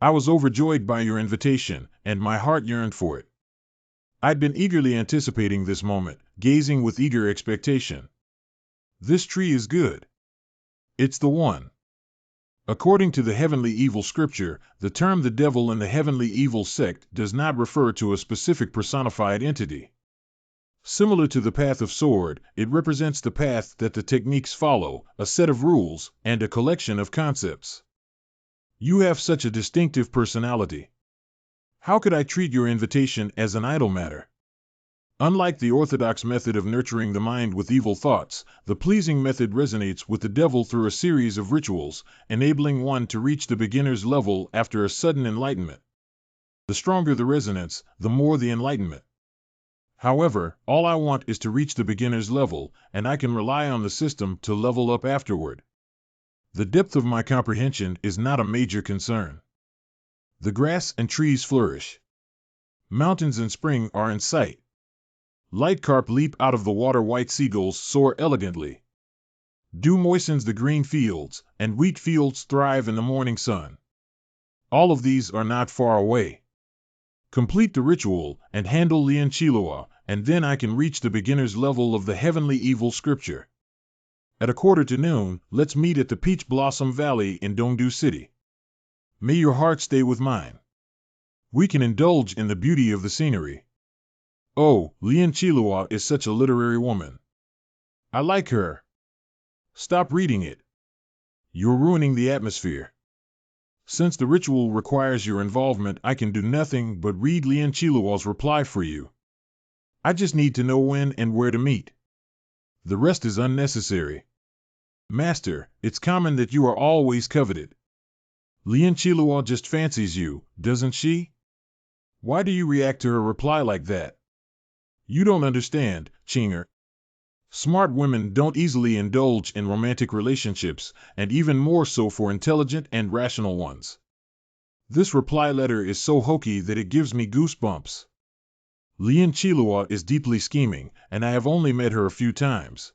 I was overjoyed by your invitation, and my heart yearned for it. I'd been eagerly anticipating this moment, gazing with eager expectation. This tree is good. It's the one. According to the heavenly evil scripture, the term the devil and the heavenly evil sect does not refer to a specific personified entity. Similar to the path of sword, it represents the path that the techniques follow, a set of rules, and a collection of concepts. You have such a distinctive personality. How could I treat your invitation as an idle matter? Unlike the orthodox method of nurturing the mind with evil thoughts, the pleasing method resonates with the devil through a series of rituals, enabling one to reach the beginner's level after a sudden enlightenment. The stronger the resonance, the more the enlightenment. However, all I want is to reach the beginner's level, and I can rely on the system to level up afterward. The depth of my comprehension is not a major concern. The grass and trees flourish. Mountains and spring are in sight. Light carp leap out of the water, white seagulls soar elegantly. Dew moistens the green fields, and wheat fields thrive in the morning sun. All of these are not far away. Complete the ritual, and handle Lian Chiluo, and then I can reach the beginner's level of the heavenly evil scripture. At 12:45, let's meet at the Peach Blossom Valley in Dongdu City. May your heart stay with mine. We can indulge in the beauty of the scenery. Oh, Lian Chiluo is such a literary woman. I like her. Stop reading it. You're ruining the atmosphere. Since the ritual requires your involvement, I can do nothing but read Lian Chiluo's reply for you. I just need to know when and where to meet. The rest is unnecessary. Master, it's common that you are always coveted. Lian Chiluo just fancies you, doesn't she? Why do you react to her reply like that? You don't understand, Chinger. Smart women don't easily indulge in romantic relationships, and even more so for intelligent and rational ones. This reply letter is so hokey that it gives me goosebumps. Lian Chiluo is deeply scheming, and I have only met her a few times.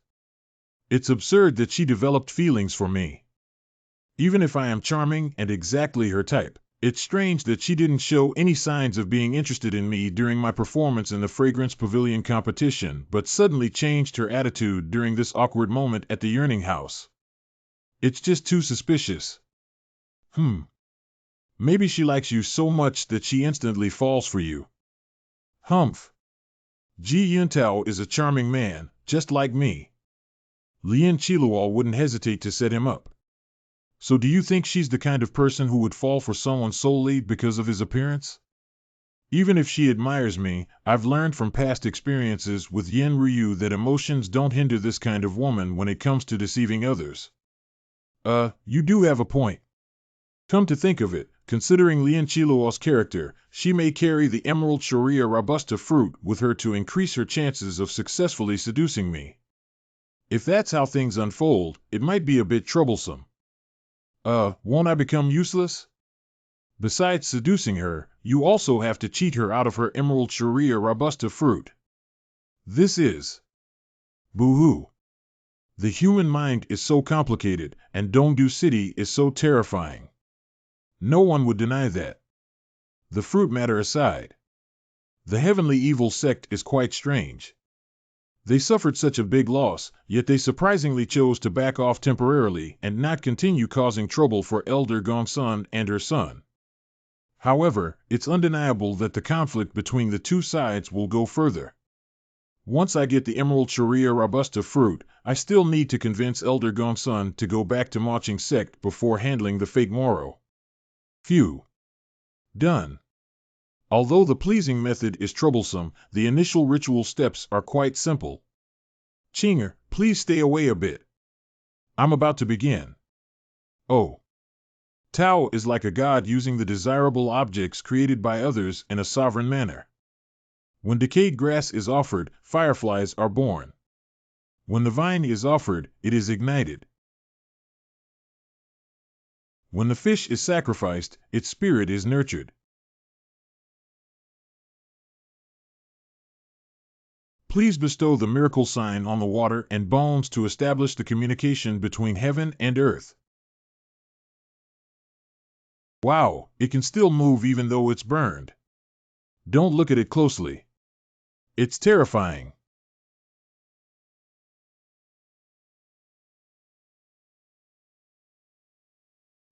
It's absurd that she developed feelings for me. Even if I am charming and exactly her type, it's strange that she didn't show any signs of being interested in me during my performance in the Fragrance Pavilion competition, but suddenly changed her attitude during this awkward moment at the Yearning House. It's just too suspicious. Maybe she likes you so much that she instantly falls for you. Humph. Ji Yuntao is a charming man, just like me. Lian Chiluo wouldn't hesitate to set him up. So do you think she's the kind of person who would fall for someone solely because of his appearance? Even if she admires me, I've learned from past experiences with Yen Ryu that emotions don't hinder this kind of woman when it comes to deceiving others. You do have a point. Come to think of it, considering Lian Chiluo's character, she may carry the Emerald Sharia Robusta fruit with her to increase her chances of successfully seducing me. If that's how things unfold, it might be a bit troublesome. Won't I become useless? Besides seducing her, you also have to cheat her out of her Emerald Sharia Robusta fruit. This is boo-hoo. The human mind is so complicated, and Dongdu City is so terrifying. No one would deny that. The fruit matter aside, the heavenly evil sect is quite strange. They suffered such a big loss, yet they surprisingly chose to back off temporarily and not continue causing trouble for Elder Gongsun and her son. However, it's undeniable that the conflict between the two sides will go further. Once I get the Emerald Sharia Robusta fruit, I still need to convince Elder Gongsun to go back to Maching sect before handling the fake Moro. Phew. Done. Although the pleasing method is troublesome, the initial ritual steps are quite simple. Chinger, please stay away a bit. I'm about to begin. Oh. Tao is like a god using the desirable objects created by others in a sovereign manner. When decayed grass is offered, fireflies are born. When the vine is offered, it is ignited. When the fish is sacrificed, its spirit is nurtured. Please bestow the miracle sign on the water and bones to establish the communication between heaven and earth. Wow, it can still move even though it's burned. Don't look at it closely. It's terrifying.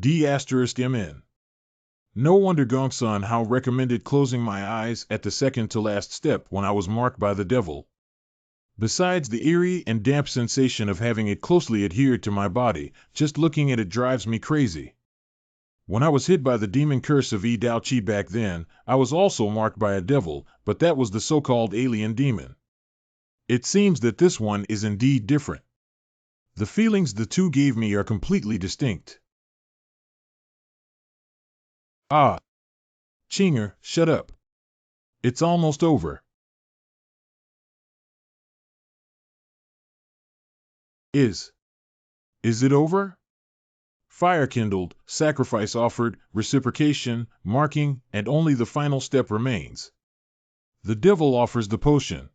D*MN. No wonder Gongsun how recommended closing my eyes at the second to last step when I was marked by the devil. Besides the eerie and damp sensation of having it closely adhered to my body, just looking at it drives me crazy. When I was hit by the demon curse of Dao Chi back then, I was also marked by a devil, but that was the so-called alien demon. It seems that this one is indeed different. The feelings the two gave me are completely distinct. Ah, Chinger, shut up. It's almost over. Is it over? Fire kindled, sacrifice offered, reciprocation, marking, and only the final step remains. The devil offers the potion.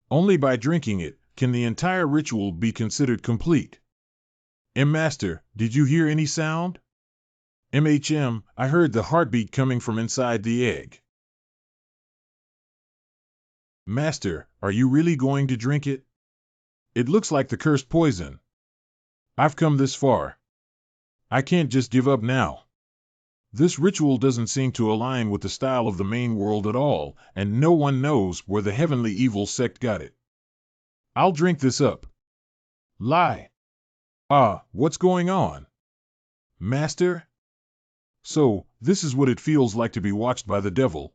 Only by drinking it can the entire ritual be considered complete. Master, did you hear any sound? I heard the heartbeat coming from inside the egg. Master, are you really going to drink it? It looks like the cursed poison. I've come this far. I can't just give up now. This ritual doesn't seem to align with the style of the main world at all, and no one knows where the heavenly evil sect got it. I'll drink this up. Lie. Ah, what's going on? Master? So, this is what it feels like to be watched by the devil.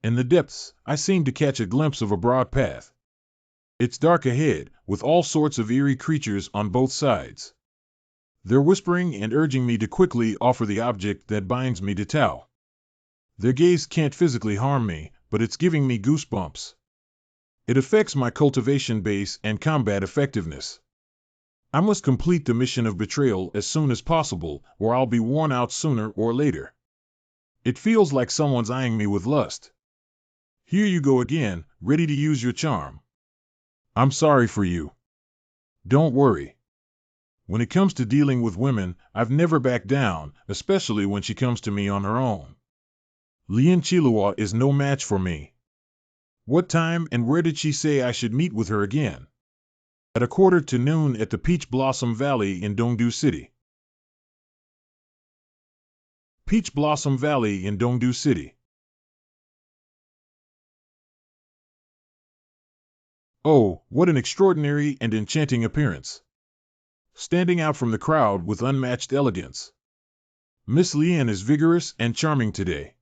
In the depths, I seem to catch a glimpse of a broad path. It's dark ahead, with all sorts of eerie creatures on both sides. They're whispering and urging me to quickly offer the object that binds me to Tao. Their gaze can't physically harm me, but it's giving me goosebumps. It affects my cultivation base and combat effectiveness. I must complete the mission of betrayal as soon as possible, or I'll be worn out sooner or later. It feels like someone's eyeing me with lust. Here you go again, ready to use your charm. I'm sorry for you. Don't worry. When it comes to dealing with women, I've never backed down, especially when she comes to me on her own. Lien Chilua is no match for me. What time and where did she say I should meet with her again? At 12:15 at the Peach Blossom Valley in Dongdu City. Peach Blossom Valley in Dongdu City. Oh, what an extraordinary and enchanting appearance. Standing out from the crowd with unmatched elegance. Miss Lien is vigorous and charming today.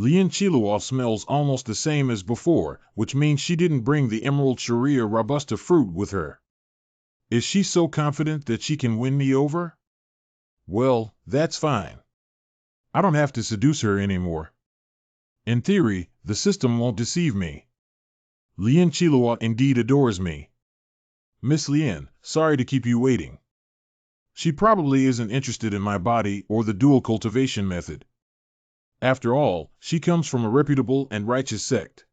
Lien Chilua smells almost the same as before, which means she didn't bring the Emerald Sharia Robusta fruit with her. Is she so confident that she can win me over? Well, that's fine. I don't have to seduce her anymore. In theory, the system won't deceive me. Lien Chilua indeed adores me. Miss Lien, sorry to keep you waiting. She probably isn't interested in my body or the dual cultivation method. After all, she comes from a reputable and righteous sect.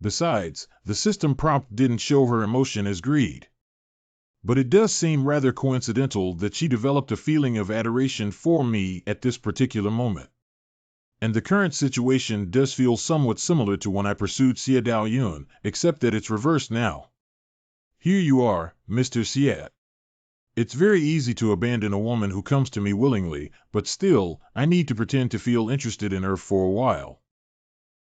Besides, the system prompt didn't show her emotion as greed. But it does seem rather coincidental that she developed a feeling of adoration for me at this particular moment. And the current situation does feel somewhat similar to when I pursued Xia Dao Yun, except that it's reversed now. Here you are, Mr. Xia. It's very easy to abandon a woman who comes to me willingly, but still, I need to pretend to feel interested in her for a while.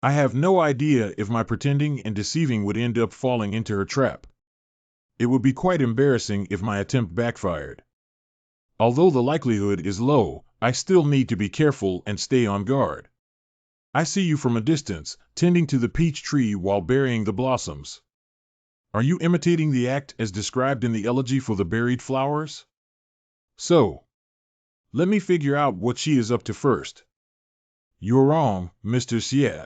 I have no idea if my pretending and deceiving would end up falling into her trap. It would be quite embarrassing if my attempt backfired. Although the likelihood is low, I still need to be careful and stay on guard. I see you from a distance, tending to the peach tree while burying the blossoms. Are you imitating the act as described in the elegy for the buried flowers? So, let me figure out what she is up to first. You're wrong, Mr. Xia.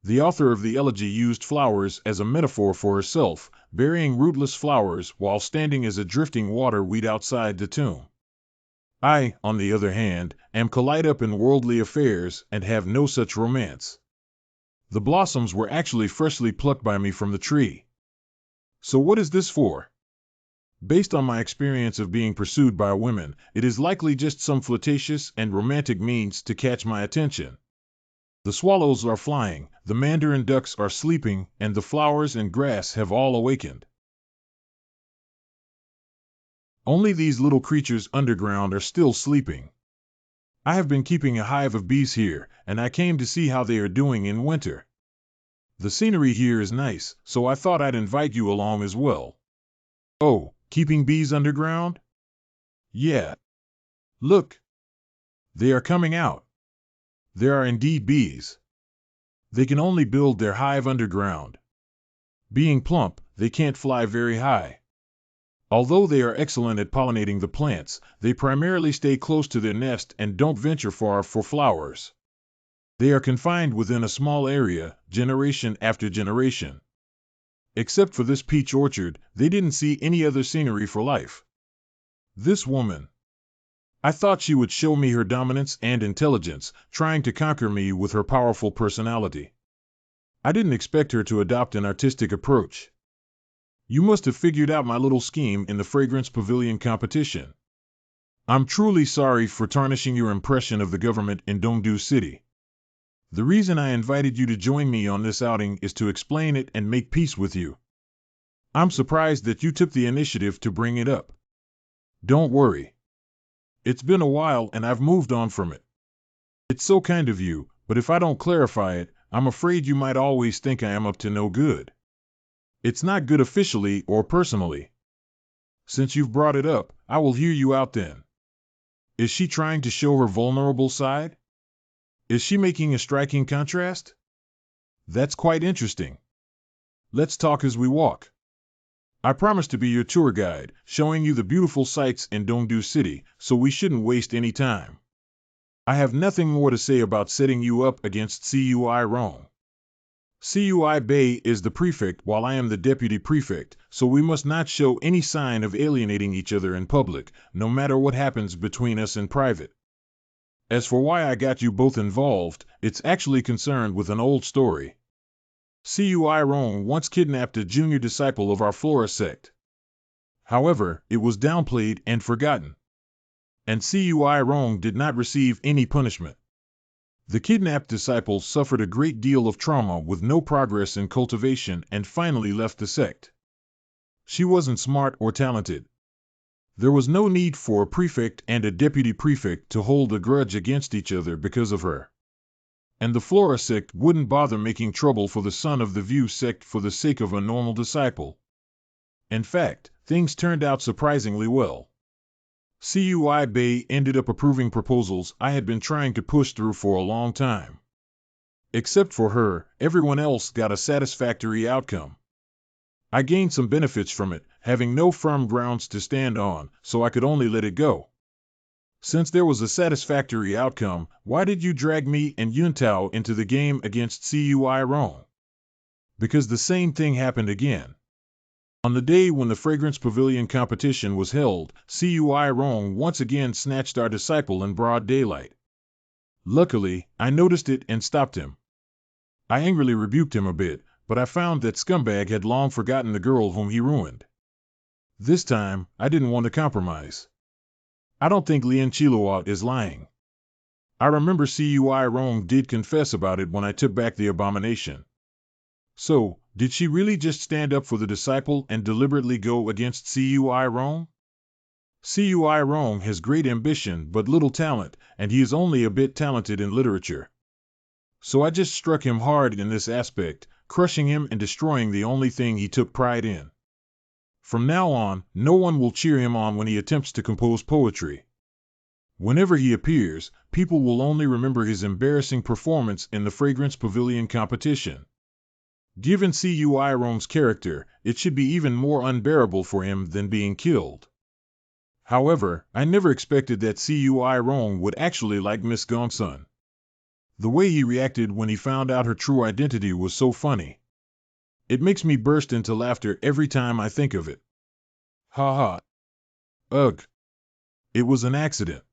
The author of the elegy used flowers as a metaphor for herself, burying rootless flowers while standing as a drifting water weed outside the tomb. I, on the other hand, am collide up in worldly affairs and have no such romance. The blossoms were actually freshly plucked by me from the tree. So what is this for? Based on my experience of being pursued by women, it is likely just some flirtatious and romantic means to catch my attention. The swallows are flying, the mandarin ducks are sleeping, and the flowers and grass have all awakened. Only these little creatures underground are still sleeping. I have been keeping a hive of bees here, and I came to see how they are doing in winter. The scenery here is nice, so I thought I'd invite you along as well. Oh, keeping bees underground? Yeah. Look. They are coming out. There are indeed bees. They can only build their hive underground. Being plump, they can't fly very high. Although they are excellent at pollinating the plants, they primarily stay close to their nest and don't venture far for flowers. They are confined within a small area, generation after generation. Except for this peach orchard, they didn't see any other scenery for life. This woman. I thought she would show me her dominance and intelligence, trying to conquer me with her powerful personality. I didn't expect her to adopt an artistic approach. You must have figured out my little scheme in the Fragrance Pavilion competition. I'm truly sorry for tarnishing your impression of the government in Dongdu City. The reason I invited you to join me on this outing is to explain it and make peace with you. I'm surprised that you took the initiative to bring it up. Don't worry. It's been a while and I've moved on from it. It's so kind of you, but if I don't clarify it, I'm afraid you might always think I am up to no good. It's not good officially or personally. Since you've brought it up, I will hear you out then. Is she trying to show her vulnerable side? Is she making a striking contrast? That's quite interesting. Let's talk as we walk. I promise to be your tour guide, showing you the beautiful sights in Dongdu City, so we shouldn't waste any time. I have nothing more to say about setting you up against Cui Rong. Cui Bei is the prefect while I am the deputy prefect, so we must not show any sign of alienating each other in public, no matter what happens between us in private. As for why I got you both involved, it's actually concerned with an old story. Cui Rong once kidnapped a junior disciple of our Flora sect. However, it was downplayed and forgotten. And Cui Rong did not receive any punishment. The kidnapped disciple suffered a great deal of trauma with no progress in cultivation and finally left the sect. She wasn't smart or talented. There was no need for a prefect and a deputy prefect to hold a grudge against each other because of her. And the Flora sect wouldn't bother making trouble for the son of the View sect for the sake of a normal disciple. In fact, things turned out surprisingly well. Cui Bei ended up approving proposals I had been trying to push through for a long time. Except for her, everyone else got a satisfactory outcome. I gained some benefits from it, having no firm grounds to stand on, so I could only let it go. Since there was a satisfactory outcome, why did you drag me and Yuntao into the game against Cui Rong? Because the same thing happened again. On the day when the Fragrance Pavilion competition was held, Cui Rong once again snatched our disciple in broad daylight. Luckily, I noticed it and stopped him. I angrily rebuked him a bit, but I found that scumbag had long forgotten the girl whom he ruined. This time, I didn't want to compromise. I don't think Lien Chilua is lying. I remember Cui Rong did confess about it when I took back the abomination. So, did she really just stand up for the disciple and deliberately go against Cui Rong? Cui Rong has great ambition but little talent, and he is only a bit talented in literature. So I just struck him hard in this aspect, crushing him and destroying the only thing he took pride in. From now on, no one will cheer him on when he attempts to compose poetry. Whenever he appears, people will only remember his embarrassing performance in the Fragrance Pavilion competition. Given Cui Rong's character, it should be even more unbearable for him than being killed. However, I never expected that Cui Rong would actually like Miss Gongsun. The way he reacted when he found out her true identity was so funny. It makes me burst into laughter every time I think of it. Ha ha. Ugh. It was an accident.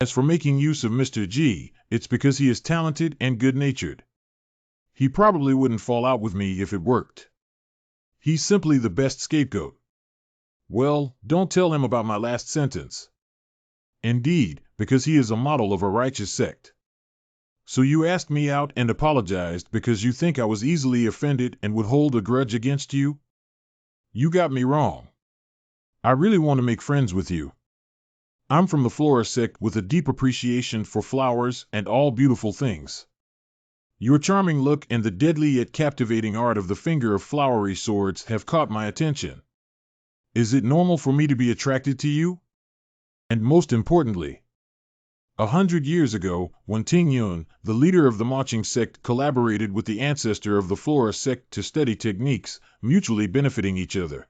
As for making use of Mr. G, it's because he is talented and good-natured. He probably wouldn't fall out with me if it worked. He's simply the best scapegoat. Well, don't tell him about my last sentence. Indeed, because he is a model of a righteous sect. So you asked me out and apologized because you think I was easily offended and would hold a grudge against you? You got me wrong. I really want to make friends with you. I'm from the Flora sect with a deep appreciation for flowers and all beautiful things. Your charming look and the deadly yet captivating art of the finger of flowery swords have caught my attention. Is it normal for me to be attracted to you? And most importantly, 100 years ago, when Ting Yun, the leader of the Maching sect, collaborated with the ancestor of the Flora sect to study techniques, mutually benefiting each other.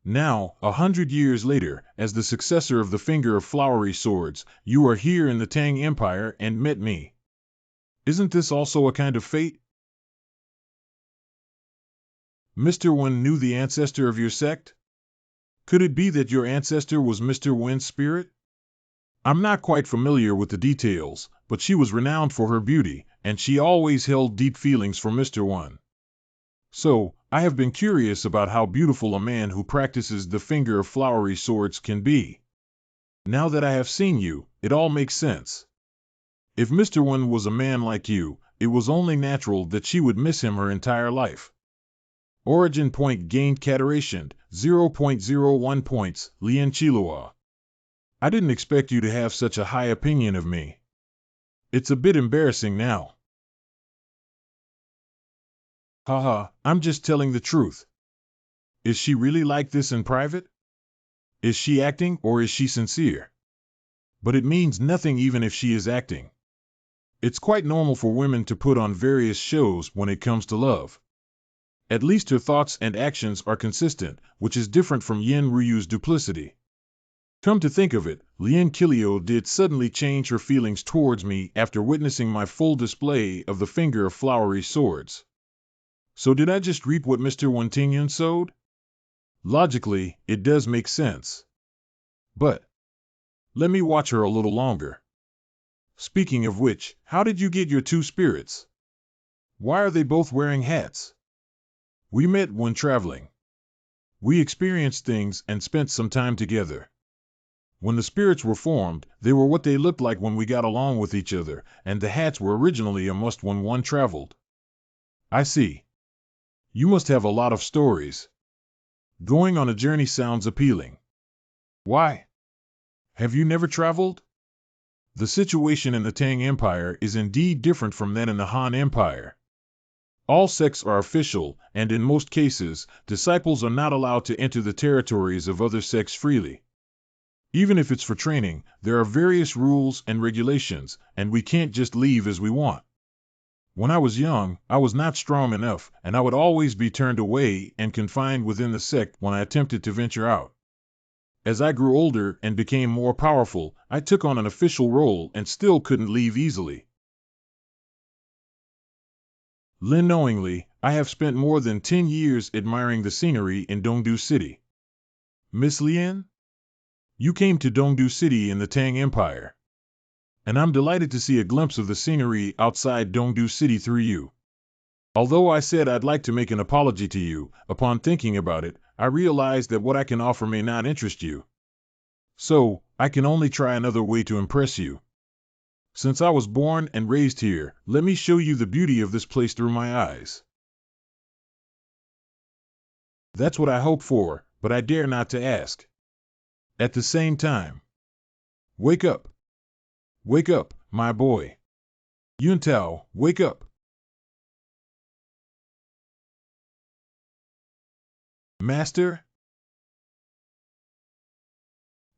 Now, 100 years later, as the successor of the finger of flowery swords, you are here in the Tang Empire and met me. Isn't this also a kind of fate? Mr. Wen knew the ancestor of your sect? Could it be that your ancestor was Mr. Wen's spirit? I'm not quite familiar with the details, but she was renowned for her beauty, and she always held deep feelings for Mr. Wen. So, I have been curious about how beautiful a man who practices the finger of flowery swords can be. Now that I have seen you, it all makes sense. If Mr. Wen was a man like you, it was only natural that she would miss him her entire life. Origin point gained cateration, 0.01 points, Lien Chilua. I didn't expect you to have such a high opinion of me. It's a bit embarrassing now. Haha, I'm just telling the truth. Is she really like this in private? Is she acting or is she sincere? But it means nothing even if she is acting. It's quite normal for women to put on various shows when it comes to love. At least her thoughts and actions are consistent, which is different from Yin Ryu's duplicity. Come to think of it, Lien Kilio did suddenly change her feelings towards me after witnessing my full display of the finger of flowery swords. So did I just reap what Mr. Wen Tingyun sowed? Logically, it does make sense. But let me watch her a little longer. Speaking of which, how did you get your two spirits? Why are they both wearing hats? We met when traveling. We experienced things and spent some time together. When the spirits were formed, they were what they looked like when we got along with each other, and the hats were originally a must when one traveled. I see. You must have a lot of stories. Going on a journey sounds appealing. Why? Have you never traveled? The situation in the Tang Empire is indeed different from that in the Han Empire. All sects are official, and in most cases, disciples are not allowed to enter the territories of other sects freely. Even if it's for training, there are various rules and regulations, and we can't just leave as we want. When I was young, I was not strong enough, and I would always be turned away and confined within the sect when I attempted to venture out. As I grew older and became more powerful, I took on an official role and still couldn't leave easily. Lin, knowingly, I have spent more than 10 years admiring the scenery in Dongdu City. Miss Lien? You came to Dongdu City in the Tang Empire. And I'm delighted to see a glimpse of the scenery outside Dongdu City through you. Although I said I'd like to make an apology to you, upon thinking about it, I realized that what I can offer may not interest you. So, I can only try another way to impress you. Since I was born and raised here, let me show you the beauty of this place through my eyes. That's what I hope for, but I dare not to ask. At the same time, wake up. Wake up, my boy. Yuntao, wake up. Master?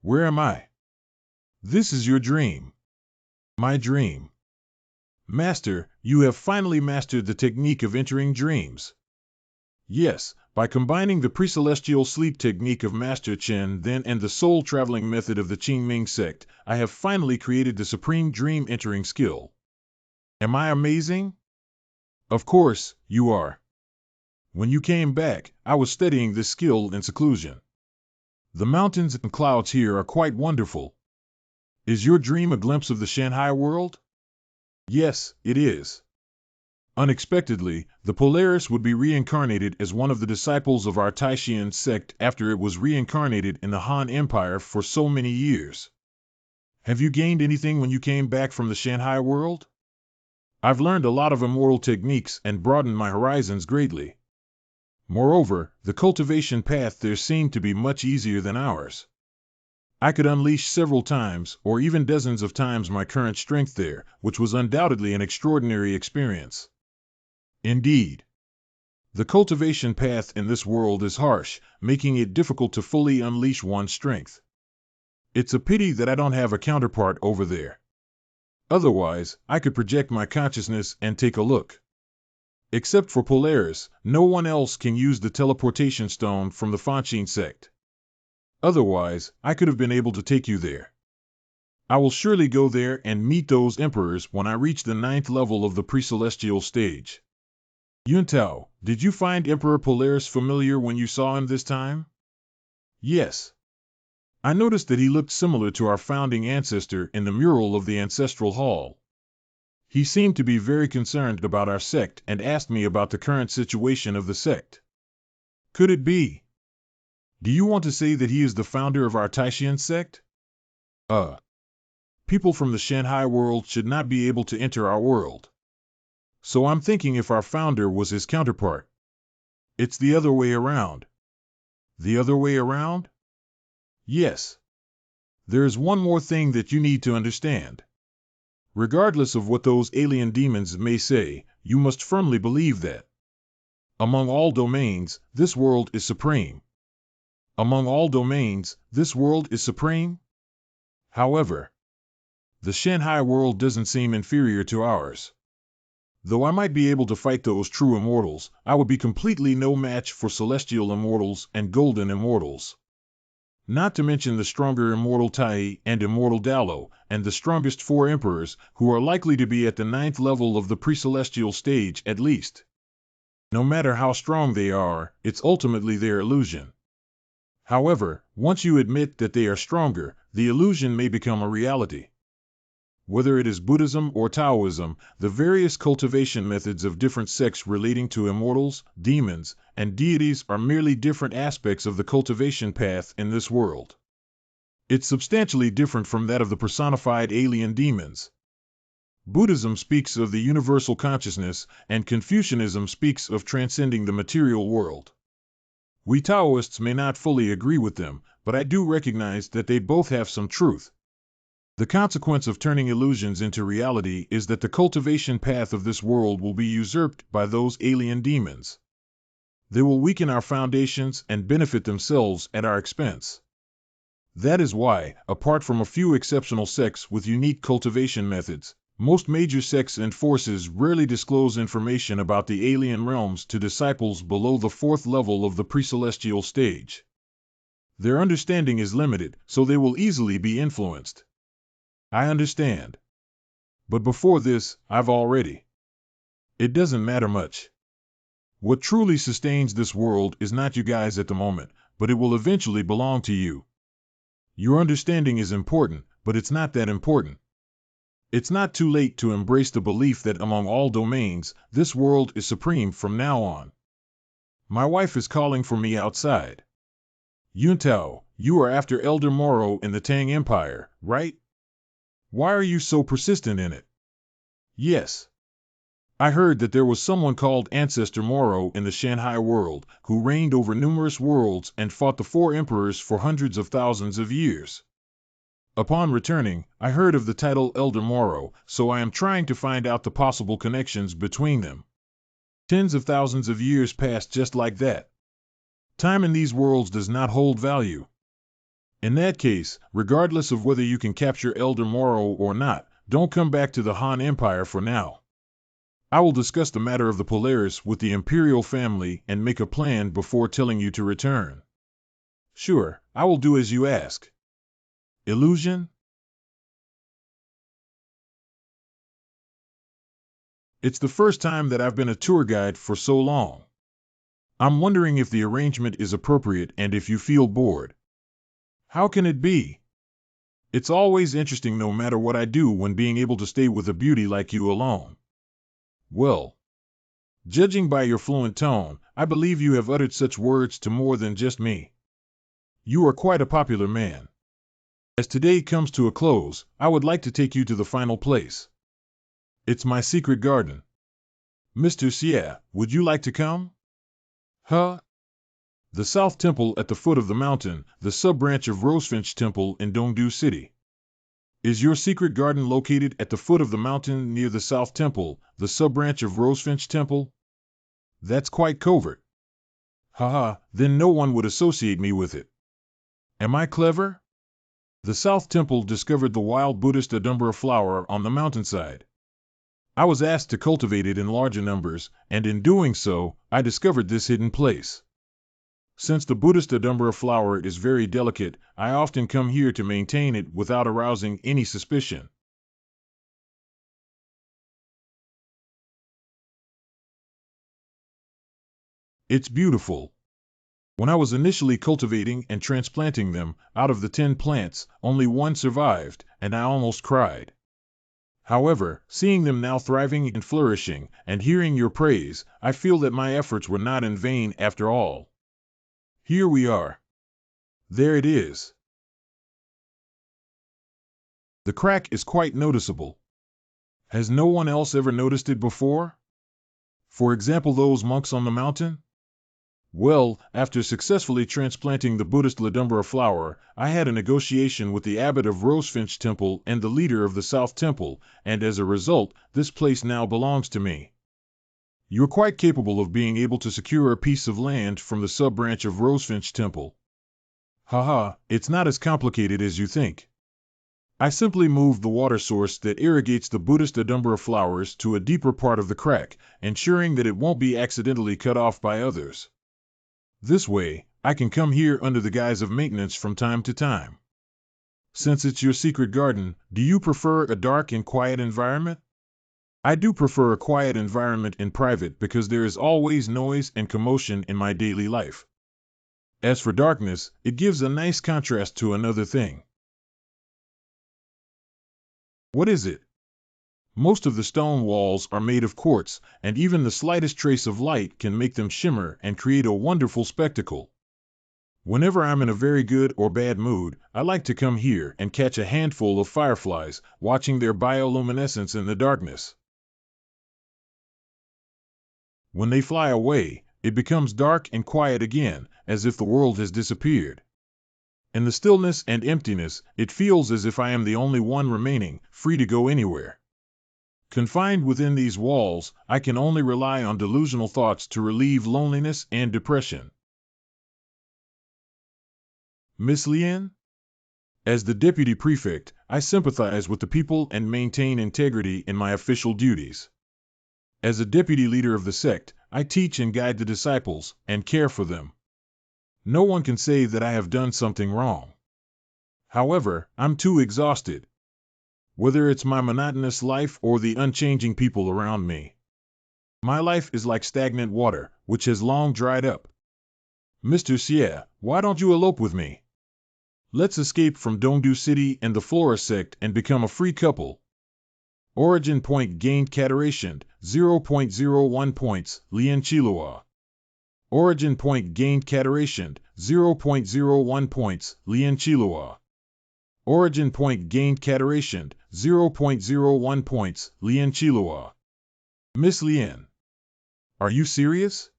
Where am I? This is your dream. My dream. Master, you have finally mastered the technique of entering dreams. Yes, by combining the pre-celestial sleep technique of Master Chen then and the soul-traveling method of the Qingming sect, I have finally created the supreme dream entering skill. Am I amazing? Of course, you are. When you came back, I was studying this skill in seclusion. The mountains and clouds here are quite wonderful. Is your dream a glimpse of the Shanghai world? Yes, it is. Unexpectedly, the Polaris would be reincarnated as one of the disciples of our Taishan sect after it was reincarnated in the Han Empire for so many years. Have you gained anything when you came back from the Shanghai world? I've learned a lot of immortal techniques and broadened my horizons greatly. Moreover, the cultivation path there seemed to be much easier than ours. I could unleash several times, or even dozens of times my current strength there, which was undoubtedly an extraordinary experience. Indeed. The cultivation path in this world is harsh, making it difficult to fully unleash one's strength. It's a pity that I don't have a counterpart over there. Otherwise, I could project my consciousness and take a look. Except for Polaris, no one else can use the teleportation stone from the Fanshin sect. Otherwise, I could have been able to take you there. I will surely go there and meet those emperors when I reach the 9th level of the pre-celestial stage. Yuntao, did you find Emperor Polaris familiar when you saw him this time? Yes. I noticed that he looked similar to our founding ancestor in the mural of the ancestral hall. He seemed to be very concerned about our sect and asked me about the current situation of the sect. Could it be? Do you want to say that he is the founder of our Taishan sect? People from the Shanghai world should not be able to enter our world. So I'm thinking if our founder was his counterpart. It's the other way around. The other way around? Yes. There is one more thing that you need to understand. Regardless of what those alien demons may say, you must firmly believe that among all domains, this world is supreme. Among all domains, this world is supreme? However, the Shanghai world doesn't seem inferior to ours. Though I might be able to fight those true immortals, I would be completely no match for celestial immortals and golden immortals. Not to mention the stronger immortal Tai and immortal Dalo, and the strongest 4 emperors, who are likely to be at the 9th level of the pre-celestial stage at least. No matter how strong they are, it's ultimately their illusion. However, once you admit that they are stronger, the illusion may become a reality. Whether it is Buddhism or Taoism, the various cultivation methods of different sects relating to immortals, demons, and deities are merely different aspects of the cultivation path in this world. It's substantially different from that of the personified alien demons. Buddhism speaks of the universal consciousness, and Confucianism speaks of transcending the material world. We Taoists may not fully agree with them, but I do recognize that they both have some truth. The consequence of turning illusions into reality is that the cultivation path of this world will be usurped by those alien demons. They will weaken our foundations and benefit themselves at our expense. That is why, apart from a few exceptional sects with unique cultivation methods, most major sects and forces rarely disclose information about the alien realms to disciples below the 4th level of the pre-celestial stage. Their understanding is limited, so they will easily be influenced. I understand. But before this, I've already. It doesn't matter much. What truly sustains this world is not you guys at the moment, but it will eventually belong to you. Your understanding is important, but it's not that important. It's not too late to embrace the belief that among all domains, this world is supreme from now on. My wife is calling for me outside. Yuntao, you are after Elder Moro in the Tang Empire, right? Why are you so persistent in it? Yes. I heard that there was someone called Ancestor Moro in the Shanghai world, who reigned over numerous worlds and fought the 4 emperors for hundreds of thousands of years. Upon returning, I heard of the title Elder Moro, so I am trying to find out the possible connections between them. Tens of thousands of years passed just like that. Time in these worlds does not hold value. In that case, regardless of whether you can capture Elder Moro or not, don't come back to the Han Empire for now. I will discuss the matter of the Polaris with the Imperial family and make a plan before telling you to return. Sure, I will do as you ask. Illusion? It's the first time that I've been a tour guide for so long. I'm wondering if the arrangement is appropriate and if you feel bored. How can it be? It's always interesting no matter what I do when being able to stay with a beauty like you alone. Well, Judging by your fluent tone, I believe you have uttered such words to more than just me. You are quite a popular man. As today comes to a close, I would like to take you to the final place. It's my secret garden. Mr. Xie, would you like to come? Huh? The South Temple at the foot of the mountain, the sub-branch of Rosefinch Temple in Dongdu City. Is your secret garden located at the foot of the mountain near the South Temple, the sub-branch of Rosefinch Temple? That's quite covert. Haha, then no one would associate me with it. Am I clever? The South Temple discovered the wild Buddhist Adumbra flower on the mountainside. I was asked to cultivate it in larger numbers, and in doing so, I discovered this hidden place. Since the Buddhist Adumbra flower is very delicate, I often come here to maintain it without arousing any suspicion. It's beautiful. When I was initially cultivating and transplanting them, out of the 10 plants, only one survived, and I almost cried. However, seeing them now thriving and flourishing, and hearing your praise, I feel that my efforts were not in vain after all. Here we are. There it is. The crack is quite noticeable. Has no one else ever noticed it before? For example, those monks on the mountain? Well, after successfully transplanting the Buddhist Ladumbra flower, I had a negotiation with the abbot of Rosefinch Temple and the leader of the South Temple, and as a result, this place now belongs to me. You're quite capable of being able to secure a piece of land from the sub-branch of Rosefinch Temple. Haha, it's not as complicated as you think. I simply moved the water source that irrigates the Buddhist Adumbra flowers to a deeper part of the crack, ensuring that it won't be accidentally cut off by others. This way, I can come here under the guise of maintenance from time to time. Since it's your secret garden, do you prefer a dark and quiet environment? I do prefer a quiet environment in private because there is always noise and commotion in my daily life. As for darkness, it gives a nice contrast to another thing. What is it? Most of the stone walls are made of quartz, and even the slightest trace of light can make them shimmer and create a wonderful spectacle. Whenever I'm in a very good or bad mood, I like to come here and catch a handful of fireflies, watching their bioluminescence in the darkness. When they fly away, it becomes dark and quiet again, as if the world has disappeared. In the stillness and emptiness, it feels as if I am the only one remaining, free to go anywhere. Confined within these walls, I can only rely on delusional thoughts to relieve loneliness and depression. Miss Lien? As the deputy prefect, I sympathize with the people and maintain integrity in my official duties. As a deputy leader of the sect, I teach and guide the disciples, and care for them. No one can say that I have done something wrong. However, I'm too exhausted. Whether it's my monotonous life or the unchanging people around me. My life is like stagnant water, which has long dried up. Mr. Xie, why don't you elope with me? Let's escape from Dongdu City and the Flora sect and become a free couple. Origin point gained cateration, 0.01 points, Lien Chilua. Origin point gained cateration, 0.01 points, Lien Chilua. Origin point gained cateration, 0.01 points, Lien Chilua. Miss Lien. Are you serious?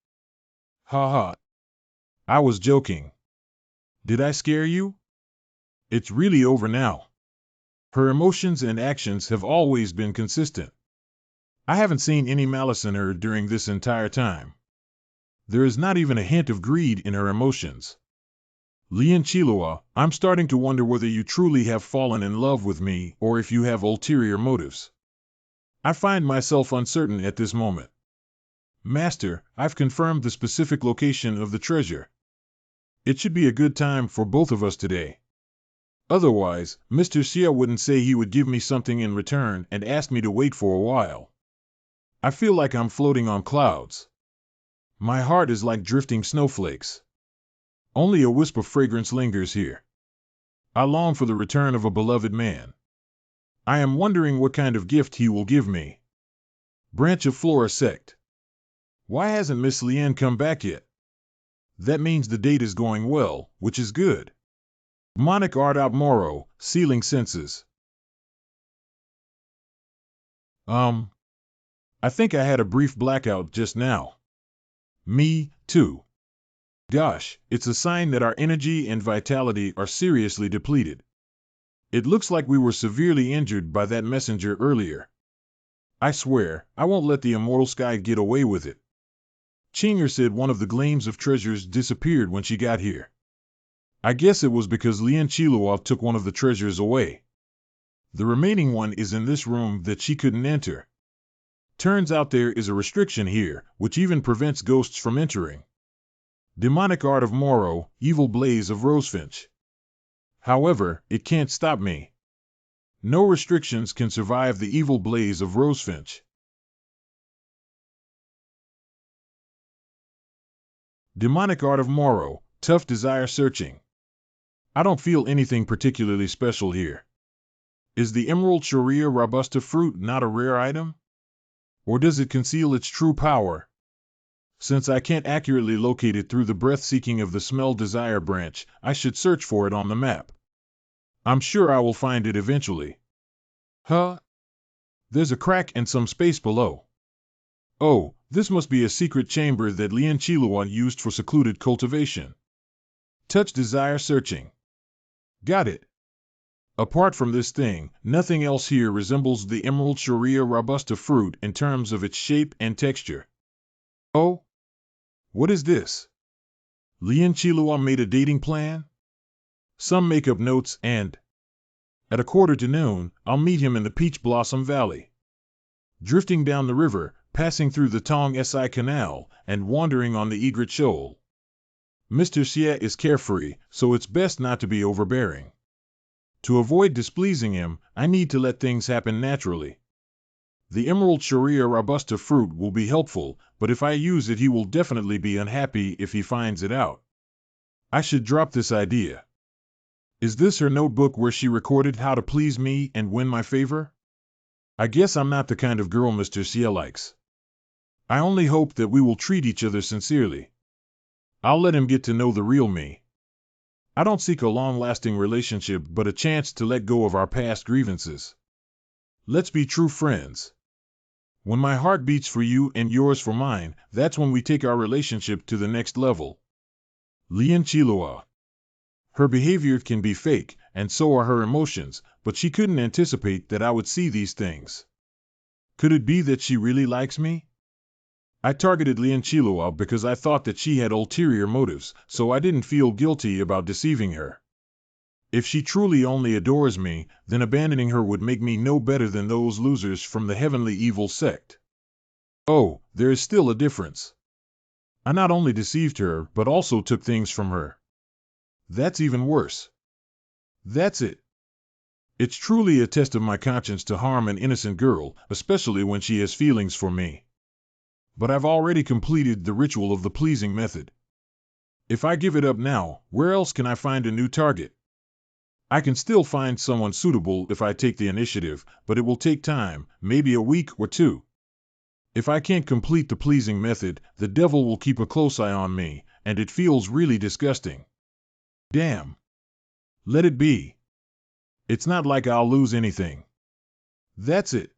Haha. I was joking. Did I scare you? It's really over now. Her emotions and actions have always been consistent. I haven't seen any malice in her during this entire time. There is not even a hint of greed in her emotions. Lien Chilua, I'm starting to wonder whether you truly have fallen in love with me or if you have ulterior motives. I find myself uncertain at this moment. Master, I've confirmed the specific location of the treasure. It should be a good time for both of us today. Otherwise, Mr. Xie wouldn't say he would give me something in return and ask me to wait for a while. I feel like I'm floating on clouds. My heart is like drifting snowflakes. Only a wisp of fragrance lingers here. I long for the return of a beloved man. I am wondering what kind of gift he will give me. Branch of Flora sect. Why hasn't Miss Lien come back yet? That means the date is going well, which is good. Demonic art out Moro, sealing senses. I think I had a brief blackout just now. Me, too. Gosh, it's a sign that our energy and vitality are seriously depleted. It looks like we were severely injured by that messenger earlier. I swear, I won't let the immortal sky get away with it. Chinger said one of the gleams of treasures disappeared when she got here. I guess it was because Lien Chiluov took one of the treasures away. The remaining one is in this room that she couldn't enter. Turns out there is a restriction here, which even prevents ghosts from entering. Demonic art of Moro, evil blaze of Rosefinch. However, it can't stop me. No restrictions can survive the evil blaze of Rosefinch. Demonic art of Moro, tough desire searching. I don't feel anything particularly special here. Is the Emerald Sharia robusta fruit not a rare item? Or does it conceal its true power? Since I can't accurately locate it through the breath-seeking of the smell desire branch, I should search for it on the map. I'm sure I will find it eventually. Huh? There's a crack and some space below. Oh, this must be a secret chamber that Lien Chiluan used for secluded cultivation. Touch desire searching. Got it. Apart from this thing, nothing else here resembles the Emerald Sharia robusta fruit in terms of its shape and texture. Oh? What is this? Lien Chilua made a dating plan? Some make-up notes and... At 1:45 I'll meet him in the Peach Blossom Valley. Drifting down the river, passing through the Tong Si Canal, and wandering on the Egret Shoal. Mr. Xie is carefree, so it's best not to be overbearing. To avoid displeasing him, I need to let things happen naturally. The Emerald Sharia robusta fruit will be helpful, but if I use it he will definitely be unhappy if he finds it out. I should drop this idea. Is this her notebook where she recorded how to please me and win my favor? I guess I'm not the kind of girl Mr. Xie likes. I only hope that we will treat each other sincerely. I'll let him get to know the real me. I don't seek a long-lasting relationship but a chance to let go of our past grievances. Let's be true friends. When my heart beats for you and yours for mine, that's when we take our relationship to the next level. Lien Chilua. Her behavior can be fake, and so are her emotions, but she couldn't anticipate that I would see these things. Could it be that she really likes me? I targeted Lien Chilua because I thought that she had ulterior motives, so I didn't feel guilty about deceiving her. If she truly only adores me, then abandoning her would make me no better than those losers from the heavenly evil sect. Oh, there is still a difference. I not only deceived her, but also took things from her. That's even worse. That's it. It's truly a test of my conscience to harm an innocent girl, especially when she has feelings for me. But I've already completed the ritual of the pleasing method. If I give it up now, where else can I find a new target? I can still find someone suitable if I take the initiative, but it will take time, maybe a week or two. If I can't complete the pleasing method, the devil will keep a close eye on me, and it feels really disgusting. Damn. Let it be. It's not like I'll lose anything. That's it.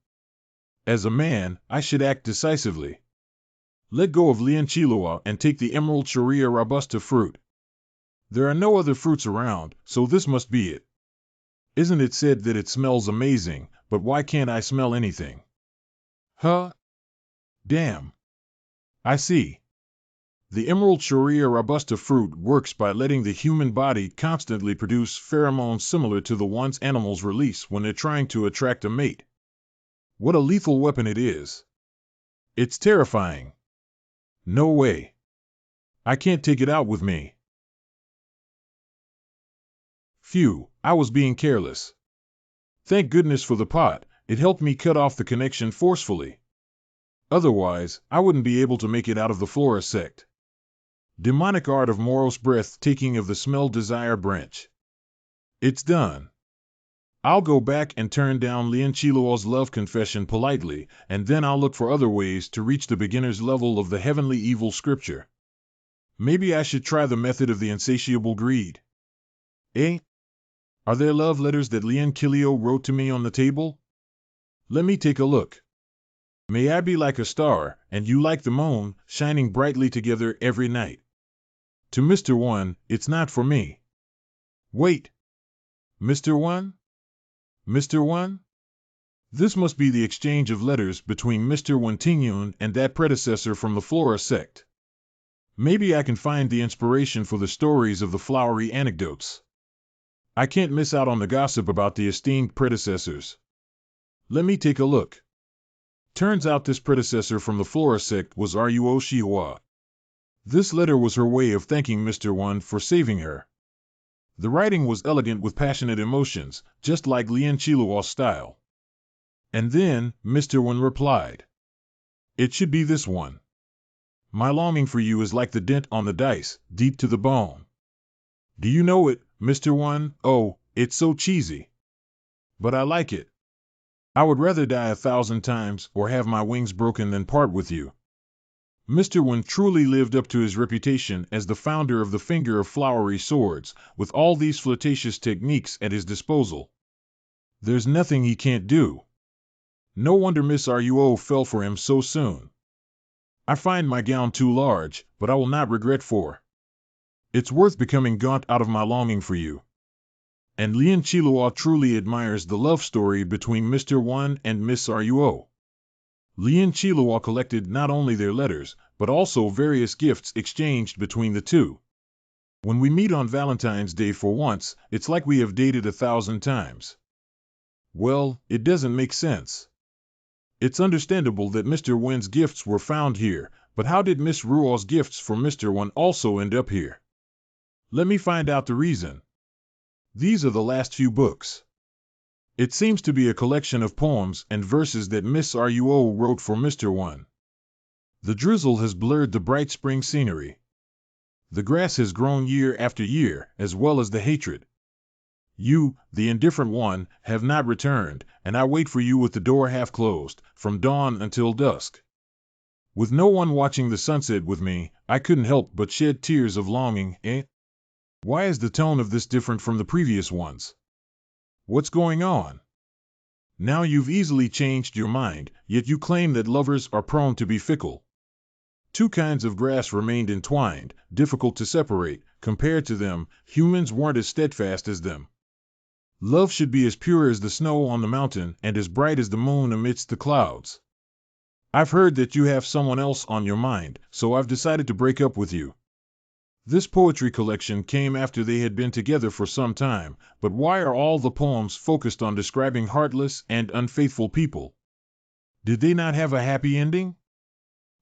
As a man, I should act decisively. Let go of Lien Chilua and take the Emerald Sharia robusta fruit. There are no other fruits around, so this must be it. Isn't it said that it smells amazing, but why can't I smell anything? Huh? Damn. I see. The Emerald Sharia robusta fruit works by letting the human body constantly produce pheromones similar to the ones animals release when they're trying to attract a mate. What a lethal weapon it is. It's terrifying. No way. I can't take it out with me. Phew, I was being careless. Thank goodness for the pot, it helped me cut off the connection forcefully. Otherwise, I wouldn't be able to make it out of the Flora sect. Demonic art of Moros breath taking of the smell desire branch. It's done. I'll go back and turn down Lien Chiluo's love confession politely, and then I'll look for other ways to reach the beginner's level of the heavenly evil scripture. Maybe I should try the method of the insatiable greed. Eh? Are there love letters that Lien Chilio wrote to me on the table? Let me take a look. May I be like a star, and you like the moon, shining brightly together every night. To Mr. One, it's not for me. Wait. Mr. One? Mr. One? This must be the exchange of letters between Mr. One Tingyun and that predecessor from the Flora sect. Maybe I can find the inspiration for the stories of the flowery anecdotes. I can't miss out on the gossip about the esteemed predecessors. Let me take a look. Turns out this predecessor from the Flora sect was Ruo Shihua. This letter was her way of thanking Mr. One for saving her. The writing was elegant with passionate emotions, just like Lien Chiluo's style. And then, Mr. One replied. It should be this one. My longing for you is like the dent on the dice, deep to the bone. Do you know it, Mr. One? Oh, it's so cheesy. But I like it. I would rather die 1,000 times or have my wings broken than part with you. Mr. One truly lived up to his reputation as the founder of the Finger of Flowery Swords, with all these flirtatious techniques at his disposal. There's nothing he can't do. No wonder Miss Ruo fell for him so soon. I find my gown too large, but I will not regret for. It's worth becoming gaunt out of my longing for you. And Lien Chiluo truly admires the love story between Mr. One and Miss Ruo. Lien Chiluo collected not only their letters, but also various gifts exchanged between the two. When we meet on Valentine's Day for once, it's like we have dated 1,000 times. Well, it doesn't make sense. It's understandable that Mr. Wen's gifts were found here, but how did Miss Ruo's gifts for Mr. One also end up here? Let me find out the reason. These are the last few books. It seems to be a collection of poems and verses that Miss Ruo wrote for Mr. One. The drizzle has blurred the bright spring scenery. The grass has grown year after year, as well as the hatred. You, the indifferent one, have not returned, and I wait for you with the door half closed, from dawn until dusk. With no one watching the sunset with me, I couldn't help but shed tears of longing, eh? Why is the tone of this different from the previous ones? What's going on? Now you've easily changed your mind, yet you claim that lovers are prone to be fickle. Two kinds of grass remained entwined, difficult to separate. Compared to them, humans weren't as steadfast as them. Love should be as pure as the snow on the mountain and as bright as the moon amidst the clouds. I've heard that you have someone else on your mind, so I've decided to break up with you. This poetry collection came after they had been together for some time, but why are all the poems focused on describing heartless and unfaithful people? Did they not have a happy ending?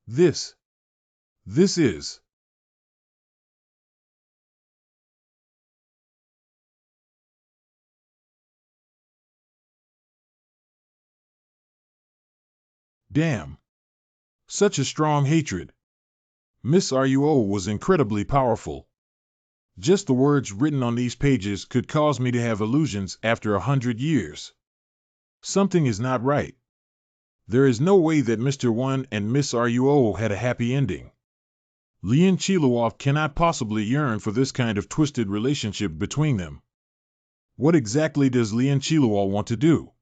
This is. Damn. Such a strong hatred. Miss Ruo was incredibly powerful. Just the words written on these pages could cause me to have illusions after 100 years. Something is not right. There is no way that Mr. One and Miss Ruo had a happy ending. Lien Chiluo cannot possibly yearn for this kind of twisted relationship between them. What exactly does Lien Chiluo want to do?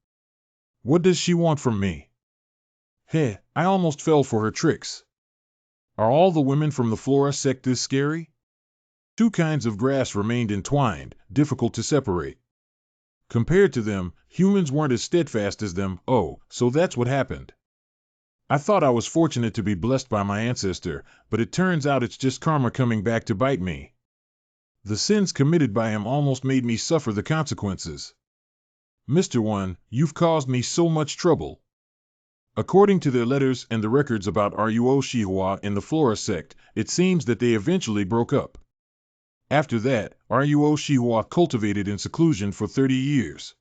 What does she want from me? Heh, I almost fell for her tricks. Are all the women from the Flora sect this scary? Two kinds of grass remained entwined, difficult to separate. Compared to them, humans weren't as steadfast as them. Oh, so that's what happened. I thought I was fortunate to be blessed by my ancestor, but it turns out it's just karma coming back to bite me. The sins committed by him almost made me suffer the consequences. Mr. One, you've caused me so much trouble. According to their letters and the records about Ruo Shihua in the Flora sect, it seems that they eventually broke up. After that, Ruo Shihua cultivated in seclusion for 30 years.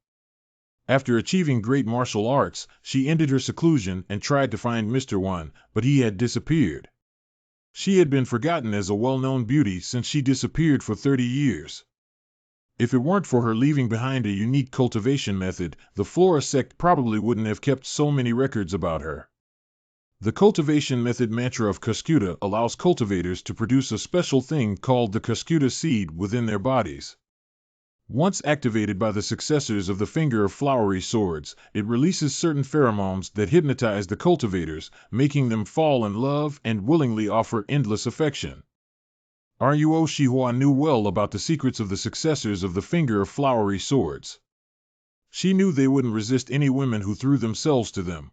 After achieving great martial arts, she ended her seclusion and tried to find Mr. One, but he had disappeared. She had been forgotten as a well-known beauty since she disappeared for 30 years. If it weren't for her leaving behind a unique cultivation method, the Flora sect probably wouldn't have kept so many records about her. The cultivation method mantra of Cuscuta allows cultivators to produce a special thing called the Cuscuta seed within their bodies. Once activated by the successors of the Finger of Flowery Swords, it releases certain pheromones that hypnotize the cultivators, making them fall in love and willingly offer endless affection. Ruo Shihua knew well about the secrets of the successors of the Finger of Flowery Swords. She knew they wouldn't resist any women who threw themselves to them.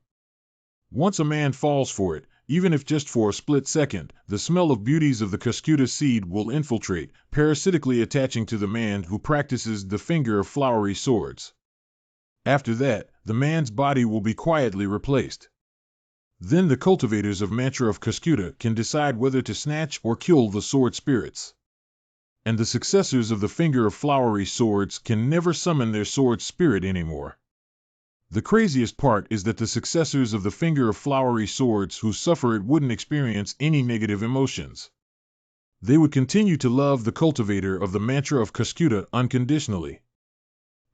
Once a man falls for it, even if just for a split second, the smell of beauties of the Cuscuta seed will infiltrate, parasitically attaching to the man who practices the Finger of Flowery Swords. After that, the man's body will be quietly replaced. Then the cultivators of Mantra of Cuscuta can decide whether to snatch or kill the sword spirits. And the successors of the Finger of Flowery Swords can never summon their sword spirit anymore. The craziest part is that the successors of the Finger of Flowery Swords who suffer it wouldn't experience any negative emotions. They would continue to love the cultivator of the Mantra of Cuscuta unconditionally.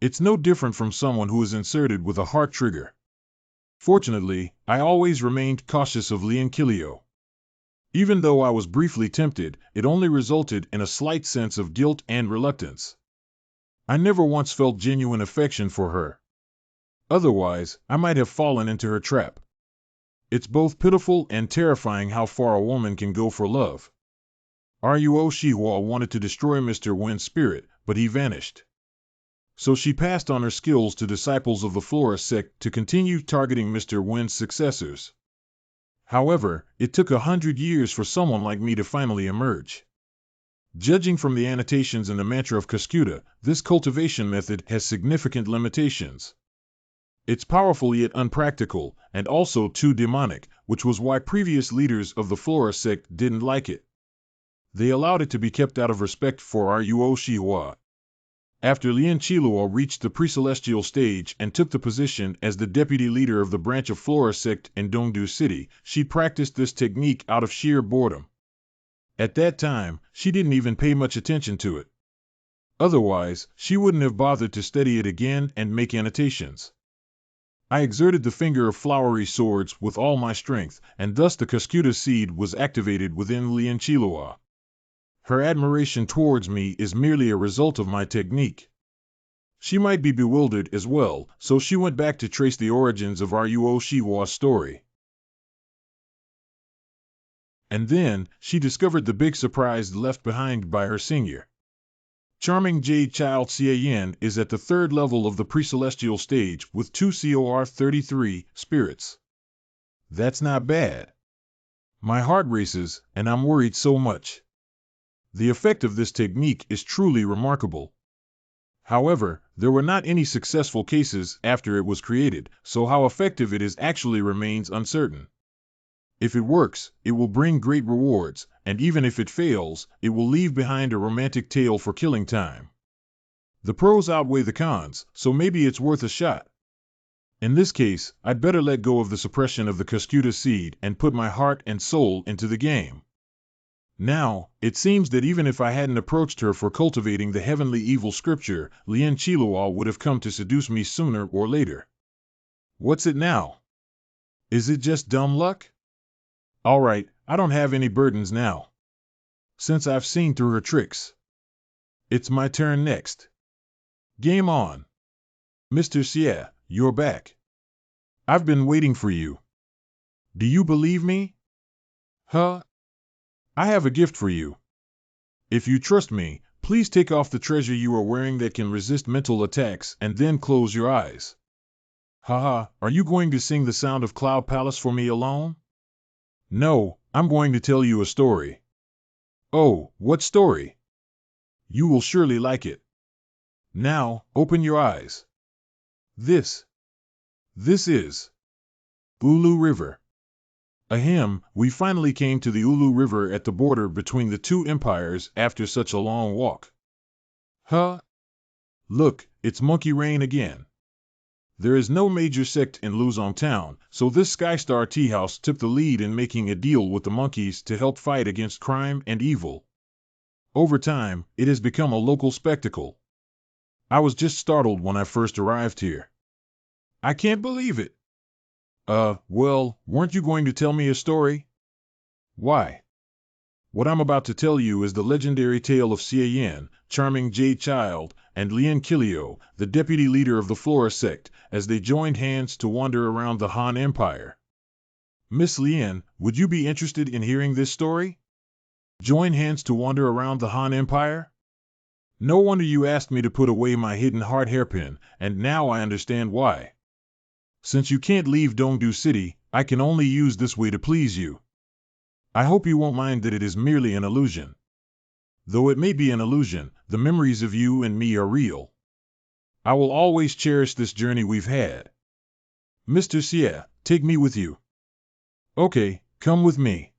It's no different from someone who is inserted with a heart trigger. Fortunately, I always remained cautious of Leonkilio. Even though I was briefly tempted, it only resulted in a slight sense of guilt and reluctance. I never once felt genuine affection for her. Otherwise, I might have fallen into her trap. It's both pitiful and terrifying how far a woman can go for love. Ruo Shihua wanted to destroy Mr. Wen's spirit, but he vanished. So she passed on her skills to disciples of the Flora sect to continue targeting Mr. Wen's successors. However, it took 100 years for someone like me to finally emerge. Judging from the annotations in the Mantra of Cuscuta, this cultivation method has significant limitations. It's powerful yet unpractical, and also too demonic, which was why previous leaders of the Flora sect didn't like it. They allowed it to be kept out of respect for Ruo Shihua. After Lian Qilua reached the pre-celestial stage and took the position as the deputy leader of the branch of Flora sect in Dongdu City, she practiced this technique out of sheer boredom. At that time, she didn't even pay much attention to it. Otherwise, she wouldn't have bothered to study it again and make annotations. I exerted the Finger of Flowery Swords with all my strength, and thus the Cuscuta seed was activated within Lian Qilua. Her admiration towards me is merely a result of my technique. She might be bewildered as well, so she went back to trace the origins of Ruo Shihua's story. And then, she discovered the big surprise left behind by her senior. Charming Jade Child Xie Yin is at the third level of the pre-celestial stage with 2 COR 33 spirits. That's not bad. My heart races, and I'm worried so much. The effect of this technique is truly remarkable. However, there were not any successful cases after it was created, so how effective it is actually remains uncertain. If it works, it will bring great rewards, and even if it fails, it will leave behind a romantic tale for killing time. The pros outweigh the cons, so maybe it's worth a shot. In this case, I'd better let go of the suppression of the Cuscuta seed and put my heart and soul into the game. Now, it seems that even if I hadn't approached her for cultivating the heavenly evil scripture, Lian Qilua would have come to seduce me sooner or later. What's it now? Is it just dumb luck? All right, I don't have any burdens now. Since I've seen through her tricks. It's my turn next. Game on. Mr. Xie, you're back. I've been waiting for you. Do you believe me? Huh? I have a gift for you. If you trust me, please take off the treasure you are wearing that can resist mental attacks and then close your eyes. Haha, are you going to sing the sound of Cloud Palace for me alone? No, I'm going to tell you a story. Oh, what story? You will surely like it. Now, open your eyes. This is Ulu River. Ahem, we finally came to the Ulu River at the border between the two empires after such a long walk. Huh? Look, it's Monkey Rain again. There is no major sect in Luzon town, so this Skystar Tea House took the lead in making a deal with the monkeys to help fight against crime and evil. Over time, it has become a local spectacle. I was just startled when I first arrived here. I can't believe it. Well, weren't you going to tell me a story? Why? What I'm about to tell you is the legendary tale of Xie Yan, charming jade child, and Lian Kilio, the deputy leader of the Flora sect, as they joined hands to wander around the Han Empire. Miss Lian, would you be interested in hearing this story? Join hands to wander around the Han Empire? No wonder you asked me to put away my hidden heart hairpin, and now I understand why. Since you can't leave Dongdu City, I can only use this way to please you. I hope you won't mind that it is merely an illusion. Though it may be an illusion, the memories of you and me are real. I will always cherish this journey we've had. Mr. Xie, take me with you. Okay, come with me.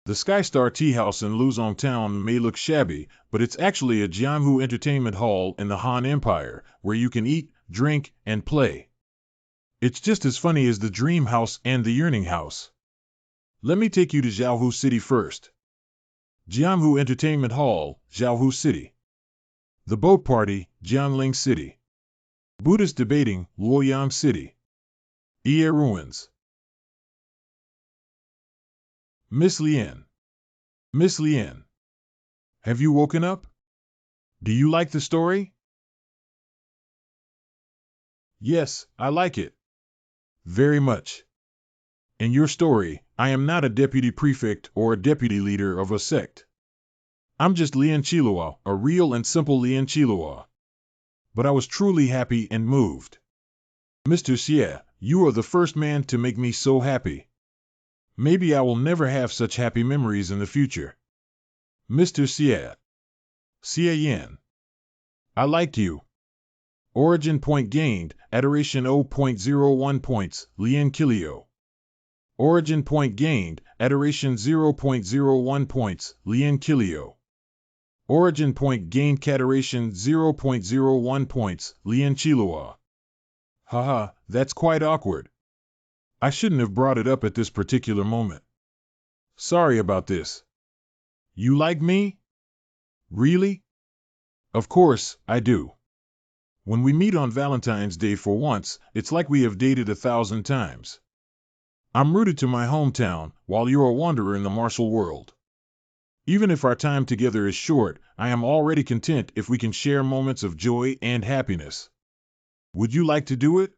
The Skystar Tea House in Luzong Town may look shabby, but it's actually a Jianghu entertainment hall in the Han Empire, where you can eat, drink, and play. It's just as funny as the Dream House and the Yearning House. Let me take you to Jiaohu City first. Jianghu Entertainment Hall, Jiaohu City. The Boat Party, Jiangling City. Buddhist Debating, Luoyang City. Ie Ruins. Miss Lian. Miss Lian. Have you woken up? Do you like the story? Yes, I like it. Very much. In your story, I am not a deputy prefect or a deputy leader of a sect. I'm just Lian Chilua, a real and simple Lian Chilua. But I was truly happy and moved. Mr. Xie, you are the first man to make me so happy. Maybe I will never have such happy memories in the future. Mr. Xie. Xie Yan. I liked you. Origin point gained, adoration 0.01 points, Lian Kilio. Origin point gained, adoration 0.01 points, Lian Kilio. Origin point gained, cadoration 0.01 points, Lian Chilua. Haha, that's quite awkward. I shouldn't have brought it up at this particular moment. Sorry about this. You like me? Really? Of course, I do. When we meet on Valentine's Day for once, it's like we have dated 1,000 times. I'm rooted to my hometown, while you're a wanderer in the martial world. Even if our time together is short, I am already content if we can share moments of joy and happiness. Would you like to do it?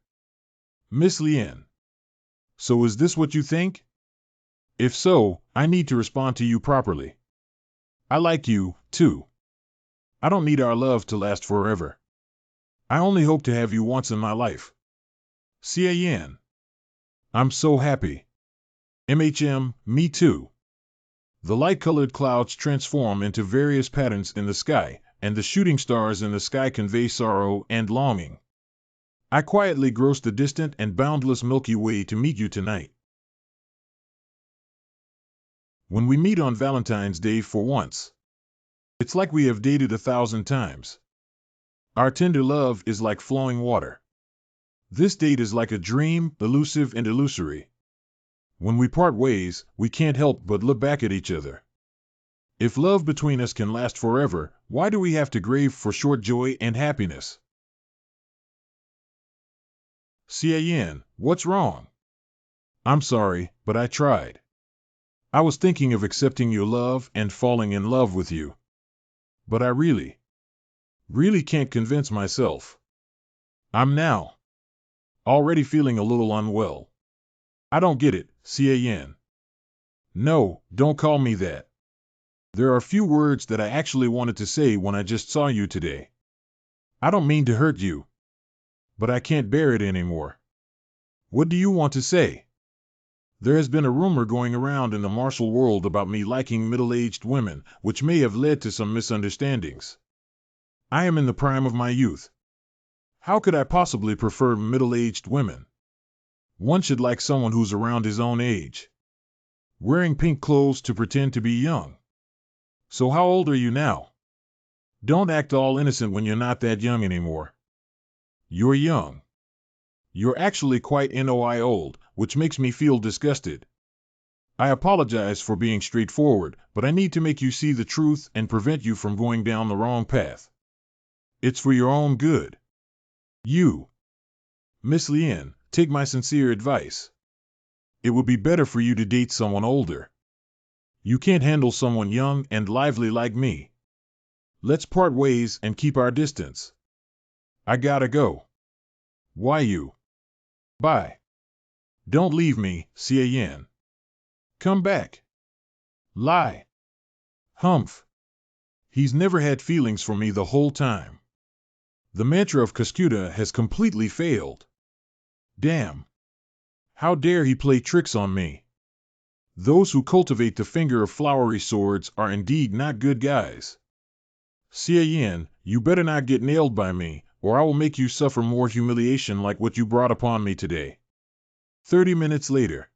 Miss Lian. So is this what you think? If so, I need to respond to you properly. I like you, too. I don't need our love to last forever. I only hope to have you once in my life. Xie Yan. I'm so happy. Me too. The light-colored clouds transform into various patterns in the sky, and the shooting stars in the sky convey sorrow and longing. I quietly gross the distant and boundless Milky Way to meet you tonight. When we meet on Valentine's Day for once, it's like we have dated 1,000 times. Our tender love is like flowing water. This date is like a dream, elusive and illusory. When we part ways, we can't help but look back at each other. If love between us can last forever, why do we have to crave for short joy and happiness? Xie Yan, what's wrong? I'm sorry, but I tried. I was thinking of accepting your love and falling in love with you. But I really can't convince myself. I'm now already feeling a little unwell. I don't get it, Xie Yan. No, don't call me that. There are few words that I actually wanted to say when I just saw you today. I don't mean to hurt you, but I can't bear it anymore. What do you want to say? There has been a rumor going around in the martial world about me liking middle-aged women, which may have led to some misunderstandings. I am in the prime of my youth. How could I possibly prefer middle-aged women? One should like someone who's around his own age. Wearing pink clothes to pretend to be young. So how old are you now? Don't act all innocent when you're not that young anymore. You're young. You're actually quite old, which makes me feel disgusted. I apologize for being straightforward, but I need to make you see the truth and prevent you from going down the wrong path. It's for your own good. You, Miss Lien, take my sincere advice. It would be better for you to date someone older. You can't handle someone young and lively like me. Let's part ways and keep our distance. I gotta go. Why you? Bye. Don't leave me, Xie Yan. Come back. Lie. Humph. He's never had feelings for me the whole time. The mantra of Cascuda has completely failed. Damn. How dare he play tricks on me? Those who cultivate the finger of flowery swords are indeed not good guys. Xie Yan, you better not get nailed by me, or I will make you suffer more humiliation like what you brought upon me today. 30 minutes later.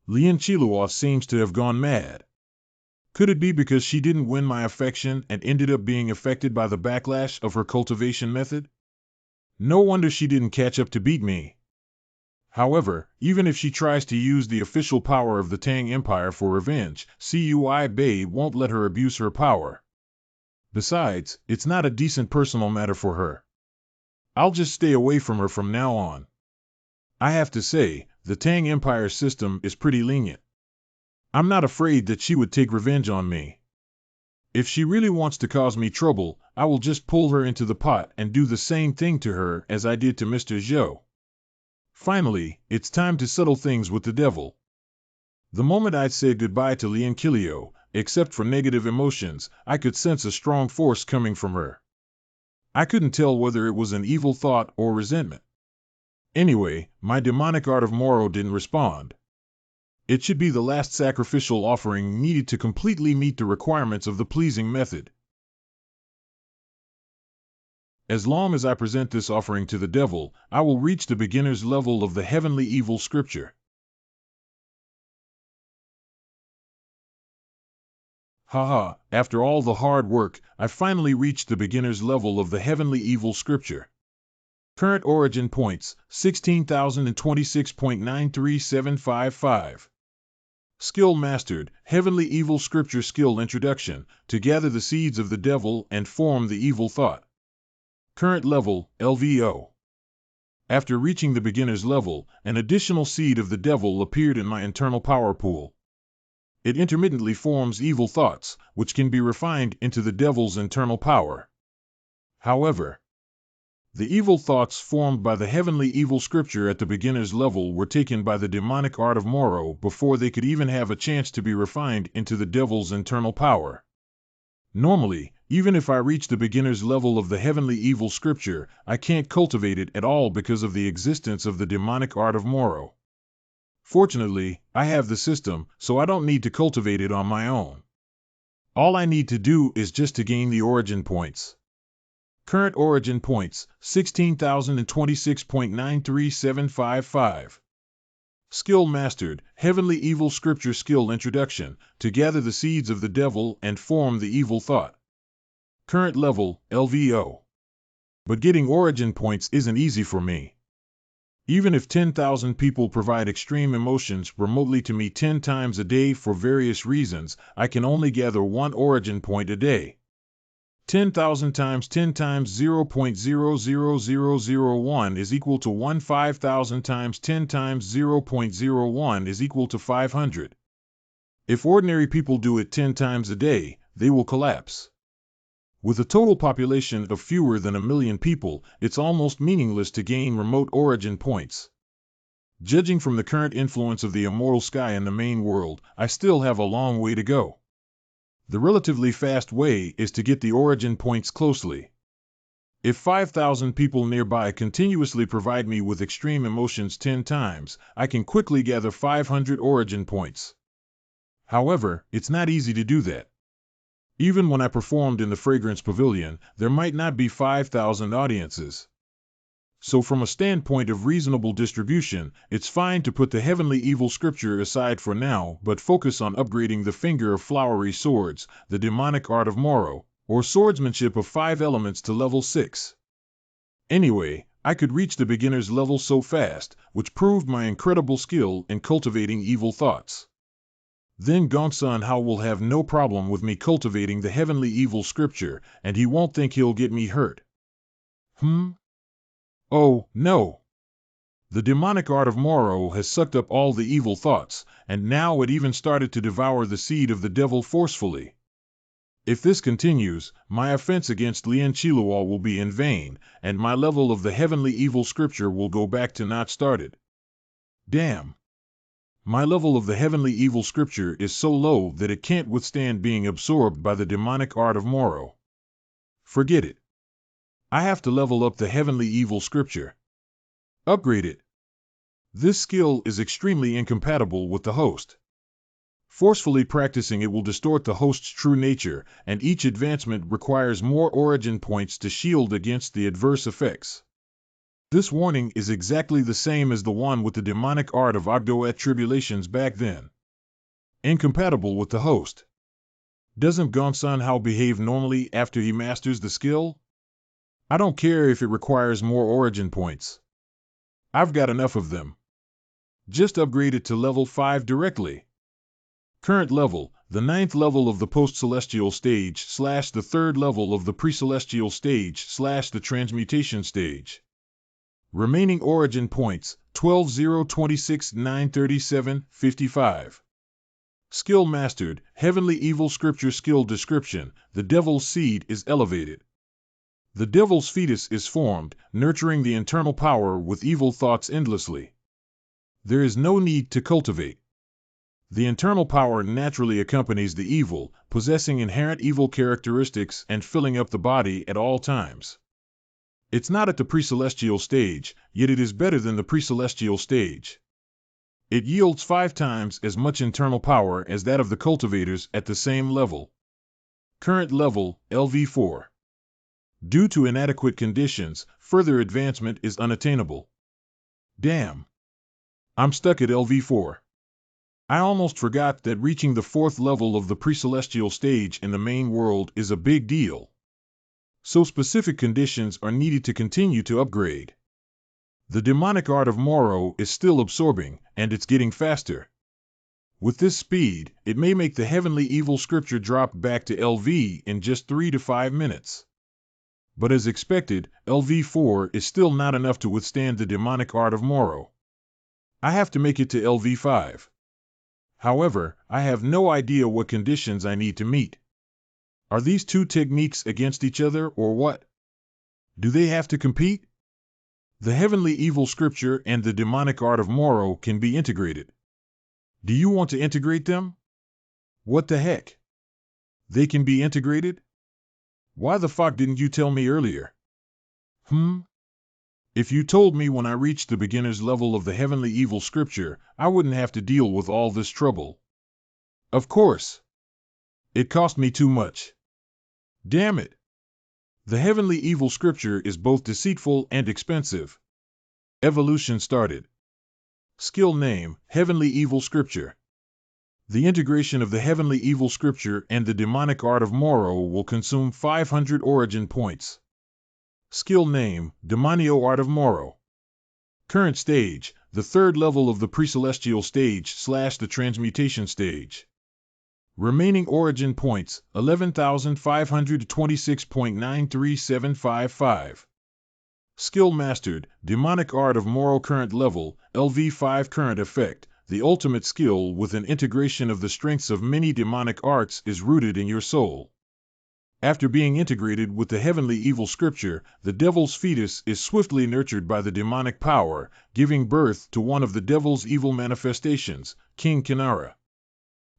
Lien Chilua seems to have gone mad. Could it be because she didn't win my affection and ended up being affected by the backlash of her cultivation method? No wonder she didn't catch up to beat me. However, even if she tries to use the official power of the Tang Empire for revenge, Cui Bei won't let her abuse her power. Besides, it's not a decent personal matter for her. I'll just stay away from her from now on. I have to say, the Tang Empire system is pretty lenient. I'm not afraid that she would take revenge on me. If she really wants to cause me trouble, I will just pull her into the pot and do the same thing to her as I did to Mr. Zhou. Finally, it's time to settle things with the devil. The moment I'd said goodbye to Lien Kilio, except for negative emotions, I could sense a strong force coming from her. I couldn't tell whether it was an evil thought or resentment. Anyway, my demonic art of Moro didn't respond. It should be the last sacrificial offering needed to completely meet the requirements of the pleasing method. As long as I present this offering to the devil, I will reach the beginner's level of the heavenly evil scripture. Haha, after all the hard work, I finally reached the beginner's level of the heavenly evil scripture. Current origin points, 16,026.93755. Skill mastered, Heavenly Evil Scripture Skill Introduction, to gather the seeds of the devil and form the evil thought. Current level, LVO. After reaching the beginner's level, an additional seed of the devil appeared in my internal power pool. It intermittently forms evil thoughts, which can be refined into the devil's internal power. However, the evil thoughts formed by the heavenly evil scripture at the beginner's level were taken by the demonic art of Moro before they could even have a chance to be refined into the devil's internal power. Normally, even if I reach the beginner's level of the heavenly evil scripture, I can't cultivate it at all because of the existence of the demonic art of Moro. Fortunately, I have the system, so I don't need to cultivate it on my own. All I need to do is just to gain the origin points. Current origin points, 16,026.93755. Skill mastered, Heavenly Evil Scripture Skill Introduction, to gather the seeds of the devil and form the evil thought. Current level, LVO. But getting origin points isn't easy for me. Even if 10,000 people provide extreme emotions remotely to me 10 times a day for various reasons, I can only gather one origin point a day. 10,000 times 10 times 0.00001 is equal to 1. 5,000 times 10 times 0.01 is equal to 500. If ordinary people do it 10 times a day, they will collapse. With a total population of fewer than 1 million people, it's almost meaningless to gain remote origin points. Judging from the current influence of the immortal sky in the main world, I still have a long way to go. The relatively fast way is to get the origin points closely. If 5,000 people nearby continuously provide me with extreme emotions 10 times, I can quickly gather 500 origin points. However, it's not easy to do that. Even when I performed in the Fragrance Pavilion, there might not be 5,000 audiences. So from a standpoint of reasonable distribution, it's fine to put the heavenly evil scripture aside for now, but focus on upgrading the finger of flowery swords, the demonic art of Moro, or swordsmanship of 5 elements to level 6. Anyway, I could reach the beginner's level so fast, which proved my incredible skill in cultivating evil thoughts. Then Gongsun Hao will have no problem with me cultivating the heavenly evil scripture, and he won't think he'll get me hurt. Hmm? Oh, no! The demonic art of Moro has sucked up all the evil thoughts, and now it even started to devour the seed of the devil forcefully. If this continues, my offense against Lien Chilual will be in vain, and my level of the heavenly evil scripture will go back to not started. Damn! My level of the heavenly evil scripture is so low that it can't withstand being absorbed by the demonic art of Moro. Forget it. I have to level up the heavenly evil scripture. Upgrade it. This skill is extremely incompatible with the host. Forcefully practicing it will distort the host's true nature, and each advancement requires more origin points to shield against the adverse effects. This warning is exactly the same as the one with the demonic art of Agdoet tribulations back then. Incompatible with the host. Doesn't Gonsan Hao behave normally after he masters the skill? I don't care if it requires more origin points. I've got enough of them. Just upgrade it to level 5 directly. Current level, the 9th level of the post-celestial stage / the 3rd level of the pre-celestial stage / the transmutation stage. Remaining origin points, 12 0 26 9 37 55. Skill mastered, Heavenly Evil Scripture skill description, the Devil's Seed is elevated. The Devil's Fetus is formed, nurturing the internal power with evil thoughts endlessly. There is no need to cultivate. The internal power naturally accompanies the evil, possessing inherent evil characteristics and filling up the body at all times. It's not at the pre-celestial stage, yet it is better than the pre-celestial stage. It yields 5 times as much internal power as that of the cultivators at the same level. Current level, LV4. Due to inadequate conditions, further advancement is unattainable. Damn. I'm stuck at LV4. I almost forgot that reaching the 4th level of the pre-celestial stage in the main world is a big deal. So specific conditions are needed to continue to upgrade. The demonic art of Moro is still absorbing, and it's getting faster. With this speed, it may make the heavenly evil scripture drop back to LV in just 3 to 5 minutes. But as expected, LV4 is still not enough to withstand the demonic art of Moro. I have to make it to LV5. However, I have no idea what conditions I need to meet. Are these two techniques against each other or what? Do they have to compete? The heavenly evil scripture and the demonic art of Moro can be integrated. Do you want to integrate them? What the heck? They can be integrated? Why the fuck didn't you tell me earlier? If you told me when I reached the beginner's level of the heavenly evil scripture, I wouldn't have to deal with all this trouble. Of course. It cost me too much. Damn it. The heavenly evil scripture is both deceitful and expensive. Evolution started. Skill name, Heavenly Evil Scripture. The integration of the heavenly evil scripture and the demonic art of Moro will consume 500 origin points. Skill name, Demonio Art of Moro. Current stage, the 3rd level of the pre-celestial stage / the transmutation stage. Remaining origin points, 11,526.937555. Skill mastered, Demonic Art of Moro current level, LV5 current effect. The ultimate skill with an integration of the strengths of many demonic arts is rooted in your soul. After being integrated with the heavenly evil scripture, the devil's fetus is swiftly nurtured by the demonic power, giving birth to one of the devil's evil manifestations, King Kinara.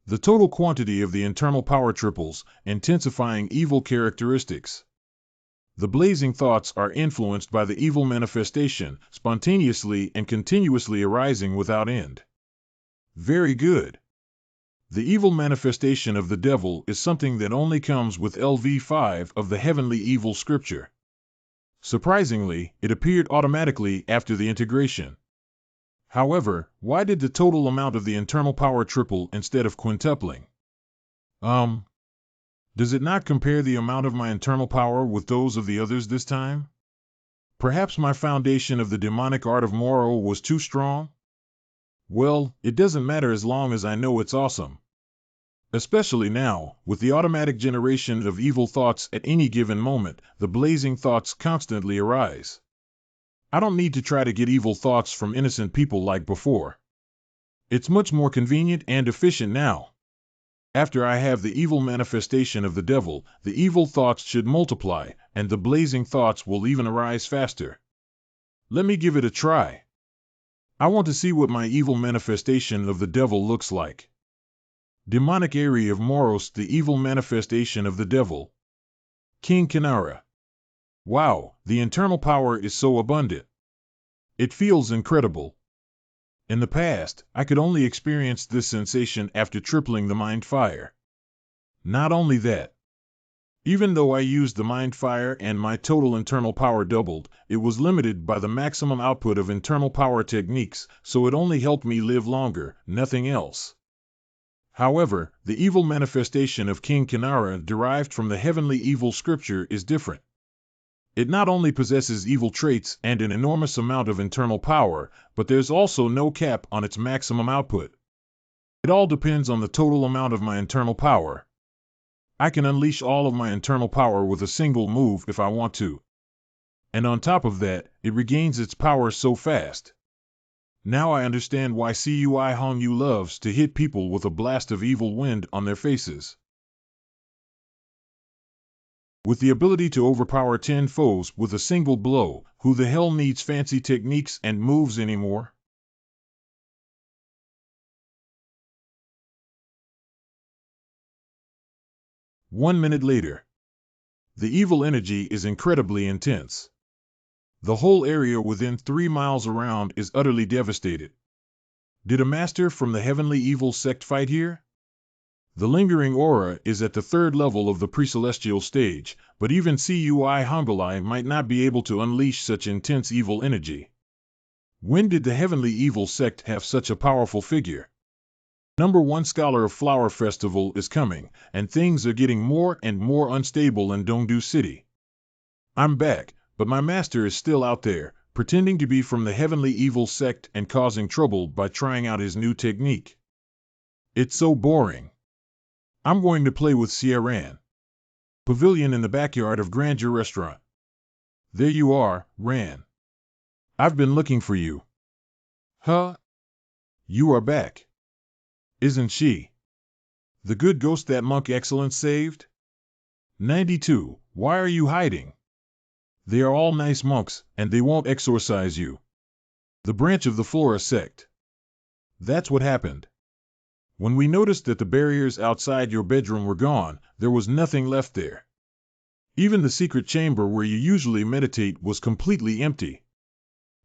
The total quantity of the internal power triples, intensifying evil characteristics. The blazing thoughts are influenced by the evil manifestation, spontaneously and continuously arising without end. Very good. The evil manifestation of the devil is something that only comes with LV5 of the heavenly evil scripture. Surprisingly, it appeared automatically after the integration. However, why did the total amount of the internal power triple instead of quintupling? Does it not compare the amount of my internal power with those of the others this time? Perhaps my foundation of the demonic art of Moro was too strong? Well, it doesn't matter as long as I know it's awesome. Especially now, with the automatic generation of evil thoughts at any given moment, the blazing thoughts constantly arise. I don't need to try to get evil thoughts from innocent people like before. It's much more convenient and efficient now. After I have the evil manifestation of the devil, the evil thoughts should multiply, and the blazing thoughts will even arise faster. Let me give it a try. I want to see what my evil manifestation of the devil looks like. Demonic area of Moros, the evil manifestation of the devil. King Kinara. Wow, the internal power is so abundant. It feels incredible. In the past, I could only experience this sensation after tripling the mind fire. Not only that, even though I used the mind fire and my total internal power doubled, it was limited by the maximum output of internal power techniques, so it only helped me live longer, nothing else. However, the evil manifestation of King Kinara derived from the heavenly evil scripture is different. It not only possesses evil traits and an enormous amount of internal power, but there's also no cap on its maximum output. It all depends on the total amount of my internal power. I can unleash all of my internal power with a single move if I want to. And on top of that, it regains its power so fast. Now I understand why Cui Hongyu loves to hit people with a blast of evil wind on their faces. With the ability to overpower 10 foes with a single blow, who the hell needs fancy techniques and moves anymore? One minute later. The evil energy is incredibly intense. The whole area within 3 miles around is utterly devastated. Did a master from the heavenly evil sect fight here? The lingering aura is at the 3rd level of the pre-celestial stage, but even Cui Hongyu might not be able to unleash such intense evil energy. When did the heavenly evil sect have such a powerful figure? Number 1 scholar of Flower Festival is coming, and things are getting more and more unstable in Dongdu City. I'm back, but my master is still out there, pretending to be from the heavenly evil sect and causing trouble by trying out his new technique. It's so boring. I'm going to play with Sierran. Pavilion in the backyard of Grandeur Restaurant. There you are, Ran. I've been looking for you. Huh? You are back. Isn't she? The good ghost that Monk Excellence saved? 92. Why are you hiding? They are all nice monks, and they won't exorcise you. The branch of the Flora sect. That's what happened. When we noticed that the barriers outside your bedroom were gone, there was nothing left there. Even the secret chamber where you usually meditate was completely empty.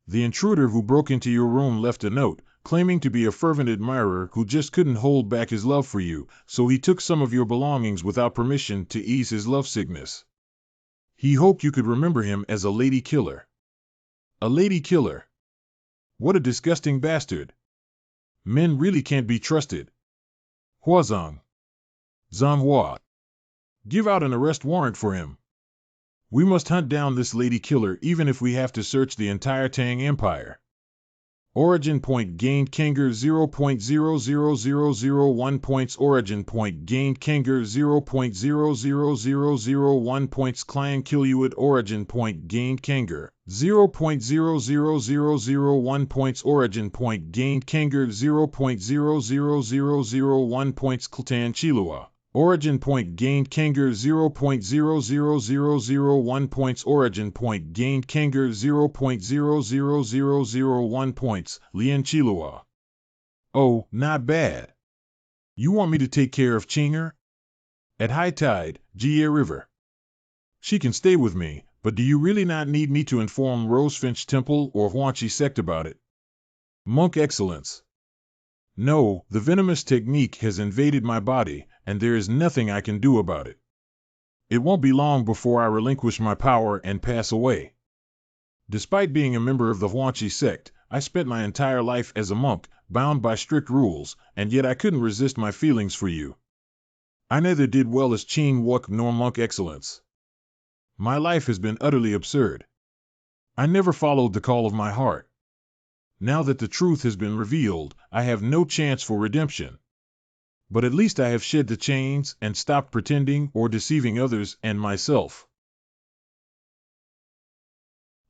The intruder who broke into your room left a note, claiming to be a fervent admirer who just couldn't hold back his love for you, so he took some of your belongings without permission to ease his lovesickness. He hoped you could remember him as a lady killer. A lady killer? What a disgusting bastard. Men really can't be trusted. Huazong. Zhanghua. Give out an arrest warrant for him. We must hunt down this lady killer even if we have to search the entire Tang Empire. Origin point gained Kenger 0.00001 points. Origin point gained Kenger 0.00001 points. Client Kiluit. Origin point gained Kenger 0.00001 points. Origin point gained Kenger 0.00001 points. Kltan Chilua. Origin point gained Kenger 0.00001 points. Origin point gained Kenger 0.00001 points. Lian Chilua. Oh, not bad. You want me to take care of Chinger? At high tide, Jie River. She can stay with me, but do you really not need me to inform Rosefinch Temple or Huanchi sect about it? Monk Excellence. No, the venomous technique has invaded my body, and there is nothing I can do about it. It won't be long before I relinquish my power and pass away. Despite being a member of the Huanchi sect, I spent my entire life as a monk, bound by strict rules, and yet I couldn't resist my feelings for you. I neither did well as Qing Wuk nor Monk Excellence. My life has been utterly absurd. I never followed the call of my heart. Now that the truth has been revealed, I have no chance for redemption. But at least I have shed the chains and stopped pretending or deceiving others and myself.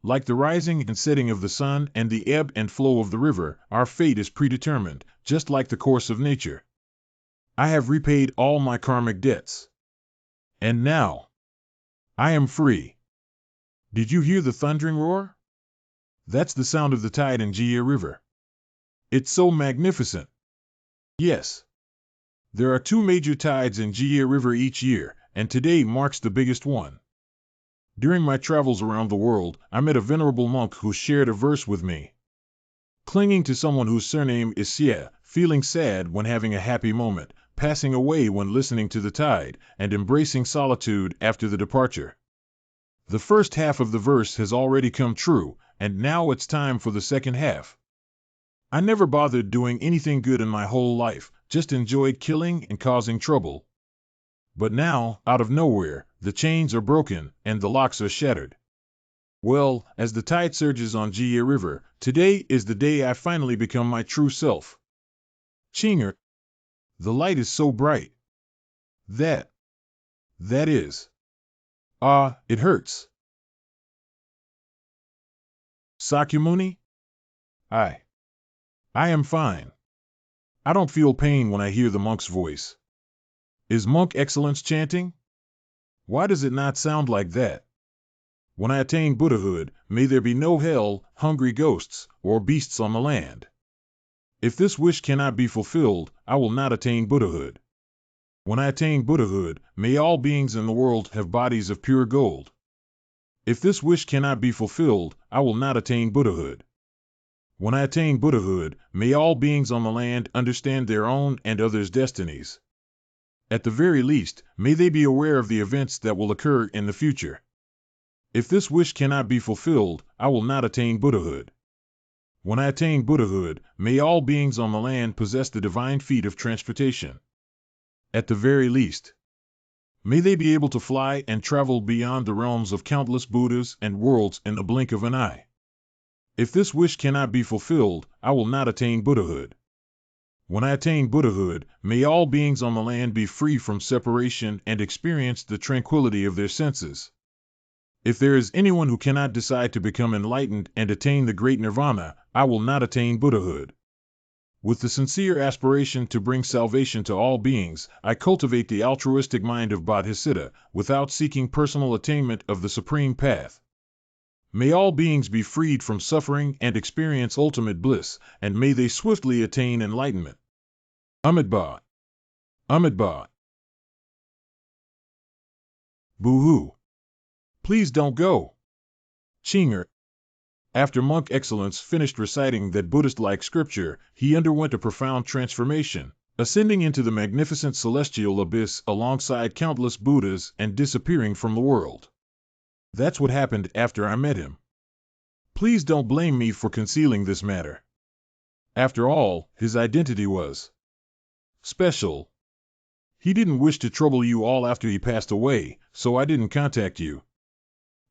Like the rising and setting of the sun and the ebb and flow of the river, our fate is predetermined, just like the course of nature. I have repaid all my karmic debts. And now, I am free. Did you hear the thundering roar? That's the sound of the tide in Jia River. It's so magnificent. Yes. There are 2 major tides in Jia River each year, and today marks the biggest one. During my travels around the world, I met a venerable monk who shared a verse with me. Clinging to someone whose surname is Xie, feeling sad when having a happy moment, passing away when listening to the tide, and embracing solitude after the departure. The first half of the verse has already come true, and now it's time for the second half. I never bothered doing anything good in my whole life, just enjoyed killing and causing trouble. But now, out of nowhere, the chains are broken and the locks are shattered. Well, as the tide surges on Jia River, today is the day I finally become my true self. Chinger, the light is so bright. That is. It hurts. Sakyamuni? I am fine. I don't feel pain when I hear the monk's voice. Is Monk Excellence chanting? Why does it not sound like that? When I attain Buddhahood, may there be no hell, hungry ghosts, or beasts on the land. If this wish cannot be fulfilled, I will not attain Buddhahood. When I attain Buddhahood, may all beings in the world have bodies of pure gold. If this wish cannot be fulfilled, I will not attain Buddhahood. When I attain Buddhahood, may all beings on the land understand their own and others' destinies. At the very least, may they be aware of the events that will occur in the future. If this wish cannot be fulfilled, I will not attain Buddhahood. When I attain Buddhahood, may all beings on the land possess the divine feat of transportation. At the very least, may they be able to fly and travel beyond the realms of countless Buddhas and worlds in the blink of an eye. If this wish cannot be fulfilled, I will not attain Buddhahood. When I attain Buddhahood, may all beings on the land be free from separation and experience the tranquility of their senses. If there is anyone who cannot decide to become enlightened and attain the great nirvana, I will not attain Buddhahood. With the sincere aspiration to bring salvation to all beings, I cultivate the altruistic mind of Bodhisattva, without seeking personal attainment of the supreme path. May all beings be freed from suffering and experience ultimate bliss, and may they swiftly attain enlightenment. Amitabha. Amitabha. Boo-hoo. Please don't go. Chinger. After Monk Excellence finished reciting that Buddhist-like scripture, he underwent a profound transformation, ascending into the magnificent celestial abyss alongside countless Buddhas and disappearing from the world. That's what happened after I met him. Please don't blame me for concealing this matter. After all, his identity was special. He didn't wish to trouble you all after he passed away, so I didn't contact you.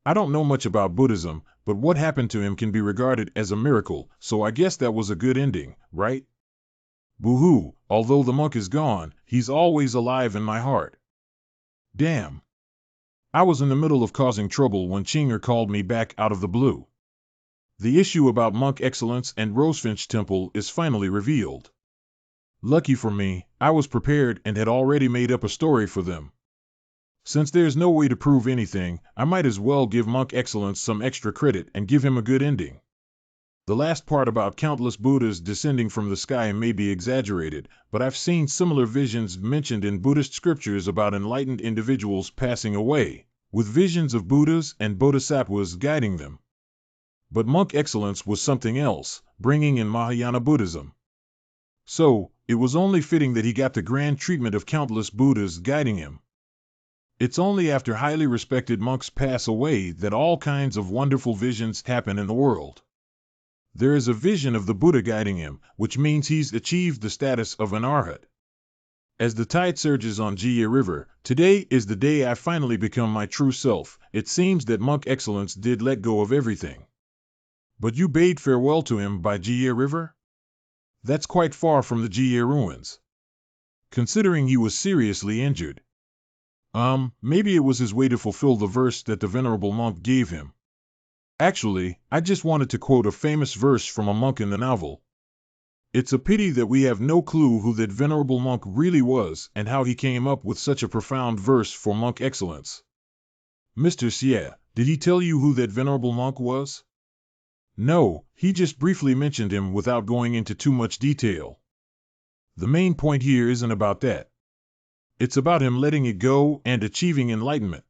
I don't know much about Buddhism, but what happened to him can be regarded as a miracle, so I guess that was a good ending, right? Boo-hoo, although the monk is gone, he's always alive in my heart. Damn. I was in the middle of causing trouble when Chinger called me back out of the blue. The issue about Monk Excellence and Rosefinch Temple is finally revealed. Lucky for me, I was prepared and had already made up a story for them. Since there's no way to prove anything, I might as well give Monk Excellence some extra credit and give him a good ending. The last part about countless Buddhas descending from the sky may be exaggerated, but I've seen similar visions mentioned in Buddhist scriptures about enlightened individuals passing away, with visions of Buddhas and Bodhisattvas guiding them. But Monk Excellence was something else, bringing in Mahayana Buddhism. So, it was only fitting that he got the grand treatment of countless Buddhas guiding him. It's only after highly respected monks pass away that all kinds of wonderful visions happen in the world. There is a vision of the Buddha guiding him, which means he's achieved the status of an arhat. As the tide surges on Jia River, today is the day I finally become my true self. It seems that Monk Excellence did let go of everything. But you bade farewell to him by Jia River? That's quite far from the Jia ruins. considering he was seriously injured. Maybe it was his way to fulfill the verse that the venerable monk gave him. Actually, I just wanted to quote a famous verse from a monk in the novel. It's a pity that we have no clue who that venerable monk really was and how he came up with such a profound verse for monk excellence. Mr. Xie, did he tell you who that venerable monk was? No, he just briefly mentioned him without going into too much detail. The main point here isn't about that. It's about him letting it go and achieving enlightenment.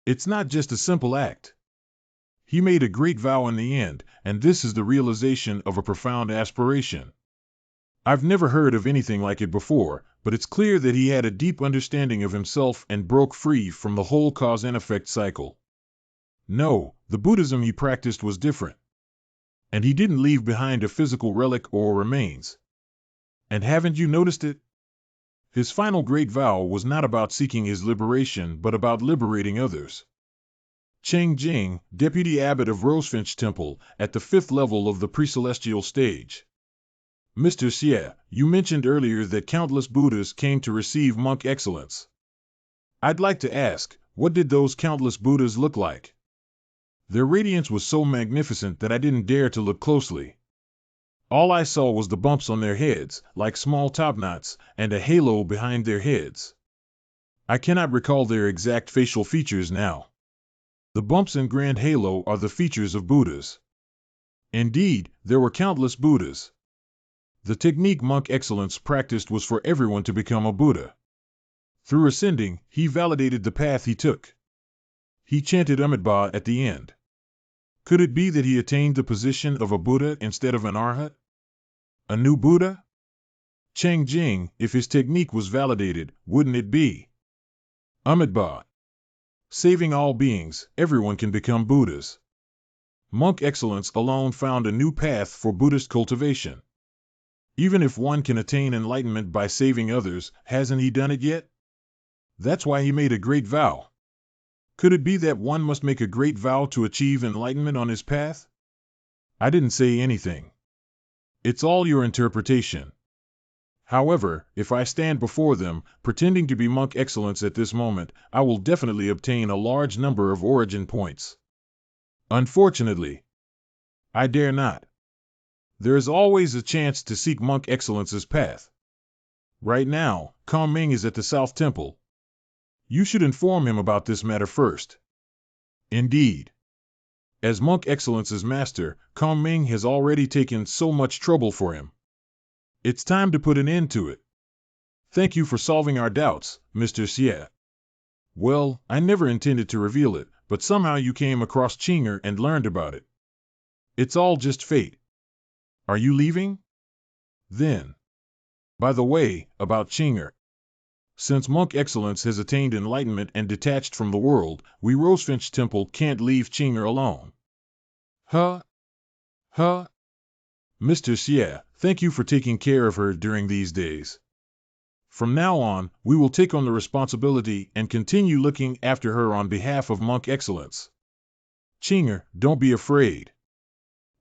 It's not just a simple act. He made a great vow in the end, and this is the realization of a profound aspiration. I've never heard of anything like it before, but it's clear that he had a deep understanding of himself and broke free from the whole cause and effect cycle. No, the Buddhism he practiced was different. And he didn't leave behind a physical relic or remains. And haven't you noticed it? His final great vow was not about seeking his liberation, but about liberating others. Cheng Jing, deputy abbot of Rosefinch Temple, at the 5th level of the pre-celestial stage. Mr. Xie, you mentioned earlier that countless Buddhas came to receive monk excellence. I'd like to ask, what did those countless Buddhas look like? Their radiance was so magnificent that I didn't dare to look closely. All I saw was the bumps on their heads, like small topknots, and a halo behind their heads. I cannot recall their exact facial features now. The bumps and grand halo are the features of Buddhas. Indeed, there were countless Buddhas. The technique monk excellence practiced was for everyone to become a Buddha. Through ascending, he validated the path he took. He chanted Amitabha at the end. Could it be that he attained the position of a Buddha instead of an Arhat? A new Buddha? Cheng Jing, if his technique was validated, wouldn't it be? Amitabha. Saving all beings, everyone can become Buddhas. Monk excellence alone found a new path for Buddhist cultivation. Even if one can attain enlightenment by saving others, hasn't he done it yet? That's why he made a great vow. Could it be that one must make a great vow to achieve enlightenment on his path? I didn't say anything. It's all your interpretation. However, if I stand before them, pretending to be monk excellence at this moment, I will definitely obtain a large number of origin points. Unfortunately, I dare not. There is always a chance to seek monk excellence's path. Right now, Kong Ming is at the South Temple. You should inform him about this matter first. Indeed. As monk excellence's master, Kong Ming has already taken so much trouble for him. It's time to put an end to it. Thank you for solving our doubts, Mr. Xie. Well, I never intended to reveal it, but somehow you came across Qinger and learned about it. It's all just fate. Are you leaving? Then. By the way, about Qinger. Since monk excellence has attained enlightenment and detached from the world, we Rosefinch Temple can't leave Qinger alone. Huh? Mr. Xie, thank you for taking care of her during these days. From now on, we will take on the responsibility and continue looking after her on behalf of monk excellence. Qinger, don't be afraid.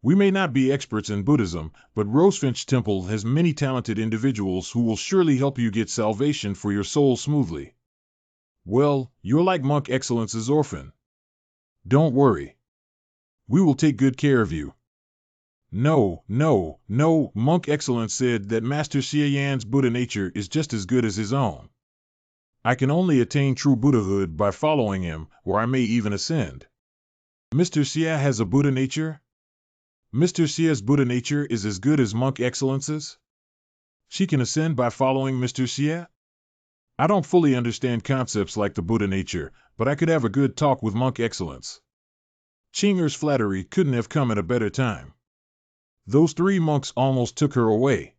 We may not be experts in Buddhism, but Rosefinch Temple has many talented individuals who will surely help you get salvation for your soul smoothly. Well, you're like monk excellence's orphan. Don't worry. We will take good care of you. No, monk excellence said that Master Xie Yan's Buddha nature is just as good as his own. I can only attain true Buddhahood by following him, or I may even ascend. Mr. Xie has a Buddha nature? Mr. Xie's Buddha nature is as good as monk excellence's? She can ascend by following Mr. Xie? I don't fully understand concepts like the Buddha nature, but I could have a good talk with monk excellence. Qinger's flattery couldn't have come at a better time. Those 3 monks almost took her away.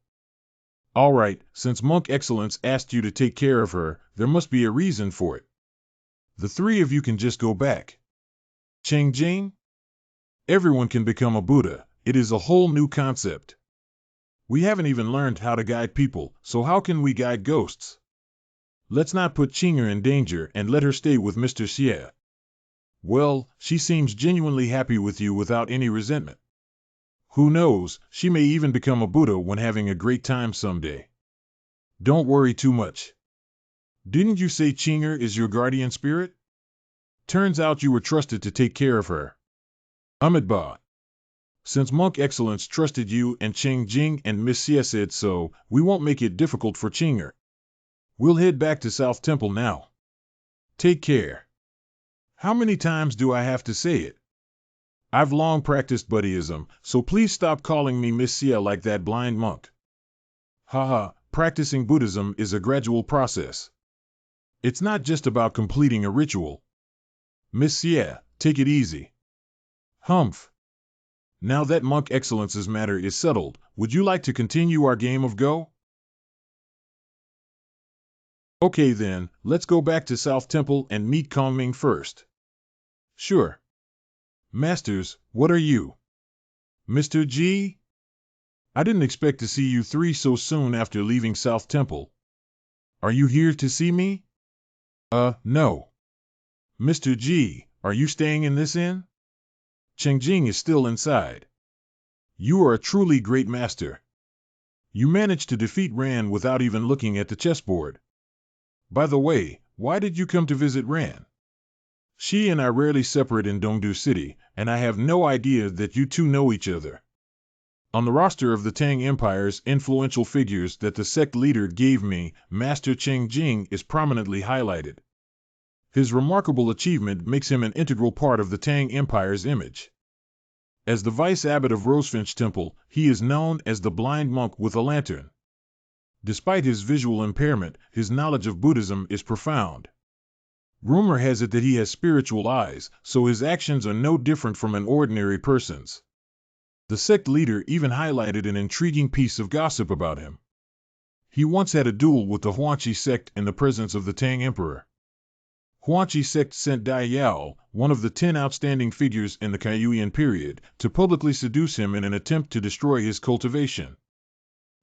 All right, since monk excellence asked you to take care of her, there must be a reason for it. The 3 of you can just go back. Cheng Jing? Everyone can become a Buddha. It is a whole new concept. We haven't even learned how to guide people, so how can we guide ghosts? Let's not put Qinger in danger and let her stay with Mr. Xie. Well, she seems genuinely happy with you without any resentment. Who knows, she may even become a Buddha when having a great time someday. Don't worry too much. Didn't you say Chinger is your guardian spirit? Turns out you were trusted to take care of her. Amitabha. Since Monk Excellence trusted you and Cheng Jing and Miss Xie said so, we won't make it difficult for Chinger. We'll head back to South Temple now. Take care. How many times do I have to say it? I've long practiced buddyism, so please stop calling me Miss Xie like that blind monk. Haha, practicing Buddhism is a gradual process. It's not just about completing a ritual. Miss Xie, take it easy. Humph. Now that Monk Excellence's matter is settled, would you like to continue our game of Go? Okay then, let's go back to South Temple and meet Kongming first. Sure. Masters, what are you? Mr. G? I didn't expect to see you three so soon after leaving South Temple. Are you here to see me? No. Mr. G, are you staying in this inn? Chengjing is still inside. You are a truly great master. You managed to defeat Ran without even looking at the chessboard. By the way, why did you come to visit Ran? She and I rarely separate in Dongdu City, and I have no idea that you two know each other. On the roster of the Tang Empire's influential figures that the sect leader gave me, Master Chengjing is prominently highlighted. His remarkable achievement makes him an integral part of the Tang Empire's image. As the vice abbot of Rosefinch Temple, he is known as the blind monk with a lantern. Despite his visual impairment, his knowledge of Buddhism is profound. Rumor has it that he has spiritual eyes, so his actions are no different from an ordinary person's. The sect leader even highlighted an intriguing piece of gossip about him. He once had a duel with the Huanchi sect in the presence of the Tang Emperor. Huanchi sect sent Dai Yao, one of the 10 outstanding figures in the Kaiyuan period, to publicly seduce him in an attempt to destroy his cultivation.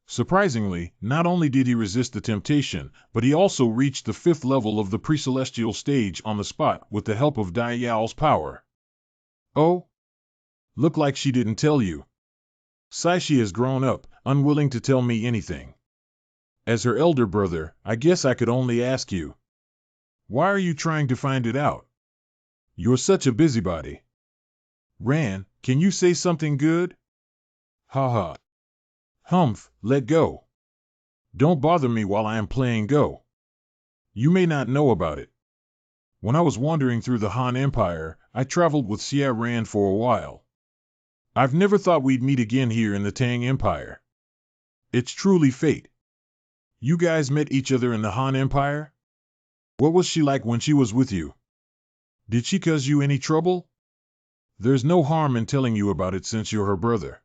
Surprisingly, not only did he resist the temptation, but he also reached the 5th level of the pre-celestial stage on the spot with the help of Dai Yao's power. Oh? Look like she didn't tell you. Saishi has grown up, unwilling to tell me anything. As her elder brother, I guess I could only ask you. Why are you trying to find it out? You're such a busybody. Ran, can you say something good? Haha. Humph, let go. Don't bother me while I am playing Go. You may not know about it. When I was wandering through the Han Empire, I traveled with Xie Ran for a while. I've never thought we'd meet again here in the Tang Empire. It's truly fate. You guys met each other in the Han Empire? What was she like when she was with you? Did she cause you any trouble? There's no harm in telling you about it since you're her brother.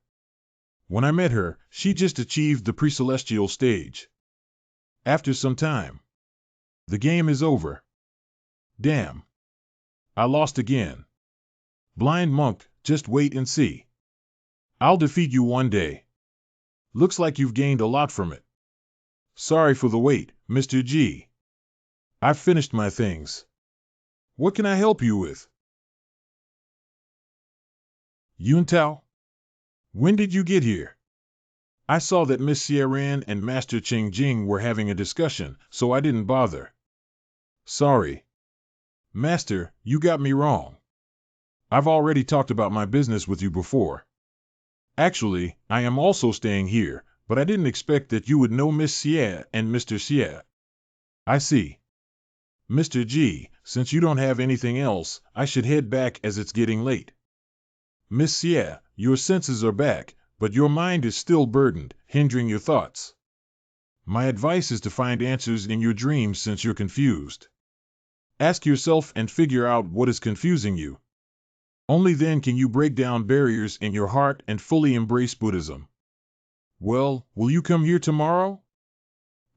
When I met her, she just achieved the pre-celestial stage. After some time. The game is over. Damn. I lost again. Blind monk, just wait and see. I'll defeat you one day. Looks like you've gained a lot from it. Sorry for the wait, Mr. G. I've finished my things. What can I help you with? Yuntao? When did you get here? I saw that Miss Xieran and Master Chengjing were having a discussion, so I didn't bother. Sorry. Master, you got me wrong. I've already talked about my business with you before. Actually, I am also staying here, but I didn't expect that you would know Miss Xie and Mr. Xie. I see. Mr. G, since you don't have anything else, I should head back as it's getting late. Miss Xie, your senses are back, but your mind is still burdened, hindering your thoughts. My advice is to find answers in your dreams since you're confused. Ask yourself and figure out what is confusing you. Only then can you break down barriers in your heart and fully embrace Buddhism. Well, will you come here tomorrow?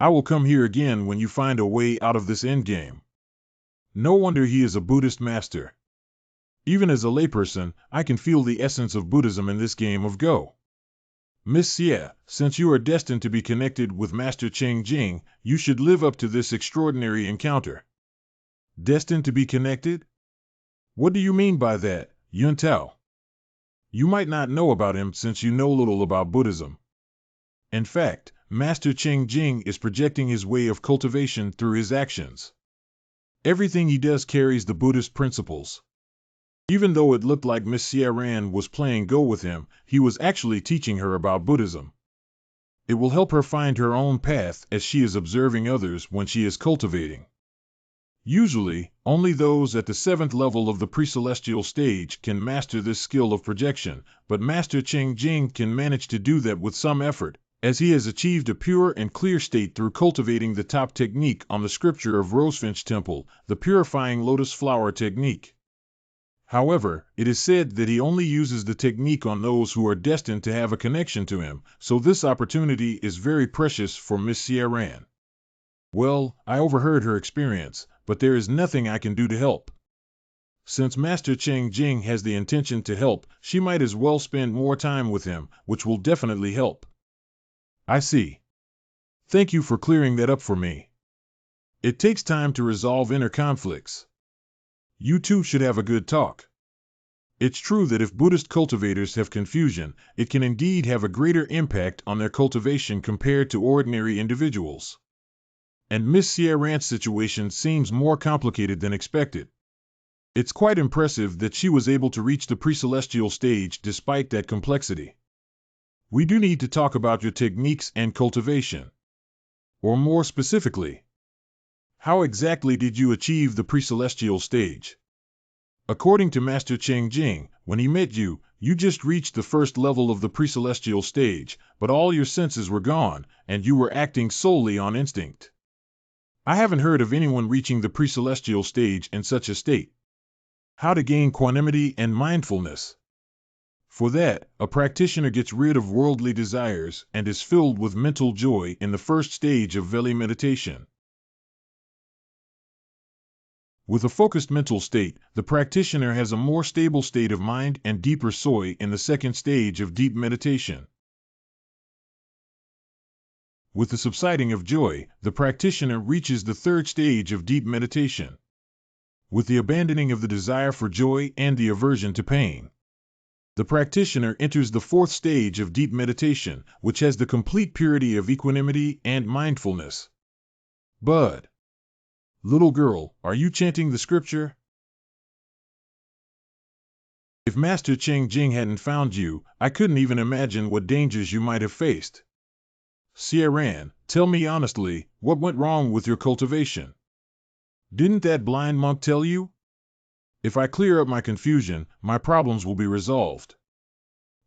I will come here again when you find a way out of this endgame. No wonder he is a Buddhist master. Even as a layperson, I can feel the essence of Buddhism in this game of Go. Miss Xie, since you are destined to be connected with Master Chengjing, you should live up to this extraordinary encounter. Destined to be connected? What do you mean by that, Yuntao? You might not know about him since you know little about Buddhism. In fact, Master Ching Jing is projecting his way of cultivation through his actions. Everything he does carries the Buddhist principles. Even though it looked like Miss Ran was playing Go with him, he was actually teaching her about Buddhism. It will help her find her own path as she is observing others when she is cultivating. Usually, only those at the 7th level of the pre-celestial stage can master this skill of projection, but Master Ching Jing can manage to do that with some effort, as he has achieved a pure and clear state through cultivating the top technique on the scripture of Rosefinch Temple, the purifying lotus flower technique. However, it is said that he only uses the technique on those who are destined to have a connection to him, so this opportunity is very precious for Miss Ran. Well, I overheard her experience, but there is nothing I can do to help. Since Master Ching Jing has the intention to help, she might as well spend more time with him, which will definitely help. I see. Thank you for clearing that up for me. It takes time to resolve inner conflicts. You two should have a good talk. It's true that if Buddhist cultivators have confusion, it can indeed have a greater impact on their cultivation compared to ordinary individuals. And Miss Ran's situation seems more complicated than expected. It's quite impressive that she was able to reach the pre-celestial stage despite that complexity. We do need to talk about your techniques and cultivation. Or more specifically, how exactly did you achieve the pre-celestial stage? According to Master Ching Jing, when he met you, you just reached the 1st level of the pre-celestial stage, but all your senses were gone, and you were acting solely on instinct. I haven't heard of anyone reaching the pre-celestial stage in such a state. How to gain equanimity and mindfulness. For that, a practitioner gets rid of worldly desires and is filled with mental joy in the 1st stage of Veli meditation. With a focused mental state, the practitioner has a more stable state of mind and deeper soy in the 2nd stage of deep meditation. With the subsiding of joy, the practitioner reaches the 3rd stage of deep meditation. With the abandoning of the desire for joy and the aversion to pain, the practitioner enters the 4th stage of deep meditation, which has the complete purity of equanimity and mindfulness. Bud. Little girl, are you chanting the scripture? If Master Ching Jing hadn't found you, I couldn't even imagine what dangers you might have faced. Ran, tell me honestly, what went wrong with your cultivation? Didn't that blind monk tell you? If I clear up my confusion, my problems will be resolved.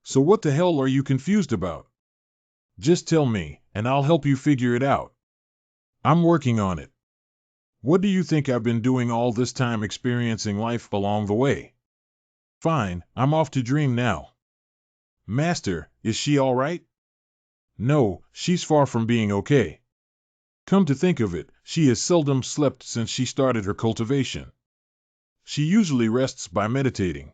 So what the hell are you confused about? Just tell me, and I'll help you figure it out. I'm working on it. What do you think I've been doing all this time experiencing life along the way? Fine, I'm off to dream now. Master, is she all right? No, she's far from being okay. Come to think of it, she has seldom slept since she started her cultivation. She usually rests by meditating.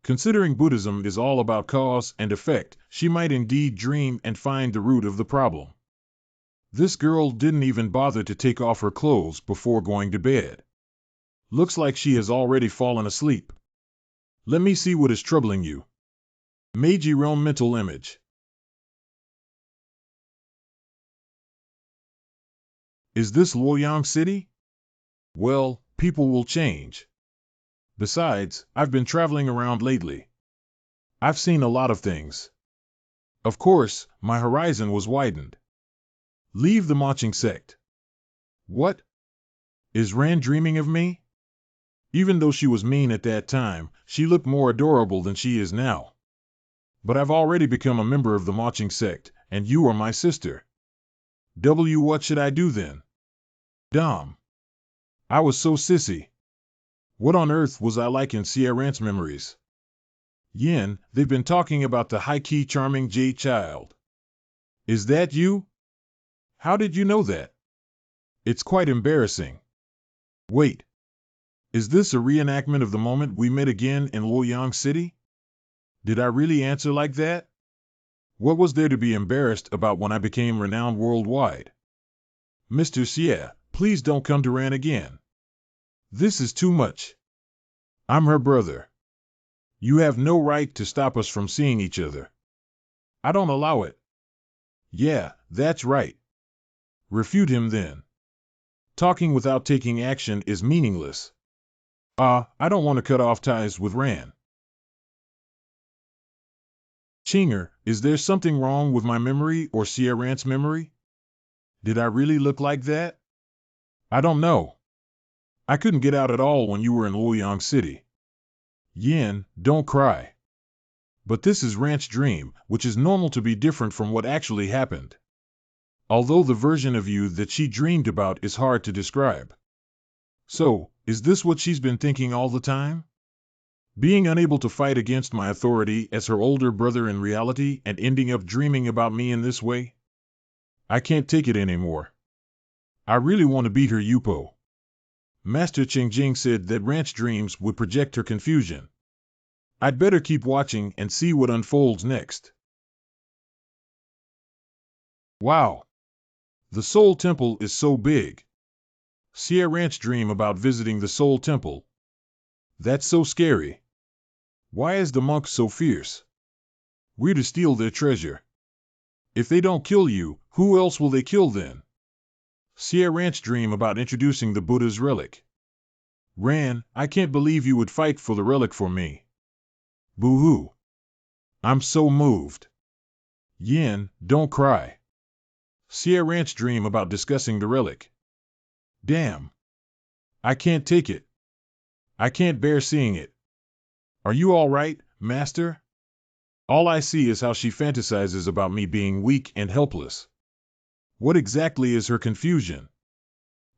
Considering Buddhism is all about cause and effect, she might indeed dream and find the root of the problem. This girl didn't even bother to take off her clothes before going to bed. Looks like she has already fallen asleep. Let me see what is troubling you. Meiji Realm Mental Image. Is this Luoyang City? Well, people will change. Besides, I've been traveling around lately. I've seen a lot of things. Of course, my horizon was widened. Leave the marching sect. What? Is Ran dreaming of me? Even though she was mean at that time, she looked more adorable than she is now. But I've already become a member of the marching sect, and you are my sister. What should I do then? Dom. I was so sissy. What on earth was I like in Ran's memories? Yin, they've been talking about the high-key charming Jade child. Is that you? How did you know that? It's quite embarrassing. Wait. Is this a reenactment of the moment we met again in Luoyang City? Did I really answer like that? What was there to be embarrassed about when I became renowned worldwide? Mr. Xie, please don't come to Ran again. This is too much. I'm her brother. You have no right to stop us from seeing each other. I don't allow it. Yeah, That's right. Refute him then. Talking without taking action is meaningless. I don't want to cut off ties with Ran. Chinger, is there something wrong with my memory or Sierrant's memory? Did I really look like that? I don't know. I couldn't get out at all when you were in Luoyang City. Yin, don't cry. But this is Rant's dream, which is normal to be different from what actually happened. Although the version of you that she dreamed about is hard to describe. So, is this what she's been thinking all the time? Being unable to fight against my authority as her older brother in reality and ending up dreaming about me in this way? I can't take it anymore. I really want to beat her Yupo. Master Qingjing said that Rant's dreams would project her confusion. I'd better keep watching and see what unfolds next. Wow! The Soul Temple is so big. Sierrant's dream about visiting the Soul Temple. That's so scary. Why is the monk so fierce? We're to steal their treasure. If they don't kill you, who else will they kill then? Sierrant's dream about introducing the Buddha's relic. Ran, I can't believe you would fight for the relic for me. Boo-hoo. I'm so moved. Yin, don't cry. Sierrant's dream about discussing the relic. Damn. I can't take it. I can't bear seeing it. Are you all right, Master? All I see is how she fantasizes about me being weak and helpless. What exactly is her confusion?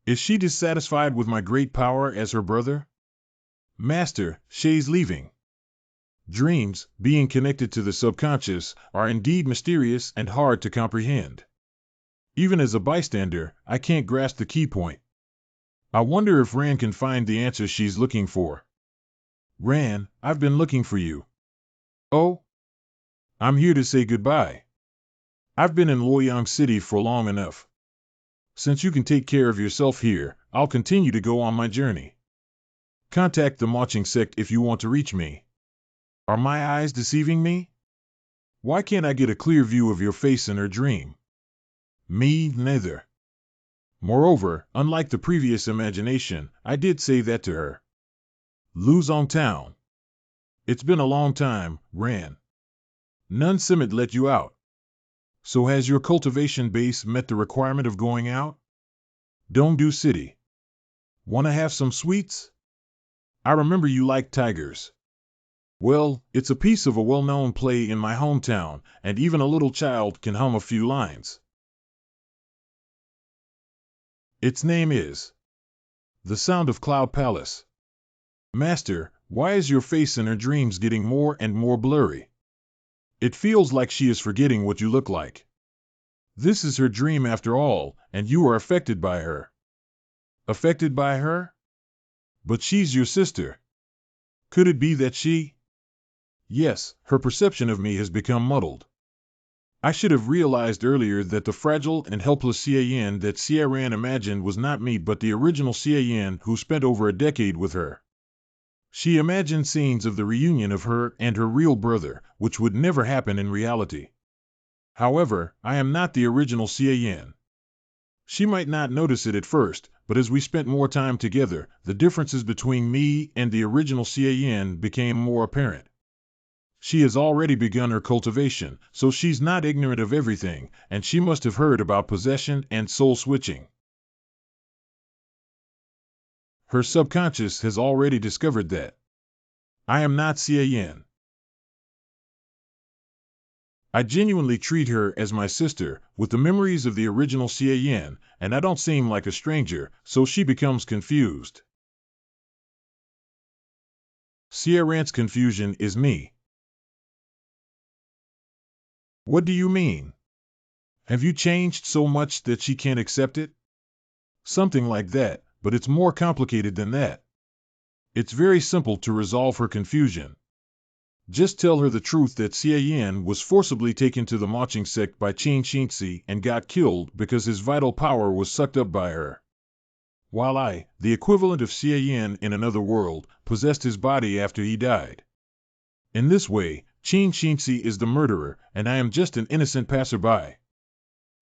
Is she dissatisfied with my great power as her brother? Master, Shay's leaving. Dreams, being connected to the subconscious, are indeed mysterious and hard to comprehend. Even as a bystander, I can't grasp the key point. I wonder if Ran can find the answer she's looking for. Ran, I've been looking for you. Oh? I'm here to say goodbye. I've been in Luoyang City for long enough. Since you can take care of yourself here, I'll continue to go on my journey. Contact the marching sect if you want to reach me. Are my eyes deceiving me? Why can't I get a clear view of your face in her dream? Me neither. Moreover, unlike the previous imagination, I did say that to her. Luzong Town. It's been a long time, Ran. None Simit let you out. So has your cultivation base met the requirement of going out? Dongdu City. Wanna have some sweets? I remember you liked tigers. Well, it's a piece of a well-known play in my hometown, and even a little child can hum a few lines. Its name is The Sound of Cloud Palace. Master, why is your face in her dreams getting more and more blurry? It feels like she is forgetting what you look like. This is her dream after all, and you are affected by her. Affected by her? But she's your sister. Could it be that she? Yes, her perception of me has become muddled. I should have realized earlier that the fragile and helpless Xiaoyan that Sierran imagined was not me but the original Xiaoyan who spent over a decade with her. She imagined scenes of the reunion of her and her real brother, which would never happen in reality. However, I am not the original Xiaoyan. She might not notice it at first, but as we spent more time together, the differences between me and the original Xiaoyan became more apparent. She has already begun her cultivation, so she's not ignorant of everything, and she must have heard about possession and soul switching. Her subconscious has already discovered that. I am not Xiaoyan. I genuinely treat her as my sister, with the memories of the original Xiaoyan, and I don't seem like a stranger, so she becomes confused. Sierrant's confusion is me. What do you mean? Have you changed so much that she can't accept it? Something like that, but it's more complicated than that. It's very simple to resolve her confusion. Just tell her the truth that Xiaoyan was forcibly taken to the marching sect by Qin Xinzi and got killed because his vital power was sucked up by her. While I, the equivalent of Xiaoyan in another world, possessed his body after he died. In this way, Qin Xinzi is the murderer, and I am just an innocent passerby.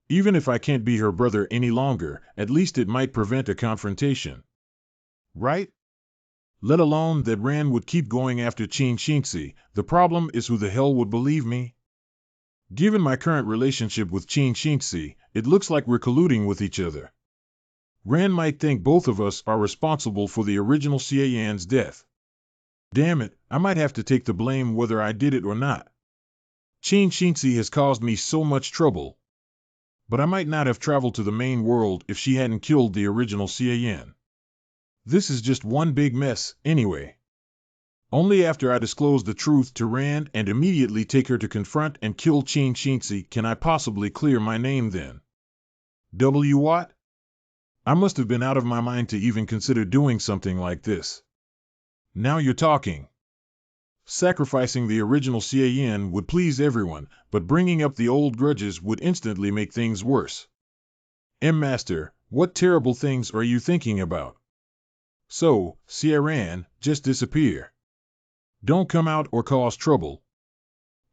Even if I can't be her brother any longer, at least it might prevent a confrontation. Right? Let alone that Ran would keep going after Qin Shinxi. The problem is who the hell would believe me? Given my current relationship with Qin Shinxi, it looks like we're colluding with each other. Ran might think both of us are responsible for the original Xie Yan's death. Damn it, I might have to take the blame whether I did it or not. Qin Shinxi has caused me so much trouble. But I might not have traveled to the main world if she hadn't killed the original Xie Yan. This is just one big mess, anyway. Only after I disclose the truth to Rand and immediately take her to confront and kill Qin Shinxi can I possibly clear my name then. What? I must have been out of my mind to even consider doing something like this. Now you're talking. Sacrificing the original Xie Yan would please everyone, but bringing up the old grudges would instantly make things worse. Master, what terrible things are you thinking about? So, Xie Ran, just disappear. Don't come out or cause trouble.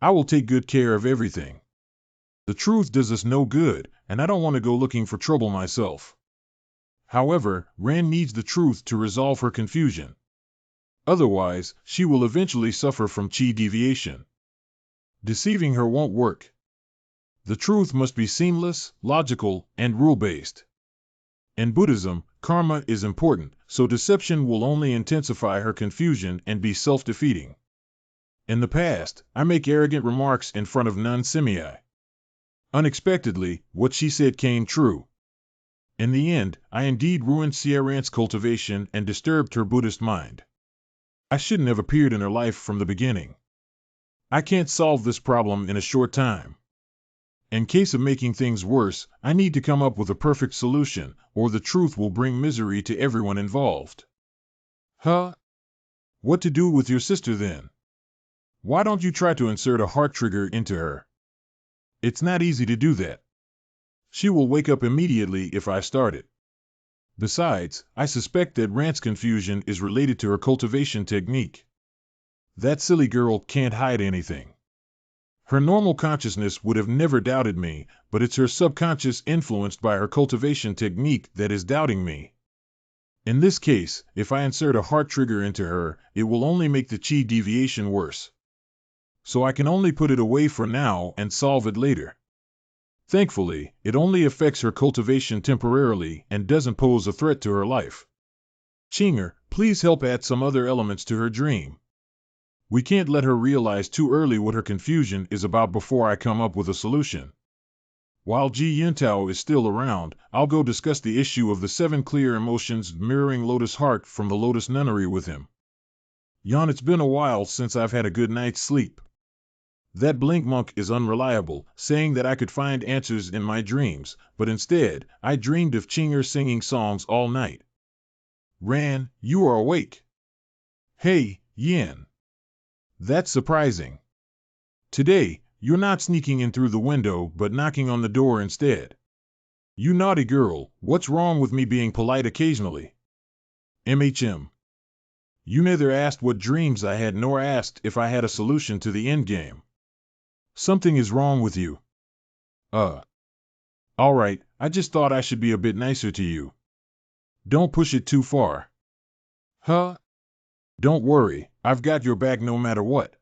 I will take good care of everything. The truth does us no good, and I don't want to go looking for trouble myself. However, Ran needs the truth to resolve her confusion. Otherwise, she will eventually suffer from chi deviation. Deceiving her won't work. The truth must be seamless, logical, and rule-based. In Buddhism, karma is important, so deception will only intensify her confusion and be self-defeating. In the past, I make arrogant remarks in front of non-semii. Unexpectedly, what she said came true. In the end, I indeed ruined Xie Ran's cultivation and disturbed her Buddhist mind. I shouldn't have appeared in her life from the beginning. I can't solve this problem in a short time. In case of making things worse, I need to come up with a perfect solution, or the truth will bring misery to everyone involved. Huh? What to do with your sister then? Why don't you try to insert a heart trigger into her? It's not easy to do that. She will wake up immediately if I start it. Besides, I suspect that Rant's confusion is related to her cultivation technique. That silly girl can't hide anything. Her normal consciousness would have never doubted me, but it's her subconscious influenced by her cultivation technique that is doubting me. In this case, if I insert a heart trigger into her, it will only make the chi deviation worse. So I can only put it away for now and solve it later. Thankfully, it only affects her cultivation temporarily and doesn't pose a threat to her life. Chinger, please help add some other elements to her dream. We can't let her realize too early what her confusion is about before I come up with a solution. While Ji Yuntao is still around, I'll go discuss the issue of the 7 clear emotions mirroring Lotus Heart from the Lotus Nunnery with him. Yon, it's been a while since I've had a good night's sleep. That blink monk is unreliable, saying that I could find answers in my dreams, but instead, I dreamed of Chinger singing songs all night. Ran, you are awake. Hey, Yin. That's surprising. Today, you're not sneaking in through the window but knocking on the door instead. You naughty girl, what's wrong with me being polite occasionally? MHM. You neither asked what dreams I had nor asked if I had a solution to the endgame. Something is wrong with you. Alright, I just thought I should be a bit nicer to you. Don't push it too far. Huh? Don't worry, I've got your back no matter what.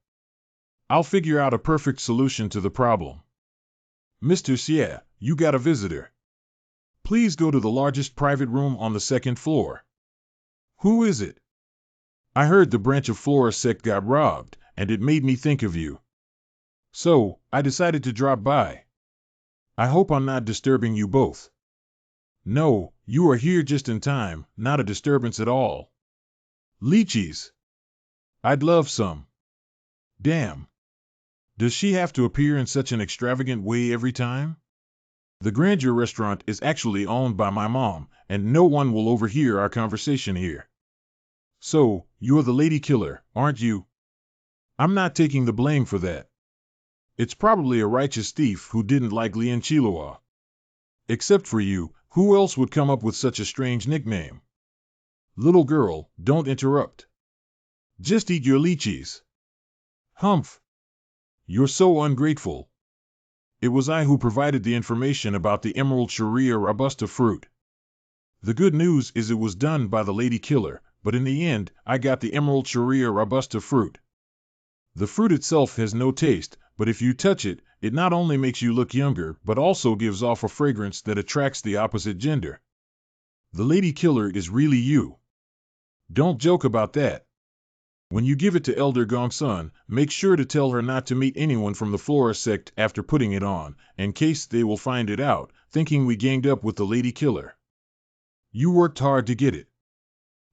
I'll figure out a perfect solution to the problem. Mr. Xie, you got a visitor. Please go to the largest private room on the 2nd floor. Who is it? I heard the branch of Flora sect got robbed, and it made me think of you. So, I decided to drop by. I hope I'm not disturbing you both. No, you are here just in time, not a disturbance at all. Lychees. I'd love some. Damn. Does she have to appear in such an extravagant way every time? The Grandeur restaurant is actually owned by my mom, and no one will overhear our conversation here. So, you're the lady killer, aren't you? I'm not taking the blame for that. It's probably a righteous thief who didn't like Lian Chilua. Except for you, who else would come up with such a strange nickname? Little girl, don't interrupt. Just eat your lychees. Humph. You're so ungrateful. It was I who provided the information about the Emerald Sharia Robusta fruit. The good news is it was done by the lady killer, but in the end, I got the Emerald Sharia Robusta fruit. The fruit itself has no taste, but if you touch it, it not only makes you look younger, but also gives off a fragrance that attracts the opposite gender. The lady killer is really you. Don't joke about that. When you give it to Elder Gongsun, make sure to tell her not to meet anyone from the Flora sect after putting it on, in case they will find it out, thinking we ganged up with the lady killer. You worked hard to get it.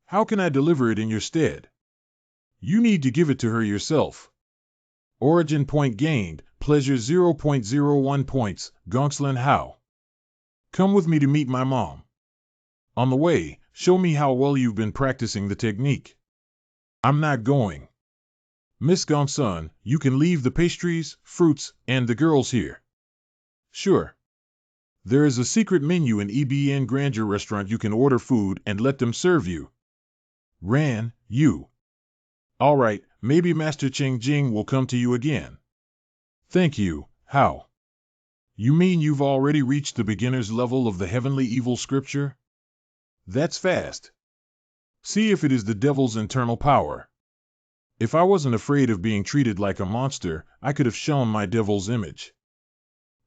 How can I deliver it in your stead? You need to give it to her yourself. Origin point gained, pleasure 0.01 points, Gongsun How. Come with me to meet my mom. On the way, show me how well you've been practicing the technique. I'm not going. Miss Gongsun, you can leave the pastries, fruits, and the girls here. Sure. There is a secret menu in EBN Grandeur restaurant. You can order food and let them serve you. Ran, you. All right, maybe Master Cheng Jing will come to you again. Thank you. How? You mean you've already reached the beginner's level of the heavenly evil scripture? That's fast. See if it is the devil's internal power. If I wasn't afraid of being treated like a monster, I could have shown my devil's image.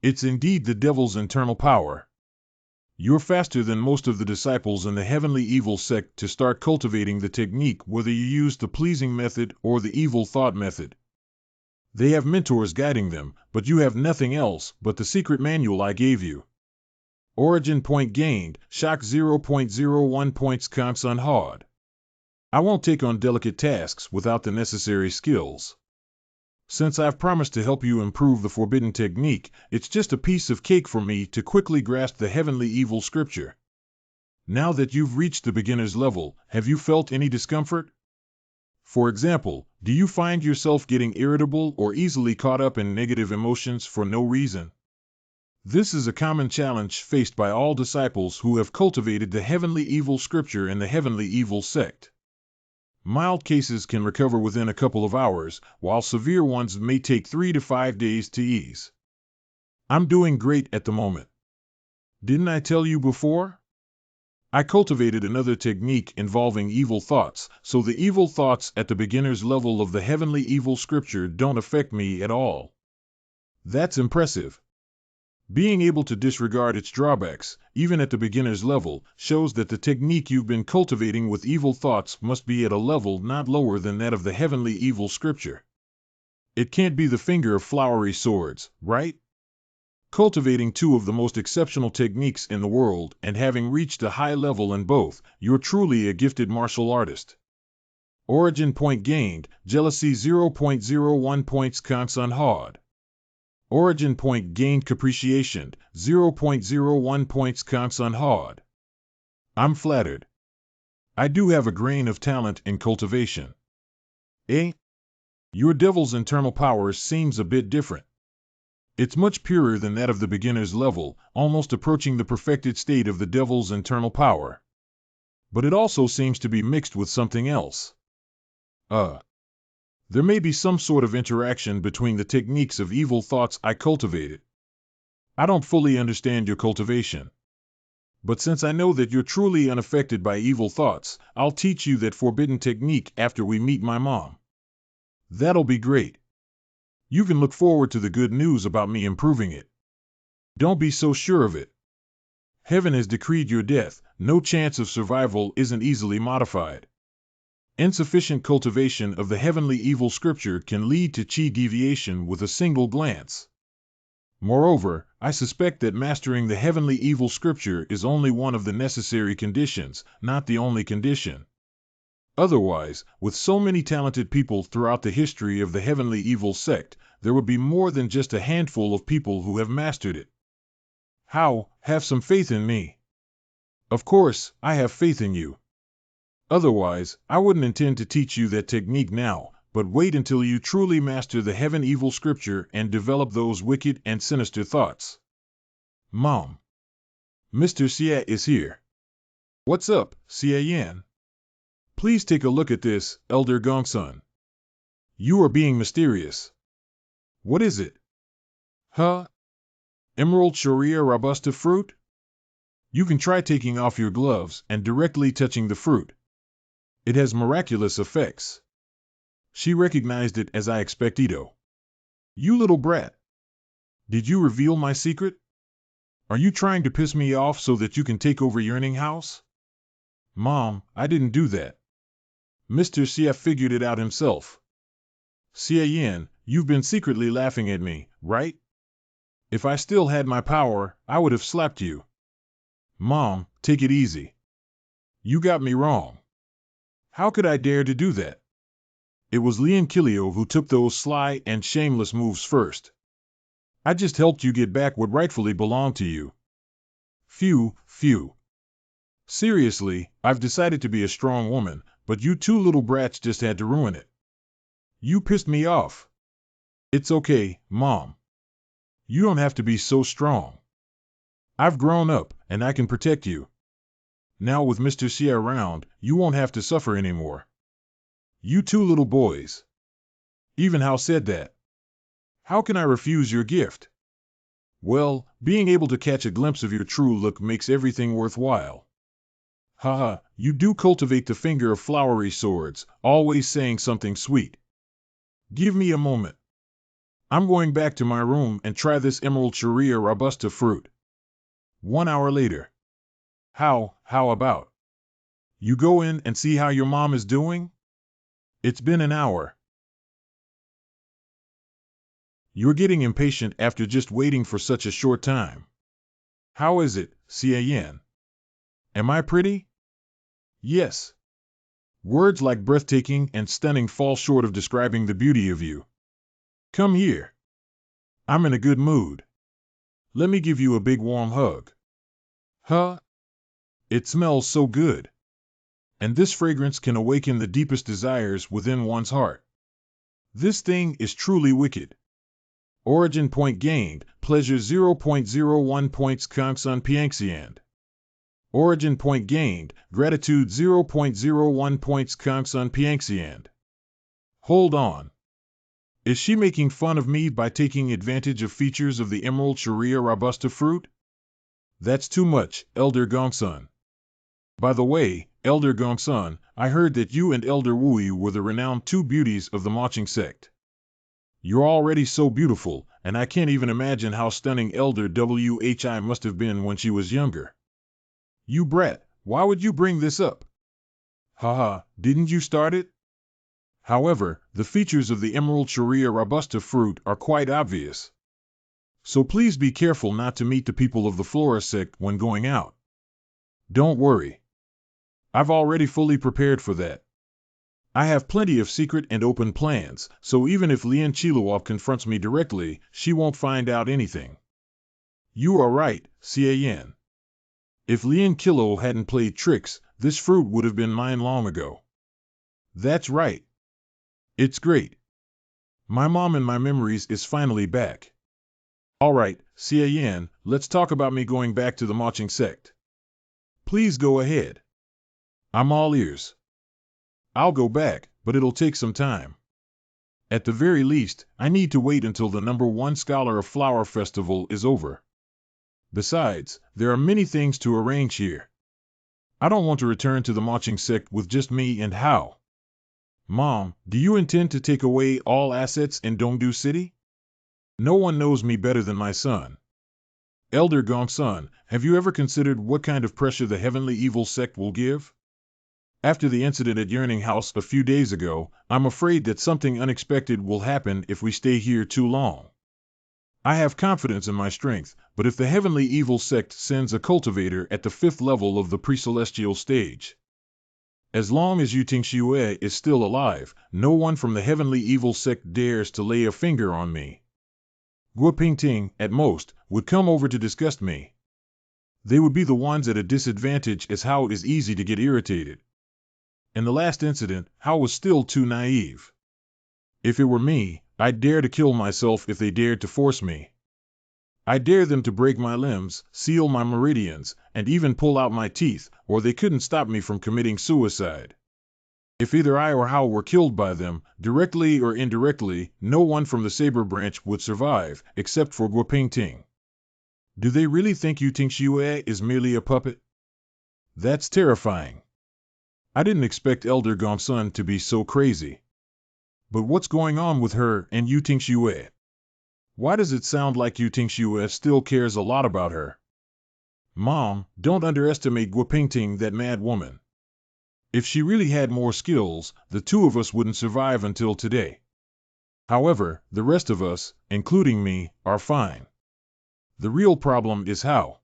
It's indeed the devil's internal power. You're faster than most of the disciples in the heavenly evil sect to start cultivating the technique, whether you use the pleasing method or the evil thought method. They have mentors guiding them, but you have nothing else but the secret manual I gave you. Origin point gained, shock 0.01 points, Gongsun hard. I won't take on delicate tasks without the necessary skills. Since I've promised to help you improve the forbidden technique, it's just a piece of cake for me to quickly grasp the heavenly evil scripture. Now that you've reached the beginner's level, have you felt any discomfort? For example, do you find yourself getting irritable or easily caught up in negative emotions for no reason? This is a common challenge faced by all disciples who have cultivated the heavenly evil scripture in the heavenly evil sect. Mild cases can recover within a couple of hours, while severe ones may take 3 to 5 days to ease. I'm doing great at the moment. Didn't I tell you before? I cultivated another technique involving evil thoughts, so the evil thoughts at the beginner's level of the heavenly evil scripture don't affect me at all. That's impressive. Being able to disregard its drawbacks, even at the beginner's level, shows that the technique you've been cultivating with evil thoughts must be at a level not lower than that of the heavenly evil scripture. It can't be the finger of flowery swords, right? Cultivating two of the most exceptional techniques in the world and having reached a high level in both, you're truly a gifted martial artist. Origin point gained, jealousy 0.01 points, Gongsun hard. Origin point gained, capriciation, 0.01 points, Gongsun hard. I'm flattered. I do have a grain of talent in cultivation. Eh? Your devil's internal power seems a bit different. It's much purer than that of the beginner's level, almost approaching the perfected state of the devil's internal power. But it also seems to be mixed with something else. There may be some sort of interaction between the techniques of evil thoughts I cultivated. I don't fully understand your cultivation. But since I know that you're truly unaffected by evil thoughts, I'll teach you that forbidden technique after we meet my mom. That'll be great. You can look forward to the good news about me improving it. Don't be so sure of it. Heaven has decreed your death. No chance of survival isn't easily modified. Insufficient cultivation of the heavenly evil scripture can lead to chi deviation with a single glance. Moreover, I suspect that mastering the heavenly evil scripture is only one of the necessary conditions, not the only condition. Otherwise, with so many talented people throughout the history of the heavenly evil sect, there would be more than just a handful of people who have mastered it. How? Have some faith in me. Of course, I have faith in you. Otherwise, I wouldn't intend to teach you that technique now, but wait until you truly master the heaven evil scripture and develop those wicked and sinister thoughts. Mom. Mr. Xie is here. What's up, Xie Yan? Please take a look at this, Elder Gongsun. You are being mysterious. What is it? Huh? Emerald Sharia robusta fruit? You can try taking off your gloves and directly touching the fruit. It has miraculous effects. She recognized it as I expectito. You little brat. Did you reveal my secret? Are you trying to piss me off so that you can take over Yearning House? Mom, I didn't do that. Mr. Sia figured it out himself. Sia Yin, you've been secretly laughing at me, right? If I still had my power, I would have slapped you. Mom, take it easy. You got me wrong. How could I dare to do that? It was Lian Kilio who took those sly and shameless moves first. I just helped you get back what rightfully belonged to you. Phew. Seriously, I've decided to be a strong woman, but you two little brats just had to ruin it. You pissed me off. It's okay, Mom. You don't have to be so strong. I've grown up, and I can protect you. Now with Mr. Xia around, you won't have to suffer anymore. You two little boys. Even Hao said that. How can I refuse your gift? Well, being able to catch a glimpse of your true look makes everything worthwhile. Haha, you do cultivate the finger of flowery swords, always saying something sweet. Give me a moment. I'm going back to my room and try this Emerald Sharia robusta fruit. 1 hour later. How about? You go in and see how your mom is doing? It's been an hour. You're getting impatient after just waiting for such a short time. How is it, Xia Yan? Am I pretty? Yes. Words like breathtaking and stunning fall short of describing the beauty of you. Come here. I'm in a good mood. Let me give you a big warm hug. Huh? It smells so good. And this fragrance can awaken the deepest desires within one's heart. This thing is truly wicked. Origin point gained, pleasure 0.01 points Kangsun Piangxiand. Origin point gained, gratitude 0.01 points Kangsun Piangxiand. Hold on. Is she making fun of me by taking advantage of features of the Emerald Sharia robusta fruit? That's too much, Elder Gongsun. By the way, Elder Gongsun, I heard that you and Elder Wui were the renowned two beauties of the marching sect. You're already so beautiful, and I can't even imagine how stunning Elder Whi must have been when she was younger. You brat, why would you bring this up? Haha, didn't you start it? However, the features of the Emerald Sharia robusta fruit are quite obvious. So please be careful not to meet the people of the Flora sect when going out. Don't worry. I've already fully prepared for that. I have plenty of secret and open plans, so even if Lian Chiluov confronts me directly, she won't find out anything. You are right, Xia Yan. If Lian Kilo hadn't played tricks, this fruit would have been mine long ago. That's right. It's great. My mom in my memories is finally back. All right, Xia Yan, let's talk about me going back to the marching sect. Please go ahead. I'm all ears. I'll go back, but it'll take some time. At the very least, I need to wait until the #1 Scholar of Flower Festival is over. Besides, there are many things to arrange here. I don't want to return to the marching sect with just me and Hao. Mom, do you intend to take away all assets in Dongdu City? No one knows me better than my son. Elder Gongsun, have you ever considered what kind of pressure the heavenly evil sect will give? After the incident at Yearning House a few days ago, I'm afraid that something unexpected will happen if we stay here too long. I have confidence in my strength, but if the heavenly evil sect sends a cultivator at the 5th level of the pre-celestial stage, as long as Yu Tingxue is still alive, no one from the heavenly evil sect dares to lay a finger on me. Guo Pingting, at most, would come over to disgust me. They would be the ones at a disadvantage as how it is easy to get irritated. In the last incident, Hao was still too naive. If it were me, I'd dare to kill myself if they dared to force me. I dare them to break my limbs, seal my meridians, and even pull out my teeth, or they couldn't stop me from committing suicide. If either I or Hao were killed by them, directly or indirectly, no one from the Saber branch would survive, except for Guo Pingting. Do they really think you think Xue is merely a puppet? That's terrifying. I didn't expect Elder Gongsun to be so crazy. But what's going on with her and Yu Tingxue? Why does it sound like Yu Tingxue still cares a lot about her? Mom, don't underestimate Guo Pingting, that mad woman. If she really had more skills, the two of us wouldn't survive until today. However, the rest of us, including me, are fine. The real problem is how.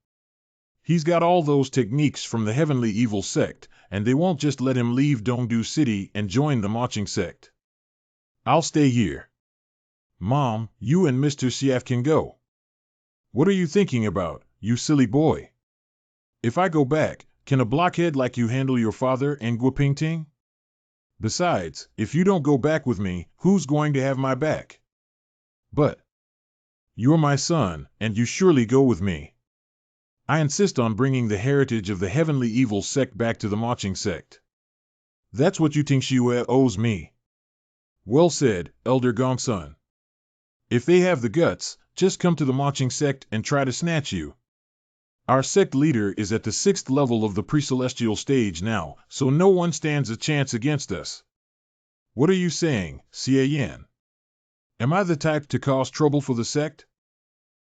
He's got all those techniques from the Heavenly Evil sect, and they won't just let him leave Dongdu City and join the marching sect. I'll stay here. Mom, you and Mr. Siaf can go. What are you thinking about, you silly boy? If I go back, can a blockhead like you handle your father and Guo Pingting? Besides, if you don't go back with me, who's going to have my back? But you're my son, and you surely go with me. I insist on bringing the heritage of the Heavenly Evil sect back to the marching sect. That's what you think Xue owes me. Well said, Elder Gongsun. If they have the guts, just come to the marching sect and try to snatch you. Our sect leader is at the 6th level of the pre-celestial stage now, so no one stands a chance against us. What are you saying, Xie Yan? Am I the type to cause trouble for the sect?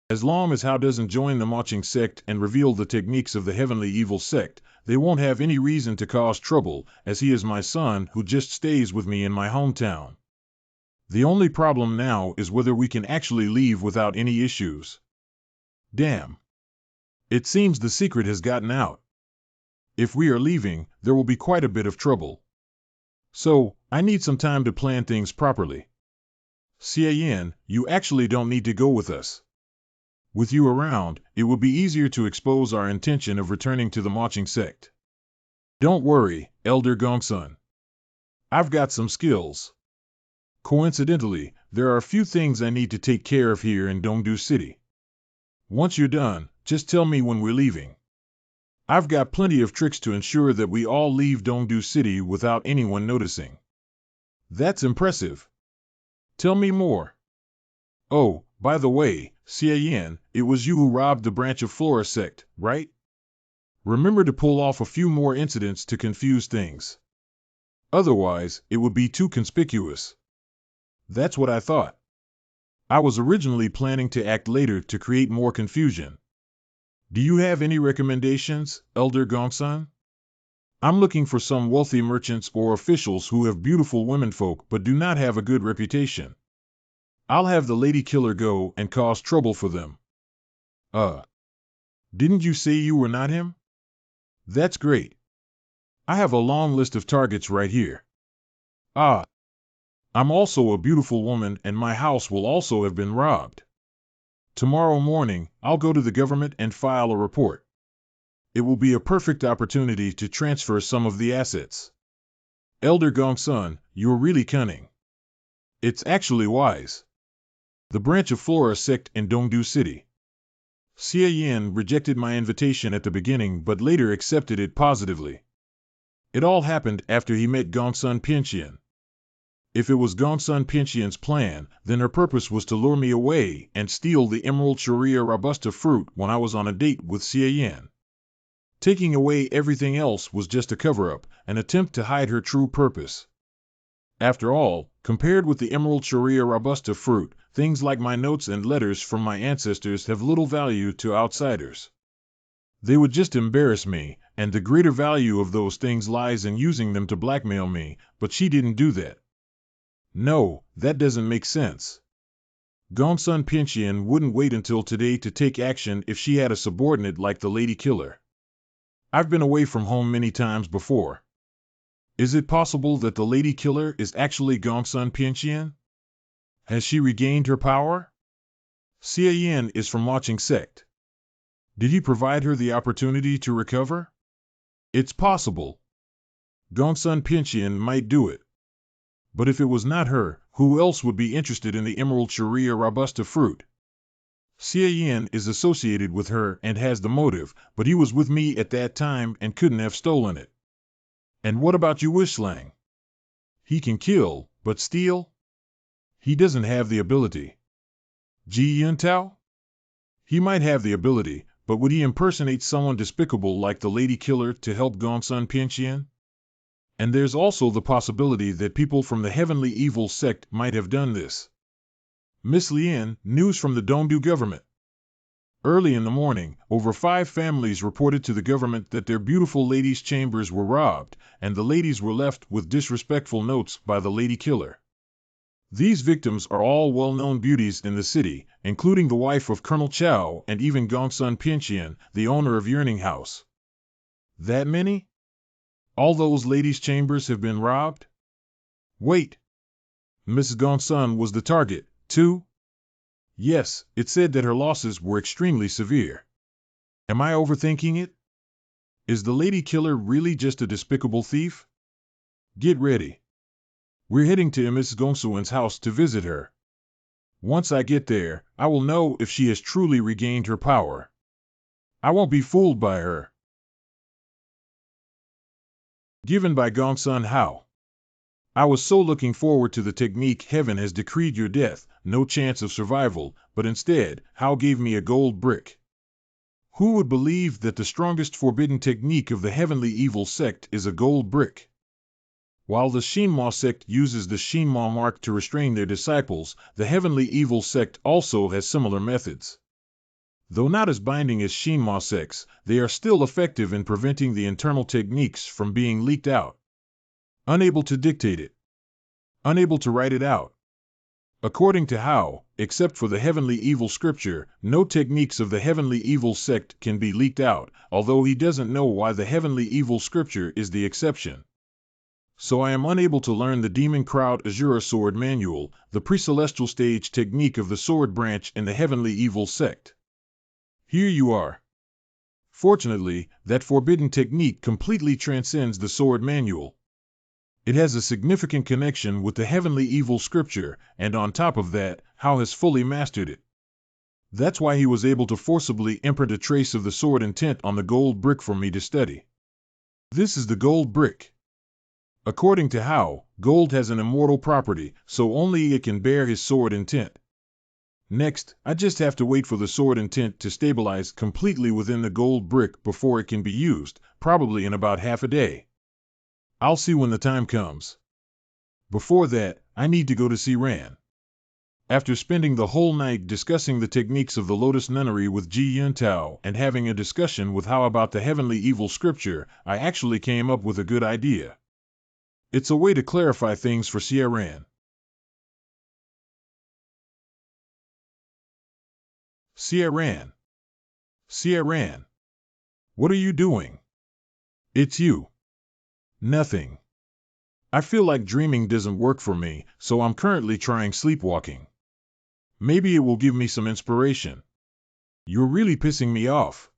As long as Hao doesn't join the marching sect and reveal the techniques of the Heavenly Evil sect, they won't have any reason to cause trouble, as he is my son who just stays with me in my hometown. The only problem now is whether we can actually leave without any issues. Damn. It seems the secret has gotten out. If we are leaving, there will be quite a bit of trouble. So, I need some time to plan things properly. Xie Yan, you actually don't need to go with us. With you around, it will be easier to expose our intention of returning to the marching sect. Don't worry, Elder Gongsun. I've got some skills. Coincidentally, there are a few things I need to take care of here in Dongdu City. Once you're done, just tell me when we're leaving. I've got plenty of tricks to ensure that we all leave Dongdu City without anyone noticing. That's impressive. Tell me more. Oh, by the way, Xie Yan, it was you who robbed the branch of Flora sect, right? Remember to pull off a few more incidents to confuse things. Otherwise, it would be too conspicuous. That's what I thought. I was originally planning to act later to create more confusion. Do you have any recommendations, Elder Gongsun? I'm looking for some wealthy merchants or officials who have beautiful womenfolk but do not have a good reputation. I'll have the lady killer go and cause trouble for them. Didn't you say you were not him? That's great. I have a long list of targets right here. I'm also a beautiful woman and my house will also have been robbed. Tomorrow morning, I'll go to the government and file a report. It will be a perfect opportunity to transfer some of the assets. Elder Gongsun, you're really cunning. It's actually wise. The branch of Flora sect in Dongdu City. Xie Yan rejected my invitation at the beginning but later accepted it positively. It all happened after he met Gongsun Pianxian. If it was Gongsun Pianxian's plan, then her purpose was to lure me away and steal the Emerald Sharia Robusta fruit when I was on a date with Xie Yan. Taking away everything else was just a cover-up, an attempt to hide her true purpose. After all, compared with the Emerald Sharia Robusta fruit, things like my notes and letters from my ancestors have little value to outsiders. They would just embarrass me, and the greater value of those things lies in using them to blackmail me, but she didn't do that. No, that doesn't make sense. Gongsun Pianxian wouldn't wait until today to take action if she had a subordinate like the Lady Killer. I've been away from home many times before. Is it possible that the Lady Killer is actually Gongsun Pianxian? Has she regained her power? Xie Yan is from Watching Sect. Did he provide her the opportunity to recover? It's possible. Gongsun Pianxian might do it. But if it was not her, who else would be interested in the Emerald Sharia Robusta fruit? Xie Yan is associated with her and has the motive, but he was with me at that time and couldn't have stolen it. And what about Yu Wishlang? He can kill, but steal? He doesn't have the ability. Ji Yuntao? He might have the ability, but would he impersonate someone despicable like the Lady Killer to help Gongsun Pianxian? And there's also the possibility that people from the Heavenly Evil sect might have done this. Miss Lien, news from the Dongdu government. Early in the morning, over 5 families reported to the government that their beautiful ladies' chambers were robbed, and the ladies were left with disrespectful notes by the Lady Killer. These victims are all well-known beauties in the city, including the wife of Colonel Chow and even Gongsun Pianxian, the owner of Yearning House. That many? All those ladies' chambers have been robbed? Wait. Mrs. Gongsun was the target, too? Yes, it said that her losses were extremely severe. Am I overthinking it? Is the Lady Killer really just a despicable thief? Get ready. We're heading to Mrs. Gongsun's house to visit her. Once I get there, I will know if she has truly regained her power. I won't be fooled by her. Given by Gongsun Hao. I was so looking forward to the technique heaven has decreed your death, no chance of survival, but instead, Hao gave me a gold brick. Who would believe that the strongest forbidden technique of the Heavenly Evil sect is a gold brick? While the Shinma sect uses the Shinma mark to restrain their disciples, the Heavenly Evil sect also has similar methods. Though not as binding as Shinma sects, they are still effective in preventing the internal techniques from being leaked out. Unable to dictate it. Unable to write it out. According to Hao, except for the Heavenly Evil scripture, no techniques of the Heavenly Evil sect can be leaked out, although he doesn't know why the Heavenly Evil scripture is the exception. So I am unable to learn the Demon Crowd Azura Sword Manual, the pre-celestial stage technique of the sword branch in the Heavenly Evil sect. Here you are. Fortunately, that forbidden technique completely transcends the sword manual. It has a significant connection with the Heavenly Evil scripture, and on top of that, Hao has fully mastered it. That's why he was able to forcibly imprint a trace of the sword intent on the gold brick for me to study. This is the gold brick. According to Hao, gold has an immortal property, so only it can bear his sword intent. Next, I just have to wait for the sword intent to stabilize completely within the gold brick before it can be used, probably in about half a day. I'll see when the time comes. Before that, I need to go to see Ran. After spending the whole night discussing the techniques of the Lotus Nunnery with Ji Yuntao and having a discussion with Hao about the Heavenly Evil scripture, I actually came up with a good idea. It's a way to clarify things for Xie Ran. Xie Ran. Xie Ran. What are you doing? It's you. Nothing. I feel like dreaming doesn't work for me, so I'm currently trying sleepwalking. Maybe it will give me some inspiration. You're really pissing me off.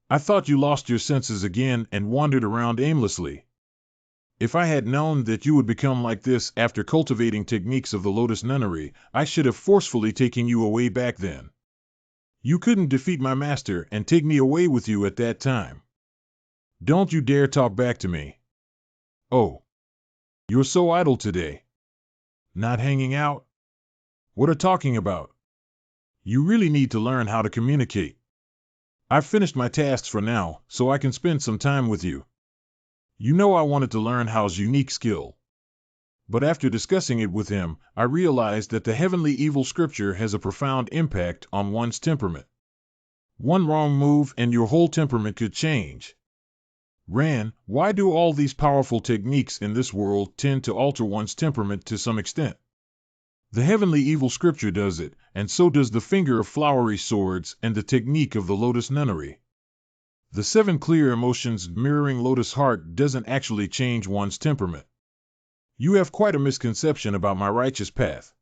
I thought you lost your senses again and wandered around aimlessly. If I had known that you would become like this after cultivating techniques of the Lotus Nunnery, I should have forcefully taken you away back then. You couldn't defeat my master and take me away with you at that time. Don't you dare talk back to me. Oh. You're so idle today. Not hanging out? What are talking about? You really need to learn how to communicate. I've finished my tasks for now, so I can spend some time with you. You know I wanted to learn Hao's unique skill. But after discussing it with him, I realized that the Heavenly Evil scripture has a profound impact on one's temperament. One wrong move and your whole temperament could change. Ran, why do all these powerful techniques in this world tend to alter one's temperament to some extent? The Heavenly Evil scripture does it, and so does the finger of flowery swords and the technique of the Lotus Nunnery. The 7 clear emotions mirroring Lotus Heart doesn't actually change one's temperament. You have quite a misconception about my righteous path.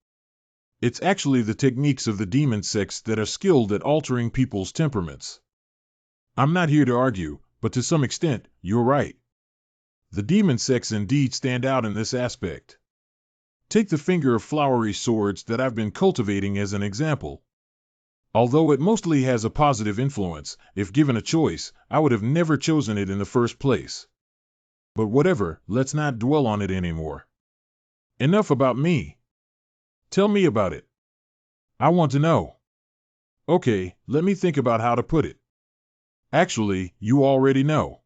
It's actually the techniques of the demon sects that are skilled at altering people's temperaments. I'm not here to argue, but to some extent, you're right. The demon sects indeed stand out in this aspect. Take the finger of flowery swords that I've been cultivating as an example. Although it mostly has a positive influence, if given a choice, I would have never chosen it in the first place. But whatever, let's not dwell on it anymore. Enough about me. Tell me about it. I want to know. Okay, let me think about how to put it. Actually, you already know.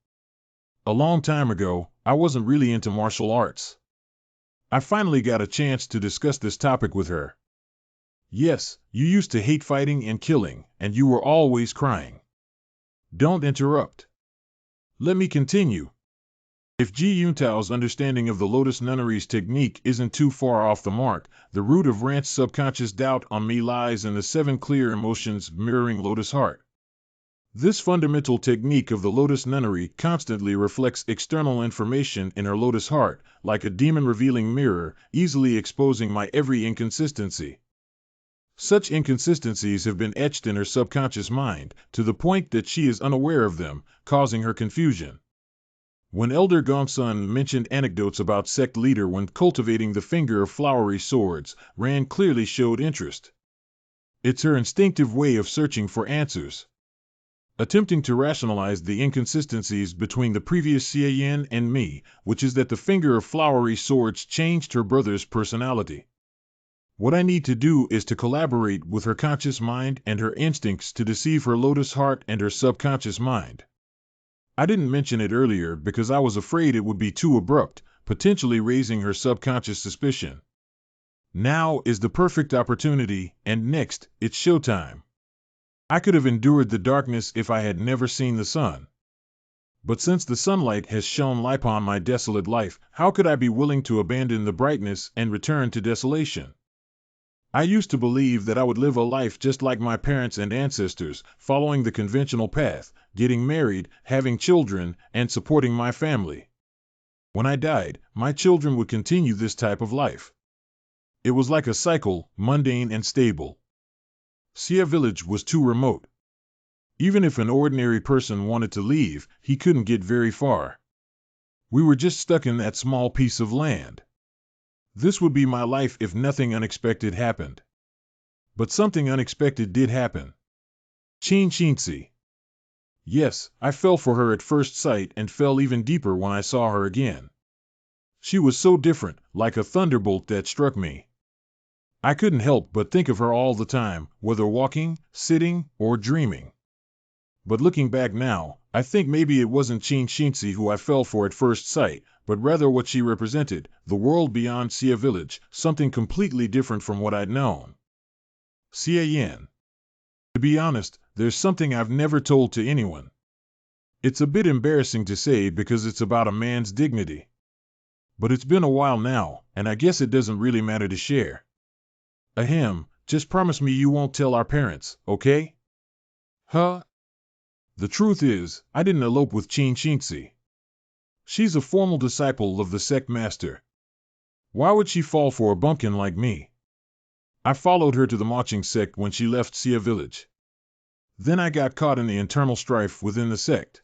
A long time ago, I wasn't really into martial arts. I finally got a chance to discuss this topic with her. Yes, you used to hate fighting and killing, and you were always crying. Don't interrupt. Let me continue. If Ji Yuntao's understanding of the Lotus Nunnery's technique isn't too far off the mark, the root of Rant's subconscious doubt on me lies in the 7 clear emotions mirroring Lotus Heart. This fundamental technique of the Lotus Nunnery constantly reflects external information in her Lotus Heart, like a demon-revealing mirror, easily exposing my every inconsistency. Such inconsistencies have been etched in her subconscious mind, to the point that she is unaware of them, causing her confusion. When Elder Gongsun mentioned anecdotes about sect leader when cultivating the finger of flowery swords, Rand clearly showed interest. It's her instinctive way of searching for answers. Attempting to rationalize the inconsistencies between the previous Xie Yin and me, which is that the finger of flowery swords changed her brother's personality. What I need to do is to collaborate with her conscious mind and her instincts to deceive her Lotus Heart and her subconscious mind. I didn't mention it earlier because I was afraid it would be too abrupt, potentially raising her subconscious suspicion. Now is the perfect opportunity, and next, it's showtime. I could have endured the darkness if I had never seen the sun. But since the sunlight has shone light upon my desolate life, how could I be willing to abandon the brightness and return to desolation? I used to believe that I would live a life just like my parents and ancestors, following the conventional path, getting married, having children, and supporting my family. When I died, my children would continue this type of life. It was like a cycle, mundane and stable. Xia village was too remote. Even if an ordinary person wanted to leave, he couldn't get very far. We were just stuck in that small piece of land. This would be my life if nothing unexpected happened. But something unexpected did happen. Qin Xinzi. Yes, I fell for her at first sight and fell even deeper when I saw her again. She was so different, like a thunderbolt that struck me. I couldn't help but think of her all the time, whether walking, sitting, or dreaming. But looking back now, I think maybe it wasn't Qin Xinzi who I fell for at first sight, but rather what she represented, the world beyond Xia village, something completely different from what I'd known. Xia Yin. To be honest, there's something I've never told to anyone. It's a bit embarrassing to say because it's about a man's dignity. But it's been a while now, and I guess it doesn't really matter to share. Ahem, just promise me you won't tell our parents, okay? Huh? The truth is, I didn't elope with Qin Xinzi. She's a formal disciple of the sect master. Why would she fall for a bumpkin like me? I followed her to the marching sect when she left Xia village. Then I got caught in the internal strife within the sect.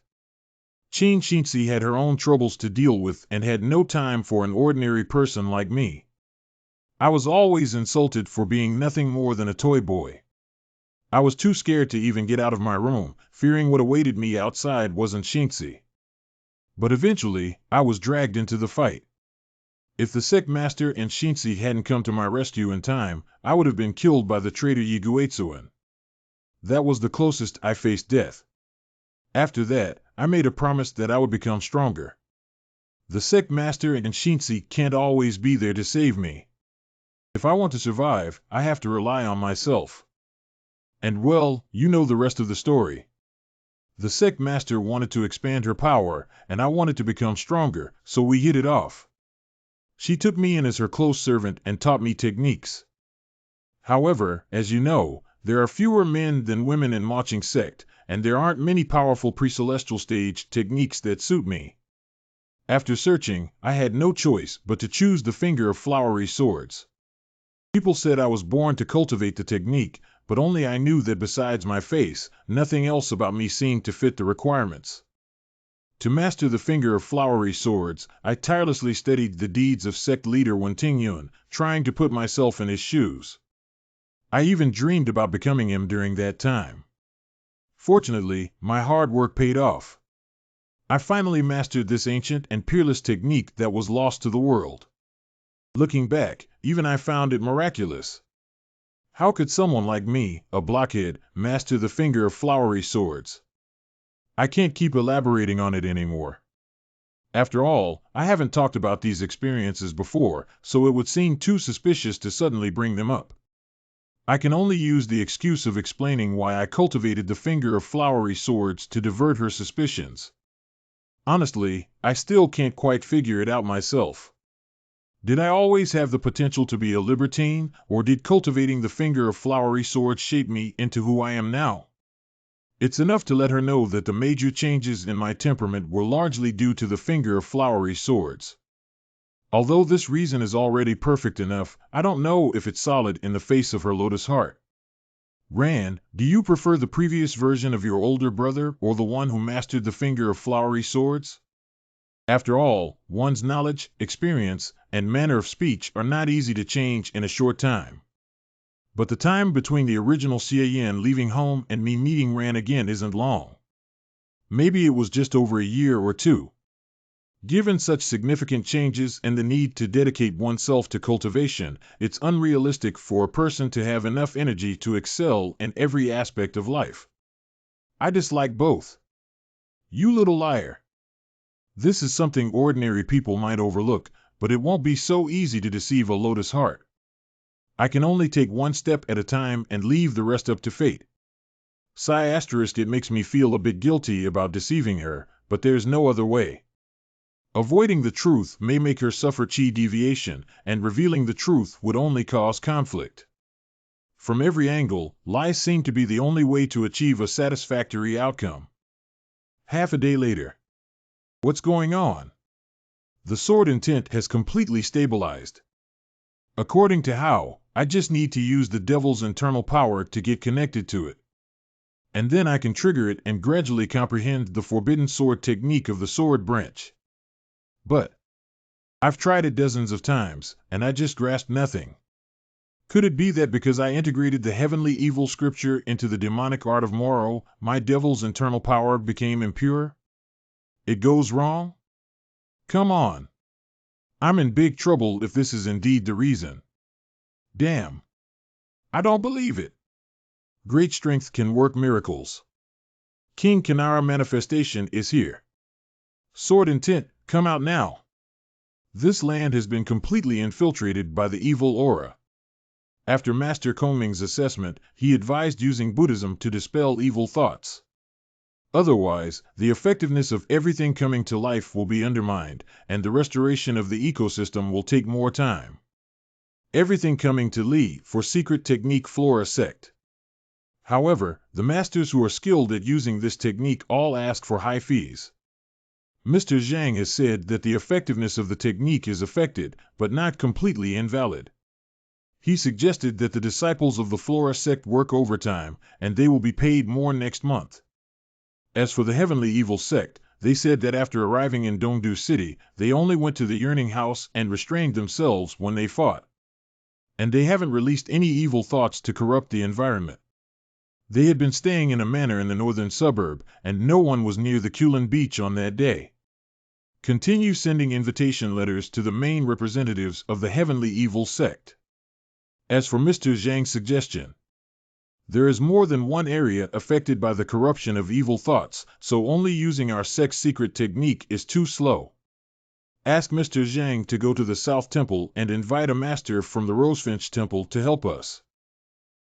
Qin Xinzi had her own troubles to deal with and had no time for an ordinary person like me. I was always insulted for being nothing more than a toy boy. I was too scared to even get out of my room, fearing what awaited me outside wasn't Xinzi. But eventually, I was dragged into the fight. If the sect master and Xinzi hadn't come to my rescue in time, I would have been killed by the traitor Yiguetsuan. That was the closest I faced death. After that, I made a promise that I would become stronger. The sect master and Xinzi can't always be there to save me. If I want to survive, I have to rely on myself. And well, you know the rest of the story. The sect master wanted to expand her power, and I wanted to become stronger, so we hit it off. She took me in as her close servant and taught me techniques. However, as you know, there are fewer men than women in marching sect, and there aren't many powerful pre-celestial stage techniques that suit me. After searching, I had no choice but to choose the finger of flowery swords. People said I was born to cultivate the technique, but only I knew that besides my face, nothing else about me seemed to fit the requirements. To master the finger of flowery swords, I tirelessly studied the deeds of sect leader Wen Tingyun, trying to put myself in his shoes. I even dreamed about becoming him during that time. Fortunately, my hard work paid off. I finally mastered this ancient and peerless technique that was lost to the world. Looking back, even I found it miraculous. How could someone like me, a blockhead, master the finger of flowery swords? I can't keep elaborating on it anymore. After all, I haven't talked about these experiences before, so it would seem too suspicious to suddenly bring them up. I can only use the excuse of explaining why I cultivated the finger of flowery swords to divert her suspicions. Honestly, I still can't quite figure it out myself. Did I always have the potential to be a libertine, or did cultivating the finger of flowery swords shape me into who I am now? It's enough to let her know that the major changes in my temperament were largely due to the finger of flowery swords. Although this reason is already perfect enough, I don't know if it's solid in the face of her lotus heart. Ran, do you prefer the previous version of your older brother or the one who mastered the finger of flowery swords? After all, one's knowledge, experience, and manner of speech are not easy to change in a short time. But the time between the original Xian leaving home and me meeting Ran again isn't long. Maybe it was just over a year or two. Given such significant changes and the need to dedicate oneself to cultivation, it's unrealistic for a person to have enough energy to excel in every aspect of life. I dislike both. You little liar. This is something ordinary people might overlook, but it won't be so easy to deceive a lotus heart. I can only take one step at a time and leave the rest up to fate. It makes me feel a bit guilty about deceiving her, but there's no other way. Avoiding the truth may make her suffer chi deviation, and revealing the truth would only cause conflict. From every angle, lies seem to be the only way to achieve a satisfactory outcome. Half a day later. What's going on? The sword intent has completely stabilized. According to How, I just need to use the devil's internal power to get connected to it. And then I can trigger it and gradually comprehend the forbidden sword technique of the sword branch. But I've tried it dozens of times, and I just grasped nothing. Could it be that because I integrated the heavenly evil scripture into the demonic art of Moro, my devil's internal power became impure? It goes wrong? Come on. I'm in big trouble if this is indeed the reason. Damn. I don't believe it. Great strength can work miracles. King Kinara manifestation is here. Sword intent, come out now. This land has been completely infiltrated by the evil aura. After Master Kongming's assessment, he advised using Buddhism to dispel evil thoughts. Otherwise, the effectiveness of everything coming to life will be undermined, and the restoration of the ecosystem will take more time. Everything coming to Li for secret technique Flora sect. However, the masters who are skilled at using this technique all ask for high fees. Mr. Zhang has said that the effectiveness of the technique is affected, but not completely invalid. He suggested that the disciples of the Flora sect work overtime, and they will be paid more next month. As for the Heavenly Evil sect, they said that after arriving in Dongdu City, they only went to the Yearning House and restrained themselves when they fought. And they haven't released any evil thoughts to corrupt the environment. They had been staying in a manor in the northern suburb, and no one was near the Kulin beach on that day. Continue sending invitation letters to the main representatives of the Heavenly Evil sect. As for Mr. Zhang's suggestion, there is more than one area affected by the corruption of evil thoughts, so only using our sect's secret technique is too slow. Ask Mr. Zhang to go to the South Temple and invite a master from the Rosefinch Temple to help us.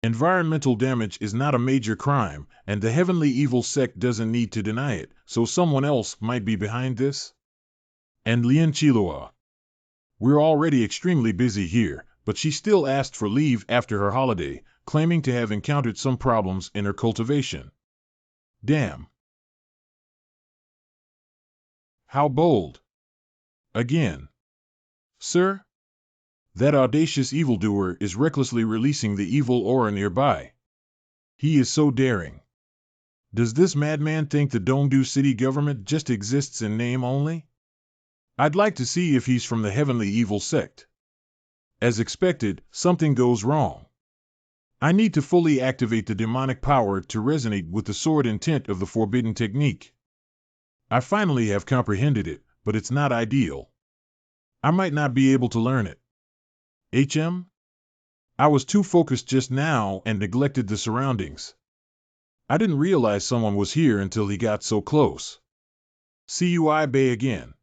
Environmental damage is not a major crime, and the Heavenly Evil sect doesn't need to deny it, so someone else might be behind this. And Lian Chilua. We're already extremely busy here, but she still asked for leave after her holiday, claiming to have encountered some problems in her cultivation. Damn. How bold. Again. Sir? That audacious evildoer is recklessly releasing the evil aura nearby. He is so daring. Does this madman think the Dongdu city government just exists in name only? I'd like to see if he's from the Heavenly Evil sect. As expected, something goes wrong. I need to fully activate the demonic power to resonate with the sword intent of the forbidden technique. I finally have comprehended it, but it's not ideal. I might not be able to learn it. HM? I was too focused just now and neglected the surroundings. I didn't realize someone was here until he got so close. See you, I Bay again.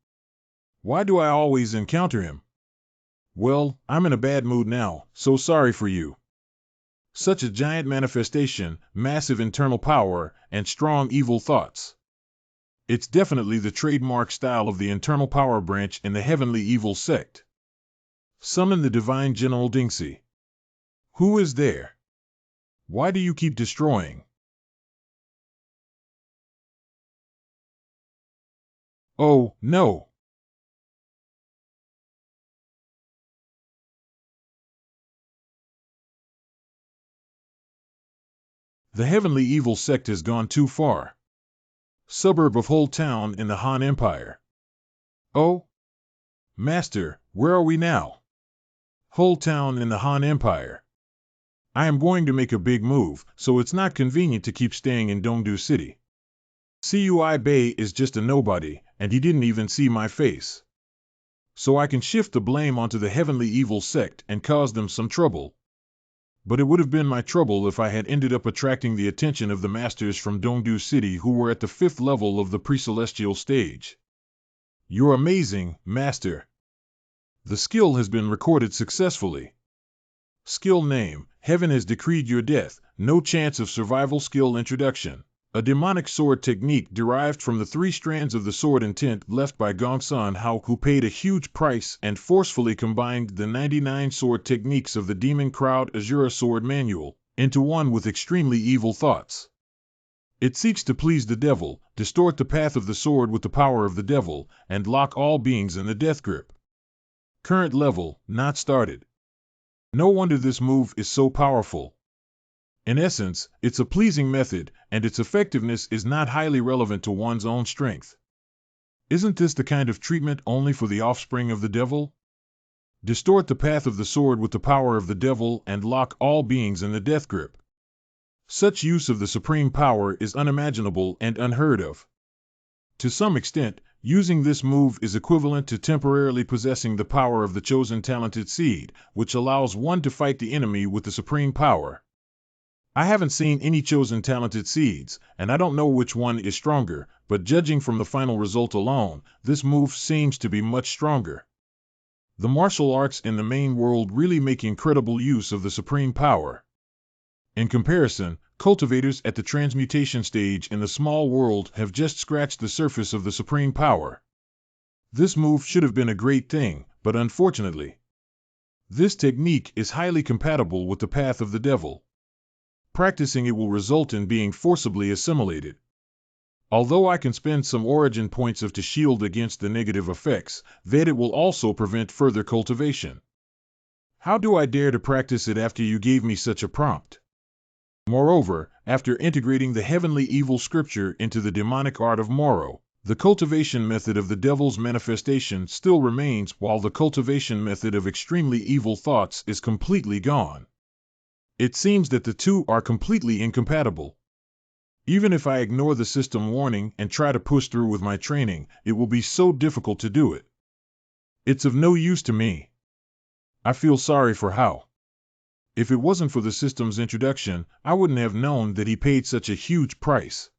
Why do I always encounter him? Well, I'm in a bad mood now, so sorry for you. Such a giant manifestation, massive internal power, and strong evil thoughts. It's definitely the trademark style of the internal power branch in the heavenly evil sect. Summon the divine General Dingsy. Who is there? Why do you keep destroying? Oh, no. The heavenly evil sect has gone too far. Suburb of whole town in the Han Empire. Oh? Master, where are we now? Whole town in the Han Empire. I am going to make a big move, so it's not convenient to keep staying in Dongdu City. Cui Bay is just a nobody, and he didn't even see my face. So I can shift the blame onto the heavenly evil sect and cause them some trouble. But it would have been my trouble if I had ended up attracting the attention of the masters from Dongdu City who were at the 5th level of the pre-celestial stage. You're amazing, Master. The skill has been recorded successfully. Skill name, Heaven has decreed your death, no chance of survival. Skill introduction. A demonic sword technique derived from the 3 strands of the sword intent left by Gongsun Hao, who paid a huge price and forcefully combined the 99 sword techniques of the Demon Crowd Azura Sword Manual into one with extremely evil thoughts. It seeks to please the devil, distort the path of the sword with the power of the devil, and lock all beings in the death grip. Current level, not started. No wonder this move is so powerful. In essence, it's a pleasing method, and its effectiveness is not highly relevant to one's own strength. Isn't this the kind of treatment only for the offspring of the devil? Distort the path of the sword with the power of the devil and lock all beings in the death grip. Such use of the supreme power is unimaginable and unheard of. To some extent, using this move is equivalent to temporarily possessing the power of the chosen talented seed, which allows one to fight the enemy with the supreme power. I haven't seen any chosen talented seeds, and I don't know which one is stronger, but judging from the final result alone, this move seems to be much stronger. The martial arts in the main world really make incredible use of the supreme power. In comparison, cultivators at the transmutation stage in the small world have just scratched the surface of the supreme power. This move should have been a great thing, but unfortunately, this technique is highly compatible with the path of the devil. Practicing it will result in being forcibly assimilated. Although I can spend some origin points to shield against the negative effects, that it will also prevent further cultivation. How do I dare to practice it after you gave me such a prompt? Moreover, after integrating the heavenly evil scripture into the demonic art of Moro, the cultivation method of the devil's manifestation still remains, while the cultivation method of extremely evil thoughts is completely gone. It seems that the two are completely incompatible. Even if I ignore the system warning and try to push through with my training, it will be so difficult to do it. It's of no use to me. I feel sorry for Hao. If it wasn't for the system's introduction, I wouldn't have known that he paid such a huge price.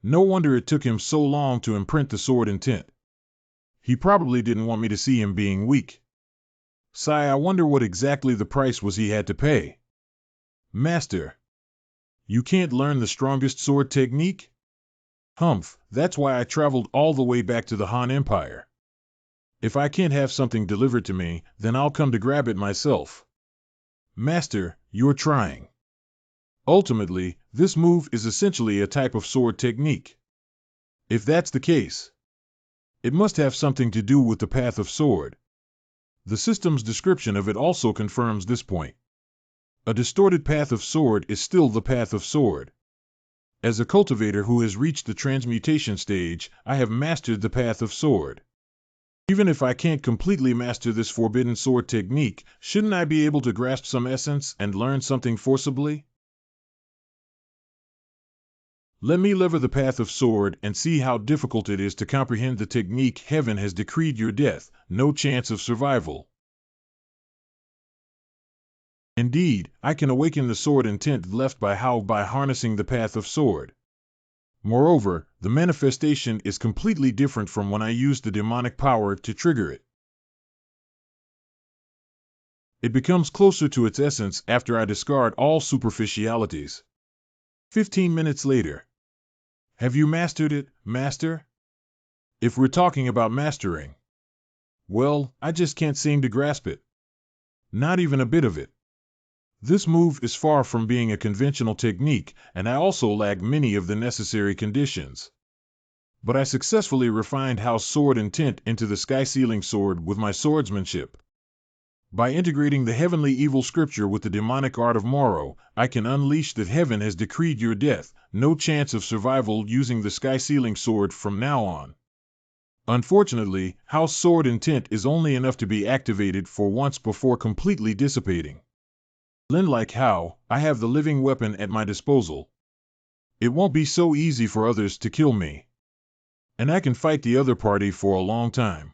No wonder it took him so long to imprint the sword intent. He probably didn't want me to see him being weak. Sigh, I wonder what exactly the price was he had to pay. Master, you can't learn the strongest sword technique? Humph, that's why I traveled all the way back to the Han Empire. If I can't have something delivered to me, then I'll come to grab it myself. Master, you're trying. Ultimately, this move is essentially a type of sword technique. If that's the case, it must have something to do with the path of sword. The system's description of it also confirms this point. A distorted path of sword is still the path of sword. As a cultivator who has reached the transmutation stage, I have mastered the path of sword. Even if I can't completely master this forbidden sword technique, shouldn't I be able to grasp some essence and learn something forcibly? Let me lever the path of sword and see how difficult it is to comprehend the technique. Heaven has decreed your death, no chance of survival. Indeed, I can awaken the sword intent left by Hao by harnessing the path of sword. Moreover, the manifestation is completely different from when I used the demonic power to trigger it. It becomes closer to its essence after I discard all superficialities. 15 minutes later. Have you mastered it, Master? If we're talking about mastering, well, I just can't seem to grasp it. Not even a bit of it. This move is far from being a conventional technique, and I also lack many of the necessary conditions. But I successfully refined Hao's sword intent into the sky-sealing sword with my swordsmanship. By integrating the heavenly evil scripture with the demonic art of Moro, I can unleash that heaven has decreed your death, no chance of survival using the sky-sealing sword from now on. Unfortunately, Hao's sword intent is only enough to be activated for once before completely dissipating. Like Hao, I have the living weapon at my disposal. It won't be so easy for others to kill me. And I can fight the other party for a long time.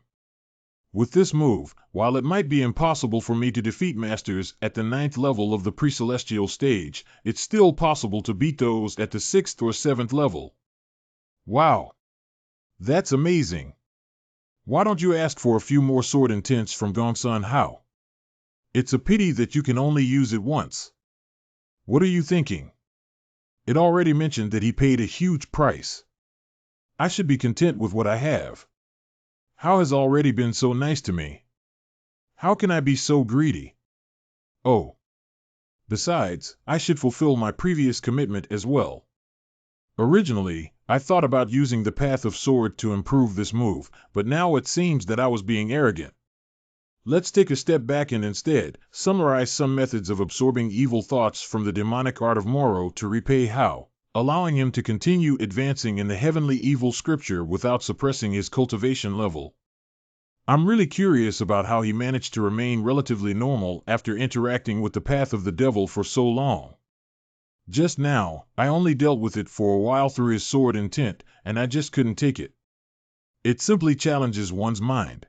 With this move, while it might be impossible for me to defeat masters at the 9th level of the pre-celestial stage, it's still possible to beat those at the 6th or 7th level. Wow! That's amazing! Why don't you ask for a few more sword intents from Gongsun Hao? It's a pity that you can only use it once. What are you thinking? It already mentioned that he paid a huge price. I should be content with what I have. Hao has already been so nice to me. How can I be so greedy? Oh. Besides, I should fulfill my previous commitment as well. Originally, I thought about using the path of sword to improve this move, but now it seems that I was being arrogant. Let's take a step back and instead summarize some methods of absorbing evil thoughts from the demonic art of Moro to repay Hao, allowing him to continue advancing in the heavenly evil scripture without suppressing his cultivation level. I'm really curious about how he managed to remain relatively normal after interacting with the path of the devil for so long. Just now, I only dealt with it for a while through his sword intent, and I just couldn't take it. It simply challenges one's mind.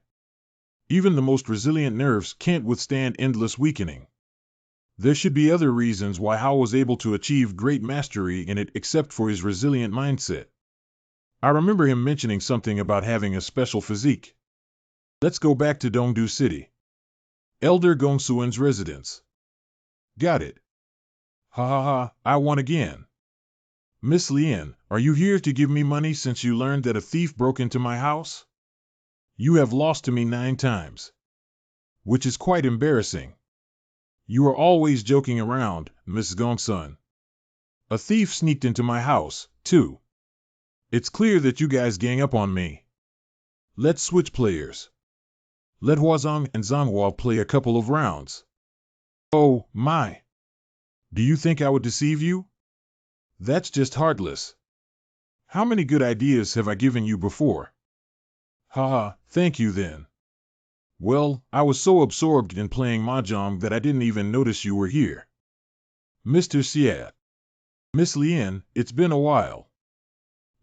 Even the most resilient nerves can't withstand endless weakening. There should be other reasons why Hao was able to achieve great mastery in it except for his resilient mindset. I remember him mentioning something about having a special physique. Let's go back to Dongdu City. Elder Gongsuan's residence. Got it. Ha ha ha, I won again. Miss Lien, are you here to give me money since you learned that a thief broke into my house? You have lost to me 9 times. Which is quite embarrassing. You are always joking around, Miss Gongsun. A thief sneaked into my house, too. It's clear that you guys gang up on me. Let's switch players. Let Huazong and Zhanghua play a couple of rounds. Oh, my. Do you think I would deceive you? That's just heartless. How many good ideas have I given you before? Haha, thank you then. Well, I was so absorbed in playing mahjong that I didn't even notice you were here. Mr. Xie. Miss Lien, it's been a while.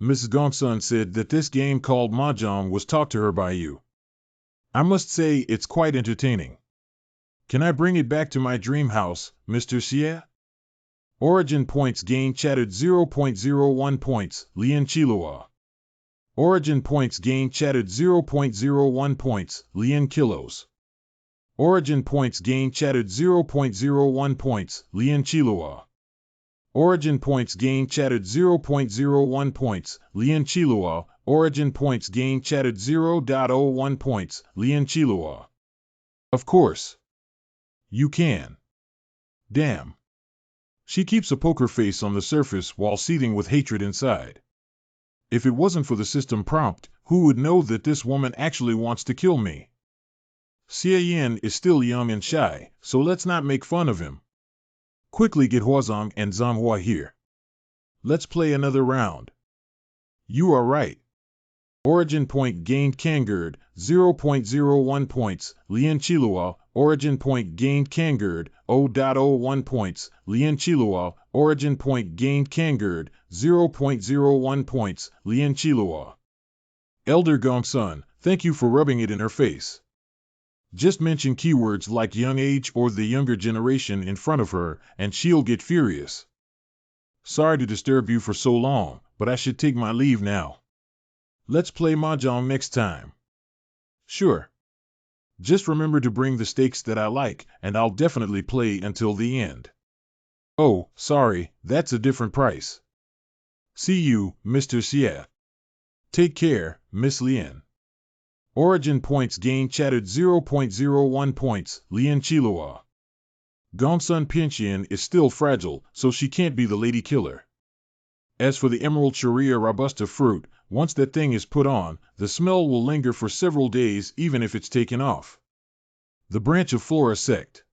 Mrs. Gongsun said that this game called mahjong was taught to her by you. I must say it's quite entertaining. Can I bring it back to my dream house, Mr. Xie? Origin points gained chattered 0.01 points, Lien Chilua. Origin points gained chattered 0.01 points, Lien Kilos. Origin points gained chattered 0.01 points, Lien Chilua. Origin points gained chattered 0.01 points, Lien Chilua. Origin points gained chattered 0.01 points, Lien Chilua. Of course. You can. Damn. She keeps a poker face on the surface while seething with hatred inside. If it wasn't for the system prompt, who would know that this woman actually wants to kill me? Xie Yin is still young and shy, so let's not make fun of him. Quickly get Huazong and Zhanghua here. Let's play another round. You are right. Origin point gained Kangird, 0.01 points, Lien Chilua. Origin point gained Kangird, 0.01 points, Lien Chilua. Origin point gained Kangird, 0.01 points, Lien Chilua. Elder Gongsun, thank you for rubbing it in her face. Just mention keywords like young age or the younger generation in front of her, and she'll get furious. Sorry to disturb you for so long, but I should take my leave now. Let's play mahjong next time. Sure. Just remember to bring the stakes that I like, and I'll definitely play until the end. Oh, sorry, that's a different price. See you, Mr. Xie. Take care, Miss Lien. Origin points gain chatted 0.01 points, Lien Chilua. Gongsun Pianxian is still fragile, so she can't be the lady killer. As for the Emerald Sharia Robusta fruit, once that thing is put on, the smell will linger for several days even if it's taken off. The branch of Flora sect.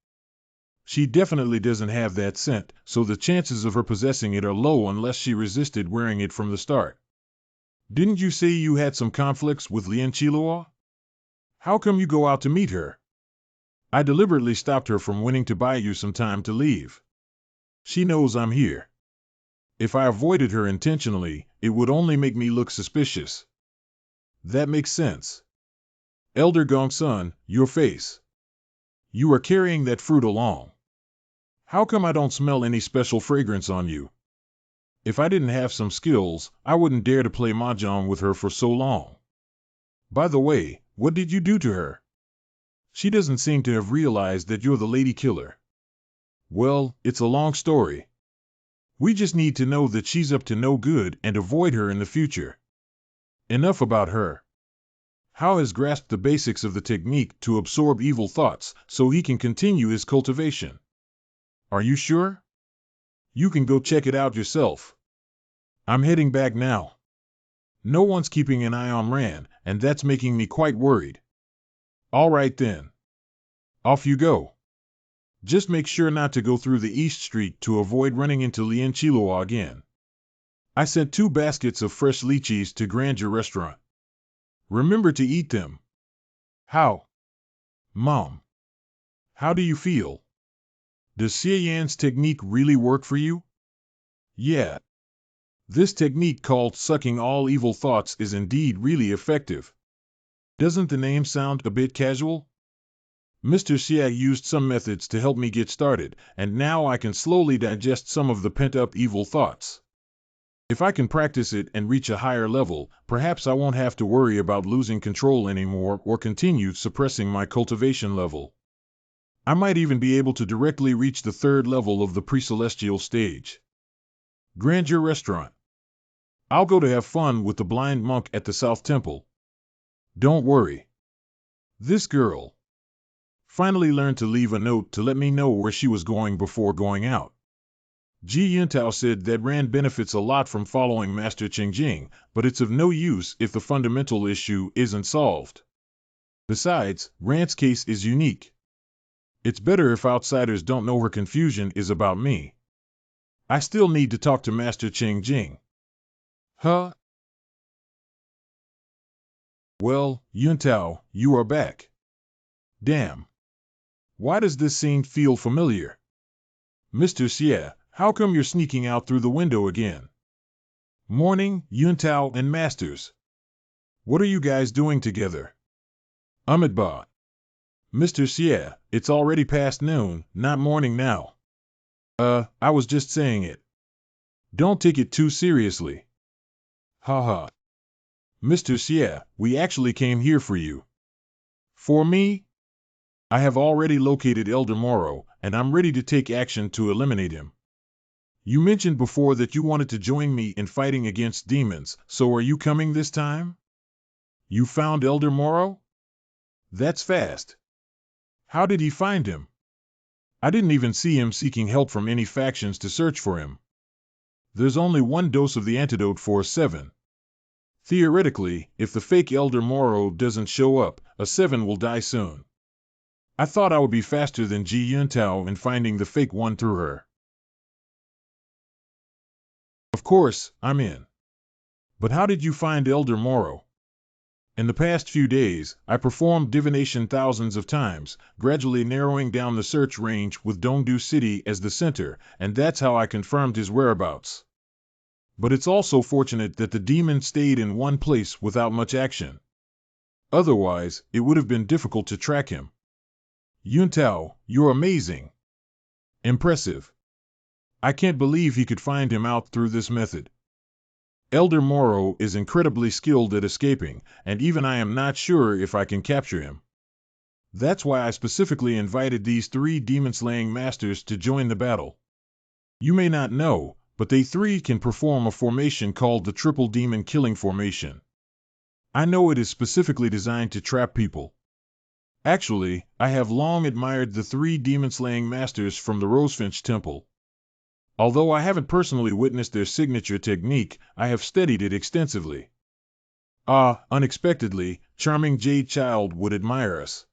She definitely doesn't have that scent, so the chances of her possessing it are low unless she resisted wearing it from the start. Didn't you say you had some conflicts with Lien Chilua? How come you go out to meet her? I deliberately stopped her from wanting to buy you some time to leave. She knows I'm here. If I avoided her intentionally, it would only make me look suspicious. That makes sense. Elder Gongsun, your face. You are carrying that fruit along. How come I don't smell any special fragrance on you? If I didn't have some skills, I wouldn't dare to play mahjong with her for so long. By the way, what did you do to her? She doesn't seem to have realized that you're the lady killer. Well, it's a long story. We just need to know that she's up to no good and avoid her in the future. Enough about her. Hao has grasped the basics of the technique to absorb evil thoughts so he can continue his cultivation. Are you sure? You can go check it out yourself. I'm heading back now. No one's keeping an eye on Ran, and that's making me quite worried. All right then. Off you go. Just make sure not to go through the East Street to avoid running into Lien Chilua again. I sent 2 baskets of fresh lychees to Grandeur Restaurant. Remember to eat them. How? Mom. How do you feel? Does Xie Yan's technique really work for you? Yeah. This technique called sucking all evil thoughts is indeed really effective. Doesn't the name sound a bit casual? Mr. Xie used some methods to help me get started, and now I can slowly digest some of the pent-up evil thoughts. If I can practice it and reach a higher level, perhaps I won't have to worry about losing control anymore or continue suppressing my cultivation level. I might even be able to directly reach the 3rd level of the pre-celestial stage. Grandeur Restaurant. I'll go to have fun with the blind monk at the South Temple. Don't worry. This girl finally learned to leave a note to let me know where she was going before going out. Ji Yuntao said that Ran benefits a lot from following Master Qingjing, but it's of no use if the fundamental issue isn't solved. Besides, Ran's case is unique. It's better if outsiders don't know her confusion is about me. I still need to talk to Master Qingjing. Huh? Well, Yuntao, you are back. Damn. Why does this scene feel familiar? Mr. Xie, how come you're sneaking out through the window again? Morning, Yuntao and Masters. What are you guys doing together? Amitabha. Mr. Xie, it's already past noon, not morning now. I was just saying it. Don't take it too seriously. Haha. Mr. Xie, we actually came here for you. For me? I have already located Elder Moro, and I'm ready to take action to eliminate him. You mentioned before that you wanted to join me in fighting against demons, so are you coming this time? You found Elder Moro? That's fast. How did he find him? I didn't even see him seeking help from any factions to search for him. There's only 1 dose of the antidote for a 7. Theoretically, if the fake Elder Moro doesn't show up, a 7 will die soon. I thought I would be faster than Ji Yuntao in finding the fake one through her. Of course, I'm in. But how did you find Elder Moro? In the past few days, I performed divination thousands of times, gradually narrowing down the search range with Dongdu City as the center, and that's how I confirmed his whereabouts. But it's also fortunate that the demon stayed in one place without much action. Otherwise, it would have been difficult to track him. Yuntao, you're amazing. Impressive. I can't believe he could find him out through this method. Elder Moro is incredibly skilled at escaping, and even I am not sure if I can capture him. That's why I specifically invited these 3 demon-slaying masters to join the battle. You may not know, but they 3 can perform a formation called the Triple Demon Killing Formation. I know it is specifically designed to trap people. Actually, I have long admired the 3 demon-slaying masters from the Rosefinch Temple. Although I haven't personally witnessed their signature technique, I have studied it extensively. Unexpectedly, charming Jade Child would admire us.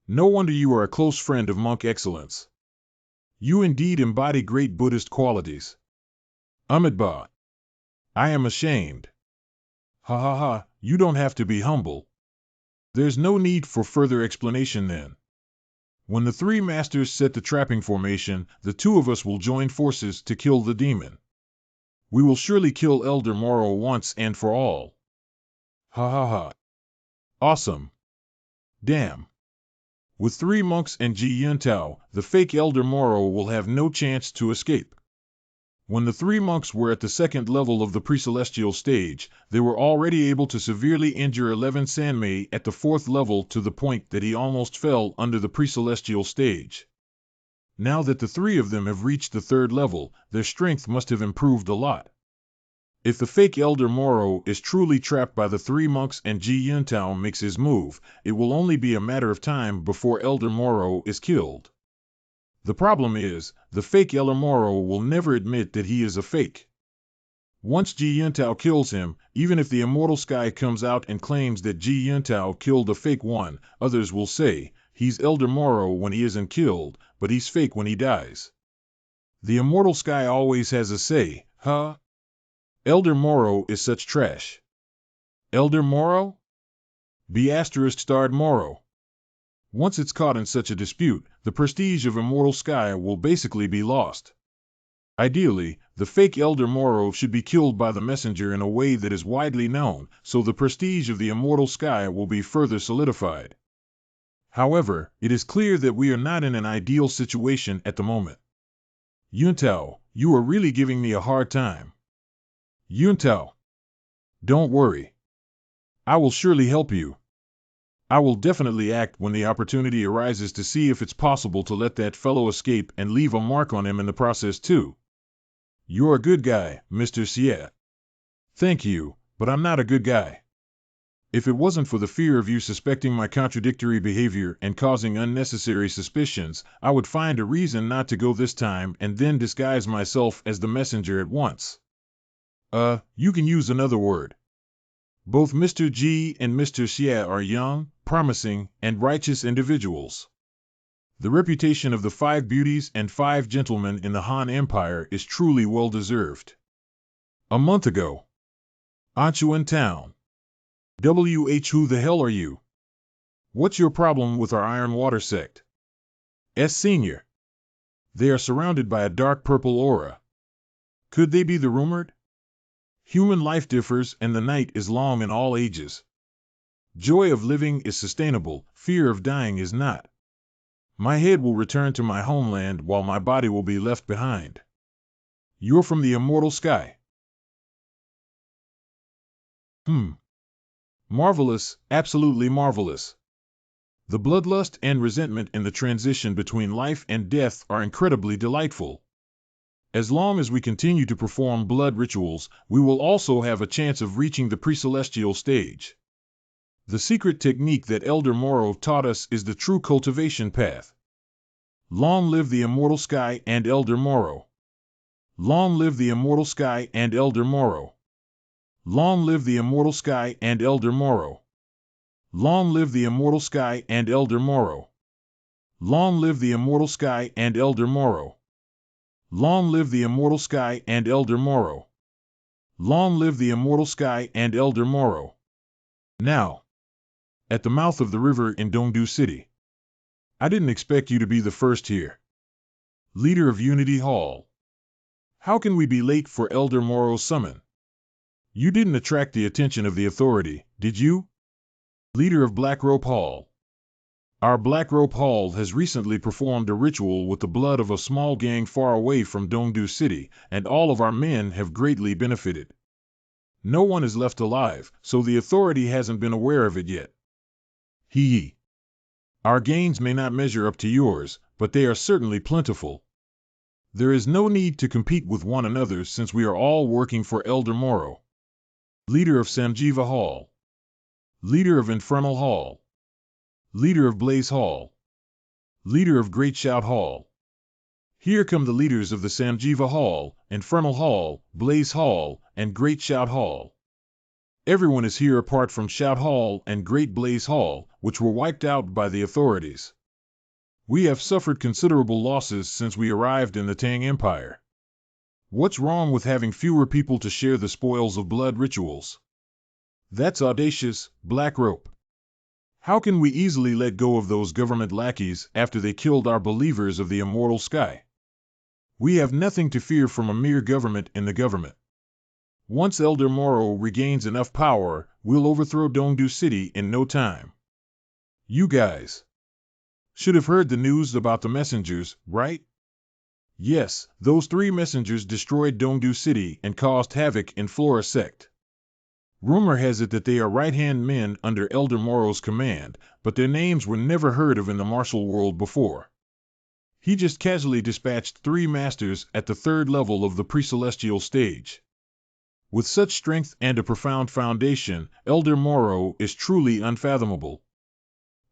No wonder you are a close friend of Monk Excellence. You indeed embody great Buddhist qualities. Amitabha. I am ashamed. Ha ha ha, you don't have to be humble. There's no need for further explanation then. When the 3 masters set the trapping formation, the 2 of us will join forces to kill the demon. We will surely kill Elder Moro once and for all. Ha ha ha. Awesome. Damn. With 3 monks and Ji Yuntao, the fake Elder Moro will have no chance to escape. When the 3 monks were at the 2nd level of the pre-celestial stage, they were already able to severely injure 11 Sanmei at the 4th level to the point that he almost fell under the pre-celestial stage. Now that the 3 of them have reached the 3rd level, their strength must have improved a lot. If the fake Elder Moro is truly trapped by the 3 monks and Ji Yuntao makes his move, it will only be a matter of time before Elder Moro is killed. The problem is, the fake Elder Moro will never admit that he is a fake. Once Ji Yuntao kills him, even if the Immortal Sky comes out and claims that Ji Yuntao killed the fake one, others will say, he's Elder Moro when he isn't killed, but he's fake when he dies. The Immortal Sky always has a say, huh? Elder Moro is such trash. Elder Moro? B***starred Moro. Once it's caught in such a dispute, the prestige of Immortal Sky will basically be lost. Ideally, the fake Elder Moro should be killed by the messenger in a way that is widely known, so the prestige of the Immortal Sky will be further solidified. However, it is clear that we are not in an ideal situation at the moment. Yuntao, you are really giving me a hard time. Yuntao. Don't worry. I will surely help you. I will definitely act when the opportunity arises to see if it's possible to let that fellow escape and leave a mark on him in the process too. You're a good guy, Mr. Xie. Thank you, but I'm not a good guy. If it wasn't for the fear of you suspecting my contradictory behavior and causing unnecessary suspicions, I would find a reason not to go this time and then disguise myself as the messenger at once. You can use another word. Both Mr. G and Mr. Xie are young, promising, and righteous individuals. The reputation of the 5 beauties and 5 gentlemen in the Han Empire is truly well-deserved. A month ago. Anchuan Town. Who the hell are you? What's your problem with our Iron Water sect? Senior. They are surrounded by a dark purple aura. Could they be the rumored? Human life differs and the night is long in all ages. Joy of living is sustainable, fear of dying is not. My head will return to my homeland while my body will be left behind. You're from the Immortal Sky. Marvelous, absolutely marvelous. The bloodlust and resentment in the transition between life and death are incredibly delightful. As long as we continue to perform blood rituals, we will also have a chance of reaching the pre-celestial stage. The secret technique that Elder Moro taught us is the true cultivation path. Long live the Immortal Sky and Elder Moro. Long live the Immortal Sky and Elder Moro. Long live the Immortal Sky and Elder Moro. Long live the Immortal Sky and Elder Moro. Long live the Immortal Sky and Elder Moro. Long live the Immortal Sky and Elder Moro. Long live the Immortal Sky and Elder Moro. Now. At the mouth of the river in Dongdu City. I didn't expect you to be the first here. Leader of Unity Hall. How can we be late for Elder Moro's summon? You didn't attract the attention of the authority, did you? Leader of Black Rope Hall. Our Black Rope Hall has recently performed a ritual with the blood of a small gang far away from Dongdu City, and all of our men have greatly benefited. No one is left alive, so the authority hasn't been aware of it yet. Hee. Our gains may not measure up to yours, but they are certainly plentiful. There is no need to compete with one another since we are all working for Elder Moro. Leader of Sanjiva Hall. Leader of Infernal Hall. Leader of Blaze Hall. Leader of Great Shout Hall. Here come the leaders of the Sanjiva Hall, Infernal Hall, Blaze Hall, and Great Shout Hall. Everyone is here apart from Shout Hall and Great Blaze Hall, which were wiped out by the authorities. We have suffered considerable losses since we arrived in the Tang Empire. What's wrong with having fewer people to share the spoils of blood rituals? That's audacious, Black Rope. How can we easily let go of those government lackeys after they killed our believers of the immortal sky? We have nothing to fear from a mere government in the government. Once Elder Moro regains enough power, we'll overthrow Dongdu City in no time. You guys should have heard the news about the messengers, right? Yes, those 3 messengers destroyed Dongdu City and caused havoc in Flora Sect. Rumor has it that they are right-hand men under Elder Moro's command, but their names were never heard of in the martial world before. He just casually dispatched 3 masters at the 3rd level of the pre-celestial stage. With such strength and a profound foundation, Elder Moro is truly unfathomable.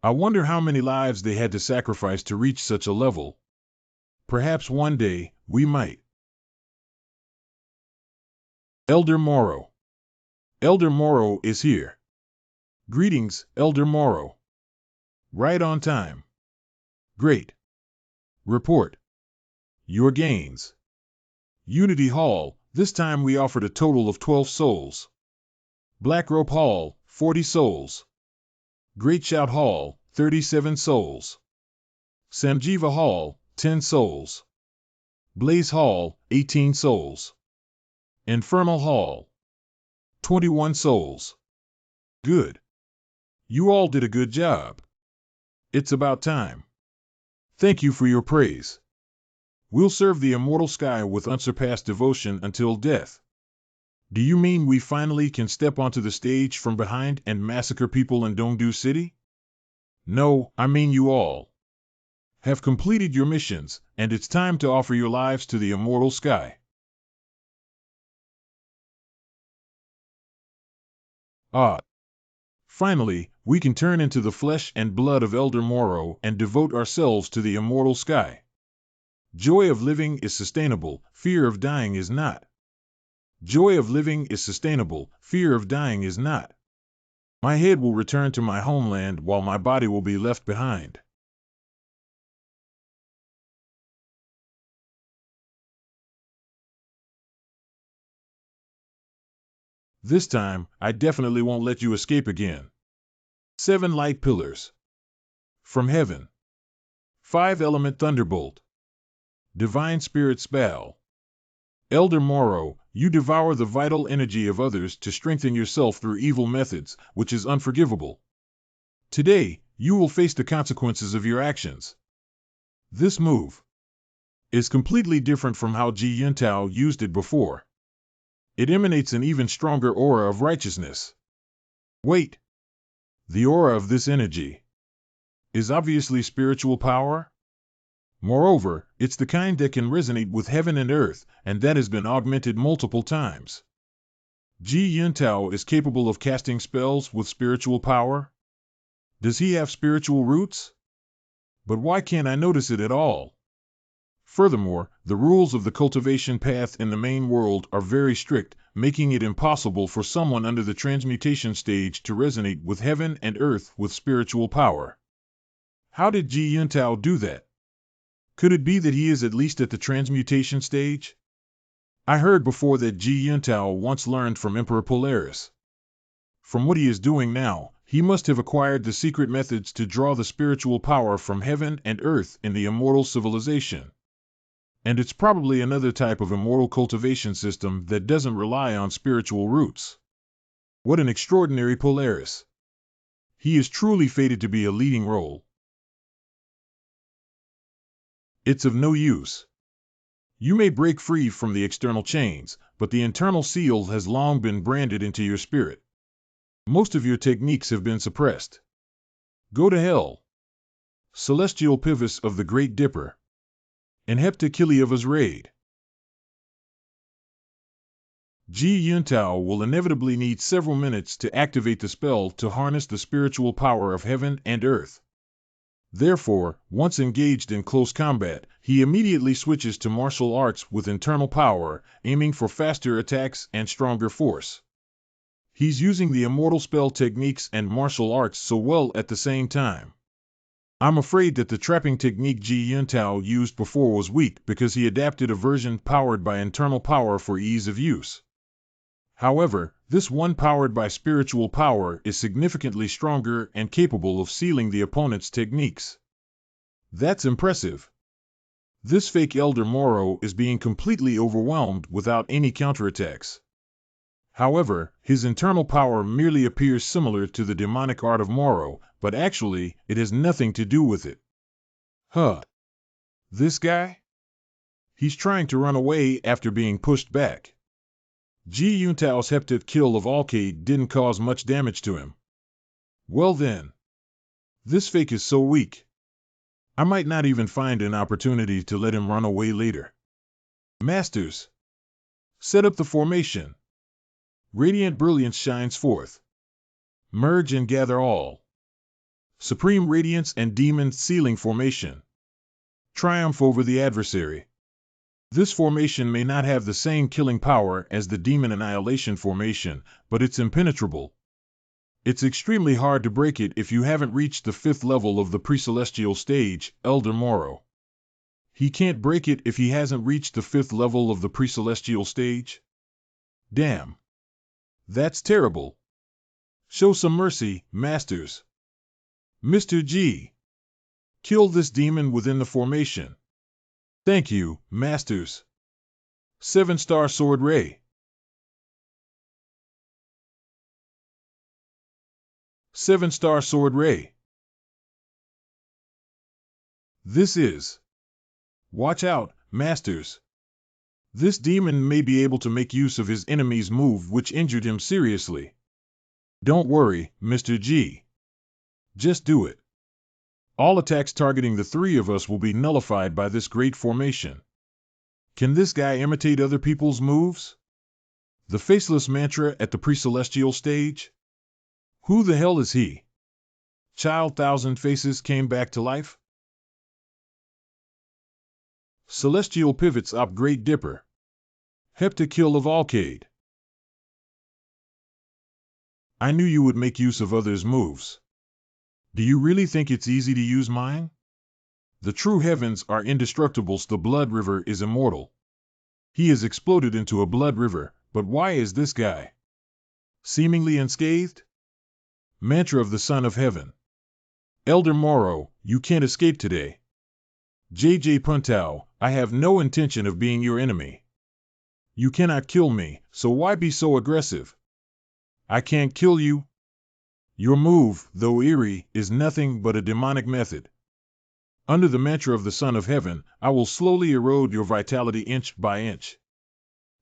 I wonder how many lives they had to sacrifice to reach such a level. Perhaps one day, we might. Elder Moro. Elder Moro is here. Greetings, Elder Moro. Right on time. Great. Report. Your gains. Unity Hall, this time we offered a total of 12 souls. Black Rope Hall, 40 souls. Great Shout Hall, 37 souls. Sanjiva Hall, 10 souls. Blaze Hall, 18 souls. Infernal Hall, 21 souls. Good. You all did a good job. It's about time. Thank you for your praise. We'll serve the immortal sky with unsurpassed devotion until death. Do you mean we finally can step onto the stage from behind and massacre people in Dongdu City? No, I mean you all have completed your missions, and it's time to offer your lives to the immortal sky. Ah. Finally, we can turn into the flesh and blood of Elder Moro and devote ourselves to the immortal sky. Joy of living is sustainable, fear of dying is not. Joy of living is sustainable, fear of dying is not. My head will return to my homeland while my body will be left behind. This time, I definitely won't let you escape again. 7 light pillars. From heaven. 5-element thunderbolt. Divine spirit spell. Elder Moro, you devour the vital energy of others to strengthen yourself through evil methods, which is unforgivable. Today, you will face the consequences of your actions. This move is completely different from how Ji Yuntao used it before. It emanates an even stronger aura of righteousness. Wait. The aura of this energy is obviously spiritual power. Moreover, it's the kind that can resonate with heaven and earth, and that has been augmented multiple times. Ji Yuntao is capable of casting spells with spiritual power? Does he have spiritual roots? But why can't I notice it at all? Furthermore, the rules of the cultivation path in the main world are very strict, making it impossible for someone under the transmutation stage to resonate with heaven and earth with spiritual power. How did Ji Yuntao do that? Could it be that he is at least at the transmutation stage? I heard before that Ji Yuntao once learned from Emperor Polaris. From what he is doing now, he must have acquired the secret methods to draw the spiritual power from heaven and earth in the immortal civilization. And it's probably another type of immortal cultivation system that doesn't rely on spiritual roots. What an extraordinary Polaris! He is truly fated to be a leading role. It's of no use. You may break free from the external chains, but the internal seal has long been branded into your spirit. Most of your techniques have been suppressed. Go to hell. Celestial Pivus of the Great Dipper. And Heptakiliava's Raid. Ji Yuntao will inevitably need several minutes to activate the spell to harness the spiritual power of heaven and earth. Therefore, once engaged in close combat, he immediately switches to martial arts with internal power, aiming for faster attacks and stronger force. He's using the immortal spell techniques and martial arts so well at the same time. I'm afraid that the trapping technique Ji Yuntao used before was weak because he adapted a version powered by internal power for ease of use. However, this one powered by spiritual power is significantly stronger and capable of sealing the opponent's techniques. That's impressive. This fake Elder Moro is being completely overwhelmed without any counterattacks. However, his internal power merely appears similar to the demonic art of Moro, but actually, it has nothing to do with it. Huh. This guy? He's trying to run away after being pushed back. Ji Yuntao's heptic kill of Alcade didn't cause much damage to him. Well then. This fake is so weak. I might not even find an opportunity to let him run away later. Masters. Set up the formation. Radiant brilliance shines forth. Merge and gather all. Supreme radiance and demon sealing formation. Triumph over the adversary. This formation may not have the same killing power as the Demon Annihilation formation, but it's impenetrable. It's extremely hard to break it if you haven't reached the 5th level of the pre-celestial stage, Elder Moro. He can't break it if he hasn't reached the 5th level of the pre-celestial stage? Damn. That's terrible. Show some mercy, Masters. Mr. G. Kill this demon within the formation. Thank you, Masters. 7-star Sword Ray. 7-star Sword Ray. This is. Watch out, Masters. This demon may be able to make use of his enemy's move which injured him seriously. Don't worry, Mr. G. Just do it. All attacks targeting the 3 of us will be nullified by this great formation. Can this guy imitate other people's moves? The faceless mantra at the pre-celestial stage? Who the hell is he? Child Thousand Faces came back to life? Celestial Pivots Op Great Dipper. Heptakill of Alcade. I knew you would make use of others' moves. Do you really think it's easy to use mine? The true heavens are indestructible, so the blood river is immortal. He has exploded into a blood river, but why is this guy seemingly unscathed? Mantra of the Son of Heaven. Elder Moro, you can't escape today. JJ Puntao, I have no intention of being your enemy. You cannot kill me, so why be so aggressive? I can't kill you. Your move, though eerie, is nothing but a demonic method. Under the mantra of the Son of Heaven, I will slowly erode your vitality inch by inch.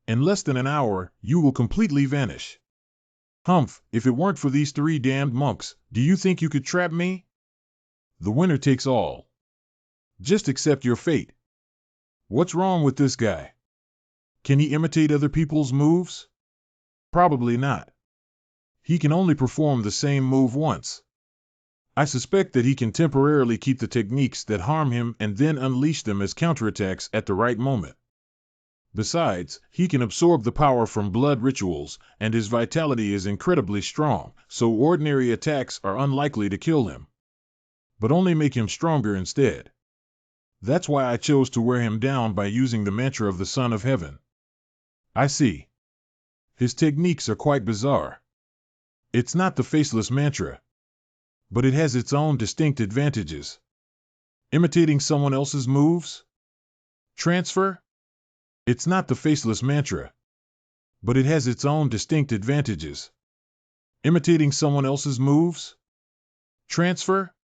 In less than an hour, you will completely vanish. Humph, if it weren't for these 3 damned monks, do you think you could trap me? The winner takes all. Just accept your fate. What's wrong with this guy? Can he imitate other people's moves? Probably not. He can only perform the same move once. I suspect that he can temporarily keep the techniques that harm him and then unleash them as counterattacks at the right moment. Besides, he can absorb the power from blood rituals, and his vitality is incredibly strong, so ordinary attacks are unlikely to kill him. But only make him stronger instead. That's why I chose to wear him down by using the mantra of the Son of Heaven. I see. His techniques are quite bizarre. It's not the faceless mantra, but it has its own distinct advantages. Imitating someone else's moves? Transfer? It's not the faceless mantra, but it has its own distinct advantages. Imitating someone else's moves? Transfer?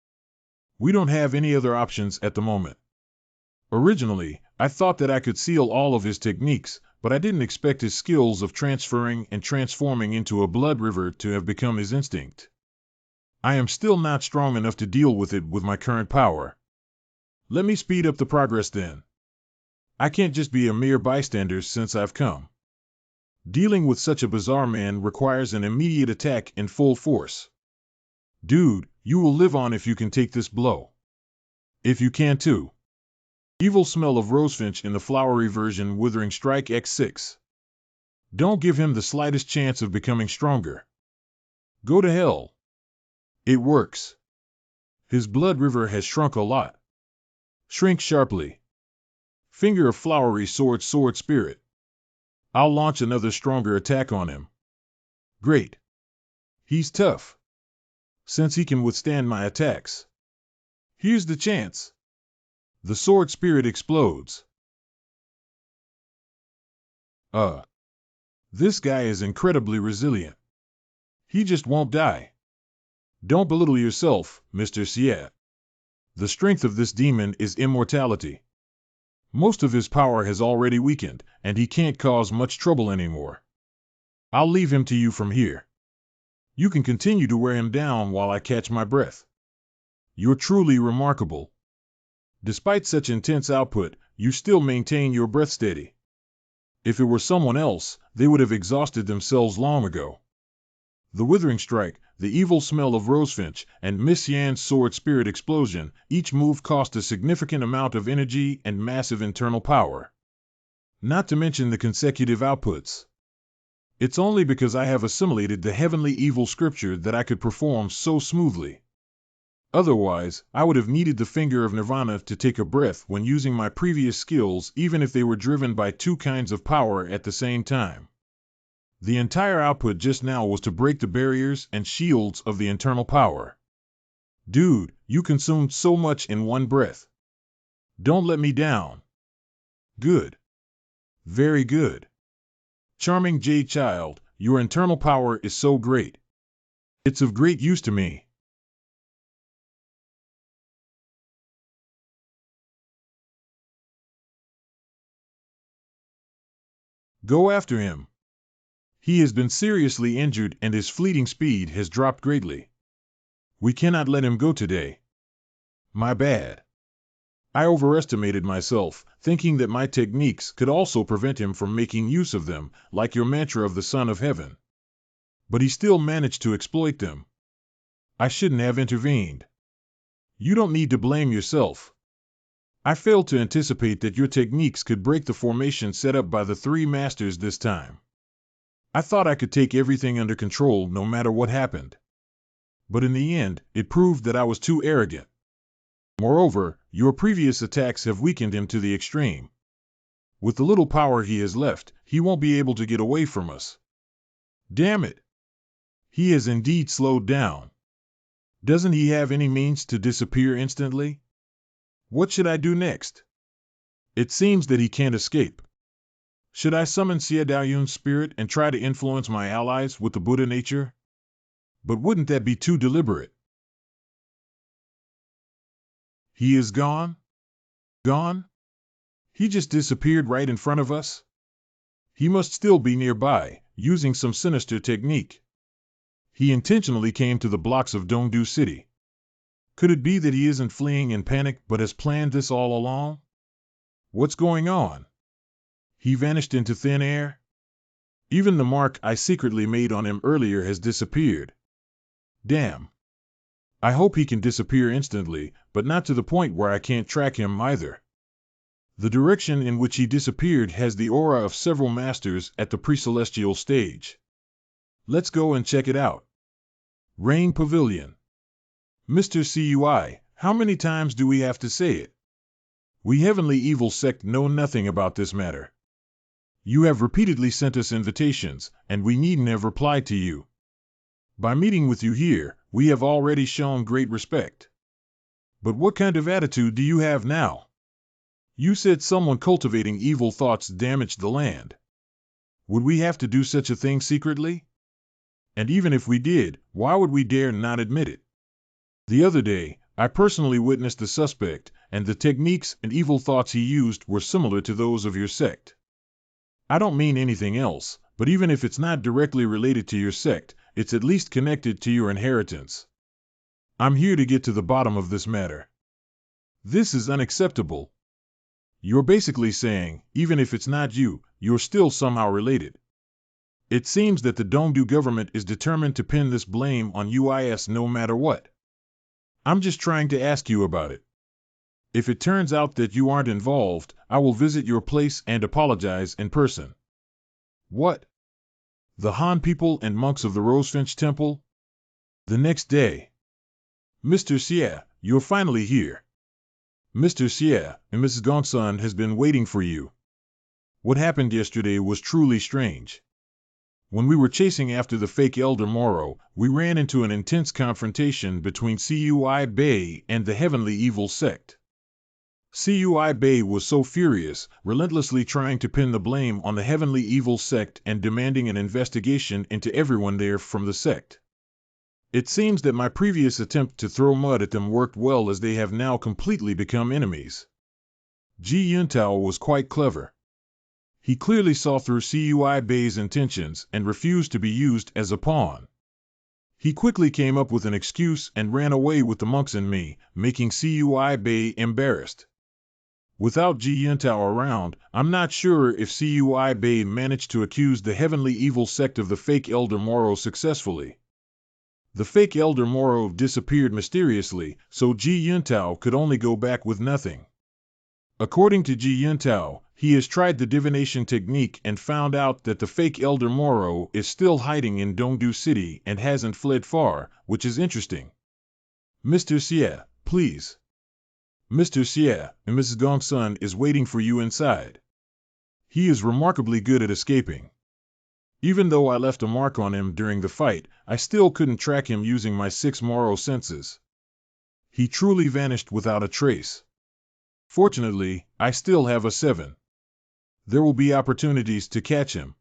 We don't have any other options at the moment. Originally, I thought that I could seal all of his techniques, but I didn't expect his skills of transferring and transforming into a blood river to have become his instinct. I am still not strong enough to deal with it with my current power. Let me speed up the progress then. I can't just be a mere bystander since I've come. Dealing with such a bizarre man requires an immediate attack in full force. Dude, you will live on if you can take this blow. If you can too. Evil smell of rosefinch in the flowery version withering strike X6. Don't give him the slightest chance of becoming stronger. Go to hell. It works. His blood river has shrunk a lot. Shrink sharply. Finger of flowery sword spirit. I'll launch another stronger attack on him. Great. He's tough. Since he can withstand my attacks. Here's the chance. The sword spirit explodes. This guy is incredibly resilient. He just won't die. Don't belittle yourself, Mr. Siet. The strength of this demon is immortality. Most of his power has already weakened, and he can't cause much trouble anymore. I'll leave him to you from here. You can continue to wear him down while I catch my breath. You're truly remarkable. Despite such intense output, you still maintain your breath steady. If it were someone else, they would have exhausted themselves long ago. The withering strike, the evil smell of rosefinch, and Miss Yan's sword spirit explosion, each move cost a significant amount of energy and massive internal power. Not to mention the consecutive outputs. It's only because I have assimilated the heavenly evil scripture that I could perform so smoothly. Otherwise, I would have needed the finger of nirvana to take a breath when using my previous skills, even if they were driven by two kinds of power at the same time. The entire output just now was to break the barriers and shields of the internal power. Dude, you consumed so much in one breath. Don't let me down. Good. Very good. Charming Jade Child, your internal power is so great. It's of great use to me. Go after him. He has been seriously injured and his fleeting speed has dropped greatly. We cannot let him go today. My bad. I overestimated myself, thinking that my techniques could also prevent him from making use of them, like your mantra of the Son of Heaven. But he still managed to exploit them. I shouldn't have intervened. You don't need to blame yourself. I failed to anticipate that your techniques could break the formation set up by the three masters this time. I thought I could take everything under control no matter what happened. But in the end, it proved that I was too arrogant. Moreover, your previous attacks have weakened him to the extreme. With the little power he has left, he won't be able to get away from us. Damn it! He has indeed slowed down. Doesn't he have any means to disappear instantly? What should I do next? It seems that he can't escape. Should I summon Xie Daoyun's spirit and try to influence my allies with the Buddha nature? But wouldn't that be too deliberate? He is gone? Gone? He just disappeared right in front of us? He must still be nearby, using some sinister technique. He intentionally came to the blocks of Dongdu City. Could it be that he isn't fleeing in panic but has planned this all along? What's going on? He vanished into thin air? Even the mark I secretly made on him earlier has disappeared. Damn. I hope he can disappear instantly, but not to the point where I can't track him either. The direction in which he disappeared has the aura of several masters at the pre-celestial stage. Let's go and check it out. Rain Pavilion. Mr. CUI, how many times do we have to say it? We Heavenly Evil Sect know nothing about this matter. You have repeatedly sent us invitations, and we needn't have replied to you. By meeting with you here, we have already shown great respect. But what kind of attitude do you have now? You said someone cultivating evil thoughts damaged the land. Would we have to do such a thing secretly? And even if we did, why would we dare not admit it? The other day, I personally witnessed the suspect, and the techniques and evil thoughts he used were similar to those of your sect. I don't mean anything else, but even if it's not directly related to your sect, it's at least connected to your inheritance. I'm here to get to the bottom of this matter. This is unacceptable. You're basically saying, even if it's not you, you're still somehow related. It seems that the Dongdu government is determined to pin this blame on UIS no matter what. I'm just trying to ask you about it. If it turns out that you aren't involved, I will visit your place and apologize in person. What? The Han people and monks of the Rosefinch Temple? The next day. Mr. Xie, you're finally here. Mr. Xie, and Mrs. Gongsun has been waiting for you. What happened yesterday was truly strange. When we were chasing after the fake Elder Moro, we ran into an intense confrontation between Cui Bei and the Heavenly Evil sect. Cui Bei was so furious, relentlessly trying to pin the blame on the Heavenly Evil sect and demanding an investigation into everyone there from the sect. It seems that my previous attempt to throw mud at them worked well, as they have now completely become enemies. Ji Yuntao was quite clever. He clearly saw through Cui Bei's intentions and refused to be used as a pawn. He quickly came up with an excuse and ran away with the monks and me, making Cui Bei embarrassed. Without Ji Yuntao around, I'm not sure if Cui Bei managed to accuse the Heavenly Evil sect of the fake Elder Moro successfully. The fake Elder Moro disappeared mysteriously, so Ji Yuntao could only go back with nothing. According to Ji Yuntao, he has tried the divination technique and found out that the fake Elder Moro is still hiding in Dongdu City and hasn't fled far, which is interesting. Mr. Xie, please. Mr. Xie, and Mrs. Gongsun is waiting for you inside. He is remarkably good at escaping. Even though I left a mark on him during the fight, I still couldn't track him using my 6 Moro senses. He truly vanished without a trace. Fortunately, I still have a 7. There will be opportunities to catch him.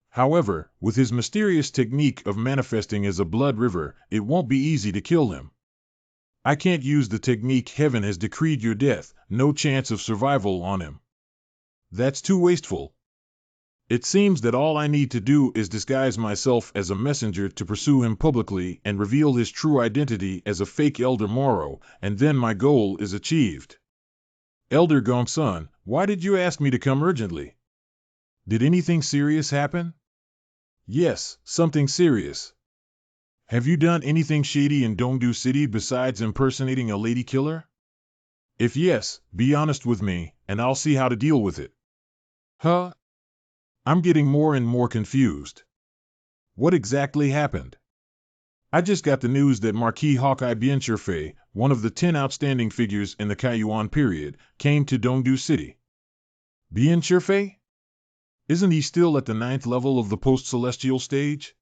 However, with his mysterious technique of manifesting as a blood river, it won't be easy to kill him. I can't use the technique "Heaven has decreed your death, no chance of survival" on him. That's too wasteful. It seems that all I need to do is disguise myself as a messenger to pursue him publicly and reveal his true identity as a fake Elder Moro, and then my goal is achieved. Elder Gongsun, why did you ask me to come urgently? Did anything serious happen? Yes, something serious. Have you done anything shady in Dongdu City besides impersonating a lady killer? If yes, be honest with me, and I'll see how to deal with it. Huh? I'm getting more and more confused. What exactly happened? I just got the news that Marquis Hawkeye Bianchirfei, one of the 10 outstanding figures in the Kaiyuan period, came to Dongdu City. Bianchirfei? Isn't he still at the 9th level of the post-celestial stage?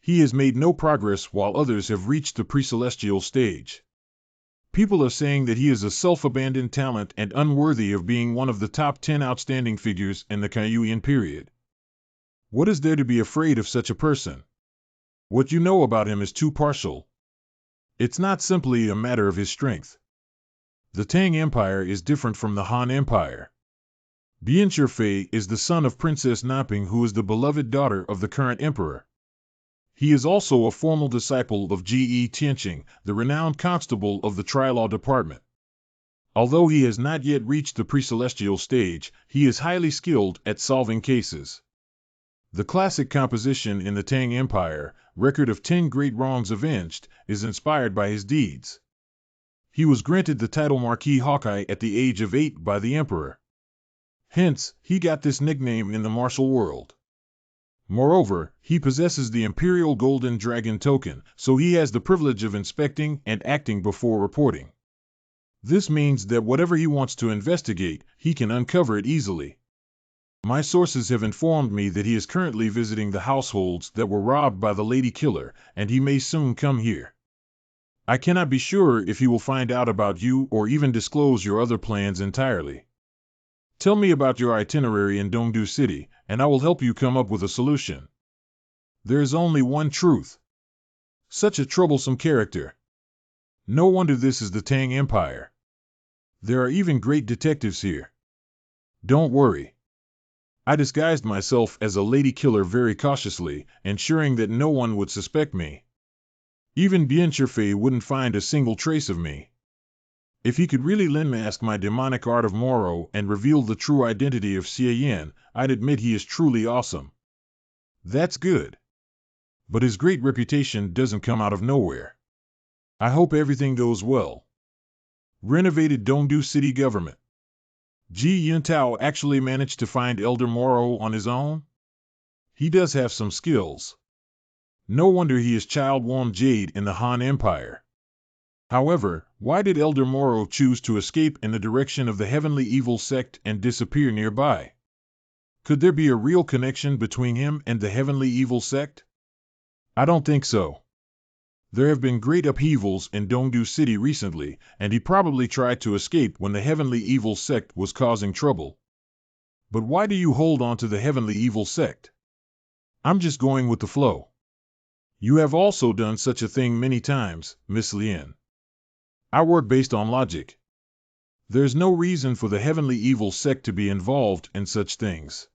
He has made no progress while others have reached the pre-celestial stage. People are saying that he is a self-abandoned talent and unworthy of being one of the top 10 outstanding figures in the Kaiyuan period. What is there to be afraid of such a person? What you know about him is too partial. It's not simply a matter of his strength. The Tang Empire is different from the Han Empire. Bianchirfei is the son of Princess Namping, who is the beloved daughter of the current emperor. He is also a formal disciple of Ge Tianqing, the renowned constable of the Tri-Law Department. Although he has not yet reached the pre-celestial stage, he is highly skilled at solving cases. The classic composition in the Tang Empire, Record of 10 Great Wrongs Avenged, is inspired by his deeds. He was granted the title Marquis Hawkeye at the age of 8 by the emperor. Hence, he got this nickname in the martial world. Moreover, he possesses the Imperial Golden Dragon token, so he has the privilege of inspecting and acting before reporting. This means that whatever he wants to investigate, he can uncover it easily. My sources have informed me that he is currently visiting the households that were robbed by the lady killer, and he may soon come here. I cannot be sure if he will find out about you or even disclose your other plans entirely. Tell me about your itinerary in Dongdu City, and I will help you come up with a solution. There is only one truth. Such a troublesome character. No wonder this is the Tang Empire. There are even great detectives here. Don't worry. I disguised myself as a lady killer very cautiously, ensuring that no one would suspect me. Even Bien Cherfei wouldn't find a single trace of me. If he could really unmask my demonic art of Moro and reveal the true identity of Xie Yan, I'd admit he is truly awesome. That's good. But his great reputation doesn't come out of nowhere. I hope everything goes well. Renovated Dongdu city government. Ji Yuntao actually managed to find Elder Moro on his own? He does have some skills. No wonder he is Child Won Jade in the Han Empire. However, why did Elder Moro choose to escape in the direction of the Heavenly Evil sect and disappear nearby? Could there be a real connection between him and the Heavenly Evil sect? I don't think so. There have been great upheavals in Dongdu City recently, and he probably tried to escape when the Heavenly Evil sect was causing trouble. But why do you hold on to the Heavenly Evil sect? I'm just going with the flow. You have also done such a thing many times, Miss Lien. I work based on logic. There's no reason for the Heavenly Evil sect to be involved in such things.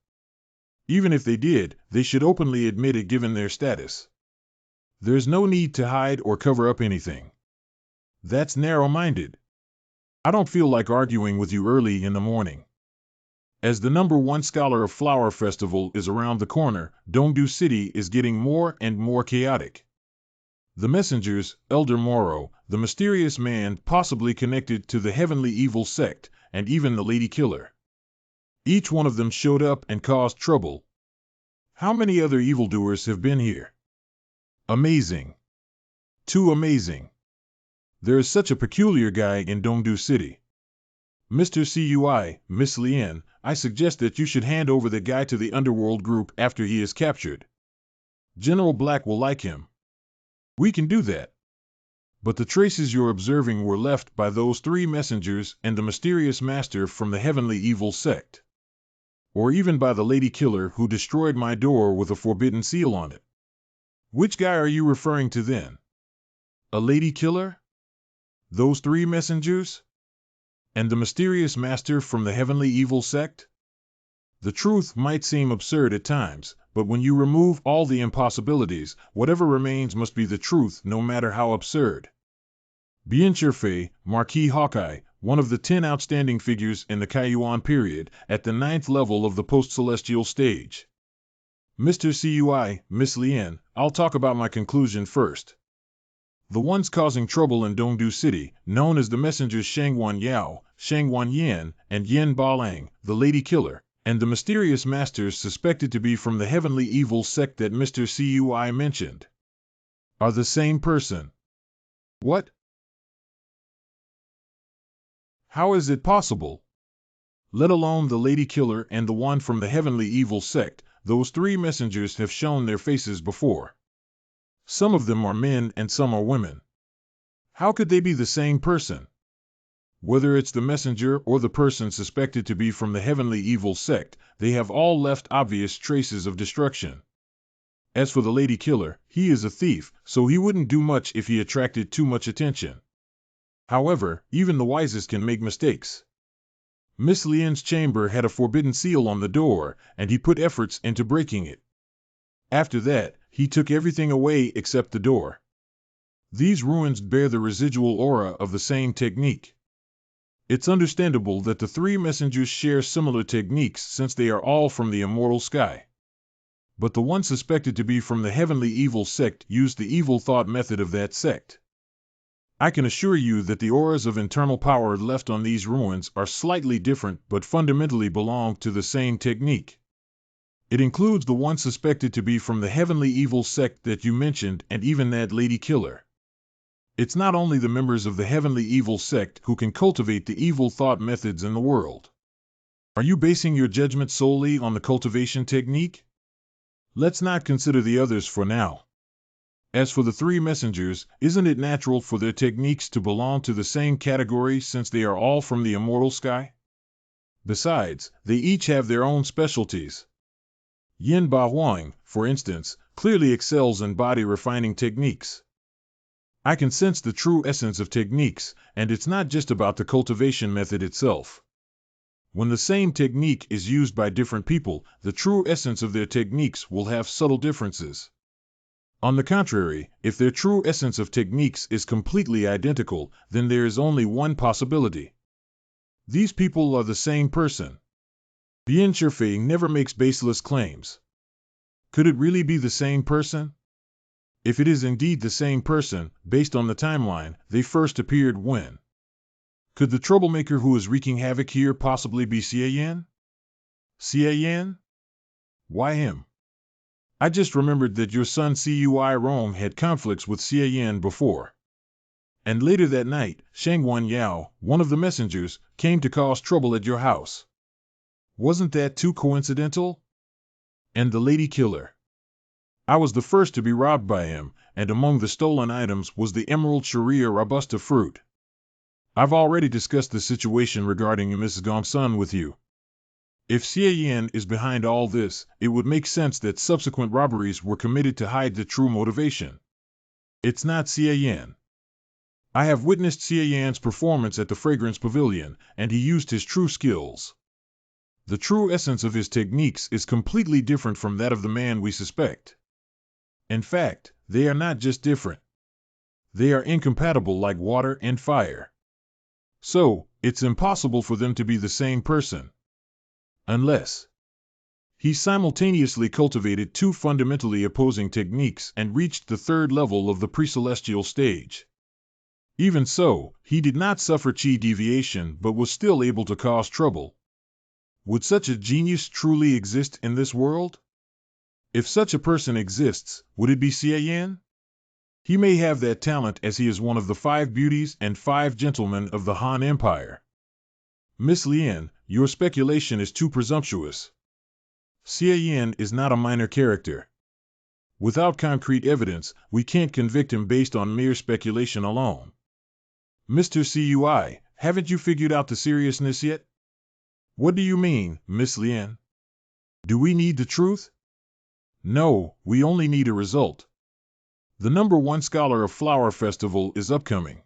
Even if they did, they should openly admit it given their status. There's no need to hide or cover up anything. That's narrow-minded. I don't feel like arguing with you early in the morning. As the #1 scholar of Flower Festival is around the corner, Dongdu City is getting more and more chaotic. The messengers, Elder Moro, the mysterious man possibly connected to the Heavenly Evil sect, and even the Lady Killer. Each one of them showed up and caused trouble. How many other evildoers have been here? Amazing. Too amazing. There is such a peculiar guy in Dongdu City. Mr. Cui, Miss Lien, I suggest that you should hand over the guy to the underworld group after he is captured. General Black will like him. We can do that. But the traces you're observing were left by those 3 messengers and the mysterious master from the Heavenly Evil sect. Or even by the Lady Killer who destroyed my door with a forbidden seal on it. Which guy are you referring to then? A Lady Killer? Those 3 messengers? And the mysterious master from the Heavenly Evil sect? The truth might seem absurd at times, but when you remove all the impossibilities, whatever remains must be the truth no matter how absurd. Bien Cherfei, Marquis Hawkeye, one of the 10 outstanding figures in the Kaiyuan period, at the 9th level of the post-celestial stage. Mr. Cui, Miss Lien, I'll talk about my conclusion first. The ones causing trouble in Dongdu City, known as the messengers Shangwan Yao, Shangwan Yan, and Yen Balang, the Lady Killer, and the mysterious masters suspected to be from the Heavenly Evil sect that Mr. Cui mentioned, are the same person. What? How is it possible? Let alone the Lady Killer and the one from the Heavenly Evil sect, those 3 messengers have shown their faces before. Some of them are men and some are women. How could they be the same person? Whether it's the messenger or the person suspected to be from the Heavenly Evil sect, they have all left obvious traces of destruction. As for the Lady Killer, he is a thief, so he wouldn't do much if he attracted too much attention. However, even the wisest can make mistakes. Miss Lien's chamber had a forbidden seal on the door, and he put efforts into breaking it. After that, he took everything away except the door. These ruins bear the residual aura of the same technique. It's understandable that the 3 messengers share similar techniques since they are all from the immortal sky. But the one suspected to be from the Heavenly Evil sect used the evil thought method of that sect. I can assure you that the auras of internal power left on these ruins are slightly different but fundamentally belong to the same technique. It includes the one suspected to be from the Heavenly Evil sect that you mentioned and even that Lady Killer. It's not only the members of the Heavenly Evil sect who can cultivate the evil thought methods in the world. Are you basing your judgment solely on the cultivation technique? Let's not consider the others for now. As for the 3 messengers, isn't it natural for their techniques to belong to the same category since they are all from the immortal sky? Besides, they each have their own specialties. Yin Ba Huang, for instance, clearly excels in body refining techniques. I can sense the true essence of techniques, and it's not just about the cultivation method itself. When the same technique is used by different people, the true essence of their techniques will have subtle differences. On the contrary, if their true essence of techniques is completely identical, then there is only one possibility. These people are the same person. Bien Sherfei never makes baseless claims. Could it really be the same person? If it is indeed the same person, based on the timeline, they first appeared when? Could the troublemaker who is wreaking havoc here possibly be Xie Yan? Xie Yan? Why him? I just remembered that your son Cui Rong had conflicts with Xie Yan before. And later that night, Shangwan Yao, one of the messengers, came to cause trouble at your house. Wasn't that too coincidental? And the lady killer. I was the first to be robbed by him, and among the stolen items was the Emerald Sharia Robusta fruit. I've already discussed the situation regarding Mrs. Gongsun with you. If Xie Yan is behind all this, it would make sense that subsequent robberies were committed to hide the true motivation. It's not Xie Yan. I have witnessed Xie Yan's performance at the Fragrance Pavilion, and he used his true skills. The true essence of his techniques is completely different from that of the man we suspect. In fact, they are not just different. They are incompatible like water and fire. So, it's impossible for them to be the same person. Unless he simultaneously cultivated two fundamentally opposing techniques and reached the third level of the pre-celestial stage. Even so, he did not suffer chi deviation but was still able to cause trouble. Would such a genius truly exist in this world? If such a person exists, would it be Xie Yan? He may have that talent as he is one of the 5 beauties and 5 gentlemen of the Han Empire. Miss Lien, your speculation is too presumptuous. Xie Yan is not a minor character. Without concrete evidence, we can't convict him based on mere speculation alone. Mr. Cui, haven't you figured out the seriousness yet? What do you mean, Miss Lien? Do we need the truth? No, we only need a result. The #1 scholar of Flower Festival is upcoming.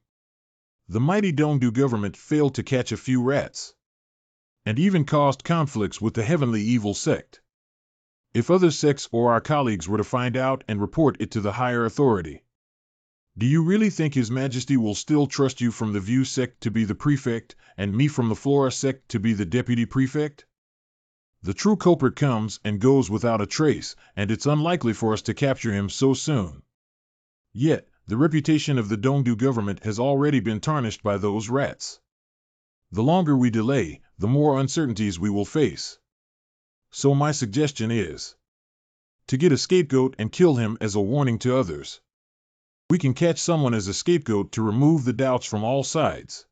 The mighty Dongdu government failed to catch a few rats, and even caused conflicts with the heavenly evil sect. If other sects or our colleagues were to find out and report it to the higher authority, do you really think His Majesty will still trust you from the View sect to be the prefect, and me from the Flora sect to be the deputy prefect? The true culprit comes and goes without a trace, and it's unlikely for us to capture him so soon. Yet, the reputation of the Dongdu government has already been tarnished by those rats. The longer we delay, the more uncertainties we will face. So my suggestion is to get a scapegoat and kill him as a warning to others. We can catch someone as a scapegoat to remove the doubts from all sides.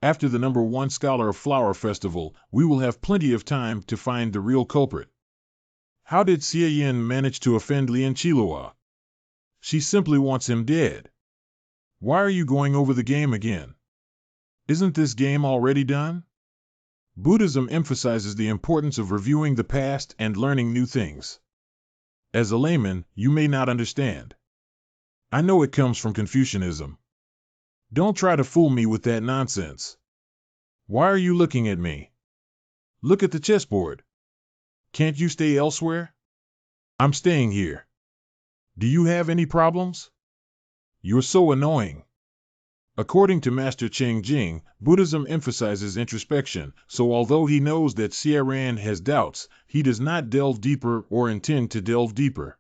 After the #1 scholar of Flower Festival, we will have plenty of time to find the real culprit. How did Xie Yan manage to offend Lien Qilua? She simply wants him dead. Why are you going over the game again? Isn't this game already done? Buddhism emphasizes the importance of reviewing the past and learning new things. As a layman, you may not understand. I know it comes from Confucianism. Don't try to fool me with that nonsense. Why are you looking at me? Look at the chessboard. Can't you stay elsewhere? I'm staying here. Do you have any problems? You're so annoying. According to Master Cheng Jing, Buddhism emphasizes introspection, so although he knows that Xie Yan has doubts, he does not delve deeper or intend to delve deeper.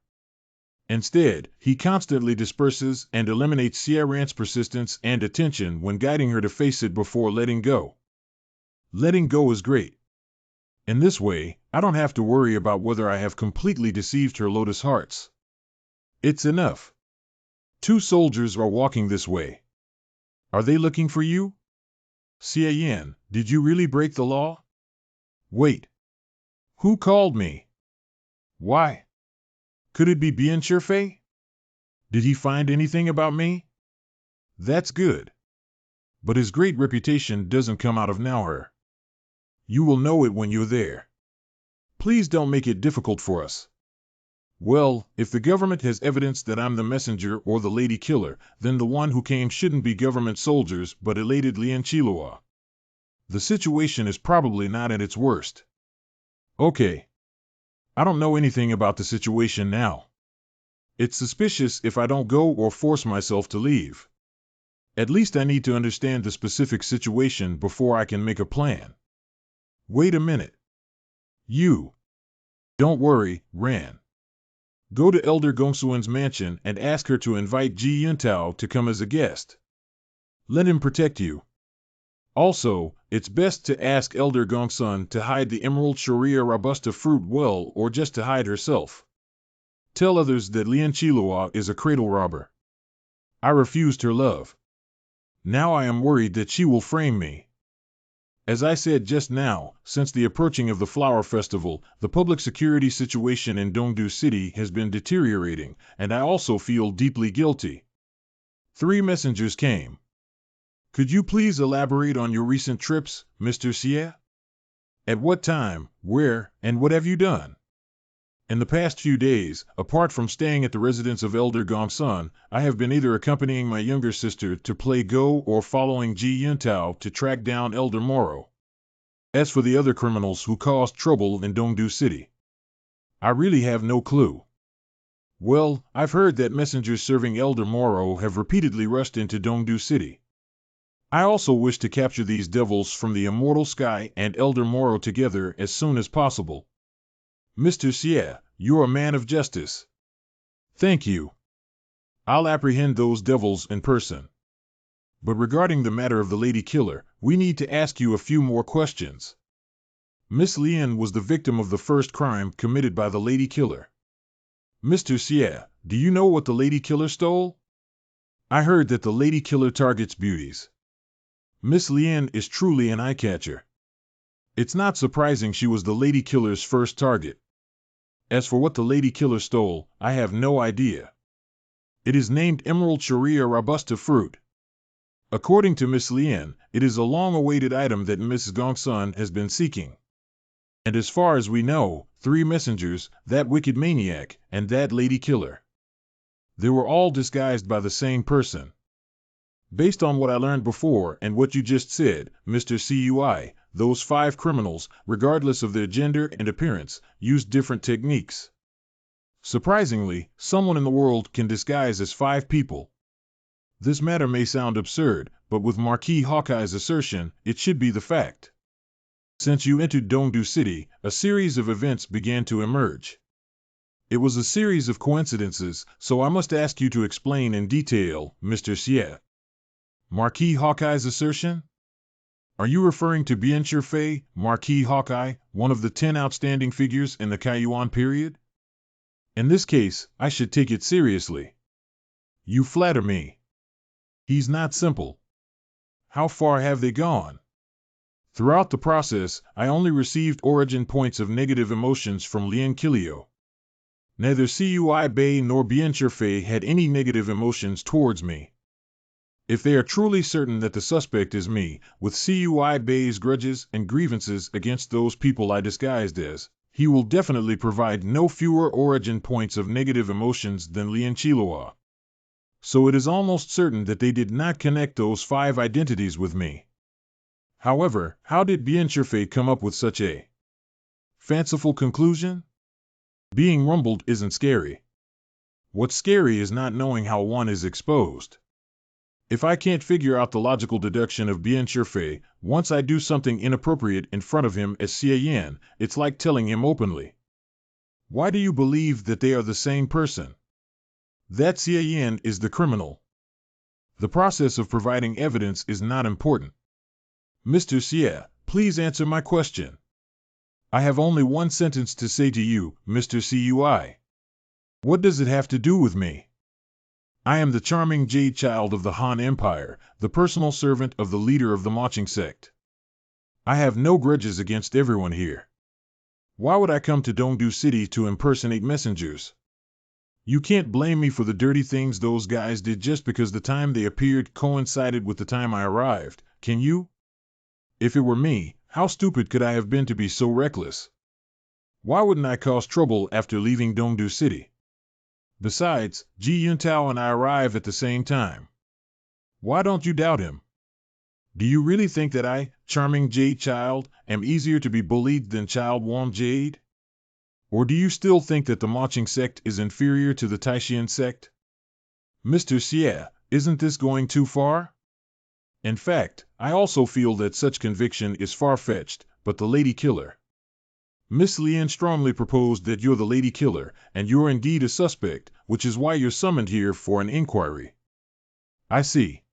Instead, he constantly disperses and eliminates Xie Yan's persistence and attention when guiding her to face it before letting go. Letting go is great. In this way, I don't have to worry about whether I have completely deceived her lotus hearts. It's enough. 2 soldiers are walking this way. Are they looking for you? Xie Yan, did you really break the law? Wait. Who called me? Why? Could it be Bien Sherfei? Did he find anything about me? That's good. But his great reputation doesn't come out of nowhere. You will know it when you're there. Please don't make it difficult for us. Well, if the government has evidence that I'm the messenger or the lady killer, then the one who came shouldn't be government soldiers but elated Lian Chilua. The situation is probably not at its worst. Okay. I don't know anything about the situation now. It's suspicious if I don't go or force myself to leave. At least I need to understand the specific situation before I can make a plan. Wait a minute. You. Don't worry, Ran. Go to Elder Gongsuen's mansion and ask her to invite Ji Yuntao to come as a guest. Let him protect you. Also, it's best to ask Elder Gongsun to hide the Emerald Sharia Robusta fruit well or just to hide herself. Tell others that Lian Chilua is a cradle robber. I refused her love. Now I am worried that she will frame me. As I said just now, since the approaching of the Flower Festival, the public security situation in Dongdu City has been deteriorating, and I also feel deeply guilty. 3 messengers came. Could you please elaborate on your recent trips, Mr. Xie? At what time, where, and what have you done? In the past few days, apart from staying at the residence of Elder Gongsun, I have been either accompanying my younger sister to play Go or following Ji Yuntao to track down Elder Moro. As for the other criminals who caused trouble in Dongdu City, I really have no clue. Well, I've heard that messengers serving Elder Moro have repeatedly rushed into Dongdu City. I also wish to capture these devils from the immortal sky and Elder Moro together as soon as possible. Mr. Xie, you're a man of justice. Thank you. I'll apprehend those devils in person. But regarding the matter of the lady killer, we need to ask you a few more questions. Miss Lian was the victim of the first crime committed by the lady killer. Mr. Xie, do you know what the lady killer stole? I heard that the lady killer targets beauties. Miss Lian is truly an eye-catcher. It's not surprising she was the lady killer's first target. As for what the lady killer stole, I have no idea. It is named Emerald Sharia Robusta fruit. According to Miss Lian, it is a long-awaited item that Mrs. Gongsun has been seeking. And as far as we know, 3 messengers, that wicked maniac, and that lady killer. They were all disguised by the same person. Based on what I learned before and what you just said, Mr. Cui, those 5 criminals, regardless of their gender and appearance, used different techniques. Surprisingly, someone in the world can disguise as 5 people. This matter may sound absurd, but with Marquis Hawkeye's assertion, it should be the fact. Since you entered Dongdu City, a series of events began to emerge. It was a series of coincidences, so I must ask you to explain in detail, Mr. Xie. Marquis Hawkeye's assertion? Are you referring to Bien Fei, Marquis Hawkeye, one of the 10 outstanding figures in the Kaiyuan period? In this case, I should take it seriously. You flatter me. He's not simple. How far have they gone? Throughout the process, I only received origin points of negative emotions from Lian Kilio. Neither Cui Bei nor Bien Fei had any negative emotions towards me. If they are truly certain that the suspect is me, with Cui Bei's grudges and grievances against those people I disguised as, he will definitely provide no fewer origin points of negative emotions than Lian Chilua. So it is almost certain that they did not connect those 5 identities with me. However, how did Bien Fei come up with such a fanciful conclusion? Being rumbled isn't scary. What's scary is not knowing how one is exposed. If I can't figure out the logical deduction of Bien Fei, once I do something inappropriate in front of him as Xie Yan, it's like telling him openly. Why do you believe that they are the same person? That Xie Yan is the criminal. The process of providing evidence is not important. Mr. Xie, please answer my question. I have only one sentence to say to you, Mr. Cui. What does it have to do with me? I am the charming jade child of the Han Empire, the personal servant of the leader of the marching sect. I have no grudges against everyone here. Why would I come to Dongdu City to impersonate messengers? You can't blame me for the dirty things those guys did just because the time they appeared coincided with the time I arrived, can you? If it were me, how stupid could I have been to be so reckless? Why wouldn't I cause trouble after leaving Dongdu City? Besides, Ji Yuntao and I arrive at the same time. Why don't you doubt him? Do you really think that I, charming Jade Child, am easier to be bullied than Child Wong Jade? Or do you still think that the Maching sect is inferior to the Taishan sect? Mr. Xie, isn't this going too far? In fact, I also feel that such conviction is far-fetched, but the lady killer. Miss Lian strongly proposed that you're the lady killer, and you're indeed a suspect, which is why you're summoned here for an inquiry. I see.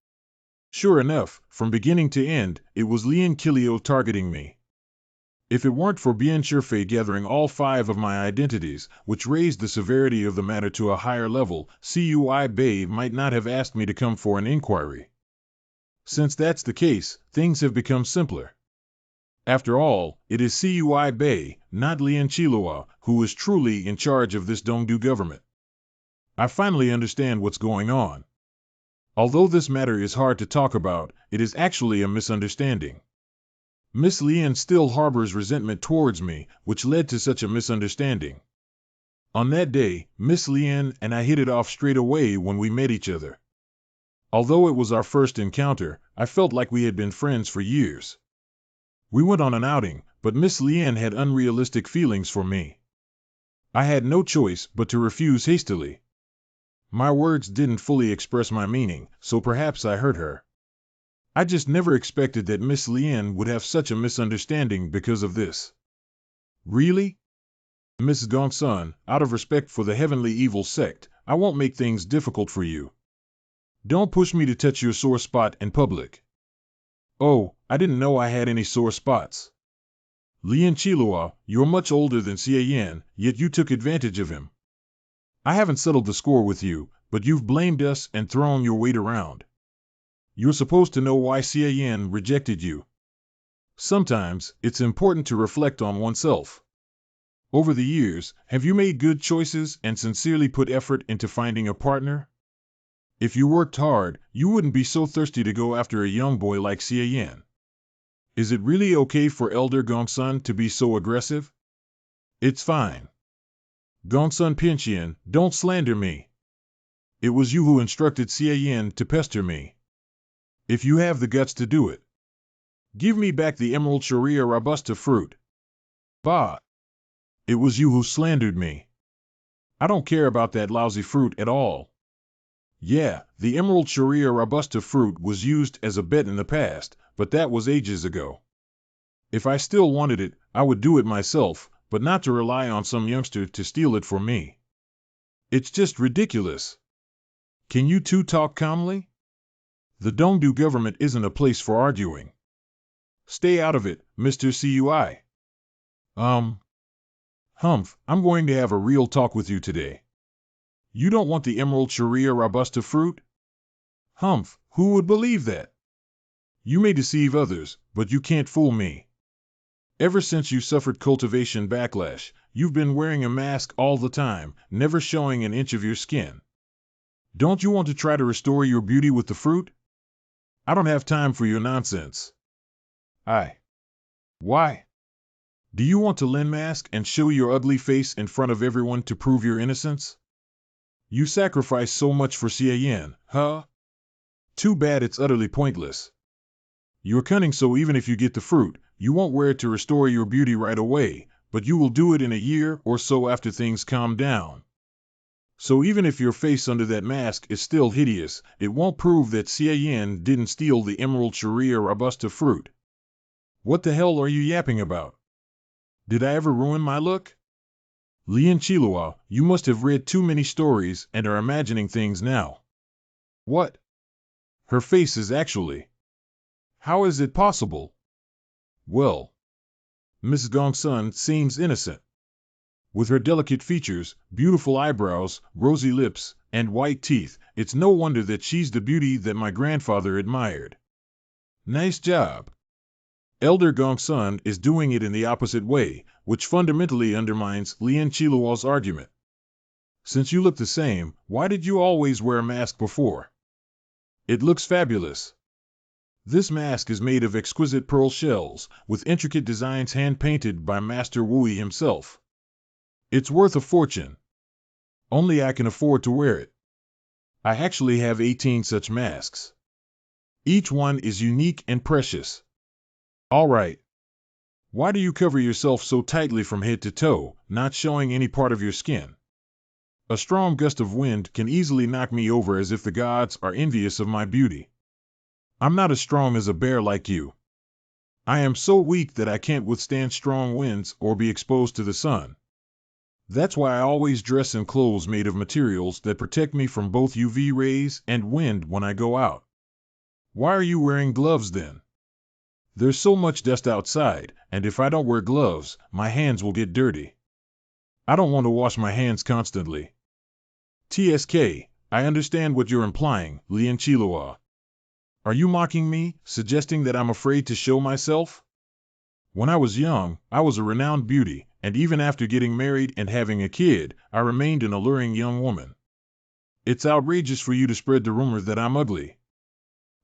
Sure enough, from beginning to end, it was Lian Kilio targeting me. If it weren't for Bien Shifei gathering all 5 of my identities, which raised the severity of the matter to a higher level, Cui Bei might not have asked me to come for an inquiry. Since that's the case, things have become simpler. After all, it is Cui Bei, not Lian Qilua, who is truly in charge of this Dongdu government. I finally understand what's going on. Although this matter is hard to talk about, it is actually a misunderstanding. Miss Lian still harbors resentment towards me, which led to such a misunderstanding. On that day, Miss Lian and I hit it off straight away when we met each other. Although it was our first encounter, I felt like we had been friends for years. We went on an outing, but Miss Lian had unrealistic feelings for me. I had no choice but to refuse hastily. My words didn't fully express my meaning, so perhaps I hurt her. I just never expected that Miss Lian would have such a misunderstanding because of this. Really? Miss Gongsun, out of respect for the heavenly evil sect, I won't make things difficult for you. Don't push me to touch your sore spot in public. Oh, I didn't know I had any sore spots. Lian Qilua, you're much older than Xie Yan, yet you took advantage of him. I haven't settled the score with you, but you've blamed us and thrown your weight around. You're supposed to know why Xie Yan rejected you. Sometimes, it's important to reflect on oneself. Over the years, have you made good choices and sincerely put effort into finding a partner? If you worked hard, you wouldn't be so thirsty to go after a young boy like Xie Yan. Is it really okay for Elder Gongsun to be so aggressive? It's fine. Gongsun Pinxian, don't slander me. It was you who instructed Xie Yan to pester me. If you have the guts to do it, give me back the Emerald Sharia Robusta fruit. Bah! It was you who slandered me. I don't care about that lousy fruit at all. Yeah, the Emerald Sharia Robusta fruit was used as a bet in the past, but that was ages ago. If I still wanted it, I would do it myself, but not to rely on some youngster to steal it for me. It's just ridiculous. Can you two talk calmly? The Dongdu government isn't a place for arguing. Stay out of it, Mr. Cui. Humph, I'm going to have a real talk with you today. You don't want the Emerald Sharia Robusta fruit? Humph, who would believe that? You may deceive others, but you can't fool me. Ever since you suffered cultivation backlash, you've been wearing a mask all the time, never showing an inch of your skin. Don't you want to try to restore your beauty with the fruit? I don't have time for your nonsense. Why? Do you want to lend mask and show your ugly face in front of everyone to prove your innocence? You sacrificed so much for Xie Yan, huh? Too bad it's utterly pointless. You're cunning, so even if you get the fruit, you won't wear it to restore your beauty right away, but you will do it in a year or so after things calm down. So even if your face under that mask is still hideous, it won't prove that Xie Yan didn't steal the Emerald Sharia Robusta fruit. What the hell are you yapping about? Did I ever ruin my look? Lian Qilua, you must have read too many stories and are imagining things now. What? Her face is actually... How is it possible? Well, Miss Gongsun seems innocent. With her delicate features, beautiful eyebrows, rosy lips, and white teeth, it's no wonder that she's the beauty that my grandfather admired. Nice job. Elder Gongsun is doing it in the opposite way, which fundamentally undermines Lian Qiluo's argument. Since you look the same, why did you always wear a mask before? It looks fabulous. This mask is made of exquisite pearl shells, with intricate designs hand-painted by Master Wui himself. It's worth a fortune. Only I can afford to wear it. I actually have 18 such masks. Each one is unique and precious. All right. Why do you cover yourself so tightly from head to toe, not showing any part of your skin? A strong gust of wind can easily knock me over, as if the gods are envious of my beauty. I'm not as strong as a bear like you. I am so weak that I can't withstand strong winds or be exposed to the sun. That's why I always dress in clothes made of materials that protect me from both UV rays and wind when I go out. Why are you wearing gloves then? There's so much dust outside, and if I don't wear gloves, my hands will get dirty. I don't want to wash my hands constantly. TSK, I understand what you're implying, Lian Chilua. Are you mocking me, suggesting that I'm afraid to show myself? When I was young, I was a renowned beauty, and even after getting married and having a kid, I remained an alluring young woman. It's outrageous for you to spread the rumor that I'm ugly.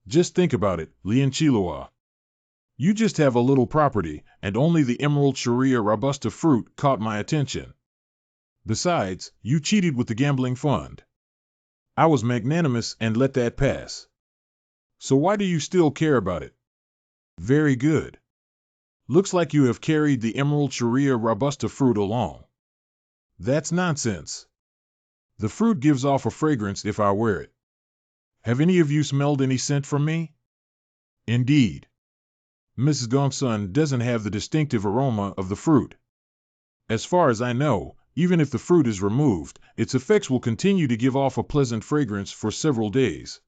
Just think about it, Lian Chilua. You just have a little property, and only the Emerald Sharia Robusta fruit caught my attention. Besides, you cheated with the gambling fund. I was magnanimous and let that pass. So why do you still care about it? Very good. Looks like you have carried the Emerald Sharia Robusta fruit along. That's nonsense. The fruit gives off a fragrance if I wear it. Have any of you smelled any scent from me? Indeed. Mrs. Gongsun doesn't have the distinctive aroma of the fruit. As far as I know, even if the fruit is removed, its effects will continue to give off a pleasant fragrance for several days.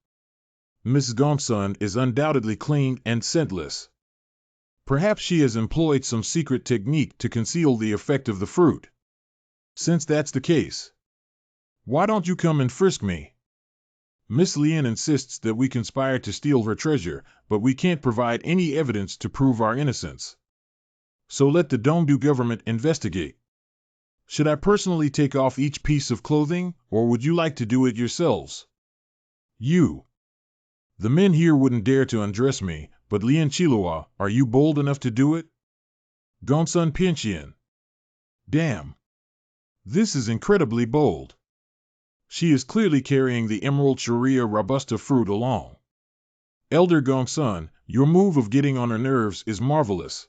Mrs. Gongsun is undoubtedly clean and scentless. Perhaps she has employed some secret technique to conceal the effect of the fruit. Since that's the case, why don't you come and frisk me? Miss Lian insists that we conspired to steal her treasure, but we can't provide any evidence to prove our innocence. So let the Dongdu government investigate. Should I personally take off each piece of clothing, or would you like to do it yourselves? You. The men here wouldn't dare to undress me, but Lian Chilua, are you bold enough to do it? Gongsun Pianxian. Damn. This is incredibly bold. She is clearly carrying the Emerald Sharia Robusta fruit along. Elder Gongsun, your move of getting on her nerves is marvelous.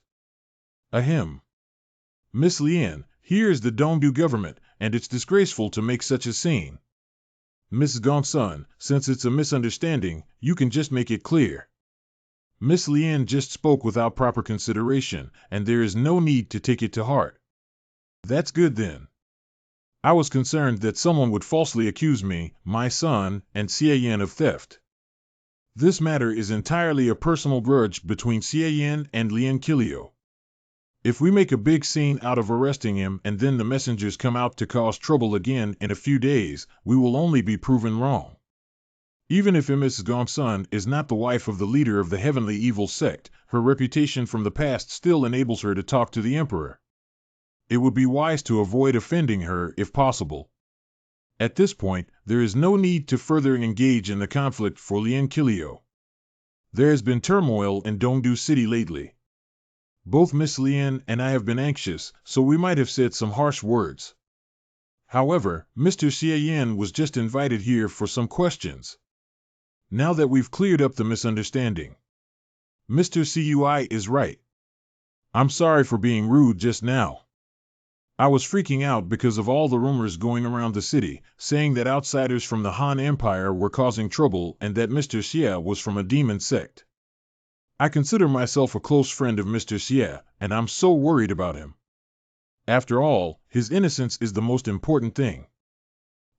Ahem. Miss Lian, here is the Dongdu government, and it's disgraceful to make such a scene. Mrs. Gongsun, since it's a misunderstanding, you can just make it clear. Miss Lian just spoke without proper consideration, and there is no need to take it to heart. That's good then. I was concerned that someone would falsely accuse me, my son, and Xie Yan of theft. This matter is entirely a personal grudge between Xie Yan and Lian Kilio. If we make a big scene out of arresting him and then the messengers come out to cause trouble again in a few days, we will only be proven wrong. Even if Mrs. Gongsun is not the wife of the leader of the heavenly evil sect, her reputation from the past still enables her to talk to the emperor. It would be wise to avoid offending her if possible. At this point, there is no need to further engage in the conflict for Lian Kilio. There has been turmoil in Dongdu City lately. Both Miss Lian and I have been anxious, so we might have said some harsh words. However, Mr. Xie Yan was just invited here for some questions. Now that we've cleared up the misunderstanding, Mr. Cui is right. I'm sorry for being rude just now. I was freaking out because of all the rumors going around the city, saying that outsiders from the Han Empire were causing trouble and that Mr. Xie was from a demon sect. I consider myself a close friend of Mr. Xie, and I'm so worried about him. After all, his innocence is the most important thing.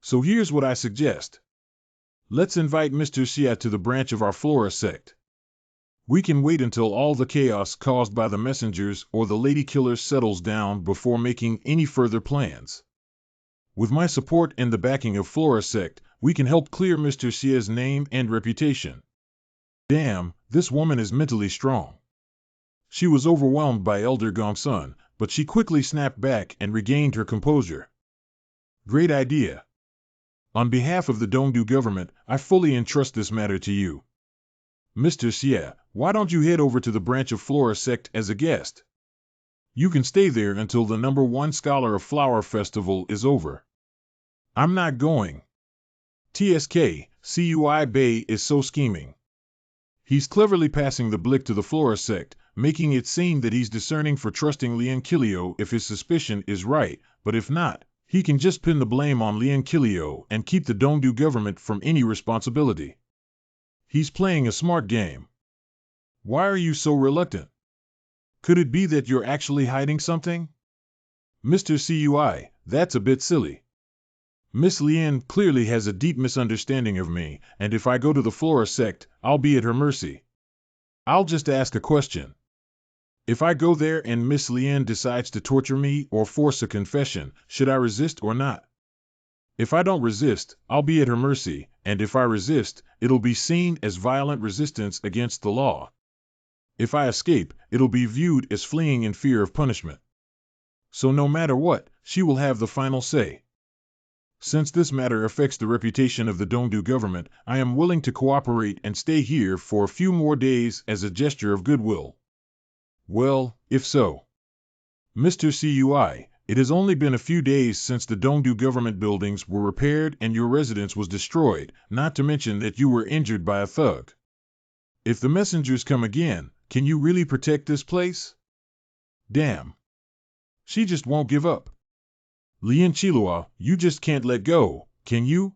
So here's what I suggest. Let's invite Mr. Xie to the branch of our Flora sect. We can wait until all the chaos caused by the messengers or the lady killers settles down before making any further plans. With my support and the backing of Flora sect, we can help clear Mr. Xie's name and reputation. Damn, this woman is mentally strong. She was overwhelmed by Elder Gongsun, but she quickly snapped back and regained her composure. Great idea. On behalf of the Dongdu government, I fully entrust this matter to you. Mr. Xie, why don't you head over to the branch of Flora sect as a guest? You can stay there until the #1 Scholar of Flower Festival is over. I'm not going. TSK, CUI Bay is so scheming. He's cleverly passing the blick to the Flora sect, making it seem that he's discerning for trusting Lian Kilio if his suspicion is right, but if not, he can just pin the blame on Lian Kilio and keep the Dongdu government from any responsibility. He's playing a smart game. Why are you so reluctant? Could it be that you're actually hiding something? Mr. CUI, that's a bit silly. Miss Lian clearly has a deep misunderstanding of me, and if I go to the Flora sect, I'll be at her mercy. I'll just ask a question. If I go there and Miss Lian decides to torture me or force a confession, should I resist or not? If I don't resist, I'll be at her mercy, and if I resist, it'll be seen as violent resistance against the law. If I escape, it'll be viewed as fleeing in fear of punishment. So no matter what, she will have the final say. Since this matter affects the reputation of the Dongdu government, I am willing to cooperate and stay here for a few more days as a gesture of goodwill. Well, if so. Mr. CUI, it has only been a few days since the Dongdu government buildings were repaired and your residence was destroyed, not to mention that you were injured by a thug. If the messengers come again, can you really protect this place? Damn. She just won't give up. Lian Chilua, you just can't let go, can you?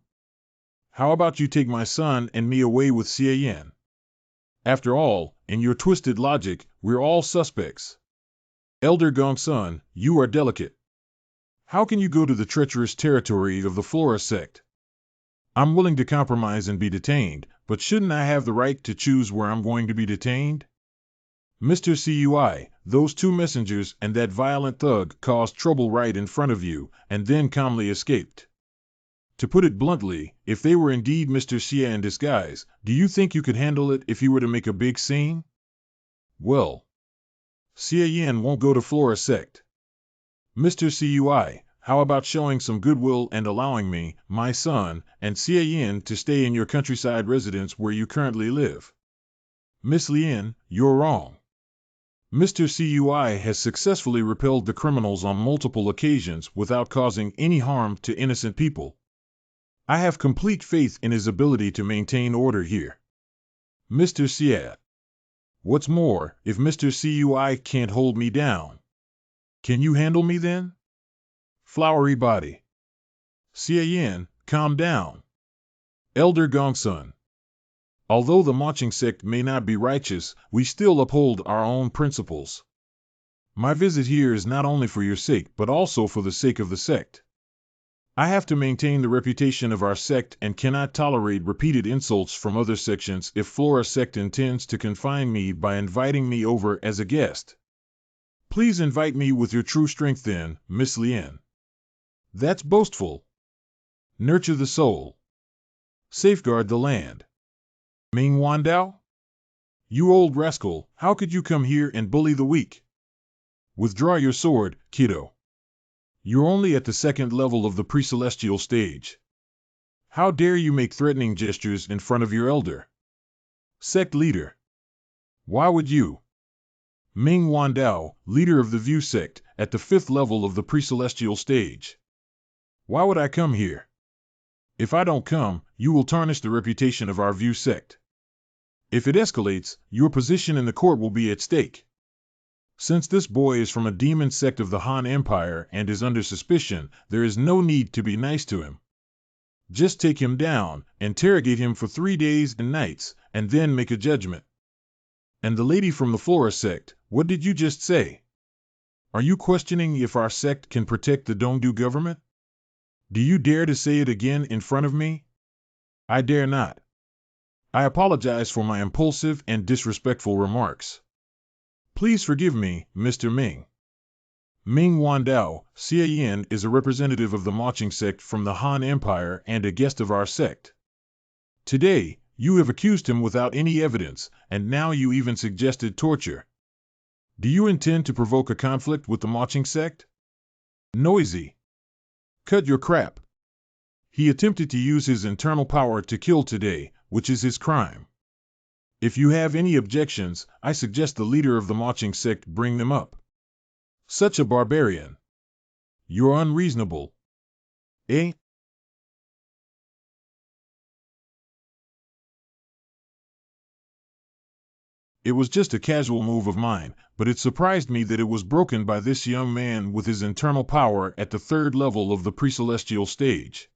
How about you take my son and me away with Xie Yan? After all, in your twisted logic, we're all suspects. Elder Gongsun, you are delicate. How can you go to the treacherous territory of the Flora sect? I'm willing to compromise and be detained, but shouldn't I have the right to choose where I'm going to be detained? Mr. CUI, those two messengers and that violent thug caused trouble right in front of you, and then calmly escaped. To put it bluntly, if they were indeed Mr. Xie in disguise, do you think you could handle it if you were to make a big scene? Well, Xie Yan won't go to Flora sect. Mr. CUI, how about showing some goodwill and allowing me, my son, and Xie Yan to stay in your countryside residence where you currently live? Miss Lian, you're wrong. Mr. CUI has successfully repelled the criminals on multiple occasions without causing any harm to innocent people. I have complete faith in his ability to maintain order here. Mr. Xie. What's more, if Mr. CUI can't hold me down, can you handle me then? Flowery body. Xie Yan, calm down. Elder Gongsun. Although the marching sect may not be righteous, we still uphold our own principles. My visit here is not only for your sake, but also for the sake of the sect. I have to maintain the reputation of our sect and cannot tolerate repeated insults from other sections if Flora sect intends to confine me by inviting me over as a guest. Please invite me with your true strength then, Miss Lian. That's boastful. Nurture the soul. Safeguard the land. Ming Wandao? You old rascal, how could you come here and bully the weak? Withdraw your sword, kiddo. You're only at the second level of the pre-celestial stage. How dare you make threatening gestures in front of your elder? Sect leader. Why would you? Ming Wandao, leader of the View sect, at the 5th level of the pre-celestial stage. Why would I come here? If I don't come, you will tarnish the reputation of our View sect. If it escalates, your position in the court will be at stake. Since this boy is from a demon sect of the Han Empire and is under suspicion, there is no need to be nice to him. Just take him down, interrogate him for 3 days and nights, and then make a judgment. And the lady from the Flora sect, what did you just say? Are you questioning if our sect can protect the Dongdu government? Do you dare to say it again in front of me? I dare not. I apologize for my impulsive and disrespectful remarks. Please forgive me, Mr. Ming. Ming Wandao, Xie Yan is a representative of the marching sect from the Han Empire and a guest of our sect. Today, you have accused him without any evidence, and now you even suggested torture. Do you intend to provoke a conflict with the marching sect? Noisy. Cut your crap. He attempted to use his internal power to kill today, which is his crime. If you have any objections, I suggest the leader of the marching sect bring them up. Such a barbarian. You're unreasonable. Eh? It was just a casual move of mine, but it surprised me that it was broken by this young man with his internal power at the third level of the pre-celestial stage.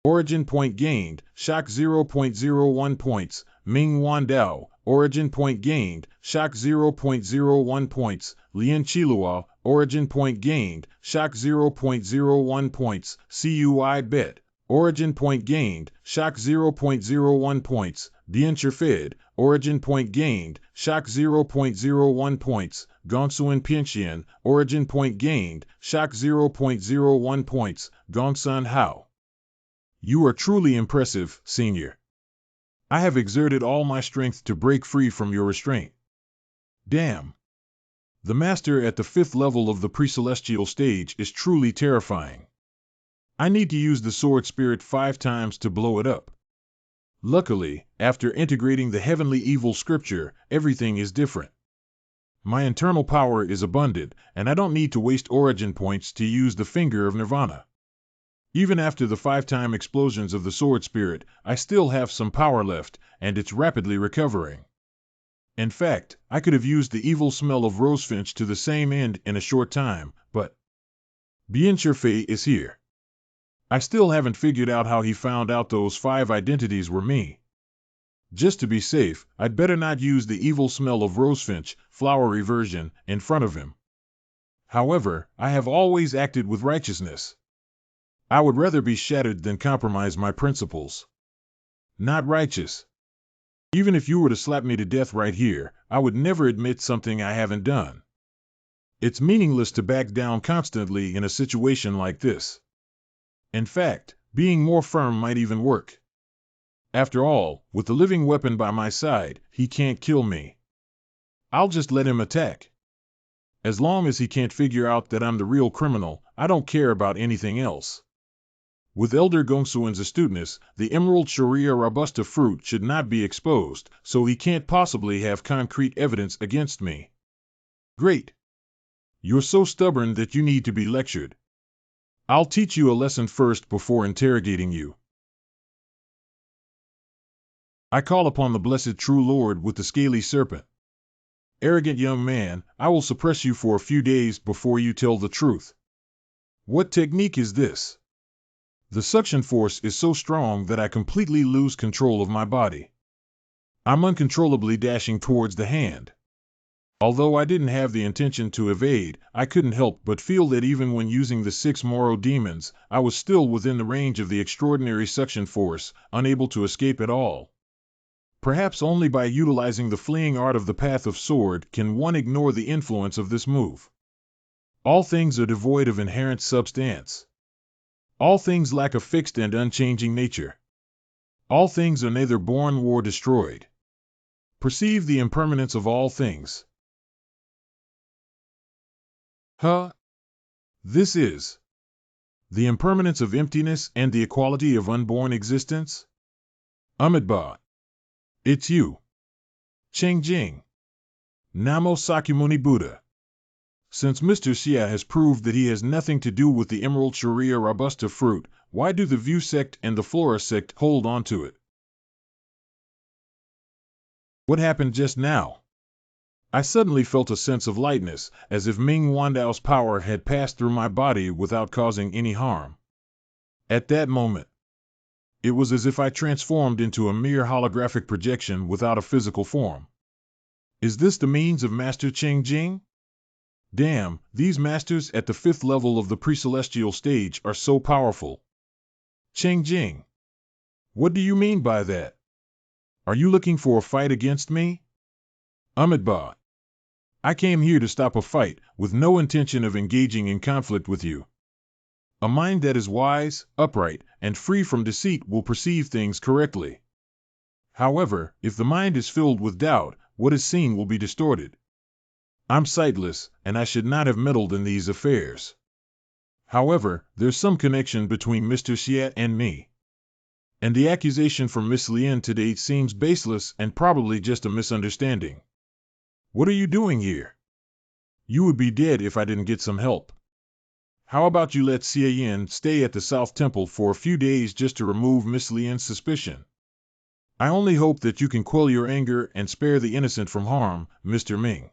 Origin point gained, shock 0.01 points, Ming Wan Dao. Origin point gained, shock 0.01 points, Lian Qilua. Origin point gained, shock 0.01 points, Cui Bet. Origin point gained, shock 0.01 points, Dian Fed. Origin point gained, shock 0.01 points, Gongsuan Pianxian. Origin point gained, shock 0.01 points, Gongsun Hao. You are truly impressive, Senior. I have exerted all my strength to break free from your restraint. Damn. The master at the fifth level of the pre-celestial stage is truly terrifying. I need to use the sword spirit 5 times to blow it up. Luckily, after integrating the heavenly evil scripture, everything is different. My internal power is abundant, and I don't need to waste origin points to use the finger of Nirvana. Even after the 5-time explosions of the sword spirit, I still have some power left, and it's rapidly recovering. In fact, I could have used the evil smell of rosefinch to the same end in a short time, but Bien Fei is here. I still haven't figured out how he found out those 5 identities were me. Just to be safe, I'd better not use the evil smell of rosefinch, flowery version, in front of him. However, I have always acted with righteousness. I would rather be shattered than compromise my principles. Not righteous. Even if you were to slap me to death right here, I would never admit something I haven't done. It's meaningless to back down constantly in a situation like this. In fact, being more firm might even work. After all, with the living weapon by my side, he can't kill me. I'll just let him attack. As long as he can't figure out that I'm the real criminal, I don't care about anything else. With Elder Gongsuan's astuteness, the Emerald Sharia Robusta fruit should not be exposed, so he can't possibly have concrete evidence against me. Great. You're so stubborn that you need to be lectured. I'll teach you a lesson first before interrogating you. I call upon the blessed true Lord with the scaly serpent. Arrogant young man, I will suppress you for a few days before you tell the truth. What technique is this? The suction force is so strong that I completely lose control of my body. I'm uncontrollably dashing towards the hand. Although I didn't have the intention to evade, I couldn't help but feel that even when using the 6 Moro demons, I was still within the range of the extraordinary suction force, unable to escape at all. Perhaps only by utilizing the fleeing art of the Path of Sword can one ignore the influence of this move. All things are devoid of inherent substance. All things lack a fixed and unchanging nature. All things are neither born nor destroyed. Perceive the impermanence of all things. This is the impermanence of emptiness and the equality of unborn existence? Amitabha. It's you. Cheng Jing. Namo Sakyamuni Buddha. Since Mr. Xia has proved that he has nothing to do with the Emerald Sharia Robusta fruit, why do the View sect and the Flora sect hold on to it? What happened just now? I suddenly felt a sense of lightness, as if Ming Wandao's power had passed through my body without causing any harm. At that moment, it was as if I transformed into a mere holographic projection without a physical form. Is this the means of Master Cheng Jing? Damn, these masters at the 5th level of the pre-celestial stage are so powerful. Cheng Jing. What do you mean by that? Are you looking for a fight against me? Amitabha. I came here to stop a fight, with no intention of engaging in conflict with you. A mind that is wise, upright, and free from deceit will perceive things correctly. However, if the mind is filled with doubt, what is seen will be distorted. I'm sightless, and I should not have meddled in these affairs. However, there's some connection between Mr. Xia and me. And the accusation from Miss Lien today seems baseless and probably just a misunderstanding. What are you doing here? You would be dead if I didn't get some help. How about you let Xia Yin stay at the South Temple for a few days just to remove Miss Lien's suspicion? I only hope that you can quell your anger and spare the innocent from harm, Mr. Ming.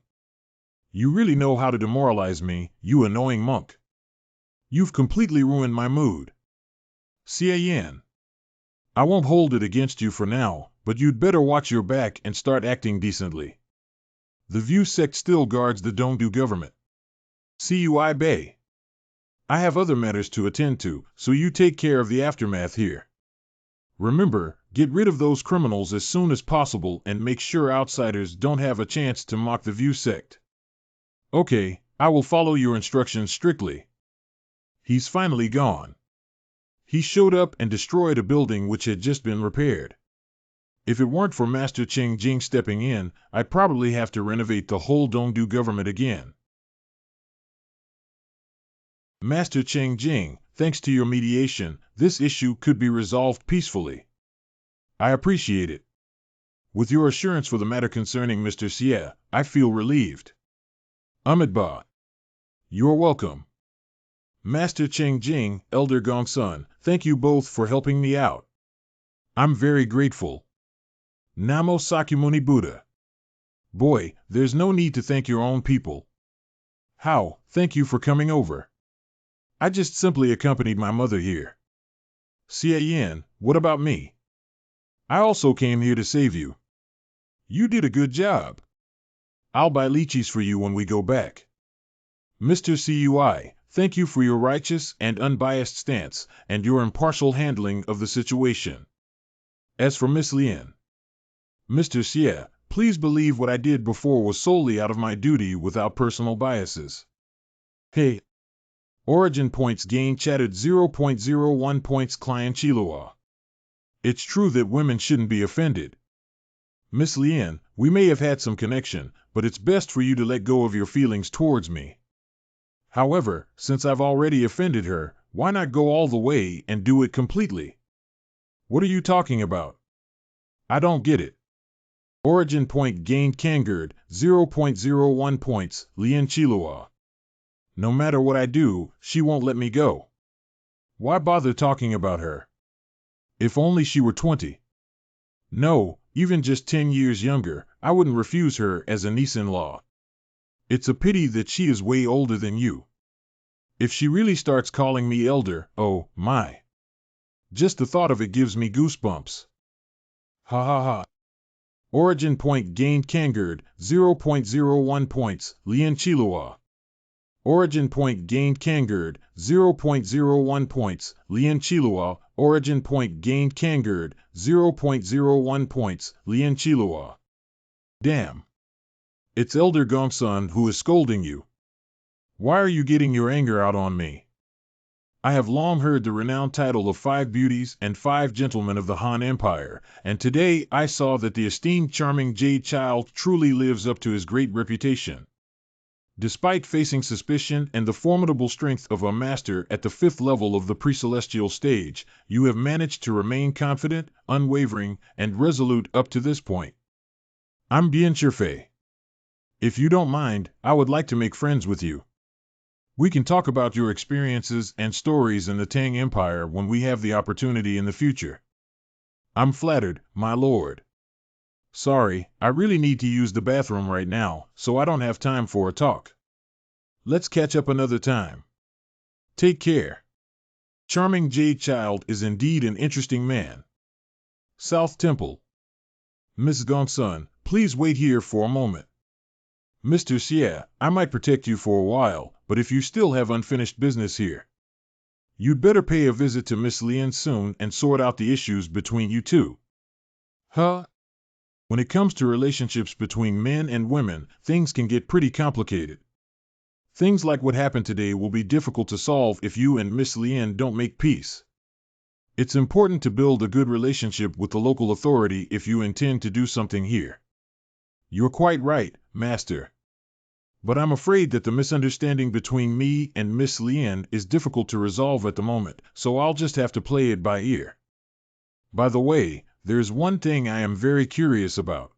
You really know how to demoralize me, you annoying monk. You've completely ruined my mood. Xie Yan. I won't hold it against you for now, but you'd better watch your back and start acting decently. The View sect still guards the Dongdu government. Cui Bei. I have other matters to attend to, so you take care of the aftermath here. Remember, get rid of those criminals as soon as possible and make sure outsiders don't have a chance to mock the View sect. Okay, I will follow your instructions strictly. He's finally gone. He showed up and destroyed a building which had just been repaired. If it weren't for Master Cheng Jing stepping in, I'd probably have to renovate the whole Dongdu government again. Master Cheng Jing, thanks to your mediation, this issue could be resolved peacefully. I appreciate it. With your assurance for the matter concerning Mr. Xie, I feel relieved. Amitabha. You're welcome. Master Cheng Jing, Elder Gongsun, thank you both for helping me out. I'm very grateful. Namo Sakyamuni Buddha. Boy, there's no need to thank your own people. How, thank you for coming over. I just simply accompanied my mother here. Xie Yan, what about me? I also came here to save you. You did a good job. I'll buy lychees for you when we go back. Mr. Cui, thank you for your righteous and unbiased stance and your impartial handling of the situation. As for Miss Lien, Mr. Xie, please believe what I did before was solely out of my duty without personal biases. Hey. Origin points gain chatted 0.01 points Client Chilua. It's true that women shouldn't be offended. Miss Lien, we may have had some connection, but it's best for you to let go of your feelings towards me. However, since I've already offended her, why not go all the way and do it completely? What are you talking about? I don't get it. Origin point gained Kangird, 0.01 points, Lien Chilua. No matter what I do, she won't let me go. Why bother talking about her? If only she were 20. No, even just 10 years younger, I wouldn't refuse her as a niece-in-law. It's a pity that she is way older than you. If she really starts calling me elder, oh, my. Just the thought of it gives me goosebumps. Ha ha ha. Origin point gained Kangird, 0.01 points, Lien Chilua. Origin point gained Kangird, 0.01 points, Lien Chilua. Origin point gained Kangird, 0.01 points, Lien Chilua. Damn. It's Elder Gongsun who is scolding you. Why are you getting your anger out on me? I have long heard the renowned title of 5 beauties and 5 gentlemen of the Han Empire, and today I saw that the esteemed charming jade child truly lives up to his great reputation. Despite facing suspicion and the formidable strength of a master at the 5th level of the pre-celestial stage, you have managed to remain confident, unwavering, and resolute up to this point. I'm Bien Chirfei. If you don't mind, I would like to make friends with you. We can talk about your experiences and stories in the Tang Empire when we have the opportunity in the future. I'm flattered, my lord. Sorry, I really need to use the bathroom right now, so I don't have time for a talk. Let's catch up another time. Take care. Charming Jade Child is indeed an interesting man. South Temple. Miss Gongsun, please wait here for a moment. Mr. Xie, I might protect you for a while, but if you still have unfinished business here, you'd better pay a visit to Miss Lien soon and sort out the issues between you two. Huh? When it comes to relationships between men and women, things can get pretty complicated. Things like what happened today will be difficult to solve if you and Miss Lien don't make peace. It's important to build a good relationship with the local authority if you intend to do something here. You're quite right, Master. But I'm afraid that the misunderstanding between me and Miss Lien is difficult to resolve at the moment, so I'll just have to play it by ear. By the way, there's one thing I am very curious about.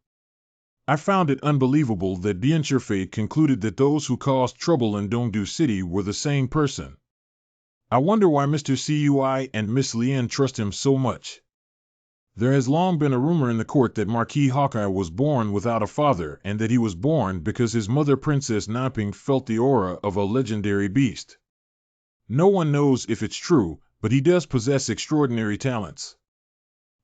I found it unbelievable that Bien Chirfei concluded that those who caused trouble in Dongdu City were the same person. I wonder why Mr. Cui and Miss Lien trust him so much. There has long been a rumor in the court that Marquis Hawkeye was born without a father and that he was born because his mother Princess Namping felt the aura of a legendary beast. No one knows if it's true, but he does possess extraordinary talents.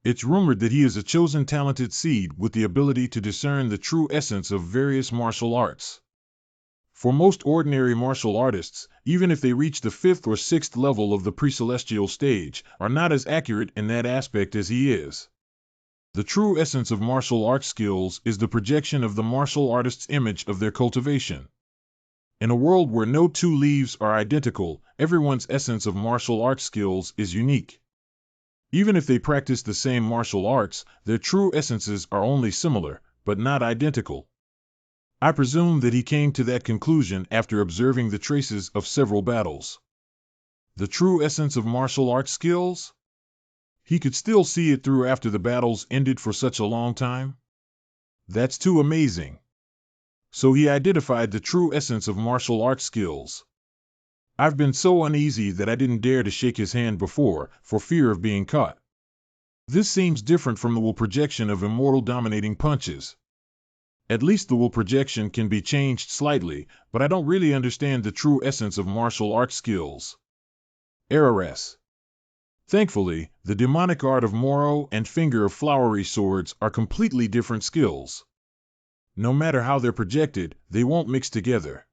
It's rumored that he is a chosen talented seed with the ability to discern the true essence of various martial arts. For most ordinary martial artists, even if they reach the 5th or 6th level of the pre-celestial stage, are not as accurate in that aspect as he is. The true essence of martial arts skills is the projection of the martial artist's image of their cultivation. In a world where no two leaves are identical, everyone's essence of martial arts skills is unique. Even if they practice the same martial arts, their true essences are only similar, but not identical. I presume that he came to that conclusion after observing the traces of several battles. The true essence of martial arts skills? He could still see it through after the battles ended for such a long time? That's too amazing. So he identified the true essence of martial arts skills. I've been so uneasy that I didn't dare to shake his hand before, for fear of being caught. This seems different from the will projection of immortal dominating punches. At least the will projection can be changed slightly, but I don't really understand the true essence of martial arts skills. Araras. Thankfully, the demonic art of Moro and Finger of Flowery Swords are completely different skills. No matter how they're projected, they won't mix together.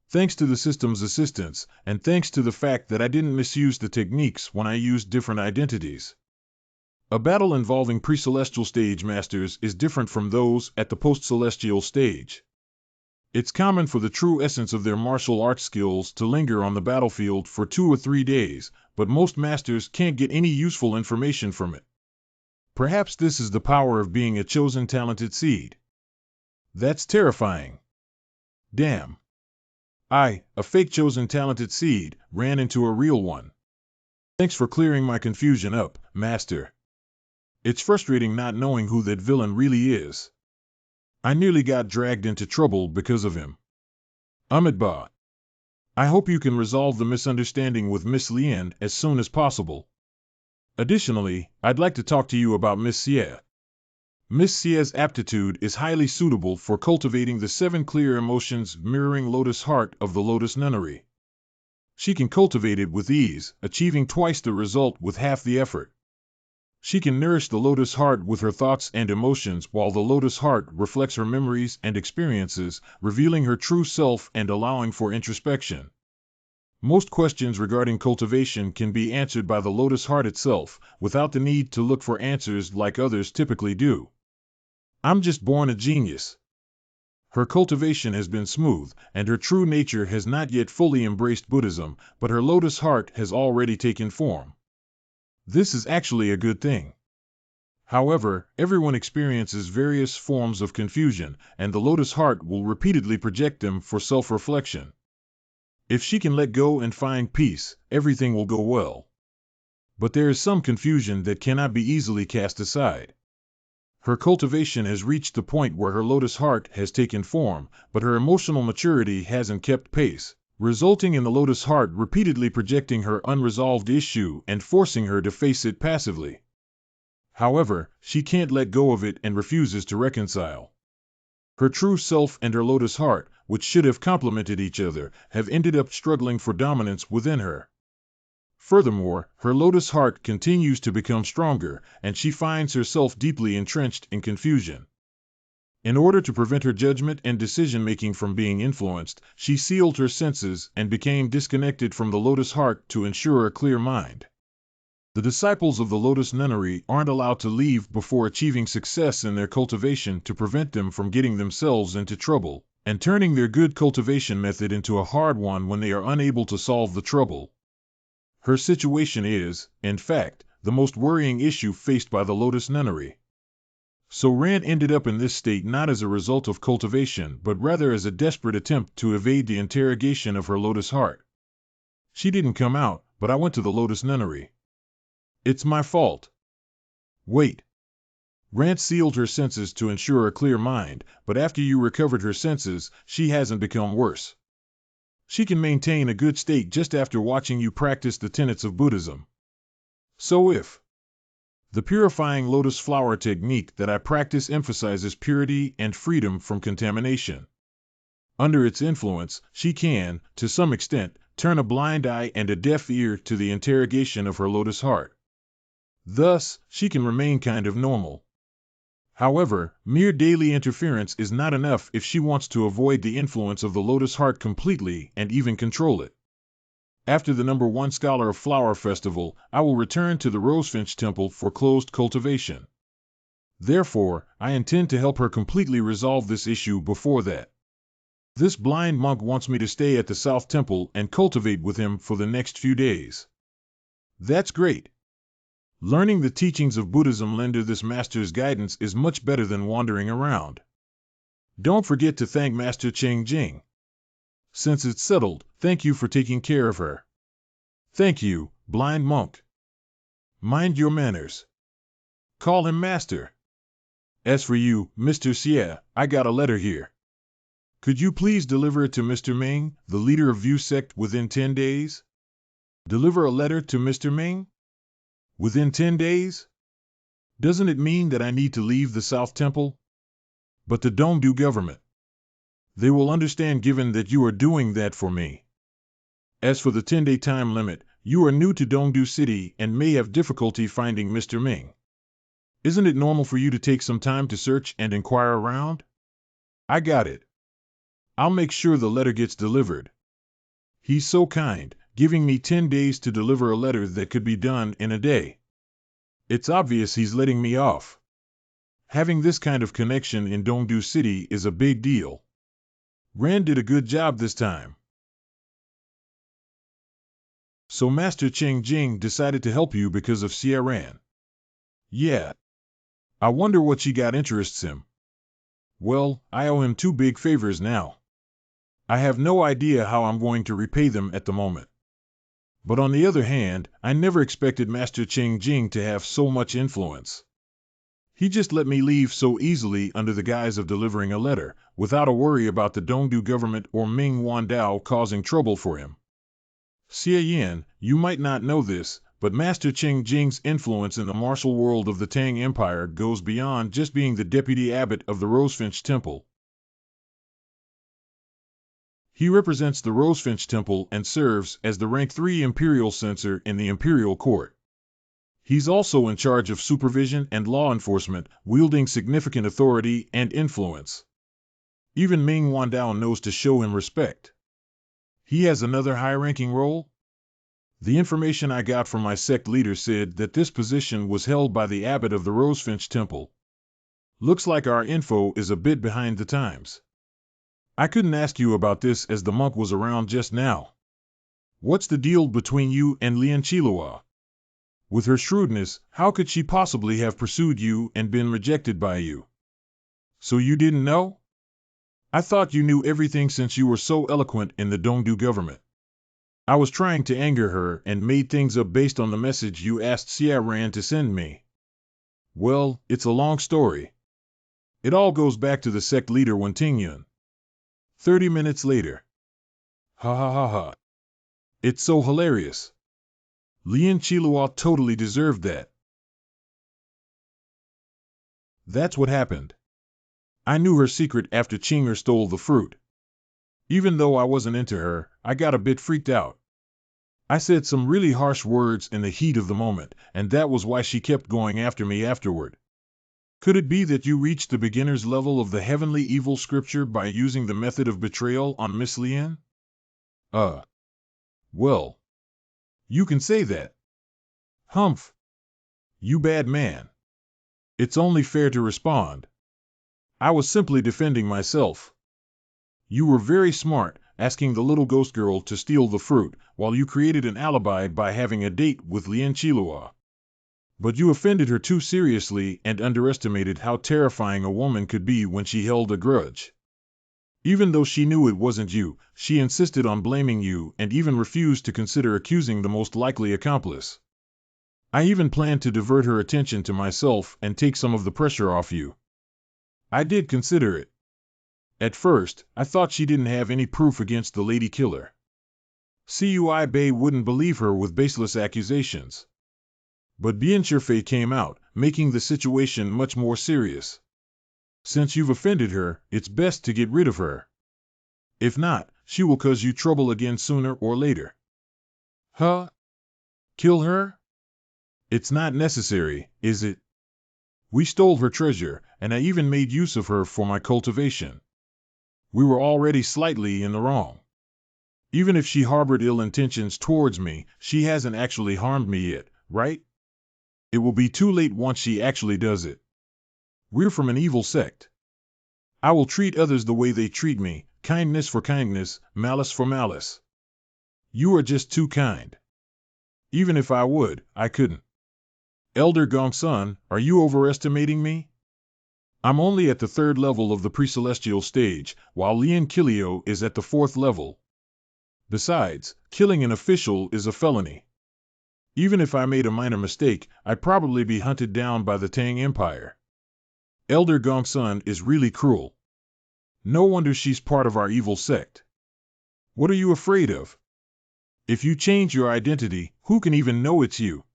Thanks to the system's assistance, and thanks to the fact that I didn't misuse the techniques when I used different identities. A battle involving pre-celestial stage masters is different from those at the post-celestial stage. It's common for the true essence of their martial arts skills to linger on the battlefield for 2 or 3 days, but most masters can't get any useful information from it. Perhaps this is the power of being a chosen talented seed. That's terrifying. Damn. I, a fake chosen talented seed, ran into a real one. Thanks for clearing my confusion up, Master. It's frustrating not knowing who that villain really is. I nearly got dragged into trouble because of him. Amitabha. I hope you can resolve the misunderstanding with Miss Lien as soon as possible. Additionally, I'd like to talk to you about Miss Xie. Miss Xie's aptitude is highly suitable for cultivating the 7 clear emotions mirroring Lotus Heart of the Lotus Nunnery. She can cultivate it with ease, achieving twice the result with half the effort. She can nourish the Lotus Heart with her thoughts and emotions while the Lotus Heart reflects her memories and experiences, revealing her true self and allowing for introspection. Most questions regarding cultivation can be answered by the Lotus Heart itself, without the need to look for answers like others typically do. I'm just born a genius. Her cultivation has been smooth, and her true nature has not yet fully embraced Buddhism, but her Lotus Heart has already taken form. This is actually a good thing. However, everyone experiences various forms of confusion, and the Lotus Heart will repeatedly project them for self-reflection. If she can let go and find peace, everything will go well. But there is some confusion that cannot be easily cast aside. Her cultivation has reached the point where her Lotus Heart has taken form, but her emotional maturity hasn't kept pace, resulting in the Lotus Heart repeatedly projecting her unresolved issue and forcing her to face it passively. However, she can't let go of it and refuses to reconcile. Her true self and her Lotus Heart, which should have complemented each other, have ended up struggling for dominance within her. Furthermore, her Lotus Heart continues to become stronger, and she finds herself deeply entrenched in confusion. In order to prevent her judgment and decision-making from being influenced, she sealed her senses and became disconnected from the Lotus Heart to ensure a clear mind. The disciples of the Lotus Nunnery aren't allowed to leave before achieving success in their cultivation to prevent them from getting themselves into trouble, and turning their good cultivation method into a hard one when they are unable to solve the trouble. Her situation is, in fact, the most worrying issue faced by the Lotus Nunnery. So Ran ended up in this state not as a result of cultivation but rather as a desperate attempt to evade the interrogation of her Lotus Heart. She didn't come out, but I went to the Lotus Nunnery. It's my fault. Wait. Ran sealed her senses to ensure a clear mind, but after you recovered her senses, she hasn't become worse. She can maintain a good state just after watching you practice the tenets of Buddhism. So if The purifying lotus flower technique that I practice emphasizes purity and freedom from contamination. Under its influence, she can, to some extent, turn a blind eye and a deaf ear to the interrogation of her lotus heart. Thus, she can remain kind of normal. However, mere daily interference is not enough if she wants to avoid the influence of the lotus heart completely and even control it. After the #1 Scholar of Flower Festival, I will return to the Rosefinch Temple for closed cultivation. Therefore, I intend to help her completely resolve this issue before that. This blind monk wants me to stay at the South Temple and cultivate with him for the next few days. That's great. Learning the teachings of Buddhism under this master's guidance is much better than wandering around. Don't forget to thank Master Cheng Jing. Since it's settled, thank you for taking care of her. Thank you, blind monk. Mind your manners. Call him master. As for you, Mr. Xie, I got a letter here. Could you please deliver it to Mr. Ming, the leader of View Sect, within 10 days? Deliver a letter to Mr. Ming? Within 10 days? Doesn't it mean that I need to leave the South Temple? But the Dongdu government. They will understand given that you are doing that for me. As for the 10-day time limit, you are new to Dongdu City and may have difficulty finding Mr. Ming. Isn't it normal for you to take some time to search and inquire around? I got it. I'll make sure the letter gets delivered. He's so kind, giving me 10 days to deliver a letter that could be done in a day. It's obvious he's letting me off. Having this kind of connection in Dongdu City is a big deal. Ran did a good job this time. So Master Cheng Jing decided to help you because of Xie Ran. Yeah. I wonder what she got interests him. Well, I owe him 2 big favors now. I have no idea how I'm going to repay them at the moment. But on the other hand, I never expected Master Cheng Jing to have so much influence. He just let me leave so easily under the guise of delivering a letter, without a worry about the Dongdu government or Ming Wandao causing trouble for him. Xie Yin, you might not know this, but Master Cheng Jing's influence in the martial world of the Tang Empire goes beyond just being the deputy abbot of the Rosefinch Temple. He represents the Rosefinch Temple and serves as the rank 3 imperial censor in the imperial court. He's also in charge of supervision and law enforcement, wielding significant authority and influence. Even Ming Wandao knows to show him respect. He has another high-ranking role? The information I got from my sect leader said that this position was held by the abbot of the Rosefinch Temple. Looks like our info is a bit behind the times. I couldn't ask you about this as the monk was around just now. What's the deal between you and Lian Qilihua? With her shrewdness, how could she possibly have pursued you and been rejected by you? So you didn't know? I thought you knew everything since you were so eloquent in the Dongdu government. I was trying to anger her and made things up based on the message you asked Xie Ran to send me. Well, it's a long story. It all goes back to the sect leader Wen Tingyun. 30 minutes later. Ha ha ha ha. It's so hilarious. Lian Qilihua totally deserved that. That's what happened. I knew her secret after Qinger stole the fruit. Even though I wasn't into her, I got a bit freaked out. I said some really harsh words in the heat of the moment, and that was why she kept going after me afterward. Could it be that you reached the beginner's level of the heavenly evil scripture by using the method of betrayal on Miss Lian? Well. You can say that. Humph. You bad man. It's only fair to respond. I was simply defending myself. You were very smart, asking the little ghost girl to steal the fruit, while you created an alibi by having a date with Lian Qilihua. But you offended her too seriously and underestimated how terrifying a woman could be when she held a grudge. Even though she knew it wasn't you, she insisted on blaming you and even refused to consider accusing the most likely accomplice. I even planned to divert her attention to myself and take some of the pressure off you. I did consider it. At first, I thought she didn't have any proof against the lady killer. Cui Bei wouldn't believe her with baseless accusations. But Bianchirfe came out, making the situation much more serious. Since you've offended her, it's best to get rid of her. If not, she will cause you trouble again sooner or later. Huh? Kill her? It's not necessary, is it? We stole her treasure, and I even made use of her for my cultivation. We were already slightly in the wrong. Even if she harbored ill intentions towards me, she hasn't actually harmed me yet, right? It will be too late once she actually does it. We're from an evil sect. I will treat others the way they treat me, kindness for kindness, malice for malice. You are just too kind. Even if I would, I couldn't. Elder Gongsun, are you overestimating me? I'm only at the 3rd level of the pre-celestial stage, while Lian Kilio is at the 4th level. Besides, killing an official is a felony. Even if I made a minor mistake, I'd probably be hunted down by the Tang Empire. Elder Gongsun is really cruel. No wonder she's part of our evil sect. What are you afraid of? If you change your identity, who can even know it's you?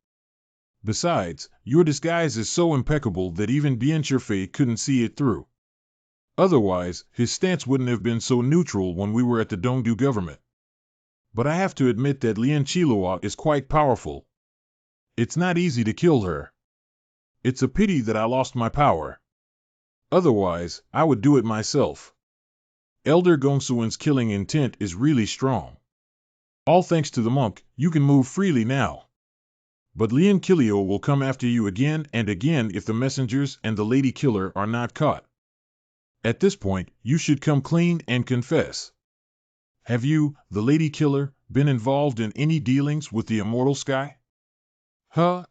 Besides, your disguise is so impeccable that even Bianchirfe couldn't see it through. Otherwise, his stance wouldn't have been so neutral when we were at the Dongdu government. But I have to admit that Lian Qiluo is quite powerful. It's not easy to kill her. It's a pity that I lost my power. Otherwise, I would do it myself. Elder Gongsuan's killing intent is really strong. All thanks to the monk, you can move freely now. But Lian Kilio will come after you again and again if the messengers and the lady killer are not caught. At this point, you should come clean and confess. Have you, the lady killer, been involved in any dealings with the immortal sky? Huh?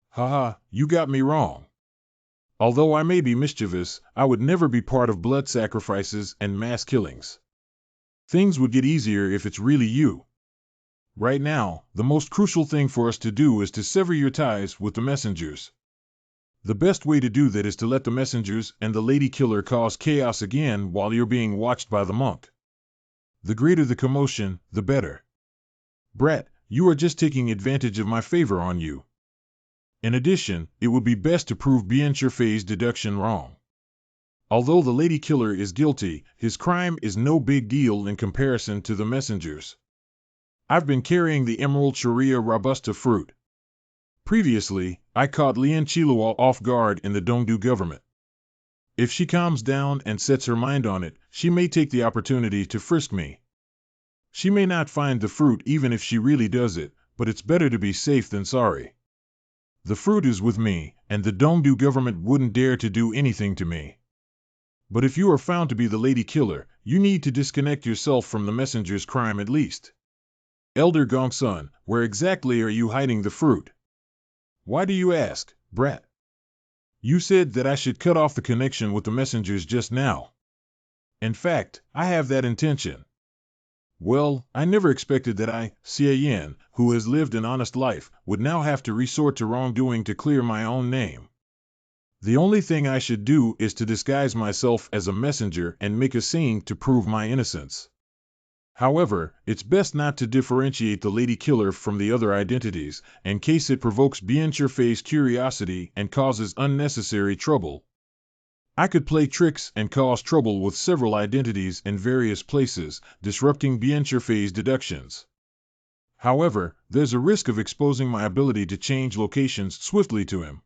Haha, you got me wrong. Although I may be mischievous, I would never be part of blood sacrifices and mass killings. Things would get easier if it's really you. Right now, the most crucial thing for us to do is to sever your ties with the messengers. The best way to do that is to let the messengers and the lady killer cause chaos again while you're being watched by the monk. The greater the commotion, the better. Brat, you are just taking advantage of my favor on you. In addition, it would be best to prove Bianchirfe's deduction wrong. Although the lady killer is guilty, his crime is no big deal in comparison to the messengers. I've been carrying the Emerald Sharia Robusta fruit. Previously, I caught Lian Qiluo off guard in the Dongdu government. If she calms down and sets her mind on it, she may take the opportunity to frisk me. She may not find the fruit even if she really does it, but it's better to be safe than sorry. The fruit is with me, and the Dongdu government wouldn't dare to do anything to me. But if you are found to be the lady killer, you need to disconnect yourself from the messenger's crime at least. Elder Gongsun, where exactly are you hiding the fruit? Why do you ask, brat? You said that I should cut off the connection with the messengers just now. In fact, I have that intention. Well, I never expected that I, Xie Yan, who has lived an honest life, would now have to resort to wrongdoing to clear my own name. The only thing I should do is to disguise myself as a messenger and make a scene to prove my innocence. However, it's best not to differentiate the lady killer from the other identities, in case it provokes Bianchirfe's curiosity and causes unnecessary trouble. I could play tricks and cause trouble with several identities in various places, disrupting Bianchirfe's deductions. However, there's a risk of exposing my ability to change locations swiftly to him.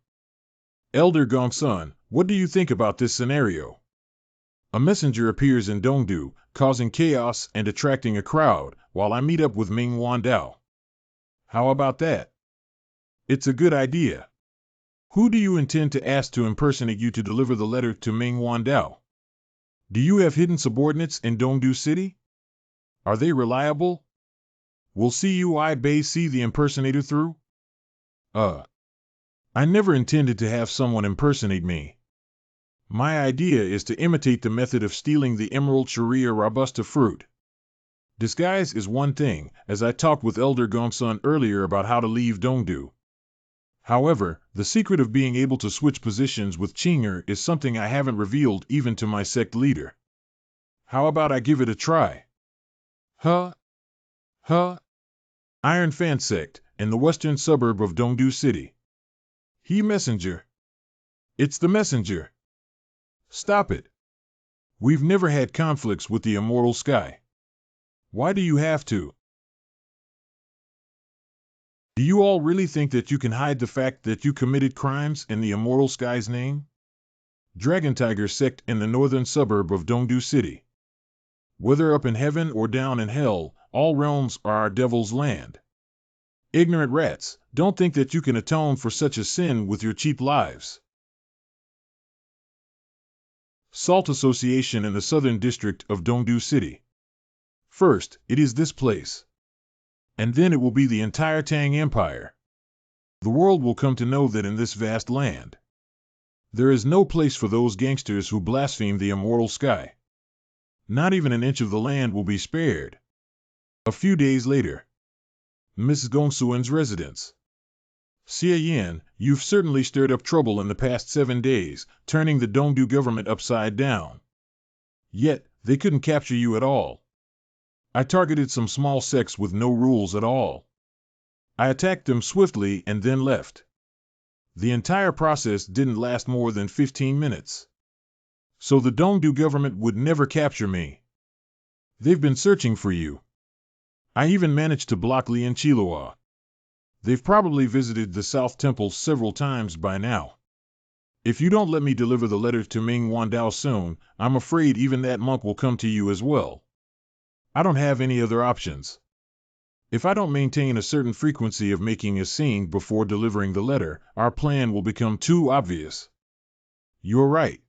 Elder Gongsun, what do you think about this scenario? A messenger appears in Dongdu, causing chaos and attracting a crowd, while I meet up with Ming Wandao. How about that? It's a good idea. Who do you intend to ask to impersonate you to deliver the letter to Ming Wandao? Do you have hidden subordinates in Dongdu City? Are they reliable? Will Cui Bei see the impersonator through? I never intended to have someone impersonate me. My idea is to imitate the method of stealing the Emerald Sharia Robusta fruit. Disguise is one thing, as I talked with Elder Gongsun earlier about how to leave Dongdu. However, the secret of being able to switch positions with Qinger is something I haven't revealed even to my sect leader. How about I give it a try? Huh? Iron Fan Sect, in the western suburb of Dongdu City. He messenger. It's the messenger. Stop it. We've never had conflicts with the immortal sky. Why do you have to? Do you all really think that you can hide the fact that you committed crimes in the immortal sky's name? Dragon Tiger sect in the northern suburb of Dongdu City. Whether up in heaven or down in hell, all realms are our devil's land. Ignorant rats, don't think that you can atone for such a sin with your cheap lives. Salt Association in the southern district of Dongdu City. First, it is this place. And then it will be the entire Tang Empire. The world will come to know that in this vast land, there is no place for those gangsters who blaspheme the immortal sky. Not even an inch of the land will be spared. A few days later. Mrs. Gongsuen's residence. Xie Yan, you've certainly stirred up trouble in the past 7 days, turning the Dongdu government upside down. Yet, they couldn't capture you at all. I targeted some small sects with no rules at all. I attacked them swiftly and then left. The entire process didn't last more than 15 minutes. So the Dongdu government would never capture me. They've been searching for you. I even managed to block Li and Chilua. They've probably visited the South Temple several times by now. If you don't let me deliver the letter to Ming Wandao soon, I'm afraid even that monk will come to you as well. I don't have any other options. If I don't maintain a certain frequency of making a scene before delivering the letter, our plan will become too obvious. You're right.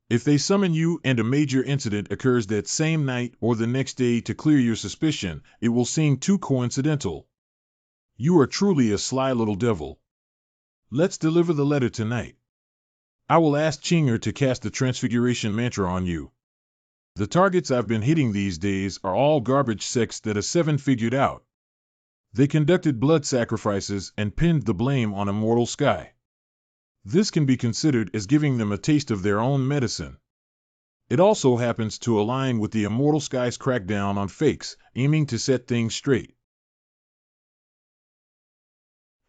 If they summon you and a major incident occurs that same night or the next day to clear your suspicion, it will seem too coincidental. You are truly a sly little devil. Let's deliver the letter tonight. I will ask Chinger to cast the Transfiguration mantra on you. The targets I've been hitting these days are all garbage sects that a 7 figured out. They conducted blood sacrifices and pinned the blame on immortal sky. This can be considered as giving them a taste of their own medicine. It also happens to align with the immortal sky's crackdown on fakes, aiming to set things straight.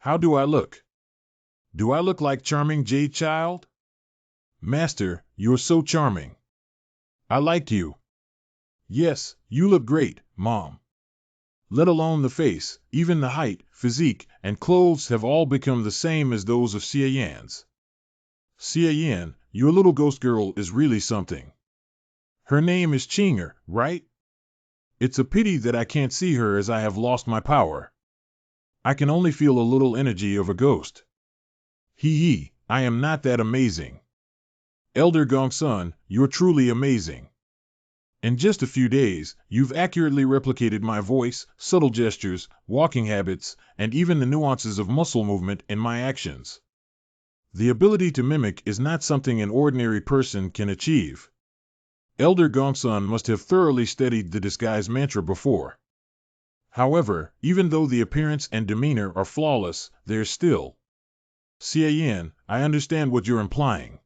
How do I look? Do I look like charming Jade Child? Master, you're so charming. I like you. Yes, you look great, Mom. Let alone the face, even the height, physique, and clothes have all become the same as those of Xie Yan's. Xie Yan, your little ghost girl is really something. Her name is Chinger, right? It's a pity that I can't see her as I have lost my power. I can only feel a little energy of a ghost. Hee, I am not that amazing. Elder Gongsun, you're truly amazing. In just a few days, you've accurately replicated my voice, subtle gestures, walking habits, and even the nuances of muscle movement in my actions. The ability to mimic is not something an ordinary person can achieve. Elder Gongsun must have thoroughly studied the disguise mantra before. However, even though the appearance and demeanor are flawless, there's still. Xie Yan, I understand what you're implying.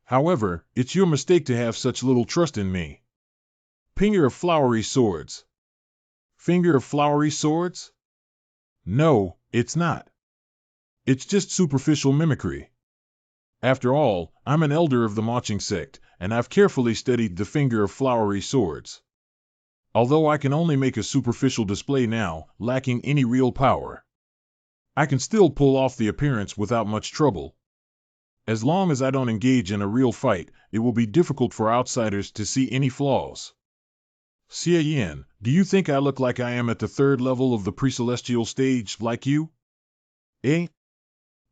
However, it's your mistake to have such little trust in me. Finger of flowery swords. Finger of flowery swords? No, it's not. It's just superficial mimicry. After all, I'm an elder of the Maching sect, and I've carefully studied the finger of flowery swords. Although I can only make a superficial display now, lacking any real power, I can still pull off the appearance without much trouble. As long as I don't engage in a real fight, it will be difficult for outsiders to see any flaws. Xie Yan, do you think I look like I am at the 3rd level of the pre-celestial stage like you? Eh?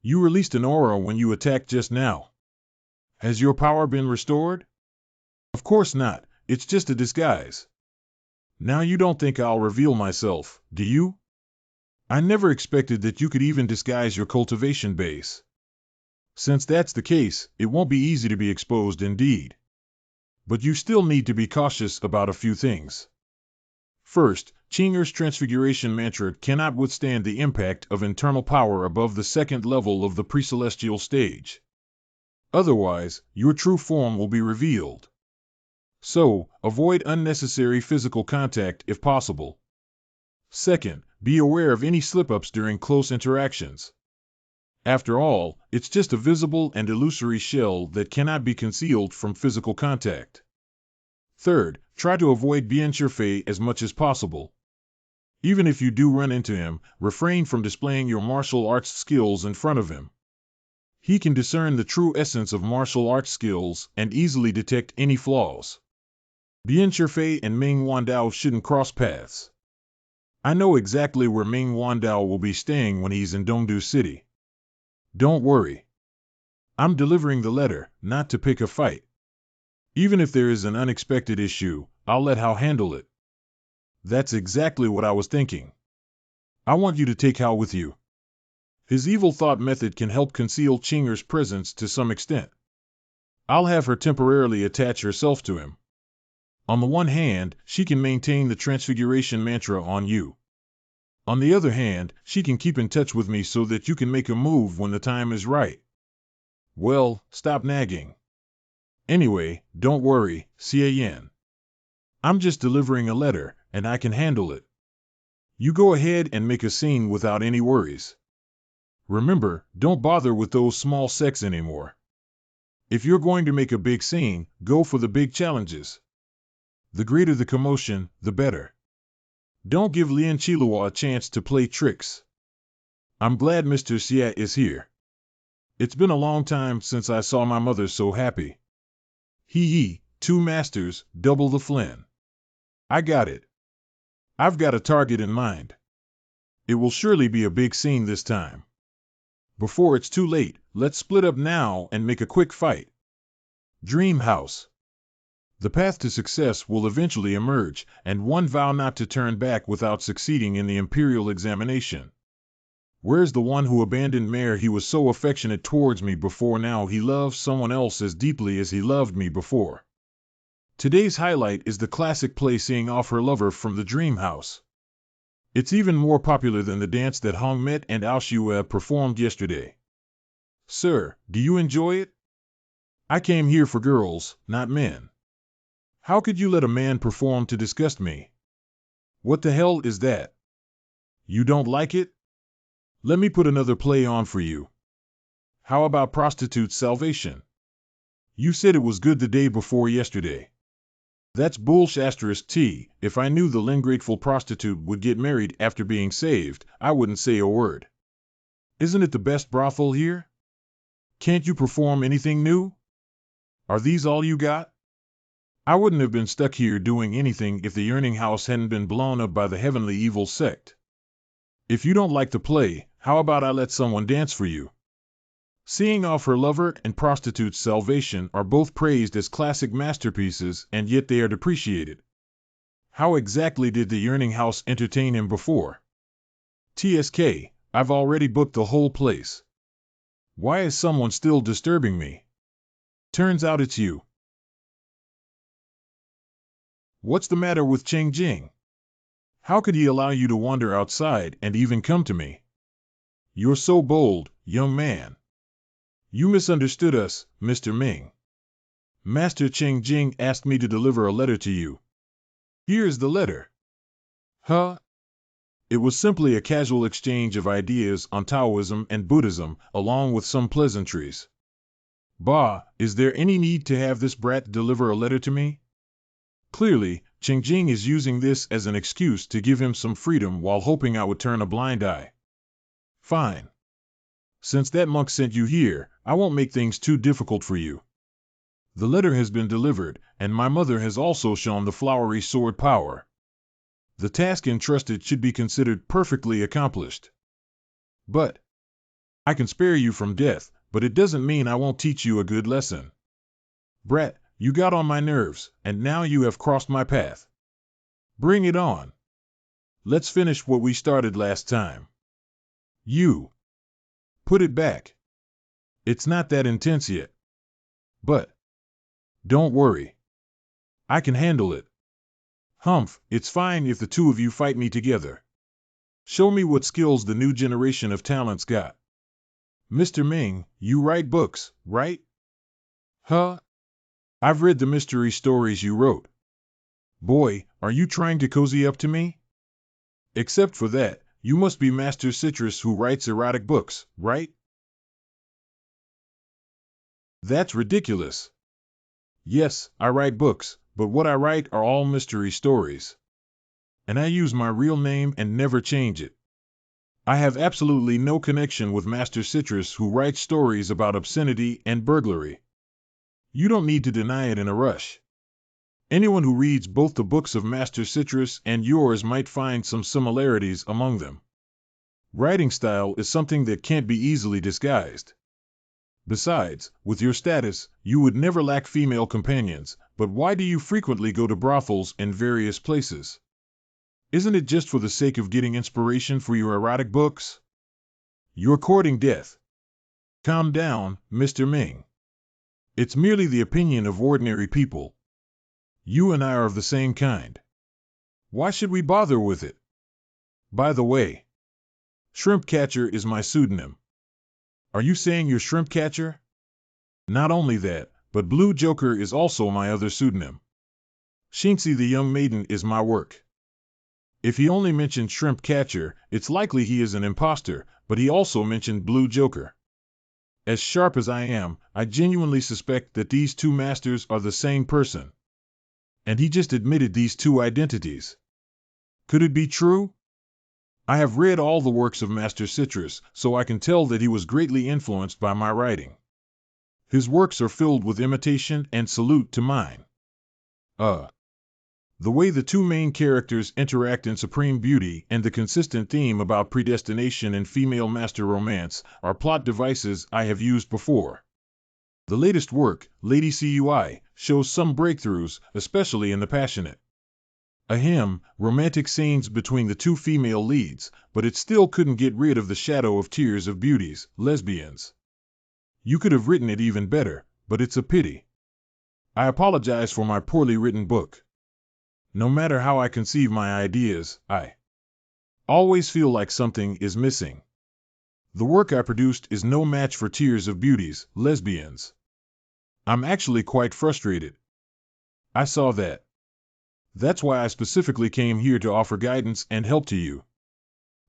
You released an aura when you attacked just now. Has your power been restored? Of course not, it's just a disguise. Now you don't think I'll reveal myself, do you? I never expected that you could even disguise your cultivation base. Since that's the case, it won't be easy to be exposed indeed. But you still need to be cautious about a few things. First, Chinger's Transfiguration mantra cannot withstand the impact of internal power above the 2nd level of the pre-celestial stage. Otherwise, your true form will be revealed. So, avoid unnecessary physical contact if possible. Second, be aware of any slip-ups during close interactions. After all, it's just a visible and illusory shell that cannot be concealed from physical contact. Third, try to avoid bien surfe as much as possible. Even if you do run into him, refrain from displaying your martial arts skills in front of him. He can discern the true essence of martial arts skills and easily detect any flaws. Bien surfe and Ming Wandao shouldn't cross paths. I know exactly where Ming Wandao will be staying when he's in Dongdu City. Don't worry. I'm delivering the letter, not to pick a fight. Even if there is an unexpected issue, I'll let Hao handle it. That's exactly what I was thinking. I want you to take Hao with you. His evil thought method can help conceal Chinger's presence to some extent. I'll have her temporarily attach herself to him. On the one hand, she can maintain the transfiguration mantra on you. On the other hand, she can keep in touch with me so that you can make a move when the time is right. Well, stop nagging. Anyway, don't worry, Xie Yan. I'm just delivering a letter, and I can handle it. You go ahead and make a scene without any worries. Remember, don't bother with those small sects anymore. If you're going to make a big scene, go for the big challenges. The greater the commotion, the better. Don't give Lian Chilua a chance to play tricks. I'm glad Mr. Xie is here. It's been a long time since I saw my mother so happy. Hee, 2 masters, double the Flynn. I got it. I've got a target in mind. It will surely be a big scene this time. Before it's too late, let's split up now and make a quick fight. Dream House. The path to success will eventually emerge, and one vow not to turn back without succeeding in the imperial examination. Where's the one who abandoned Mare? He was so affectionate towards me before, now he loves someone else as deeply as he loved me before. Today's highlight is the classic play Seeing Off Her Lover from the Dream House. It's even more popular than the dance that Hong Met and Ao Shue performed yesterday. Sir, do you enjoy it? I came here for girls, not men. How could you let a man perform to disgust me? What the hell is that? You don't like it? Let me put another play on for you. How about Prostitute Salvation? You said it was good the day before yesterday. That's bullsh*. If I knew the ungrateful prostitute would get married after being saved, I wouldn't say a word. Isn't it the best brothel here? Can't you perform anything new? Are these all you got? I wouldn't have been stuck here doing anything if the yearning house hadn't been blown up by the heavenly evil sect. If you don't like the play, how about I let someone dance for you? Seeing Off Her Lover and Prostitute Salvation are both praised as classic masterpieces, and yet they are depreciated. How exactly did the yearning house entertain him before? TSK, I've already booked the whole place. Why is someone still disturbing me? Turns out it's you. What's the matter with Cheng Jing? How could he allow you to wander outside and even come to me? You're so bold, young man. You misunderstood us, Mr. Ming. Master Cheng Jing asked me to deliver a letter to you. Here's the letter. Huh? It was simply a casual exchange of ideas on Taoism and Buddhism, along with some pleasantries. Bah, is there any need to have this brat deliver a letter to me? Clearly, Cheng Jing is using this as an excuse to give him some freedom while hoping I would turn a blind eye. Fine. Since that monk sent you here, I won't make things too difficult for you. The letter has been delivered, and my mother has also shown the flowery sword power. The task entrusted should be considered perfectly accomplished. But I can spare you from death, but it doesn't mean I won't teach you a good lesson. Brat, you got on my nerves, and now you have crossed my path. Bring it on. Let's finish what we started last time. You. Put it back. It's not that intense yet. But don't worry. I can handle it. Humph, it's fine if the two of you fight me together. Show me what skills the new generation of talents got. Mr. Ming, you write books, right? Huh? I've read the mystery stories you wrote. Boy, are you trying to cozy up to me? Except for that, you must be Master Citrus who writes erotic books, right? That's ridiculous. Yes, I write books, but what I write are all mystery stories. And I use my real name and never change it. I have absolutely no connection with Master Citrus, who writes stories about obscenity and burglary. You don't need to deny it in a rush. Anyone who reads both the books of Master Citrus and yours might find some similarities among them. Writing style is something that can't be easily disguised. Besides, with your status, you would never lack female companions, but why do you frequently go to brothels and various places? Isn't it just for the sake of getting inspiration for your erotic books? You're courting death. Calm down, Mr. Ming. It's merely the opinion of ordinary people. You and I are of the same kind. Why should we bother with it? By the way, Shrimp Catcher is my pseudonym. Are you saying you're Shrimp Catcher? Not only that, but Blue Joker is also my other pseudonym. Shinxie the Young Maiden is my work. If he only mentioned Shrimp Catcher, it's likely he is an imposter, but he also mentioned Blue Joker. As sharp as I am, I genuinely suspect that these two masters are the same person. And he just admitted these two identities. Could it be true? I have read all the works of Master Citrus, so I can tell that he was greatly influenced by my writing. His works are filled with imitation and salute to mine. The way the two main characters interact in Supreme Beauty and the consistent theme about predestination and female master romance are plot devices I have used before. The latest work, Lady Cui, shows some breakthroughs, especially in the passionate. Romantic scenes between the two female leads, but it still couldn't get rid of the shadow of tears of beauties, lesbians. You could have written it even better, but it's a pity. I apologize for my poorly written book. No matter how I conceive my ideas, I always feel like something is missing. The work I produced is no match for tears of beauties, lesbians. I'm actually quite frustrated. I saw that. That's why I specifically came here to offer guidance and help to you.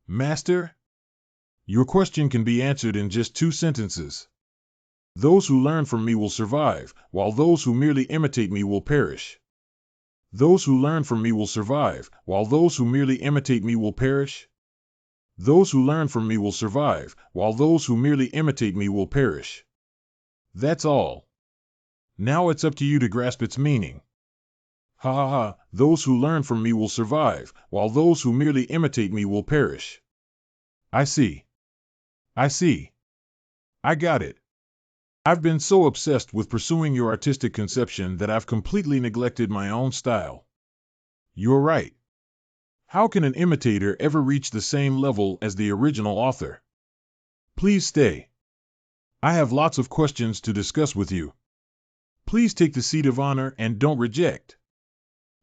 Master? Your question can be answered in just 2 sentences. Those who learn from me will survive, while those who merely imitate me will perish. Those who learn from me will survive, while those who merely imitate me will perish. Those who learn from me will survive, while those who merely imitate me will perish. That's all. Now it's up to you to grasp its meaning. Ha ha ha, those who learn from me will survive, while those who merely imitate me will perish. I see. I see. I got it. I've been so obsessed with pursuing your artistic conception that I've completely neglected my own style. You're right. How can an imitator ever reach the same level as the original author? Please stay. I have lots of questions to discuss with you. Please take the seat of honor and don't reject.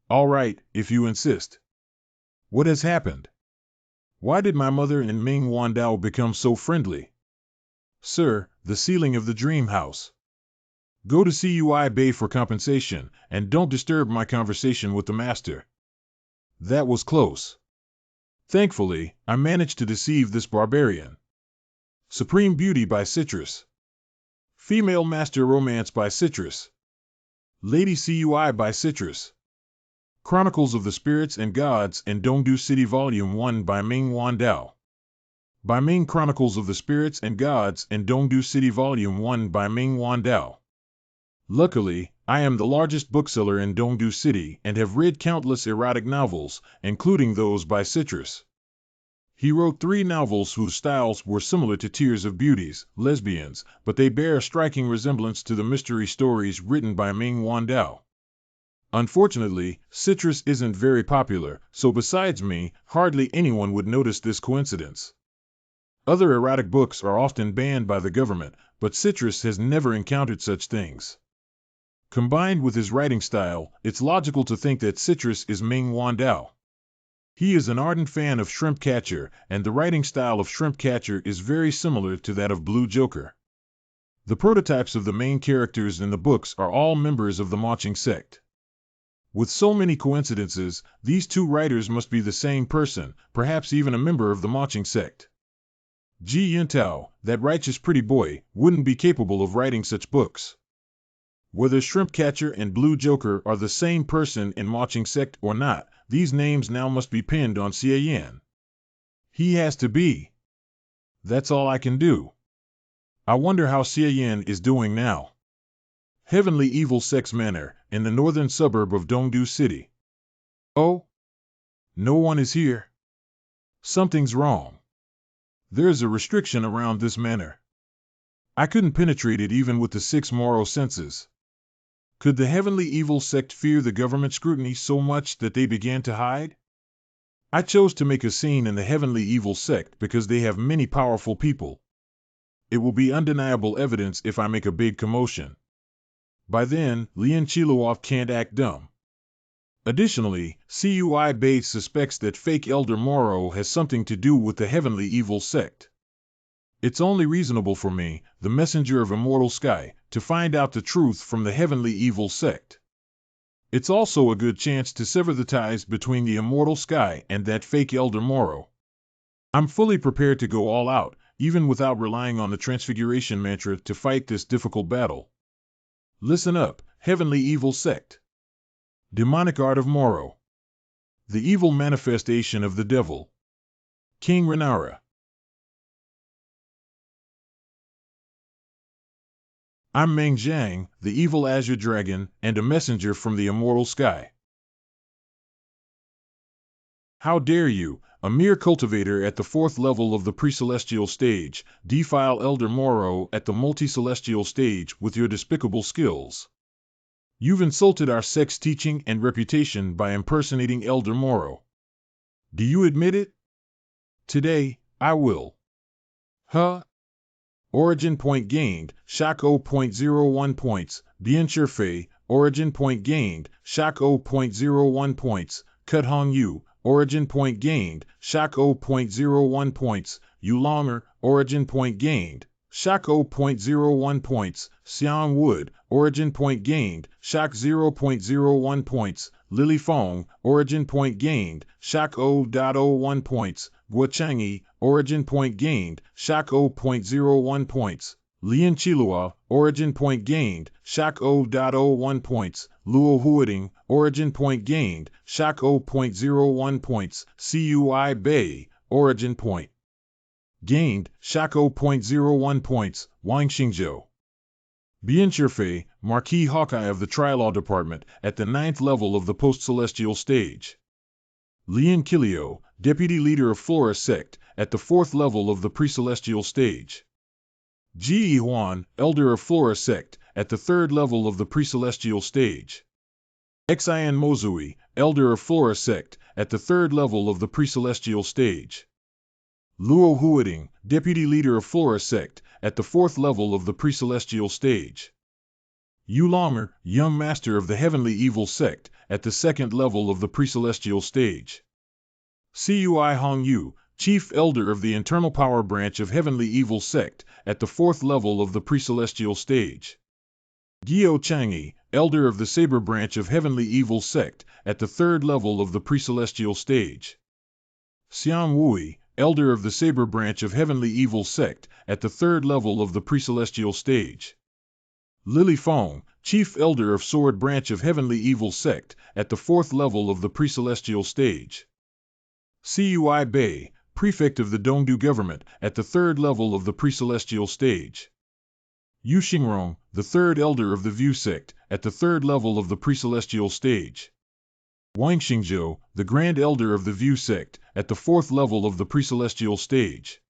All right, if you insist. What has happened? Why did my mother and Ming Wandao become so friendly? Sir, the ceiling of the dream house. Go to Cui Bay for compensation, and don't disturb my conversation with the master. That was close. Thankfully, I managed to deceive this barbarian. Supreme Beauty by Citrus. Female Master Romance by Citrus. Lady Cui by Citrus. Chronicles of the Spirits and Gods in Dongdu City Volume 1 by Ming Wandao. By Ming Chronicles of the Spirits and Gods in Dongdu City Volume 1 by Ming Wandao. Luckily, I am the largest bookseller in Dongdu City and have read countless erotic novels, including those by Citrus. He wrote 3 novels whose styles were similar to Tears of Beauties, lesbians, but they bear a striking resemblance to the mystery stories written by Ming Wandao. Unfortunately, Citrus isn't very popular, so besides me, hardly anyone would notice this coincidence. Other erotic books are often banned by the government, but Citrus has never encountered such things. Combined with his writing style, it's logical to think that Citrus is Ming Wandao. He is an ardent fan of Shrimp Catcher, and the writing style of Shrimp Catcher is very similar to that of Blue Joker. The prototypes of the main characters in the books are all members of the Maching sect. With so many coincidences, these 2 writers must be the same person, perhaps even a member of the Maching sect. Ji Yuntao, that righteous pretty boy, wouldn't be capable of writing such books. Whether Shrimp Catcher and Blue Joker are the same person in Marching Sect or not, these names now must be pinned on Cian. He has to be. That's all I can do. I wonder how Cian is doing now. Heavenly Evil Sect's Manor, in the northern suburb of Dongdu City. Oh? No one is here. Something's wrong. There's a restriction around this manor. I couldn't penetrate it even with the 6 moral senses. Could the Heavenly Evil Sect fear the government scrutiny so much that they began to hide? I chose to make a scene in the Heavenly Evil Sect because they have many powerful people. It will be undeniable evidence if I make a big commotion. By then, Lian Chiluov can't act dumb. Additionally, Cui Bay suspects that fake Elder Moro has something to do with the Heavenly Evil Sect. It's only reasonable for me, the messenger of Immortal Sky, to find out the truth from the Heavenly Evil Sect. It's also a good chance to sever the ties between the Immortal Sky and that fake Elder Moro. I'm fully prepared to go all out, even without relying on the Transfiguration Mantra to fight this difficult battle. Listen up, Heavenly Evil Sect. Demonic Art of Moro. The evil manifestation of the devil. King Renara. I'm Meng Zhang, the evil azure dragon, and a messenger from the immortal sky. How dare you, a mere cultivator at the 4th level of the pre-celestial stage, defile Elder Moro at the multi-celestial stage with your despicable skills. You've insulted our sect's teaching and reputation by impersonating Elder Moro. Do you admit it? Today, I will. Huh? Origin point gained, shock 0.01 points, Bien Fei, origin point gained, shock 0.01 points, Cut Hong Yu, origin point gained, shock 0.01 points, Yu Longer, origin point gained, shock 0.01 points, Xiang Wood, origin point gained, shock 0.01 points, Lily Fong, origin point gained, shock 0.01 points, Guo Chang'e, origin point gained, shock 0.01 points, Lian Chilua, origin point gained, shock 0.01 points, Luo Huading, origin point gained, shock 0.01 points, Cui Bay, origin point gained, shock 0.01 points, Wang Xingzhou. Bien Fei, Marquis Hawkeye of the Trilaw Department, at the 9th level of the post-celestial stage. Lian Kilio, Deputy Leader of Flora Sect, at the 4th level of the pre-celestial stage. Ji Huan, Elder of Flora Sect, at the 3rd level of the pre-celestial stage. Xian Mozui, Elder of Flora Sect, at the 3rd level of the pre-celestial stage. Luo Huading, Deputy Leader of Flora Sect, at the 4th level of the pre-celestial stage. Yu Longer, Young Master of the Heavenly Evil Sect, at the 2nd level of the pre-celestial stage. Cui Hong Yu, Chief Elder of the Internal Power Branch of Heavenly Evil Sect, at the 4th level of the pre-celestial stage. Guo Chang'e, Elder of the Saber Branch of Heavenly Evil Sect, at the 3rd level of the pre-celestial stage. Xiang Wui, Elder of the Saber Branch of Heavenly Evil Sect, at the 3rd level of the pre-celestial stage. Lily Fong, Chief Elder of Sword Branch of Heavenly Evil Sect, at the 4th level of the pre-celestial stage. Cui Bay, Prefect of the Dongdu Government, at the 3rd level of the pre-celestial stage. Yu Xingrong, the 3rd Elder of the View Sect, at the 3rd level of the pre-celestial stage. Wang Xingzhou, the Grand Elder of the View Sect, at the 4th level of the pre-celestial stage.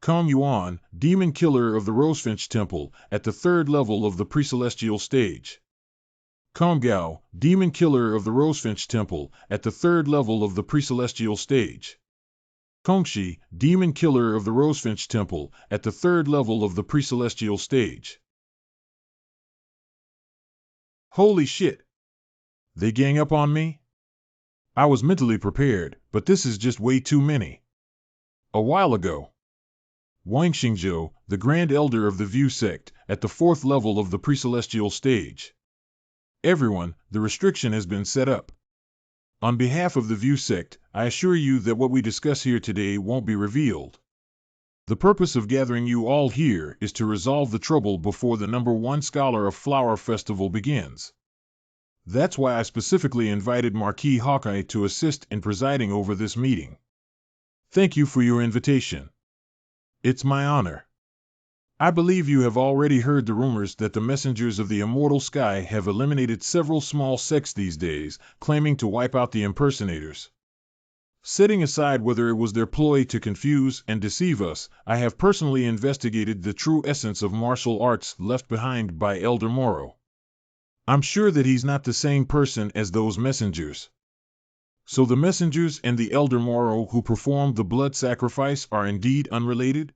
Kong Yuan, Demon Killer of the Rosefinch Temple, at the 3rd level of the pre-celestial stage. Kong Gao, Demon Killer of the Rosefinch Temple, at the 3rd level of the pre-celestial stage. Kongshi, Demon Killer of the Rosefinch Temple, at the 3rd level of the pre-celestial stage. Holy shit! They gang up on me? I was mentally prepared, but this is just way too many. A while ago. Wang Xingzhou, the Grand Elder of the View Sect, at the 4th level of the pre-celestial stage. Everyone, the restriction has been set up. On behalf of the View Sect, I assure you that what we discuss here today won't be revealed. The purpose of gathering you all here is to resolve the trouble before the #1 Scholar of Flower Festival begins. That's why I specifically invited Marquis Hawkeye to assist in presiding over this meeting. Thank you for your invitation. It's my honor. I believe you have already heard the rumors that the messengers of the immortal sky have eliminated several small sects these days, claiming to wipe out the impersonators. Setting aside whether it was their ploy to confuse and deceive us, I have personally investigated the true essence of martial arts left behind by Elder Moro. I'm sure that he's not the same person as those messengers. So the messengers and the Elder Moro who performed the blood sacrifice are indeed unrelated?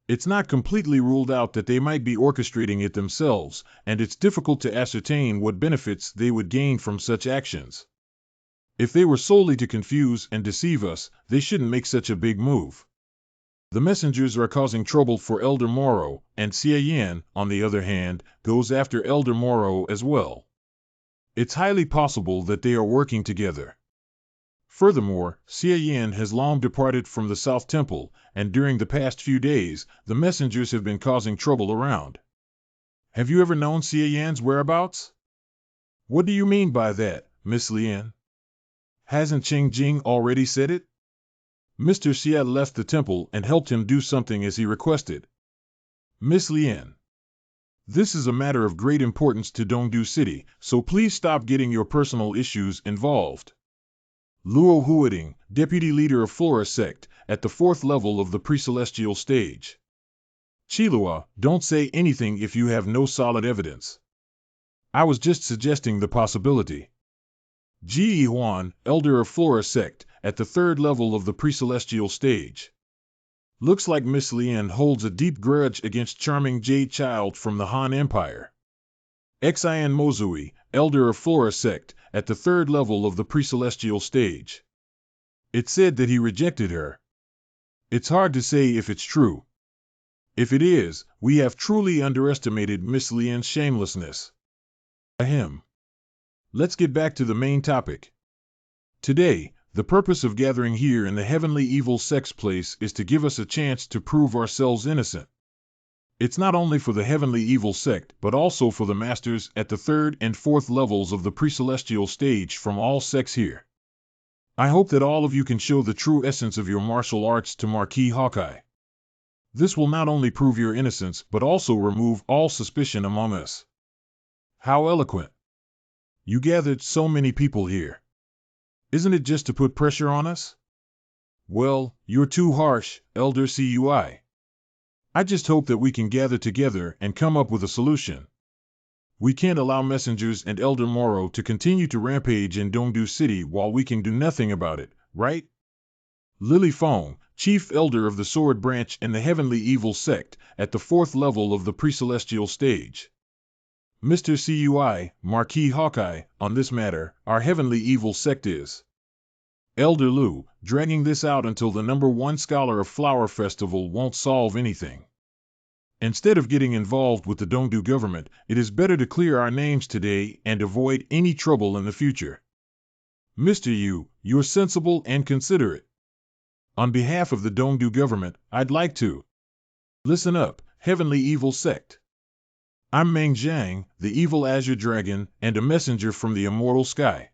It's not completely ruled out that they might be orchestrating it themselves, and it's difficult to ascertain what benefits they would gain from such actions. If they were solely to confuse and deceive us, they shouldn't make such a big move. The messengers are causing trouble for Elder Moro, and Xie Yan, on the other hand, goes after Elder Moro as well. It's highly possible that they are working together. Furthermore, Xie Yan has long departed from the South Temple, and during the past few days, the messengers have been causing trouble around. Have you ever known Xie Yan's whereabouts? What do you mean by that, Miss Lian? Hasn't Ching Jing already said it? Mr. Xie left the temple and helped him do something as he requested. Miss Lian, this is a matter of great importance to Dongdu City, so please stop getting your personal issues involved. Luo Huading, deputy leader of Flora sect, at the 4th level of the pre-celestial stage. Qilua, don't say anything if you have no solid evidence. I was just suggesting the possibility. Ji Huan, elder of Flora sect, at the 3rd level of the pre-celestial stage. Looks like Miss Lian holds a deep grudge against charming Jade Child from the Han Empire. Xian Mozui, elder of Flora sect, at the 3rd level of the pre-celestial stage. It's said that he rejected her. It's hard to say if it's true. If it is, we have truly underestimated Miss Lian's shamelessness. Ahem. Let's get back to the main topic. Today, the purpose of gathering here in the Heavenly Evil Sex place is to give us a chance to prove ourselves innocent. It's not only for the Heavenly Evil sect, but also for the masters at the 3rd and 4th levels of the pre-celestial stage from all sects here. I hope that all of you can show the true essence of your martial arts to Marquis Hawkeye. This will not only prove your innocence, but also remove all suspicion among us. How eloquent. You gathered so many people here. Isn't it just to put pressure on us? Well, you're too harsh, Elder Cui. I just hope that we can gather together and come up with a solution. We can't allow messengers and Elder Moro to continue to rampage in Dongdu City while we can do nothing about it, right? Lily Fong, chief elder of the Sword Branch and the Heavenly Evil sect, at the 4th level of the pre-celestial stage. Mr. Cui, Marquis Hawkeye, on this matter, our Heavenly Evil sect is. Elder Lu, dragging this out until the #1 Scholar of Flower Festival won't solve anything. Instead of getting involved with the Dongdu government, it is better to clear our names today and avoid any trouble in the future. Mr. Yu, you're sensible and considerate. On behalf of the Dongdu government, I'd like to. Listen up, Heavenly Evil sect. I'm Meng Zhang, the evil azure dragon, and a messenger from the immortal sky.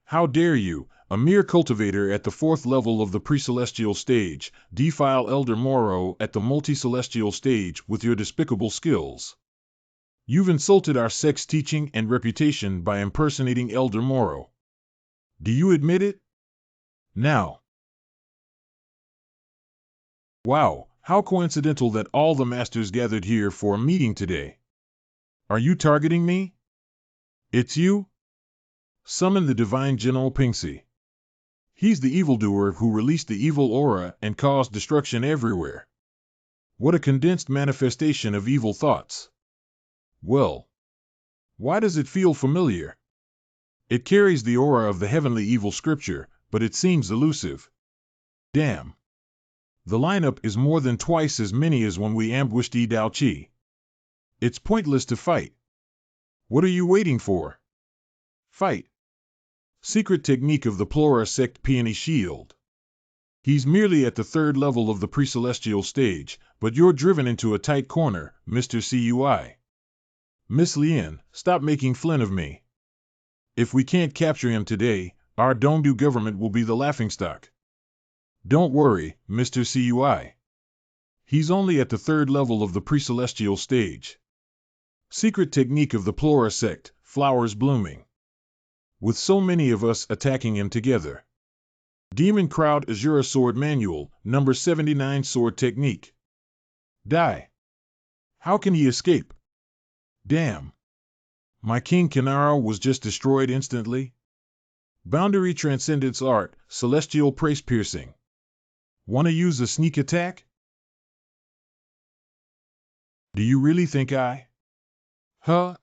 How dare you, a mere cultivator at the 4th level of the pre-celestial stage, defile Elder Moro at the multi-celestial stage with your despicable skills. You've insulted our sect's teaching and reputation by impersonating Elder Moro. Do you admit it? Now. Wow, how coincidental that all the masters gathered here for a meeting today. Are you targeting me? It's you? Summon the divine General Pingxi. He's the evildoer who released the evil aura and caused destruction everywhere. What a condensed manifestation of evil thoughts. Well, why does it feel familiar? It carries the aura of the heavenly evil scripture, but it seems elusive. Damn. The lineup is more than twice as many as when we ambushed Yi Dao Qi. It's pointless to fight. What are you waiting for? Fight. Secret technique of the Plora sect Peony Shield. He's merely at the third level of the pre-celestial stage, but you're driven into a tight corner, Mr. CUI. Miss Lien, stop making Flynn of me. If we can't capture him today, our Dongdu government will be the laughingstock. Don't worry, Mr. CUI. He's only at the third level of the pre-celestial stage. Secret technique of the Plura sect, flowers blooming. With so many of us attacking him together. Demon Crowd Azura Sword Manual, number 79 Sword Technique. Die. How can he escape? Damn. My King Kinara was just destroyed instantly? Boundary Transcendence Art, Celestial Praise Piercing. Wanna use a sneak attack? Do you really think I? Huh?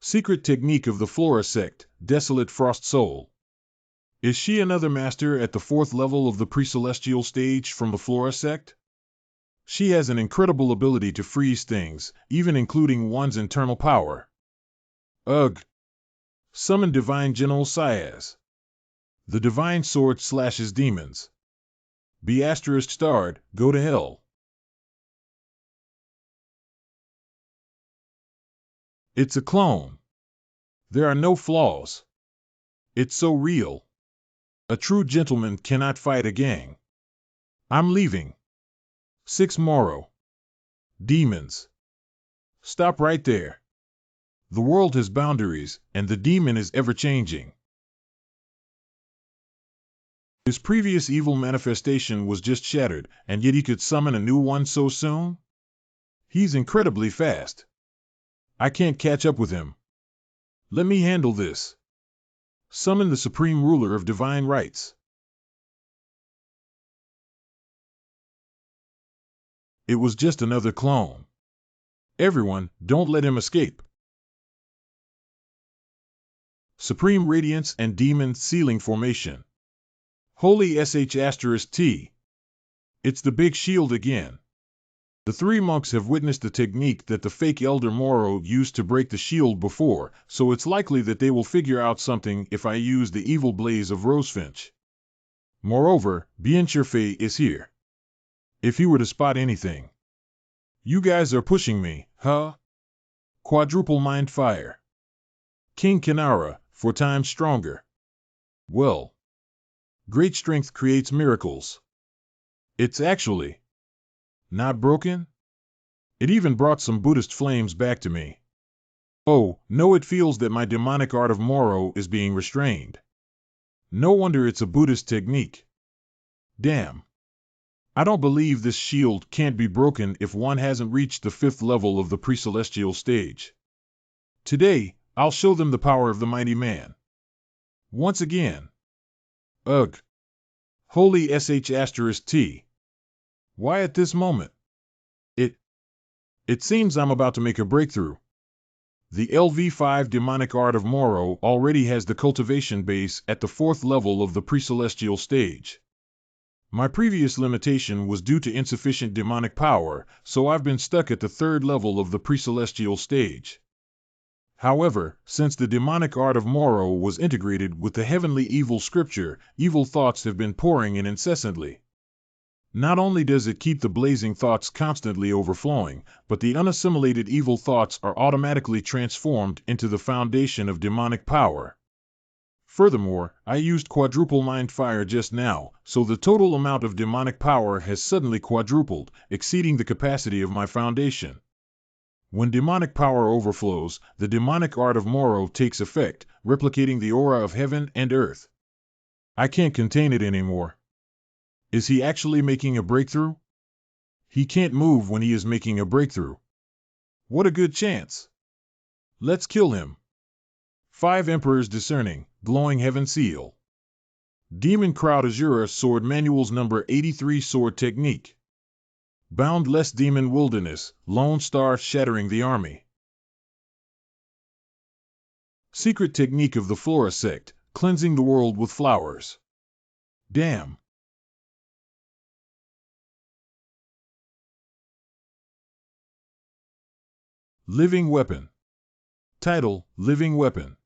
Secret technique of the Flora sect, Desolate Frost Soul. Is she another master at the fourth level of the pre-celestial stage from the Flora sect? She has an incredible ability to freeze things, even including one's internal power. Ugh. Summon Divine General Syaz. The Divine Sword slashes demons. Be asterisk starred, go to hell. It's a clone. There are no flaws. It's so real. A true gentleman cannot fight a gang. I'm leaving. 6 Moro. Demons. Stop right there. The world has boundaries, and the demon is ever-changing. His previous evil manifestation was just shattered, and yet he could summon a new one so soon? He's incredibly fast. I can't catch up with him. Let me handle this. Summon the Supreme Ruler of Divine Rights. It was just another clone. Everyone, don't let him escape. Supreme Radiance and Demon Sealing Formation. Holy *T. It's the big shield again. The three monks have witnessed the technique that the fake Elder Moro used to break the shield before, so it's likely that they will figure out something if I use the evil blaze of Rosefinch. Moreover, Biencherfei is here. If he were to spot anything. You guys are pushing me, huh? Quadruple Mind Fire. King Kinara, 4 times stronger. Well. Great strength creates miracles. It's actually not broken? It even brought some Buddhist flames back to me. Oh, no, it feels that my demonic art of Moro is being restrained. No wonder it's a Buddhist technique. Damn. I don't believe this shield can't be broken if one hasn't reached the 5th level of the pre-celestial stage. Today, I'll show them the power of the mighty man. Once again. Ugh. Holy *T. Why at this moment? It seems I'm about to make a breakthrough. The LV5 demonic art of Moro already has the cultivation base at the 4th level of the pre-celestial stage. My previous limitation was due to insufficient demonic power, so I've been stuck at the 3rd level of the pre-celestial stage. However, since the demonic art of Moro was integrated with the heavenly evil scripture, evil thoughts have been pouring in incessantly. Not only does it keep the blazing thoughts constantly overflowing, but the unassimilated evil thoughts are automatically transformed into the foundation of demonic power. Furthermore, I used quadruple mind fire just now, so the total amount of demonic power has suddenly quadrupled, exceeding the capacity of my foundation. When demonic power overflows, the demonic art of Moro takes effect, replicating the aura of heaven and earth. I can't contain it anymore. Is he actually making a breakthrough? He can't move when he is making a breakthrough. What a good chance. Let's kill him. 5 Emperors Discerning, Glowing Heaven Seal. Demon Crowd Azura Sword Manuals number 83 Sword Technique. Boundless Demon Wilderness, Lone Star Shattering the Army. Secret Technique of the Flora Sect, Cleansing the World with Flowers. Damn. Living Weapon. Title, Living Weapon.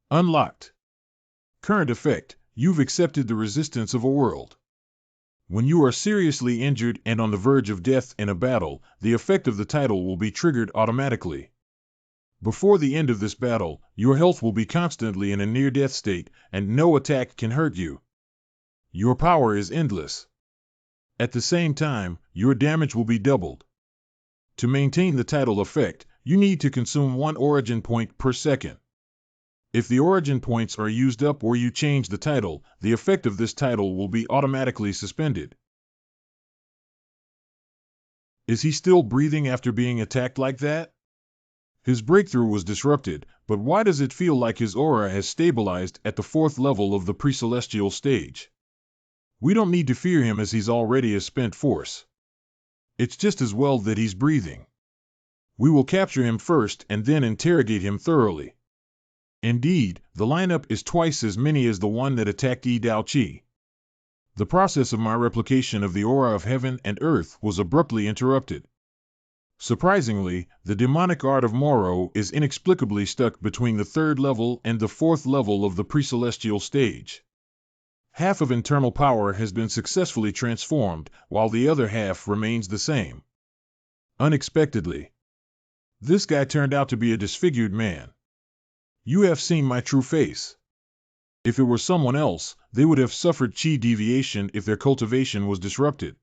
Unlocked. Current effect, you've accepted the resistance of a world. When you are seriously injured and on the verge of death in a battle, the effect of the title will be triggered automatically. Before the end of this battle, your health will be constantly in a near-death state, and no attack can hurt you. Your power is endless. At the same time, your damage will be doubled. To maintain the title effect, you need to consume 1 origin point per second. If the origin points are used up or you change the title, the effect of this title will be automatically suspended. Is he still breathing after being attacked like that? His breakthrough was disrupted, but why does it feel like his aura has stabilized at the 4th level of the pre-celestial stage? We don't need to fear him as he's already a spent force. It's just as well that he's breathing. We will capture him first and then interrogate him thoroughly. Indeed, the lineup is twice as many as the one that attacked Yi Dao Qi. The process of my replication of the aura of heaven and earth was abruptly interrupted. Surprisingly, the demonic art of Moro is inexplicably stuck between the 3rd level and the 4th level of the pre-celestial stage. Half of internal power has been successfully transformed, while the other half remains the same. Unexpectedly, this guy turned out to be a disfigured man. You have seen my true face. If it were someone else, they would have suffered chi deviation if their cultivation was disrupted.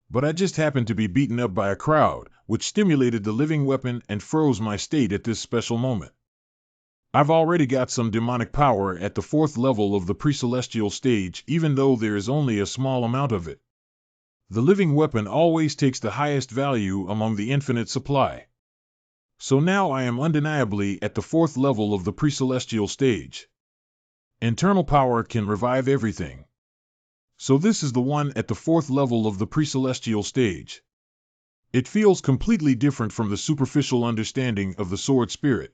But I just happened to be beaten up by a crowd, which stimulated the living weapon and froze my state at this special moment. I've already got some demonic power at the 4th level of the pre-celestial stage, even though there is only a small amount of it. The living weapon always takes the highest value among the infinite supply. So now I am undeniably at the 4th level of the pre-celestial stage. Internal power can revive everything. So this is the one at the 4th level of the pre-celestial stage. It feels completely different from the superficial understanding of the sword spirit.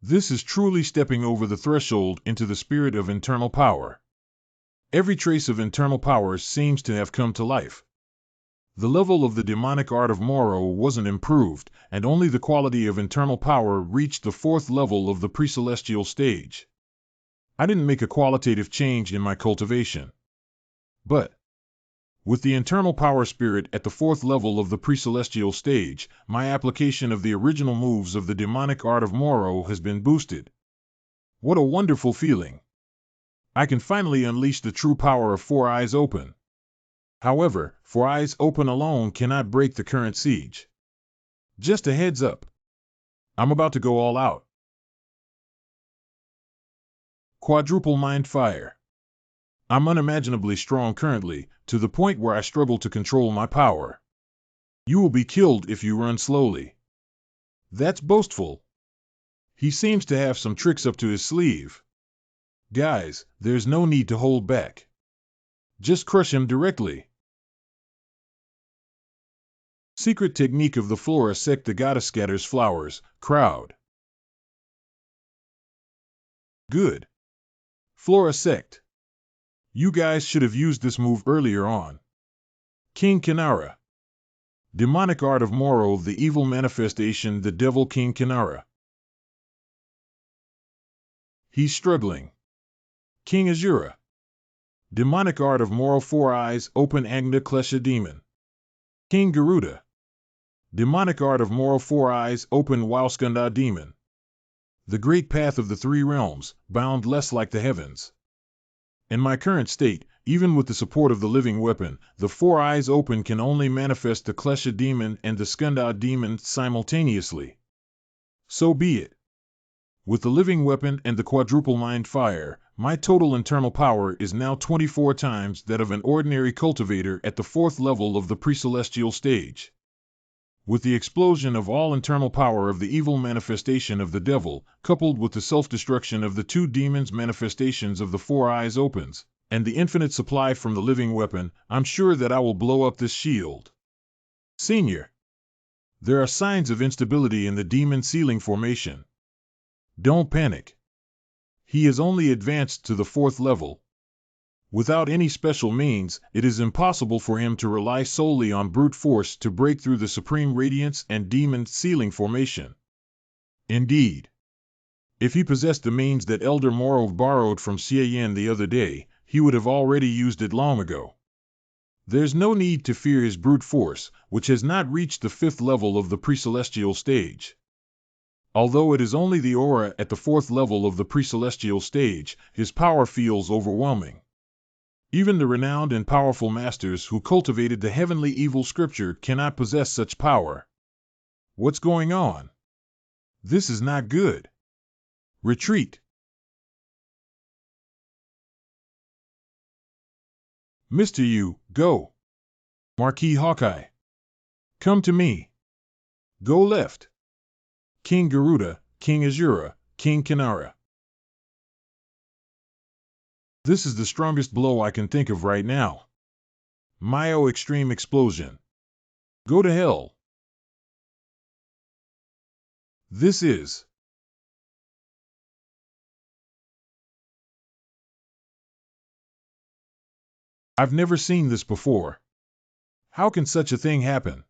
This is truly stepping over the threshold into the spirit of internal power. Every trace of internal power seems to have come to life. The level of the demonic art of Moro wasn't improved, and only the quality of internal power reached the 4th level of the pre-celestial stage. I didn't make a qualitative change in my cultivation. But with the internal power spirit at the 4th level of the pre-celestial stage, my application of the original moves of the demonic art of Moro has been boosted. What a wonderful feeling! I can finally unleash the true power of 4 Eyes Open. However, 4 Eyes Open alone cannot break the current siege. Just a heads up. I'm about to go all out. Quadruple Mind Fire. I'm unimaginably strong currently, to the point where I struggle to control my power. You will be killed if you run slowly. That's boastful. He seems to have some tricks up to his sleeve. Guys, there's no need to hold back. Just crush him directly. Secret technique of the Flora sect: the goddess scatters flowers, crowd. Good. Flora sect. You guys should have used this move earlier on. King Kinara. Demonic art of Moro, the evil manifestation, the devil King Kinara. He's struggling. King Azura. Demonic art of Moro, 4 Eyes Open, Agna Klesha Demon. King Garuda. Demonic art of Moro, 4 Eyes Open, Wauskanda Demon. The great path of the 3 realms, bound less like the heavens. In my current state, even with the support of the living weapon, the 4 Eyes Open can only manifest the Klesha Demon and the Skanda Demon simultaneously. So be it. With the living weapon and the quadruple mind fire, my total internal power is now 24 times that of an ordinary cultivator at the 4th level of the pre-celestial stage. With the explosion of all internal power of the evil manifestation of the devil, coupled with the self-destruction of the 2 demons' manifestations of the 4 Eyes Opens, and the infinite supply from the living weapon, I'm sure that I will blow up this shield. Senior. There are signs of instability in the demon ceiling formation. Don't panic. He has only advanced to the 4th level. Without any special means, it is impossible for him to rely solely on brute force to break through the supreme radiance and demon ceiling formation. Indeed, if he possessed the means that Elder Morov borrowed from Xie Yan the other day, he would have already used it long ago. There's no need to fear his brute force, which has not reached the 5th level of the pre-celestial stage. Although it is only the aura at the 4th level of the pre-celestial stage, his power feels overwhelming. Even the renowned and powerful masters who cultivated the heavenly evil scripture cannot possess such power. What's going on? This is not good. Retreat. Mr. Yu, go. Marquis Hawkeye. Come to me. Go left. King Garuda, King Azura, King Kinara. This is the strongest blow I can think of right now. Myo Extreme Explosion. Go to hell. This is. I've never seen this before. How can such a thing happen?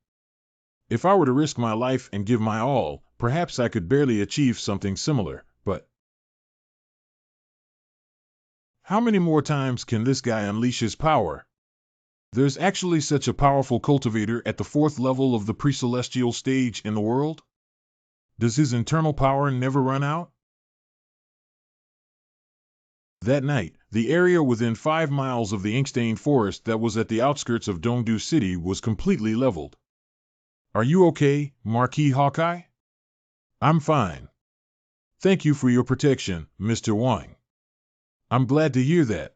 If I were to risk my life and give my all, perhaps I could barely achieve something similar, but how many more times can this guy unleash his power? There's actually such a powerful cultivator at the 4th level of the pre-celestial stage in the world? Does his internal power never run out? That night, the area within 5 miles of the Inkstain forest that was at the outskirts of Dongdu City was completely leveled. Are you okay, Marquis Hawkeye? I'm fine. Thank you for your protection, Mr. Wang. I'm glad to hear that.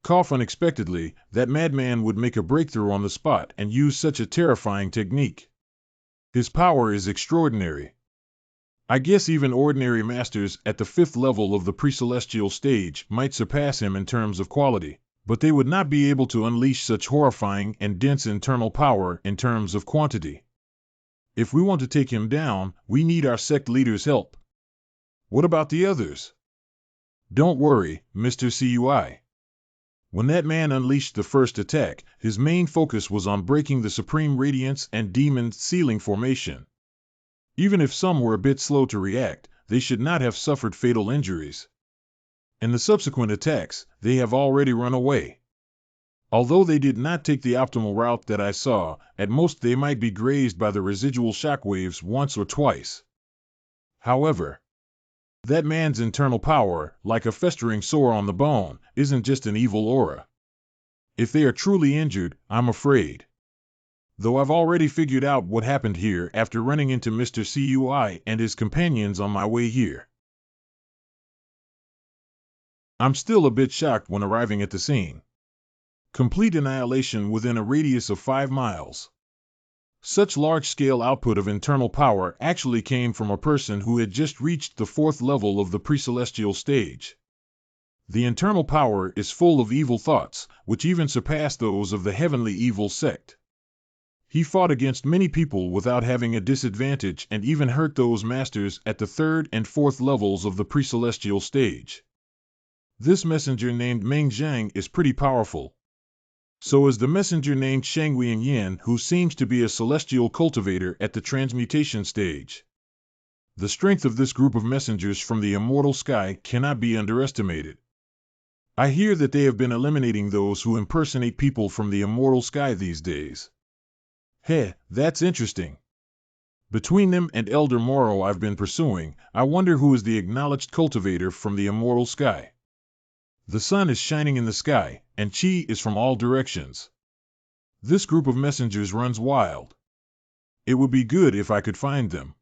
Cough unexpectedly, that madman would make a breakthrough on the spot and use such a terrifying technique. His power is extraordinary. I guess even ordinary masters at the 5th level of the pre-celestial stage might surpass him in terms of quality, but they would not be able to unleash such horrifying and dense internal power in terms of quantity. If we want to take him down, we need our sect leader's help. What about the others? Don't worry, Mr. CUI. When that man unleashed the first attack, his main focus was on breaking the Supreme Radiance and Demon Sealing formation. Even if some were a bit slow to react, they should not have suffered fatal injuries. In the subsequent attacks, they have already run away. Although they did not take the optimal route that I saw, at most they might be grazed by the residual shockwaves once or twice. However, that man's internal power, like a festering sore on the bone, isn't just an evil aura. If they are truly injured, I'm afraid. Though I've already figured out what happened here after running into Mr. CUI and his companions on my way here. I'm still a bit shocked when arriving at the scene. Complete annihilation within a radius of 5 miles. Such large-scale output of internal power actually came from a person who had just reached the 4th level of the pre-celestial stage. The internal power is full of evil thoughts, which even surpass those of the heavenly evil sect. He fought against many people without having a disadvantage and even hurt those masters at the 3rd and 4th levels of the pre-celestial stage. This messenger named Meng Zhang is pretty powerful. So is the messenger named Shangwei Yin, who seems to be a celestial cultivator at the transmutation stage. The strength of this group of messengers from the immortal sky cannot be underestimated. I hear that they have been eliminating those who impersonate people from the immortal sky these days. Heh, that's interesting. Between them and Elder Moro I've been pursuing, I wonder who is the acknowledged cultivator from the immortal sky. The sun is shining in the sky, and chi is from all directions. This group of messengers runs wild. It would be good if I could find them.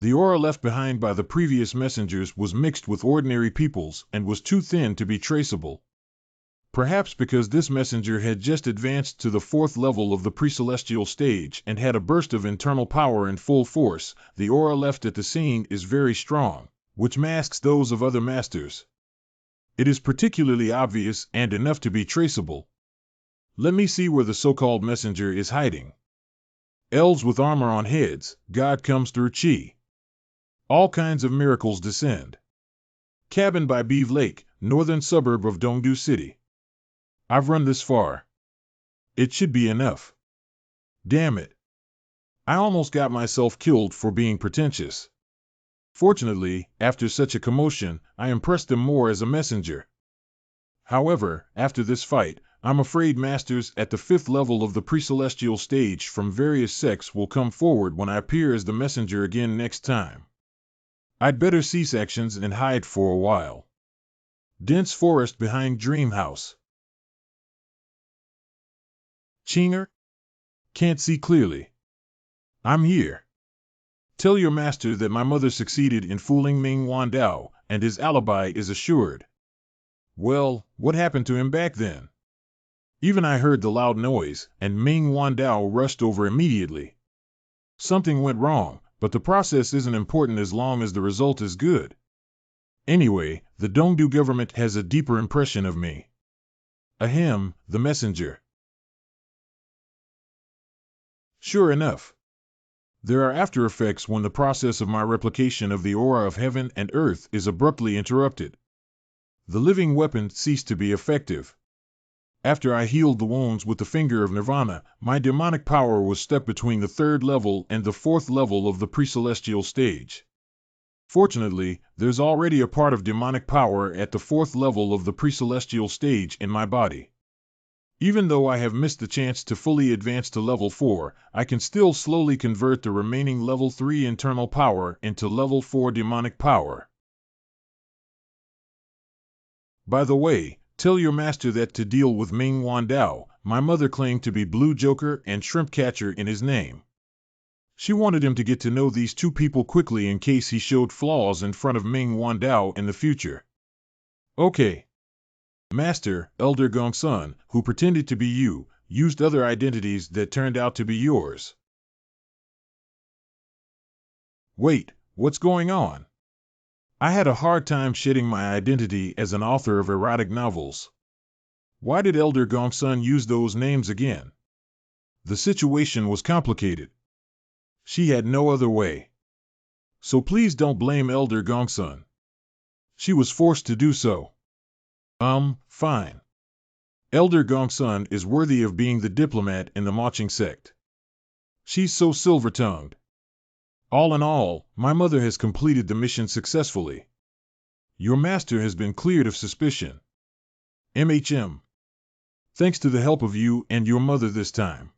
The aura left behind by the previous messengers was mixed with ordinary people's and was too thin to be traceable. Perhaps because this messenger had just advanced to the 4th level of the pre-celestial stage and had a burst of internal power in full force, the aura left at the scene is very strong, which masks those of other masters. It is particularly obvious and enough to be traceable. Let me see where the so-called messenger is hiding. Elves with armor on heads, God comes through chi. All kinds of miracles descend. Cabin by Beeve Lake, northern suburb of Dongdu City. I've run this far. It should be enough. Damn it. I almost got myself killed for being pretentious. Fortunately, after such a commotion, I impressed them more as a messenger. However, after this fight, I'm afraid masters at the 5th level of the pre-celestial stage from various sects will come forward when I appear as the messenger again next time. I'd better cease actions and hide for a while. Dense forest behind Dream House. Chinger? Can't see clearly. I'm here. Tell your master that my mother succeeded in fooling Ming Wandao, and his alibi is assured. Well, what happened to him back then? Even I heard the loud noise, and Ming Wandao rushed over immediately. Something went wrong, but the process isn't important as long as the result is good. Anyway, the Dongdu government has a deeper impression of me. Ahem, the messenger. Sure enough. There are after effects when the process of my replication of the aura of heaven and earth is abruptly interrupted. The living weapon ceased to be effective. After I healed the wounds with the finger of Nirvana, my demonic power was stepped between the 3rd level and the 4th level of the pre-celestial stage. Fortunately, there's already a part of demonic power at the 4th level of the pre-celestial stage in my body. Even though I have missed the chance to fully advance to level 4, I can still slowly convert the remaining level 3 internal power into level 4 demonic power. By the way, tell your master that to deal with Ming Wandao, my mother claimed to be Blue Joker and Shrimp Catcher in his name. She wanted him to get to know these two people quickly in case he showed flaws in front of Ming Wandao in the future. Okay. Master, Elder Gongsun, who pretended to be you, used other identities that turned out to be yours. Wait, what's going on? I had a hard time shedding my identity as an author of erotic novels. Why did Elder Gongsun use those names again? The situation was complicated. She had no other way. So please don't blame Elder Gongsun. She was forced to do so. Fine. Elder Gongsun is worthy of being the diplomat in the marching sect. She's so silver-tongued. All in all, my mother has completed the mission successfully. Your master has been cleared of suspicion. MHM. Thanks to the help of you and your mother this time.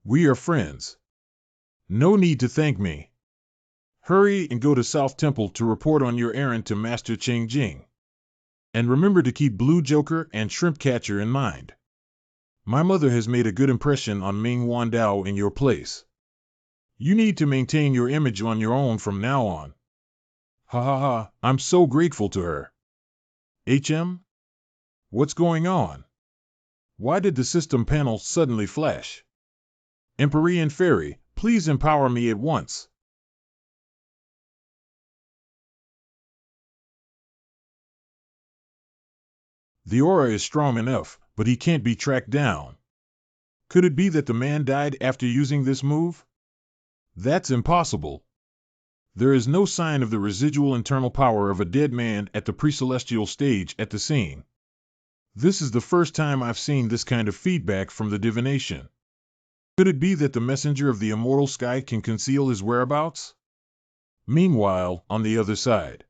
We are friends. No need to thank me. Hurry and go to South Temple to report on your errand to Master Ching Jing. And remember to keep Blue Joker and Shrimp Catcher in mind. My mother has made a good impression on Ming Wandao in your place. You need to maintain your image on your own from now on. Ha ha ha, I'm so grateful to her. HM? What's going on? Why did the system panel suddenly flash? Empyrean Fairy, please empower me at once. The aura is strong enough, but he can't be tracked down. Could it be that the man died after using this move? That's impossible. There is no sign of the residual internal power of a dead man at the pre-celestial stage at the scene. This is the first time I've seen this kind of feedback from the divination. Could it be that the messenger of the immortal sky can conceal his whereabouts? Meanwhile, on the other side.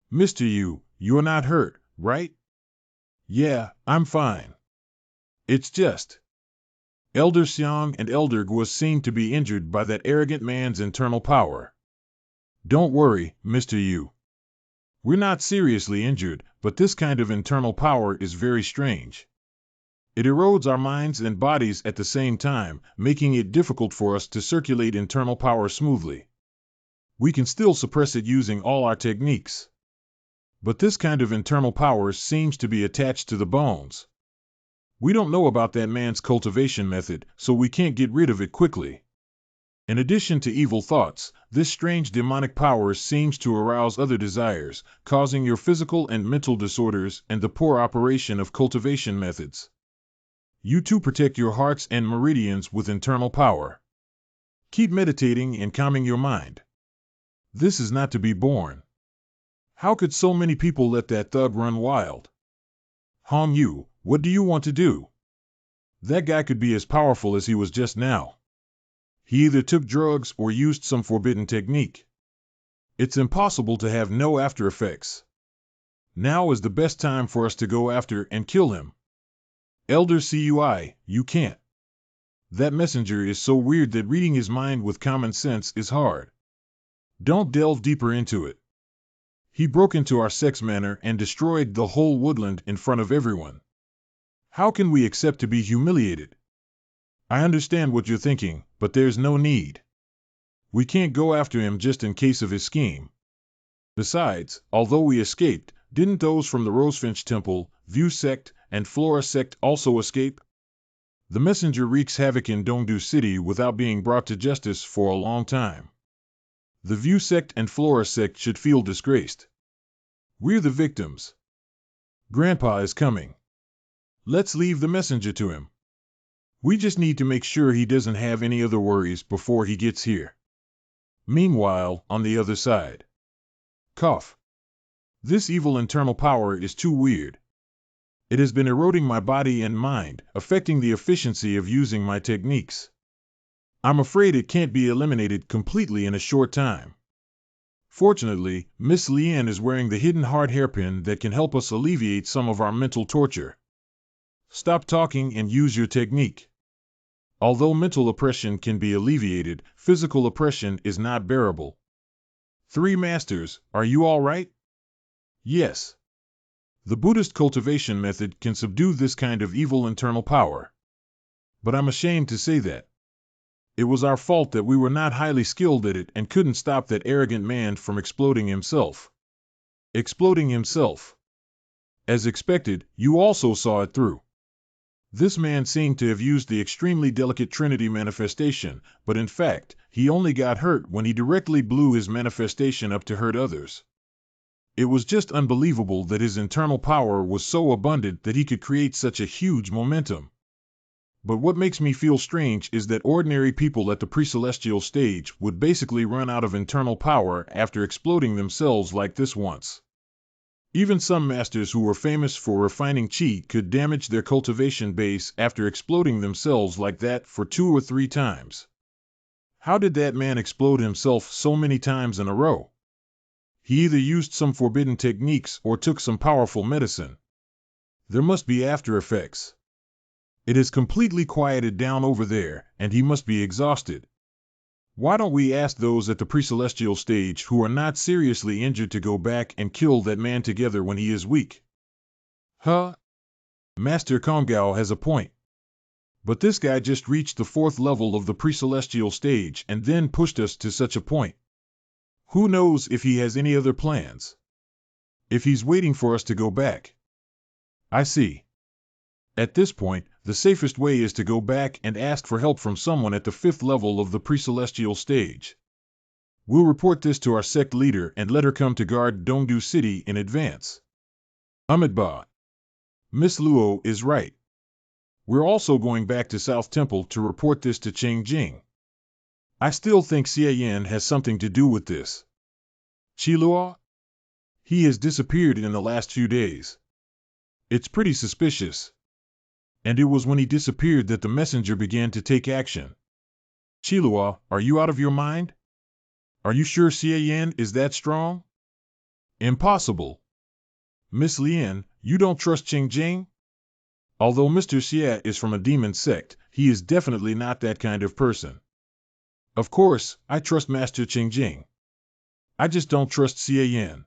Mr. You're not hurt, right? Yeah, I'm fine. It's just Elder Xiang and Elder Guo seem to be injured by that arrogant man's internal power. Don't worry, Mr. Yu. We're not seriously injured, but this kind of internal power is very strange. It erodes our minds and bodies at the same time, making it difficult for us to circulate internal power smoothly. We can still suppress it using all our techniques. But this kind of internal power seems to be attached to the bones. We don't know about that man's cultivation method, so we can't get rid of it quickly. In addition to evil thoughts, this strange demonic power seems to arouse other desires, causing your physical and mental disorders and the poor operation of cultivation methods. You too protect your hearts and meridians with internal power. Keep meditating and calming your mind. This is not to be borne. How could so many people let that thug run wild? Hong Yu, what do you want to do? That guy could be as powerful as he was just now. He either took drugs or used some forbidden technique. It's impossible to have no after effects. Now is the best time for us to go after and kill him. Elder CUI, you can't. That messenger is so weird that reading his mind with common sense is hard. Don't delve deeper into it. He broke into our sex manor and destroyed the whole woodland in front of everyone. How can we accept to be humiliated? I understand what you're thinking, but there's no need. We can't go after him just in case of his scheme. Besides, although we escaped, didn't those from the Rosefinch Temple, View Sect, and Flora Sect also escape? The messenger wreaks havoc in Dongdu City without being brought to justice for a long time. The View Sect and Flora Sect should feel disgraced. We're the victims. Grandpa is coming. Let's leave the messenger to him. We just need to make sure he doesn't have any other worries before he gets here. Meanwhile, on the other side. Cough. This evil internal power is too weird. It has been eroding my body and mind, affecting the efficiency of using my techniques. I'm afraid it can't be eliminated completely in a short time. Fortunately, Miss Lian is wearing the hidden heart hairpin that can help us alleviate some of our mental torture. Stop talking and use your technique. Although mental oppression can be alleviated, physical oppression is not bearable. 3 Masters, are you all right? Yes. The Buddhist cultivation method can subdue this kind of evil internal power. But I'm ashamed to say that. It was our fault that we were not highly skilled at it and couldn't stop that arrogant man from exploding himself. Exploding himself. As expected, you also saw it through. This man seemed to have used the extremely delicate Trinity manifestation, but in fact, he only got hurt when he directly blew his manifestation up to hurt others. It was just unbelievable that his internal power was so abundant that he could create such a huge momentum. But what makes me feel strange is that ordinary people at the pre-celestial stage would basically run out of internal power after exploding themselves like this once. Even some masters who were famous for refining chi could damage their cultivation base after exploding themselves like that for 2 or 3 times. How did that man explode himself so many times in a row? He either used some forbidden techniques or took some powerful medicine. There must be after effects. It is completely quieted down over there, and he must be exhausted. Why don't we ask those at the pre-celestial stage who are not seriously injured to go back and kill that man together when he is weak? Huh? Master Kongao has a point. But this guy just reached the 4th level of the pre-celestial stage and then pushed us to such a point. Who knows if he has any other plans? If he's waiting for us to go back. I see. At this point, the safest way is to go back and ask for help from someone at the 5th level of the pre-celestial stage. We'll report this to our sect leader and let her come to guard Dongdu City in advance. Amitabha. Miss Luo is right. We're also going back to South Temple to report this to Cheng Jing. I still think Xie Yan has something to do with this. Qilua? He has disappeared in the last few days. It's pretty suspicious. And it was when he disappeared that the messenger began to take action. Qilua, are you out of your mind? Are you sure Xie Yan is that strong? Impossible. Miss Lian, you don't trust Cheng Jing? Although Mr. Xie is from a demon sect, he is definitely not that kind of person. Of course, I trust Master Cheng Jing. I just don't trust Xie Yan.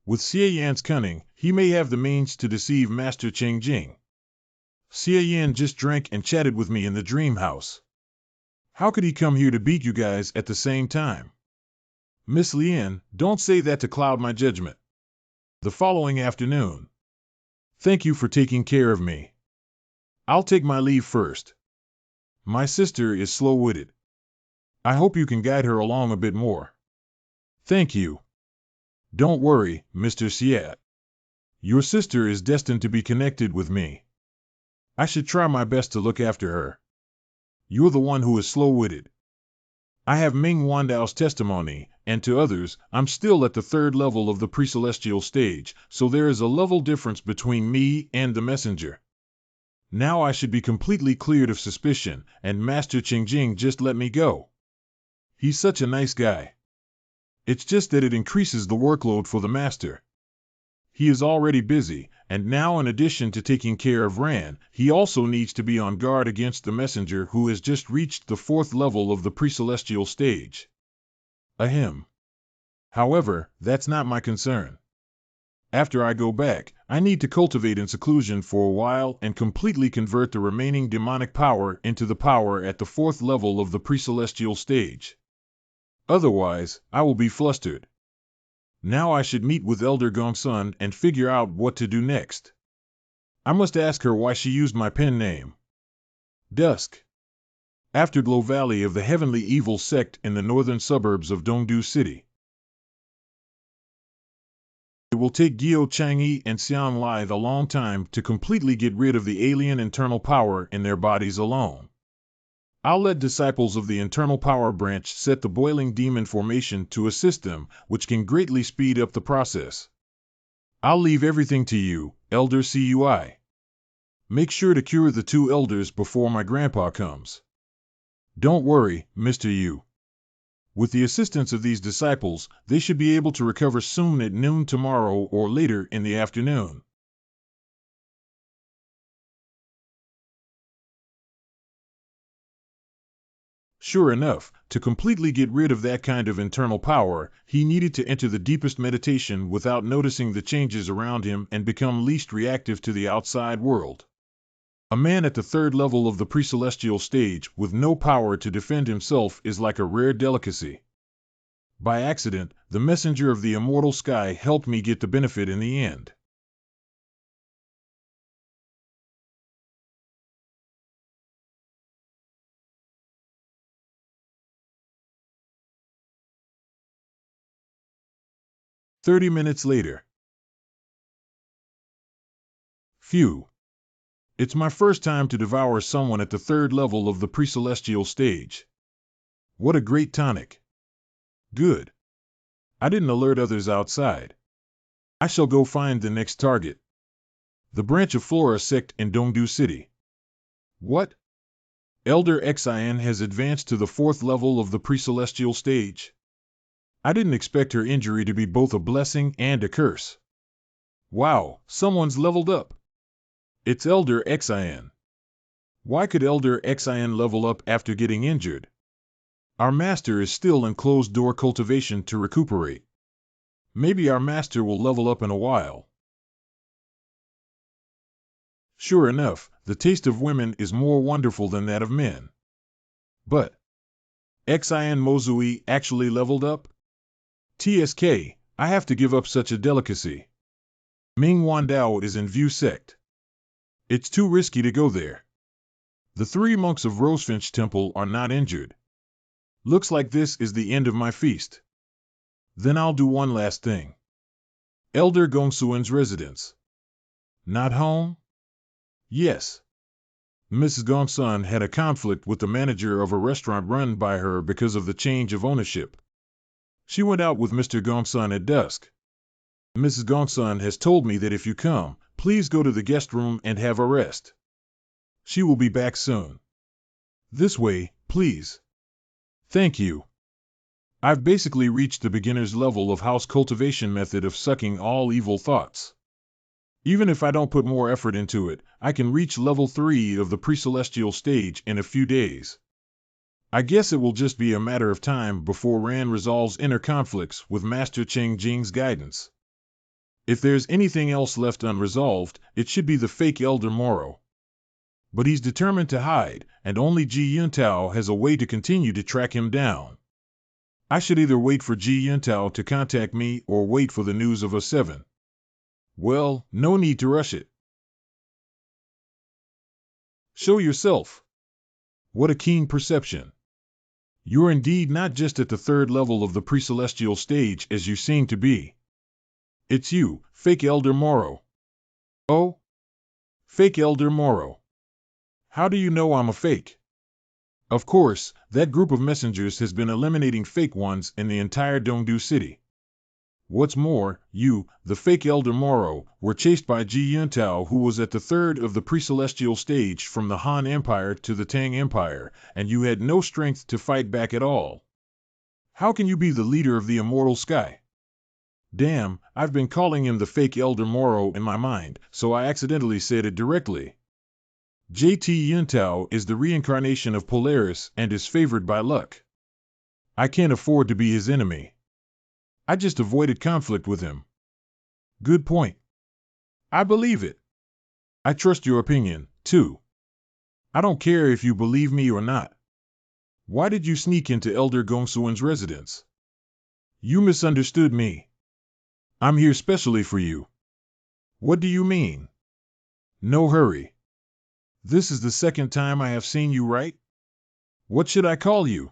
With Xie Yan's cunning, he may have the means to deceive Master Cheng Jing. Xie Yan just drank and chatted with me in the dream house. How could he come here to beat you guys at the same time? Miss Lian, don't say that to cloud my judgment. The following afternoon. Thank you for taking care of me. I'll take my leave first. My sister is slow-witted. I hope you can guide her along a bit more. Thank you. Don't worry, Mr. Xie. Your sister is destined to be connected with me. I should try my best to look after her. You're the one who is slow-witted. I have Ming Wandao's testimony, and to others, I'm still at the 3rd level of the pre-celestial stage, so there is a level difference between me and the messenger. Now I should be completely cleared of suspicion, and Master Cheng Jing just let me go. He's such a nice guy. It's just that it increases the workload for the master. He is already busy, and now in addition to taking care of Ran, he also needs to be on guard against the messenger who has just reached the 4th level of the pre-celestial stage. Ahem. However, that's not my concern. After I go back, I need to cultivate in seclusion for a while and completely convert the remaining demonic power into the power at the 4th level of the pre-celestial stage. Otherwise, I will be flustered. Now I should meet with Elder Gongsun and figure out what to do next. I must ask her why she used my pen name. Dusk. Afterglow Valley of the Heavenly Evil Sect in the northern suburbs of Dongdu City. It will take Gyo Chang'e and Xian Lithe a long time to completely get rid of the alien internal power in their bodies alone. I'll let disciples of the internal power branch set the boiling demon formation to assist them, which can greatly speed up the process. I'll leave everything to you, Elder Cui. Make sure to cure the 2 elders before my grandpa comes. Don't worry, Mr. Yu. With the assistance of these disciples, they should be able to recover soon at noon tomorrow or later in the afternoon. Sure enough, to completely get rid of that kind of internal power, he needed to enter the deepest meditation without noticing the changes around him and become least reactive to the outside world. A man at the 3rd level of the pre-celestial stage with no power to defend himself is like a rare delicacy. By accident, the messenger of the immortal sky helped me get the benefit in the end. "30 minutes later. Phew. It's my first time to devour someone at the 3rd level of the pre-celestial stage. What a great tonic. Good. I didn't alert others outside. I shall go find the next target. The branch of Flora sect in Dongdu City. What? Elder Xin has advanced to the 4th level of the pre-celestial stage. I didn't expect her injury to be both a blessing and a curse. Wow, someone's leveled up. It's Elder Xin. Why could Elder Xin level up after getting injured? Our master is still in closed-door cultivation to recuperate. Maybe our master will level up in a while. Sure enough, the taste of women is more wonderful than that of men. But Xin Mozui actually leveled up? TSK, I have to give up such a delicacy. Ming Wandao is in View Sect. It's too risky to go there. The 3 monks of Rosefinch Temple are not injured. Looks like this is the end of my feast. Then I'll do one last thing. Elder Gongsuen's residence. Not home? Yes. Mrs. Gongsun had a conflict with the manager of a restaurant run by her because of the change of ownership. She went out with Mr. Gongsun at dusk. Mrs. Gongsun has told me that if you come, please go to the guest room and have a rest. She will be back soon. This way, please. Thank you. I've basically reached the beginner's level of house cultivation method of sucking all evil thoughts. Even if I don't put more effort into it, I can reach level 3 of the pre-celestial stage in a few days. I guess it will just be a matter of time before Ran resolves inner conflicts with Master Cheng Jing's guidance. If there's anything else left unresolved, it should be the fake Elder Moro. But he's determined to hide, and only Ji Yuntao has a way to continue to track him down. I should either wait for Ji Yuntao to contact me or wait for the news of A7. Well, no need to rush it. Show yourself. What a keen perception. You're indeed not just at the 3rd level of the pre-celestial stage as you seem to be. It's you, fake Elder Moro. Oh? Fake Elder Moro. How do you know I'm a fake? Of course, that group of messengers has been eliminating fake ones in the entire Dongdu City. What's more, you, the fake Elder Moro, were chased by Ji Yuntao, who was at the 3rd of the pre-celestial stage from the Han Empire to the Tang Empire, and you had no strength to fight back at all. How can you be the leader of the immortal sky? Damn, I've been calling him the fake Elder Moro in my mind, so I accidentally said it directly. JT Yuntao is the reincarnation of Polaris and is favored by luck. I can't afford to be his enemy. I just avoided conflict with him. Good point. I believe it. I trust your opinion, too. I don't care if you believe me or not. Why did you sneak into Elder Gongsuan's residence? You misunderstood me. I'm here specially for you. What do you mean? No hurry. This is the second time I have seen you, right? What should I call you?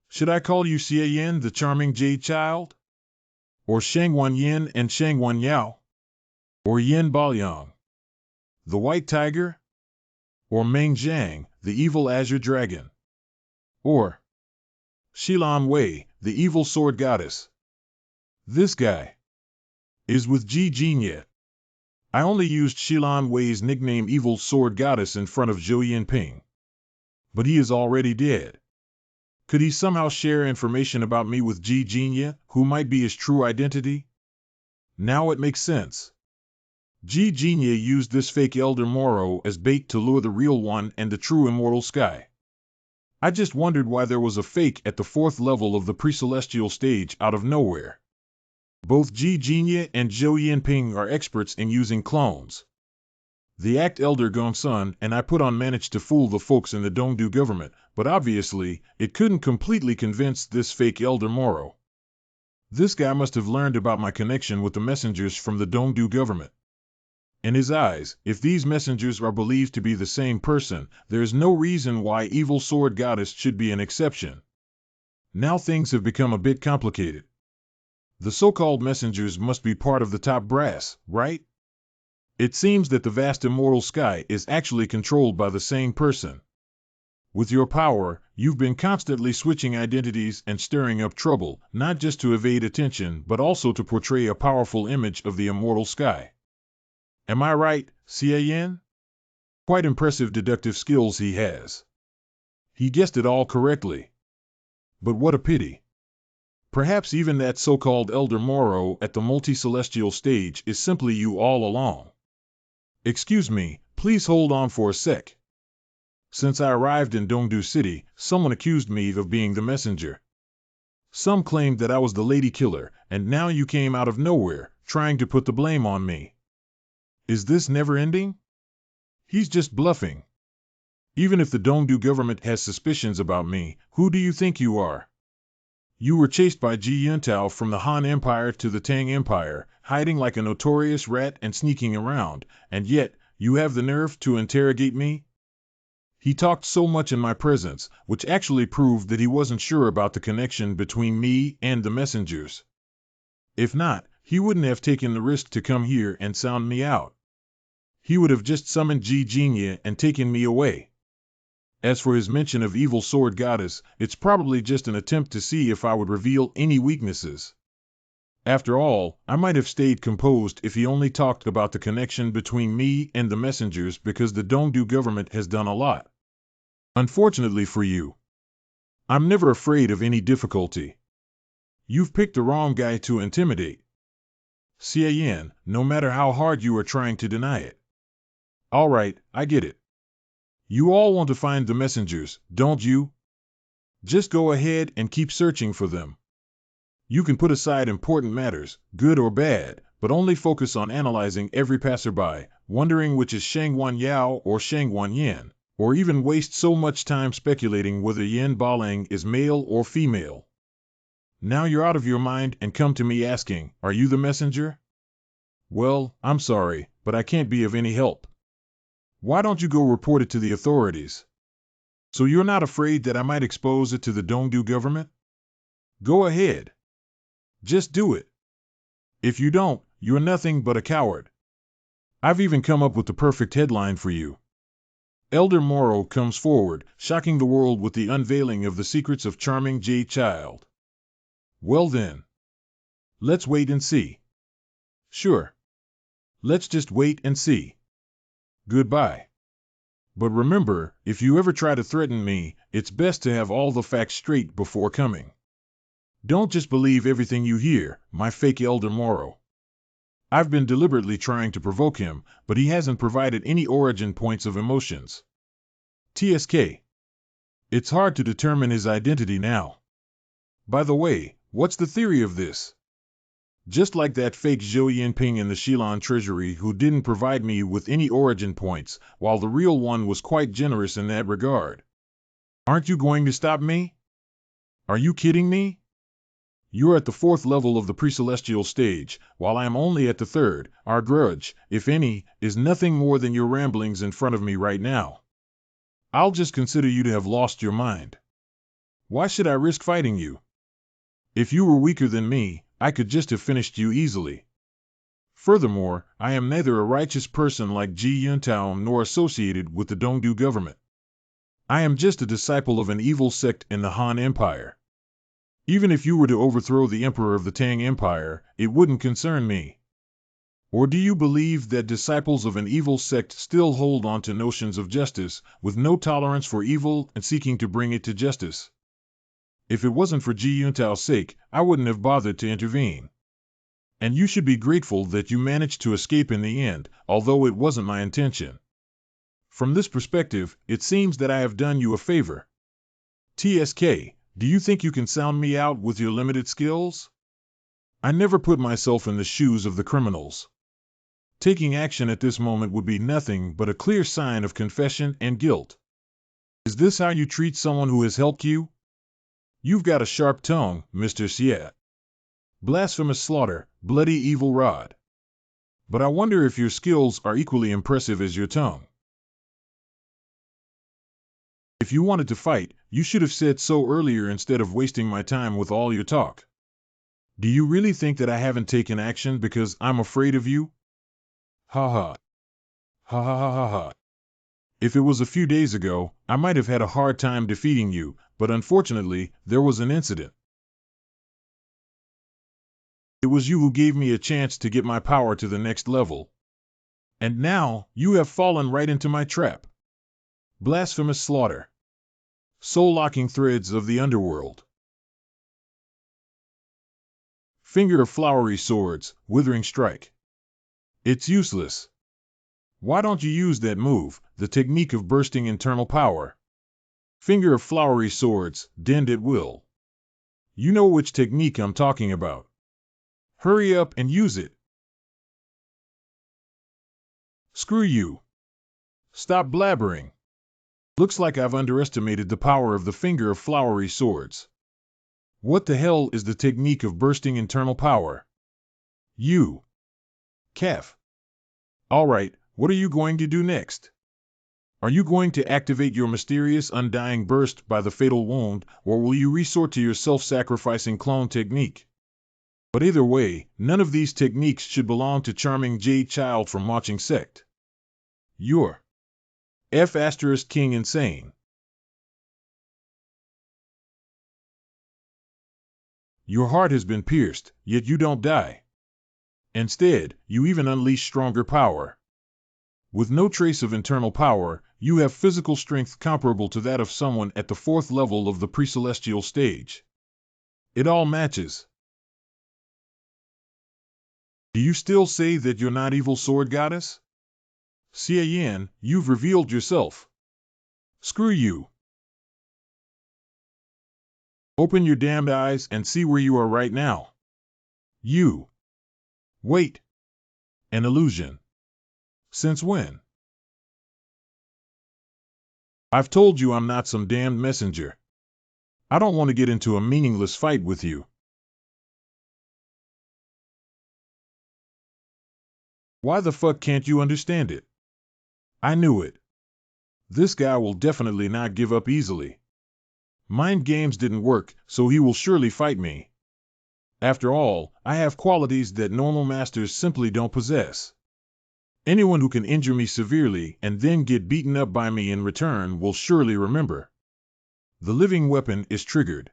Should I call you Xie Yin, the charming jade child? Or Shangwan Yin and Shangwan Yao? Or Yin Baoyang, the white tiger? Or Meng Zhang, the evil azure dragon? Or Shilan Wei, the evil sword goddess? This guy is with Ji Jianye. I only used Shilan Wei's nickname Evil Sword Goddess in front of Zhou Yinping. But he is already dead. Could he somehow share information about me with Ji Jianye, who might be his true identity? Now it makes sense. Ji Jianye used this fake Elder Moro as bait to lure the real one and the true immortal Sky. I just wondered why there was a fake at the 4th level of the pre-celestial stage out of nowhere. Both Ji Jianye and Zhou Yinping are experts in using clones. The act Elder Gongsun and I put on managed to fool the folks in the Dongdu government, but obviously, it couldn't completely convince this fake Elder Moro. This guy must have learned about my connection with the messengers from the Dongdu government. In his eyes, if these messengers are believed to be the same person, there is no reason why Evil Sword Goddess should be an exception. Now things have become a bit complicated. The so-called messengers must be part of the top brass, right? It seems that the vast immortal Sky is actually controlled by the same person. With your power, you've been constantly switching identities and stirring up trouble, not just to evade attention but also to portray a powerful image of the immortal Sky. Am I right, Xie Yin? Quite impressive deductive skills he has. He guessed it all correctly. But what a pity. Perhaps even that so-called Elder Moro at the multi-celestial stage is simply you all along. Excuse me, please hold on for a sec. Since I arrived in Dongdu City, someone accused me of being the messenger. Some claimed that I was the lady killer, and now you came out of nowhere, trying to put the blame on me. Is this never ending? He's just bluffing. Even if the Dongdu government has suspicions about me, who do you think you are? You were chased by Ji Yuntao from the Han Empire to the Tang Empire, hiding like a notorious rat and sneaking around, and yet, you have the nerve to interrogate me? He talked so much in my presence, which actually proved that he wasn't sure about the connection between me and the messengers. If not, he wouldn't have taken the risk to come here and sound me out. He would have just summoned Ji Jianye and taken me away. As for his mention of Evil Sword Goddess, it's probably just an attempt to see if I would reveal any weaknesses. After all, I might have stayed composed if he only talked about the connection between me and the messengers because the Dongdu government has done a lot. Unfortunately for you, I'm never afraid of any difficulty. You've picked the wrong guy to intimidate. Xie Yin, no matter how hard you are trying to deny it. All right, I get it. You all want to find the messengers, don't you? Just go ahead and keep searching for them. You can put aside important matters, good or bad, but only focus on analyzing every passerby, wondering which is Shangwan Yao or Shangwan Yin, or even waste so much time speculating whether Yin Baolang is male or female. Now you're out of your mind and come to me asking, are you the messenger? Well, I'm sorry, but I can't be of any help. Why don't you go report it to the authorities? So you're not afraid that I might expose it to the Dongdu government? Go ahead. Just do it. If you don't, you're nothing but a coward. I've even come up with the perfect headline for you. Elder Moro comes forward, shocking the world with the unveiling of the secrets of charming Jade Child. Well then. Let's wait and see. Sure. Let's just wait and see. Goodbye. But remember, if you ever try to threaten me, it's best to have all the facts straight before coming. Don't just believe everything you hear, my fake Elder Moro. I've been deliberately trying to provoke him, but he hasn't provided any origin points of emotions. TSK. It's hard to determine his identity now. By the way, what's the theory of this? Just like that fake Zhou Yinping in the Shilin Treasury who didn't provide me with any origin points, while the real one was quite generous in that regard. Aren't you going to stop me? Are you kidding me? You're at the 4th level of the pre-celestial stage, while I am only at the 3rd. Our grudge, if any, is nothing more than your ramblings in front of me right now. I'll just consider you to have lost your mind. Why should I risk fighting you? If you were weaker than me, I could just have finished you easily. Furthermore, I am neither a righteous person like Ji Yuntao nor associated with the Dongdu government. I am just a disciple of an evil sect in the Han Empire. Even if you were to overthrow the emperor of the Tang Empire, it wouldn't concern me. Or do you believe that disciples of an evil sect still hold on to notions of justice, with no tolerance for evil and seeking to bring it to justice? If it wasn't for Ji Yuntao's sake, I wouldn't have bothered to intervene. And you should be grateful that you managed to escape in the end, although it wasn't my intention. From this perspective, it seems that I have done you a favor. TSK, do you think you can sound me out with your limited skills? I never put myself in the shoes of the criminals. Taking action at this moment would be nothing but a clear sign of confession and guilt. Is this how you treat someone who has helped you? You've got a sharp tongue, Mr. Xie. Blasphemous slaughter, bloody evil rod. But I wonder if your skills are equally impressive as your tongue. If you wanted to fight, you should have said so earlier instead of wasting my time with all your talk. Do you really think that I haven't taken action because I'm afraid of you? Ha ha. Ha ha ha ha ha. If it was a few days ago, I might have had a hard time defeating you, but unfortunately, there was an incident. It was you who gave me a chance to get my power to the next level. And now, you have fallen right into my trap. Blasphemous slaughter. Soul-locking threads of the underworld. Finger of flowery swords, withering strike. It's useless. Why don't you use that move, the technique of bursting internal power? Finger of flowery swords, dend at will. You know which technique I'm talking about. Hurry up and use it. Screw you. Stop blabbering. Looks like I've underestimated the power of the finger of flowery swords. What the hell is the technique of bursting internal power? You. Calf. Alright, what are you going to do next? Are you going to activate your mysterious undying burst by the fatal wound, or will you resort to your self-sacrificing clone technique? But either way, none of these techniques should belong to charming Jade Child from Watching Sect. You're F***King insane. Your heart has been pierced, yet you don't die. Instead, you even unleash stronger power. With no trace of internal power, you have physical strength comparable to that of someone at the 4th level of the pre-celestial stage. It all matches. Do you still say that you're not evil sword goddess? Xie Yan, you've revealed yourself. Screw you. Open your damned eyes and see where you are right now. You. Wait. An illusion. Since when? I've told you I'm not some damned messenger. I don't want to get into a meaningless fight with you. Why the fuck can't you understand it? I knew it. This guy will definitely not give up easily. Mind games didn't work, so he will surely fight me. After all, I have qualities that normal masters simply don't possess. Anyone who can injure me severely and then get beaten up by me in return will surely remember. The living weapon is triggered.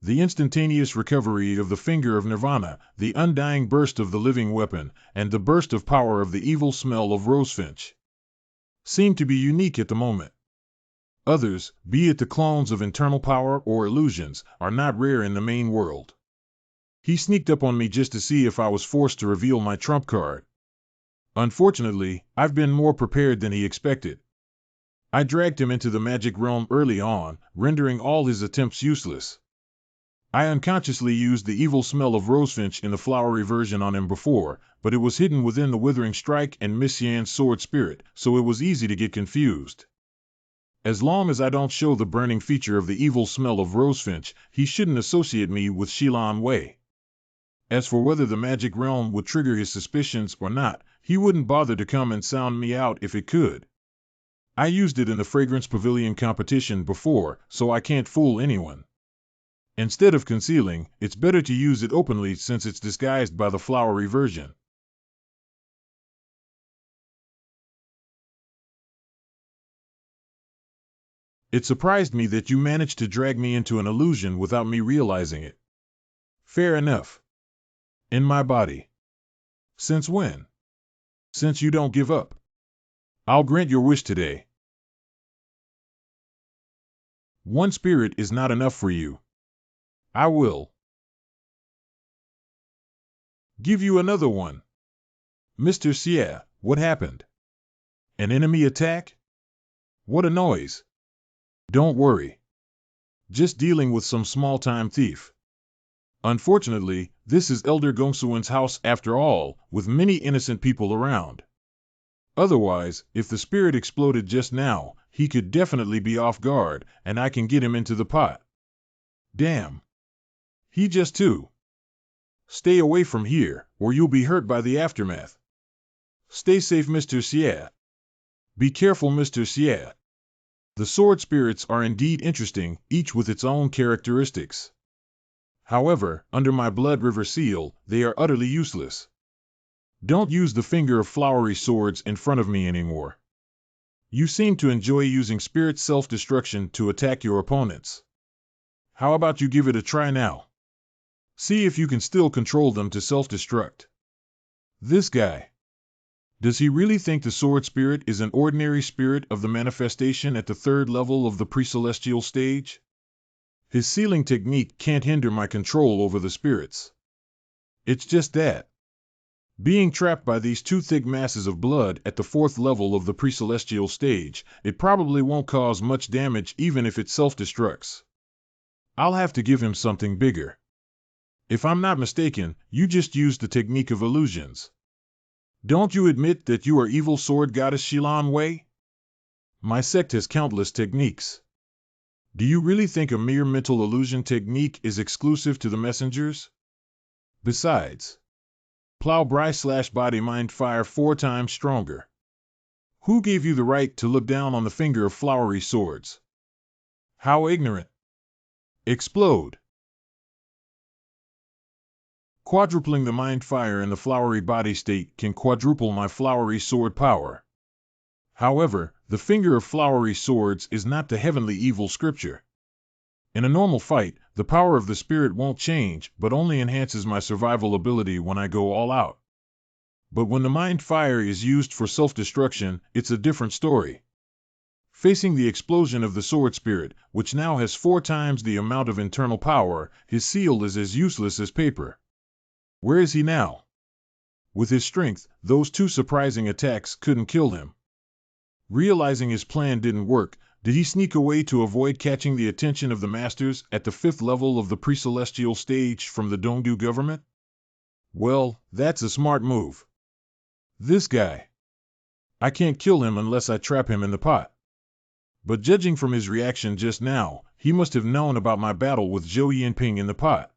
The instantaneous recovery of the finger of Nirvana, the undying burst of the living weapon, and the burst of power of the evil smell of Rosefinch seem to be unique at the moment. Others, be it the clones of internal power or illusions, are not rare in the main world. He sneaked up on me just to see if I was forced to reveal my trump card. Unfortunately, I've been more prepared than he expected. I dragged him into the magic realm early on, rendering all his attempts useless. I unconsciously used the evil smell of rosefinch in the flowery version on him before, but it was hidden within the withering strike and Miss Yan's sword spirit, so it was easy to get confused. As long as I don't show the burning feature of the evil smell of rosefinch, he shouldn't associate me with Xilan Wei. As for whether the magic realm would trigger his suspicions or not, he wouldn't bother to come and sound me out if it could. I used it in the fragrance pavilion competition before, so I can't fool anyone. Instead of concealing, it's better to use it openly since it's disguised by the flowery version. It surprised me that you managed to drag me into an illusion without me realizing it. Fair enough. In my body. Since when? Since you don't give up. I'll grant your wish today. One spirit is not enough for you. I will give you another one. Mr. Xie, what happened? An enemy attack? What a noise. Don't worry. Just dealing with some small-time thief. Unfortunately, this is Elder Gongsuen's house after all, with many innocent people around. Otherwise, if the spirit exploded just now, he could definitely be off guard, and I can get him into the pot. Damn. He just too. Stay away from here, or you'll be hurt by the aftermath. Stay safe, Mr. Xie. Be careful, Mr. Xie. The sword spirits are indeed interesting, each with its own characteristics. However, under my Blood River seal, they are utterly useless. Don't use the finger of flowery swords in front of me anymore. You seem to enjoy using spirit self-destruction to attack your opponents. How about you give it a try now? See if you can still control them to self-destruct. This guy. Does he really think the sword spirit is an ordinary spirit of the manifestation at the third level of the pre-celestial stage? His sealing technique can't hinder my control over the spirits. It's just that. Being trapped by these two thick masses of blood at the fourth level of the pre-celestial stage, it probably won't cause much damage even if it self-destructs. I'll have to give him something bigger. If I'm not mistaken, you just used the technique of illusions. Don't you admit that you are evil sword goddess Xilan Wei? My sect has countless techniques. Do you really think a mere mental illusion technique is exclusive to the messengers? Besides, Plow Bri/Body Mind Fire 4 times stronger. Who gave you the right to look down on the finger of flowery swords? How ignorant. Explode. Quadrupling the mind fire in the flowery body state can quadruple my flowery sword power. However, the finger of flowery swords is not the heavenly evil scripture. In a normal fight, the power of the spirit won't change, but only enhances my survival ability when I go all out. But when the mind fire is used for self-destruction, it's a different story. Facing the explosion of the sword spirit, which now has 4 times the amount of internal power, his seal is as useless as paper. Where is he now? With his strength, those 2 surprising attacks couldn't kill him. Realizing his plan didn't work, did he sneak away to avoid catching the attention of the masters at the 5th level of the pre-celestial stage from the Dongdu government? Well, that's a smart move. This guy. I can't kill him unless I trap him in the pot. But judging from his reaction just now, he must have known about my battle with Zhou Yinping in the pot.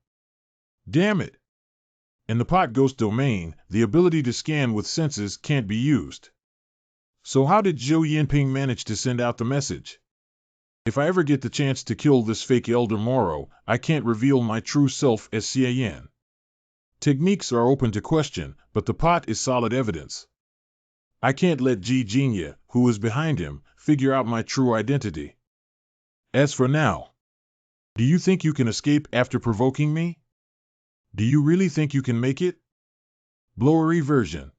Damn it! In the pot ghost domain, the ability to scan with senses can't be used. So how did Zhou Yinping manage to send out the message? If I ever get the chance to kill this fake Elder Moro, I can't reveal my true self as Xie Yan. Techniques are open to question, but the pot is solid evidence. I can't let Ji Jinya, who is behind him, figure out my true identity. As for now, do you think you can escape after provoking me? Do you really think you can make it? Blowery version.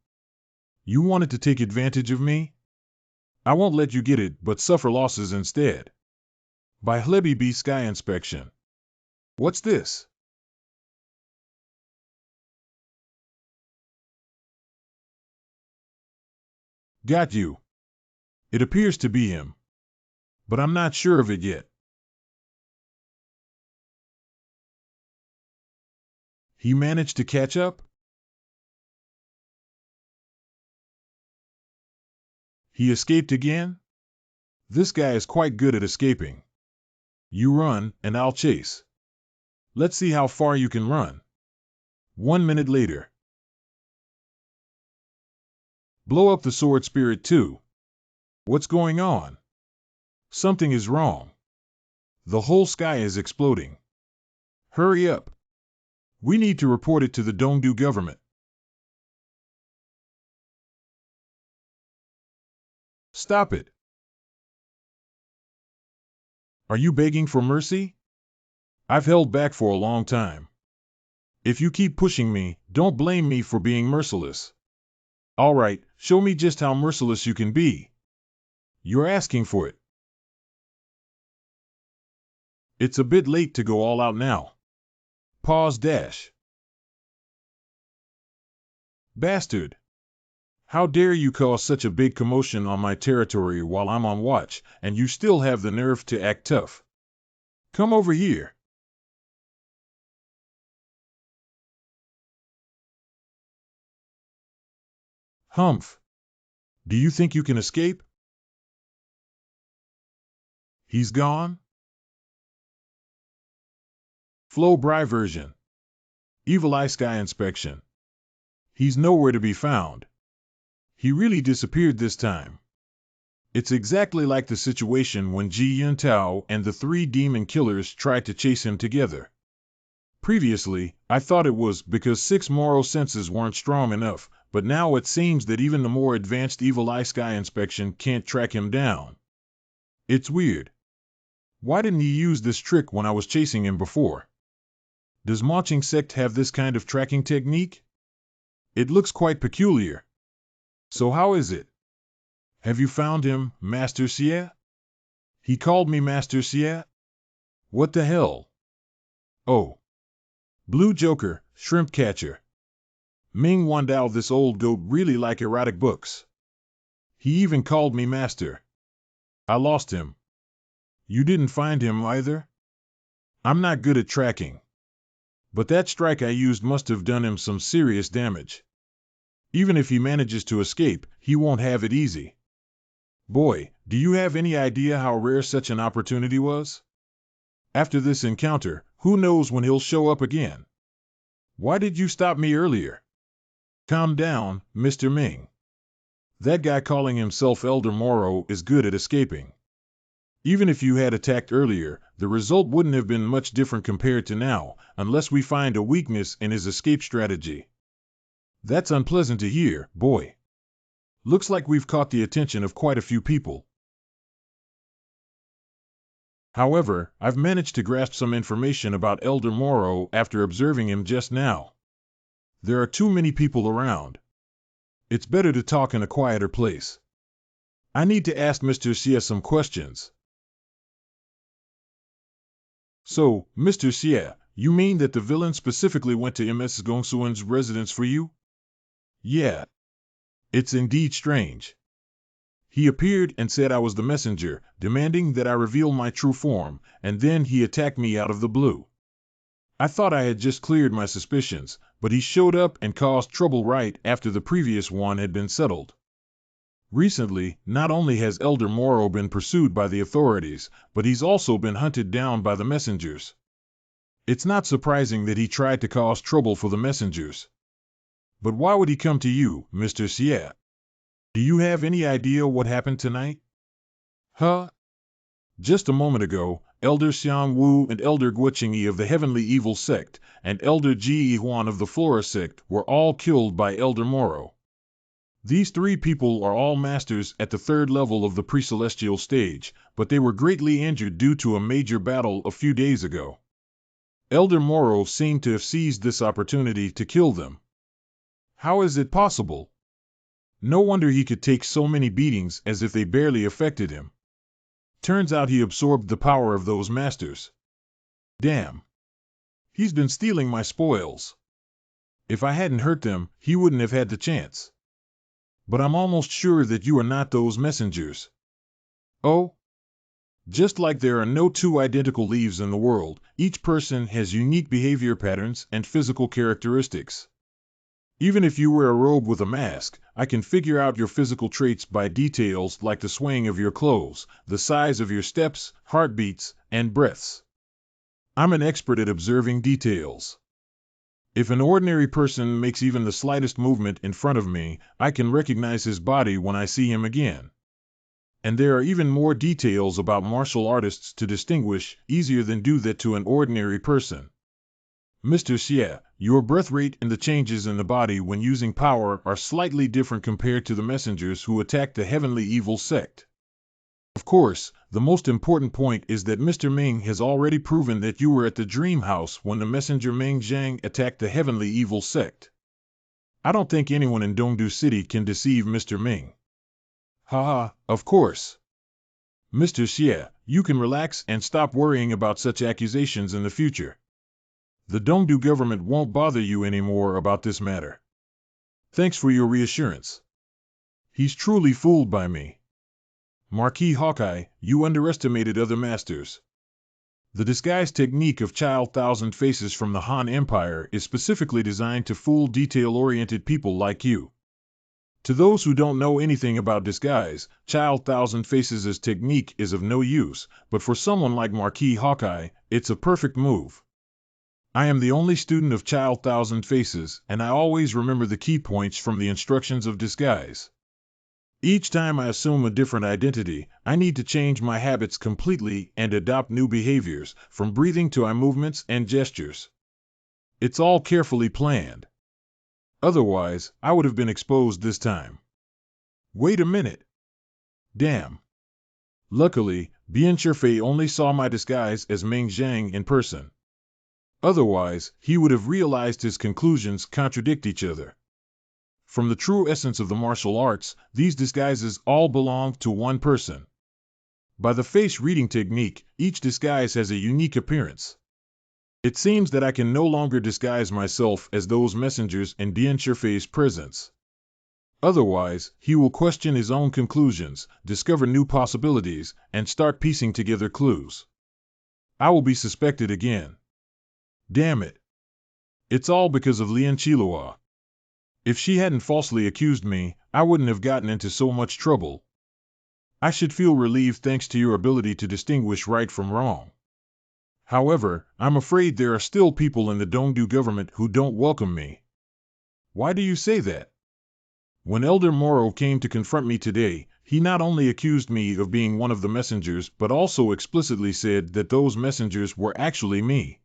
You wanted to take advantage of me? I won't let you get it, but suffer losses instead. By Hlebby B. Sky Inspection. What's this? Got you. It appears to be him. But I'm not sure of it yet. He managed to catch up? He escaped again? This guy is quite good at escaping. You run, and I'll chase. Let's see how far you can run. 1 minute later. Blow up the sword spirit too. What's going on? Something is wrong. The whole sky is exploding. Hurry up. We need to report it to the Dongdu government. Stop it. Are you begging for mercy? I've held back for a long time. If you keep pushing me, don't blame me for being merciless. All right, show me just how merciless you can be. You're asking for it. It's a bit late to go all out now. Pause dash. Bastard. How dare you cause such a big commotion on my territory while I'm on watch, and you still have the nerve to act tough. Come over here. Humph. Do you think you can escape? He's gone? Flow Bry version. Evil Eye Sky Inspection. He's nowhere to be found. He really disappeared this time. It's exactly like the situation when Ji Yuntao and the 3 demon killers tried to chase him together. Previously, I thought it was because 6 moral senses weren't strong enough, but now it seems that even the more advanced Evil Eye Sky Inspection can't track him down. It's weird. Why didn't he use this trick when I was chasing him before? Does Maching Sect have this kind of tracking technique? It looks quite peculiar. So how is it? Have you found him, Master Xie? He called me Master Xie? What the hell? Oh. Blue Joker, Shrimp Catcher. Ming Wandao, this old goat really like erotic books. He even called me Master. I lost him. You didn't find him either? I'm not good at tracking. But that strike I used must have done him some serious damage. Even if he manages to escape, he won't have it easy. Boy, do you have any idea how rare such an opportunity was? After this encounter, who knows when he'll show up again? Why did you stop me earlier? Calm down, Mr. Ming. That guy calling himself Elder Moro is good at escaping. Even if you had attacked earlier, the result wouldn't have been much different compared to now, unless we find a weakness in his escape strategy. That's unpleasant to hear, boy. Looks like we've caught the attention of quite a few people. However, I've managed to grasp some information about Elder Moro after observing him just now. There are too many people around. It's better to talk in a quieter place. I need to ask Mr. Xie some questions. So, Mr. Xie, you mean that the villain specifically went to Ms. Gongsuan's residence for you? Yeah. It's indeed strange. He appeared and said I was the messenger, demanding that I reveal my true form, and then he attacked me out of the blue. I thought I had just cleared my suspicions, but he showed up and caused trouble right after the previous one had been settled. Recently, not only has Elder Moro been pursued by the authorities, but he's also been hunted down by the messengers. It's not surprising that he tried to cause trouble for the messengers. But why would he come to you, Mr. Xie? Do you have any idea what happened tonight? Huh? Just a moment ago, Elder Xiang Wu and Elder Guoqingyi of the Heavenly Evil Sect, and Elder Ji Yihuan of the Flora Sect were all killed by Elder Moro. These 3 people are all masters at the 3rd level of the pre-celestial stage, but they were greatly injured due to a major battle a few days ago. Elder Moro seemed to have seized this opportunity to kill them. How is it possible? No wonder he could take so many beatings as if they barely affected him. Turns out he absorbed the power of those masters. Damn. He's been stealing my spoils. If I hadn't hurt them, he wouldn't have had the chance. But I'm almost sure that you are not those messengers. Oh? Just like there are no two identical leaves in the world, each person has unique behavior patterns and physical characteristics. Even if you wear a robe with a mask, I can figure out your physical traits by details like the swaying of your clothes, the size of your steps, heartbeats, and breaths. I'm an expert at observing details. If an ordinary person makes even the slightest movement in front of me, I can recognize his body when I see him again. And there are even more details about martial artists to distinguish, easier than do that to an ordinary person. Mr. Xie, your breath rate and the changes in the body when using power are slightly different compared to the messengers who attacked the heavenly evil sect. Of course, the most important point is that Mr. Ming has already proven that you were at the dream house when the messenger Meng Zhang attacked the heavenly evil sect. I don't think anyone in Dongdu City can deceive Mr. Ming. Haha, of course. Mr. Xie, you can relax and stop worrying about such accusations in the future. The Dongdu government won't bother you anymore about this matter. Thanks for your reassurance. He's truly fooled by me. Marquis Hawkeye, you underestimated other masters. The disguise technique of Child Thousand Faces from the Han Empire is specifically designed to fool detail-oriented people like you. To those who don't know anything about disguise, Child Thousand Faces' technique is of no use, but for someone like Marquis Hawkeye, it's a perfect move. I am the only student of Child Thousand Faces, and I always remember the key points from the instructions of disguise. Each time I assume a different identity, I need to change my habits completely and adopt new behaviors, from breathing to eye movements and gestures. It's all carefully planned. Otherwise, I would have been exposed this time. Wait a minute. Damn. Luckily, Bian Shifei only saw my disguise as Meng Zhang in person. Otherwise, he would have realized his conclusions contradict each other. From the true essence of the martial arts, these disguises all belong to one person. By the face reading technique, each disguise has a unique appearance. It seems that I can no longer disguise myself as those messengers in Bian Shifei's presence. Otherwise, he will question his own conclusions, discover new possibilities, and start piecing together clues. I will be suspected again. Damn it. It's all because of Lian Qilua. If she hadn't falsely accused me, I wouldn't have gotten into so much trouble. I should feel relieved thanks to your ability to distinguish right from wrong. However, I'm afraid there are still people in the Dongdu government who don't welcome me. Why do you say that? When Elder Moro came to confront me today, he not only accused me of being one of the messengers but also explicitly said that those messengers were actually me.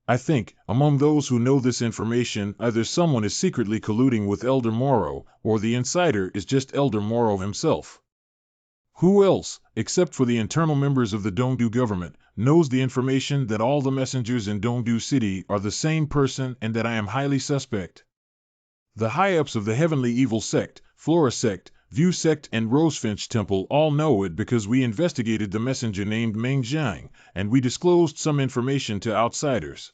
I think, among those who know this information, either someone is secretly colluding with Elder Moro, or the insider is just Elder Moro himself. Who else, except for the internal members of the Dongdu government, knows the information that all the messengers in Dongdu City are the same person and that I am highly suspect? The high-ups of the Heavenly Evil Sect, Flora Sect, View Sect and Rosefinch Temple all know it because we investigated the messenger named Meng Zhang, and we disclosed some information to outsiders.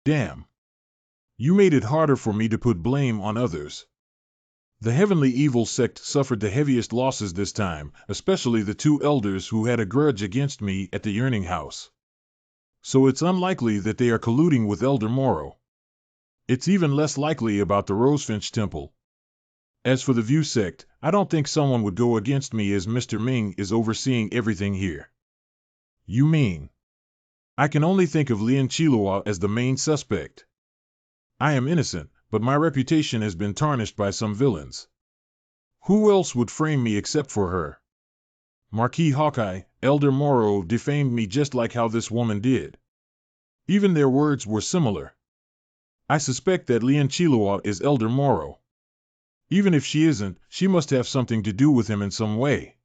Damn. You made it harder for me to put blame on others. The Heavenly Evil Sect suffered the heaviest losses this time, especially the two elders who had a grudge against me at the Yearning House. So it's unlikely that they are colluding with Elder Moro. It's even less likely about the Rosefinch Temple. As for the View Sect, I don't think someone would go against me as Mr. Ming is overseeing everything here. You mean? I can only think of Lian Qilua as the main suspect. I am innocent, but my reputation has been tarnished by some villains. Who else would frame me except for her? Marquis Hawkeye, Elder Moro defamed me just like how this woman did. Even their words were similar. I suspect that Lian Qilua is Elder Moro. Even if she isn't, she must have something to do with him in some way.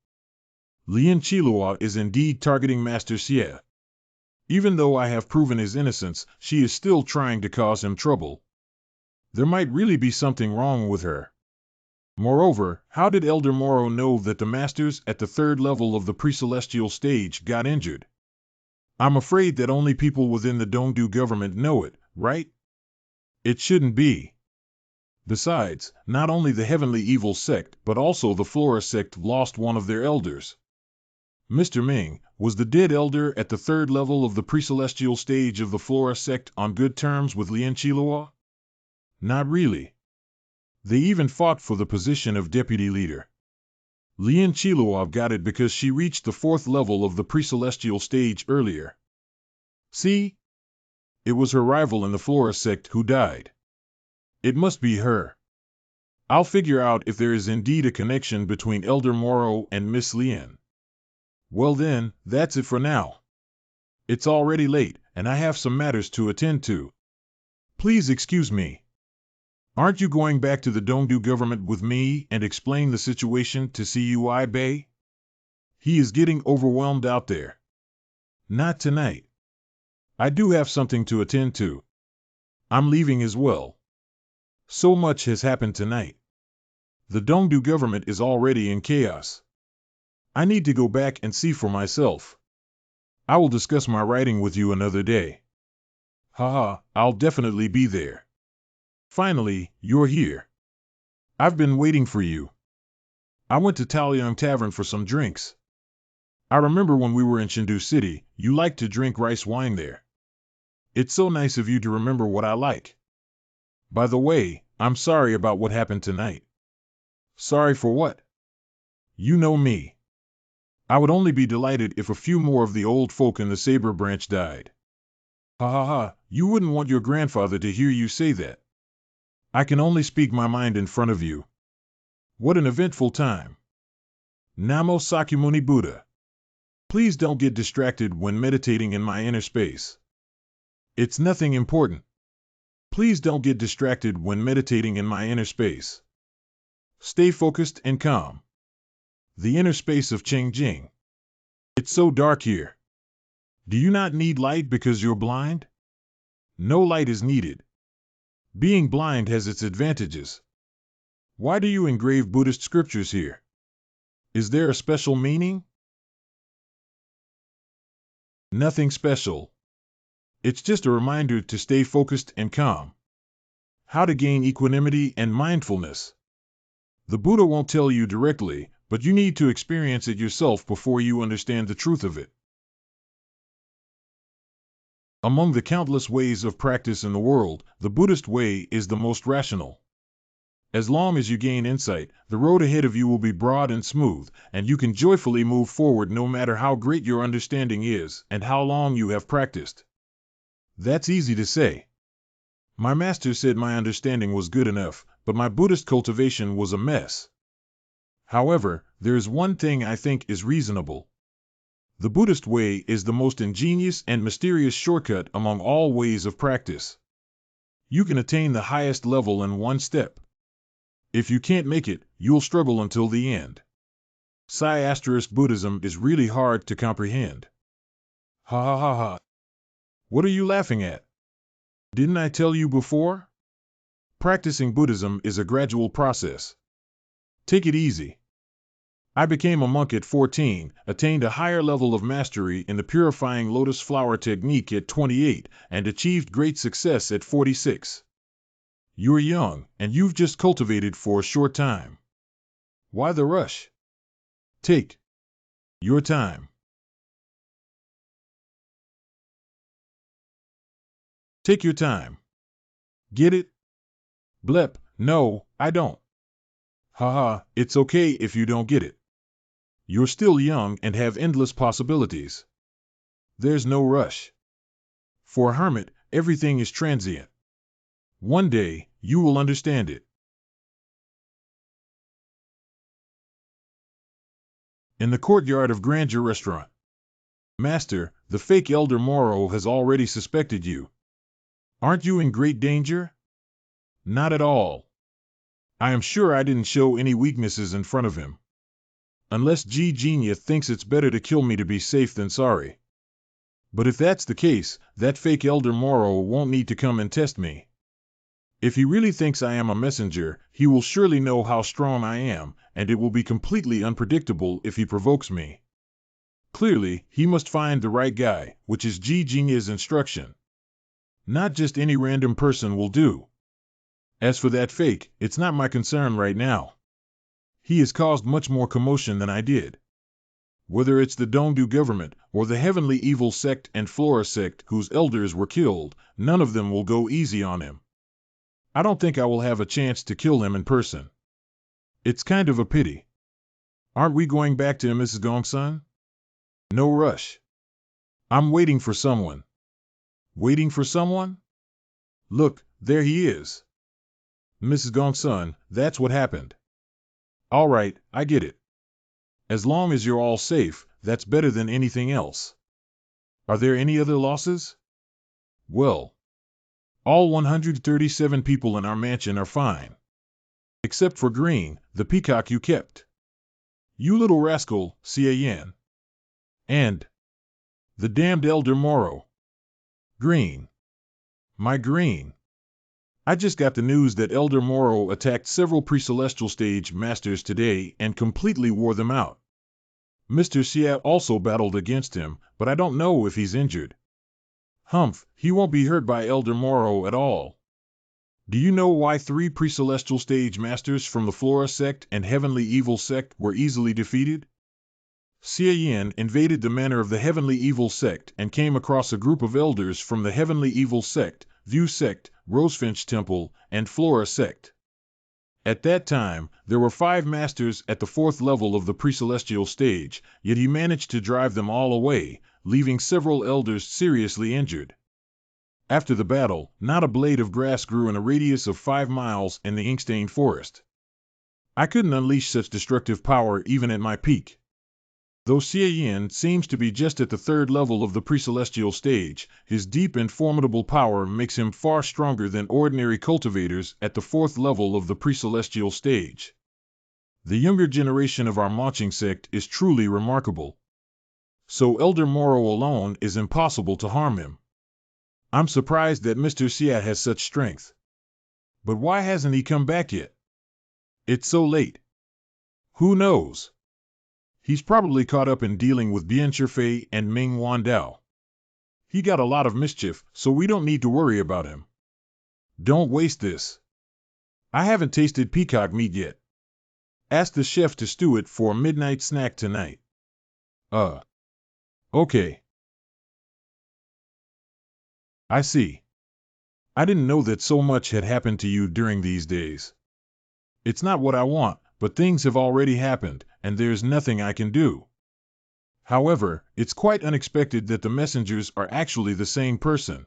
Lian Qilua is indeed targeting Master Xie. Even though I have proven his innocence, she is still trying to cause him trouble. There might really be something wrong with her. Moreover, how did Elder Moro know that the masters at the third level of the pre-celestial stage got injured? I'm afraid that only people within the Dongdu government know it, right? It shouldn't be. Besides, not only the Heavenly Evil sect, but also the Flora sect lost one of their elders. Mr. Ming, was the dead elder at the third level of the pre-celestial stage of the Flora sect on good terms with Lien Qilua? Not really. They even fought for the position of deputy leader. Lien Qilua got it because she reached the fourth level of the pre-celestial stage earlier. See? It was her rival in the Flora sect who died. It must be her. I'll figure out if there is indeed a connection between Elder Moro and Miss Lien. Well then, that's it for now. It's already late, and I have some matters to attend to. Please excuse me. Aren't you going back to the Dongdu government with me and explain the situation to Cui Bei? He is getting overwhelmed out there. Not tonight. I do have something to attend to. I'm leaving as well. So much has happened tonight. The Dongdu government is already in chaos. I need to go back and see for myself. I will discuss my writing with you another day. Haha, I'll definitely be there. Finally, you're here. I've been waiting for you. I went to Taoyuan Tavern for some drinks. I remember when we were in Chengdu City, you liked to drink rice wine there. It's so nice of you to remember what I like. By the way, I'm sorry about what happened tonight. Sorry for what? You know me. I would only be delighted if a few more of the old folk in the Saber branch died. Ha ha ha, you wouldn't want your grandfather to hear you say that. I can only speak my mind in front of you. What an eventful time. Namo Sakyamuni Buddha. Please don't get distracted when meditating in my inner space. It's nothing important. Please don't get distracted when meditating in my inner space. Stay focused and calm. The inner space of Qingjing. It's so dark here. Do you not need light because you're blind? No light is needed. Being blind has its advantages. Why do you engrave Buddhist scriptures here? Is there a special meaning? Nothing special. It's just a reminder to stay focused and calm. How to gain equanimity and mindfulness. The Buddha won't tell you directly, but you need to experience it yourself before you understand the truth of it. Among the countless ways of practice in the world, the Buddhist way is the most rational. As long as you gain insight, the road ahead of you will be broad and smooth, and you can joyfully move forward no matter how great your understanding is and how long you have practiced. That's easy to say. My master said my understanding was good enough, but my Buddhist cultivation was a mess. However, there is one thing I think is reasonable. The Buddhist way is the most ingenious and mysterious shortcut among all ways of practice. You can attain the highest level in one step. If you can't make it, you'll struggle until the end. Buddhism is really hard to comprehend. Ha ha ha ha. What are you laughing at? Didn't I tell you before? Practicing Buddhism is a gradual process. Take it easy. I became a monk at 14, attained a higher level of mastery in the purifying lotus flower technique at 28, and achieved great success at 46. You're young, and you've just cultivated for a short time. Why the rush? Take your time. Take your time. Get it? Blep, no, I don't. Haha, it's okay if you don't get it. You're still young and have endless possibilities. There's no rush. For a hermit, everything is transient. One day, you will understand it. In the courtyard of Grandeur Restaurant. Master, the fake Elder Moro has already suspected you. Aren't you in great danger? Not at all. I am sure I didn't show any weaknesses in front of him. Unless Genia thinks it's better to kill me to be safe than sorry. But if that's the case, that fake Elder Moro won't need to come and test me. If he really thinks I am a messenger, he will surely know how strong I am, and it will be completely unpredictable if he provokes me. Clearly, he must find the right guy, which is Ji Jing's instruction. Not just any random person will do. As for that fake, it's not my concern right now. He has caused much more commotion than I did. Whether it's the Dongdu government, or the Heavenly Evil sect and Flora sect whose elders were killed, none of them will go easy on him. I don't think I will have a chance to kill him in person. It's kind of a pity. Aren't we going back to Mrs. Gongsun? No rush. I'm waiting for someone. Waiting for someone? Look, there he is. Mrs. Gongsun, that's what happened. All right, I get it. As long as you're all safe, that's better than anything else. Are there any other losses? Well, all 137 people in our mansion are fine. Except for Green, the peacock you kept. You little rascal, Xie Yan. And the damned Elder Moro. Green. My Green. I just got the news that Elder Moro attacked several pre-celestial stage masters today and completely wore them out. Mr. Xie also battled against him, but I don't know if he's injured. Humph, he won't be hurt by Elder Moro at all. Do you know why 3 pre-celestial stage masters from the Flora sect and Heavenly Evil sect were easily defeated? Xie Yan invaded the manor of the Heavenly Evil sect and came across a group of elders from the Heavenly Evil sect, View sect, Rosefinch Temple, and Flora sect. At that time, there were 5 masters at the 4th level of the pre-celestial stage, yet he managed to drive them all away, leaving several elders seriously injured. After the battle, not a blade of grass grew in a radius of 5 miles in the Inkstein forest. I couldn't unleash such destructive power even at my peak. Though Xie Yan seems to be just at the 3rd level of the pre-celestial stage, his deep and formidable power makes him far stronger than ordinary cultivators at the 4th level of the pre-celestial stage. The younger generation of our marching sect is truly remarkable. So Elder Moro alone is impossible to harm him. I'm surprised that Mr. Xie has such strength. But why hasn't he come back yet? It's so late. Who knows? He's probably caught up in dealing with Bian Shifei and Ming Wandao. He got a lot of mischief, so we don't need to worry about him. Don't waste this. I haven't tasted peacock meat yet. Ask the chef to stew it for a midnight snack tonight. Okay. I see. I didn't know that so much had happened to you during these days. It's not what I want, but things have already happened, and there's nothing I can do. However, it's quite unexpected that the messengers are actually the same person.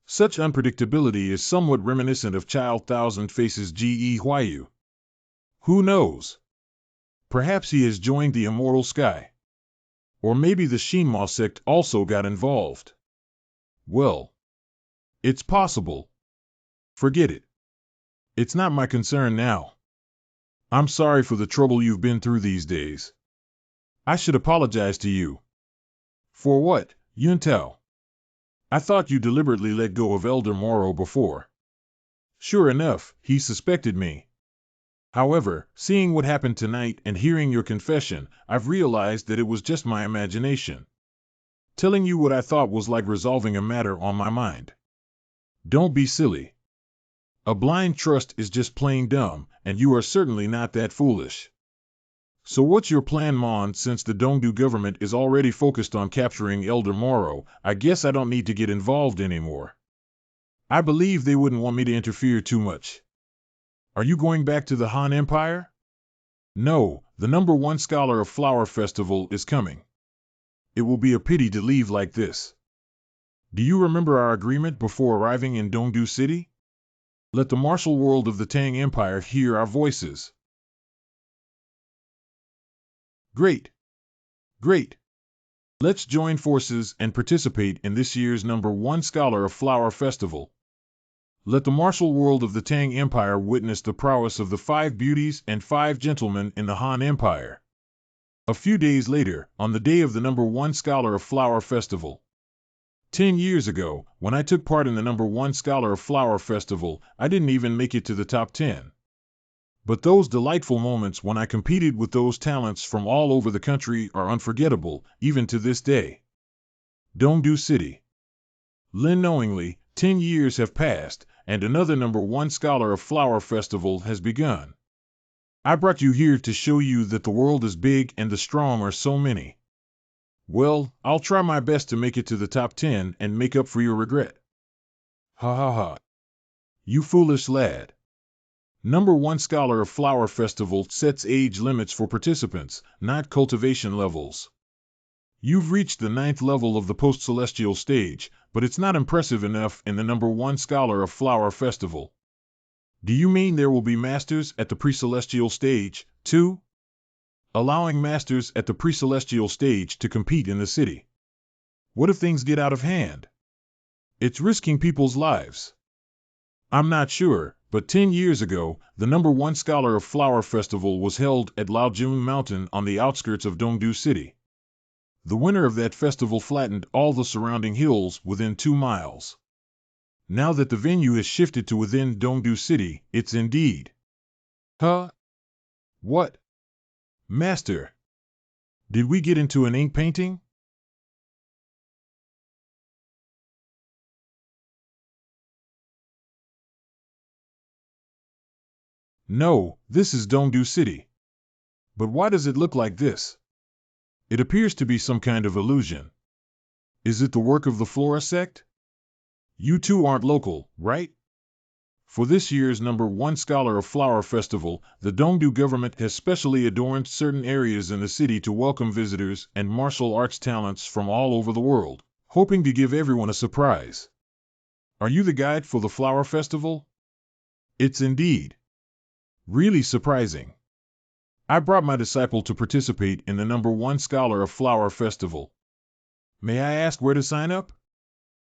Such unpredictability is somewhat reminiscent of Child Thousand Faces Ge Huayu. Who knows? Perhaps he has joined the Immortal Sky. Or maybe the Shinma sect also got involved. Well, it's possible. Forget it. It's not my concern now. I'm sorry for the trouble you've been through these days. I should apologize to you. For what, Yuntao? I thought you deliberately let go of Elder Moro before. Sure enough, he suspected me. However, seeing what happened tonight and hearing your confession, I've realized that it was just my imagination. Telling you what I thought was like resolving a matter on my mind. Don't be silly. A blind trust is just plain dumb, and you are certainly not that foolish. So what's your plan, Mon? Since the Dongdu government is already focused on capturing Elder Moro, I guess I don't need to get involved anymore. I believe they wouldn't want me to interfere too much. Are you going back to the Han Empire? No, the #1 scholar of Flower Festival is coming. It will be a pity to leave like this. Do you remember our agreement before arriving in Dongdu City? Let the martial world of the Tang Empire hear our voices. Great. Great. Let's join forces and participate in this year's #1 Scholar of Flower Festival. Let the martial world of the Tang Empire witness the prowess of the 5 beauties and 5 gentlemen in the Han Empire. A few days later, on the day of the #1 Scholar of Flower Festival. 10 years ago, when I took part in the #1 Scholar of Flower Festival, I didn't even make it to the top 10. But those delightful moments when I competed with those talents from all over the country are unforgettable, even to this day. Dongdu City. Unknowingly, 10 years have passed, and another #1 Scholar of Flower Festival has begun. I brought you here to show you that the world is big and the strong are so many. Well, I'll try my best to make it to the top 10 and make up for your regret. Ha ha ha. You foolish lad. #1 Scholar of Flower Festival sets age limits for participants, not cultivation levels. You've reached the 9th level of the post-celestial stage, but it's not impressive enough in the #1 Scholar of Flower Festival. Do you mean there will be masters at the pre-celestial stage, too? Allowing masters at the pre-celestial stage to compete in the city. What if things get out of hand? It's risking people's lives. I'm not sure, but 10 years ago, the #1 Scholar of Flower Festival was held at Laojun Mountain on the outskirts of Dongdu City. The winner of that festival flattened all the surrounding hills within 2 miles. Now that the venue has shifted to within Dongdu City, it's indeed. Huh? What? Master. Did we get into an ink painting? No, this is Dongdu City. But why does it look like this? It appears to be some kind of illusion. Is it the work of the Flora sect? You two aren't local, right? For this year's #1 Scholar of Flower Festival, the Dongdu government has specially adorned certain areas in the city to welcome visitors and martial arts talents from all over the world, hoping to give everyone a surprise. Are you the guide for the Flower Festival? It's indeed. Really surprising. I brought my disciple to participate in the #1 Scholar of Flower Festival. May I ask where to sign up?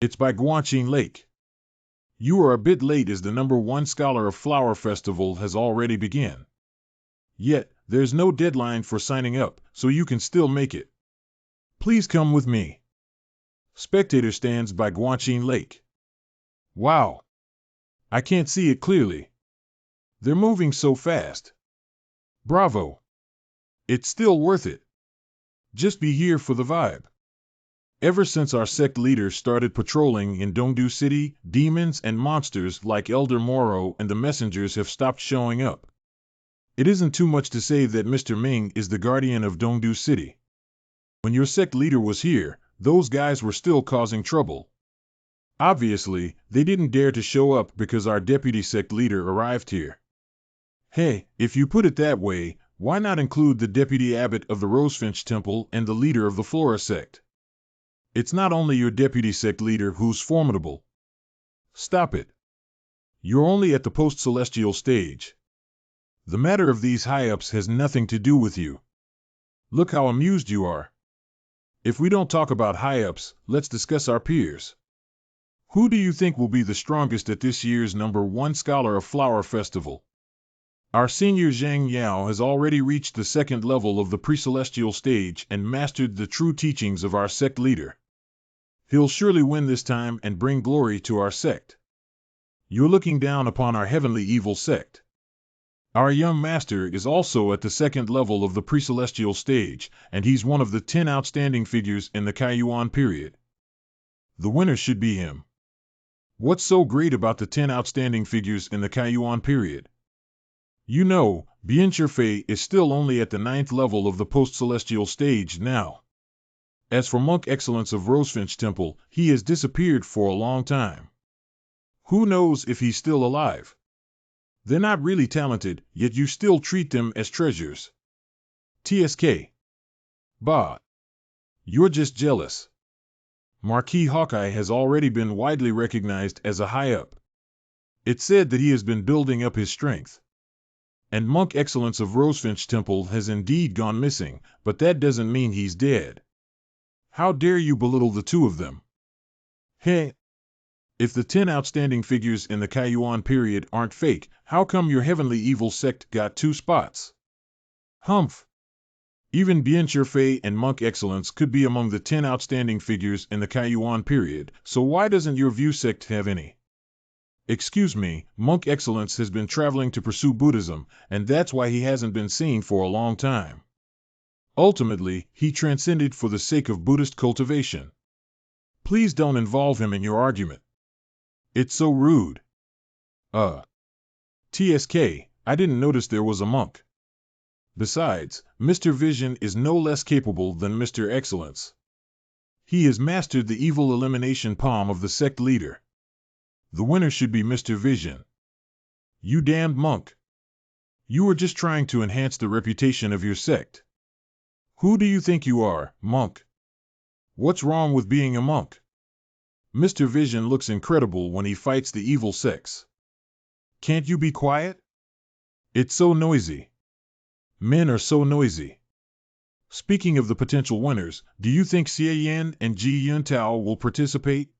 It's by Guanqing Lake. You are a bit late as the #1 Scholar of Flower Festival has already begun. Yet, there's no deadline for signing up, so you can still make it. Please come with me. Spectator stands by Guanqing Lake. Wow. I can't see it clearly. They're moving so fast. Bravo. It's still worth it. Just be here for the vibe. Ever since our sect leaders started patrolling in Dongdu City, demons and monsters like Elder Moro and the messengers have stopped showing up. It isn't too much to say that Mr. Ming is the guardian of Dongdu City. When your sect leader was here, those guys were still causing trouble. Obviously, they didn't dare to show up because our deputy sect leader arrived here. Hey, if you put it that way, why not include the deputy abbot of the Rosefinch Temple and the leader of the Flora sect? It's not only your deputy sect leader who's formidable. Stop it. You're only at the post-celestial stage. The matter of these high-ups has nothing to do with you. Look how amused you are. If we don't talk about high-ups, let's discuss our peers. Who do you think will be the strongest at this year's #1 Scholar of Flower Festival? Our senior Zhang Yao has already reached the 2nd level of the pre-celestial stage and mastered the true teachings of our sect leader. He'll surely win this time and bring glory to our sect. You're looking down upon our heavenly evil sect. Our young master is also at the 2nd level of the pre-celestial stage, and he's one of the 10 outstanding figures in the Kaiyuan period. The winner should be him. What's so great about the 10 outstanding figures in the Kaiyuan period? You know, Bian Shifei is still only at the 9th level of the post-celestial stage now. As for Monk Excellence of Rosefinch Temple, he has disappeared for a long time. Who knows if he's still alive? They're not really talented, yet you still treat them as treasures. TSK. Bah. You're just jealous. Marquis Hawkeye has already been widely recognized as a high-up. It's said that he has been building up his strength. And Monk Excellence of Rosefinch Temple has indeed gone missing, but that doesn't mean he's dead. How dare you belittle the two of them? Hey! If the 10 outstanding figures in the Kaiyuan period aren't fake, how come your heavenly evil sect got 2 spots? Humph! Even Bien Fei and Monk Excellence could be among the 10 outstanding figures in the Kaiyuan period, so why doesn't your view sect have any? Excuse me, Monk Excellence has been traveling to pursue Buddhism, and that's why he hasn't been seen for a long time. Ultimately, he transcended for the sake of Buddhist cultivation. Please don't involve him in your argument. It's so rude. TSK, I didn't notice there was a monk. Besides, Mr. Vision is no less capable than Mr. Excellence. He has mastered the evil elimination palm of the sect leader. The winner should be Mr. Vision. You damned monk. You are just trying to enhance the reputation of your sect. Who do you think you are, monk? What's wrong with being a monk? Mr. Vision looks incredible when he fights the evil sects. Can't you be quiet? It's so noisy. Men are so noisy. Speaking of the potential winners, do you think Xie Yan and Ji Yuntao will participate?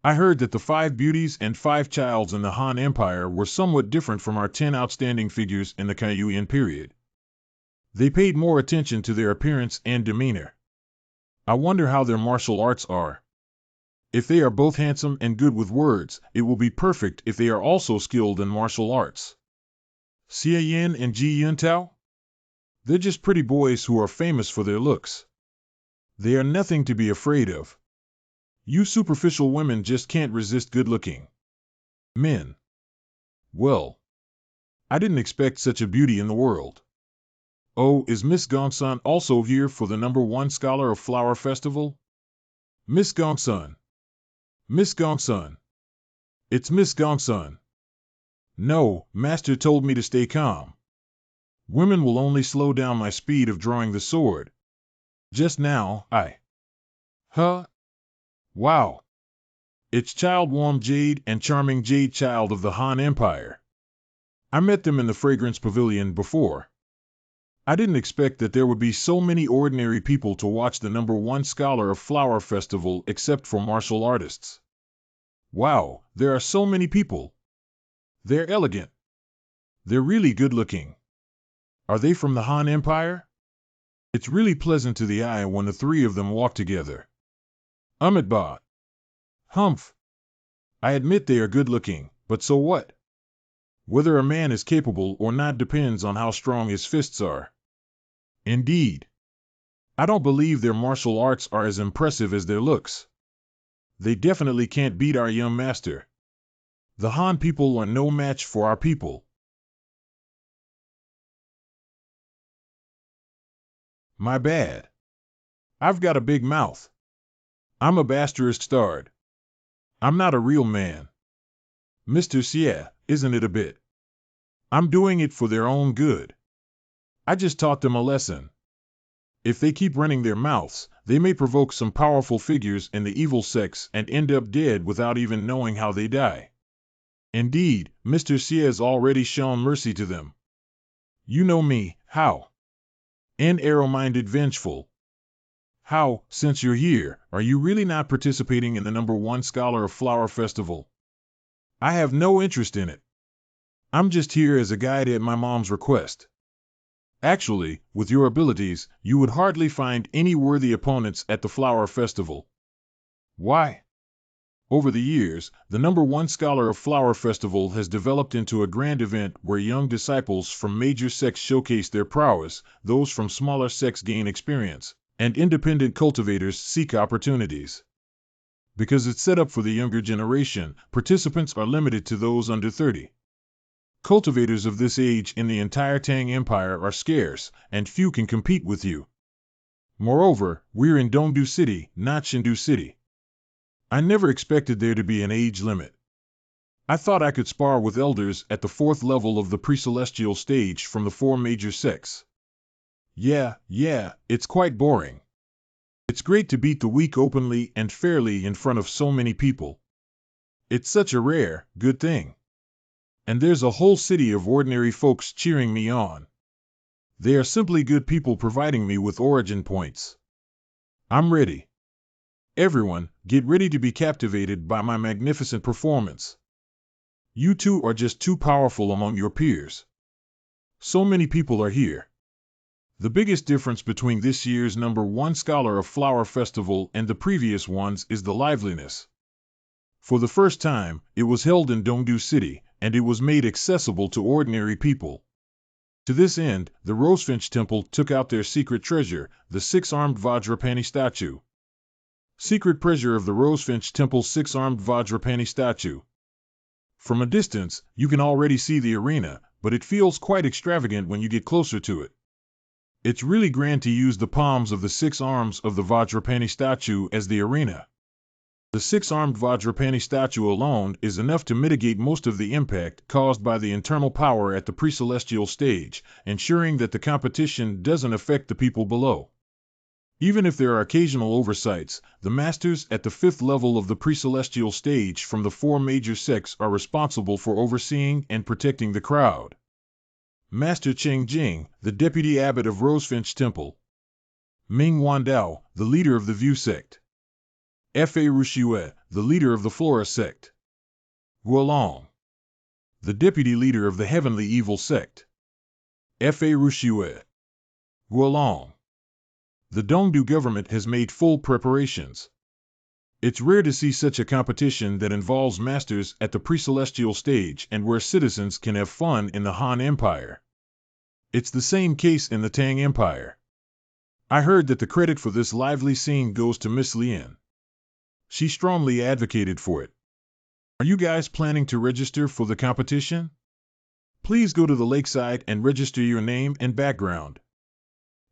I heard that the 5 beauties and 5 childs in the Han Empire were somewhat different from our 10 outstanding figures in the Kaiyuan period. They paid more attention to their appearance and demeanor. I wonder how their martial arts are. If they are both handsome and good with words, it will be perfect if they are also skilled in martial arts. Xie Yan and Ji Yuntao? They're just pretty boys who are famous for their looks. They are nothing to be afraid of. You superficial women just can't resist good-looking men. Well, I didn't expect such a beauty in the world. Oh, is Miss Gongsun also here for the #1 Scholar of Flower Festival? Miss Gongsun. Miss Gongsun. It's Miss Gongsun. No, Master told me to stay calm. Women will only slow down my speed of drawing the sword. Just now, Huh? Wow. It's Child Warm Jade and Charming Jade Child of the Han Empire. I met them in the Fragrance Pavilion before. I didn't expect that there would be so many ordinary people to watch the #1 Scholar of Flower Festival except for martial artists. Wow, there are so many people. They're elegant. They're really good-looking. Are they from the Han Empire? It's really pleasant to the eye when the 3 of them walk together. Amitabha. Humph. I admit they are good-looking, but so what? Whether a man is capable or not depends on how strong his fists are. Indeed. I don't believe their martial arts are as impressive as their looks. They definitely can't beat our young master. The Han people are no match for our people. My bad. I've got a big mouth. I'm a bastard starred. I'm not a real man. Mr. Xie, isn't it a bit? I'm doing it for their own good. I just taught them a lesson. If they keep running their mouths, they may provoke some powerful figures in the evil sects and end up dead without even knowing how they die. Indeed, Mr. Xie has already shown mercy to them. You know me, how? Arrow-minded vengeful. How, since you're here, are you really not participating in the #1 Scholar of Flower Festival? I have no interest in it. I'm just here as a guide at my mom's request. Actually, with your abilities, you would hardly find any worthy opponents at the Flower Festival. Why? Over the years, the #1 Scholar of Flower Festival has developed into a grand event where young disciples from major sects showcase their prowess, those from smaller sects gain experience, and independent cultivators seek opportunities. Because it's set up for the younger generation, participants are limited to those under 30. Cultivators of this age in the entire Tang Empire are scarce, and few can compete with you. Moreover, we're in Dongdu City, not Shindu City. I never expected there to be an age limit. I thought I could spar with elders at the 4th level of the pre-celestial stage from the 4 major sects. Yeah, it's quite boring. It's great to beat the weak openly and fairly in front of so many people. It's such a rare, good thing. And there's a whole city of ordinary folks cheering me on. They are simply good people providing me with origin points. I'm ready. Everyone, get ready to be captivated by my magnificent performance. You two are just too powerful among your peers. So many people are here. The biggest difference between this year's #1 Scholar of Flower Festival and the previous ones is the liveliness. For the first time, it was held in Dongdu City, and it was made accessible to ordinary people. To this end, the Rosefinch Temple took out their secret treasure, the six-armed Vajrapani statue. Secret treasure of the Rosefinch Temple's six-armed Vajrapani statue. From a distance, you can already see the arena, but it feels quite extravagant when you get closer to it. It's really grand to use the palms of the six arms of the Vajrapani statue as the arena. The six-armed Vajrapani statue alone is enough to mitigate most of the impact caused by the internal power at the pre-celestial stage, ensuring that the competition doesn't affect the people below. Even if there are occasional oversights, the masters at the 5th level of the pre-celestial stage from the 4 major sects are responsible for overseeing and protecting the crowd. Master Cheng Jing, the deputy abbot of Rosefinch Temple. Ming Wandao, the leader of the View sect. Fa Rushue, the leader of the Flora sect. Guolong, the deputy leader of the Heavenly Evil sect. Fa Rushue. Guolong. The Dongdu government has made full preparations. It's rare to see such a competition that involves masters at the pre-celestial stage and where citizens can have fun in the Han Empire. It's the same case in the Tang Empire. I heard that the credit for this lively scene goes to Miss Lien. She strongly advocated for it. Are you guys planning to register for the competition? Please go to the lakeside and register your name and background.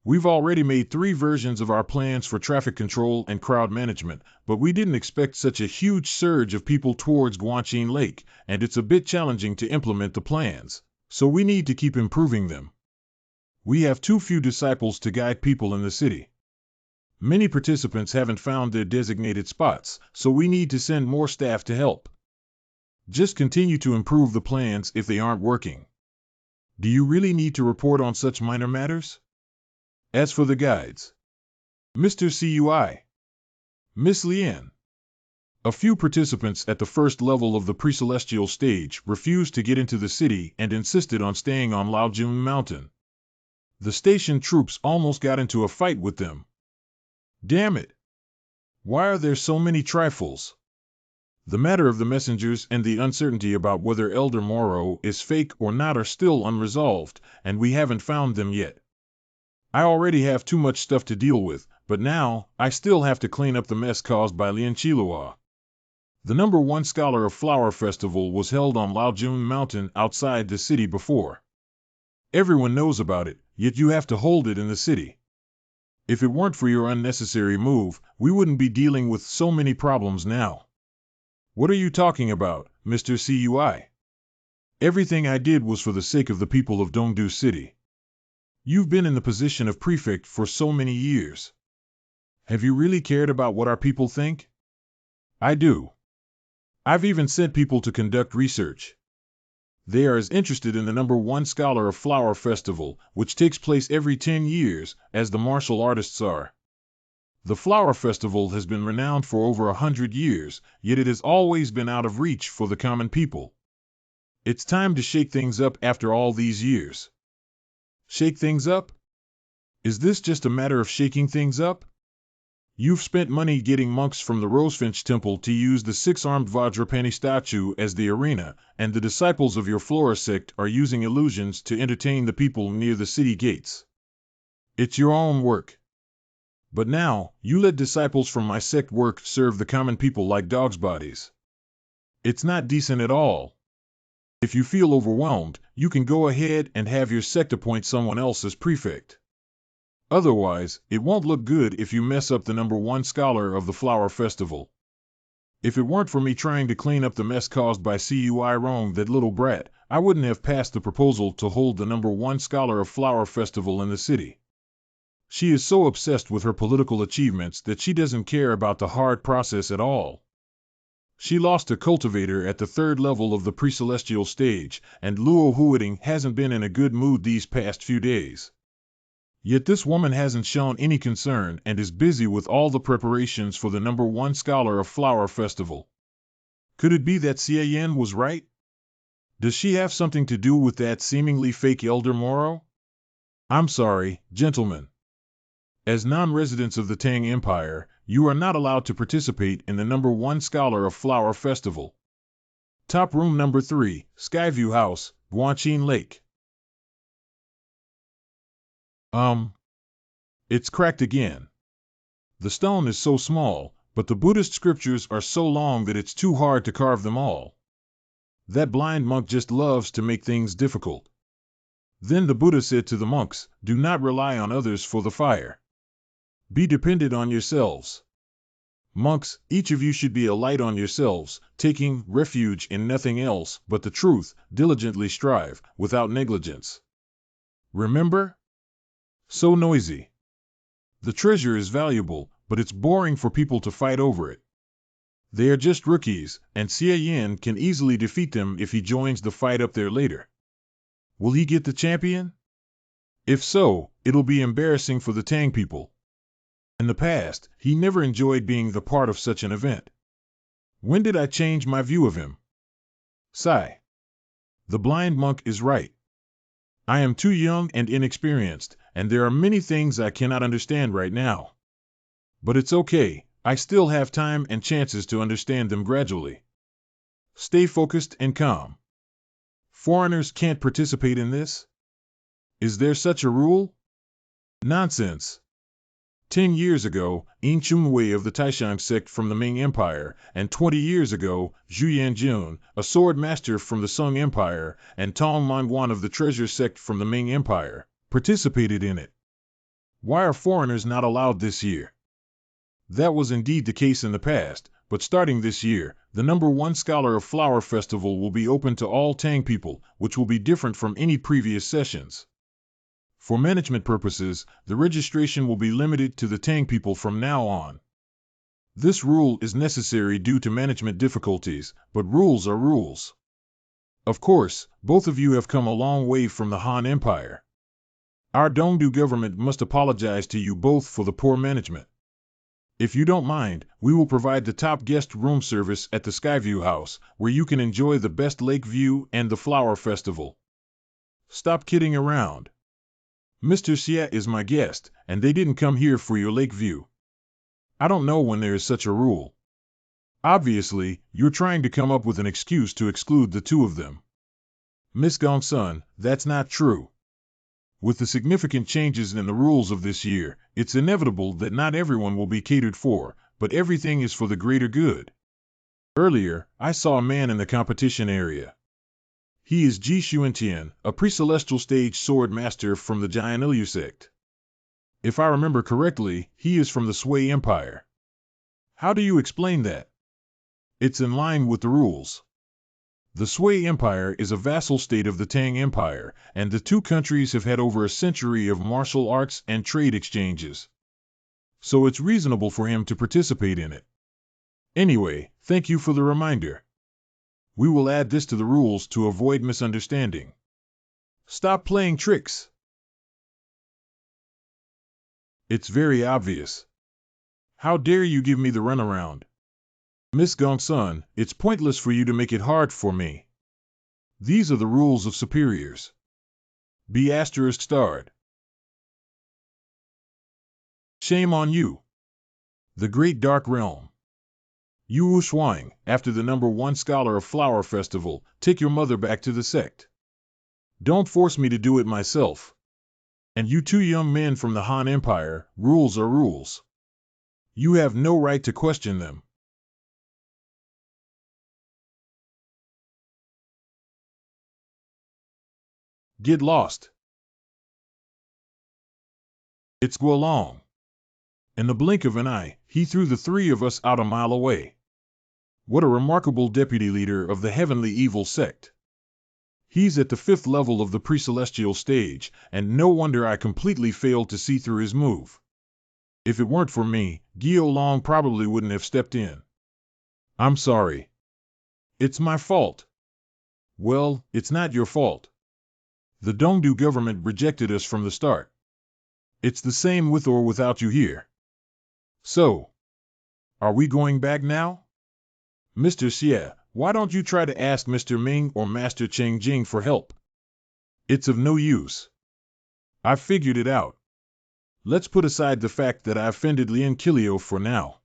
We've already made 3 versions of our plans for traffic control and crowd management, but we didn't expect such a huge surge of people towards Guanqin Lake, and it's a bit challenging to implement the plans, so we need to keep improving them. We have too few disciples to guide people in the city. Many participants haven't found their designated spots, so we need to send more staff to help. Just continue to improve the plans if they aren't working. Do you really need to report on such minor matters? As for the guides, Mr. Cui, Miss Lien. A few participants at the first level of the pre-celestial stage refused to get into the city and insisted on staying on Laojun Mountain. The station troops almost got into a fight with them. Damn it! Why are there so many trifles? The matter of the messengers and the uncertainty about whether Elder Moro is fake or not are still unresolved, and we haven't found them yet. I already have too much stuff to deal with, but now I still have to clean up the mess caused by Lien Chilua. The #1 Scholar of Flower Festival was held on Laojun Mountain outside the city before. Everyone knows about it, yet you have to hold it in the city. If it weren't for your unnecessary move, we wouldn't be dealing with so many problems now. What are you talking about, Mr. Cui? Everything I did was for the sake of the people of Dongdu City. You've been in the position of prefect for so many years. Have you really cared about what our people think? I do. I've even sent people to conduct research. They are as interested in the #1 Scholar of Flower Festival, which takes place every 10 years, as the martial artists are. The Flower Festival has been renowned for over 100 years, yet it has always been out of reach for the common people. It's time to shake things up after all these years. Shake things up? Is this just a matter of shaking things up? You've spent money getting monks from the Rosefinch Temple to use the 6-armed Vajrapani statue as the arena, and the disciples of your Flora sect are using illusions to entertain the people near the city gates. It's your own work. But now, you let disciples from my sect work serve the common people like dogs' bodies. It's not decent at all. If you feel overwhelmed, you can go ahead and have your sect appoint someone else as prefect. Otherwise, it won't look good if you mess up the #1 Scholar of the Flower Festival. If it weren't for me trying to clean up the mess caused by Cui Rong, that little brat, I wouldn't have passed the proposal to hold the #1 Scholar of Flower Festival in the city. She is so obsessed with her political achievements that she doesn't care about the hard process at all. She lost a cultivator at the 3rd level of the pre-celestial stage, and Luo Huading hasn't been in a good mood these past few days. Yet this woman hasn't shown any concern and is busy with all the preparations for the #1 Scholar of Flower Festival. Could it be that Xie Yan was right? Does she have something to do with that seemingly fake Elder Moro? I'm sorry, gentlemen. As non-residents of the Tang Empire, you are not allowed to participate in the #1 Scholar of Flower Festival. Top room number 3, Skyview House, Guanchin Lake. It's cracked again. The stone is so small, but the Buddhist scriptures are so long that it's too hard to carve them all. That blind monk just loves to make things difficult. Then the Buddha said to the monks, "Do not rely on others for the fire. Be dependent on yourselves. Monks, each of you should be a light on yourselves, taking refuge in nothing else but the truth, diligently strive, without negligence. Remember? So noisy. The treasure is valuable, but it's boring for people to fight over it. They are just rookies, and Xie Yin can easily defeat them if he joins the fight up there later. Will he get the champion? If so, it'll be embarrassing for the Tang people. In the past, he never enjoyed being the part of such an event. When did I change my view of him? Sigh. The blind monk is right. I am too young and inexperienced, and there are many things I cannot understand right now. But it's okay, I still have time and chances to understand them gradually. Stay focused and calm. Foreigners can't participate in this? Is there such a rule? Nonsense. 10 years ago, Yin Chungwei of the Taishang sect from the Ming Empire, and 20 years ago, Zhu Yanjun, a sword master from the Sung Empire, and Tong Manhuan of the Treasure sect from the Ming Empire, participated in it. Why are foreigners not allowed this year? That was indeed the case in the past, but starting this year, the #1 Scholar of Flower Festival will be open to all Tang people, which will be different from any previous sessions. For management purposes, the registration will be limited to the Tang people from now on. This rule is necessary due to management difficulties, but rules are rules. Of course, both of you have come a long way from the Han Empire. Our Dongdu government must apologize to you both for the poor management. If you don't mind, we will provide the top guest room service at the Skyview House, where you can enjoy the best lake view and the flower festival. Stop kidding around. Mr. Xie is my guest, and they didn't come here for your lake view. I don't know when there is such a rule. Obviously, you're trying to come up with an excuse to exclude the two of them. Miss Gongsun, that's not true. With the significant changes in the rules of this year, it's inevitable that not everyone will be catered for, but everything is for the greater good. Earlier, I saw a man in the competition area. He is Ji Xuantian, a pre-celestial stage sword master from the Jianliu sect. If I remember correctly, he is from the Sui Empire. How do you explain that? It's in line with the rules. The Sui Empire is a vassal state of the Tang Empire, and the two countries have had over a century of martial arts and trade exchanges. So it's reasonable for him to participate in it. Anyway, thank you for the reminder. We will add this to the rules to avoid misunderstanding. Stop playing tricks. It's very obvious. How dare you give me the runaround? Miss Gongsun, it's pointless for you to make it hard for me. These are the rules of superiors. Be ****. Shame on you. The Great Dark Realm. Yu Shuang, after the #1 Scholar of Flower Festival, take your mother back to the sect. Don't force me to do it myself. And you two young men from the Han Empire, rules are rules. You have no right to question them. Get lost. It's Guolong. In the blink of an eye, he threw the three of us out a mile away. What a remarkable deputy leader of the heavenly evil sect. He's at the 5th level of the pre-celestial stage, and no wonder I completely failed to see through his move. If it weren't for me, Guolong probably wouldn't have stepped in. I'm sorry. It's my fault. Well, it's not your fault. The Dongdu government rejected us from the start. It's the same with or without you here. So, are we going back now? Mr. Xie, why don't you try to ask Mr. Ming or Master Cheng Jing for help? It's of no use. I've figured it out. Let's put aside the fact that I offended Lien Kilio for now.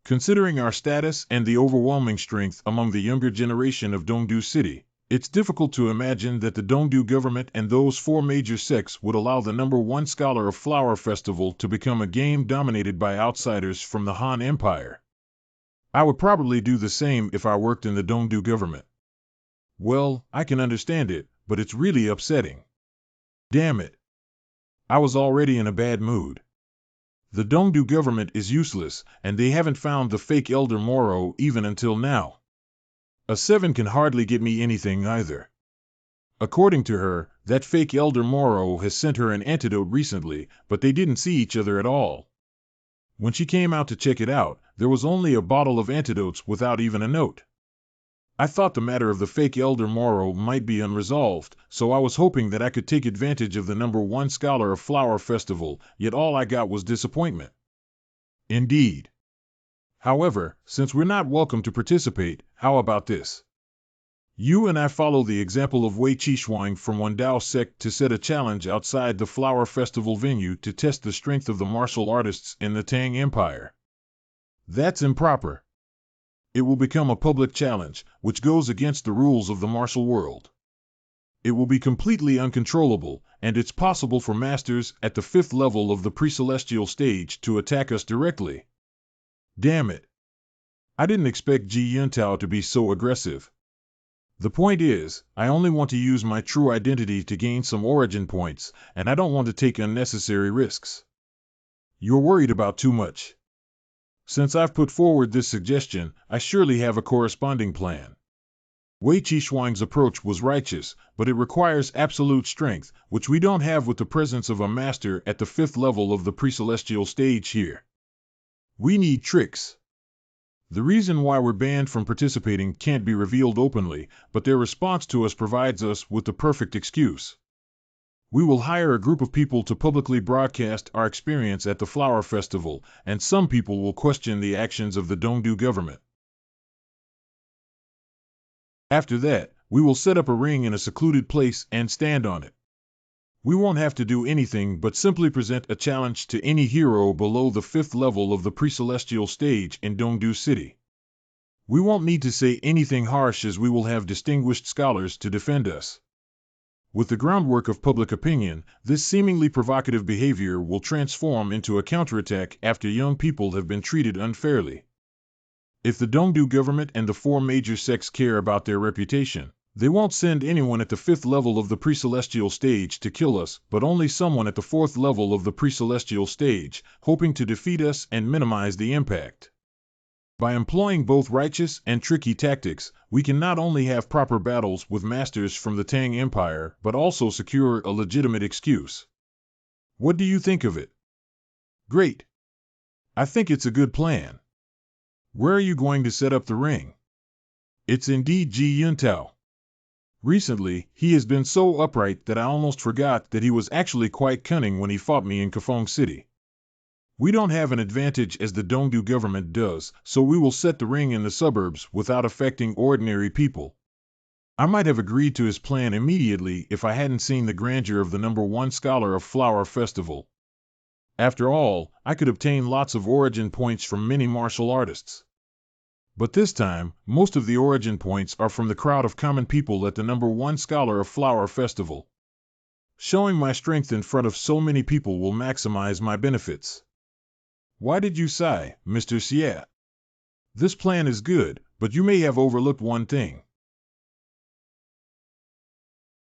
Considering our status and the overwhelming strength among the younger generation of Dongdu City, it's difficult to imagine that the Dongdu government and those four major sects would allow the #1 Scholar of Flower Festival to become a game dominated by outsiders from the Han Empire. I would probably do the same if I worked in the Dongdu government. Well, I can understand it, but it's really upsetting. Damn it. I was already in a bad mood. The Dongdu government is useless, and they haven't found the fake Elder Moro even until now. A 7 can hardly get me anything either. According to her, that fake Elder Moro has sent her an antidote recently, but they didn't see each other at all. When she came out to check it out, there was only a bottle of antidotes without even a note. I thought the matter of the fake Elder Moro might be unresolved, so I was hoping that I could take advantage of the #1 Scholar of Flower Festival, yet all I got was disappointment. Indeed. However, since we're not welcome to participate, how about this? You and I follow the example of Wei Qishuang from Wendao sect to set a challenge outside the Flower Festival venue to test the strength of the martial artists in the Tang Empire. That's improper. It will become a public challenge, which goes against the rules of the martial world. It will be completely uncontrollable, and it's possible for masters at the 5th level of the pre-celestial stage to attack us directly. Damn it. I didn't expect Ji Yuntao to be so aggressive. The point is, I only want to use my true identity to gain some origin points, and I don't want to take unnecessary risks. You're worried about too much. Since I've put forward this suggestion, I surely have a corresponding plan. Wei Qishuang's approach was righteous, but it requires absolute strength, which we don't have with the presence of a master at the 5th level of the pre-celestial stage here. We need tricks. The reason why we're banned from participating can't be revealed openly, but their response to us provides us with the perfect excuse. We will hire a group of people to publicly broadcast our experience at the Flower Festival, and some people will question the actions of the Dongdu government. After that, we will set up a ring in a secluded place and stand on it. We won't have to do anything but simply present a challenge to any hero below the 5th level of the pre-celestial stage in Dongdu City. We won't need to say anything harsh as we will have distinguished scholars to defend us. With the groundwork of public opinion, this seemingly provocative behavior will transform into a counterattack after young people have been treated unfairly. If the Dongdu government and the four major sects care about their reputation, they won't send anyone at the 5th level of the pre-celestial stage to kill us, but only someone at the 4th level of the pre-celestial stage, hoping to defeat us and minimize the impact. By employing both righteous and tricky tactics, we can not only have proper battles with masters from the Tang Empire, but also secure a legitimate excuse. What do you think of it? Great. I think it's a good plan. Where are you going to set up the ring? It's indeed Ji Yuntao. Recently, he has been so upright that I almost forgot that he was actually quite cunning when he fought me in Kafong City. We don't have an advantage as the Dongdu government does, so we will set the ring in the suburbs without affecting ordinary people. I might have agreed to his plan immediately if I hadn't seen the grandeur of the #1 Scholar of Flower Festival. After all, I could obtain lots of origin points from many martial artists. But this time, most of the origin points are from the crowd of common people at the #1 Scholar of Flower Festival. Showing my strength in front of so many people will maximize my benefits. Why did you sigh, Mr. Xie? This plan is good, but you may have overlooked one thing.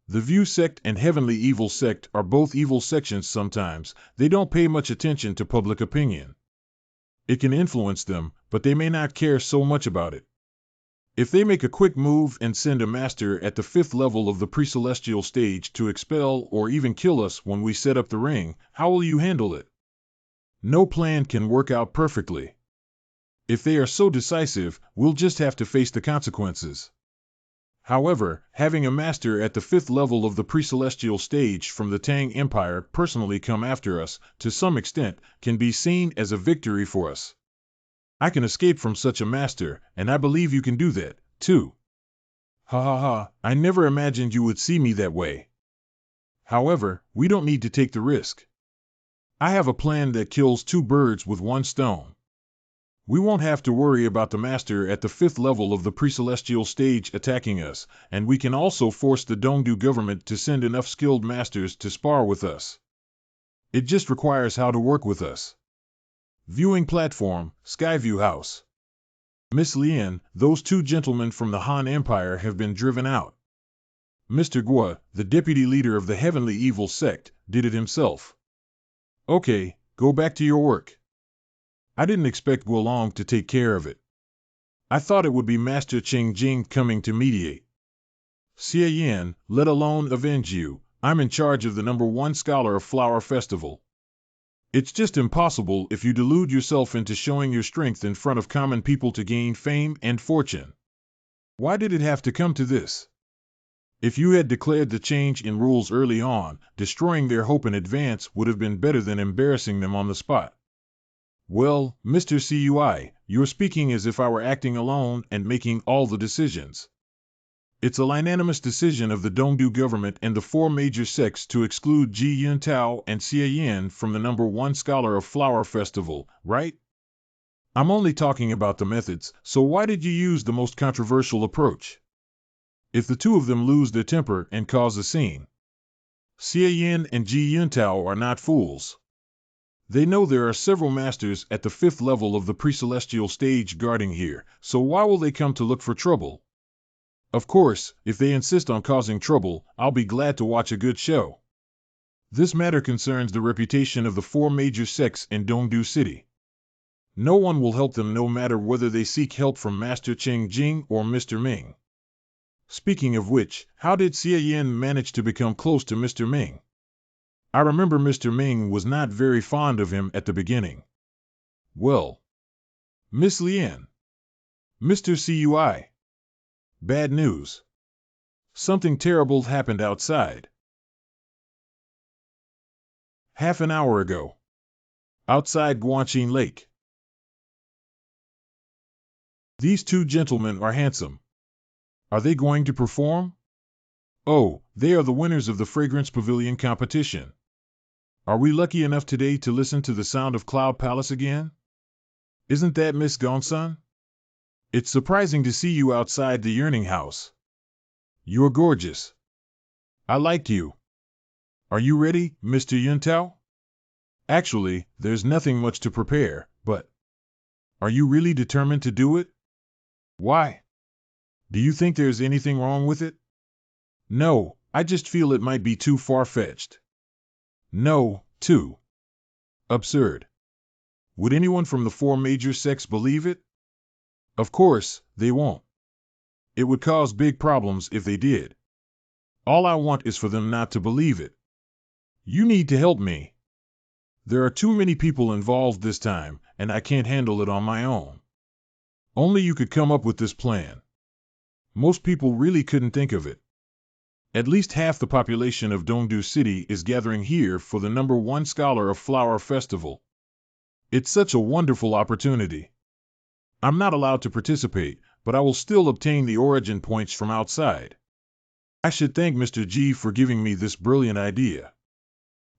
The View sect and Heavenly Evil sect are both evil sections sometimes. They don't pay much attention to public opinion. It can influence them, but they may not care so much about it. If they make a quick move and send a master at the 5th level of the pre-celestial stage to expel or even kill us when we set up the ring, how will you handle it? No plan can work out perfectly. If they are so decisive, we'll just have to face the consequences. However, having a master at the 5th level of the pre-celestial stage from the Tang Empire personally come after us, to some extent, can be seen as a victory for us. I can escape from such a master, and I believe you can do that, too. Ha ha ha, I never imagined you would see me that way. However, we don't need to take the risk. I have a plan that kills two birds with one stone. We won't have to worry about the master at the 5th level of the pre-celestial stage attacking us, and we can also force the Dongdu government to send enough skilled masters to spar with us. It just requires how to work with us. Viewing platform, Skyview House. Miss Lien, those two gentlemen from the Han Empire have been driven out. Mr. Guo, the deputy leader of the Heavenly Evil sect, did it himself. Okay, go back to your work. I didn't expect Guolong to take care of it. I thought it would be Master Ching Jing coming to mediate. Xie Yan, let alone avenge you, I'm in charge of the #1 scholar of Flower Festival. It's just impossible if you delude yourself into showing your strength in front of common people to gain fame and fortune. Why did it have to come to this? If you had declared the change in rules early on, destroying their hope in advance would have been better than embarrassing them on the spot. Well, Mr. CUI, you're speaking as if I were acting alone and making all the decisions. It's a unanimous decision of the Dongdu government and the 4 major sects to exclude Ji Yuntao and Xie Yan from the #1 scholar of Flower Festival, right? I'm only talking about the methods, so why did you use the most controversial approach? If the two of them lose their temper and cause a scene, Xie Yan and Ji Yuntao are not fools. They know there are several masters at the 5th level of the pre-celestial stage guarding here, so why will they come to look for trouble? Of course, if they insist on causing trouble, I'll be glad to watch a good show. This matter concerns the reputation of the 4 major sects in Dongdu City. No one will help them no matter whether they seek help from Master Cheng Jing or Mr. Ming. Speaking of which, how did Xie Yan manage to become close to Mr. Ming? I remember Mr. Ming was not very fond of him at the beginning. Well, Miss Lien. Mr. CUI. Bad news. Something terrible happened outside. Half an hour ago. Outside Guanxin Lake. These two gentlemen are handsome. Are they going to perform? Oh, they are the winners of the Fragrance Pavilion competition. Are we lucky enough today to listen to the sound of Cloud Palace again? Isn't that Miss Gongsun? It's surprising to see you outside the Yearning House. You're gorgeous. I liked you. Are you ready, Mr. Yuntao? Actually, there's nothing much to prepare, but... Are you really determined to do it? Why? Do you think there's anything wrong with it? No, I just feel it might be too far-fetched. No, too absurd. Would anyone from the 4 major sects believe it? Of course, they won't. It would cause big problems if they did. All I want is for them not to believe it. You need to help me. There are too many people involved this time, and I can't handle it on my own. Only you could come up with this plan. Most people really couldn't think of it. At least half the population of Dongdu City is gathering here for the #1 scholar of Flower Festival. It's such a wonderful opportunity. I'm not allowed to participate, but I will still obtain the origin points from outside. I should thank Mr. G for giving me this brilliant idea.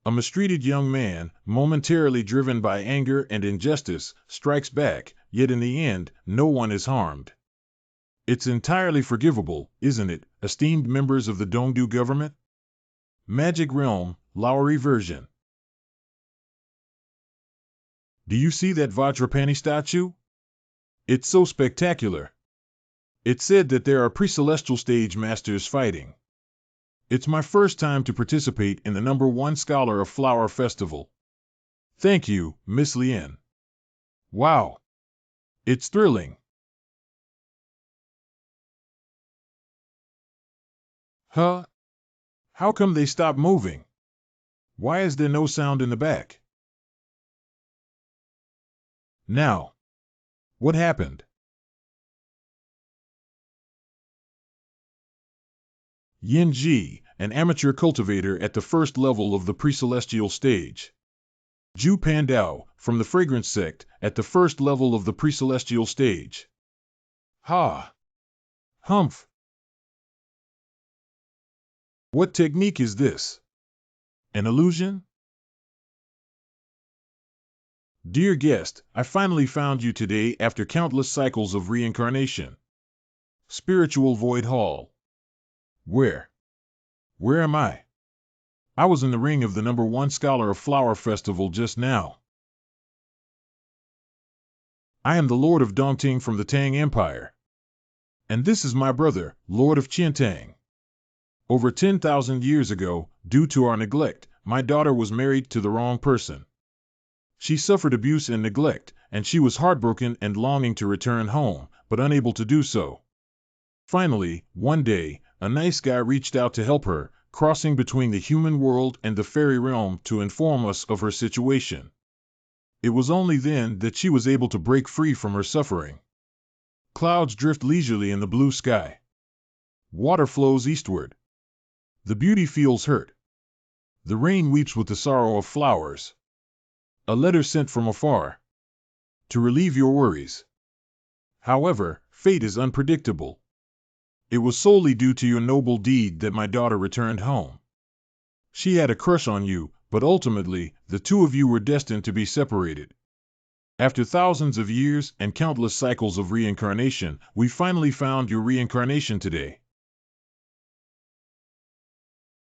A mistreated young man, momentarily driven by anger and injustice, strikes back, yet in the end, no one is harmed. It's entirely forgivable, isn't it, esteemed members of the Dongdu government? Magic Realm, Lowery version. Do you see that Vajrapani statue? It's so spectacular. It's said that there are pre-celestial stage masters fighting. It's my first time to participate in the #1 scholar of Flower Festival. Thank you, Miss Lien. Wow. It's thrilling. Huh? How come they stopped moving? Why is there no sound in the back? Now. What happened? Yin Ji, an amateur cultivator at the 1st level of the pre-celestial stage. Zhu Pandao, from the Fragrance sect, at the 1st level of the pre-celestial stage. Ha! Humph! What technique is this? An illusion? Dear guest, I finally found you today after countless cycles of reincarnation. Spiritual Void Hall. Where? Where am I? I was in the ring of the #1 scholar of Flower Festival just now. I am the Lord of Dongting from the Tang Empire. And this is my brother, Lord of Qiantang. Over 10,000 years ago, due to our neglect, my daughter was married to the wrong person. She suffered abuse and neglect, and she was heartbroken and longing to return home, but unable to do so. Finally, one day, a nice guy reached out to help her, crossing between the human world and the fairy realm to inform us of her situation. It was only then that she was able to break free from her suffering. Clouds drift leisurely in the blue sky. Water flows eastward. The beauty feels hurt. The rain weeps with the sorrow of flowers. A letter sent from afar. To relieve your worries. However, fate is unpredictable. It was solely due to your noble deed that my daughter returned home. She had a crush on you, but ultimately, the two of you were destined to be separated. After thousands of years and countless cycles of reincarnation, we finally found your reincarnation today.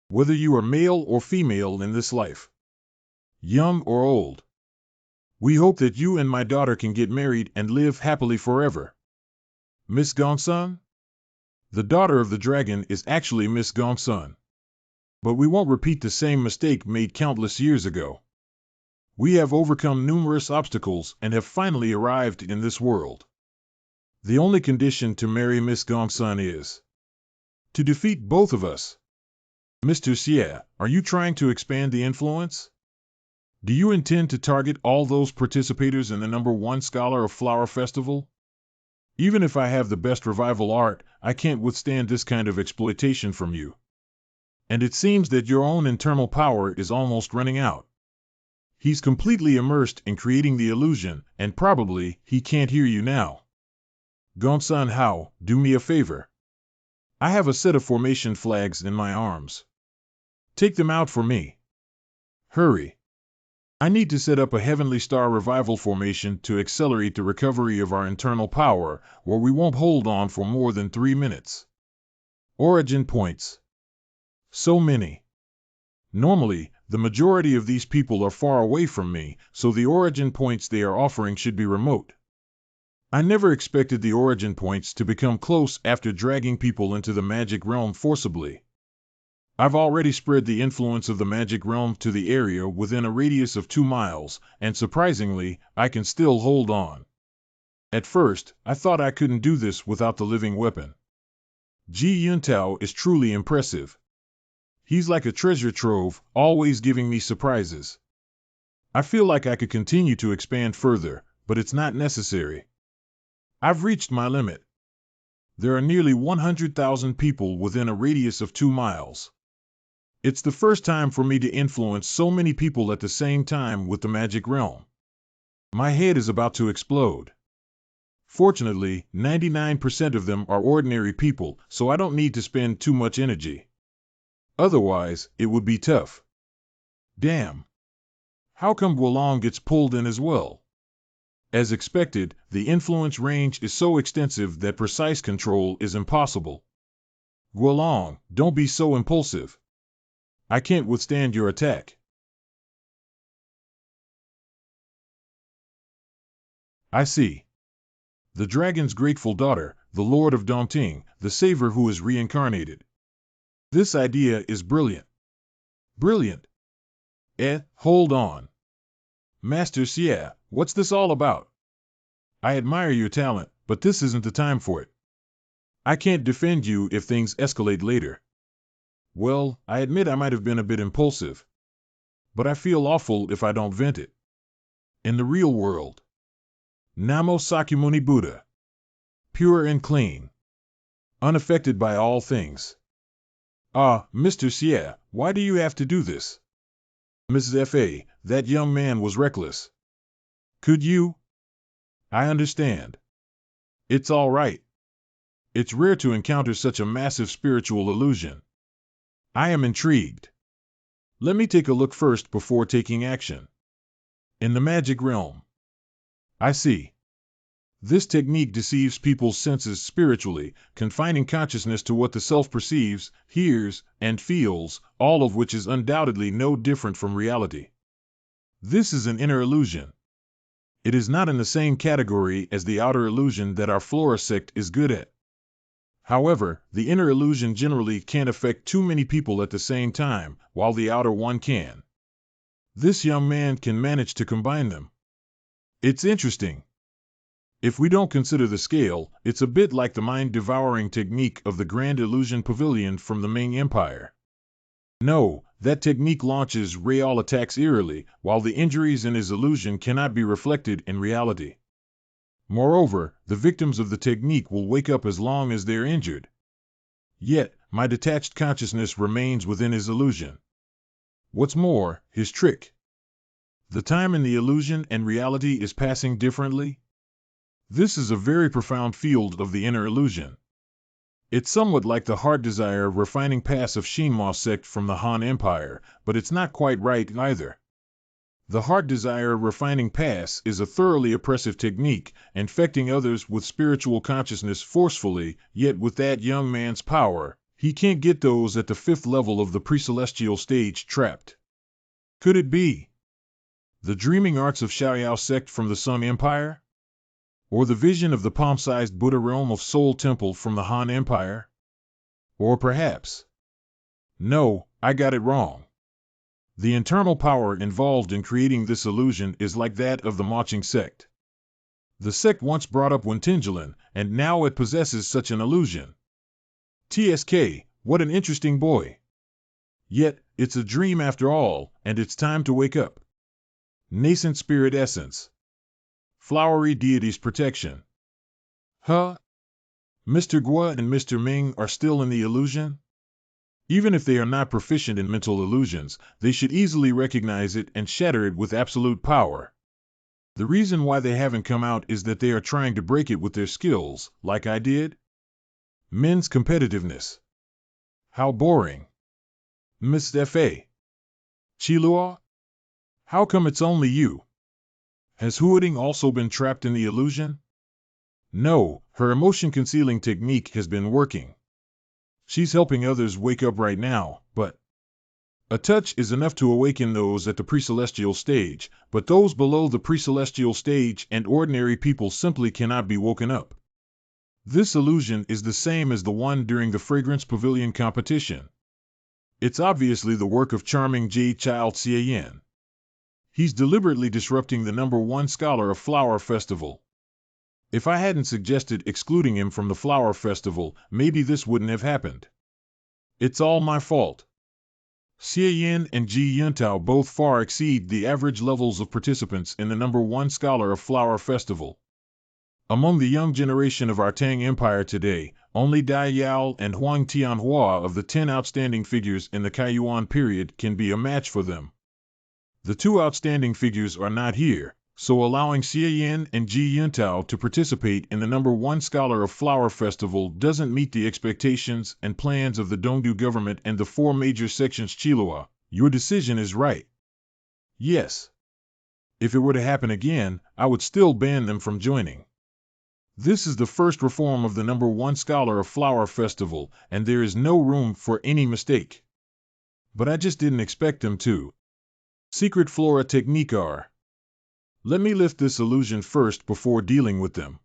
Whether you are male or female in this life, young or old, we hope that you and my daughter can get married and live happily forever. Miss Gongsun? The daughter of the dragon is actually Miss Gongsun. But we won't repeat the same mistake made countless years ago. We have overcome numerous obstacles and have finally arrived in this world. The only condition to marry Miss Gongsun is to defeat both of us. Mr. Xie, are you trying to expand the influence? Do you intend to target all those participators in the #1 Scholar of Flower Festival? Even if I have the best revival art, I can't withstand this kind of exploitation from you. And it seems that your own internal power is almost running out. He's completely immersed in creating the illusion, and probably he can't hear you now. Gongsun Hao, do me a favor. I have a set of formation flags in my arms. Take them out for me. Hurry. I need to set up a Heavenly Star Revival formation to accelerate the recovery of our internal power, or we won't hold on for more than 3 minutes. Origin points. So many. Normally, the majority of these people are far away from me, so the origin points they are offering should be remote. I never expected the origin points to become close after dragging people into the magic realm forcibly. I've already spread the influence of the magic realm to the area within a radius of 2 miles, and surprisingly, I can still hold on. At first, I thought I couldn't do this without the living weapon. Ji Yuntao is truly impressive. He's like a treasure trove, always giving me surprises. I feel like I could continue to expand further, but it's not necessary. I've reached my limit. There are nearly 100,000 people within a radius of 2 miles. It's the first time for me to influence so many people at the same time with the magic realm. My head is about to explode. Fortunately, 99% of them are ordinary people, so I don't need to spend too much energy. Otherwise, it would be tough. Damn. How come Guolong gets pulled in as well? As expected, the influence range is so extensive that precise control is impossible. Guolong, don't be so impulsive. I can't withstand your attack. I see. The dragon's grateful daughter, the Lord of Dongting, the saver who is reincarnated. This idea is brilliant. Brilliant. Hold on. Master Xie, what's this all about? I admire your talent, but this isn't the time for it. I can't defend you if things escalate later. Well, I admit I might have been a bit impulsive. But I feel awful if I don't vent it. In the real world. Namo Sakyamuni Buddha. Pure and clean. Unaffected by all things. Ah, Mr. Xie, why do you have to do this? Mrs. F.A., that young man was reckless. Could you? I understand. It's all right. It's rare to encounter such a massive spiritual illusion. I am intrigued. Let me take a look first before taking action. In the magic realm. I see. This technique deceives people's senses spiritually, confining consciousness to what the self perceives, hears, and feels, all of which is undoubtedly no different from reality. This is an inner illusion. It is not in the same category as the outer illusion that our Flora sect is good at. However, the inner illusion generally can't affect too many people at the same time, while the outer one can. This young man can manage to combine them. It's interesting. If we don't consider the scale, it's a bit like the mind-devouring technique of the Grand Illusion Pavilion from the Ming Empire. No, that technique launches Real attacks eerily, while the injuries in his illusion cannot be reflected in reality. Moreover, the victims of the technique will wake up as long as they're injured. Yet, my detached consciousness remains within his illusion. What's more, his trick. The time in the illusion and reality is passing differently. This is a very profound field of the inner illusion. It's somewhat like the heart desire refining pass of Shinma sect from the Han Empire, but it's not quite right either. The heart desire refining pass is a thoroughly oppressive technique, infecting others with spiritual consciousness forcefully, yet with that young man's power, he can't get those at the 5th level of the pre-celestial stage trapped. Could it be the dreaming arts of Xiaoyao sect from the Sun Empire? Or the vision of the palm-sized Buddha realm of Seoul Temple from the Han Empire? Or perhaps... No, I got it wrong. The internal power involved in creating this illusion is like that of the Maching sect. The sect once brought up Wentinjilin, and now it possesses such an illusion. TSK, what an interesting boy. Yet, it's a dream after all, and it's time to wake up. Nascent spirit essence. Flowery deity's protection. Huh? Mr. Gua and Mr. Ming are still in the illusion? Even if they are not proficient in mental illusions, they should easily recognize it and shatter it with absolute power. The reason why they haven't come out is that they are trying to break it with their skills, like I did. Men's competitiveness. How boring. Miss F.A. Chilua? How come it's only you? Has Huading also been trapped in the illusion? No, her emotion-concealing technique has been working. She's helping others wake up right now, but... A touch is enough to awaken those at the pre-celestial stage, but those below the pre-celestial stage and ordinary people simply cannot be woken up. This illusion is the same as the one during the Fragrance Pavilion competition. It's obviously the work of charming Jade Child Xie. He's deliberately disrupting the #1 scholar of Flower Festival. If I hadn't suggested excluding him from the Flower Festival, maybe this wouldn't have happened. It's all my fault. Xie Yin and Ji Yuntao both far exceed the average levels of participants in the #1 scholar of Flower Festival. Among the young generation of our Tang Empire today, only Dai Yao and Huang Tianhua of the 10 outstanding figures in the Kaiyuan period can be a match for them. The 2 outstanding figures are not here, so allowing Xie Yin and Ji Yuntao to participate in the #1 scholar of Flower Festival doesn't meet the expectations and plans of the Dongdu government and the 4 major sections. Chilua, your decision is right. Yes. If it were to happen again, I would still ban them from joining. This is the first reform of the #1 scholar of Flower Festival, and there is no room for any mistake. But I just didn't expect them to. Secret Flora Technique are. Let me lift this illusion first before dealing with them.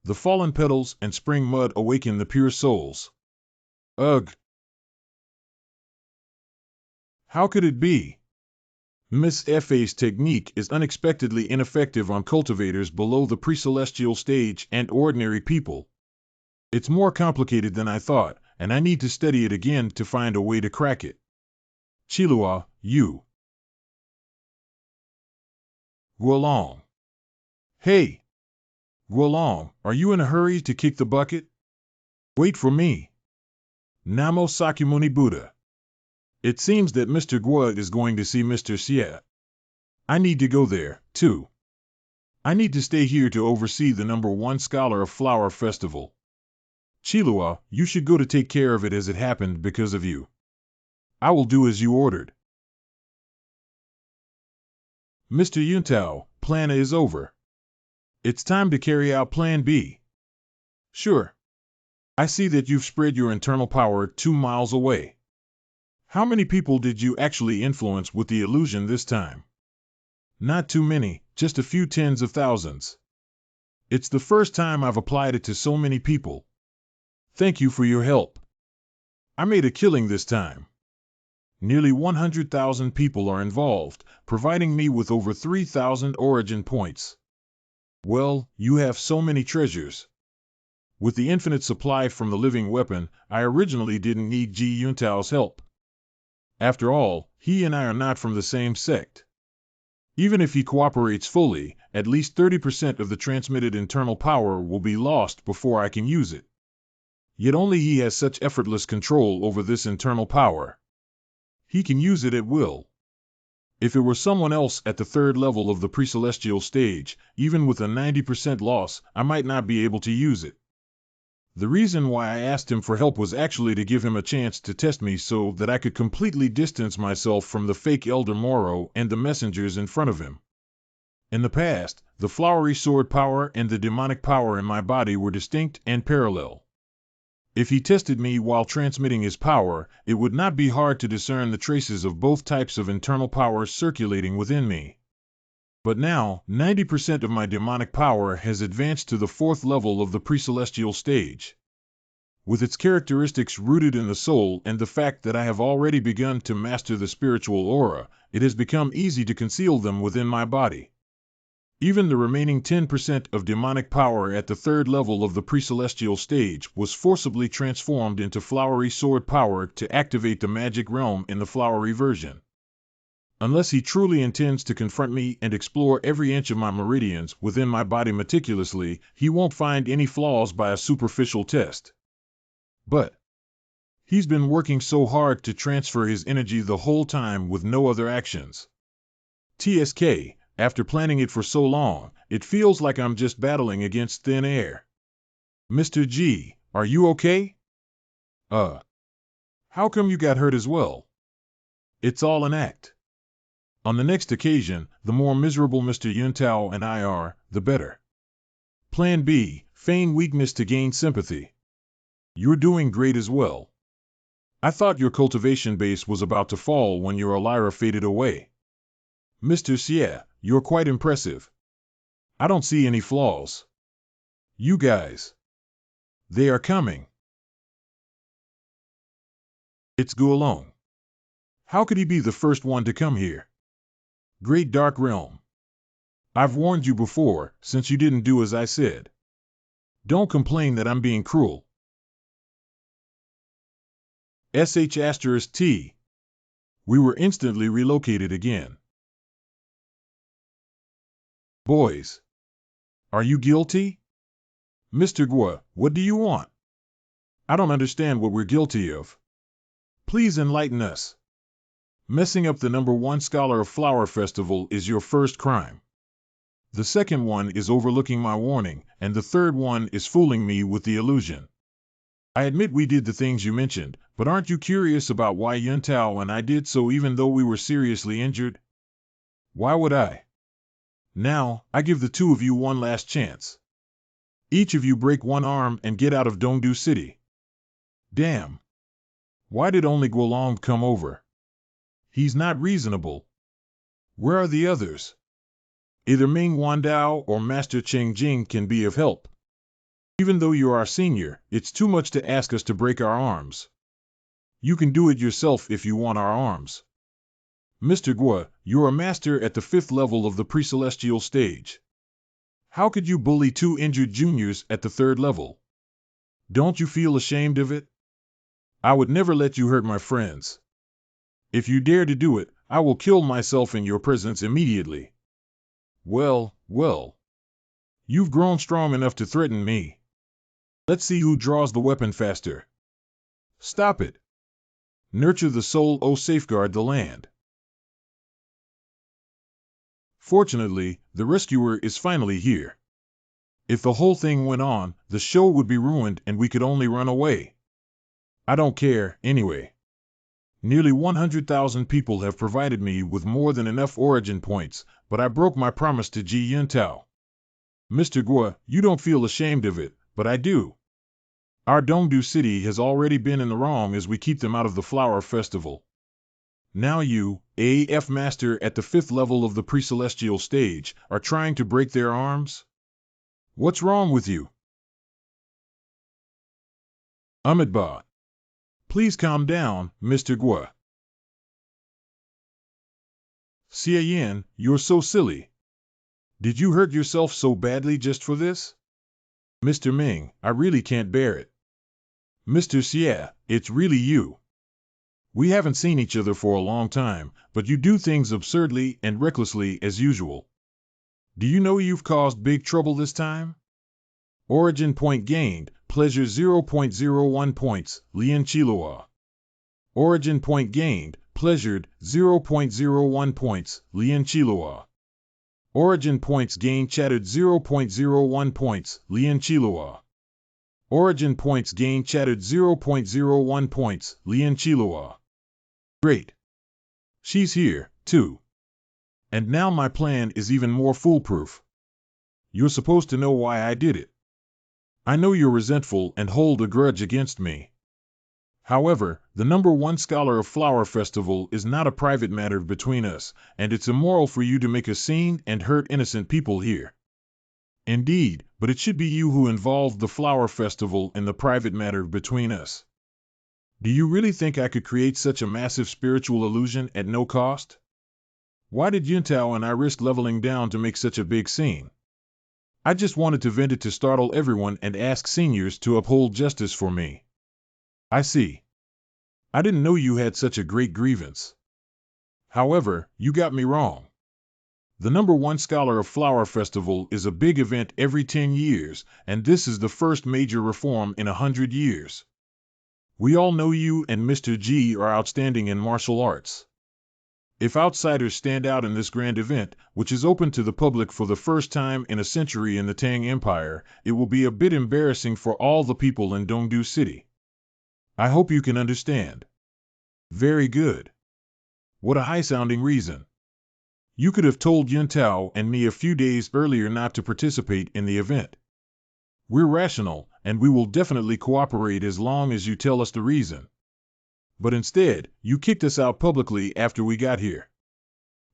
The fallen petals and spring mud awaken the pure souls. Ugh. How could it be? Miss F.A.'s technique is unexpectedly ineffective on cultivators below the pre-celestial stage and ordinary people. It's more complicated than I thought, and I need to study it again to find a way to crack it. Chilua, you. Guolong. Hey! Guolong, are you in a hurry to kick the bucket? Wait for me. Namo Sakyamuni Buddha. It seems that Mr. Gua is going to see Mr. Xie. I need to go there, too. I need to stay here to oversee the #1 scholar of Flower Festival. Chilua, you should go to take care of it as it happened because of you. I will do as you ordered. Mr. Yuntao, Plan A is over. It's time to carry out Plan B. Sure. I see that you've spread your internal power 2 miles away. How many people did you actually influence with the illusion this time? Not too many, just a few tens of thousands. It's the first time I've applied it to so many people. Thank you for your help. I made a killing this time. Nearly 100,000 people are involved, providing me with over 3,000 origin points. Well, you have so many treasures. With the infinite supply from the living weapon, I originally didn't need Ji Yuntao's help. After all, he and I are not from the same sect. Even if he cooperates fully, at least 30% of the transmitted internal power will be lost before I can use it. Yet only he has such effortless control over this internal power. He can use it at will. If it were someone else at the 3rd level of the pre-celestial stage, even with a 90% loss, I might not be able to use it. The reason why I asked him for help was actually to give him a chance to test me so that I could completely distance myself from the fake Elder Moro and the messengers in front of him. In the past, the flowery sword power and the demonic power in my body were distinct and parallel. If he tested me while transmitting his power, it would not be hard to discern the traces of both types of internal power circulating within me. But now, 90% of my demonic power has advanced to the 4th level of the pre-celestial stage. With its characteristics rooted in the soul and the fact that I have already begun to master the spiritual aura, it has become easy to conceal them within my body. Even the remaining 10% of demonic power at the 3rd level of the pre-celestial stage was forcibly transformed into flowery sword power to activate the magic realm in the flowery version. Unless he truly intends to confront me and explore every inch of my meridians within my body meticulously, he won't find any flaws by a superficial test. But he's been working so hard to transfer his energy the whole time with no other actions. TSK, after planning it for so long, it feels like I'm just battling against thin air. Mr. G, are you okay? How come you got hurt as well? It's all an act. On the next occasion, the more miserable Mr. Yuntao and I are, the better. Plan B, feign weakness to gain sympathy. You're doing great as well. I thought your cultivation base was about to fall when your Elira faded away. Mr. Xie, you're quite impressive. I don't see any flaws. You guys. They are coming. It's Guolong. How could he be the first one to come here? Great Dark Realm. I've warned you before, since you didn't do as I said. Don't complain that I'm being cruel. *T. We were instantly relocated again. Boys. Are you guilty? Mr. Gua, what do you want? I don't understand what we're guilty of. Please enlighten us. Messing up the #1 scholar of Flower Festival is your first crime. The second one is overlooking my warning, and the third one is fooling me with the illusion. I admit we did the things you mentioned, but aren't you curious about why Yuntao and I did so even though we were seriously injured? Why would I? Now, I give the two of you one last chance. Each of you break one arm and get out of Dongdu City. Damn. Why did only Guolong come over? He's not reasonable. Where are the others? Either Ming Wandao or Master Cheng Jing can be of help. Even though you're our senior, it's too much to ask us to break our arms. You can do it yourself if you want our arms. Mr. Gua, you're a master at the 5th level of the pre-celestial stage. How could you bully 2 injured juniors at the 3rd level? Don't you feel ashamed of it? I would never let you hurt my friends. If you dare to do it, I will kill myself in your presence immediately. Well, well. You've grown strong enough to threaten me. Let's see who draws the weapon faster. Stop it. Nurture the soul, O safeguard the land. Fortunately, the rescuer is finally here. If the whole thing went on, the show would be ruined and we could only run away. I don't care, anyway. Nearly 100,000 people have provided me with more than enough origin points, but I broke my promise to Ji Yuntao. Mr. Guo, you don't feel ashamed of it, but I do. Our Dongdu city has already been in the wrong as we keep them out of the flower festival. Now you, AF Master at the 5th level of the pre-celestial stage, are trying to break their arms? What's wrong with you? Ba. Please calm down, Mr. Guo. Xie Yan, you're so silly. Did you hurt yourself so badly just for this? Mr. Ming, I really can't bear it. Mr. Xie, it's really you. We haven't seen each other for a long time, but you do things absurdly and recklessly as usual. Do you know you've caused big trouble this time? Origin point gained, pleasure 0.01 points, Lian Chilua. Origin point gained, pleasured 0.01 points, Lian Chilua. Origin points gained chattered 0.01 points, Lian Chilua. Origin points gained chattered 0.01 points, Lian Chilua. Great. She's here, too. And now my plan is even more foolproof. You're supposed to know why I did it. I know you're resentful and hold a grudge against me. However, the #1 scholar of Flower Festival is not a private matter between us, and it's immoral for you to make a scene and hurt innocent people here. Indeed, but it should be you who involved the Flower Festival in the private matter between us. Do you really think I could create such a massive spiritual illusion at no cost? Why did Yuntao and I risk leveling down to make such a big scene? I just wanted to vent it to startle everyone and ask seniors to uphold justice for me. I see. I didn't know you had such a great grievance. However, you got me wrong. The #1 scholar of Flower Festival is a big event every 10 years, and this is the first major reform in 100 years. We all know you and Mr. G are outstanding in martial arts. If outsiders stand out in this grand event, which is open to the public for the first time in a century in the Tang Empire, it will be a bit embarrassing for all the people in Dongdu City. I hope you can understand. Very good. What a high-sounding reason. You could have told Yuntao and me a few days earlier not to participate in the event. We're rational, and we will definitely cooperate as long as you tell us the reason. But instead, you kicked us out publicly after we got here.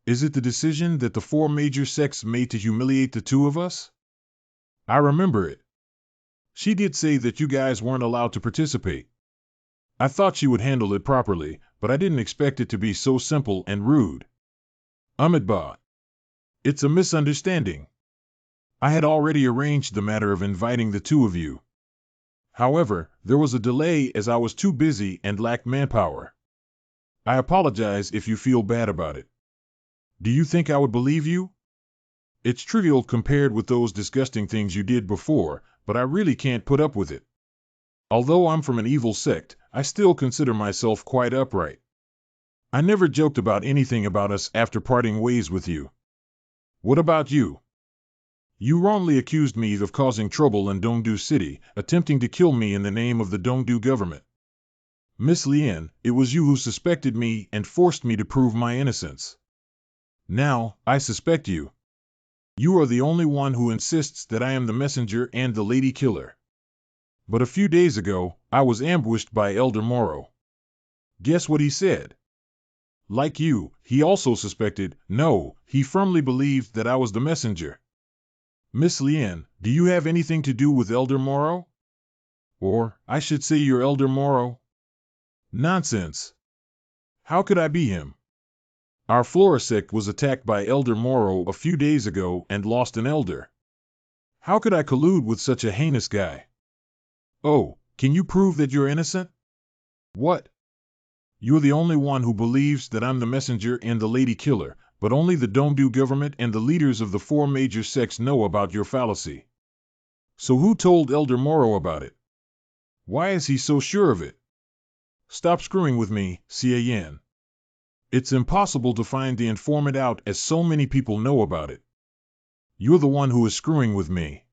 Is it the decision that the 4 major sects made to humiliate the 2 of us? I remember it. She did say that you guys weren't allowed to participate. I thought she would handle it properly, but I didn't expect it to be so simple and rude. Ba. It's a misunderstanding. I had already arranged the matter of inviting the 2 of you. However, there was a delay as I was too busy and lacked manpower. I apologize if you feel bad about it. Do you think I would believe you? It's trivial compared with those disgusting things you did before, but I really can't put up with it. Although I'm from an evil sect, I still consider myself quite upright. I never joked about anything about us after parting ways with you. What about you? You wrongly accused me of causing trouble in Dongdu City, attempting to kill me in the name of the Dongdu government. Miss Lian, it was you who suspected me and forced me to prove my innocence. Now, I suspect you. You are the only one who insists that I am the messenger and the lady killer. But a few days ago, I was ambushed by Elder Moro. Guess what he said? Like you, he also suspected, no, he firmly believed that I was the messenger. Miss Lian, do you have anything to do with Elder Moro? Or, I should say your Elder Moro? Nonsense. How could I be him? Our Flora sect was attacked by Elder Moro a few days ago and lost an elder. How could I collude with such a heinous guy? Oh, can you prove that you're innocent? What? You're the only one who believes that I'm the messenger and the lady killer, but only the Dongdu government and the leaders of the 4 major sects know about your fallacy. So who told Elder Moro about it? Why is he so sure of it? Stop screwing with me, Xie Yan. It's impossible to find the informant out as so many people know about it. You're the one who is screwing with me.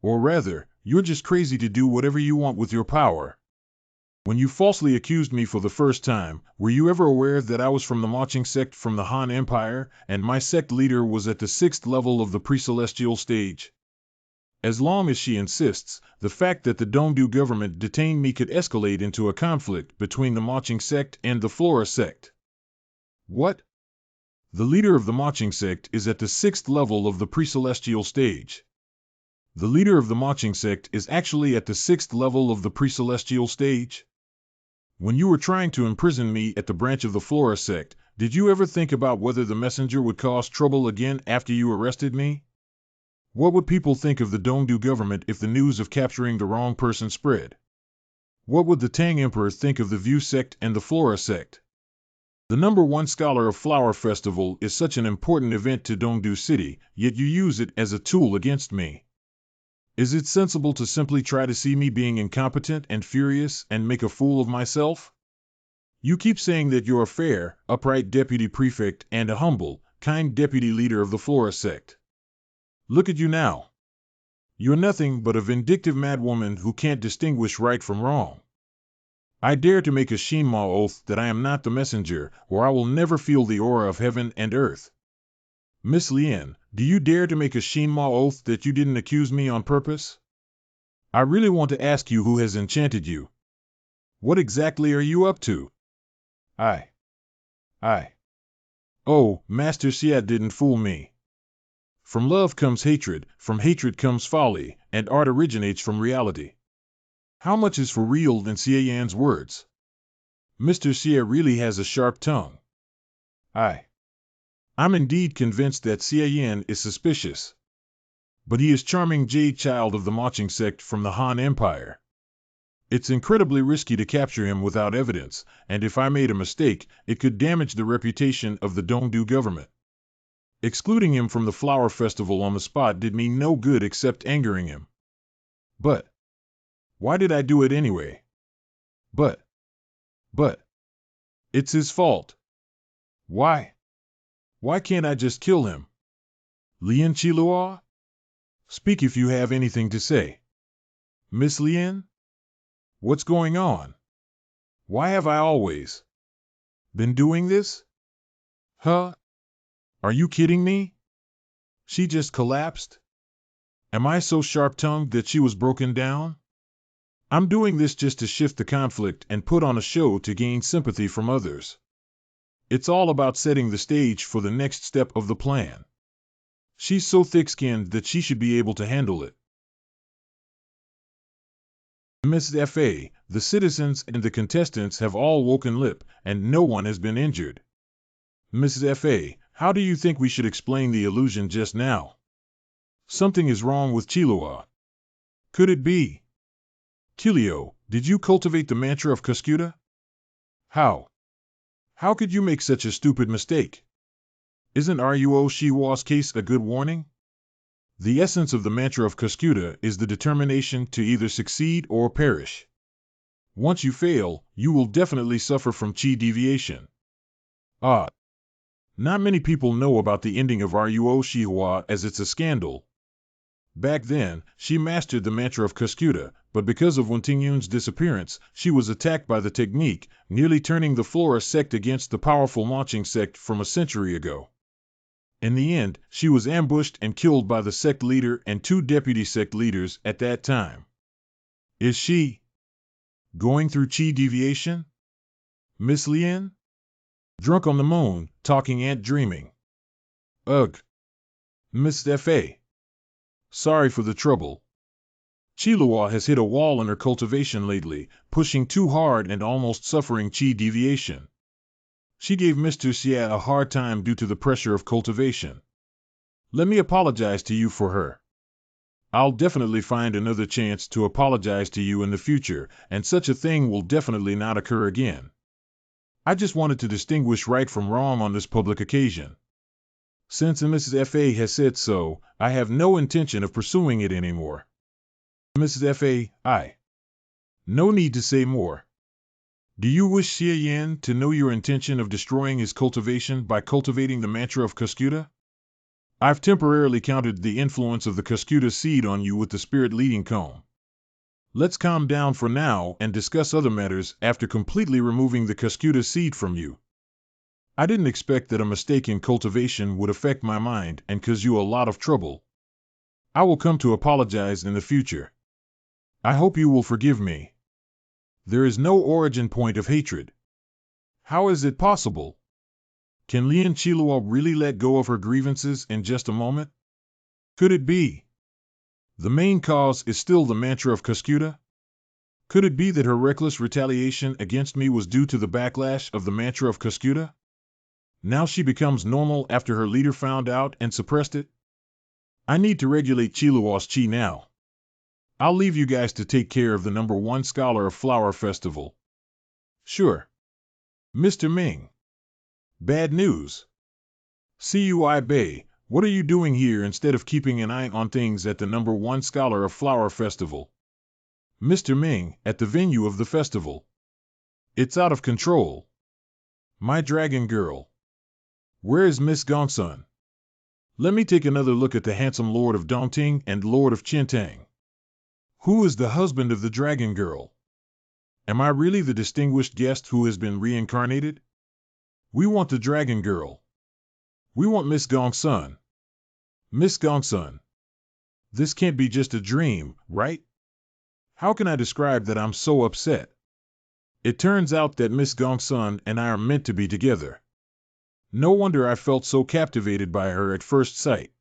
Or rather, you're just crazy to do whatever you want with your power. When you falsely accused me for the first time, were you ever aware that I was from the marching sect from the Han Empire, and my sect leader was at the 6th level of the pre-celestial stage? As long as she insists, the fact that the Dongdu government detained me could escalate into a conflict between the marching sect and the Flora sect. What? The leader of the marching sect is at the 6th level of the pre-celestial stage. The leader of the marching sect is actually at the 6th level of the pre-celestial stage? When you were trying to imprison me at the branch of the Flora sect, did you ever think about whether the messenger would cause trouble again after you arrested me? What would people think of the Dongdu government if the news of capturing the wrong person spread? What would the Tang Emperor think of the View sect and the Flora sect? The #1 scholar of Flower Festival is such an important event to Dongdu City, yet you use it as a tool against me. Is it sensible to simply try to see me being incompetent and furious and make a fool of myself? You keep saying that you're a fair, upright deputy prefect and a humble, kind deputy leader of the Flora sect. Look at you now. You're nothing but a vindictive madwoman who can't distinguish right from wrong. I dare to make a Shinma oath that I am not the messenger, or I will never feel the aura of heaven and earth. Miss Lien, do you dare to make a Shinma oath that you didn't accuse me on purpose? I really want to ask you who has enchanted you. What exactly are you up to? I. Oh, Master Xia didn't fool me. From love comes hatred, from hatred comes folly, and art originates from reality. How much is for real in Xia Yan's words? Mr. Xia really has a sharp tongue. I'm indeed convinced that Xia Yan is suspicious. But he is charming jade child of the marching sect from the Han Empire. It's incredibly risky to capture him without evidence, and if I made a mistake, it could damage the reputation of the Dongdu government. Excluding him from the Flower Festival on the spot did me no good except angering him. But why did I do it anyway? But it's his fault. Why? Why can't I just kill him? Lien Qilua? Speak if you have anything to say. Miss Lien? What's going on? Why have I always been doing this? Huh? Are you kidding me? She just collapsed? Am I so sharp-tongued that she was broken down? I'm doing this just to shift the conflict and put on a show to gain sympathy from others. It's all about setting the stage for the next step of the plan. She's so thick-skinned that she should be able to handle it. Ms. F.A., the citizens and the contestants have all woken lip, and no one has been injured. Mrs. F.A., how do you think we should explain the illusion just now? Something is wrong with Qilua. Could it be? Kilio, did you cultivate the mantra of Cuscuta? How? How could you make such a stupid mistake? Isn't Ruo Shiwa's case a good warning? The essence of the mantra of Cuscuta is the determination to either succeed or perish. Once you fail, you will definitely suffer from chi deviation. Not many people know about the ending of Ruo Shiwa as it's a scandal. Back then, she mastered the mantra of Cuscuta, but because of Wentingyun's disappearance, she was attacked by the technique, nearly turning the Flora sect against the powerful marching sect from a century ago. In the end, she was ambushed and killed by the sect leader and 2 deputy sect leaders at that time. Is she going through chi deviation? Miss Lien? Drunk on the moon, talking and dreaming. Ugh. Miss F.A. Sorry for the trouble. Qilua has hit a wall in her cultivation lately, pushing too hard and almost suffering chi deviation. She gave Mr. Xia a hard time due to the pressure of cultivation. Let me apologize to you for her. I'll definitely find another chance to apologize to you in the future, and such a thing will definitely not occur again. I just wanted to distinguish right from wrong on this public occasion. Since Mrs. F.A. has said so, I have no intention of pursuing it anymore. Mrs. F.A., no need to say more. Do you wish Xia Yan to know your intention of destroying his cultivation by cultivating the mantra of Cuscuta? I've temporarily countered the influence of the Cuscuta seed on you with the spirit leading comb. Let's calm down for now and discuss other matters after completely removing the Cuscuta seed from you. I didn't expect that a mistake in cultivation would affect my mind and cause you a lot of trouble. I will come to apologize in the future. I hope you will forgive me. There is no origin point of hatred. How is it possible? Can Lian Chilua really let go of her grievances in just a moment? Could it be? The main cause is still the mantra of Cuscuta? Could it be that her reckless retaliation against me was due to the backlash of the mantra of Cuscuta? Now she becomes normal after her leader found out and suppressed it? I need to regulate Chilua's chi now. I'll leave you guys to take care of the #1 scholar of Flower Festival. Sure. Mr. Ming. Bad news. Cui Bay, what are you doing here instead of keeping an eye on things at the #1 scholar of Flower Festival? Mr. Ming, at the venue of the festival. It's out of control. My dragon girl. Where is Miss Gongsun? Let me take another look at the handsome Lord of Dongting and Lord of Qintang. Who is the husband of the dragon girl? Am I really the distinguished guest who has been reincarnated? We want the dragon girl. We want Miss Gongsun. Miss Gongsun. This can't be just a dream, right? How can I describe that I'm so upset? It turns out that Miss Gongsun and I are meant to be together. No wonder I felt so captivated by her at first sight.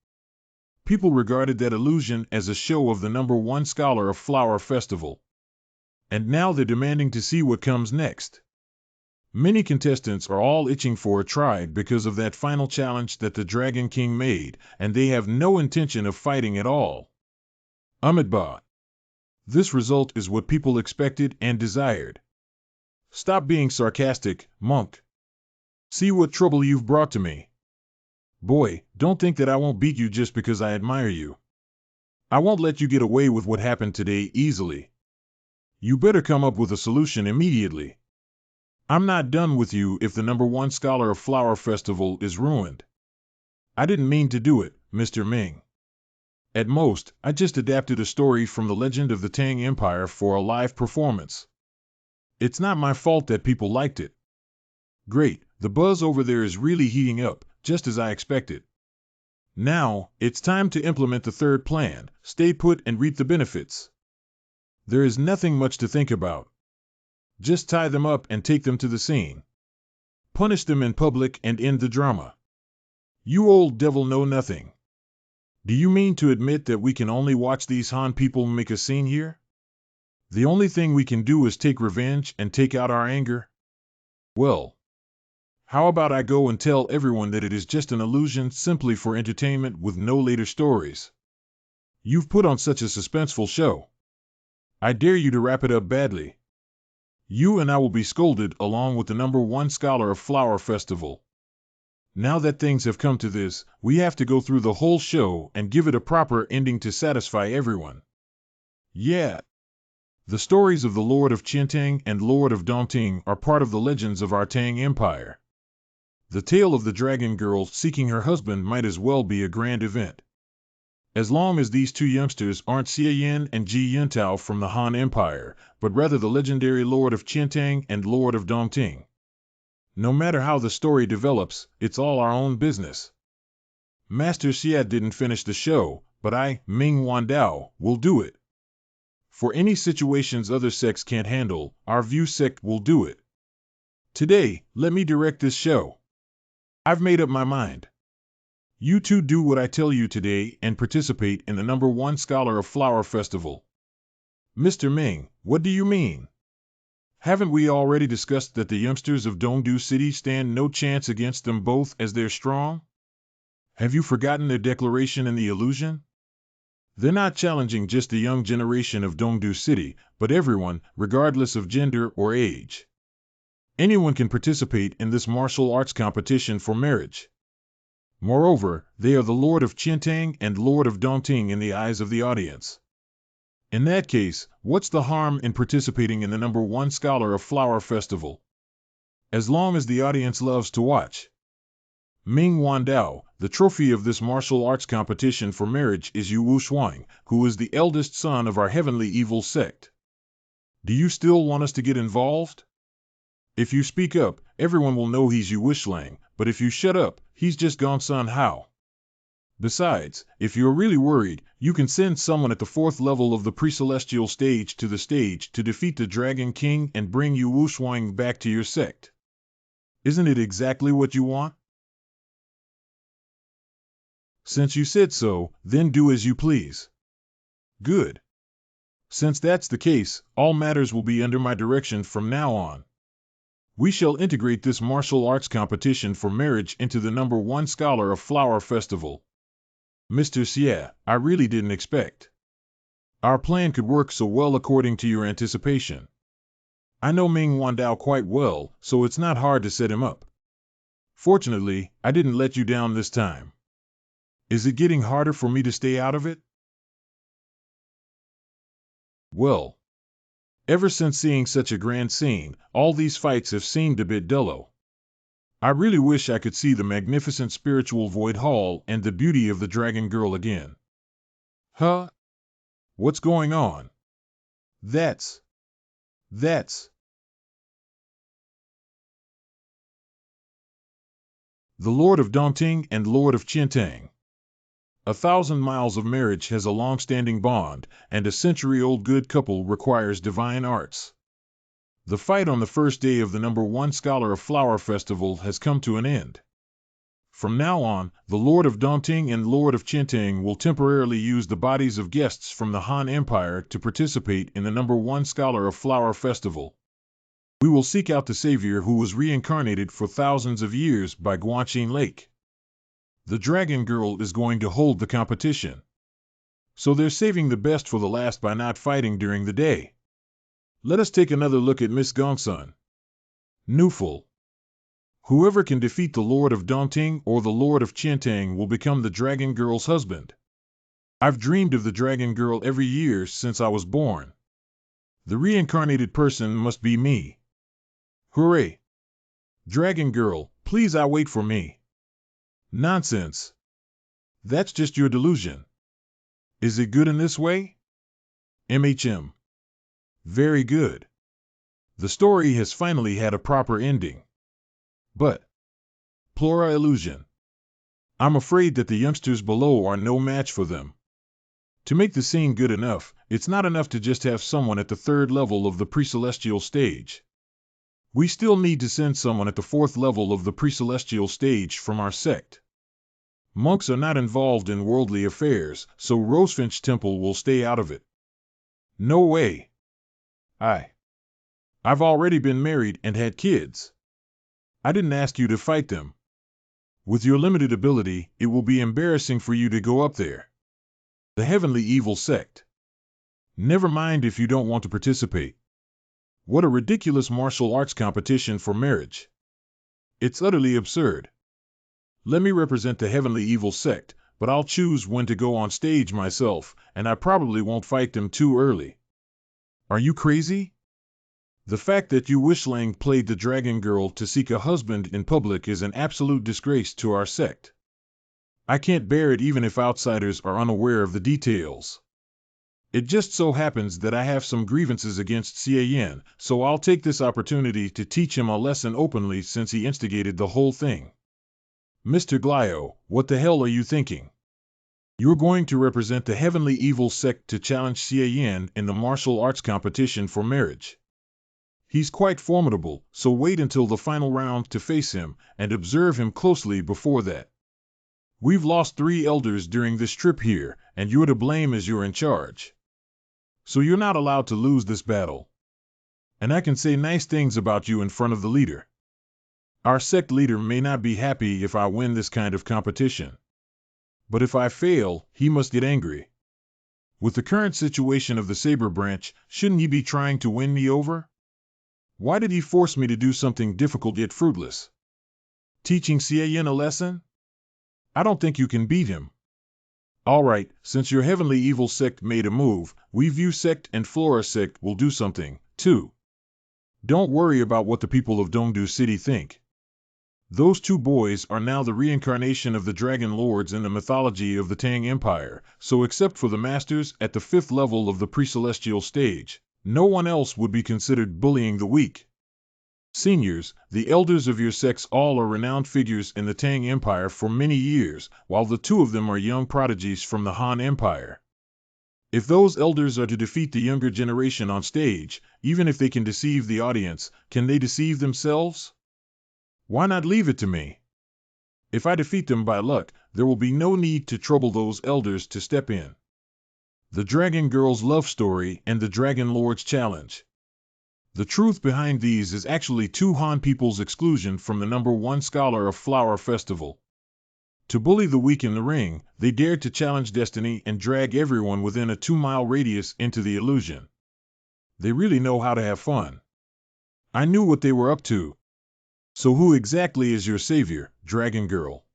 People regarded that illusion as a show of the #1 scholar of Flower Festival. And now they're demanding to see what comes next. Many contestants are all itching for a try because of that final challenge that the Dragon King made, and they have no intention of fighting at all. Amitabha. This result is what people expected and desired. Stop being sarcastic, monk. See what trouble you've brought to me. Boy, don't think that I won't beat you just because I admire you. I won't let you get away with what happened today easily. You better come up with a solution immediately. I'm not done with you if the #1 scholar of Flower Festival is ruined. I didn't mean to do it, Mr. Ming. At most, I just adapted a story from the legend of the Tang Empire for a live performance. It's not my fault that people liked it. Great, the buzz over there is really heating up, just as I expected. Now, it's time to implement the third plan, stay put and reap the benefits. There is nothing much to think about. Just tie them up and take them to the scene. Punish them in public and end the drama. You old devil know nothing. Do you mean to admit that we can only watch these Han people make a scene here? The only thing we can do is take revenge and take out our anger? Well, how about I go and tell everyone that it is just an illusion simply for entertainment with no later stories? You've put on such a suspenseful show. I dare you to wrap it up badly. You and I will be scolded along with the #1 scholar of Flower Festival. Now that things have come to this, we have to go through the whole show and give it a proper ending to satisfy everyone. Yeah. The stories of the Lord of Qintang and Lord of Dongting are part of the legends of our Tang Empire. The tale of the dragon girl seeking her husband might as well be a grand event. As long as these two youngsters aren't Xie Yin and Ji Yuntao from the Han Empire, but rather the legendary Lord of Qintang and Lord of Dongting. No matter how the story develops, it's all our own business. Master Xia didn't finish the show, but I, Ming Wandao, will do it. For any situations other sects can't handle, our View sect will do it. Today, let me direct this show. I've made up my mind. You two do what I tell you today and participate in the #1 scholar of Flower Festival. Mr. Ming, what do you mean? Haven't we already discussed that the youngsters of Dongdu City stand no chance against them both as they're strong? Have you forgotten their declaration in the illusion? They're not challenging just the young generation of Dongdu City, but everyone, regardless of gender or age. Anyone can participate in this martial arts competition for marriage. Moreover, they are the Lord of Qintang and Lord of Dongting in the eyes of the audience. In that case, what's the harm in participating in the #1 scholar of Flower Festival? As long as the audience loves to watch. Ming Wandao, the trophy of this martial arts competition for marriage is Yu Wu Shuang, who is the eldest son of our heavenly evil sect. Do you still want us to get involved? If you speak up, everyone will know he's you wishlang, but if you shut up, he's just gone son how. Besides, if you're really worried, you can send someone at the 4th level of the pre-celestial stage to defeat the Dragon King and bring you Wushwang back to your sect. Isn't it exactly what you want? Since you said so, then do as you please. Good. Since that's the case, all matters will be under my direction from now on. We shall integrate this martial arts competition for marriage into the #1 Scholar of Flower Festival. Mr. Xie, I really didn't expect our plan could work so well according to your anticipation. I know Ming Wandao quite well, so it's not hard to set him up. Fortunately, I didn't let you down this time. Is it getting harder for me to stay out of it? Well, ever since seeing such a grand scene, all these fights have seemed a bit dullo. I really wish I could see the magnificent spiritual void hall and the beauty of the dragon girl again. Huh? What's going on? That's the Lord of Dongting and Lord of Qiantang. 1,000 miles of marriage has a long-standing bond, and a century-old good couple requires divine arts. The fight on the first day of the #1 Scholar of Flower Festival has come to an end. From now on, the Lord of Dongting and Lord of Qiantang will temporarily use the bodies of guests from the Han Empire to participate in the #1 Scholar of Flower Festival. We will seek out the savior who was reincarnated for thousands of years by Guanxin Lake. The Dragon Girl is going to hold the competition. So they're saving the best for the last by not fighting during the day. Let us take another look at Miss Gongsun. Newful. Whoever can defeat the Lord of Dongting or the Lord of Qiantang will become the Dragon Girl's husband. I've dreamed of the Dragon Girl every year since I was born. The reincarnated person must be me. Hooray! Dragon Girl, please wait for me. Nonsense. That's just your delusion. Is it good in this way? MHM. Very good. The story has finally had a proper ending. But Plura illusion. I'm afraid that the youngsters below are no match for them. To make the scene good enough, it's not enough to just have someone at the 3rd level of the pre-celestial stage. We still need to send someone at the 4th level of the pre-celestial stage from our sect. Monks are not involved in worldly affairs, so Rosefinch Temple will stay out of it. No way. I've already been married and had kids. I didn't ask you to fight them. With your limited ability, it will be embarrassing for you to go up there. The Heavenly Evil Sect. Never mind if you don't want to participate. What a ridiculous martial arts competition for marriage. It's utterly absurd. Let me represent the Heavenly Evil Sect, but I'll choose when to go on stage myself, and I probably won't fight them too early. Are you crazy? The fact that you wishlang played the Dragon Girl to seek a husband in public is an absolute disgrace to our sect. I can't bear it even if outsiders are unaware of the details. It just so happens that I have some grievances against Xie Yan, so I'll take this opportunity to teach him a lesson openly since he instigated the whole thing. Mr. Glio, what the hell are you thinking? You're going to represent the Heavenly Evil Sect to challenge Xie Yan in the martial arts competition for marriage. He's quite formidable, so wait until the final round to face him, and observe him closely before that. We've lost 3 elders during this trip here, and you're to blame as you're in charge. So you're not allowed to lose this battle. And I can say nice things about you in front of the leader. Our sect leader may not be happy if I win this kind of competition. But if I fail, he must get angry. With the current situation of the Saber Branch, shouldn't he be trying to win me over? Why did he force me to do something difficult yet fruitless? Teaching Xie Yan a lesson? I don't think you can beat him. All right, since your Heavenly Evil Sect made a move, we View Sect and Flora Sect will do something, too. Don't worry about what the people of Dongdu City think. Those 2 boys are now the reincarnation of the Dragon Lords in the mythology of the Tang Empire, so except for the Masters at the 5th level of the pre-celestial stage, No one else would be considered bullying the weak. Seniors, the elders of your sex, all are renowned figures in the Tang Empire for many years, while the two of them are young prodigies from the Han Empire. If those elders are to defeat the younger generation on stage, even if they can deceive the audience, can they deceive themselves? Why not leave it to me? If I defeat them by luck, there will be no need to trouble those elders to step in. The Dragon Girl's Love Story and the Dragon Lord's Challenge. The truth behind these is actually two Han people's exclusion from the #1 scholar of Flower Festival. To bully the weak in the ring, they dared to challenge destiny and drag everyone within a 2-mile radius into the illusion. They really know how to have fun. I knew what they were up to. So who exactly is your savior, Dragon Girl?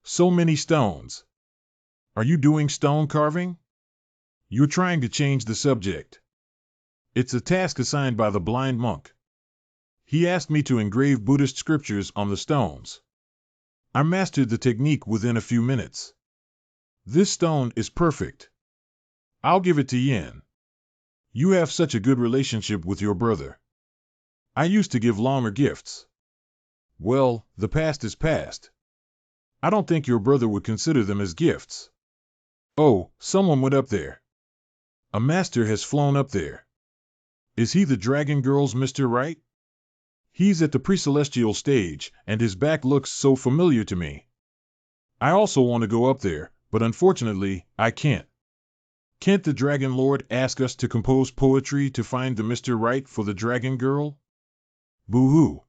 So many stones. Are you doing stone carving? You're trying to change the subject. It's a task assigned by the blind monk. He asked me to engrave Buddhist scriptures on the stones. I mastered the technique within a few minutes. This stone is perfect. I'll give it to Yin. You have such a good relationship with your brother. I used to give longer gifts. Well, the past is past. I don't think your brother would consider them as gifts. Oh, someone went up there. A master has flown up there. Is he the Dragon Girl's Mr. Right? He's at the pre-celestial stage, and his back looks so familiar to me. I also want to go up there, but unfortunately, I can't. Can't the Dragon Lord ask us to compose poetry to find the Mr. Right for the Dragon Girl? Boo-hoo.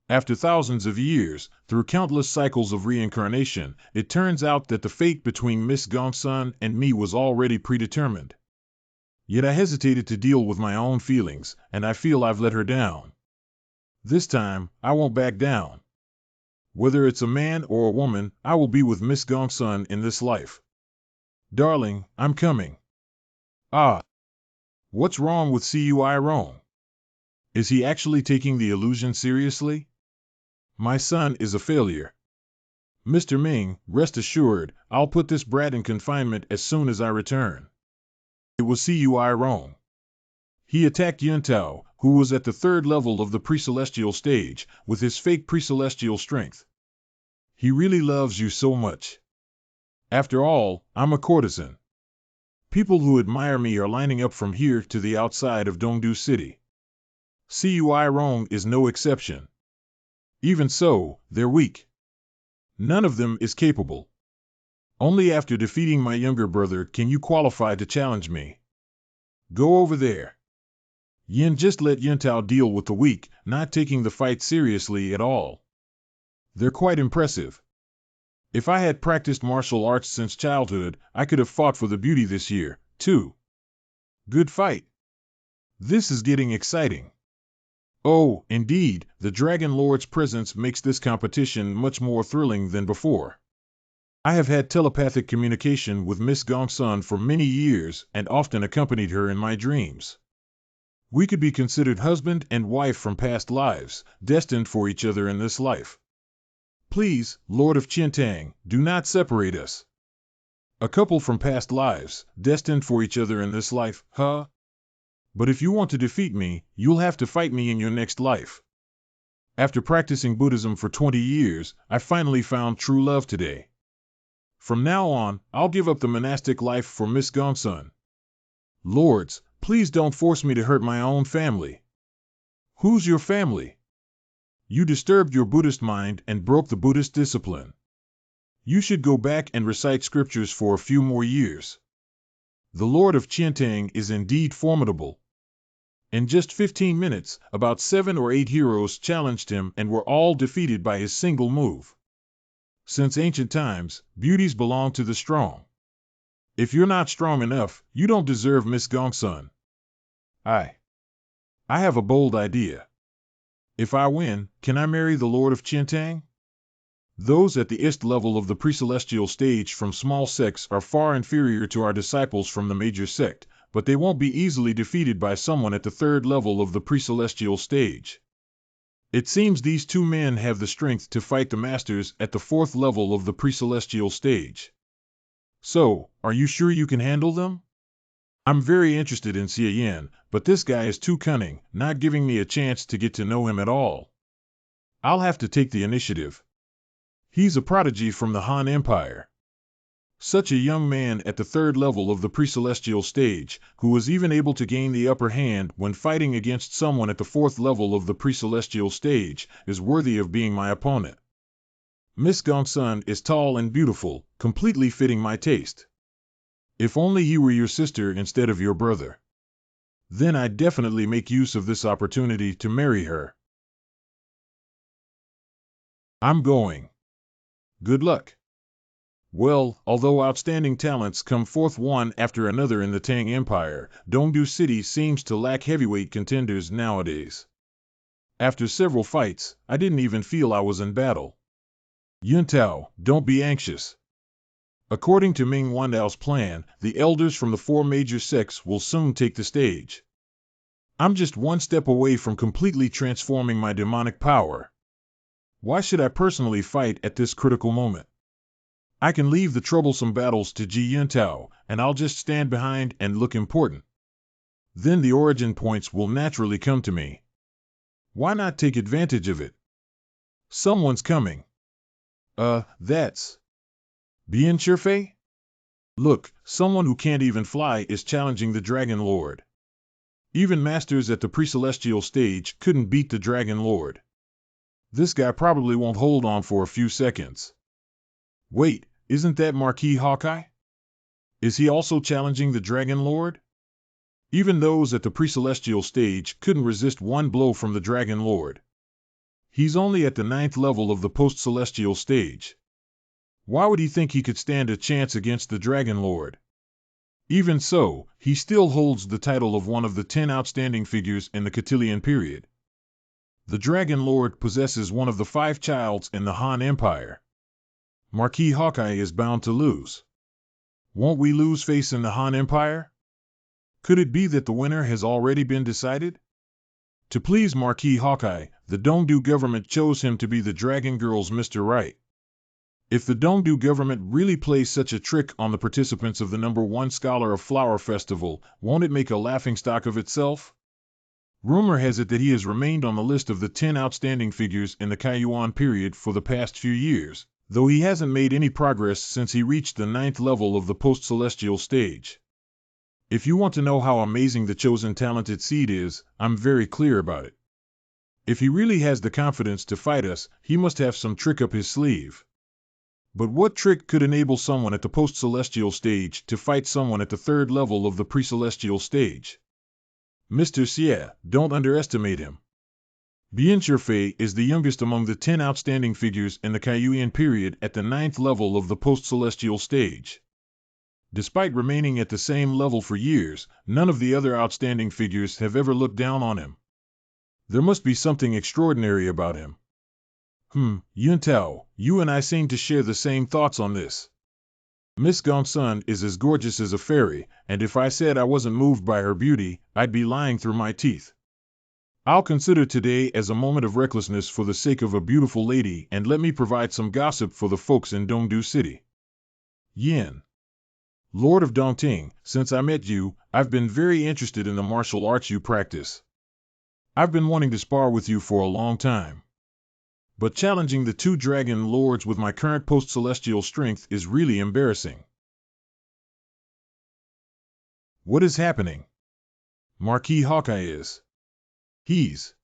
After thousands of years, through countless cycles of reincarnation, it turns out that the fate between Miss Gongsun and me was already predetermined. Yet I hesitated to deal with my own feelings, and I feel I've let her down. This time, I won't back down. Whether it's a man or a woman, I will be with Miss Gongsun in this life. Darling, I'm coming. Ah. What's wrong with Cui Rong? Is he actually taking the illusion seriously? My son is a failure. Mr. Ming, rest assured, I'll put this brat in confinement as soon as I return. It was Cui Rong. He attacked Yuntao, who was at the 3rd level of the pre-celestial stage, with his fake pre-celestial strength. He really loves you so much. After all, I'm a courtesan. People who admire me are lining up from here to the outside of Dongdu City. Cui Rong is no exception. Even so, they're weak. None of them is capable. Only after defeating my younger brother can you qualify to challenge me. Go over there. Yin just let Yuntao deal with the weak, not taking the fight seriously at all. They're quite impressive. If I had practiced martial arts since childhood, I could have fought for the beauty this year, too. Good fight. This is getting exciting. Oh, indeed, the Dragon Lord's presence makes this competition much more thrilling than before. I have had telepathic communication with Miss Gongsun for many years and often accompanied her in my dreams. We could be considered husband and wife from past lives, destined for each other in this life. Please, Lord of Qiantang, do not separate us. A couple from past lives, destined for each other in this life, huh? But if you want to defeat me, you'll have to fight me in your next life. After practicing Buddhism for 20 years, I finally found true love today. From now on, I'll give up the monastic life for Miss Gongsun. Lords, please don't force me to hurt my own family. Who's your family? You disturbed your Buddhist mind and broke the Buddhist discipline. You should go back and recite scriptures for a few more years. The Lord of Qiantang is indeed formidable. In just 15 minutes, about 7 or 8 heroes challenged him and were all defeated by his single move. Since ancient times, beauties belong to the strong. If you're not strong enough, you don't deserve Miss Gongsun. I have a bold idea. If I win, can I marry the Lord of Qiantang? Those at the Ist level of the pre-celestial stage from small sects are far inferior to our disciples from the major sect, but they won't be easily defeated by someone at the 3rd level of the pre-celestial stage. It seems these two men have the strength to fight the masters at the 4th level of the pre-celestial stage. So, are you sure you can handle them? I'm very interested in Xie Yin, but this guy is too cunning, not giving me a chance to get to know him at all. I'll have to take the initiative. He's a prodigy from the Han Empire. Such a young man at the third level of the pre-celestial stage, who was even able to gain the upper hand when fighting against someone at the fourth level of the pre-celestial stage, is worthy of being my opponent. Miss Gongsun is tall and beautiful, completely fitting my taste. If only he were your sister instead of your brother. Then I'd definitely make use of this opportunity to marry her. I'm going. Good luck. Well, although outstanding talents come forth one after another in the Tang Empire, Dongdu City seems to lack heavyweight contenders nowadays. After several fights, I didn't even feel I was in battle. Yuntao, don't be anxious. According to Ming Wandao's plan, the elders from the four major sects will soon take the stage. I'm just one step away from completely transforming my demonic power. Why should I personally fight at this critical moment? I can leave the troublesome battles to Ji Yuntao, and I'll just stand behind and look important. Then the origin points will naturally come to me. Why not take advantage of it? Someone's coming. That's Bien Chirfei? Look, someone who can't even fly is challenging the Dragon Lord. Even masters at the pre-celestial stage couldn't beat the Dragon Lord. This guy probably won't hold on for a few seconds. Wait, isn't that Marquis Hawkeye? Is he also challenging the Dragon Lord? Even those at the pre-celestial stage couldn't resist one blow from the Dragon Lord. He's only at the 9th level of the post-celestial stage. Why would he think he could stand a chance against the Dragon Lord? Even so, he still holds the title of one of the 10 outstanding figures in the Cotillion period. The Dragon Lord possesses one of the 5 childs in the Han Empire. Marquis Hawkeye is bound to lose. Won't we lose face in the Han Empire? Could it be that the winner has already been decided? To please Marquis Hawkeye, the Dongdu government chose him to be the Dragon Girl's Mr. Right. If the Dongdu government really plays such a trick on the participants of the #1 Scholar of Flower Festival, won't it make a laughingstock of itself? Rumor has it that he has remained on the list of the 10 outstanding figures in the Kaiyuan period for the past few years, though he hasn't made any progress since he reached the 9th level of the post-celestial stage. If you want to know how amazing the chosen talented seed is, I'm very clear about it. If he really has the confidence to fight us, he must have some trick up his sleeve. But what trick could enable someone at the post-celestial stage to fight someone at the 3rd level of the pre-celestial stage? Mr. Xie, don't underestimate him. Bien Chirfei is the youngest among the 10 outstanding figures in the Kaiyuan period at the 9th level of the post-celestial stage. Despite remaining at the same level for years, none of the other outstanding figures have ever looked down on him. There must be something extraordinary about him. Yuntao, you and I seem to share the same thoughts on this. Miss Gongsun is as gorgeous as a fairy, and if I said I wasn't moved by her beauty, I'd be lying through my teeth. I'll consider today as a moment of recklessness for the sake of a beautiful lady, and let me provide some gossip for the folks in Dongdu City. Yin. Lord of Dongting, since I met you, I've been very interested in the martial arts you practice. I've been wanting to spar with you for a long time. But challenging the 2 Dragon Lords with my current post-celestial strength is really embarrassing. What is happening? Marquis Hawkeye is. He's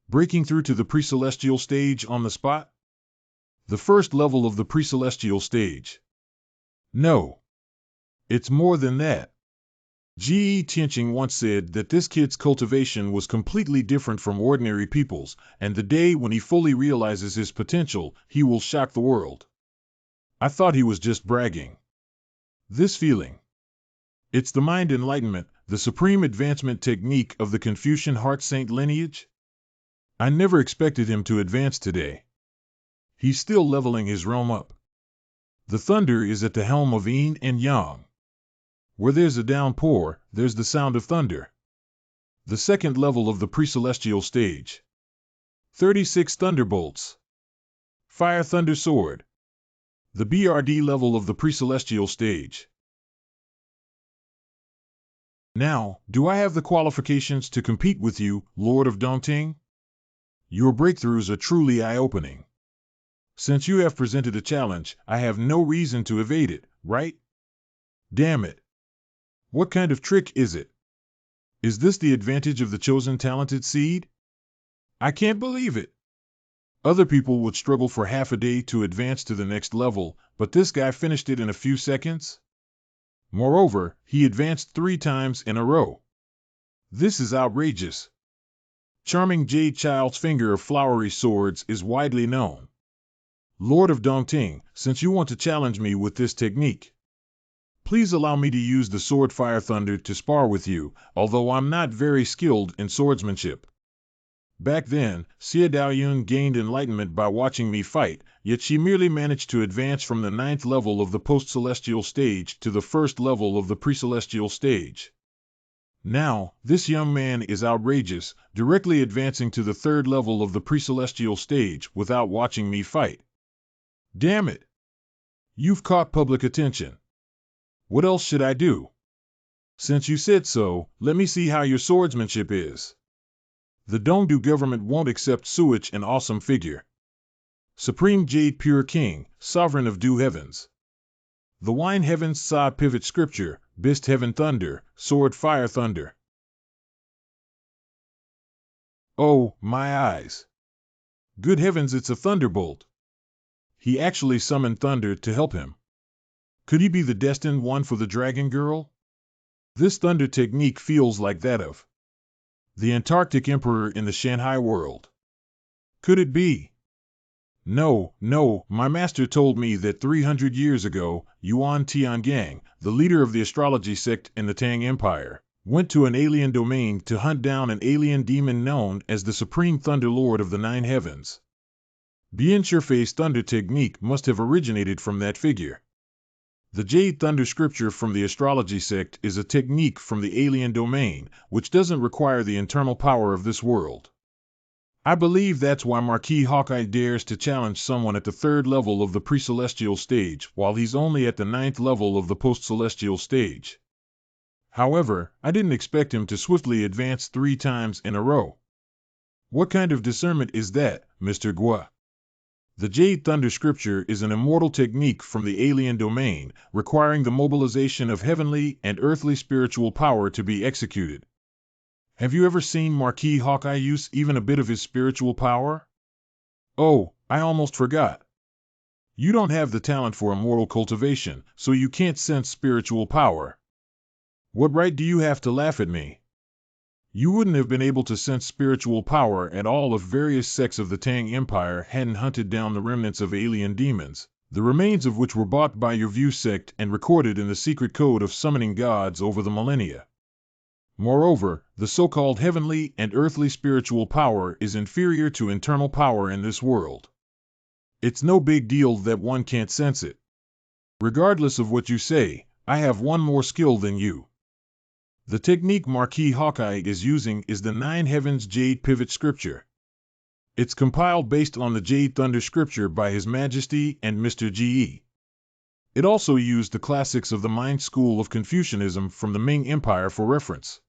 breaking through to the pre-celestial stage on the spot? The 1st level of the pre-celestial stage. No. It's more than that. Ji Tianqing once said that this kid's cultivation was completely different from ordinary people's, and the day when he fully realizes his potential, he will shock the world. I thought he was just bragging. This feeling. It's the mind enlightenment, the supreme advancement technique of the Confucian heart saint lineage. I never expected him to advance today. He's still leveling his realm up. The thunder is at the helm of yin and yang. Where there's a downpour, there's the sound of thunder. The 2nd level of the pre-celestial stage. 36 thunderbolts. Fire Thunder Sword. The BRD level of the pre-celestial stage. Now, do I have the qualifications to compete with you, Lord of Dongting? Your breakthroughs are truly eye-opening. Since you have presented a challenge, I have no reason to evade it, right? Damn it. What kind of trick is it? Is this the advantage of the chosen talented seed? I can't believe it. Other people would struggle for half a day to advance to the next level, but this guy finished it in a few seconds. Moreover, he advanced 3 times in a row. This is outrageous. Charming Jade Child's finger of flowery swords is widely known. Lord of Dongting, since you want to challenge me with this technique, please allow me to use the sword Fire Thunder to spar with you, although I'm not very skilled in swordsmanship. Back then, Xie Daoyun gained enlightenment by watching me fight, yet she merely managed to advance from the 9th level of the post-celestial stage to the 1st level of the pre-celestial stage. Now, this young man is outrageous, directly advancing to the 3rd level of the pre-celestial stage without watching me fight. Damn it! You've caught public attention. What else should I do? Since you said so, let me see how your swordsmanship is. The Dongdu government won't accept such an awesome figure. Supreme Jade Pure King, Sovereign of Dew Heavens. The Wine Heavens Sa Pivot Scripture, Bist Heaven Thunder, Sword Fire Thunder. Oh, my eyes. Good heavens, it's a thunderbolt. He actually summoned thunder to help him. Could he be the destined one for the Dragon Girl? This thunder technique feels like that of the Antarctic Emperor in the Shanghai world. Could it be? No, my master told me that 300 years ago, Yuan Tiangang, the leader of the astrology sect in the Tang Empire, went to an alien domain to hunt down an alien demon known as the Supreme Thunder Lord of the 9 Heavens. Bian Shifei's thunder technique must have originated from that figure. The Jade Thunder Scripture from the astrology sect is a technique from the alien domain, which doesn't require the internal power of this world. I believe that's why Marquis Hawkeye dares to challenge someone at the 3rd level of the pre-celestial stage, while he's only at the 9th level of the post-celestial stage. However, I didn't expect him to swiftly advance 3 times in a row. What kind of discernment is that, Mr. Gua? The Jade Thunder Scripture is an immortal technique from the alien domain, requiring the mobilization of heavenly and earthly spiritual power to be executed. Have you ever seen Marquis Hawkeye use even a bit of his spiritual power? Oh, I almost forgot. You don't have the talent for immortal cultivation, so you can't sense spiritual power. What right do you have to laugh at me? You wouldn't have been able to sense spiritual power at all if various sects of the Tang Empire hadn't hunted down the remnants of alien demons, the remains of which were bought by your View sect and recorded in the secret code of summoning gods over the millennia. Moreover, the so-called heavenly and earthly spiritual power is inferior to internal power in this world. It's no big deal that one can't sense it. Regardless of what you say, I have one more skill than you. The technique Marquis Hawkeye is using is the 9 Heavens Jade Pivot Scripture. It's compiled based on the Jade Thunder Scripture by His Majesty and Mr. Ge. It also used the classics of the Mind School of Confucianism from the Ming Empire for reference.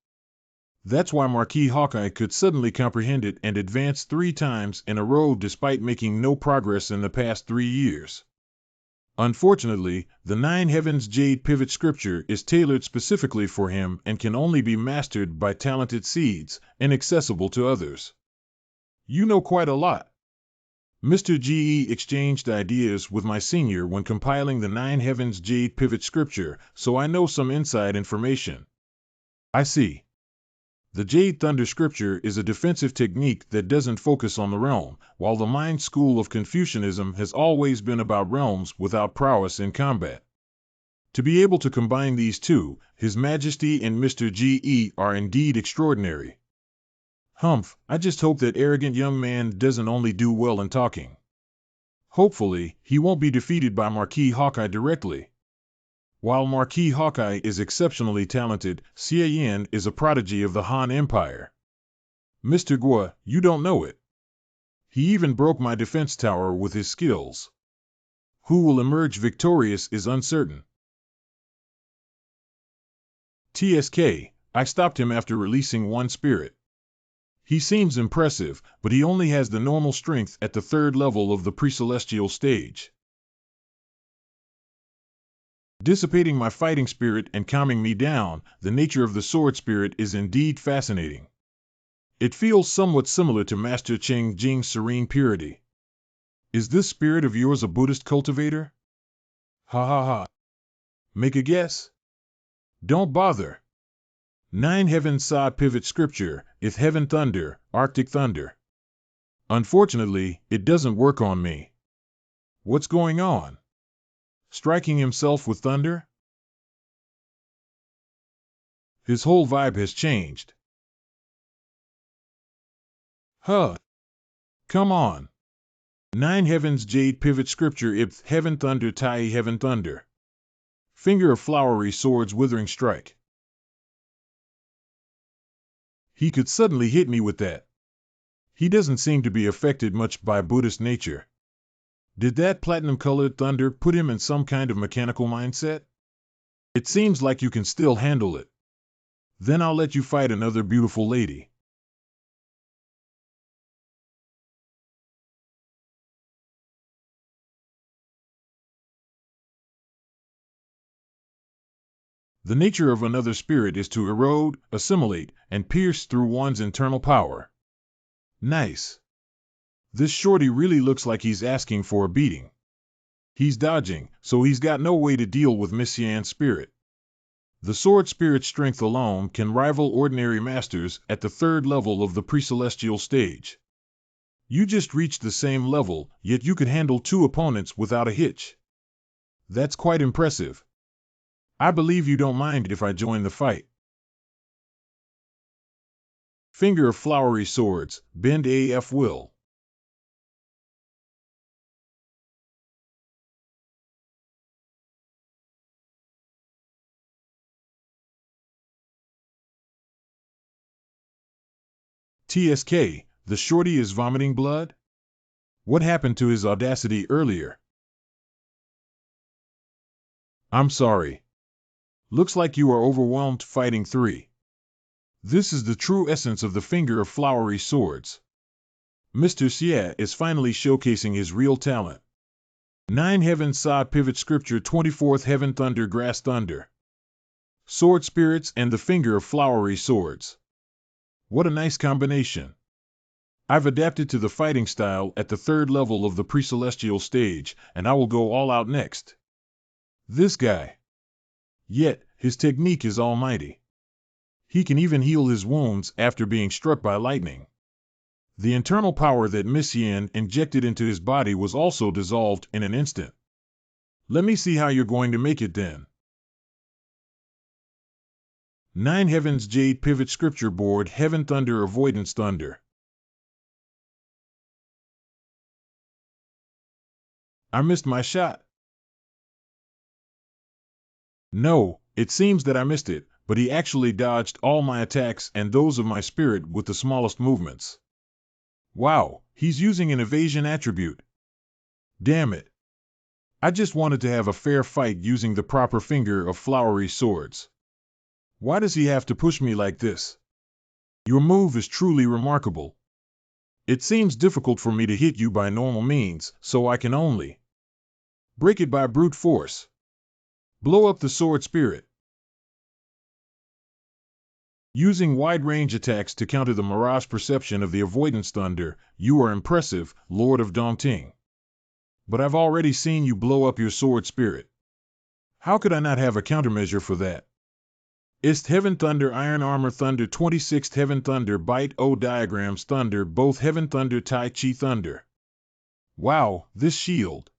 That's why Marquis Hawkeye could suddenly comprehend it and advance 3 times in a row despite making no progress in the past 3 years. Unfortunately, the 9 Heavens Jade Pivot Scripture is tailored specifically for him and can only be mastered by talented seeds, inaccessible to others. You know quite a lot. Mr. Ge exchanged ideas with my senior when compiling the 9 Heavens Jade Pivot Scripture, so I know some inside information. I see. The Jade Thunder Scripture is a defensive technique that doesn't focus on the realm, while the Mind School of Confucianism has always been about realms without prowess in combat. To be able to combine these two, His Majesty and Mr. Ge are indeed extraordinary. Humph, I just hope that arrogant young man doesn't only do well in talking. Hopefully, he won't be defeated by Marquis Hawkeye directly. While Marquis Hawkeye is exceptionally talented, Xie Yin is a prodigy of the Han Empire. Mr. Gua, you don't know it. He even broke my defense tower with his skills. Who will emerge victorious is uncertain. TSK, I stopped him after releasing one spirit. He seems impressive, but he only has the normal strength at the third level of the pre-celestial stage. Dissipating my fighting spirit and calming me down, the nature of the sword spirit is indeed fascinating. It feels somewhat similar to Master Cheng Jing's serene purity. Is this spirit of yours a Buddhist cultivator? Ha ha ha. Make a guess? Don't bother. 9 Heaven Sa Pivot Scripture, If Heaven Thunder, Arctic Thunder. Unfortunately, it doesn't work on me. What's going on? Striking himself with thunder? His whole vibe has changed. Huh. Come on. 9 Heavens Jade Pivot Scripture If Heaven Thunder Tai Heaven Thunder. Finger of Flowery Swords Withering Strike. He could suddenly hit me with that. He doesn't seem to be affected much by Buddhist nature. Did that platinum-colored thunder put him in some kind of mechanical mindset? It seems like you can still handle it. Then I'll let you fight another beautiful lady. The nature of another spirit is to erode, assimilate, and pierce through one's internal power. Nice. This shorty really looks like he's asking for a beating. He's dodging, so he's got no way to deal with Miss Yan's spirit. The sword spirit's strength alone can rival ordinary masters at the third level of the pre-celestial stage. You just reached the same level, yet you could handle 2 opponents without a hitch. That's quite impressive. I believe you don't mind if I join the fight. Finger of Flowery Swords, Bend AF Will. TSK, the shorty is vomiting blood? What happened to his audacity earlier? I'm sorry. Looks like you are overwhelmed fighting 3. This is the true essence of the Finger of Flowery Swords. Mr. Xie is finally showcasing his real talent. 9 Heaven Sa Pivot Scripture 24th Heaven Thunder Grass Thunder. Sword Spirits and the Finger of Flowery Swords. What a nice combination. I've adapted to the fighting style at the third level of the pre-celestial stage, and I will go all out next. This guy. Yet, his technique is almighty. He can even heal his wounds after being struck by lightning. The internal power that Miss Yan injected into his body was also dissolved in an instant. Let me see how you're going to make it then. 9 Heavens Jade Pivot Scripture Board Heaven Thunder Avoidance Thunder. I missed my shot. No, it seems that I missed it, but he actually dodged all my attacks and those of my spirit with the smallest movements. Wow, he's using an evasion attribute. Damn it. I just wanted to have a fair fight using the proper Finger of Flowery Swords. Why does he have to push me like this? Your move is truly remarkable. It seems difficult for me to hit you by normal means, so I can only break it by brute force. Blow up the sword spirit. Using wide-range attacks to counter the mirage perception of the avoidance thunder, you are impressive, Lord of Dongting. But I've already seen you blow up your sword spirit. How could I not have a countermeasure for that? Ist Heaven Thunder Iron Armor Thunder 26th Heaven Thunder Bite O Diagrams Thunder Both Heaven Thunder Tai Chi Thunder. Wow, this shield.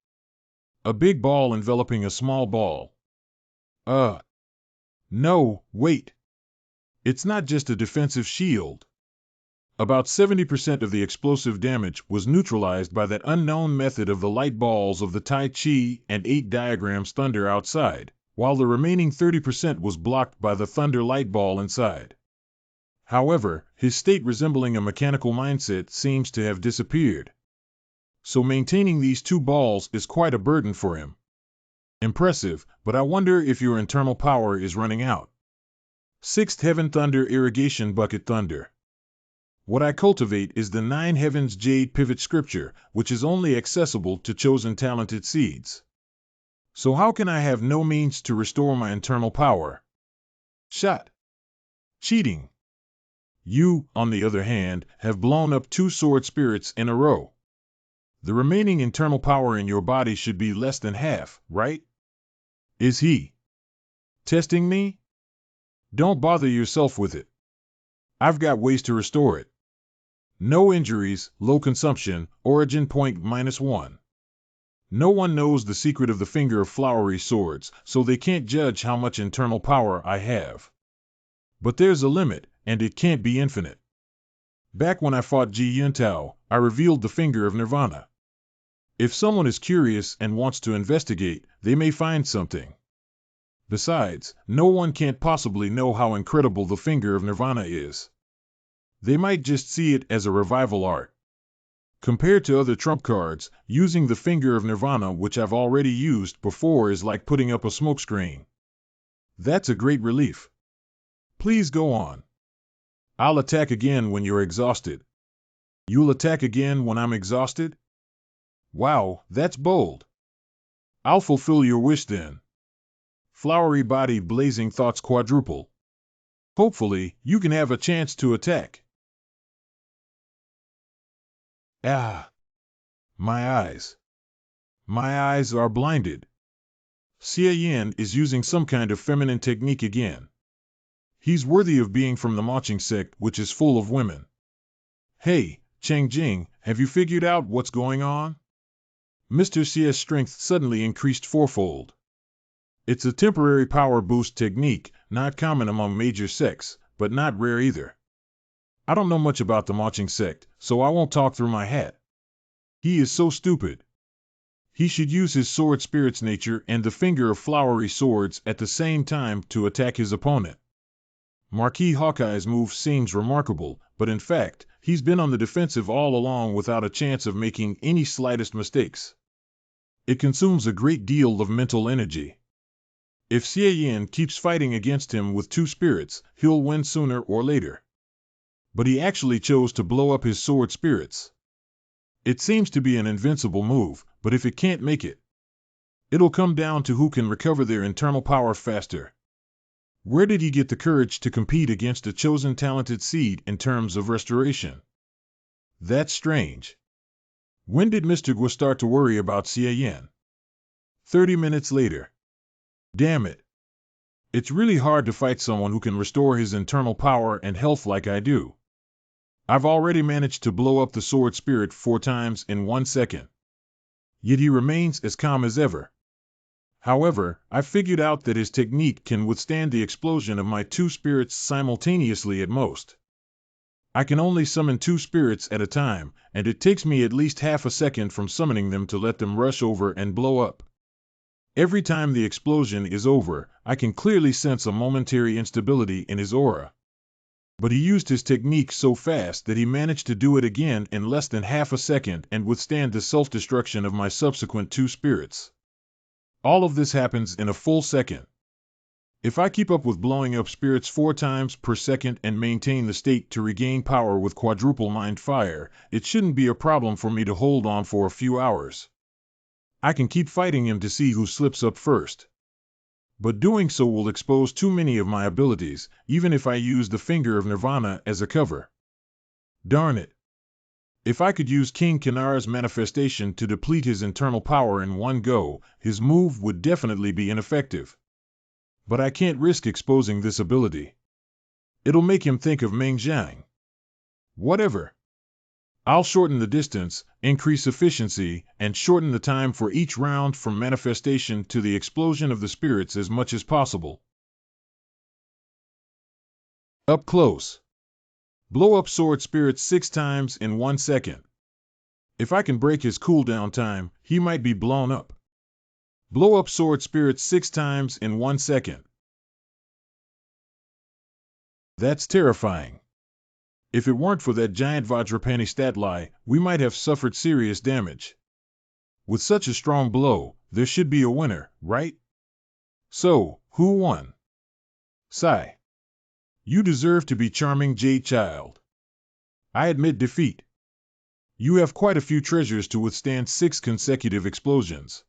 A big ball enveloping a small ball. No, wait. It's not just a defensive shield. About 70% of the explosive damage was neutralized by that unknown method of the light balls of the Tai Chi and 8 diagrams thunder outside, while the remaining 30% was blocked by the thunder light ball inside. However, his state resembling a mechanical mindset seems to have disappeared. So maintaining these 2 balls is quite a burden for him. Impressive, but I wonder if your internal power is running out. Sixth heaven thunder, irrigation bucket thunder. What I cultivate is the nine heavens jade pivot scripture, which is only accessible to chosen talented seeds. So how can I have no means to restore my internal power? Shot. Cheating. You, on the other hand, have blown up 2 sword spirits in a row. The remaining internal power in your body should be less than half, right? Is he testing me? Don't bother yourself with it. I've got ways to restore it. No injuries, low consumption, origin point -1. No one knows the secret of the finger of flowery swords, so they can't judge how much internal power I have. But there's a limit, and it can't be infinite. Back when I fought Ji Yuntao, I revealed the finger of nirvana. If someone is curious and wants to investigate, they may find something. Besides, no one can't possibly know how incredible the finger of nirvana is. They might just see it as a revival art. Compared to other trump cards, using the finger of nirvana, which I've already used before, is like putting up a smokescreen. That's a great relief. Please go on. I'll attack again when you're exhausted. You'll attack again when I'm exhausted? Wow, that's bold. I'll fulfill your wish then. Flowery body, blazing thoughts quadruple. Hopefully, you can have a chance to attack. Ah! My eyes. My eyes are blinded. Xie Yan is using some kind of feminine technique again. He's worthy of being from the Maching sect, which is full of women. Hey, Cheng Jing, have you figured out what's going on? Mr. Xie's strength suddenly increased fourfold. It's a temporary power boost technique, not common among major sects, but not rare either. I don't know much about the Maching sect, so I won't talk through my hat. He is so stupid. He should use his sword spirit's nature and the finger of flowery swords at the same time to attack his opponent. Marquis Hawkeye's move seems remarkable, but in fact, he's been on the defensive all along without a chance of making any slightest mistakes. It consumes a great deal of mental energy. If Xie Yan keeps fighting against him with 2 spirits, he'll win sooner or later. But he actually chose to blow up his sword spirits. It seems to be an invincible move, but if it can't make it, it'll come down to who can recover their internal power faster. Where did he get the courage to compete against a chosen talented seed in terms of restoration? That's strange. When did Mr. Guo start to worry about Xie Yan? 30 minutes later. Damn it. It's really hard to fight someone who can restore his internal power and health like I do. I've already managed to blow up the sword spirit 4 times in 1 second. Yet he remains as calm as ever. However, I figured out that his technique can withstand the explosion of my 2 spirits simultaneously at most. I can only summon 2 spirits at a time, and it takes me at least half a second from summoning them to let them rush over and blow up. Every time the explosion is over, I can clearly sense a momentary instability in his aura. But he used his technique so fast that he managed to do it again in less than half a second and withstand the self-destruction of my subsequent 2 spirits. All of this happens in a full second. If I keep up with blowing up spirits 4 times per second and maintain the state to regain power with quadruple mind fire, it shouldn't be a problem for me to hold on for a few hours. I can keep fighting him to see who slips up first. But doing so will expose too many of my abilities, even if I use the finger of nirvana as a cover. Darn it. If I could use King Kinara's manifestation to deplete his internal power in one go, his move would definitely be ineffective. But I can't risk exposing this ability. It'll make him think of Meng Jiang. Whatever. I'll shorten the distance, increase efficiency, and shorten the time for each round from manifestation to the explosion of the spirits as much as possible. Up close. Blow up sword spirits 6 times in 1 second. If I can break his cooldown time, he might be blown up. Blow up sword spirits 6 times in 1 second. That's terrifying. If it weren't for that giant Vajrapani stat lie, we might have suffered serious damage. With such a strong blow, there should be a winner, right? So, who won? Sigh. You deserve to be charming, Jade child. I admit defeat. You have quite a few treasures to withstand 6 consecutive explosions.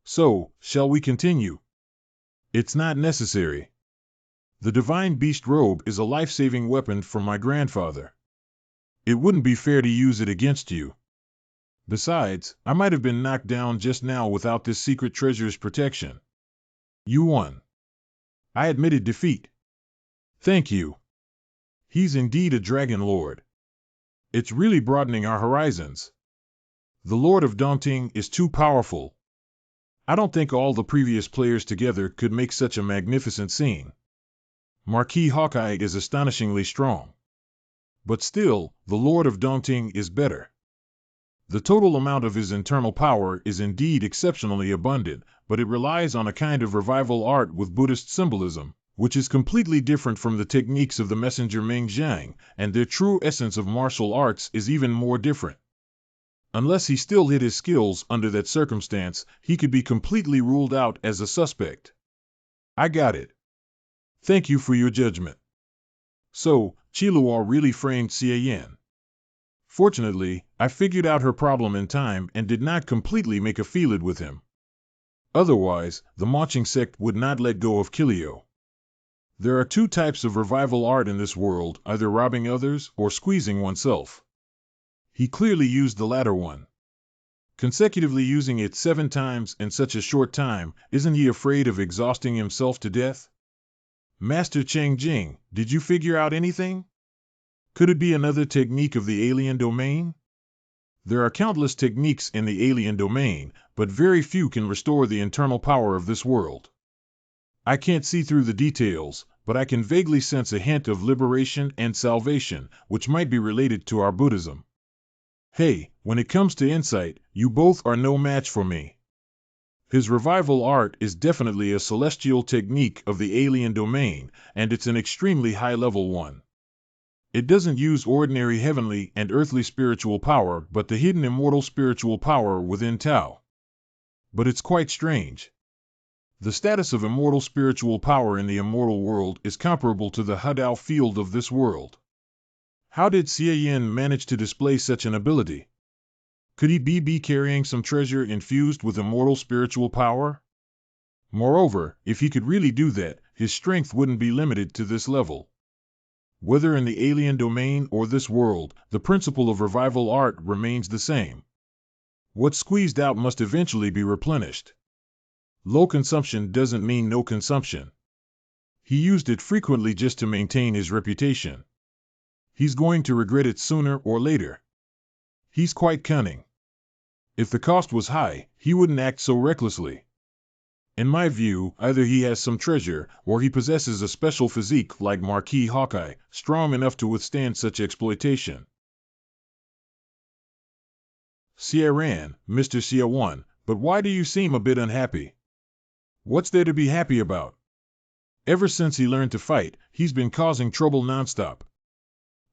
So, shall we continue? It's not necessary. The Divine Beast Robe is a life-saving weapon from my grandfather. It wouldn't be fair to use it against you. Besides, I might have been knocked down just now without this secret treasure's protection. You won. I admitted defeat. Thank you. He's indeed a dragon lord. It's really broadening our horizons. The Lord of Daunting is too powerful. I don't think all the previous players together could make such a magnificent scene. Marquis Hawkeye is astonishingly strong. But still, the Lord of Daunting is better. The total amount of his internal power is indeed exceptionally abundant, but it relies on a kind of revival art with Buddhist symbolism, which is completely different from the techniques of the messenger Meng Jiang, and their true essence of martial arts is even more different. Unless he still hid his skills under that circumstance, he could be completely ruled out as a suspect. I got it. Thank you for your judgment. So, Qiluo really framed Xie Yan. Fortunately, I figured out her problem in time and did not completely make a feud with him. Otherwise, the Maching sect would not let go of Kilio. There are 2 types of revival art in this world, either robbing others or squeezing oneself. He clearly used the latter one. Consecutively using it 7 times in such a short time, isn't he afraid of exhausting himself to death? Master Cheng Jing, did you figure out anything? Could it be another technique of the alien domain? There are countless techniques in the alien domain, but very few can restore the internal power of this world. I can't see through the details, but I can vaguely sense a hint of liberation and salvation, which might be related to our Buddhism. Hey, when it comes to insight, you both are no match for me. His revival art is definitely a celestial technique of the alien domain, and it's an extremely high-level one. It doesn't use ordinary heavenly and earthly spiritual power, but the hidden immortal spiritual power within Tao. But it's quite strange. The status of immortal spiritual power in the immortal world is comparable to the Hadao field of this world. How did Xie Yan manage to display such an ability? Could he be carrying some treasure infused with immortal spiritual power? Moreover, if he could really do that, his strength wouldn't be limited to this level. Whether in the alien domain or this world, the principle of revival art remains the same. What's squeezed out must eventually be replenished. Low consumption doesn't mean no consumption. He used it frequently just to maintain his reputation. He's going to regret it sooner or later. He's quite cunning. If the cost was high, he wouldn't act so recklessly. In my view, either he has some treasure, or he possesses a special physique like Marquis Hawkeye, strong enough to withstand such exploitation. Xie Ran, Mr. Xie Wan, but why do you seem a bit unhappy? What's there to be happy about? Ever since he learned to fight, he's been causing trouble nonstop.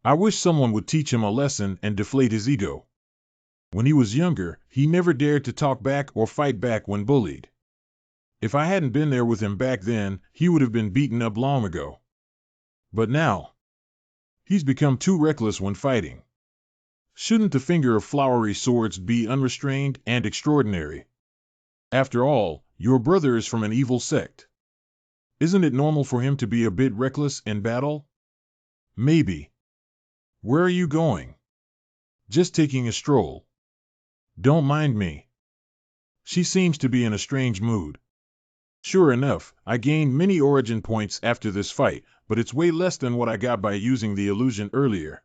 I wish someone would teach him a lesson and deflate his ego. When he was younger, he never dared to talk back or fight back when bullied. If I hadn't been there with him back then, he would have been beaten up long ago. But now, he's become too reckless when fighting. Shouldn't the finger of flowery swords be unrestrained and extraordinary? After all, your brother is from an evil sect. Isn't it normal for him to be a bit reckless in battle? Maybe. Where are you going? Just taking a stroll. Don't mind me. She seems to be in a strange mood. Sure enough, I gained many origin points after this fight, but it's way less than what I got by using the illusion earlier.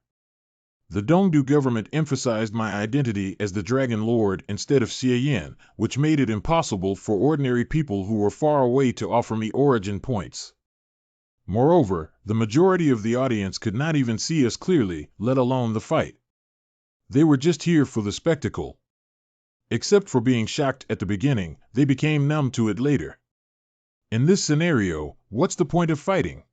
The Dongdu government emphasized my identity as the Dragon Lord instead of Xie Yan, which made it impossible for ordinary people who were far away to offer me origin points. Moreover, the majority of the audience could not even see us clearly, let alone the fight. They were just here for the spectacle. Except for being shocked at the beginning, they became numb to it later. In this scenario, what's the point of fighting?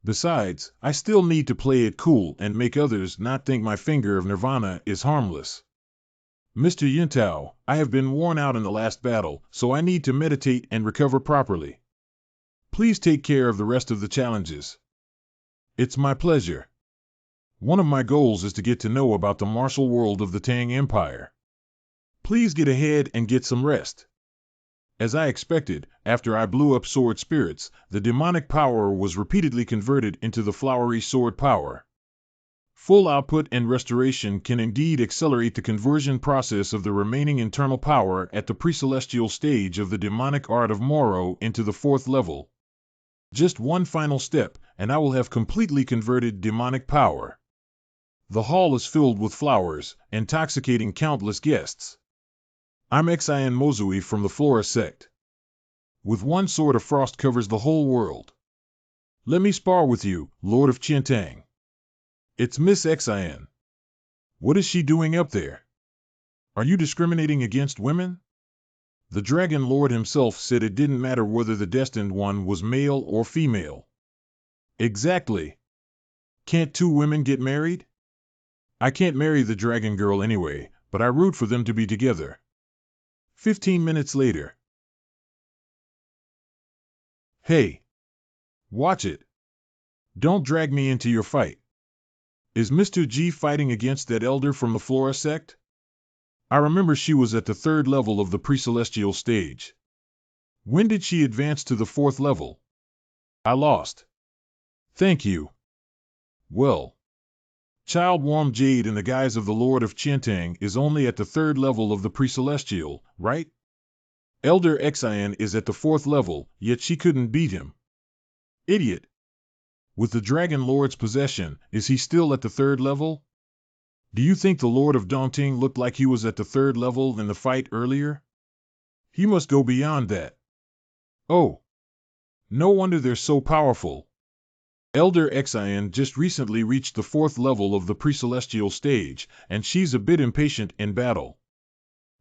Besides, I still need to play it cool and make others not think my finger of nirvana is harmless. Mr. Yintao, I have been worn out in the last battle, so I need to meditate and recover properly. Please take care of the rest of the challenges. It's my pleasure. One of my goals is to get to know about the martial world of the Tang Empire. Please get ahead and get some rest. As I expected, after I blew up sword spirits, the demonic power was repeatedly converted into the flowery sword power. Full output and restoration can indeed accelerate the conversion process of the remaining internal power at the pre-celestial stage of the demonic art of Moro into the 4th level. Just one final step, and I will have completely converted demonic power. The hall is filled with flowers, intoxicating countless guests. I'm Xian Mozui from the Flora sect. With one sword of frost covers the whole world. Let me spar with you, Lord of Qiantang. It's Miss Xian. What is she doing up there? Are you discriminating against women? The Dragon Lord himself said it didn't matter whether the destined one was male or female. Exactly. Can't two women get married? I can't marry the dragon girl anyway, but I root for them to be together. 15 minutes later. Hey. Watch it. Don't drag me into your fight. Is Mr. G fighting against that elder from the Flora sect? I remember she was at the 3rd level of the pre-celestial stage. When did she advance to the 4th level? I lost. Thank you. Well. Child Warm Jade in the guise of the Lord of Qiantang is only at the 3rd level of the pre-celestial, right? Elder Xian is at the 4th level, yet she couldn't beat him. Idiot. With the Dragon Lord's possession, is he still at the 3rd level? Do you think the Lord of Dongting looked like he was at the 3rd level in the fight earlier? He must go beyond that. Oh. No wonder they're so powerful. Elder Xian just recently reached the 4th level of the pre-celestial stage, and she's a bit impatient in battle.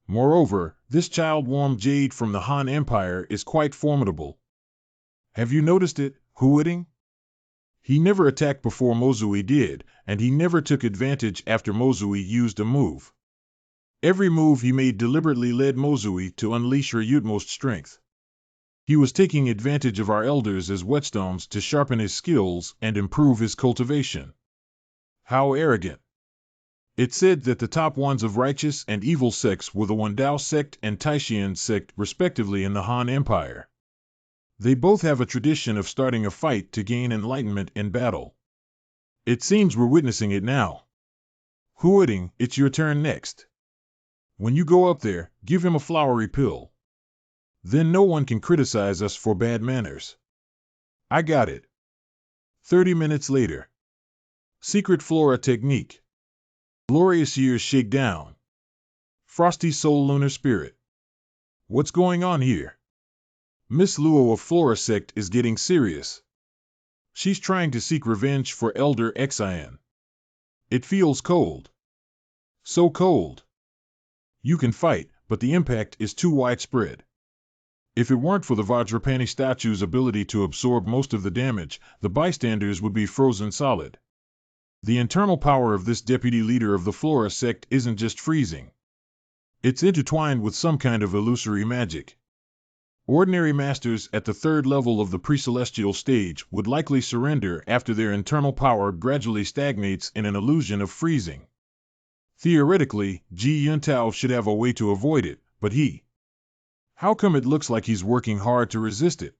Moreover, this child Warm Jade from the Han Empire is quite formidable. Have you noticed it, Huiting? He never attacked before Mozui did, and he never took advantage after Mozui used a move. Every move he made deliberately led Mozui to unleash her utmost strength. He was taking advantage of our elders as whetstones to sharpen his skills and improve his cultivation. How arrogant. It said that the top ones of righteous and evil sects were the Wendao sect and Taishian sect respectively in the Han Empire. They both have a tradition of starting a fight to gain enlightenment in battle. It seems we're witnessing it now. Huiting, it's your turn next. When you go up there, give him a flowery pill. Then no one can criticize us for bad manners. I got it. 30 minutes later. Secret Flora Technique. Glorious Years Shakedown. Frosty Soul Lunar Spirit. What's going on here? Miss Luo of Flora Sect is getting serious. She's trying to seek revenge for Elder Xian. It feels cold. So cold. You can fight, but the impact is too widespread. If it weren't for the Vajrapani statue's ability to absorb most of the damage, the bystanders would be frozen solid. The internal power of this deputy leader of the Flora sect isn't just freezing. It's intertwined with some kind of illusory magic. Ordinary masters at the 3rd level of the pre-celestial stage would likely surrender after their internal power gradually stagnates in an illusion of freezing. Theoretically, Ji Yuntao should have a way to avoid it, but how come it looks like he's working hard to resist it?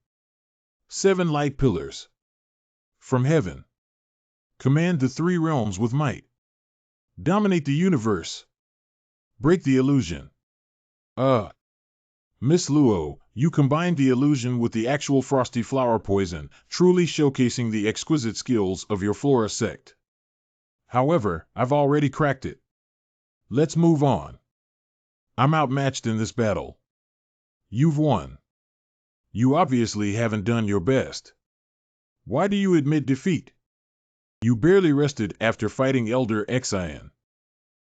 7 light pillars. From heaven. Command the 3 realms with might. Dominate the universe. Break the illusion. Miss Luo, you combined the illusion with the actual frosty flower poison, truly showcasing the exquisite skills of your Flora sect. However, I've already cracked it. Let's move on. I'm outmatched in this battle. You've won. You obviously haven't done your best. Why do you admit defeat? You barely rested after fighting Elder Xian.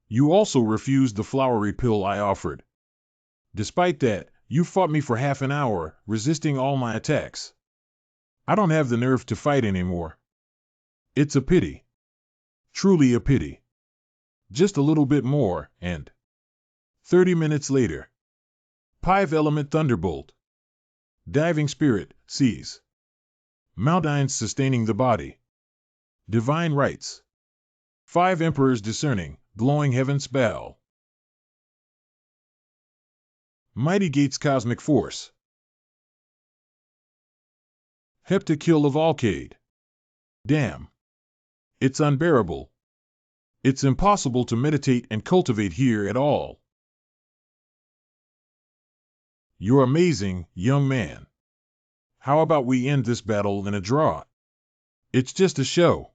You also refused the flowery pill I offered. Despite that, you fought me for half an hour, resisting all my attacks. I don't have the nerve to fight anymore. It's a pity. Truly a pity. Just a little bit more, and 30 minutes later. 5 Element Thunderbolt. Diving Spirit, Seize. Mount Ein's sustaining the body. Divine rights. 5 emperors discerning, glowing heavens bow. Mighty gates cosmic force. Heptakill of Alcade. Damn. It's unbearable. It's impossible to meditate and cultivate here at all. You're amazing, young man. How about we end this battle in a draw? It's just a show.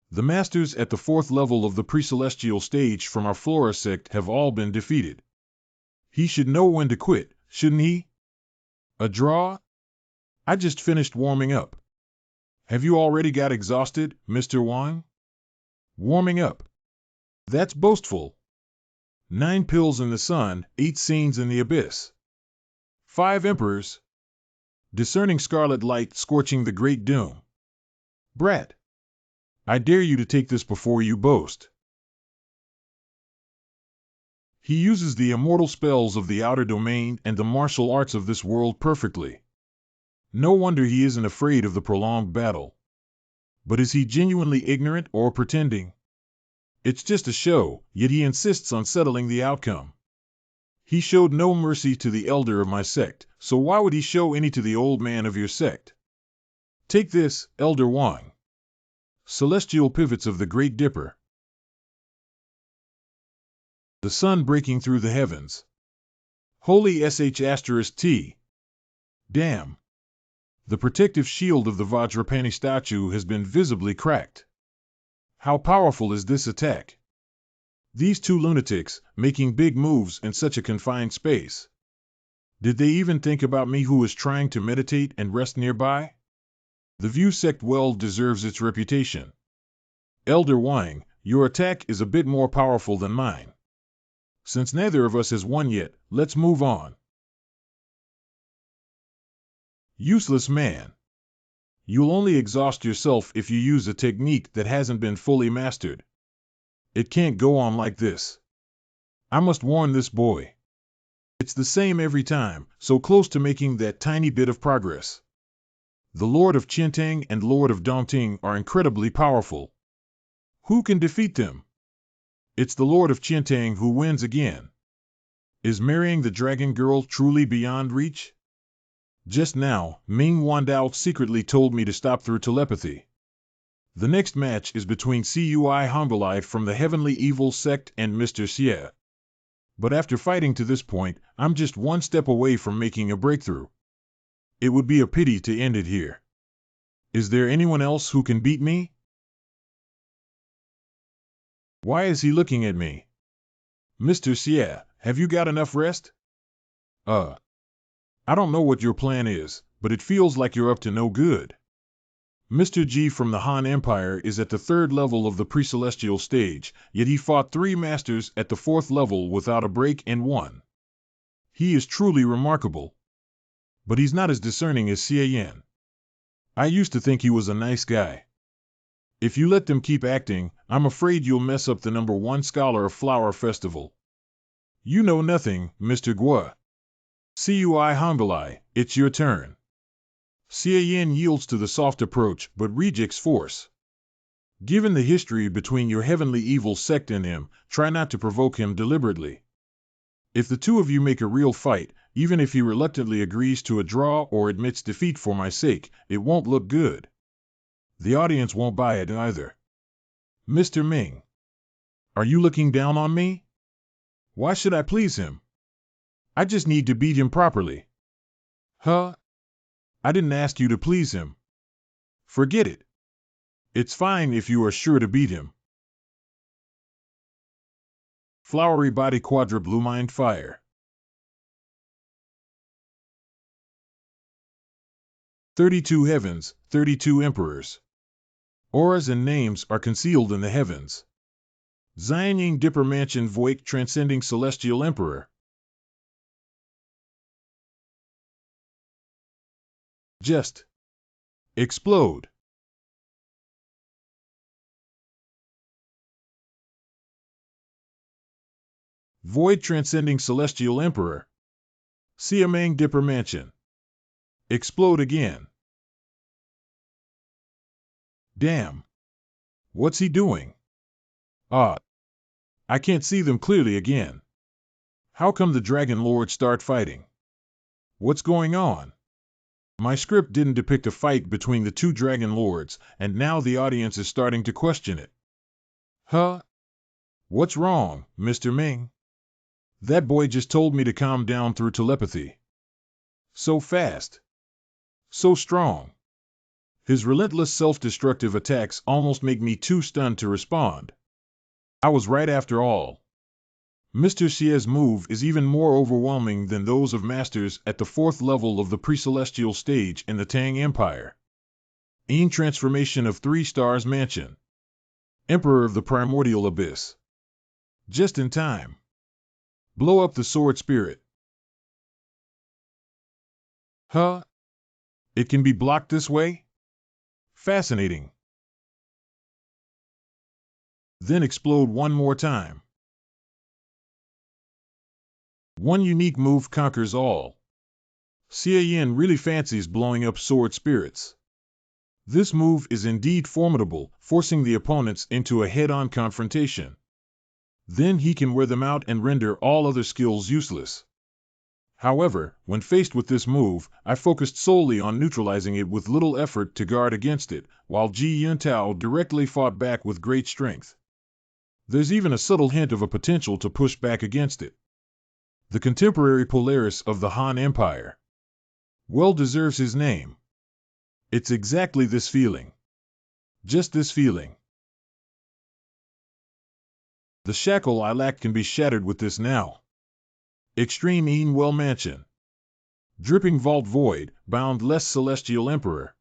The masters at the 4th level of the pre-celestial stage from our Flora sect have all been defeated. He should know when to quit, shouldn't he? A draw? I just finished warming up. Have you already got exhausted, Mr. Wang? Warming up. That's boastful. 9 pills in the sun, 8 scenes in the abyss. 5 emperors. Discerning scarlet light scorching the great doom. Brat. I dare you to take this before you boast. He uses the immortal spells of the outer domain and the martial arts of this world perfectly. No wonder he isn't afraid of the prolonged battle. But is he genuinely ignorant or pretending? It's just a show, yet he insists on settling the outcome. He showed no mercy to the elder of my sect, so why would he show any to the old man of your sect? Take this, Elder Wang. Celestial pivots of the Great Dipper. The sun breaking through the heavens. Holy *T. Damn. The protective shield of the Vajrapani statue has been visibly cracked. How powerful is this attack? These 2 lunatics, making big moves in such a confined space. Did they even think about me who is trying to meditate and rest nearby? The View sect well deserves its reputation. Elder Wang, your attack is a bit more powerful than mine. Since neither of us has won yet, let's move on. Useless man. You'll only exhaust yourself if you use a technique that hasn't been fully mastered. It can't go on like this. I must warn this boy. It's the same every time, so close to making that tiny bit of progress. The Lord of Qintang and Lord of Dongting are incredibly powerful. Who can defeat them? It's the Lord of Qintang who wins again. Is marrying the dragon girl truly beyond reach? Just now, Ming Wandao secretly told me to stop through telepathy. The next match is between Cui Hongbali from the Heavenly Evil sect and Mr. Xie. But after fighting to this point, I'm just one step away from making a breakthrough. It would be a pity to end it here. Is there anyone else who can beat me? Why is he looking at me? Mr. Xie, have you got enough rest? I don't know what your plan is, but it feels like you're up to no good. Mr. G from the Han Empire is at the 3rd level of the pre-celestial stage, yet he fought 3 masters at the 4th level without a break and won. He is truly remarkable. But he's not as discerning as Xie Yan. I used to think he was a nice guy. If you let them keep acting, I'm afraid you'll mess up the #1 scholar of Flower Festival. You know nothing, Mr. Guo. Cui Hongbali, it's your turn. Xie Yan yields to the soft approach but rejects force. Given the history between your Heavenly Evil sect and him, try not to provoke him deliberately. If the 2 of you make a real fight, even if he reluctantly agrees to a draw or admits defeat for my sake, it won't look good. The audience won't buy it either. Mr. Ming. Are you looking down on me? Why should I please him? I just need to beat him properly. Huh? I didn't ask you to please him. Forget it. It's fine if you are sure to beat him. Flowery body quadra blue mind fire. 32 heavens, 32 emperors. Auras and names are concealed in the heavens. Xianying Dipper Mansion Voik transcending celestial emperor. Just explode. Void transcending celestial emperor. Siamang Dipper Mansion. Explode again. Damn. What's he doing? Ah, I can't see them clearly again. How come the Dragon Lords start fighting? What's going on? My script didn't depict a fight between the two Dragon Lords, and now the audience is starting to question it. Huh? What's wrong, Mr. Ming? That boy just told me to calm down through telepathy. So fast. So strong. His relentless self-destructive attacks almost make me too stunned to respond. I was right after all. Mr. Xia's move is even more overwhelming than those of masters at the 4th level of the pre-celestial stage in the Tang Empire. Yin transformation of 3 stars mansion. Emperor of the primordial abyss. Just in time. Blow up the sword spirit. Huh? It can be blocked this way? Fascinating. Then explode one more time. One unique move conquers all. Xia Yin really fancies blowing up sword spirits. This move is indeed formidable, forcing the opponents into a head-on confrontation. Then he can wear them out and render all other skills useless. However, when faced with this move, I focused solely on neutralizing it with little effort to guard against it, while Ji Yuntao directly fought back with great strength. There's even a subtle hint of a potential to push back against it. The contemporary Polaris of the Han Empire. Well deserves his name. It's exactly this feeling. Just this feeling. The shackle I lacked can be shattered with this now. Extreme Yin Well Mansion. Dripping Vault Void, Boundless Celestial Emperor.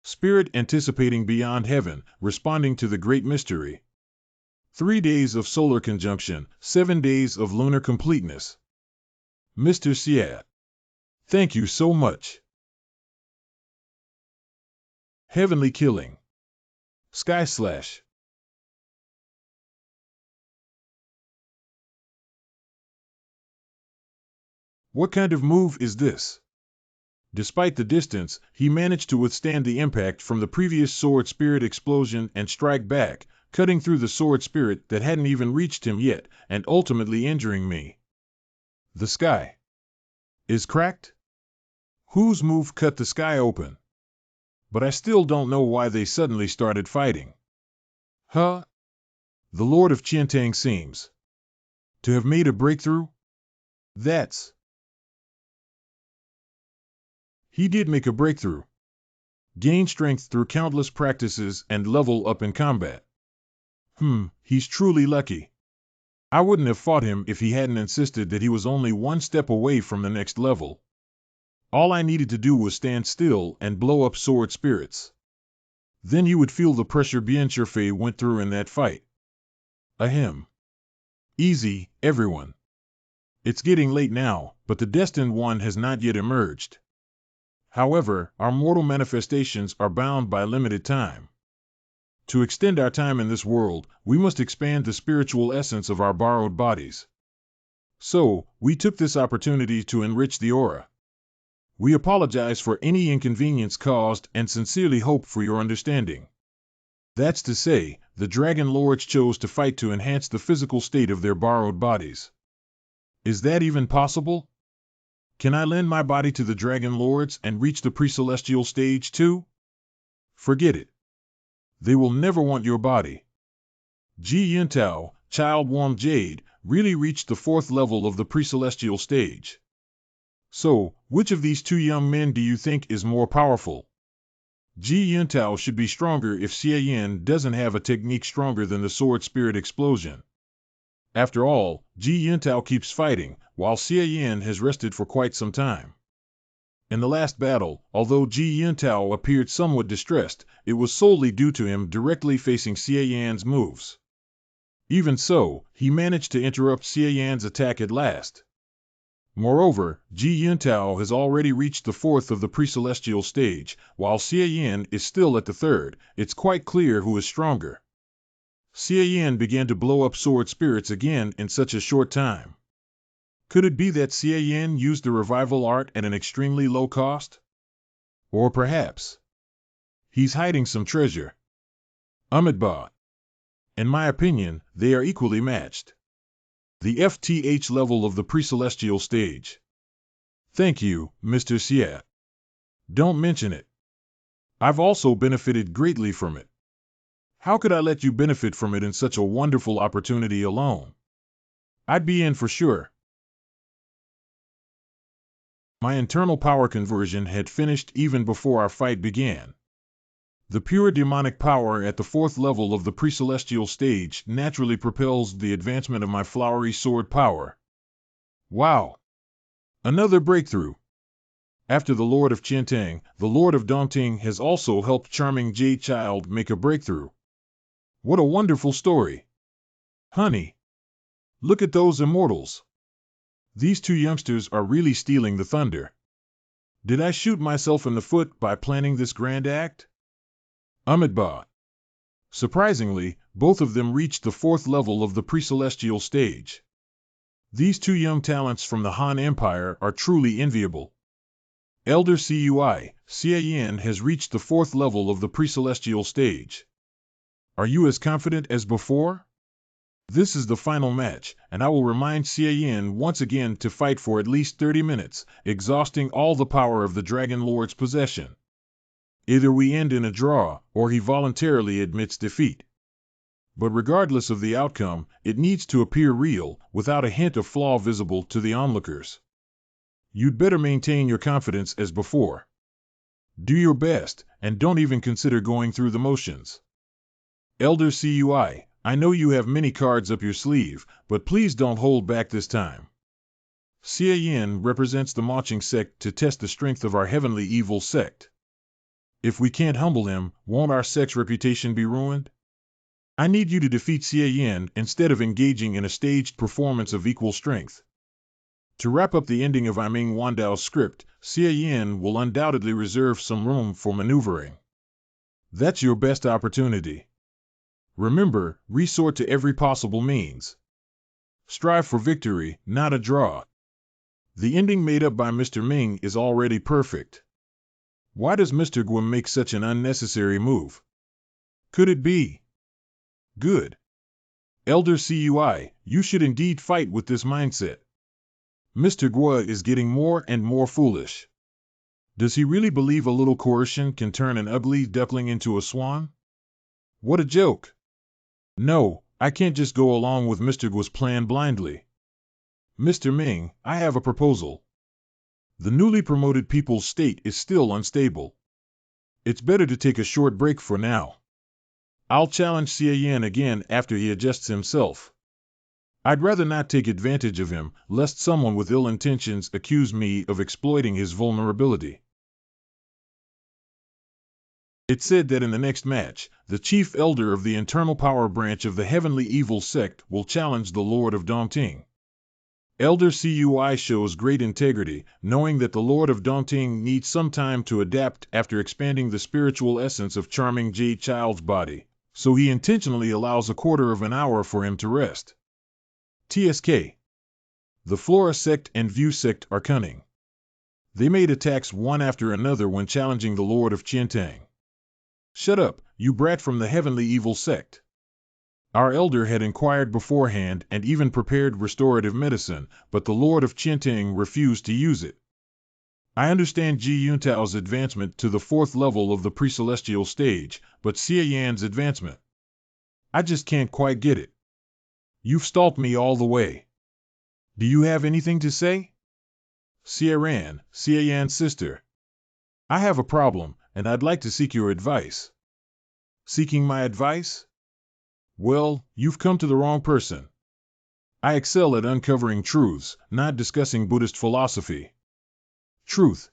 Spirit anticipating beyond heaven, responding to the great mystery. 3 days of solar conjunction, 7 days of lunar completeness. Mr. Xia. Thank you so much. Heavenly Killing. Sky Slash. What kind of move is this? Despite the distance, he managed to withstand the impact from the previous sword spirit explosion and strike back, cutting through the sword spirit that hadn't even reached him yet, and ultimately injuring me. The sky is cracked? Whose move cut the sky open? But I still don't know why they suddenly started fighting. Huh? The Lord of Qiantang seems to have made a breakthrough? He did make a breakthrough. Gain strength through countless practices and level up in combat. He's truly lucky. I wouldn't have fought him if he hadn't insisted that he was only one step away from the next level. All I needed to do was stand still and blow up sword spirits. Then you would feel the pressure Bien Shifei went through in that fight. Ahem. Easy, everyone. It's getting late now, but the destined one has not yet emerged. However, our mortal manifestations are bound by limited time. To extend our time in this world, we must expand the spiritual essence of our borrowed bodies. So, we took this opportunity to enrich the aura. We apologize for any inconvenience caused and sincerely hope for your understanding. That's to say, the Dragon Lords chose to fight to enhance the physical state of their borrowed bodies. Is that even possible? Can I lend my body to the Dragon Lords and reach the pre-celestial stage too? Forget it. They will never want your body. Ji Yuntao, Child Warm Jade, really reached the 4th level of the pre-celestial stage. So, which of these two young men do you think is more powerful? Ji Yuntao should be stronger if Xia Yin doesn't have a technique stronger than the sword spirit explosion. After all, Ji Yuntao keeps fighting, while Xia Yin has rested for quite some time. In the last battle, although Ji Yuntao appeared somewhat distressed, it was solely due to him directly facing Xia Yan's moves. Even so, he managed to interrupt Xia Yan's attack at last. Moreover, Ji Yuntao has already reached the 4th of the pre-celestial stage, while Xia Yin is still at the 3rd. It's quite clear who is stronger. Xia Yin began to blow up sword spirits again in such a short time. Could it be that Xia Yin used the revival art at an extremely low cost? Or perhaps he's hiding some treasure. Ahmedbad. In my opinion, they are equally matched. The FTH level of the pre-celestial stage. Thank you, Mr. Siat. Don't mention it. I've also benefited greatly from it. How could I let you benefit from it in such a wonderful opportunity alone? I'd be in for sure. My internal power conversion had finished even before our fight began. The pure demonic power at the fourth level of the pre-celestial stage naturally propels the advancement of my flowery sword power. Wow! Another breakthrough. After the Lord of Qiantang, the Lord of Dongting has also helped charming Jade Child make a breakthrough. What a wonderful story! Honey, look at those immortals. These two youngsters are really stealing the thunder. Did I shoot myself in the foot by planning this grand act? Ahmedbad. Surprisingly, both of them reached the fourth level of the pre-celestial stage. These two young talents from the Han Empire are truly enviable. Elder Cui, Xie Yan has reached the fourth level of the pre-celestial stage. Are you as confident as before? This is the final match, and I will remind Xie Yan once again to fight for at least 30 minutes, exhausting all the power of the Dragon Lord's possession. Either we end in a draw, or he voluntarily admits defeat. But regardless of the outcome, it needs to appear real, without a hint of flaw visible to the onlookers. You'd better maintain your confidence as before. Do your best, and don't even consider going through the motions. Elder Cui, I know you have many cards up your sleeve, but please don't hold back this time. Xie Yan represents the marching sect to test the strength of our heavenly evil sect. If we can't humble him, won't our sect's reputation be ruined? I need you to defeat Xie Yan instead of engaging in a staged performance of equal strength. To wrap up the ending of I Ming Wandao's script, Xie Yan will undoubtedly reserve some room for maneuvering. That's your best opportunity. Remember, resort to every possible means. Strive for victory, not a draw. The ending made up by Mr. Ming is already perfect. Why does Mr. Guo make such an unnecessary move? Could it be? Good. Elder Cui, you should indeed fight with this mindset. Mr. Guo is getting more and more foolish. Does he really believe a little coercion can turn an ugly duckling into a swan? What a joke. No, I can't just go along with Mr. Guo's plan blindly. Mr. Ming, I have a proposal. The newly promoted people's state is still unstable. It's better to take a short break for now. I'll challenge Xie Yan again after he adjusts himself. I'd rather not take advantage of him, lest someone with ill intentions accuse me of exploiting his vulnerability. It's said that in the next match, the chief elder of the internal power branch of the heavenly evil sect will challenge the Lord of Dongting. Elder Cui shows great integrity, knowing that the Lord of Dongting needs some time to adapt after expanding the spiritual essence of charming Jade Child's body, so he intentionally allows a quarter of an hour for him to rest. TSK. The Flora sect and View sect are cunning. They made attacks one after another when challenging the Lord of Qiantang. Shut up, you brat from the heavenly evil sect. Our elder had inquired beforehand and even prepared restorative medicine, but the Lord of Qiantang refused to use it. I understand Ji Yuntao's advancement to the fourth level of the pre-celestial stage, but Xie Yan's advancement. I just can't quite get it. You've stalked me all the way. Do you have anything to say? Xie Yan's sister. I have a problem, and I'd like to seek your advice. Seeking my advice? Well, you've come to the wrong person. I excel at uncovering truths, not discussing Buddhist philosophy. Truth.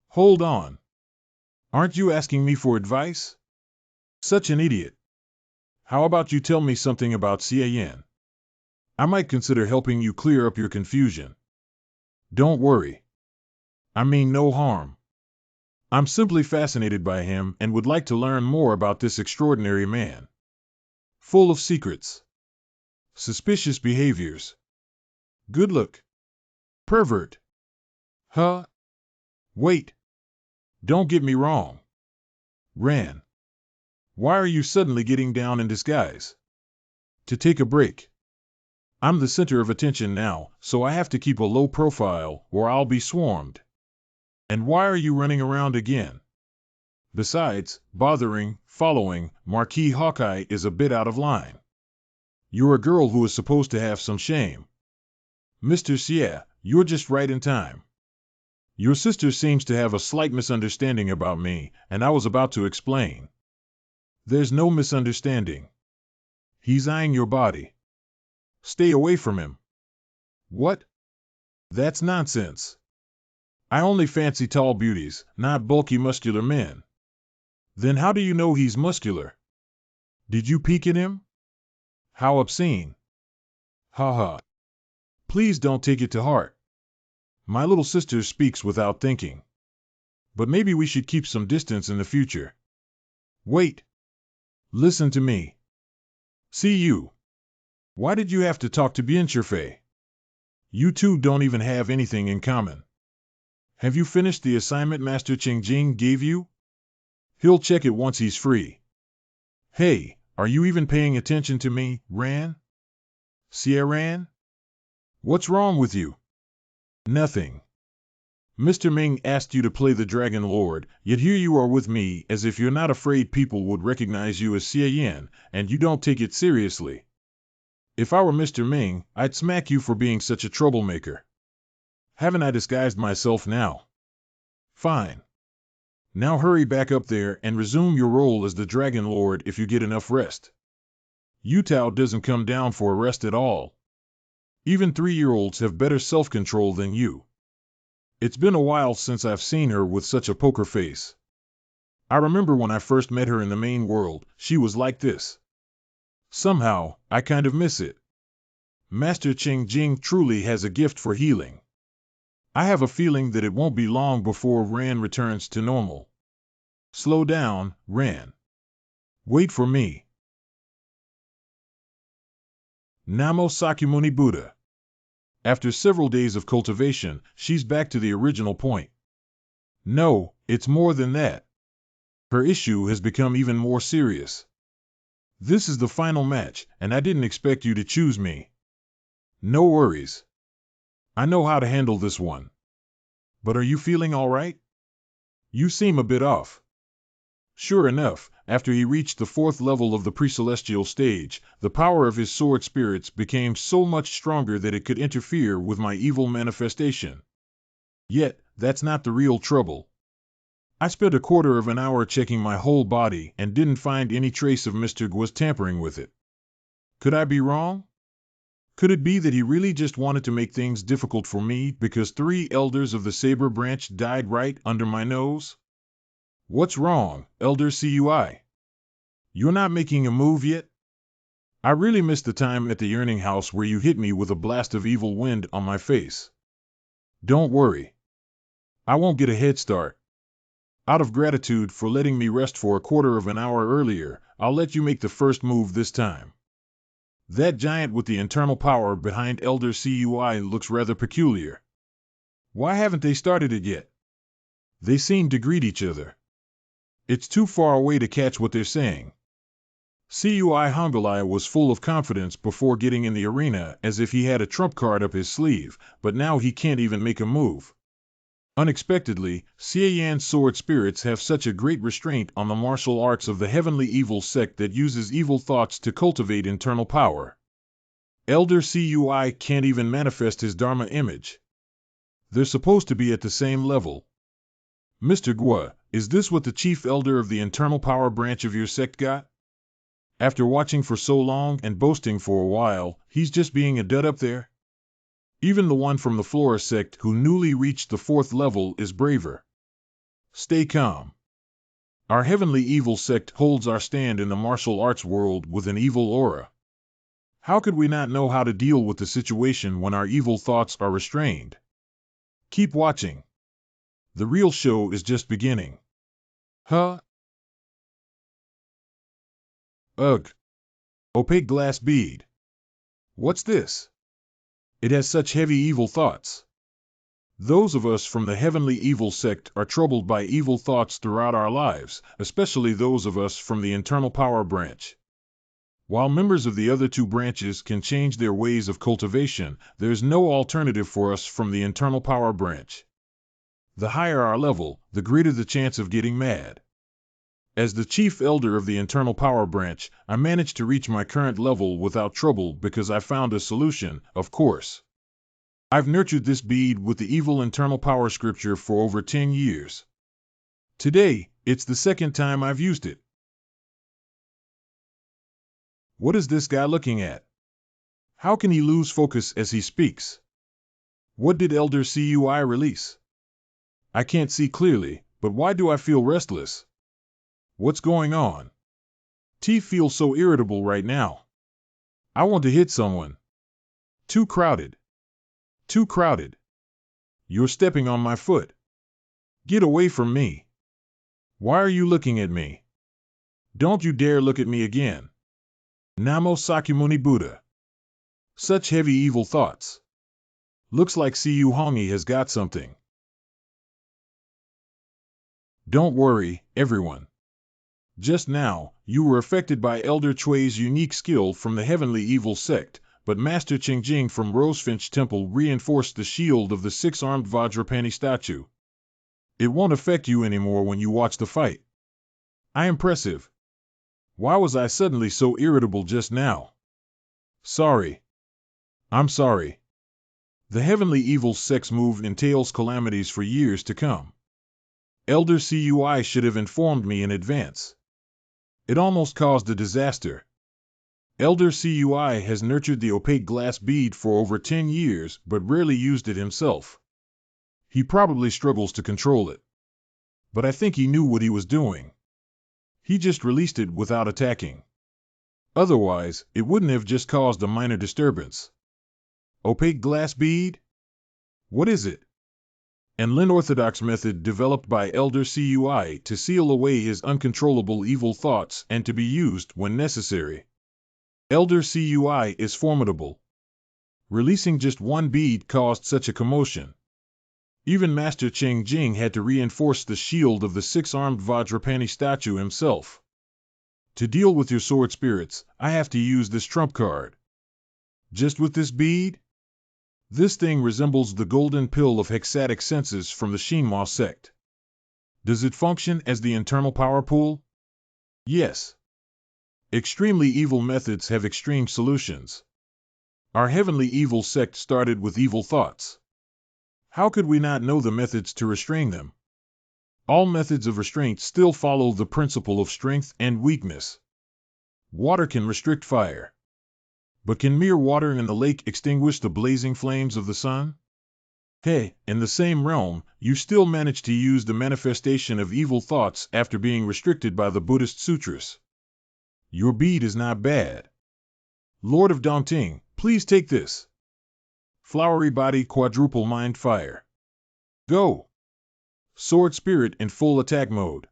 Hold on. Aren't you asking me for advice? Such an idiot. How about you tell me something about Xie Yan? I might consider helping you clear up your confusion. Don't worry. I mean no harm. I'm simply fascinated by him and would like to learn more about this extraordinary man. Full of secrets. Suspicious behaviors. Good look. Pervert. Huh? Wait, don't get me wrong. Ran, why are you suddenly getting down in disguise? To take a break. I'm the center of attention now, so I have to keep a low profile or I'll be swarmed. And why are you running around again? Besides, following Marquis Hawkeye is a bit out of line. You're a girl who is supposed to have some shame. Mr. Xie, you're just right in time. Your sister seems to have a slight misunderstanding about me, and I was about to explain. There's no misunderstanding. He's eyeing your body. Stay away from him. What? That's nonsense. I only fancy tall beauties, not bulky muscular men. Then how do you know he's muscular? Did you peek at him? How obscene. Ha ha. Please don't take it to heart. My little sister speaks without thinking. But maybe we should keep some distance in the future. Wait. Listen to me. See you. Why did you have to talk to Biencherfei? You two don't even have anything in common. Have you finished the assignment Master Qingjing gave you? He'll check it once he's free. Hey, are you even paying attention to me, Ran? Ran? What's wrong with you? Nothing. Mr. Ming asked you to play the Dragon Lord, yet here you are with me as if you're not afraid people would recognize you as Xie Yan, and you don't take it seriously. If I were Mr. Ming, I'd smack you for being such a troublemaker. Haven't I disguised myself now? Fine. Now hurry back up there and resume your role as the Dragon Lord if you get enough rest. Yutao doesn't come down for a rest at all. Even 3-year-olds have better self-control than you. It's been a while since I've seen her with such a poker face. I remember when I first met her in the main world, she was like this. Somehow, I kind of miss it. Master Qingjing truly has a gift for healing. I have a feeling that it won't be long before Ran returns to normal. Slow down, Ran. Wait for me. Namo Sakyamuni Buddha. After several days of cultivation, she's back to the original point. No, it's more than that. Her issue has become even more serious. This is the final match, and I didn't expect you to choose me. No worries. I know how to handle this one. But are you feeling all right? You seem a bit off. Sure enough, after he reached the 4th level of the pre-celestial stage, the power of his sword spirits became so much stronger that it could interfere with my evil manifestation. Yet, that's not the real trouble. I spent a quarter of an hour checking my whole body and didn't find any trace of Mr. Guo's tampering with it. Could I be wrong? Could it be that he really just wanted to make things difficult for me because 3 elders of the Saber branch died right under my nose? What's wrong, Elder Cui? You're not making a move yet? I really missed the time at the Yearning House where you hit me with a blast of evil wind on my face. Don't worry. I won't get a head start. Out of gratitude for letting me rest for a quarter of an hour earlier, I'll let you make the first move this time. That giant with the internal power behind Elder Cui looks rather peculiar. Why haven't they started it yet? They seem to greet each other. It's too far away to catch what they're saying. Cui Hongolai was full of confidence before getting in the arena as if he had a trump card up his sleeve, but now he can't even make a move. Unexpectedly, Xie Yan's sword spirits have such a great restraint on the martial arts of the heavenly evil sect that uses evil thoughts to cultivate internal power. Elder Cui can't even manifest his Dharma image. They're supposed to be at the same level. Mr. Guo, is this what the chief elder of the internal power branch of your sect got? After watching for so long and boasting for a while, he's just being a dud up there? Even the one from the Flora sect who newly reached the 4th level is braver. Stay calm. Our heavenly evil sect holds our stand in the martial arts world with an evil aura. How could we not know how to deal with the situation when our evil thoughts are restrained? Keep watching. The real show is just beginning. Huh? Ugh. Opaque glass bead. What's this? It has such heavy evil thoughts. Those of us from the heavenly evil sect are troubled by evil thoughts throughout our lives, especially those of us from the internal power branch. While members of the other two branches can change their ways of cultivation, there's no alternative for us from the internal power branch. The higher our level, the greater the chance of getting mad. As the chief elder of the internal power branch, I managed to reach my current level without trouble because I found a solution, of course. I've nurtured this bead with the evil internal power scripture for over 10 years. Today, it's the second time I've used it. What is this guy looking at? How can he lose focus as he speaks? What did Elder CUI release? I can't see clearly, but why do I feel restless? What's going on? T feels so irritable right now. I want to hit someone. Too crowded. Too crowded. You're stepping on my foot. Get away from me. Why are you looking at me? Don't you dare look at me again. Namo Sakyamuni Buddha. Such heavy evil thoughts. Looks like Siyu Hongi has got something. Don't worry, everyone. Just now, you were affected by Elder Chui's unique skill from the heavenly evil sect, but Master Qingjing from Rosefinch Temple reinforced the shield of the six-armed Vajrapani statue. It won't affect you anymore when you watch the fight. Impressive. Why was I suddenly so irritable just now? Sorry. I'm sorry. The heavenly evil sect's move entails calamities for years to come. Elder CUI should have informed me in advance. It almost caused a disaster. Elder CUI has nurtured the opaque glass bead for over 10 years, but rarely used it himself. He probably struggles to control it. But I think he knew what he was doing. He just released it without attacking. Otherwise, it wouldn't have just caused a minor disturbance. Opaque glass bead? What is it? An unorthodox method developed by Elder CUI to seal away his uncontrollable evil thoughts and to be used when necessary. Elder CUI is formidable. Releasing just one bead caused such a commotion. Even Master Qingjing had to reinforce the shield of the six-armed Vajrapani statue himself. To deal with your sword spirits, I have to use this trump card. Just with this bead? This thing resembles the golden pill of hexatic senses from the Shinma sect. Does it function as the internal power pool? Yes. Extremely evil methods have extreme solutions. Our heavenly evil sect started with evil thoughts. How could we not know the methods to restrain them? All methods of restraint still follow the principle of strength and weakness. Water can restrict fire. But can mere water in the lake extinguish the blazing flames of the sun? Hey, in the same realm, you still manage to use the manifestation of evil thoughts after being restricted by the Buddhist sutras. Your bead is not bad. Lord of Dongting, please take this. Flowery body quadruple mind fire. Go! Sword spirit in full attack mode.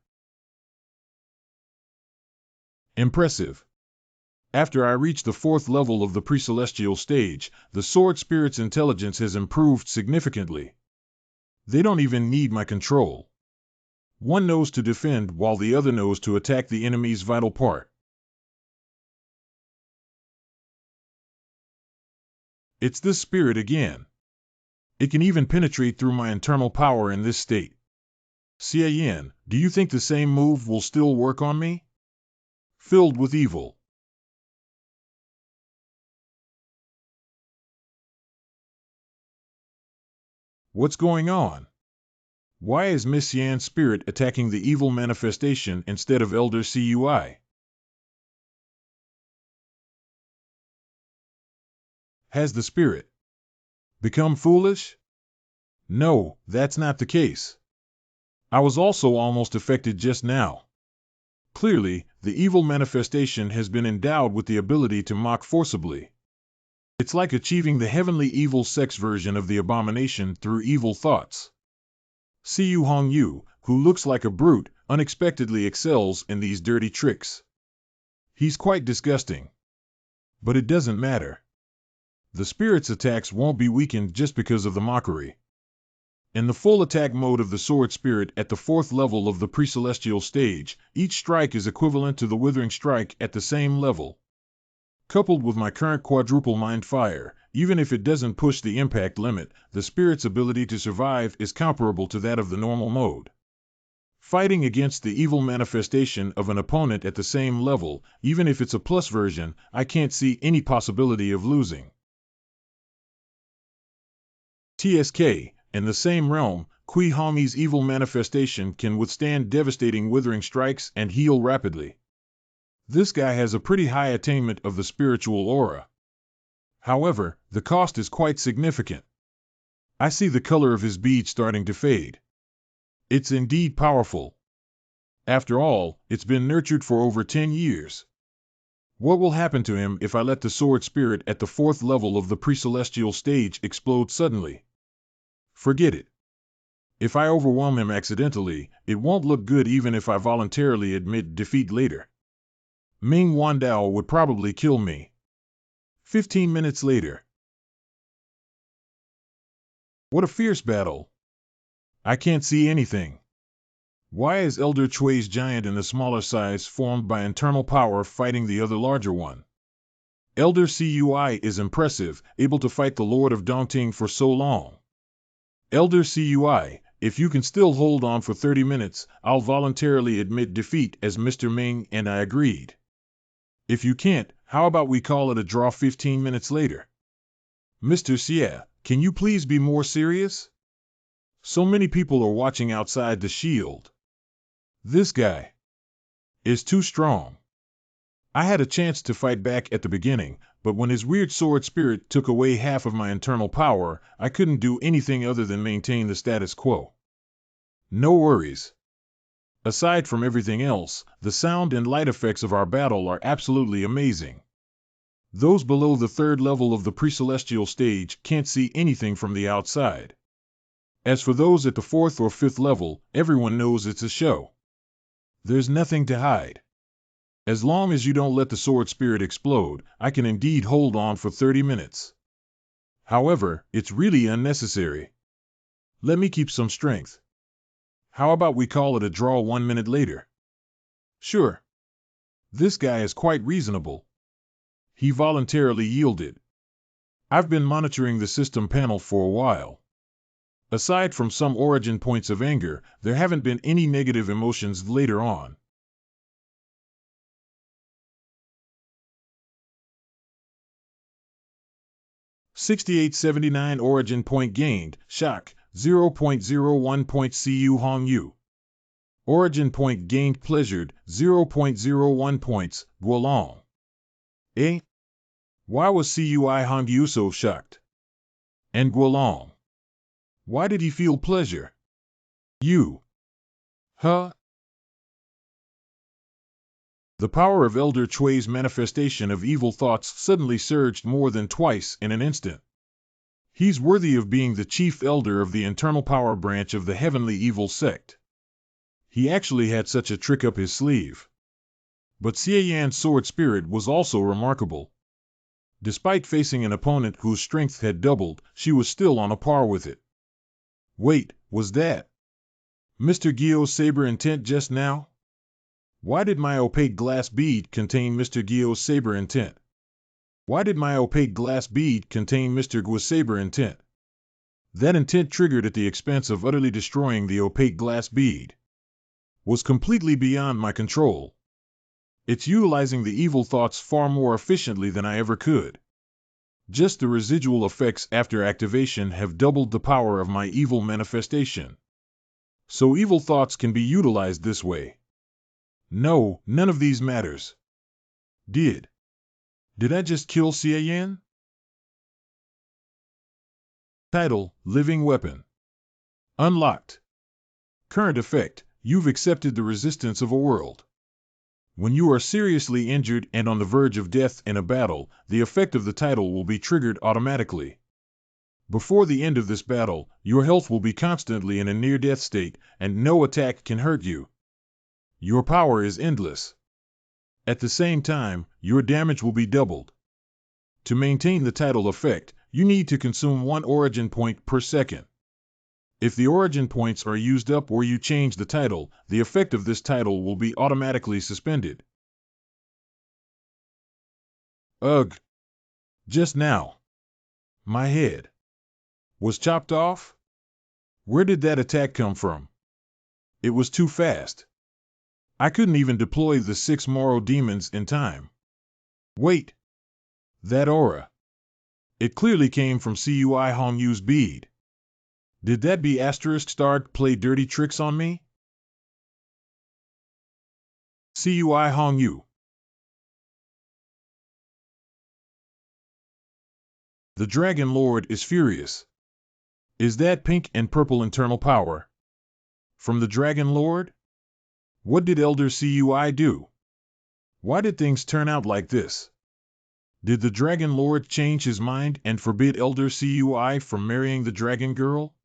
Impressive. After I reach the 4th level of the pre-celestial stage, the sword spirit's intelligence has improved significantly. They don't even need my control. One knows to defend while the other knows to attack the enemy's vital part. It's this spirit again. It can even penetrate through my internal power in this state. Xie Yin, do you think the same move will still work on me? Filled with evil. What's going on? Why is Miss Yan's spirit attacking the evil manifestation instead of Elder CUI? Has the spirit become foolish? No, that's not the case. I was also almost affected just now. Clearly, the evil manifestation has been endowed with the ability to mock forcibly. It's like achieving the heavenly evil sex version of the abomination through evil thoughts. Siyu Hongyu, who looks like a brute, unexpectedly excels in these dirty tricks. He's quite disgusting. But it doesn't matter. The spirit's attacks won't be weakened just because of the mockery. In the full attack mode of the Sword Spirit at the 4th level of the Pre-Celestial stage, each strike is equivalent to the Withering Strike at the same level. Coupled with my current quadruple Mind Fire, even if it doesn't push the impact limit, the Spirit's ability to survive is comparable to that of the normal mode. Fighting against the evil manifestation of an opponent at the same level, even if it's a plus version, I can't see any possibility of losing. TSK, in the same realm, Kui Hami's evil manifestation can withstand devastating withering strikes and heal rapidly. This guy has a pretty high attainment of the spiritual aura. However, the cost is quite significant. I see the color of his bead starting to fade. It's indeed powerful. After all, it's been nurtured for over 10 years. What will happen to him if I let the Sword Spirit at the 4th level of the Pre-Celestial stage explode suddenly? Forget it. If I overwhelm him accidentally, it won't look good even if I voluntarily admit defeat later. Ming Wandao would probably kill me. 15 minutes later. What a fierce battle. I can't see anything. Why is Elder Chui's giant in the smaller size formed by internal power fighting the other larger one? Elder Cui is impressive, able to fight the Lord of Dongting for so long. Elder Cui, if you can still hold on for 30 minutes, I'll voluntarily admit defeat, as Mr. Ming and I agreed. If you can't, how about we call it a draw 15 minutes later? Mr. Xie, can you please be more serious? So many people are watching outside the shield. This guy is too strong. I had a chance to fight back at the beginning, but when his weird sword spirit took away half of my internal power, I couldn't do anything other than maintain the status quo. No worries. Aside from everything else, the sound and light effects of our battle are absolutely amazing. Those below the 3rd level of the Pre-Celestial stage can't see anything from the outside. As for those at the 4th or 5th level, everyone knows it's a show. There's nothing to hide. As long as you don't let the sword spirit explode, I can indeed hold on for 30 minutes. However, it's really unnecessary. Let me keep some strength. How about we call it a draw 1 minute later? Sure. This guy is quite reasonable. He voluntarily yielded. I've been monitoring the system panel for a while. Aside from some origin points of anger, there haven't been any negative emotions later on. (6879) origin point gained, shock, 0.01 points Cu Hongyu. Origin point gained pleasured, 0.01 points, Guolong. Eh? Why was Cui Hongyu so shocked? And Guolong? Why did he feel pleasure? You. Huh? The power of Elder Chui's manifestation of evil thoughts suddenly surged more than twice in an instant. He's worthy of being the chief elder of the internal power branch of the heavenly evil sect. He actually had such a trick up his sleeve. But Xie Yan's sword spirit was also remarkable. Despite facing an opponent whose strength had doubled, she was still on a par with it. Wait, was that Mr. Gio's saber intent just now? Why did my opaque glass bead contain Mr. Gio's saber intent? Why did my opaque glass bead contain Mr. Guo's saber intent? That intent, triggered at the expense of utterly destroying the opaque glass bead, was completely beyond my control. It's utilizing the evil thoughts far more efficiently than I ever could. Just the residual effects after activation have doubled the power of my evil manifestation. So evil thoughts can be utilized this way. No, none of these matters. Did I just kill Xie Yan? Title: Living Weapon. Unlocked. Current effect: you've accepted the resistance of a world. When you are seriously injured and on the verge of death in a battle, the effect of the title will be triggered automatically. Before the end of this battle, your health will be constantly in a near-death state, and no attack can hurt you. Your power is endless. At the same time, your damage will be doubled. To maintain the title effect, you need to consume 1 origin point per second. If the origin points are used up or you change the title, the effect of this title will be automatically suspended. Ugh. Just now. My head was chopped off? Where did that attack come from? It was too fast. I couldn't even deploy the 6 Moro demons in time. Wait. That aura. It clearly came from Cui Hongyu's bead. Did that be asterisk start play dirty tricks on me? Cui Hongyu. The Dragon Lord is furious. Is that pink and purple internal power from the Dragon Lord? What did Elder Cui do? Why did things turn out like this? Did the Dragon Lord change his mind and forbid Elder Cui from marrying the Dragon Girl?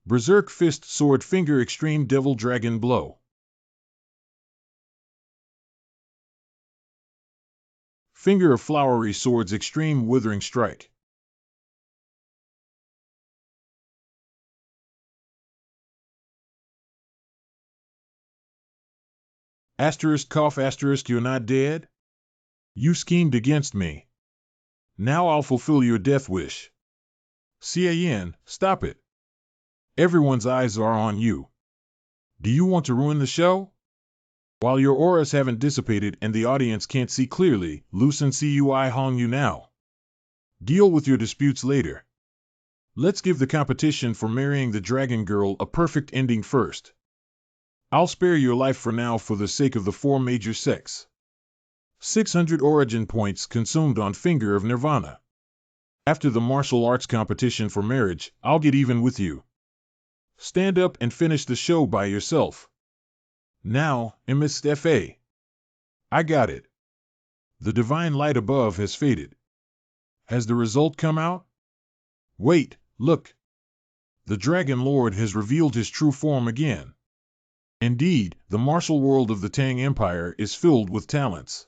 Berserk Fist Sword Finger Extreme Devil Dragon Blow. Finger of Flowery Swords Extreme Withering Strike. Asterisk cough asterisk you're not dead? You schemed against me. Now I'll fulfill your death wish. Xiaoyan, stop it. Everyone's eyes are on you. Do you want to ruin the show? While your auras haven't dissipated and the audience can't see clearly, loosen Cui Hongyu now. Deal with your disputes later. Let's give the competition for marrying the Dragon Girl a perfect ending first. I'll spare your life for now for the sake of the 4 major sects. 600 origin points consumed on Finger of Nirvana. After the martial arts competition for marriage, I'll get even with you. Stand up and finish the show by yourself. Now, MSFA. I got it. The divine light above has faded. Has the result come out? Wait, look. The Dragon Lord has revealed his true form again. Indeed, the martial world of the Tang Empire is filled with talents.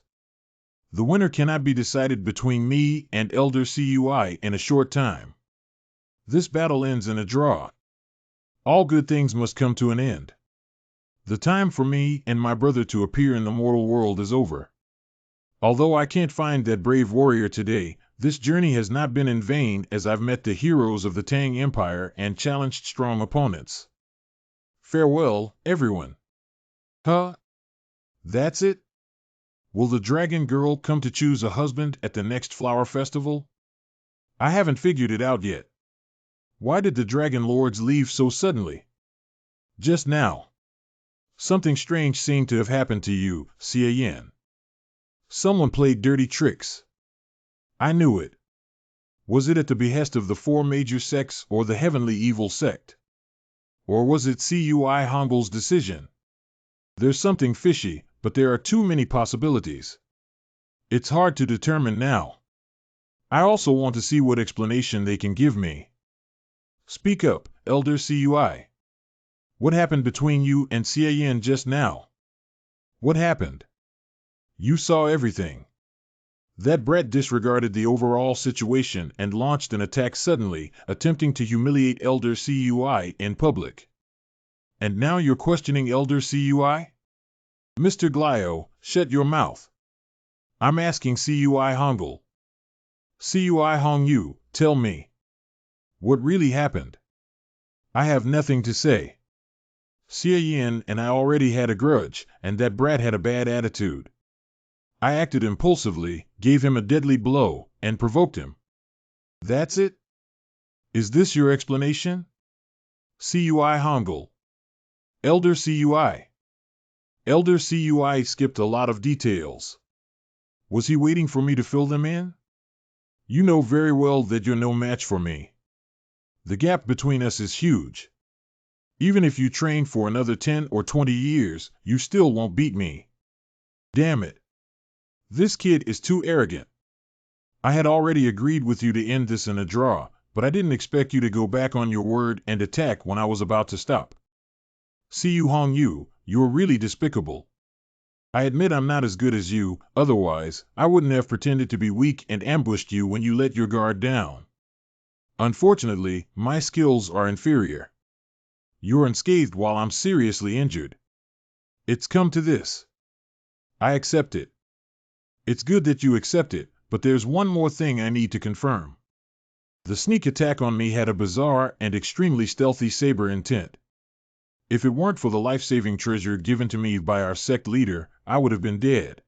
The winner cannot be decided between me and Elder Cui in a short time. This battle ends in a draw. All good things must come to an end. The time for me and my brother to appear in the mortal world is over. Although I can't find that brave warrior today, this journey has not been in vain as I've met the heroes of the Tang Empire and challenged strong opponents. Farewell, everyone. Huh? That's it? Will the Dragon Girl come to choose a husband at the next flower festival? I haven't figured it out yet. Why did the Dragon Lords leave so suddenly? Just now. Something strange seemed to have happened to you, Xiaoyan. Someone played dirty tricks. I knew it. Was it at the behest of the 4 major sects or the heavenly evil sect? Or was it Cui Hongul's decision? There's something fishy, but there are too many possibilities. It's hard to determine now. I also want to see what explanation they can give me. Speak up, Elder Cui. What happened between you and Xiaoyan just now? What happened? You saw everything. That brat disregarded the overall situation and launched an attack suddenly, attempting to humiliate Elder Cui in public. And now you're questioning Elder Cui? Mr. Glio, shut your mouth. I'm asking Cui Hongul. Cui Hongyu, tell me. What really happened? I have nothing to say. Xiaoyan and I already had a grudge, and that brat had a bad attitude. I acted impulsively, gave him a deadly blow, and provoked him. That's it? Is this your explanation? Cui Hongul. Elder Cui. Elder Cui skipped a lot of details. Was he waiting for me to fill them in? You know very well that you're no match for me. The gap between us is huge. Even if you train for another 10 or 20 years, you still won't beat me. Damn it. This kid is too arrogant. I had already agreed with you to end this in a draw, but I didn't expect you to go back on your word and attack when I was about to stop. Cui Hongyu, you're really despicable. I admit I'm not as good as you, otherwise, I wouldn't have pretended to be weak and ambushed you when you let your guard down. Unfortunately, my skills are inferior. You're unscathed while I'm seriously injured. It's come to this. I accept it. It's good that you accept it, but there's one more thing I need to confirm. The sneak attack on me had a bizarre and extremely stealthy saber intent. If it weren't for the life-saving treasure given to me by our sect leader, I would have been dead.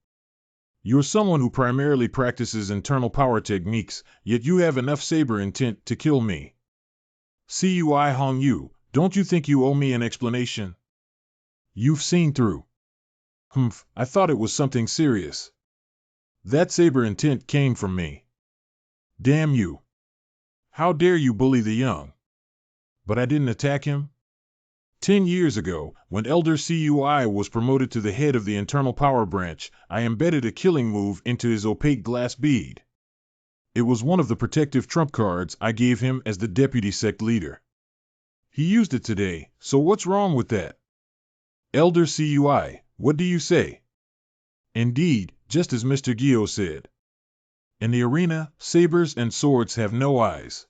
You're someone who primarily practices internal power techniques, yet you have enough saber intent to kill me. Cui Hong Yu, don't you think you owe me an explanation? You've seen through. Humph, I thought it was something serious. That saber intent came from me. Damn you. How dare you bully the young? But I didn't attack him? 10 years ago, when Elder Cui was promoted to the head of the internal power branch, I embedded a killing move into his opaque glass bead. It was one of the protective trump cards I gave him as the deputy sect leader. He used it today, so what's wrong with that? Elder Cui, what do you say? Indeed, just as Mr. Gio said. In the arena, sabers and swords have no eyes.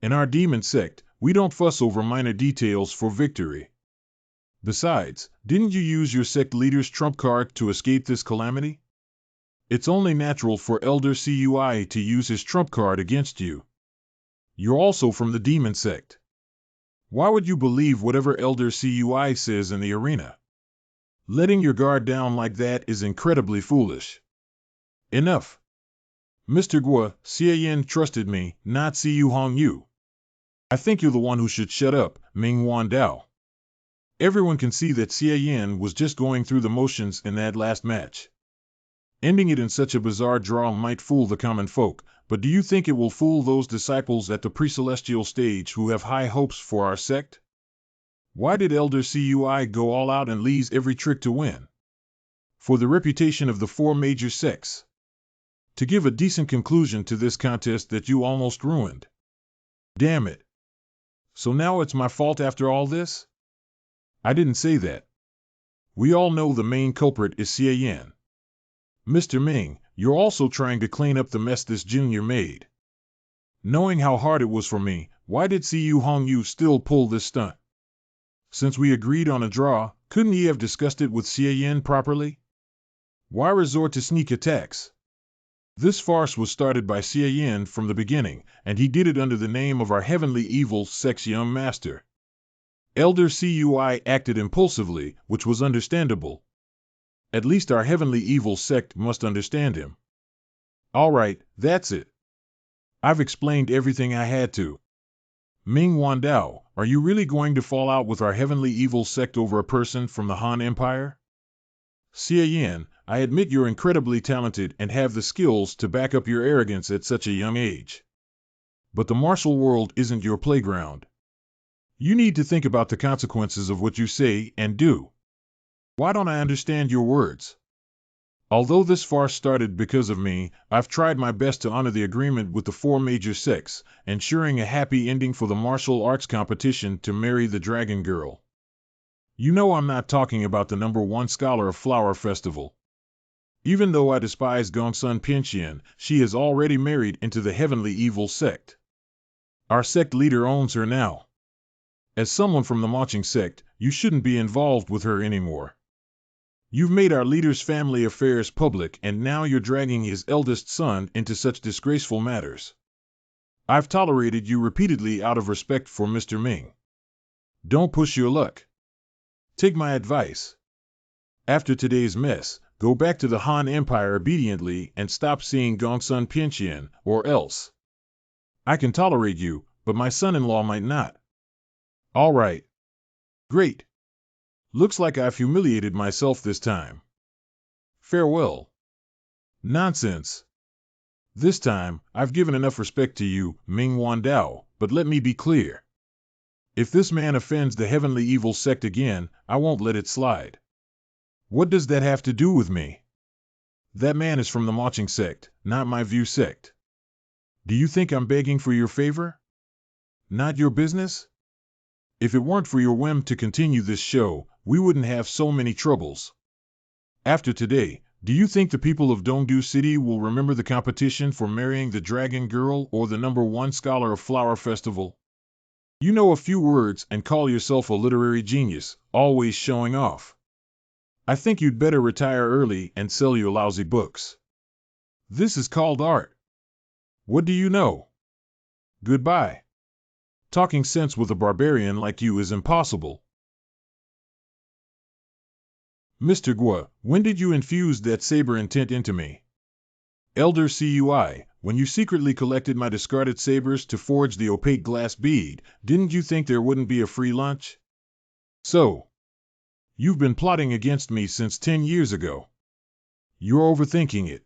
In our demon sect, we don't fuss over minor details for victory. Besides, didn't you use your sect leader's trump card to escape this calamity? It's only natural for Elder Cui to use his trump card against you. You're also from the demon sect. Why would you believe whatever Elder Cui says in the arena? Letting your guard down like that is incredibly foolish. Enough. Mr. Guo, Xie Yin trusted me, not Ciu Hong Yu. I think you're the one who should shut up, Ming Wan Dao. Everyone can see that Xie Yin was just going through the motions in that last match. Ending it in such a bizarre draw might fool the common folk, but do you think it will fool those disciples at the pre-celestial stage who have high hopes for our sect? Why did Elder Cui go all out and lees every trick to win? For the reputation of the 4 major sects. To give a decent conclusion to this contest that you almost ruined. Damn it. So now it's my fault after all this? I didn't say that. We all know the main culprit is Xie Yin. Mr. Ming, you're also trying to clean up the mess this junior made. Knowing how hard it was for me, why did Ciu Hong Yu still pull this stunt? Since we agreed on a draw, couldn't he have discussed it with Xie Yin properly? Why resort to sneak attacks? This farce was started by Xie Yin from the beginning, and he did it under the name of our heavenly evil sect's young master. Elder Cui acted impulsively, which was understandable. At least our heavenly evil sect must understand him. All right, that's it. I've explained everything I had to. Ming Wan Dao, are you really going to fall out with our heavenly evil sect over a person from the Han Empire? Xie Yin, I admit you're incredibly talented and have the skills to back up your arrogance at such a young age. But the martial world isn't your playground. You need to think about the consequences of what you say and do. Why don't I understand your words? Although this farce started because of me, I've tried my best to honor the agreement with the 4 major sects, ensuring a happy ending for the martial arts competition to marry the Dragon Girl. You know I'm not talking about the #1 scholar of Flower Festival. Even though I despise Gongsun Pianxian, she is already married into the heavenly evil sect. Our sect leader owns her now. As someone from the marching sect, you shouldn't be involved with her anymore. You've made our leader's family affairs public, and now you're dragging his eldest son into such disgraceful matters. I've tolerated you repeatedly out of respect for Mr. Ming. Don't push your luck. Take my advice. After today's mess, go back to the Han Empire obediently and stop seeing Gongsun Pianxian, or else. I can tolerate you, but my son-in-law might not. All right. Great. Looks like I've humiliated myself this time. Farewell. Nonsense. This time, I've given enough respect to you, Ming Wan Dao, but let me be clear. If this man offends the heavenly evil sect again, I won't let it slide. What does that have to do with me? That man is from the marching sect, not my view sect. Do you think I'm begging for your favor? Not your business? If it weren't for your whim to continue this show, we wouldn't have so many troubles. After today, do you think the people of Dongdu City will remember the competition for marrying the Dragon Girl or the #1 scholar of Flower Festival? You know a few words and call yourself a literary genius, always showing off. I think you'd better retire early and sell your lousy books. This is called art. What do you know? Goodbye. Talking sense with a barbarian like you is impossible. Mr. Gua, when did you infuse that saber intent into me? Elder Cui, when you secretly collected my discarded sabers to forge the opaque glass bead, didn't you think there wouldn't be a free lunch? So, you've been plotting against me since 10 years ago. You're overthinking it.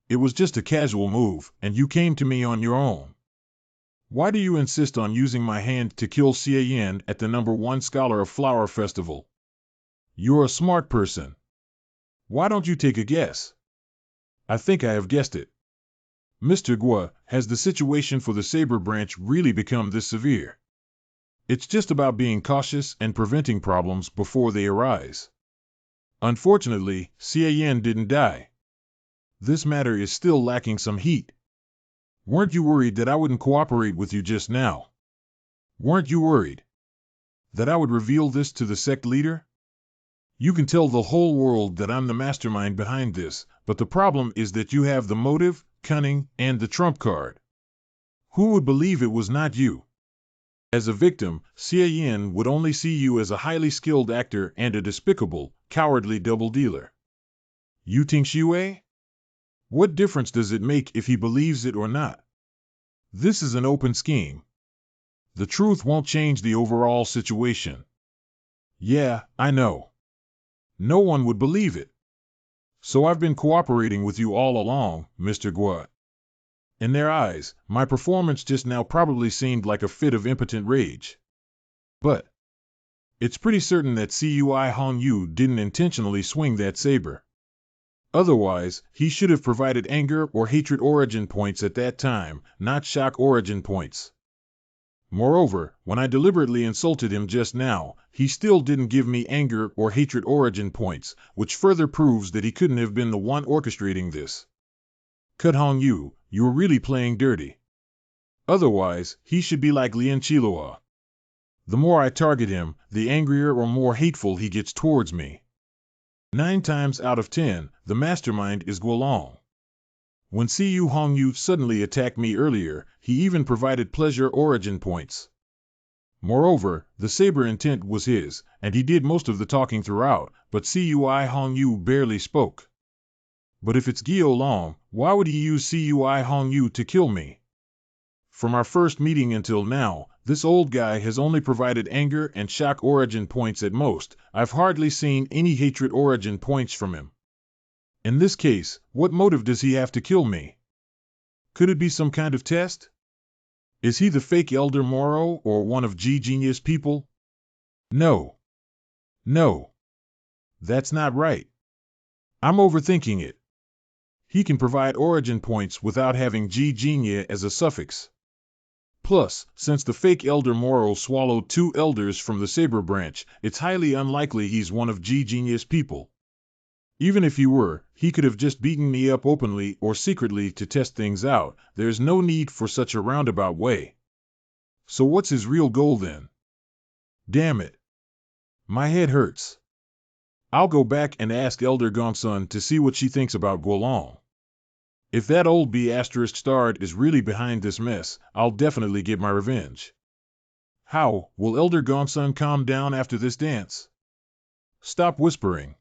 It was just a casual move, and you came to me on your own. Why do you insist on using my hand to kill Xie Yan at the #1 Scholar of Flower Festival? You're a smart person. Why don't you take a guess? I think I have guessed it. Mr. Gua, has the situation for the saber branch really become this severe? It's just about being cautious and preventing problems before they arise. Unfortunately, Xie Yan didn't die. This matter is still lacking some heat. Weren't you worried that I wouldn't cooperate with you just now? Weren't you worried that I would reveal this to the sect leader? You can tell the whole world that I'm the mastermind behind this, but the problem is that you have the motive, cunning, and the trump card. Who would believe it was not you? As a victim, Xie Yan would only see you as a highly skilled actor and a despicable, cowardly double-dealer. You think Xue? What difference does it make if he believes it or not? This is an open scheme. The truth won't change the overall situation. Yeah, I know. No one would believe it. So I've been cooperating with you all along, Mr. Gua. In their eyes, my performance just now probably seemed like a fit of impotent rage. But it's pretty certain that Cui Hongyu didn't intentionally swing that saber. Otherwise, he should have provided anger or hatred origin points at that time, not shock origin points. Moreover, when I deliberately insulted him just now, he still didn't give me anger or hatred origin points, which further proves that he couldn't have been the one orchestrating this. Cut Hongyu, you're really playing dirty. Otherwise, he should be like Lien Chiloa. The more I target him, the angrier or more hateful he gets towards me. 9 times out of 10, the mastermind is Guolong. When Siyu Hongyu suddenly attacked me earlier, he even provided pleasure origin points. Moreover, the saber intent was his, and he did most of the talking throughout, but Cui Hongyu barely spoke. But if it's Guo Long, why would he use Cui Hongyu to kill me? From our first meeting until now, this old guy has only provided anger and shock origin points at most. I've hardly seen any hatred origin points from him. In this case, what motive does he have to kill me? Could it be some kind of test? Is he the fake Elder Moro or one of G-Genius people? No. No. That's not right. I'm overthinking it. He can provide origin points without having G-Genia as a suffix. Plus, since the fake Elder Moro swallowed 2 elders from the saber branch, it's highly unlikely he's one of G-Genius people. Even if he were, he could have just beaten me up openly or secretly to test things out. There's no need for such a roundabout way. So what's his real goal then? Damn it. My head hurts. I'll go back and ask Elder Gongsun to see what she thinks about Guolong. If that old B***starred is really behind this mess, I'll definitely get my revenge. How will Elder Gongsun calm down after this dance? Stop whispering.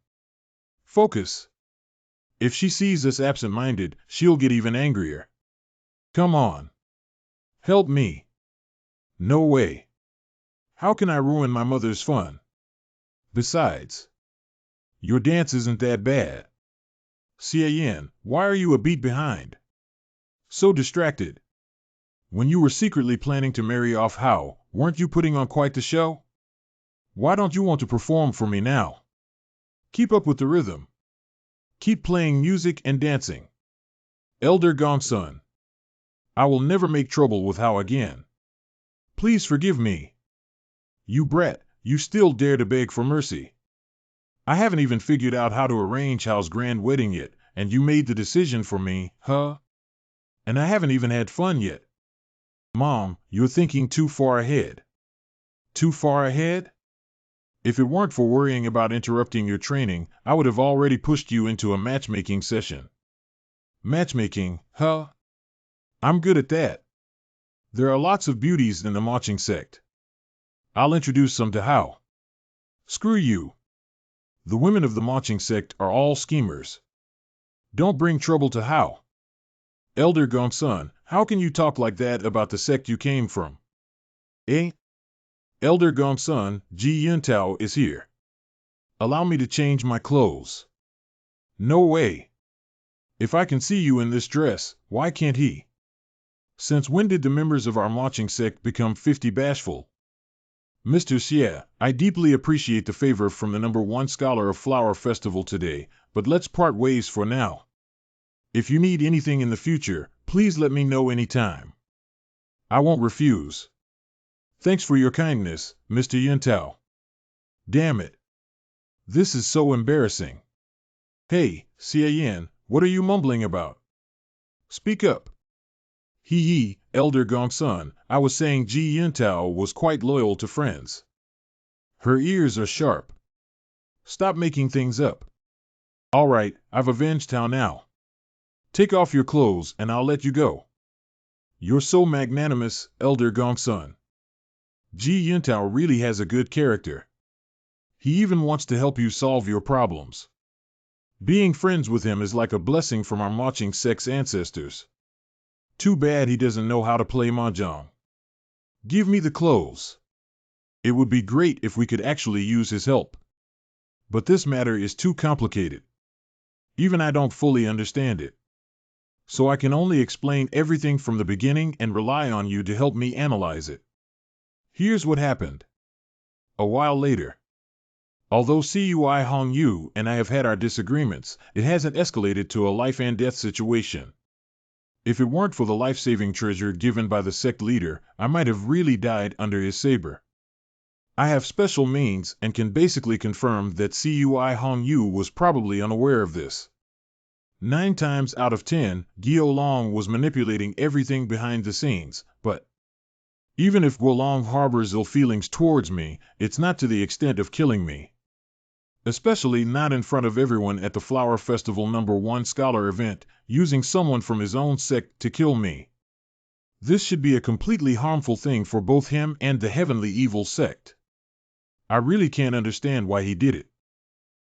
Focus. If she sees us absent-minded, she'll get even angrier. Come on. Help me. No way. How can I ruin my mother's fun? Besides, your dance isn't that bad. Xie Yan, why are you a beat behind? So distracted. When you were secretly planning to marry off Hao, weren't you putting on quite the show? Why don't you want to perform for me now? Keep up with the rhythm. Keep playing music and dancing. Elder Gongsun. I will never make trouble with Hao again. Please forgive me. You brat, you still dare to beg for mercy. I haven't even figured out how to arrange Hao's grand wedding yet, and you made the decision for me, huh? And I haven't even had fun yet. Mom, you're thinking too far ahead. Too far ahead? If it weren't for worrying about interrupting your training, I would have already pushed you into a matchmaking session. Matchmaking, huh? I'm good at that. There are lots of beauties in the marching sect. I'll introduce some to How. Screw you. The women of the marching sect are all schemers. Don't bring trouble to How. Elder Gongsun, how can you talk like that about the sect you came from? Eh? Elder Gongsun, Ji Yuntao is here. Allow me to change my clothes. No way. If I can see you in this dress, why can't he? Since when did the members of our marching sect become 50 bashful? Mr. Xie, I deeply appreciate the favor from the #1 scholar of Flower Festival today, but let's part ways for now. If you need anything in the future, please let me know anytime. I won't refuse. Thanks for your kindness, Mr. Yuntao. Damn it. This is so embarrassing. Hey, Xie Yan, what are you mumbling about? Speak up. Hee, Elder Gongsun, I was saying Ji Yuntao was quite loyal to friends. Her ears are sharp. Stop making things up. All right, I've avenged Tao now. Take off your clothes and I'll let you go. You're so magnanimous, Elder Gongsun. Ji Yuntao really has a good character. He even wants to help you solve your problems. Being friends with him is like a blessing from our marching sect's ancestors. Too bad he doesn't know how to play mahjong. Give me the clothes. It would be great if we could actually use his help. But this matter is too complicated. Even I don't fully understand it. So I can only explain everything from the beginning and rely on you to help me analyze it. Here's what happened. A while later. Although Cui Hong Yu and I have had our disagreements, it hasn't escalated to a life and death situation. If it weren't for the life-saving treasure given by the sect leader, I might have really died under his saber. I have special means and can basically confirm that Cui Hong Yu was probably unaware of this. 9 times out of 10, Guolong was manipulating everything behind the scenes, but even if Guolong harbors ill feelings towards me, it's not to the extent of killing me. Especially not in front of everyone at the Flower Festival #1 scholar event, using someone from his own sect to kill me. This should be a completely harmful thing for both him and the heavenly evil sect. I really can't understand why he did it.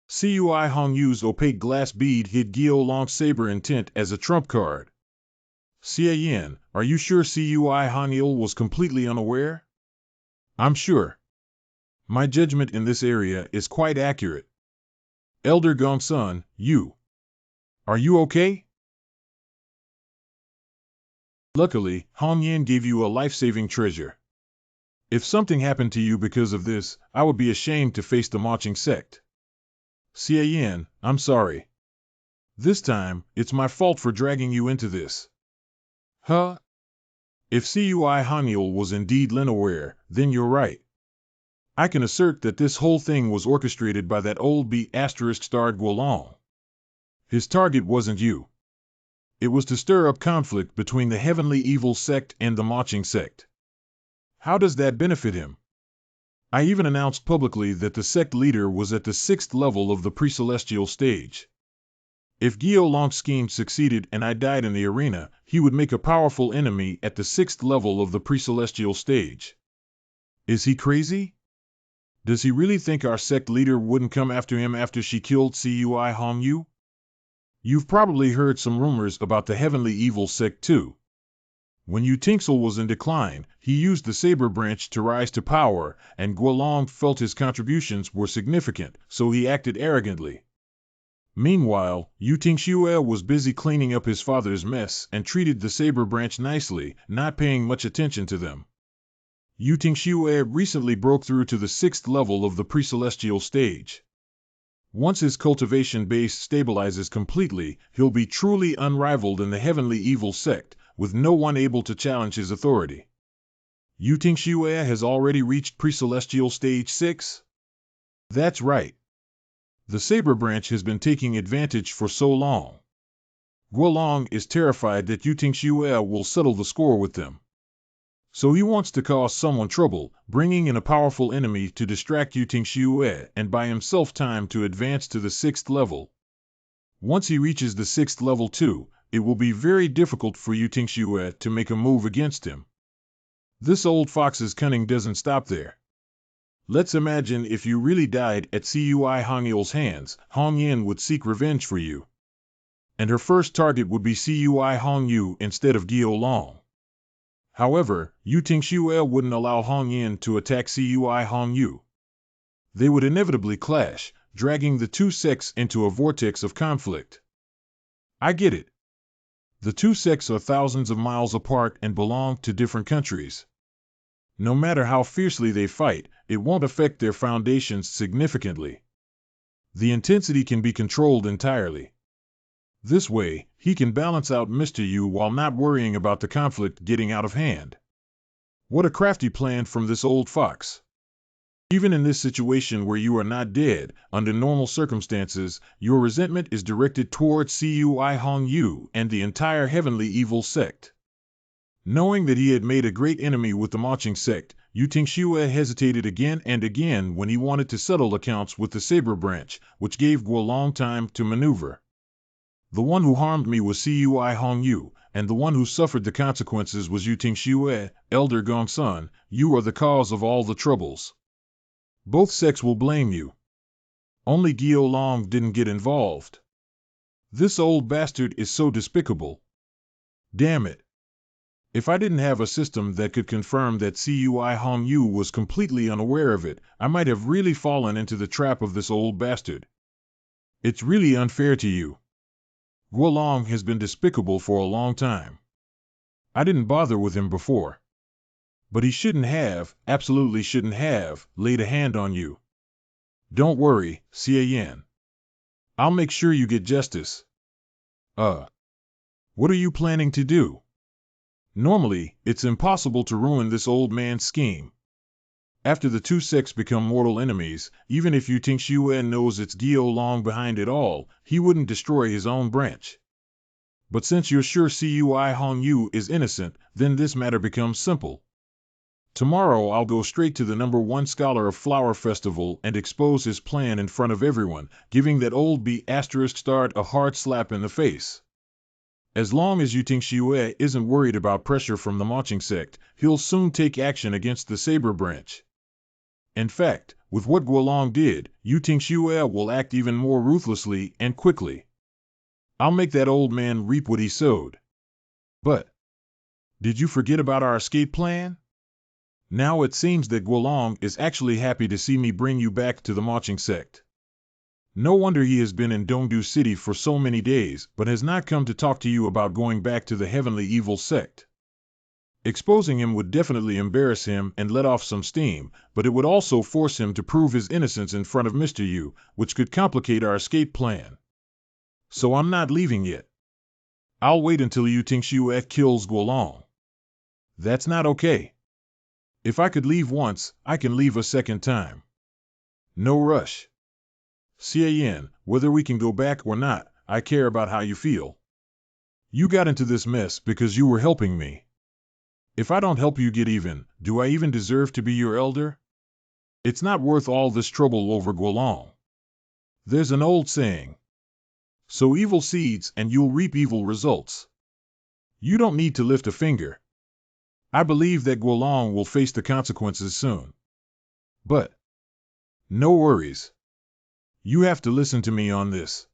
Cui Hong Yu's opaque glass bead hid Guolong's saber intent as a trump card. Xie Yan, are you sure Cui Hong Yu was completely unaware? I'm sure. My judgment in this area is quite accurate. Elder Gongsun, are you okay? Luckily, Hong Yan gave you a life-saving treasure. If something happened to you because of this, I would be ashamed to face the marching sect. Xie Yan, I'm sorry. This time, it's my fault for dragging you into this. Huh? If Cui Hong Yu was indeed unaware, then you're right. I can assert that this whole thing was orchestrated by that old B****starred Guolong. His target wasn't you. It was to stir up conflict between the heavenly evil sect and the marching sect. How does that benefit him? I even announced publicly that the sect leader was at the 6th level of the pre-celestial stage. If Guolong's scheme succeeded and I died in the arena, he would make a powerful enemy at the 6th level of the pre-celestial stage. Is he crazy? Does he really think our sect leader wouldn't come after him after she killed Cui Hong Yu? You've probably heard some rumors about the heavenly evil sect too. When Yu Tingsel was in decline, he used the saber branch to rise to power, and Guolong felt his contributions were significant, so he acted arrogantly. Meanwhile, Yu Tingxue was busy cleaning up his father's mess and treated the saber branch nicely, not paying much attention to them. Yu Tingxue recently broke through to the 6th level of the pre-celestial stage. Once his cultivation base stabilizes completely, he'll be truly unrivaled in the heavenly evil sect, with no one able to challenge his authority. Yu Tingxue has already reached pre-celestial stage 6? That's right. The saber branch has been taking advantage for so long. Guolong is terrified that Yu Tingxue will settle the score with them. So he wants to cause someone trouble, bringing in a powerful enemy to distract Yu Tingxue and buy himself time to advance to the 6th level. Once he reaches the 6th level too, it will be very difficult for Yu Tingxue to make a move against him. This old fox's cunning doesn't stop there. Let's imagine if you really died at Cui Hongil's hands, Hong Yin would seek revenge for you. And her first target would be Cui Hongyu instead of Gio Long. However, Yu Tingxue wouldn't allow Hong Yin to attack Cui Hongyu. They would inevitably clash, dragging the two sects into a vortex of conflict. I get it. The two sects are thousands of miles apart and belong to different countries. No matter how fiercely they fight, it won't affect their foundations significantly. The intensity can be controlled entirely. This way, he can balance out Mr. Yu while not worrying about the conflict getting out of hand. What a crafty plan from this old fox. Even in this situation where you are not dead, under normal circumstances, your resentment is directed towards Cui Hongyu and the entire heavenly evil sect. Knowing that he had made a great enemy with the marching sect, Yu Tingxue hesitated again and again when he wanted to settle accounts with the Saber branch, which gave Guo Long time to maneuver. The one who harmed me was Cui Hongyu, and the one who suffered the consequences was Yu Tingxue. Elder Gongsun, you are the cause of all the troubles. Both sects will blame you. Only Gio Long didn't get involved. This old bastard is so despicable. Damn it. If I didn't have a system that could confirm that Cui Hongyu was completely unaware of it, I might have really fallen into the trap of this old bastard. It's really unfair to you. Guo Long has been despicable for a long time. I didn't bother with him before. But he shouldn't have, absolutely shouldn't have, laid a hand on you. Don't worry, Xie Yan. I'll make sure you get justice. What are you planning to do? Normally, it's impossible to ruin this old man's scheme. After the two sects become mortal enemies, even if Yu Tingxue knows it's Gio Long behind it all, he wouldn't destroy his own branch. But since you're sure Cui Hongyu is innocent, then this matter becomes simple. Tomorrow I'll go straight to the #1 scholar of Flower Festival and expose his plan in front of everyone, giving that old B**** a hard slap in the face. As long as Yu Tingxue isn't worried about pressure from the marching sect, he'll soon take action against the Saber branch. In fact, with what Guo Long did, Yu Tingxue will act even more ruthlessly and quickly. I'll make that old man reap what he sowed. But did you forget about our escape plan? Now it seems that Guo Long is actually happy to see me bring you back to the marching sect. No wonder he has been in Dongdu City for so many days, but has not come to talk to you about going back to the heavenly evil sect. Exposing him would definitely embarrass him and let off some steam, but it would also force him to prove his innocence in front of Mr. Yu, which could complicate our escape plan. So I'm not leaving yet. I'll wait until Yu Tingxue kills Guo Long. That's not okay. If I could leave once, I can leave a second time. No rush. Xie Yan, whether we can go back or not, I care about how you feel. You got into this mess because you were helping me. If I don't help you get even, do I even deserve to be your elder? It's not worth all this trouble over Guo Long. There's an old saying. Sow evil seeds and you'll reap evil results. You don't need to lift a finger. I believe that Guo Long will face the consequences soon. But no worries. You have to listen to me on this.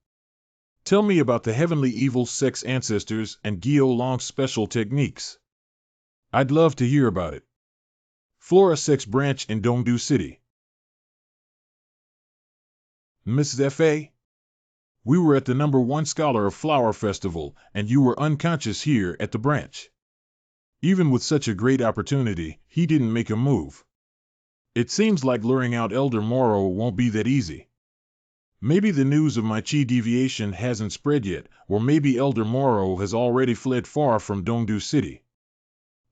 Tell me about the heavenly evil sect's ancestors and Gio Long's special techniques. I'd love to hear about it. Flora sect's branch in Dongdu City. Mrs. F.A.? We were at the #1 scholar of Flower Festival, and you were unconscious here at the branch. Even with such a great opportunity, he didn't make a move. It seems like luring out Elder Moro won't be that easy. Maybe the news of my chi deviation hasn't spread yet, or maybe Elder Moro has already fled far from Dongdu City.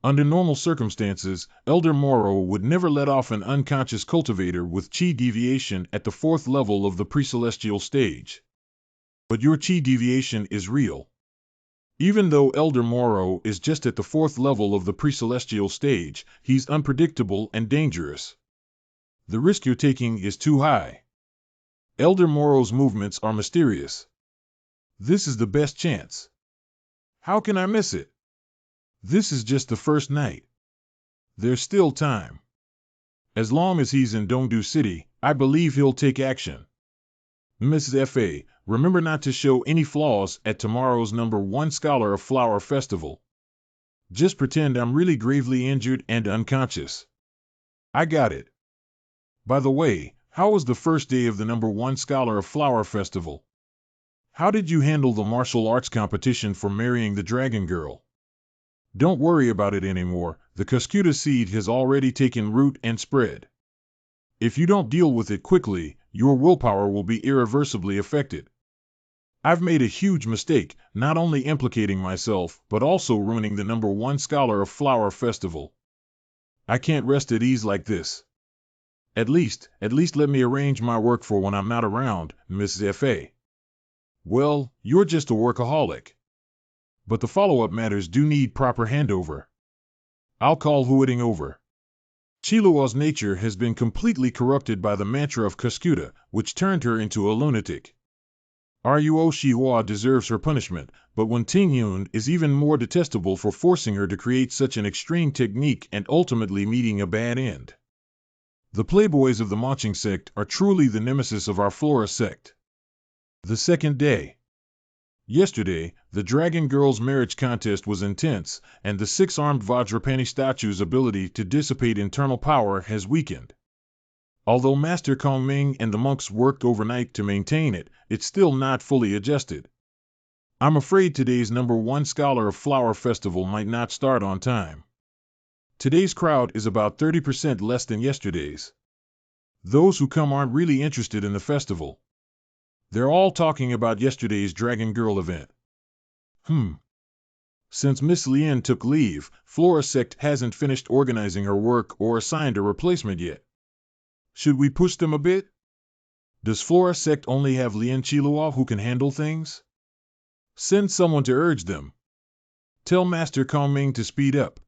Under normal circumstances, Elder Moro would never let off an unconscious cultivator with chi deviation at the 4th level of the pre-celestial stage. But your chi deviation is real. Even though Elder Moro is just at the fourth level of the pre-celestial stage, he's unpredictable and dangerous. The risk you're taking is too high. Elder Moro's movements are mysterious. This is the best chance. How can I miss it? This is just the first night. There's still time. As long as he's in Dongdu City, I believe he'll take action. Mrs. F.A., remember not to show any flaws at tomorrow's #1 Scholar of Flower Festival. Just pretend I'm really gravely injured and unconscious. I got it. By the way, how was the first day of the #1 Scholar of Flower Festival? How did you handle the martial arts competition for marrying the dragon girl? Don't worry about it anymore. The Cuscuta seed has already taken root and spread. If you don't deal with it quickly, your willpower will be irreversibly affected. I've made a huge mistake, not only implicating myself, but also ruining the #1 Scholar of Flower Festival. I can't rest at ease like this. At least let me arrange my work for when I'm not around, Mrs. F.A. Well, you're just a workaholic. But the follow-up matters do need proper handover. I'll call Huiting over. Chilua's nature has been completely corrupted by the mantra of Cuscuta, which turned her into a lunatic. Ruo Shihua deserves her punishment, but Wen Tingyun is even more detestable for forcing her to create such an extreme technique and ultimately meeting a bad end. The playboys of the Maching sect are truly the nemesis of our Flora sect. The second day. Yesterday, the Dragon Girl's marriage contest was intense, and the six-armed Vajrapani statue's ability to dissipate internal power has weakened. Although Master Kongming and the monks worked overnight to maintain it, it's still not fully adjusted. I'm afraid today's #1 Scholar of Flower Festival might not start on time. Today's crowd is about 30% less than yesterday's. Those who come aren't really interested in the festival. They're all talking about yesterday's Dragon Girl event. Since Miss Lien took leave, Flora Sect hasn't finished organizing her work or assigned a replacement yet. Should we push them a bit? Does Flora Sect only have Lien Chilua who can handle things? Send someone to urge them. Tell Master Kongming to speed up.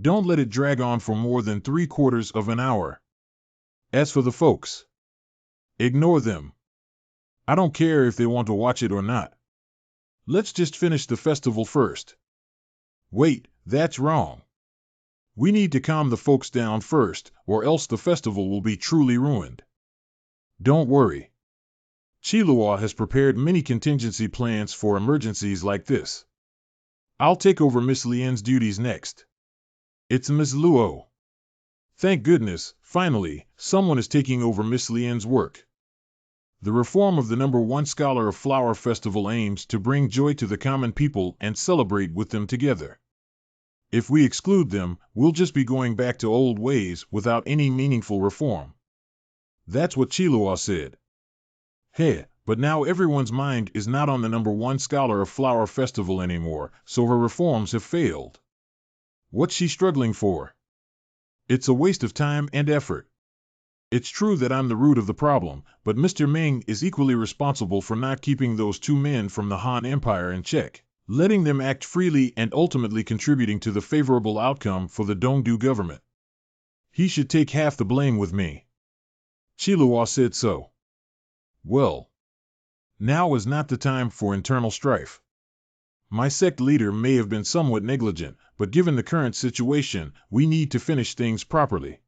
Don't let it drag on for more than 3/4 of an hour. As for the folks, ignore them. I don't care if they want to watch it or not. Let's just finish the festival first. Wait, that's wrong. We need to calm the folks down first, or else the festival will be truly ruined. Don't worry. Chilua has prepared many contingency plans for emergencies like this. I'll take over Miss Lien's duties next. It's Miss Luo. Thank goodness, finally, someone is taking over Miss Lien's work. The reform of the #1 Scholar of Flower Festival aims to bring joy to the common people and celebrate with them together. If we exclude them, we'll just be going back to old ways without any meaningful reform. That's what Chilua said. Hey, but now everyone's mind is not on the #1 Scholar of Flower Festival anymore, so her reforms have failed. What's she struggling for? It's a waste of time and effort. It's true that I'm the root of the problem, but Mr. Ming is equally responsible for not keeping those two men from the Han Empire in check, letting them act freely and ultimately contributing to the favorable outcome for the Dongdu government. He should take half the blame with me. Chilua said so. Well, now is not the time for internal strife. My sect leader may have been somewhat negligent, but given the current situation, we need to finish things properly.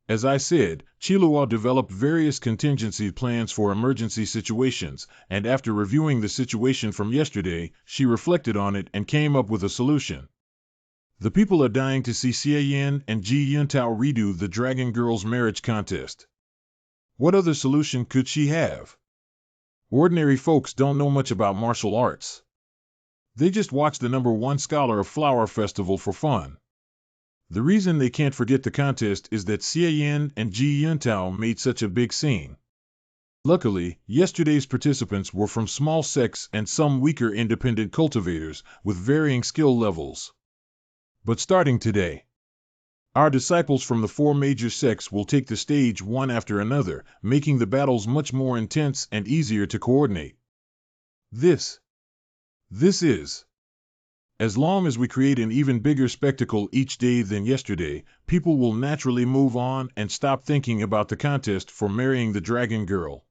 As I said, Chilua developed various contingency plans for emergency situations, and after reviewing the situation from yesterday, she reflected on it and came up with a solution. The people are dying to see Xie Yan and Ji Yuntao redo the Dragon Girl's marriage contest. What other solution could she have? Ordinary folks don't know much about martial arts. They just watch the #1 Scholar of Flower Festival for fun. The reason they can't forget the contest is that Xie Yan and Ji Yuntao made such a big scene. Luckily, yesterday's participants were from small sects and some weaker independent cultivators, with varying skill levels. But starting today, our disciples from the 4 major sects will take the stage one after another, making the battles much more intense and easier to coordinate. This is As long as we create an even bigger spectacle each day than yesterday, people will naturally move on and stop thinking about the contest for marrying the dragon girl.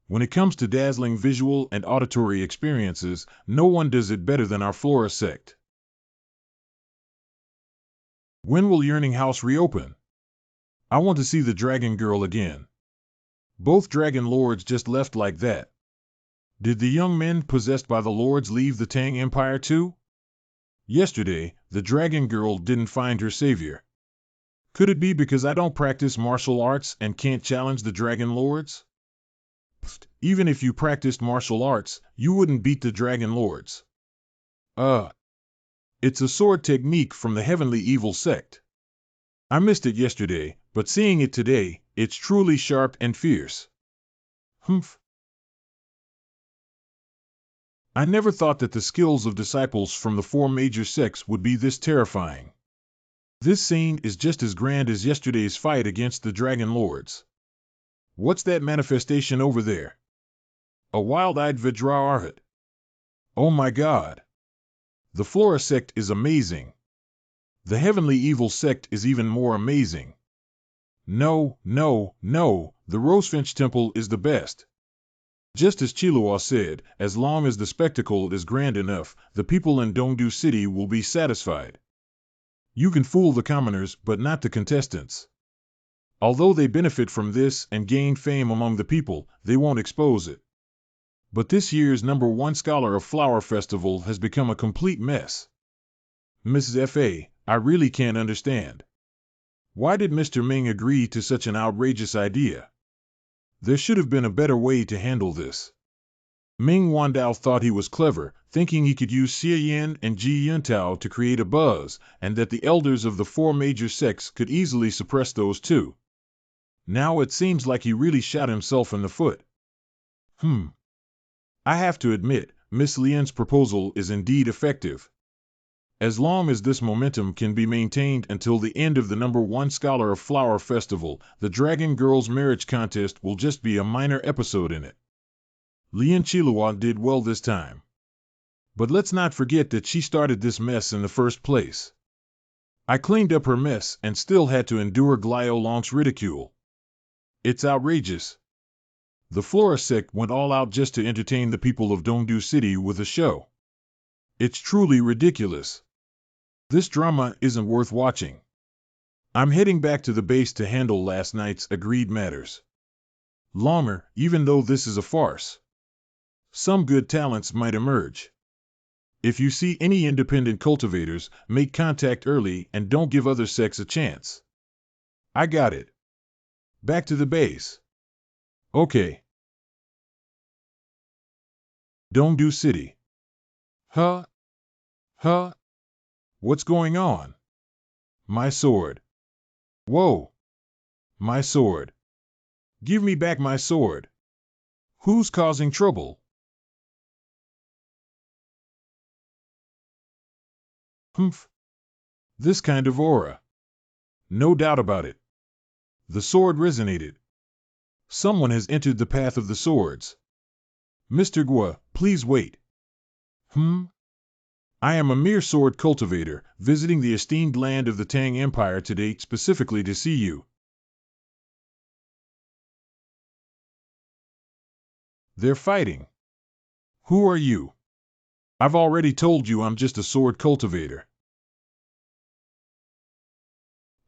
When it comes to dazzling visual and auditory experiences, no one does it better than our Flora sect. When will Yearning House reopen? I want to see the dragon girl again. Both dragon lords just left like that. Did the young men possessed by the lords leave the Tang Empire too? Yesterday, the dragon girl didn't find her savior. Could it be because I don't practice martial arts and can't challenge the dragon lords? Even if you practiced martial arts, you wouldn't beat the dragon lords. It's a sword technique from the heavenly evil sect. I missed it yesterday, but seeing it today, it's truly sharp and fierce. Humph. I never thought that the skills of disciples from the four major sects would be this terrifying. This scene is just as grand as yesterday's fight against the dragon lords. What's that manifestation over there? A wild-eyed Vajraarhat. Oh my God. The Flora sect is amazing. The heavenly evil sect is even more amazing. No, the Rosefinch Temple is the best. Just as Chilua said, as long as the spectacle is grand enough, the people in Dongdu City will be satisfied. You can fool the commoners, but not the contestants. Although they benefit from this and gain fame among the people, they won't expose it. But this year's #1 Scholar of Flower Festival has become a complete mess. Mrs. F.A., I really can't understand. Why did Mr. Ming agree to such an outrageous idea? There should have been a better way to handle this. Ming Wandao thought he was clever, thinking he could use Xie Yin and Ji Yuntao to create a buzz, and that the elders of the four major sects could easily suppress those too. Now it seems like he really shot himself in the foot. I have to admit, Miss Lian's proposal is indeed effective. As long as this momentum can be maintained until the end of the #1 Scholar of Flower Festival, the Dragon Girls marriage contest will just be a minor episode in it. Lian Chilua did well this time. But let's not forget that she started this mess in the first place. I cleaned up her mess and still had to endure Glio Long's ridicule. It's outrageous. The Flora sect went all out just to entertain the people of Dongdu City with a show. It's truly ridiculous. This drama isn't worth watching. I'm heading back to the base to handle last night's agreed matters. Longer, even though this is a farce. Some good talents might emerge. If you see any independent cultivators, make contact early and don't give other sects a chance. I got it. Back to the base. Okay. Dongdu City. Huh? What's going on? My sword. Whoa. My sword. Give me back my sword. Who's causing trouble? Humph. This kind of aura. No doubt about it. The sword resonated. Someone has entered the path of the swords. Mr. Gua, please wait. I am a mere sword cultivator, visiting the esteemed land of the Tang Empire today specifically to see you. They're fighting. Who are you? I've already told you I'm just a sword cultivator.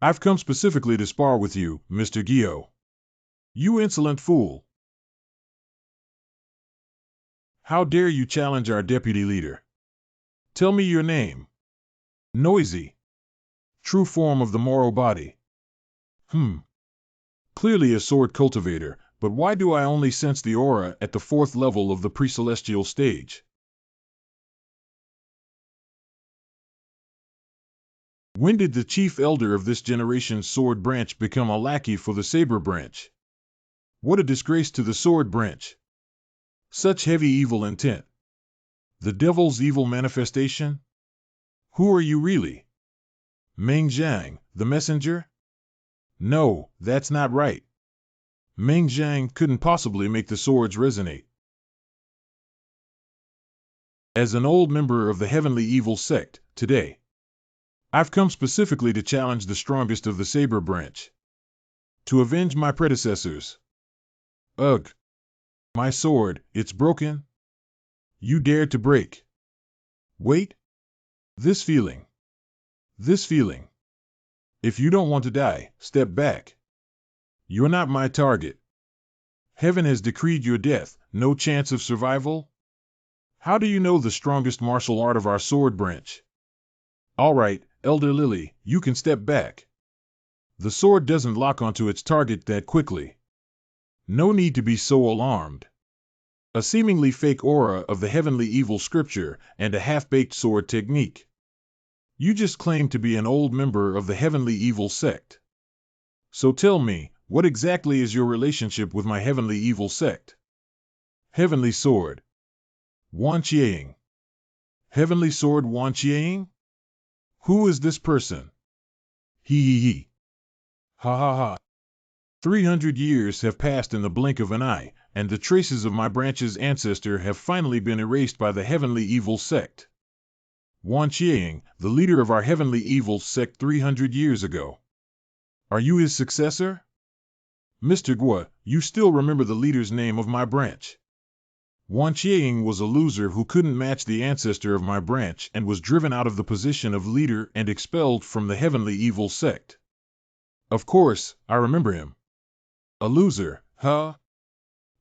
I've come specifically to spar with you, Mr. Gio. You insolent fool. How dare you challenge our deputy leader? Tell me your name. Noisy. True form of the Moro body. Clearly a sword cultivator, but why do I only sense the aura at the 4th level of the pre-celestial stage? When did the chief elder of this generation's sword branch become a lackey for the saber branch? What a disgrace to the sword branch. Such heavy evil intent. The devil's evil manifestation? Who are you really? Meng Zhang, the messenger? No, that's not right. Meng Zhang couldn't possibly make the swords resonate. As an old member of the Heavenly Evil sect, today, I've come specifically to challenge the strongest of the Saber branch. To avenge my predecessors. Ugh. My sword, it's broken? You dared to break. Wait. This feeling. This feeling. If you don't want to die, step back. You're not my target. Heaven has decreed your death, no chance of survival? How do you know the strongest martial art of our sword branch? All right, Elder Lily, you can step back. The sword doesn't lock onto its target that quickly. No need to be so alarmed. A seemingly fake aura of the heavenly evil scripture and a half-baked sword technique. You just claim to be an old member of the heavenly evil sect. So tell me, what exactly is your relationship with my heavenly evil sect? Heavenly sword. Wan Chiang. Heavenly sword Wan Chiang? Who is this person? He. Ha ha ha. 300 years have passed in the blink of an eye, and the traces of my branch's ancestor have finally been erased by the heavenly evil sect. Wan Chiang, the leader of our heavenly evil sect 300 years ago. Are you his successor? Mr. Gua, you still remember the leader's name of my branch. Wan Chiang was a loser who couldn't match the ancestor of my branch and was driven out of the position of leader and expelled from the heavenly evil sect. Of course, I remember him. A loser, huh?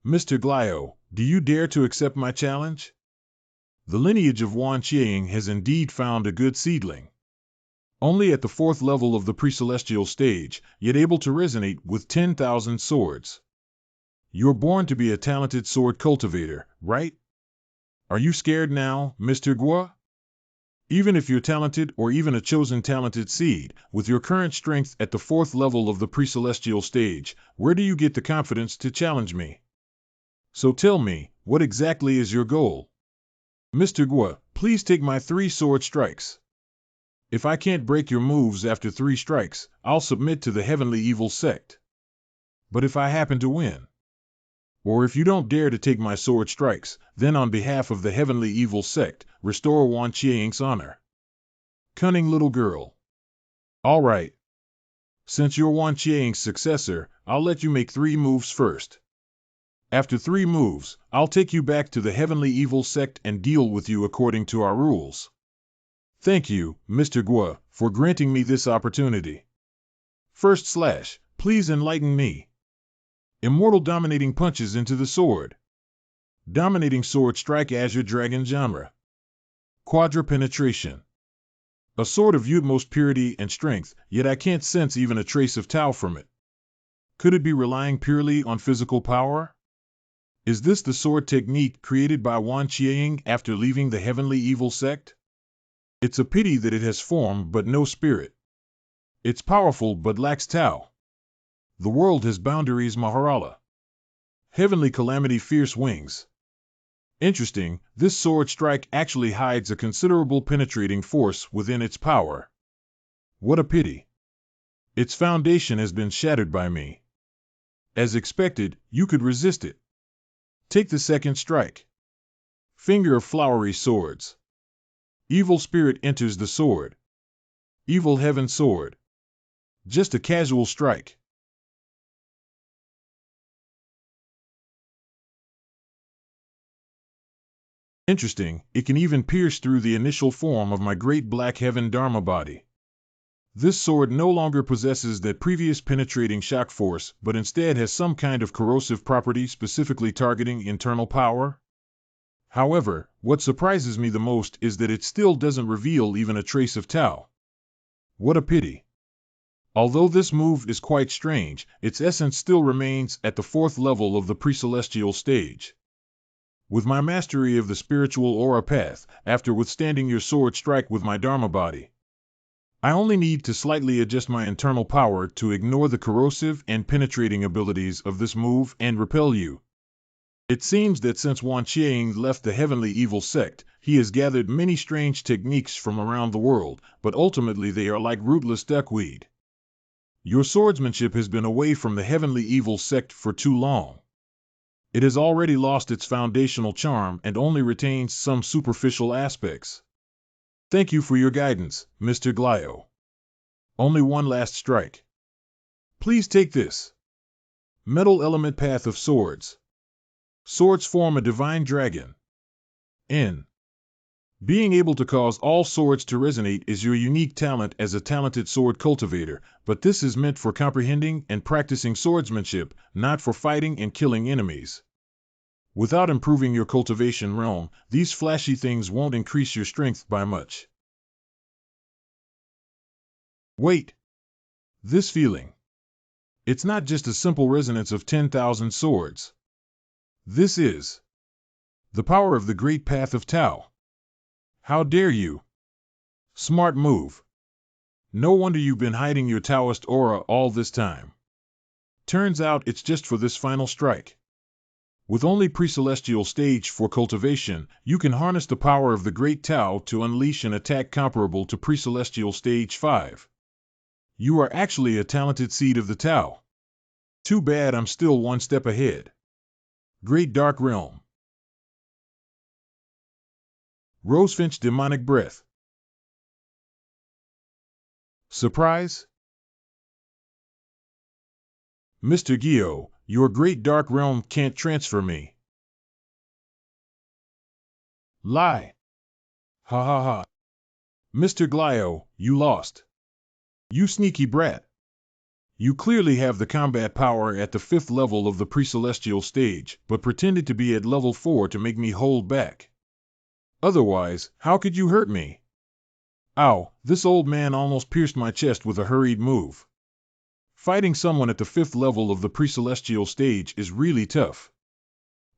Mr. Glio, do you dare to accept my challenge? The lineage of Wan Chiang has indeed found a good seedling. Only at the 4th level of the pre-celestial stage, yet able to resonate with 10,000 swords. You're born to be a talented sword cultivator, right? Are you scared now, Mr. Gua? Even if you're talented or even a chosen talented seed, with your current strength at the 4th level of the pre-celestial stage, where do you get the confidence to challenge me? So tell me, what exactly is your goal? Mr. Gua, please take my 3 sword strikes. If I can't break your moves after 3 strikes, I'll submit to the heavenly evil sect. But if I happen to win? Or if you don't dare to take my sword strikes, then on behalf of the heavenly evil sect, restore Wan Chiang's honor. Cunning little girl. All right. Since you're Wan Chiang's successor, I'll let you make 3 moves first. After 3 moves, I'll take you back to the heavenly evil sect and deal with you according to our rules. Thank you, Mr. Gua, for granting me this opportunity. First slash, please enlighten me. Immortal dominating punches into the sword. Dominating sword strike Azure Dragon genre. Quadra penetration. A sword of utmost purity and strength, yet I can't sense even a trace of Tao from it. Could it be relying purely on physical power? Is this the sword technique created by Wan Chiang after leaving the heavenly evil sect? It's a pity that it has form but no spirit. It's powerful but lacks Tao. The world has boundaries Maharala. Heavenly calamity fierce wings. Interesting, this sword strike actually hides a considerable penetrating force within its power. What a pity. Its foundation has been shattered by me. As expected, you could resist it. Take the second strike. Finger of flowery swords. Evil spirit enters the sword. Evil heaven sword. Just a casual strike. Interesting, it can even pierce through the initial form of my great black heaven Dharma body. This sword no longer possesses that previous penetrating shock force, but instead has some kind of corrosive property specifically targeting internal power. However, what surprises me the most is that it still doesn't reveal even a trace of Tao. What a pity. Although this move is quite strange, its essence still remains at the 4th level of the pre-celestial stage. With my mastery of the spiritual aura path, after withstanding your sword strike with my Dharma body, I only need to slightly adjust my internal power to ignore the corrosive and penetrating abilities of this move and repel you. It seems that since Wan Chiang left the heavenly evil sect, he has gathered many strange techniques from around the world, but ultimately they are like rootless duckweed. Your swordsmanship has been away from the heavenly evil sect for too long. It has already lost its foundational charm and only retains some superficial aspects. Thank you for your guidance, Mr. Glio. Only one last strike. Please take this. Metal element path of swords. Swords form a divine dragon. N. Being able to cause all swords to resonate is your unique talent as a talented sword cultivator, but this is meant for comprehending and practicing swordsmanship, not for fighting and killing enemies. Without improving your cultivation realm, these flashy things won't increase your strength by much. Wait. This feeling. It's not just a simple resonance of 10,000 swords. This is the power of the great path of Tao. How dare you? Smart move. No wonder you've been hiding your Taoist aura all this time. Turns out it's just for this final strike. With only pre-celestial stage for cultivation, you can harness the power of the great Tao to unleash an attack comparable to pre-celestial stage 5. You are actually a talented seed of the Tao. Too bad I'm still one step ahead. Great Dark Realm. Rosefinch Demonic Breath. Surprise? Mr. Gio, your Great Dark Realm can't transfer me. Lie. Ha ha ha. Mr. Glio, you lost. You sneaky brat. You clearly have the combat power at the 5th level of the pre-celestial stage, but pretended to be at level 4 to make me hold back. Otherwise, how could you hurt me? Ow, this old man almost pierced my chest with a hurried move. Fighting someone at the 5th level of the pre-celestial stage is really tough.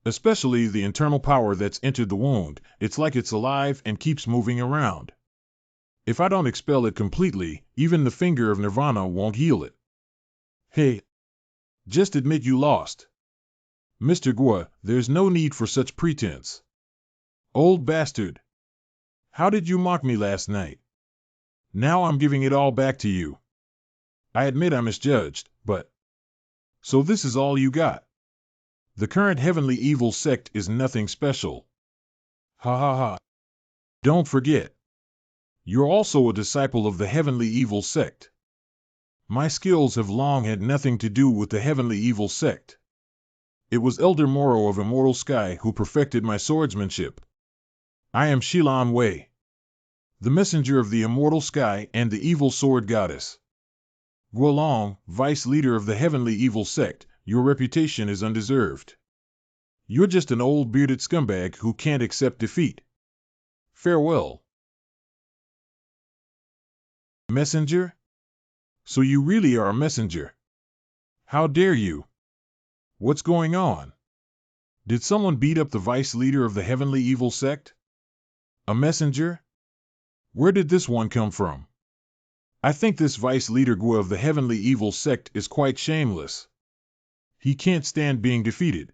Especially the internal power that's entered the wound, it's like it's alive and keeps moving around. If I don't expel it completely, even the finger of Nirvana won't heal it. Hey, just admit you lost. Mr. Gua, there's no need for such pretense. Old bastard. How did you mock me last night? Now I'm giving it all back to you. I admit I misjudged, but... So this is all you got? The current heavenly evil sect is nothing special. Ha ha ha. Don't forget. You're also a disciple of the heavenly evil sect. My skills have long had nothing to do with the heavenly evil sect. It was Elder Moro of Immortal Sky who perfected my swordsmanship. I am Shilan Wei, the messenger of the Immortal Sky and the evil sword goddess. Guolong, vice leader of the heavenly evil sect, your reputation is undeserved. You're just an old bearded scumbag who can't accept defeat. Farewell. Messenger? So you really are a messenger. How dare you? What's going on? Did someone beat up the vice leader of the heavenly evil sect? A messenger? Where did this one come from? I think this vice leader Gua of the heavenly evil sect is quite shameless. He can't stand being defeated.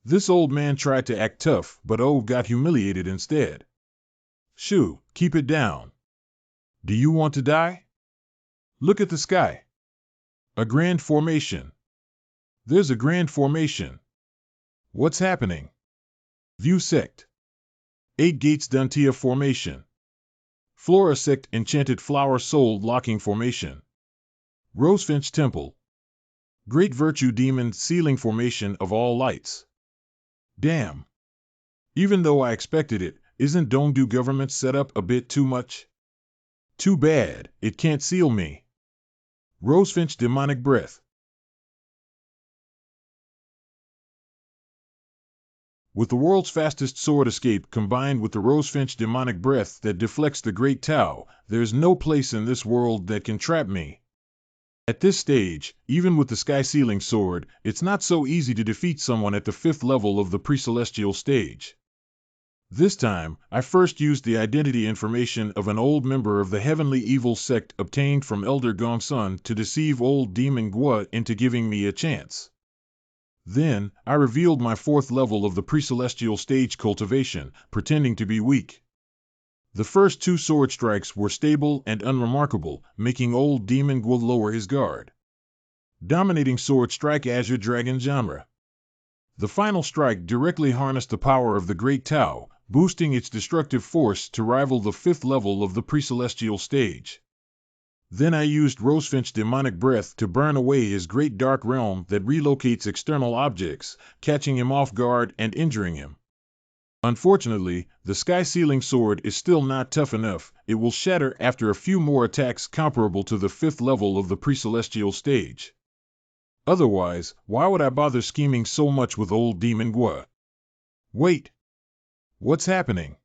This old man tried to act tough, but got humiliated instead. Shoo, keep it down. Do you want to die? Look at the sky. A grand formation. There's a grand formation. What's happening? View sect. 8 Gates Dantia formation. Flora sect Enchanted Flower Soul Locking formation. Rosefinch Temple. Great Virtue Demon Sealing formation of all lights. Damn. Even though I expected it, isn't Dongdu government set up a bit too much? Too bad, it can't seal me. Rosefinch Demonic Breath. With the world's fastest sword escape combined with the Rosefinch Demonic Breath that deflects the Great Tao, there's no place in this world that can trap me. At this stage, even with the sky-sealing sword, it's not so easy to defeat someone at the 5th level of the pre-celestial stage. This time, I first used the identity information of an old member of the heavenly evil sect obtained from Elder Gongsun to deceive old Demon Gua into giving me a chance. Then, I revealed my 4th level of the pre-celestial stage cultivation, pretending to be weak. The first 2 sword strikes were stable and unremarkable, making old Demon Gua lower his guard. Dominating sword strike Azure Dragon genre. The final strike directly harnessed the power of the Great Tao, boosting its destructive force to rival the fifth level of the pre-celestial stage. Then I used Rosefinch's demonic breath to burn away his great dark realm that relocates external objects, catching him off guard and injuring him. Unfortunately, the sky-sealing sword is still not tough enough. It will shatter after a few more attacks comparable to the fifth level of the pre-celestial stage. Otherwise, why would I bother scheming so much with old Demon Gua? Wait. What's happening?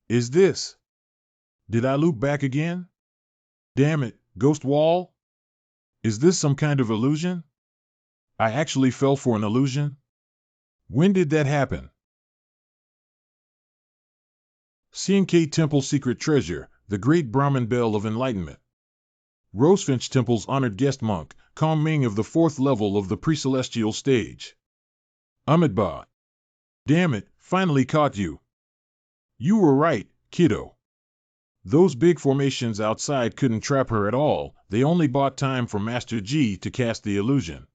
Is this? Did I loop back again? Damn it, Ghost Wall? Is this some kind of illusion? I actually fell for an illusion? When did that happen? CNK Temple Secret Treasure, the Great Brahmin Bell of Enlightenment. Rosefinch Temple's honored guest monk, Kong Ming of the fourth level of the pre-celestial stage. Amitabha. Damn it, finally caught you. You were right, kiddo. Those big formations outside couldn't trap her at all, they only bought time for Master Ji to cast the illusion.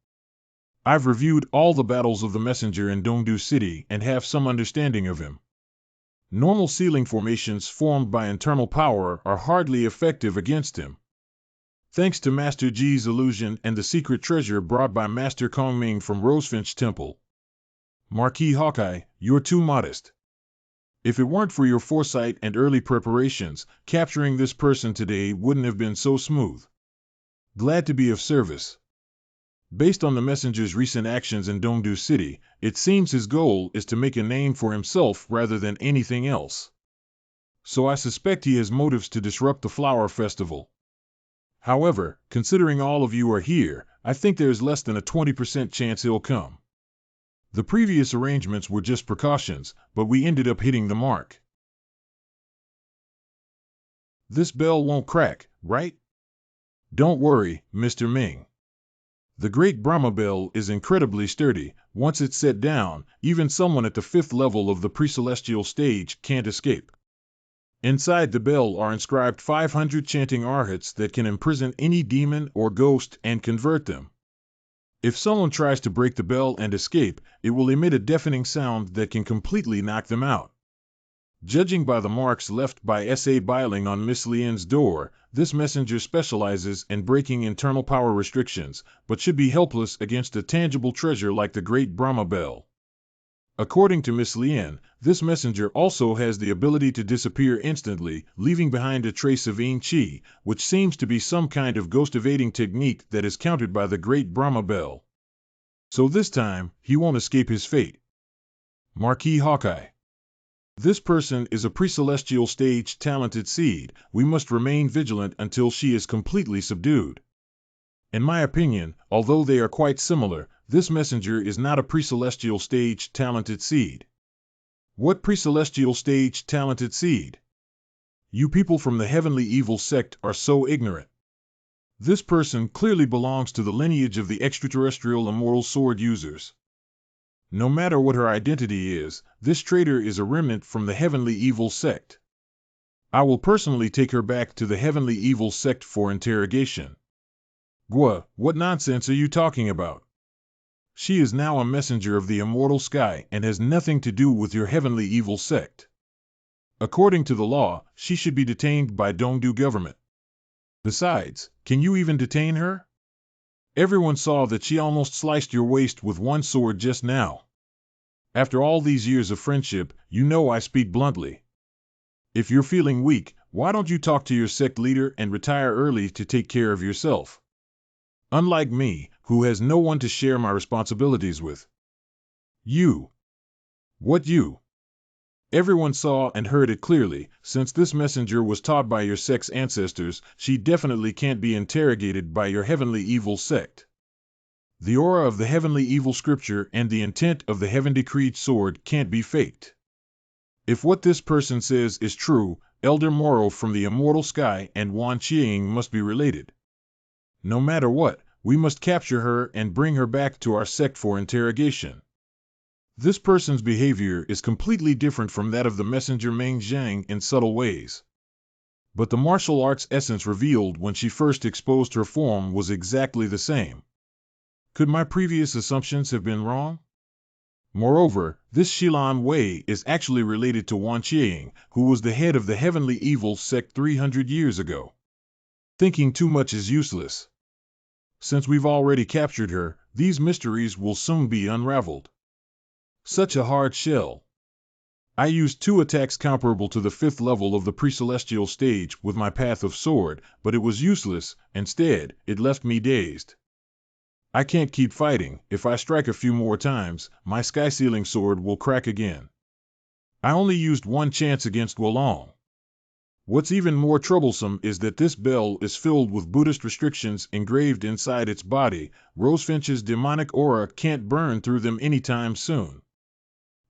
I've reviewed all the battles of the messenger in Dongdu City and have some understanding of him. Normal sealing formations formed by internal power are hardly effective against him. Thanks to Master Ji's illusion and the secret treasure brought by Master Kongming from Rosefinch Temple. Marquis Hawkeye, you're too modest. If it weren't for your foresight and early preparations, capturing this person today wouldn't have been so smooth. Glad to be of service. Based on the messenger's recent actions in Dongdu City, it seems his goal is to make a name for himself rather than anything else. So I suspect he has motives to disrupt the flower festival. However, considering all of you are here, I think there is less than a 20% chance he'll come. The previous arrangements were just precautions, but we ended up hitting the mark. This bell won't crack, right? Don't worry, Mr. Ming. The Great Brahma Bell is incredibly sturdy. Once it's set down, even someone at the fifth level of the pre-celestial stage can't escape. Inside the bell are inscribed 500 chanting arhats that can imprison any demon or ghost and convert them. If someone tries to break the bell and escape, it will emit a deafening sound that can completely knock them out. Judging by the marks left by S.A. Biling on Miss Lien's door, this messenger specializes in breaking internal power restrictions, but should be helpless against a tangible treasure like the Great Brahma Bell. According to Miss Lien, this messenger also has the ability to disappear instantly, leaving behind a trace of Yin Qi, which seems to be some kind of ghost evading technique that is countered by the Great Brahma Bell. So this time, he won't escape his fate. Marquis Hawkeye. This person is a pre-celestial stage talented seed. We must remain vigilant until she is completely subdued. In my opinion, although they are quite similar, this messenger is not a pre-celestial stage talented seed. What pre-celestial stage talented seed? You people from the heavenly evil sect are so ignorant. This person clearly belongs to the lineage of the extraterrestrial immortal sword users. No matter what her identity is, this traitor is a remnant from the heavenly evil sect. I will personally take her back to the heavenly evil sect for interrogation. Gua, what nonsense are you talking about? She is now a messenger of the immortal sky and has nothing to do with your heavenly evil sect. According to the law, she should be detained by Dongdu government. Besides, can you even detain her? Everyone saw that she almost sliced your waist with one sword just now. After all these years of friendship, you know I speak bluntly. If you're feeling weak, why don't you talk to your sect leader and retire early to take care of yourself? Unlike me, who has no one to share my responsibilities with. You. What you? Everyone saw and heard it clearly. Since this messenger was taught by your sect's ancestors, she definitely can't be interrogated by your heavenly evil sect. The aura of the heavenly evil scripture and the intent of the heaven-decreed sword can't be faked. If what this person says is true, Elder Moro from the immortal sky and Wan Qiang must be related. No matter what, we must capture her and bring her back to our sect for interrogation. This person's behavior is completely different from that of the messenger Meng Zhang in subtle ways. But the martial arts essence revealed when she first exposed her form was exactly the same. Could my previous assumptions have been wrong? Moreover, this Xilan Wei is actually related to Wan Qiang, who was the head of the heavenly evil sect 300 years ago. Thinking too much is useless. Since we've already captured her, these mysteries will soon be unraveled. Such a hard shell. I used 2 attacks comparable to the 5th level of the pre-celestial stage with my Path of Sword, but it was useless. Instead, it left me dazed. I can't keep fighting. If I strike a few more times, my sky-sealing sword will crack again. I only used 1 chance against Wolong. What's even more troublesome is that this bell is filled with Buddhist restrictions engraved inside its body. Rosefinch's demonic aura can't burn through them anytime soon.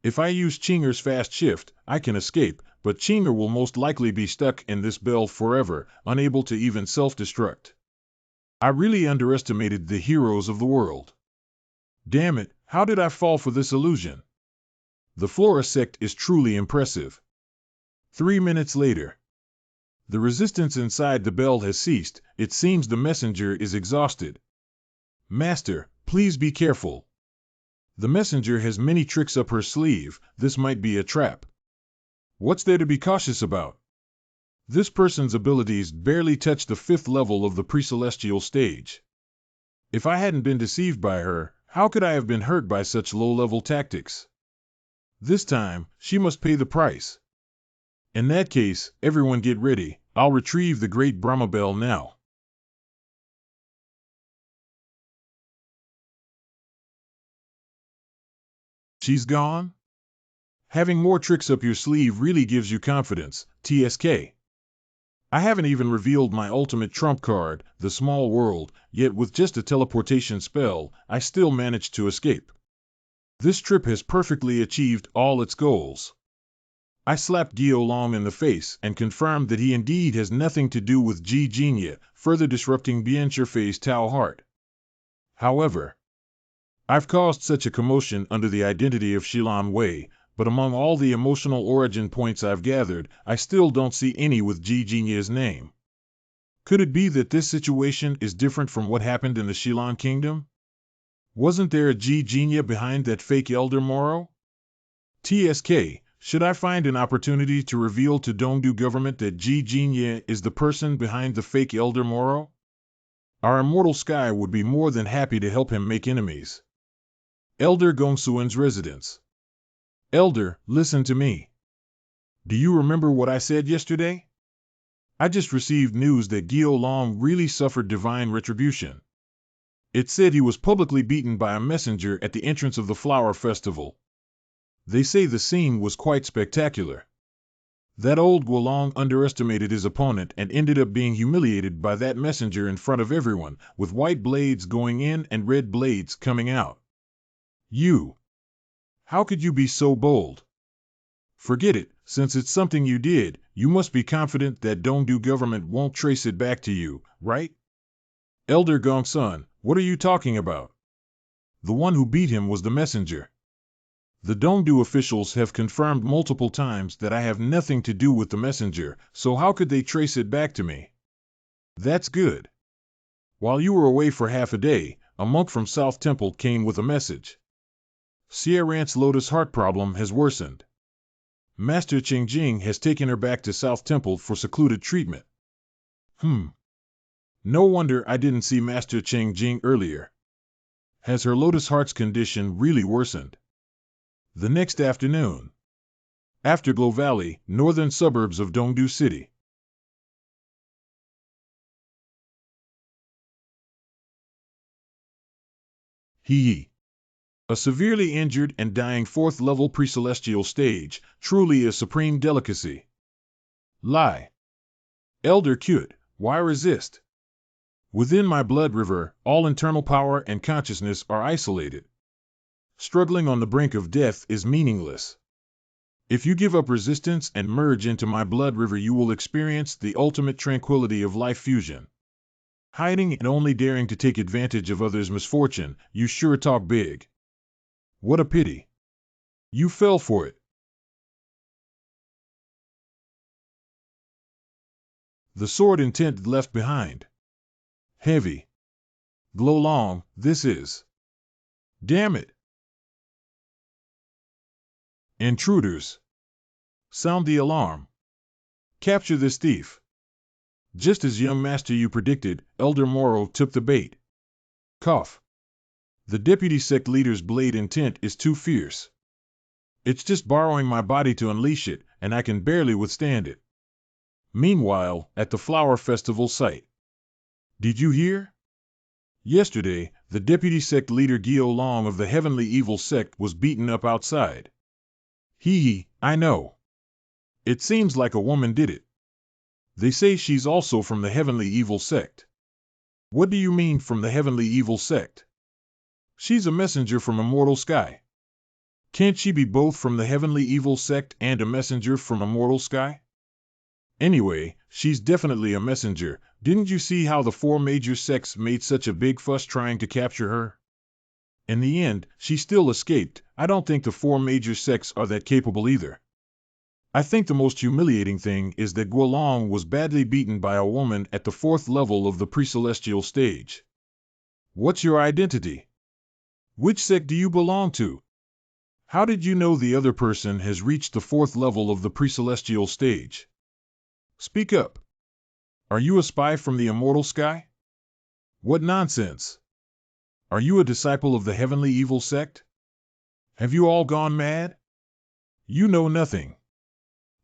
If I use Chinger's fast shift, I can escape, but Chinger will most likely be stuck in this bell forever, unable to even self-destruct. I really underestimated the heroes of the world. Damn it, how did I fall for this illusion? The Flora sect is truly impressive. 3 minutes later. The resistance inside the bell has ceased. It seems the messenger is exhausted. Master, please be careful. The messenger has many tricks up her sleeve. This might be a trap. What's there to be cautious about? This person's abilities barely touch the 5th level of the pre-celestial stage. If I hadn't been deceived by her, how could I have been hurt by such low-level tactics? This time, she must pay the price. In that case, everyone get ready. I'll retrieve the Great Brahma Bell now. She's gone? Having more tricks up your sleeve really gives you confidence, TSK. I haven't even revealed my ultimate trump card, the small world, yet with just a teleportation spell, I still managed to escape. This trip has perfectly achieved all its goals. I slapped Guillaume Long in the face and confirmed that he indeed has nothing to do with Ji Jinya, further disrupting Bien Shifei's Tao heart. However, I've caused such a commotion under the identity of Xilan Wei, but among all the emotional origin points I've gathered, I still don't see any with Ji Jinya's name. Could it be that this situation is different from what happened in the Xilan Kingdom? Wasn't there a Ji Jinya behind that fake Elder Moro? TSK, should I find an opportunity to reveal to Dongdu government that Ji Jinya is the person behind the fake Elder Moro? Our immortal Sky would be more than happy to help him make enemies. Elder Gongsuan's residence. Elder, listen to me. Do you remember what I said yesterday? I just received news that Guillaume Long really suffered divine retribution. It said he was publicly beaten by a messenger at the entrance of the Flower Festival. They say the scene was quite spectacular. That old Guolong underestimated his opponent and ended up being humiliated by that messenger in front of everyone, with white blades going in and red blades coming out. You! How could you be so bold? Forget it, since it's something you did, you must be confident that Dongdu government won't trace it back to you, right? Elder Gongsun, what are you talking about? The one who beat him was the messenger. The Dongdu officials have confirmed multiple times that I have nothing to do with the messenger, so how could they trace it back to me? That's good. While you were away for half a day, a monk from South Temple came with a message. Sierrant's Lotus heart problem has worsened. Master Qingjing has taken her back to South Temple for secluded treatment. No wonder I didn't see Master Qingjing earlier. Has her Lotus heart's condition really worsened? The next afternoon. Afterglow Valley, northern suburbs of Dongdu City. A severely injured and dying 4th level pre-celestial stage, truly a supreme delicacy. Lie. Elder Cute, why resist? Within my blood river, all internal power and consciousness are isolated. Struggling on the brink of death is meaningless. If you give up resistance and merge into my blood river, you will experience the ultimate tranquility of life fusion. Hiding and only daring to take advantage of others' misfortune, you sure talk big. What a pity. You fell for it. The sword intent left behind. Heavy. Glow long, this is. Damn it. Intruders! Sound the alarm. Capture this thief. Just as young master you predicted, Elder Moro took the bait. Cough. The deputy sect leader's blade intent is too fierce. It's just borrowing my body to unleash it, and I can barely withstand it. Meanwhile, at the flower festival site. Did you hear? Yesterday, the deputy sect leader Gyo Long of the Heavenly Evil sect was beaten up outside. I know. It seems like a woman did it. They say she's also from the Heavenly Evil sect. What do you mean from the Heavenly Evil sect? She's a messenger from Immortal Sky. Can't she be both from the Heavenly Evil sect and a messenger from Immortal Sky? Anyway, she's definitely a messenger. Didn't you see how the 4 major sects made such a big fuss trying to capture her? In the end, she still escaped. I don't think the 4 major sects are that capable either. I think the most humiliating thing is that Guolong was badly beaten by a woman at the 4th level of the pre-celestial stage. What's your identity? Which sect do you belong to? How did you know the other person has reached the 4th level of the pre-celestial stage? Speak up. Are you a spy from the Immortal Sky? What nonsense! Are you a disciple of the Heavenly Evil sect? Have you all gone mad? You know nothing.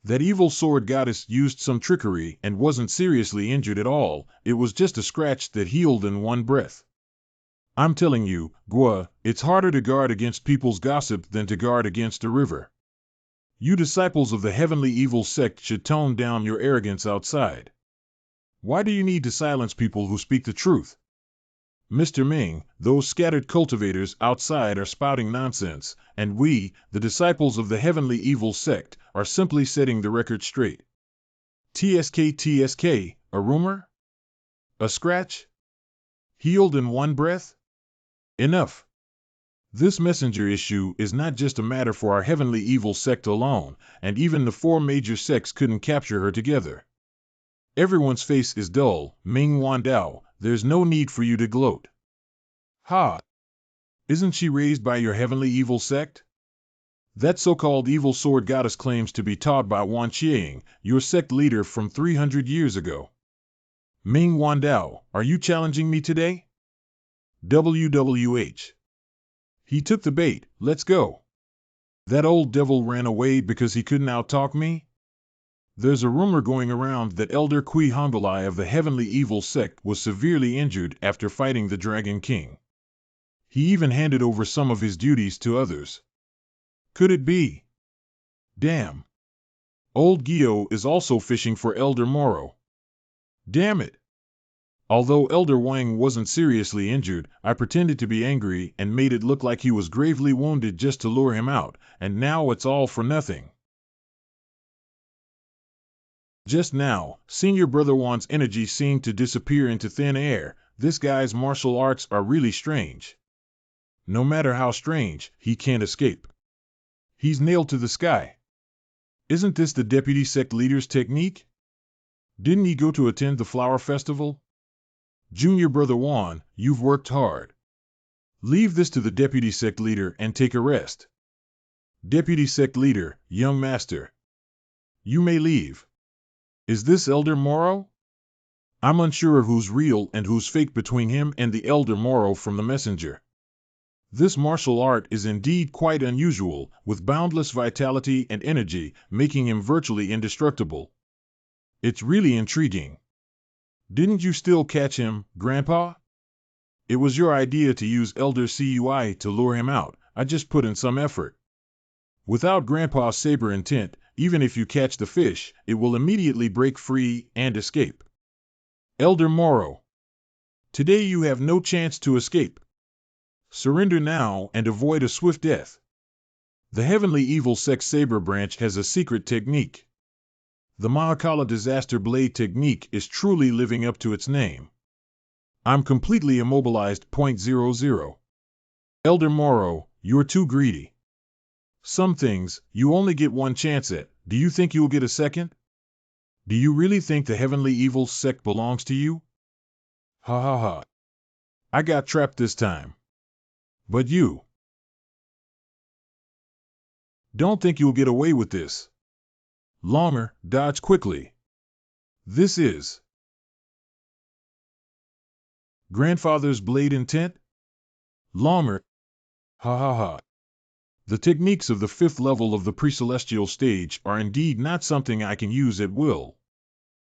That evil sword goddess used some trickery and wasn't seriously injured at all. It was just a scratch that healed in one breath. I'm telling you, Gua, it's harder to guard against people's gossip than to guard against a river. You disciples of the Heavenly Evil sect should tone down your arrogance outside. Why do you need to silence people who speak the truth? Mr. Ming, those scattered cultivators outside are spouting nonsense, and we, the disciples of the Heavenly Evil sect, are simply setting the record straight. TSK, a rumor? A scratch? Healed in one breath? Enough. This messenger issue is not just a matter for our Heavenly Evil sect alone, and even the 4 major sects couldn't capture her together. Everyone's face is dull, Ming Wandao, there's no need for you to gloat. Ha! Isn't she raised by your Heavenly Evil sect? That so-called evil sword goddess claims to be taught by Wan Qiang, your sect leader from 300 years ago. Ming Wandao, are you challenging me today? WWH. He took the bait, let's go. That old devil ran away because he couldn't outtalk me? There's a rumor going around that Elder Kui Hongalai of the Heavenly Evil sect was severely injured after fighting the Dragon King. He even handed over some of his duties to others. Could it be? Damn. Old Gyo is also fishing for Elder Moro. Damn it. Although Elder Wang wasn't seriously injured, I pretended to be angry and made it look like he was gravely wounded just to lure him out, and now it's all for nothing. Just now, Senior Brother Wan's energy seemed to disappear into thin air. This guy's martial arts are really strange. No matter how strange, he can't escape. He's nailed to the sky. Isn't this the deputy sect leader's technique? Didn't he go to attend the flower festival? Junior Brother Wan, you've worked hard. Leave this to the deputy sect leader and take a rest. Deputy sect leader, young master. You may leave. Is this Elder Moro? I'm unsure of who's real and who's fake between him and the Elder Moro from the messenger. This martial art is indeed quite unusual, with boundless vitality and energy, making him virtually indestructible. It's really intriguing. Didn't you still catch him, Grandpa? It was your idea to use Elder Cui to lure him out. I just put in some effort. Without Grandpa's saber intent, even if you catch the fish, it will immediately break free and escape. Elder Moro. Today you have no chance to escape. Surrender now and avoid a swift death. The Heavenly Evil Sect Saber Branch has a secret technique. The Mahakala Disaster Blade technique is truly living up to its name. I'm completely immobilized. 0.00. Elder Moro, you're too greedy. Some things, you only get one chance at. Do you think you'll get a second? Do you really think the Heavenly Evil sect belongs to you? Ha ha ha. I got trapped this time. But you. Don't think you'll get away with this. Longer, dodge quickly. This is grandfather's blade intent? Longer, ha ha ha. The techniques of the fifth level of the pre-celestial stage are indeed not something I can use at will.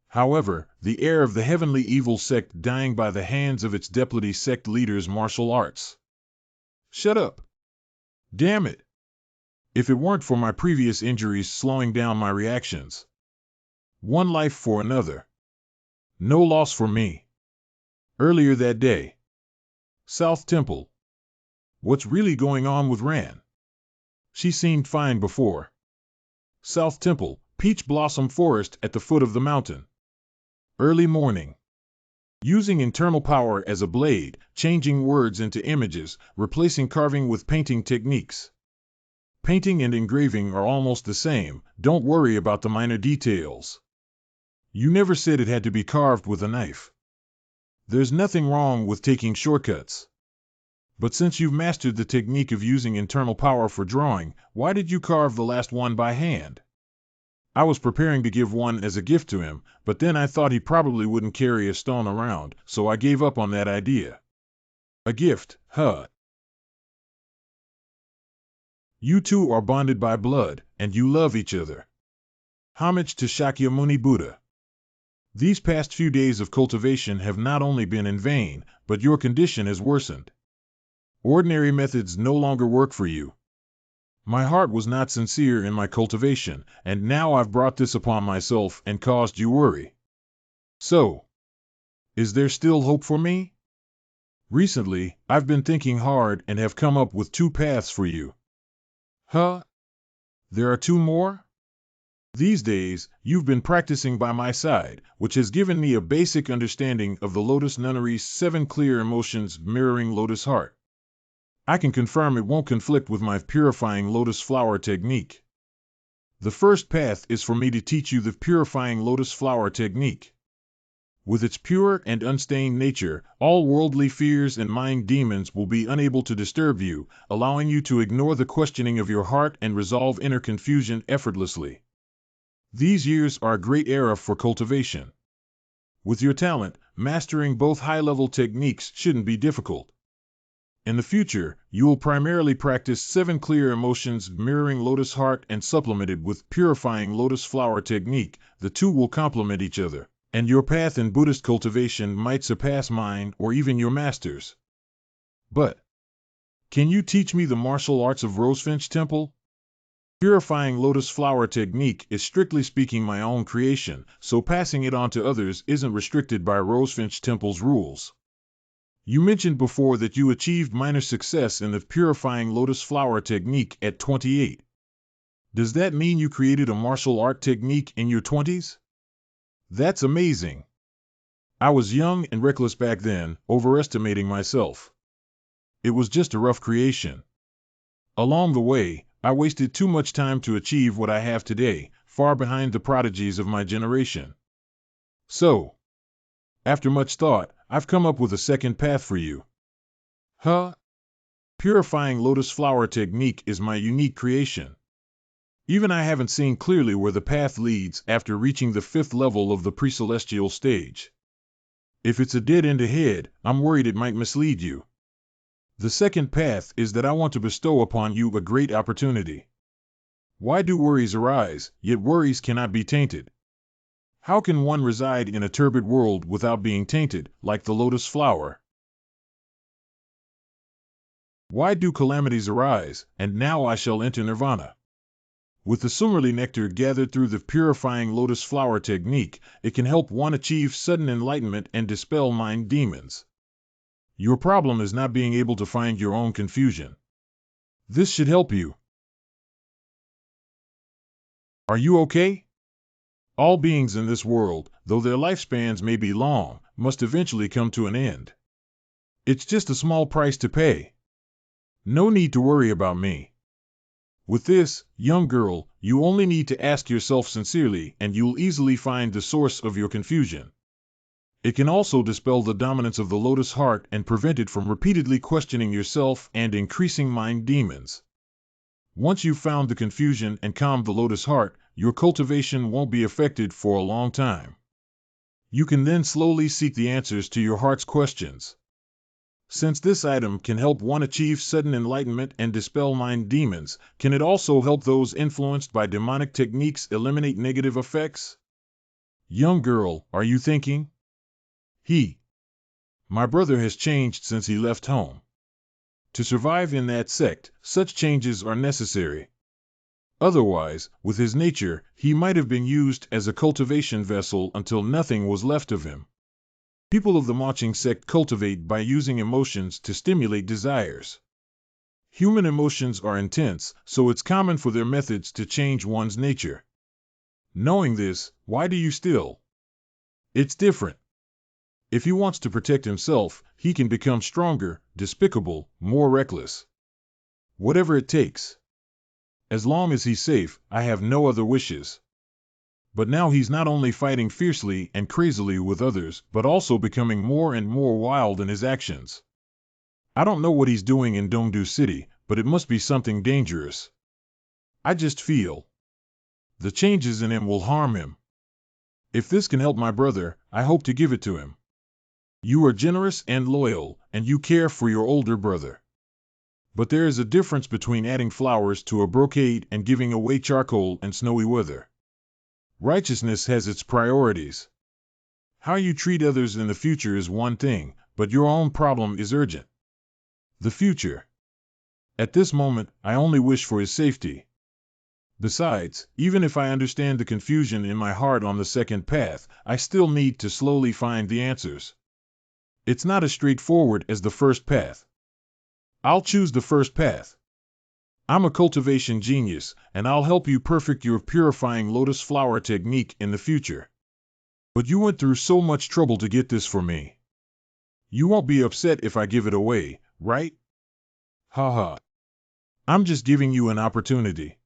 However, the heir of the heavenly evil sect dying by the hands of its deputy sect leader's martial arts. Shut up. Damn it. If it weren't for my previous injuries slowing down my reactions. One life for another. No loss for me. Earlier that day. South Temple. What's really going on with Ran? She seemed fine before. South Temple, Peach Blossom Forest at the foot of the mountain. Early morning. Using internal power as a blade, changing words into images, replacing carving with painting techniques. Painting and engraving are almost the same, don't worry about the minor details. You never said it had to be carved with a knife. There's nothing wrong with taking shortcuts. But since you've mastered the technique of using internal power for drawing, why did you carve the last one by hand? I was preparing to give one as a gift to him, but then I thought he probably wouldn't carry a stone around, so I gave up on that idea. A gift, huh? You two are bonded by blood, and you love each other. Homage to Shakyamuni Buddha. These past few days of cultivation have not only been in vain, but your condition has worsened. Ordinary methods no longer work for you. My heart was not sincere in my cultivation, and now I've brought this upon myself and caused you worry. So, is there still hope for me? Recently, I've been thinking hard and have come up with 2 paths for you. Huh? There are 2 more? These days, you've been practicing by my side, which has given me a basic understanding of the Lotus Nunnery's 7 clear emotions mirroring Lotus Heart. I can confirm it won't conflict with my purifying Lotus Flower technique. The first path is for me to teach you the purifying Lotus Flower technique. With its pure and unstained nature, all worldly fears and mind demons will be unable to disturb you, allowing you to ignore the questioning of your heart and resolve inner confusion effortlessly. These years are a great era for cultivation. With your talent, mastering both high-level techniques shouldn't be difficult. In the future, you will primarily practice 7 clear emotions mirroring Lotus Heart and supplemented with purifying Lotus Flower technique. The 2 will complement each other, and your path in Buddhist cultivation might surpass mine or even your master's. But, can you teach me the martial arts of Rosefinch Temple? Purifying Lotus Flower technique is strictly speaking my own creation, so passing it on to others isn't restricted by Rosefinch Temple's rules. You mentioned before that you achieved minor success in the Purifying Lotus Flower technique at 28. Does that mean you created a martial art technique in your 20s? That's amazing. I was young and reckless back then, overestimating myself. It was just a rough creation. Along the way, I wasted too much time to achieve what I have today, far behind the prodigies of my generation. So, after much thought, I've come up with a second path for you. Huh? Purifying Lotus Flower technique is my unique creation. Even I haven't seen clearly where the path leads after reaching the 5th level of the pre-celestial stage. If it's a dead end ahead, I'm worried it might mislead you. The second path is that I want to bestow upon you a great opportunity. Why do worries arise, yet worries cannot be tainted? How can one reside in a turbid world without being tainted, like the lotus flower? Why do calamities arise, and now I shall enter nirvana? With the Sumerli nectar gathered through the purifying lotus flower technique, it can help one achieve sudden enlightenment and dispel mind demons. Your problem is not being able to find your own confusion. This should help you. Are you okay? All beings in this world, though their lifespans may be long, must eventually come to an end. It's just a small price to pay. No need to worry about me. With this, young girl, you only need to ask yourself sincerely and you'll easily find the source of your confusion. It can also dispel the dominance of the lotus heart and prevent it from repeatedly questioning yourself and increasing mind demons. Once you've found the confusion and calmed the lotus heart, your cultivation won't be affected for a long time. You can then slowly seek the answers to your heart's questions. Since this item can help one achieve sudden enlightenment and dispel mind demons, can it also help those influenced by demonic techniques eliminate negative effects? Young girl, are you thinking? My brother has changed since he left home. To survive in that sect, such changes are necessary. Otherwise, with his nature, he might have been used as a cultivation vessel until nothing was left of him. People of the Maching sect cultivate by using emotions to stimulate desires. Human emotions are intense, so it's common for their methods to change one's nature. Knowing this, why do you still? It's different. If he wants to protect himself, he can become stronger, despicable, more reckless. Whatever it takes. As long as he's safe, I have no other wishes. But now he's not only fighting fiercely and crazily with others, but also becoming more and more wild in his actions. I don't know what he's doing in Dongdu City, but it must be something dangerous. I just feel the changes in him will harm him. If this can help my brother, I hope to give it to him. You are generous and loyal, and you care for your older brother. But there is a difference between adding flowers to a brocade and giving away charcoal in snowy weather. Righteousness has its priorities. How you treat others in the future is one thing, but your own problem is urgent. The future. At this moment, I only wish for his safety. Besides, even if I understand the confusion in my heart on the second path, I still need to slowly find the answers. It's not as straightforward as the first path. I'll choose the first path. I'm a cultivation genius, and I'll help you perfect your purifying lotus flower technique in the future. But you went through so much trouble to get this for me. You won't be upset if I give it away, right? Haha. I'm just giving you an opportunity.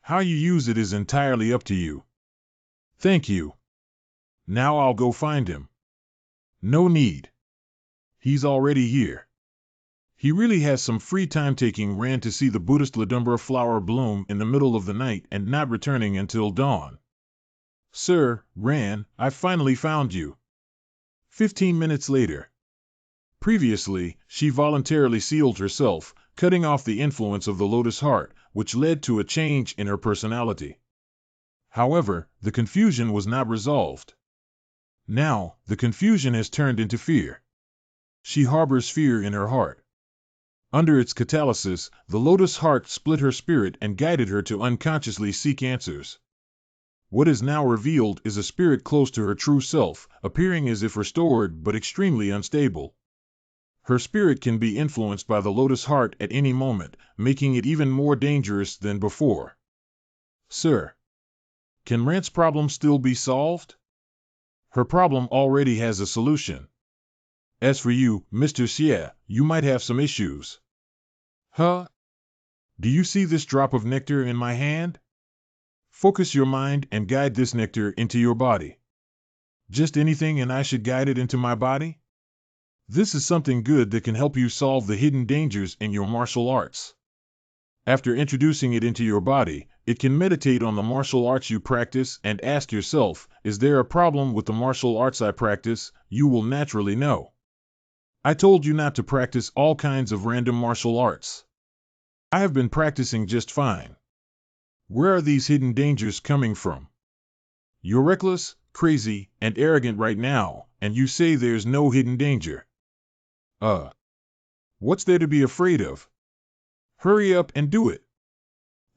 How you use it is entirely up to you. Thank you. Now I'll go find him. No need. He's already here. He really has some free time taking ran to see the Buddhist Ladumbra flower bloom in the middle of the night and not returning until dawn. Sir, Ran, I finally found you. 15 minutes later. Previously, she voluntarily sealed herself, cutting off the influence of the lotus heart, which led to a change in her personality. However, the confusion was not resolved. Now, the confusion has turned into fear. She harbors fear in her heart. Under its catalysis, the lotus heart split her spirit and guided her to unconsciously seek answers. What is now revealed is a spirit close to her true self, appearing as if restored but extremely unstable. Her spirit can be influenced by the lotus heart at any moment, making it even more dangerous than before. Sir, can Rant's problem still be solved? Her problem already has a solution. As for you, Mr. Xie, you might have some issues. Huh? Do you see this drop of nectar in my hand? Focus your mind and guide this nectar into your body. Just anything and I should guide it into my body? This is something good that can help you solve the hidden dangers in your martial arts. After introducing it into your body, it can meditate on the martial arts you practice and ask yourself, is there a problem with the martial arts I practice? You will naturally know. I told you not to practice all kinds of random martial arts. I have been practicing just fine. Where are these hidden dangers coming from? You're reckless, crazy, and arrogant right now, and you say there's no hidden danger. What's there to be afraid of? Hurry up and do it.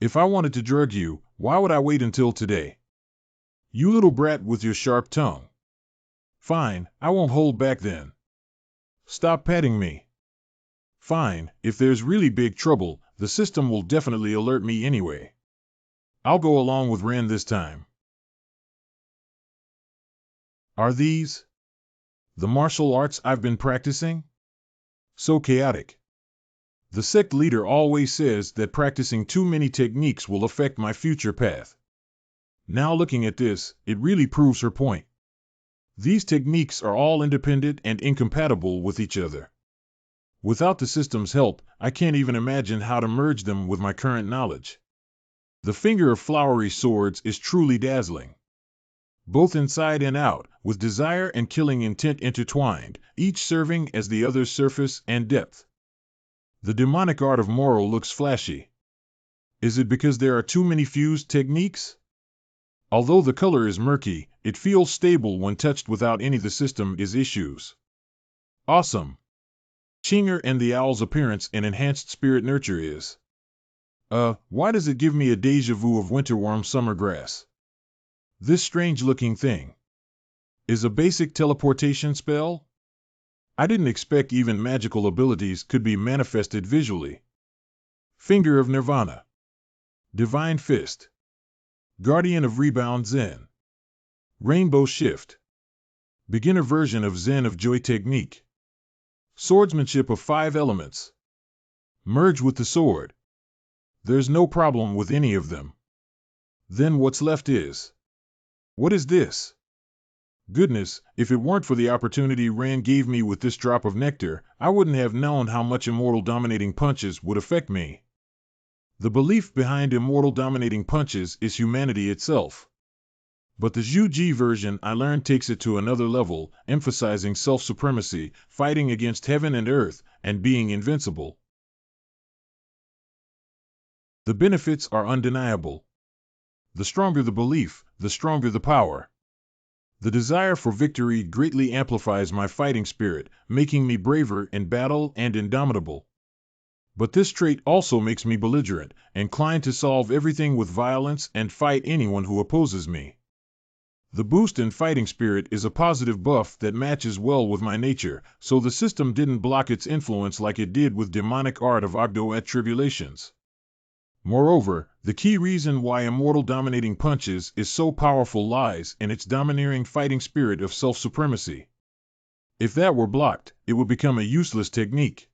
If I wanted to drug you, why would I wait until today? You little brat with your sharp tongue. Fine, I won't hold back then. Stop patting me. Fine, if there's really big trouble, the system will definitely alert me anyway. I'll go along with Ren this time. Are these the martial arts I've been practicing? So chaotic. The sect leader always says that practicing too many techniques will affect my future path. Now looking at this, it really proves her point. These techniques are all independent and incompatible with each other. Without the system's help, I can't even imagine how to merge them with my current knowledge. The finger of flowery swords is truly dazzling. Both inside and out, with desire and killing intent intertwined, each serving as the other's surface and depth. The demonic art of Moro looks flashy. Is it because there are too many fused techniques? Although the color is murky, it feels stable when touched without any of the system is issues. Awesome. Chinger and the owl's appearance and enhanced spirit nurture is. Why does it give me a déjà vu of winterworm summer grass? This strange-looking thing is a basic teleportation spell? I didn't expect even magical abilities could be manifested visually. Finger of Nirvana. Divine Fist. Guardian of Rebound Zen. Rainbow Shift. Beginner version of Zen of Joy Technique. Swordsmanship of 5 elements. Merge with the sword. There's no problem with any of them. Then what's left is. What is this? Goodness, if it weren't for the opportunity Rand gave me with this drop of nectar, I wouldn't have known how much immortal dominating punches would affect me. The belief behind immortal dominating punches is humanity itself. But the Zhu Ji version I learned takes it to another level, emphasizing self-supremacy, fighting against heaven and earth, and being invincible. The benefits are undeniable. The stronger the belief, the stronger the power. The desire for victory greatly amplifies my fighting spirit, making me braver in battle and indomitable. But this trait also makes me belligerent, inclined to solve everything with violence and fight anyone who opposes me. The boost in fighting spirit is a positive buff that matches well with my nature, so the system didn't block its influence like it did with demonic art of Ogdo at Tribulations. Moreover, the key reason why immortal dominating punches is so powerful lies in its domineering fighting spirit of self-supremacy. If that were blocked, it would become a useless technique.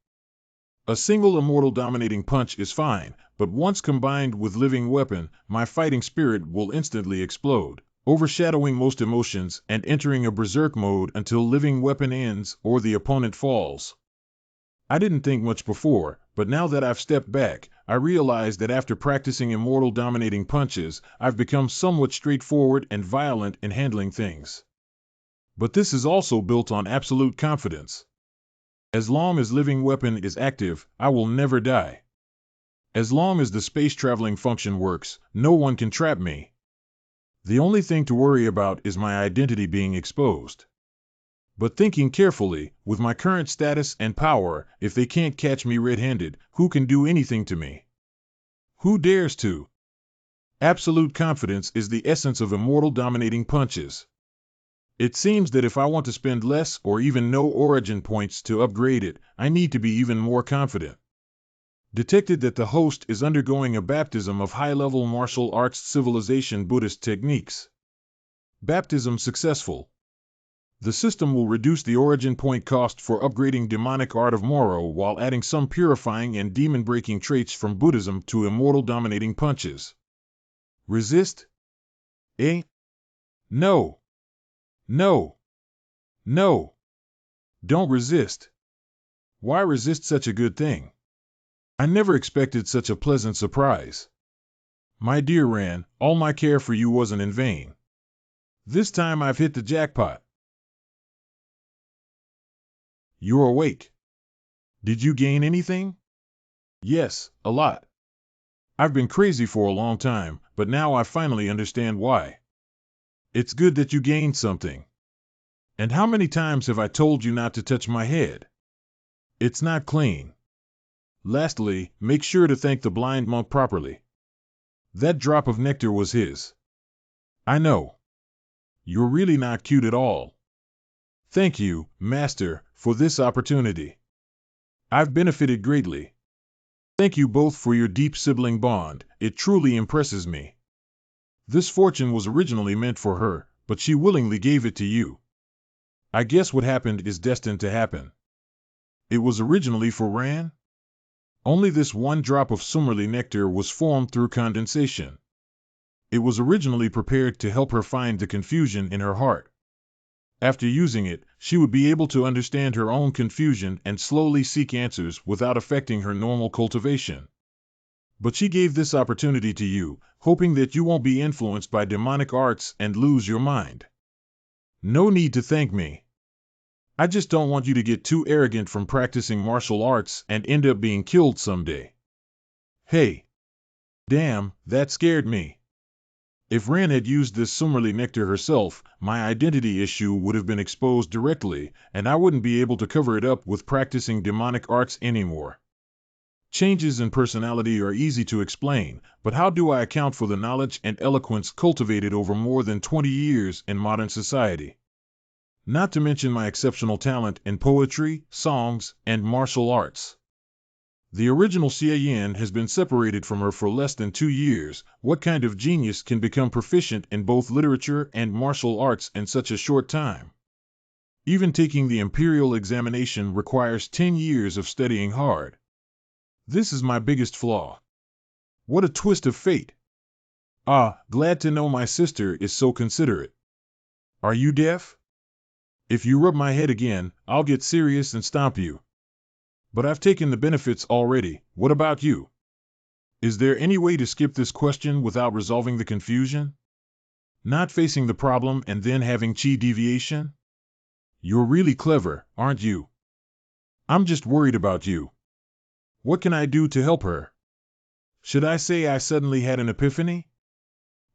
A single immortal dominating punch is fine, but once combined with living weapon, my fighting spirit will instantly explode, overshadowing most emotions and entering a berserk mode until living weapon ends or the opponent falls. I didn't think much before, but now that I've stepped back, I realize that after practicing immortal dominating punches, I've become somewhat straightforward and violent in handling things. But this is also built on absolute confidence. As long as living weapon is active, I will never die. As long as the space-traveling function works, no one can trap me. The only thing to worry about is my identity being exposed. But thinking carefully, with my current status and power, if they can't catch me red-handed, who can do anything to me? Who dares to? Absolute confidence is the essence of immortal dominating punches. It seems that if I want to spend less or even no origin points to upgrade it, I need to be even more confident. Detected that the host is undergoing a baptism of high-level martial arts civilization Buddhist techniques. Baptism successful. The system will reduce the origin point cost for upgrading demonic art of Moro while adding some purifying and demon-breaking traits from Buddhism to immortal dominating punches. Resist? Eh? No. No. No. Don't resist. Why resist such a good thing? I never expected such a pleasant surprise. My dear Ran, all my care for you wasn't in vain. This time I've hit the jackpot. You're awake. Did you gain anything? Yes, a lot. I've been crazy for a long time, but now I finally understand why. It's good that you gained something. And how many times have I told you not to touch my head? It's not clean. Lastly, make sure to thank the blind monk properly. That drop of nectar was his. I know. You're really not cute at all. Thank you, Master, for this opportunity. I've benefited greatly. Thank you both for your deep sibling bond, it truly impresses me. This fortune was originally meant for her, but she willingly gave it to you. I guess what happened is destined to happen. It was originally for Ran? Only this one drop of Sumerly nectar was formed through condensation. It was originally prepared to help her find the confusion in her heart. After using it, she would be able to understand her own confusion and slowly seek answers without affecting her normal cultivation. But she gave this opportunity to you, hoping that you won't be influenced by demonic arts and lose your mind. No need to thank me. I just don't want you to get too arrogant from practicing martial arts and end up being killed someday. Hey! Damn, that scared me. If Ren had used this Sumerly nectar herself, my identity issue would have been exposed directly, and I wouldn't be able to cover it up with practicing demonic arts anymore. Changes in personality are easy to explain, but how do I account for the knowledge and eloquence cultivated over more than 20 years in modern society? Not to mention my exceptional talent in poetry, songs, and martial arts. The original Xie Yan has been separated from her for less than 2 years. What kind of genius can become proficient in both literature and martial arts in such a short time? Even taking the imperial examination requires 10 years of studying hard. This is my biggest flaw. What a twist of fate. Ah, glad to know my sister is so considerate. Are you deaf? If you rub my head again, I'll get serious and stomp you. But I've taken the benefits already. What about you? Is there any way to skip this question without resolving the confusion? Not facing the problem and then having chi deviation? You're really clever, aren't you? I'm just worried about you. What can I do to help her? Should I say I suddenly had an epiphany?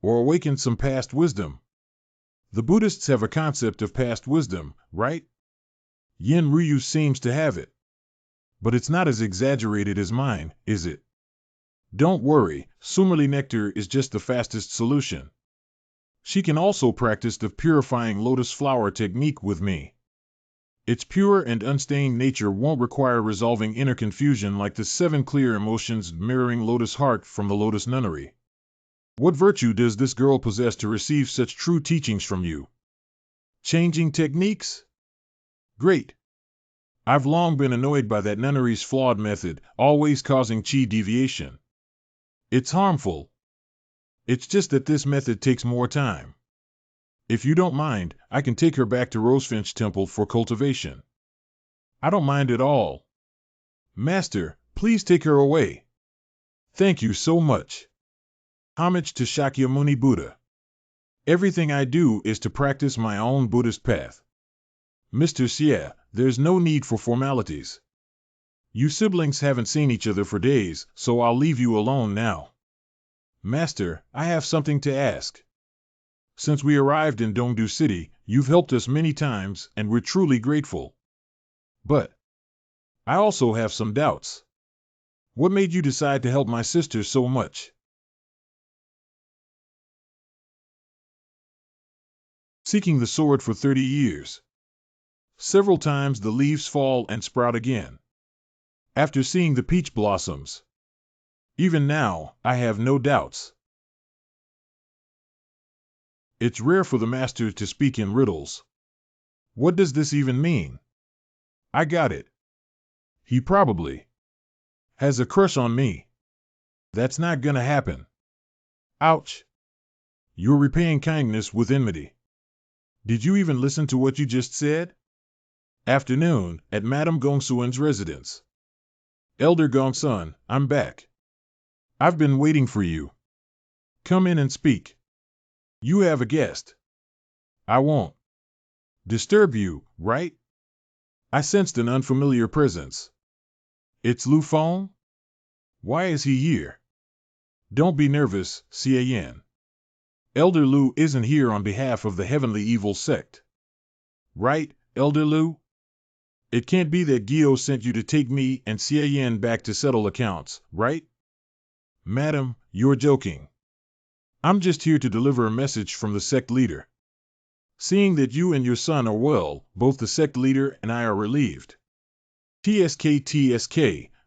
Or awakened some past wisdom? The Buddhists have a concept of past wisdom, right? Yin Ryu seems to have it. But it's not as exaggerated as mine, is it? Don't worry, Sumerly nectar is just the fastest solution. She can also practice the purifying lotus flower technique with me. Its pure and unstained nature won't require resolving inner confusion like the 7 clear emotions mirroring lotus heart from the lotus nunnery. What virtue does this girl possess to receive such true teachings from you? Changing techniques? Great. I've long been annoyed by that nunnery's flawed method, always causing chi deviation. It's harmful. It's just that this method takes more time. If you don't mind, I can take her back to Rosefinch Temple for cultivation. I don't mind at all. Master, please take her away. Thank you so much. Homage to Shakyamuni Buddha. Everything I do is to practice my own Buddhist path. Mr. Xie, there's no need for formalities. You siblings haven't seen each other for days, so I'll leave you alone now. Master, I have something to ask. Since we arrived in Dongdu City, you've helped us many times, and we're truly grateful. But I also have some doubts. What made you decide to help my sister so much? Seeking the sword for 30 years. Several times the leaves fall and sprout again. After seeing the peach blossoms. Even now, I have no doubts. It's rare for the master to speak in riddles. What does this even mean? I got it. He probably has a crush on me. That's not gonna happen. Ouch. You're repaying kindness with enmity. Did you even listen to what you just said? Afternoon, at Madame Gongsuan's residence. Elder Gongsun, I'm back. I've been waiting for you. Come in and speak. You have a guest. I won't disturb you, right? I sensed an unfamiliar presence. It's Lu Feng? Why is he here? Don't be nervous, Xie Yan. Elder Lu isn't here on behalf of the Heavenly Evil Sect. Right, Elder Lu? It can't be that Gyo sent you to take me and Xie Yan back to settle accounts, right? Madam, you're joking. I'm just here to deliver a message from the sect leader. Seeing that you and your son are well, both the sect leader and I are relieved. TSK,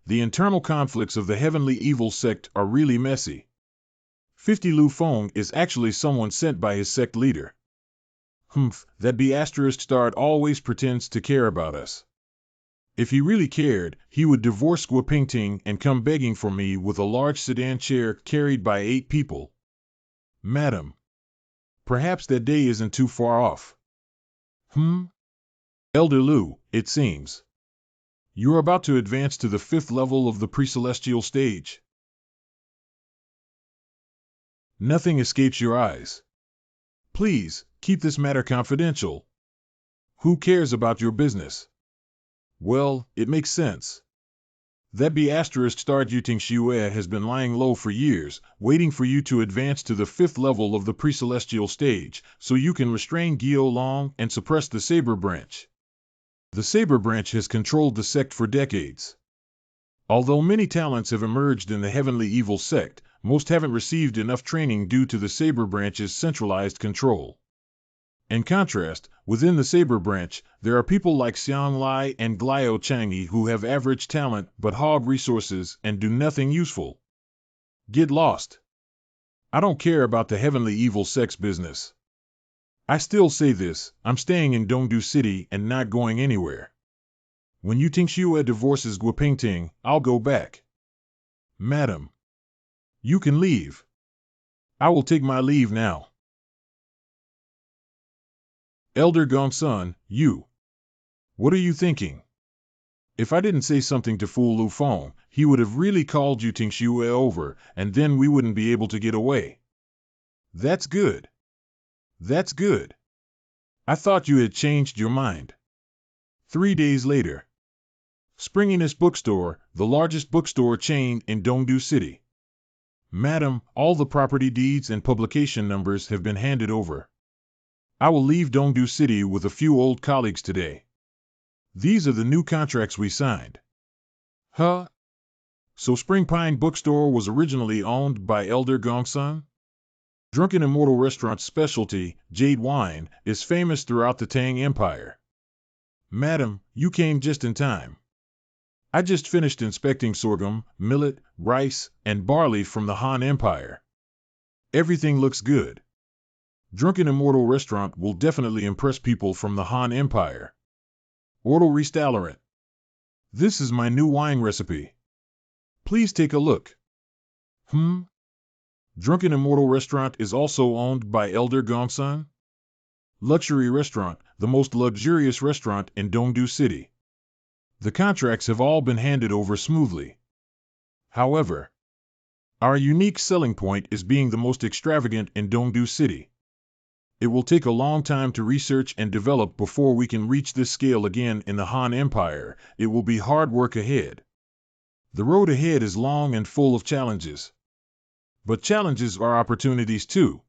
the internal conflicts of the Heavenly Evil Sect are really messy. 50 Lu Feng is actually someone sent by his sect leader. That B** starred always pretends to care about us. If he really cared, he would divorce Guo Pingting and come begging for me with a large sedan chair carried by 8 people. Madam, perhaps that day isn't too far off. Hmm? Elder Lu, it seems. You're about to advance to the 5th level of the pre-celestial stage. Nothing escapes your eyes. Please, keep this matter confidential. Who cares about your business? Well, it makes sense. That B** star Yuting Shue has been lying low for years, waiting for you to advance to the 5th level of the pre-celestial stage, so you can restrain Gyo Long and suppress the Saber Branch. The Saber Branch has controlled the sect for decades. Although many talents have emerged in the Heavenly Evil sect, most haven't received enough training due to the Saber Branch's centralized control. In contrast, within the Saber Branch, there are people like Xiang Lai and Glio Changi who have average talent but hog resources and do nothing useful. Get lost. I don't care about the Heavenly Evil sect's business. I still say this, I'm staying in Dongdu City and not going anywhere. When Yuting Shue divorces Guopingting, I'll go back. Madam. You can leave. I will take my leave now. Elder Gongsun, you. What are you thinking? If I didn't say something to fool Lu Feng, he would have really called Yuting Shue over, and then we wouldn't be able to get away. That's good. That's good. I thought you had changed your mind. 3 days later. Springiness Bookstore, the largest bookstore chain in Dongdu City. Madam, all the property deeds and publication numbers have been handed over. I will leave Dongdu City with a few old colleagues today. These are the new contracts we signed. Huh? So Spring Pine Bookstore was originally owned by Elder Gongsun? Drunken Immortal Restaurant's specialty, jade wine, is famous throughout the Tang Empire. Madam, you came just in time. I just finished inspecting sorghum, millet, rice, and barley from the Han Empire. Everything looks good. Drunken Immortal Restaurant will definitely impress people from the Han Empire. Ortal Restaurant. This is my new wine recipe. Please take a look. Drunken Immortal Restaurant is also owned by Elder Gongsun? Luxury Restaurant, the most luxurious restaurant in Dongdu City. The contracts have all been handed over smoothly. However, our unique selling point is being the most extravagant in Dongdu City. It will take a long time to research and develop before we can reach this scale again in the Han Empire. It will be hard work ahead. The road ahead is long and full of challenges. But challenges are opportunities too.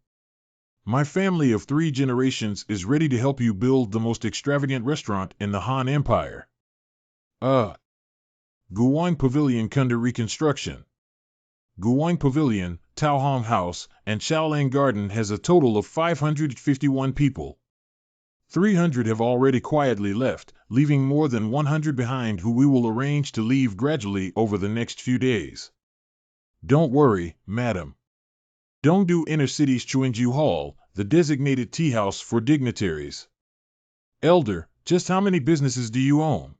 My family of 3 generations is ready to help you build the most extravagant restaurant in the Han Empire. Guwang Pavilion under reconstruction. Guwang Pavilion, Taohong House, and Shaolang Garden has a total of 551 people. 300 have already quietly left, leaving more than 100 behind who we will arrange to leave gradually over the next few days. Don't worry, madam. Dongdu Inner City's Chuingju Hall, the designated tea house for dignitaries. Elder, just how many businesses do you own?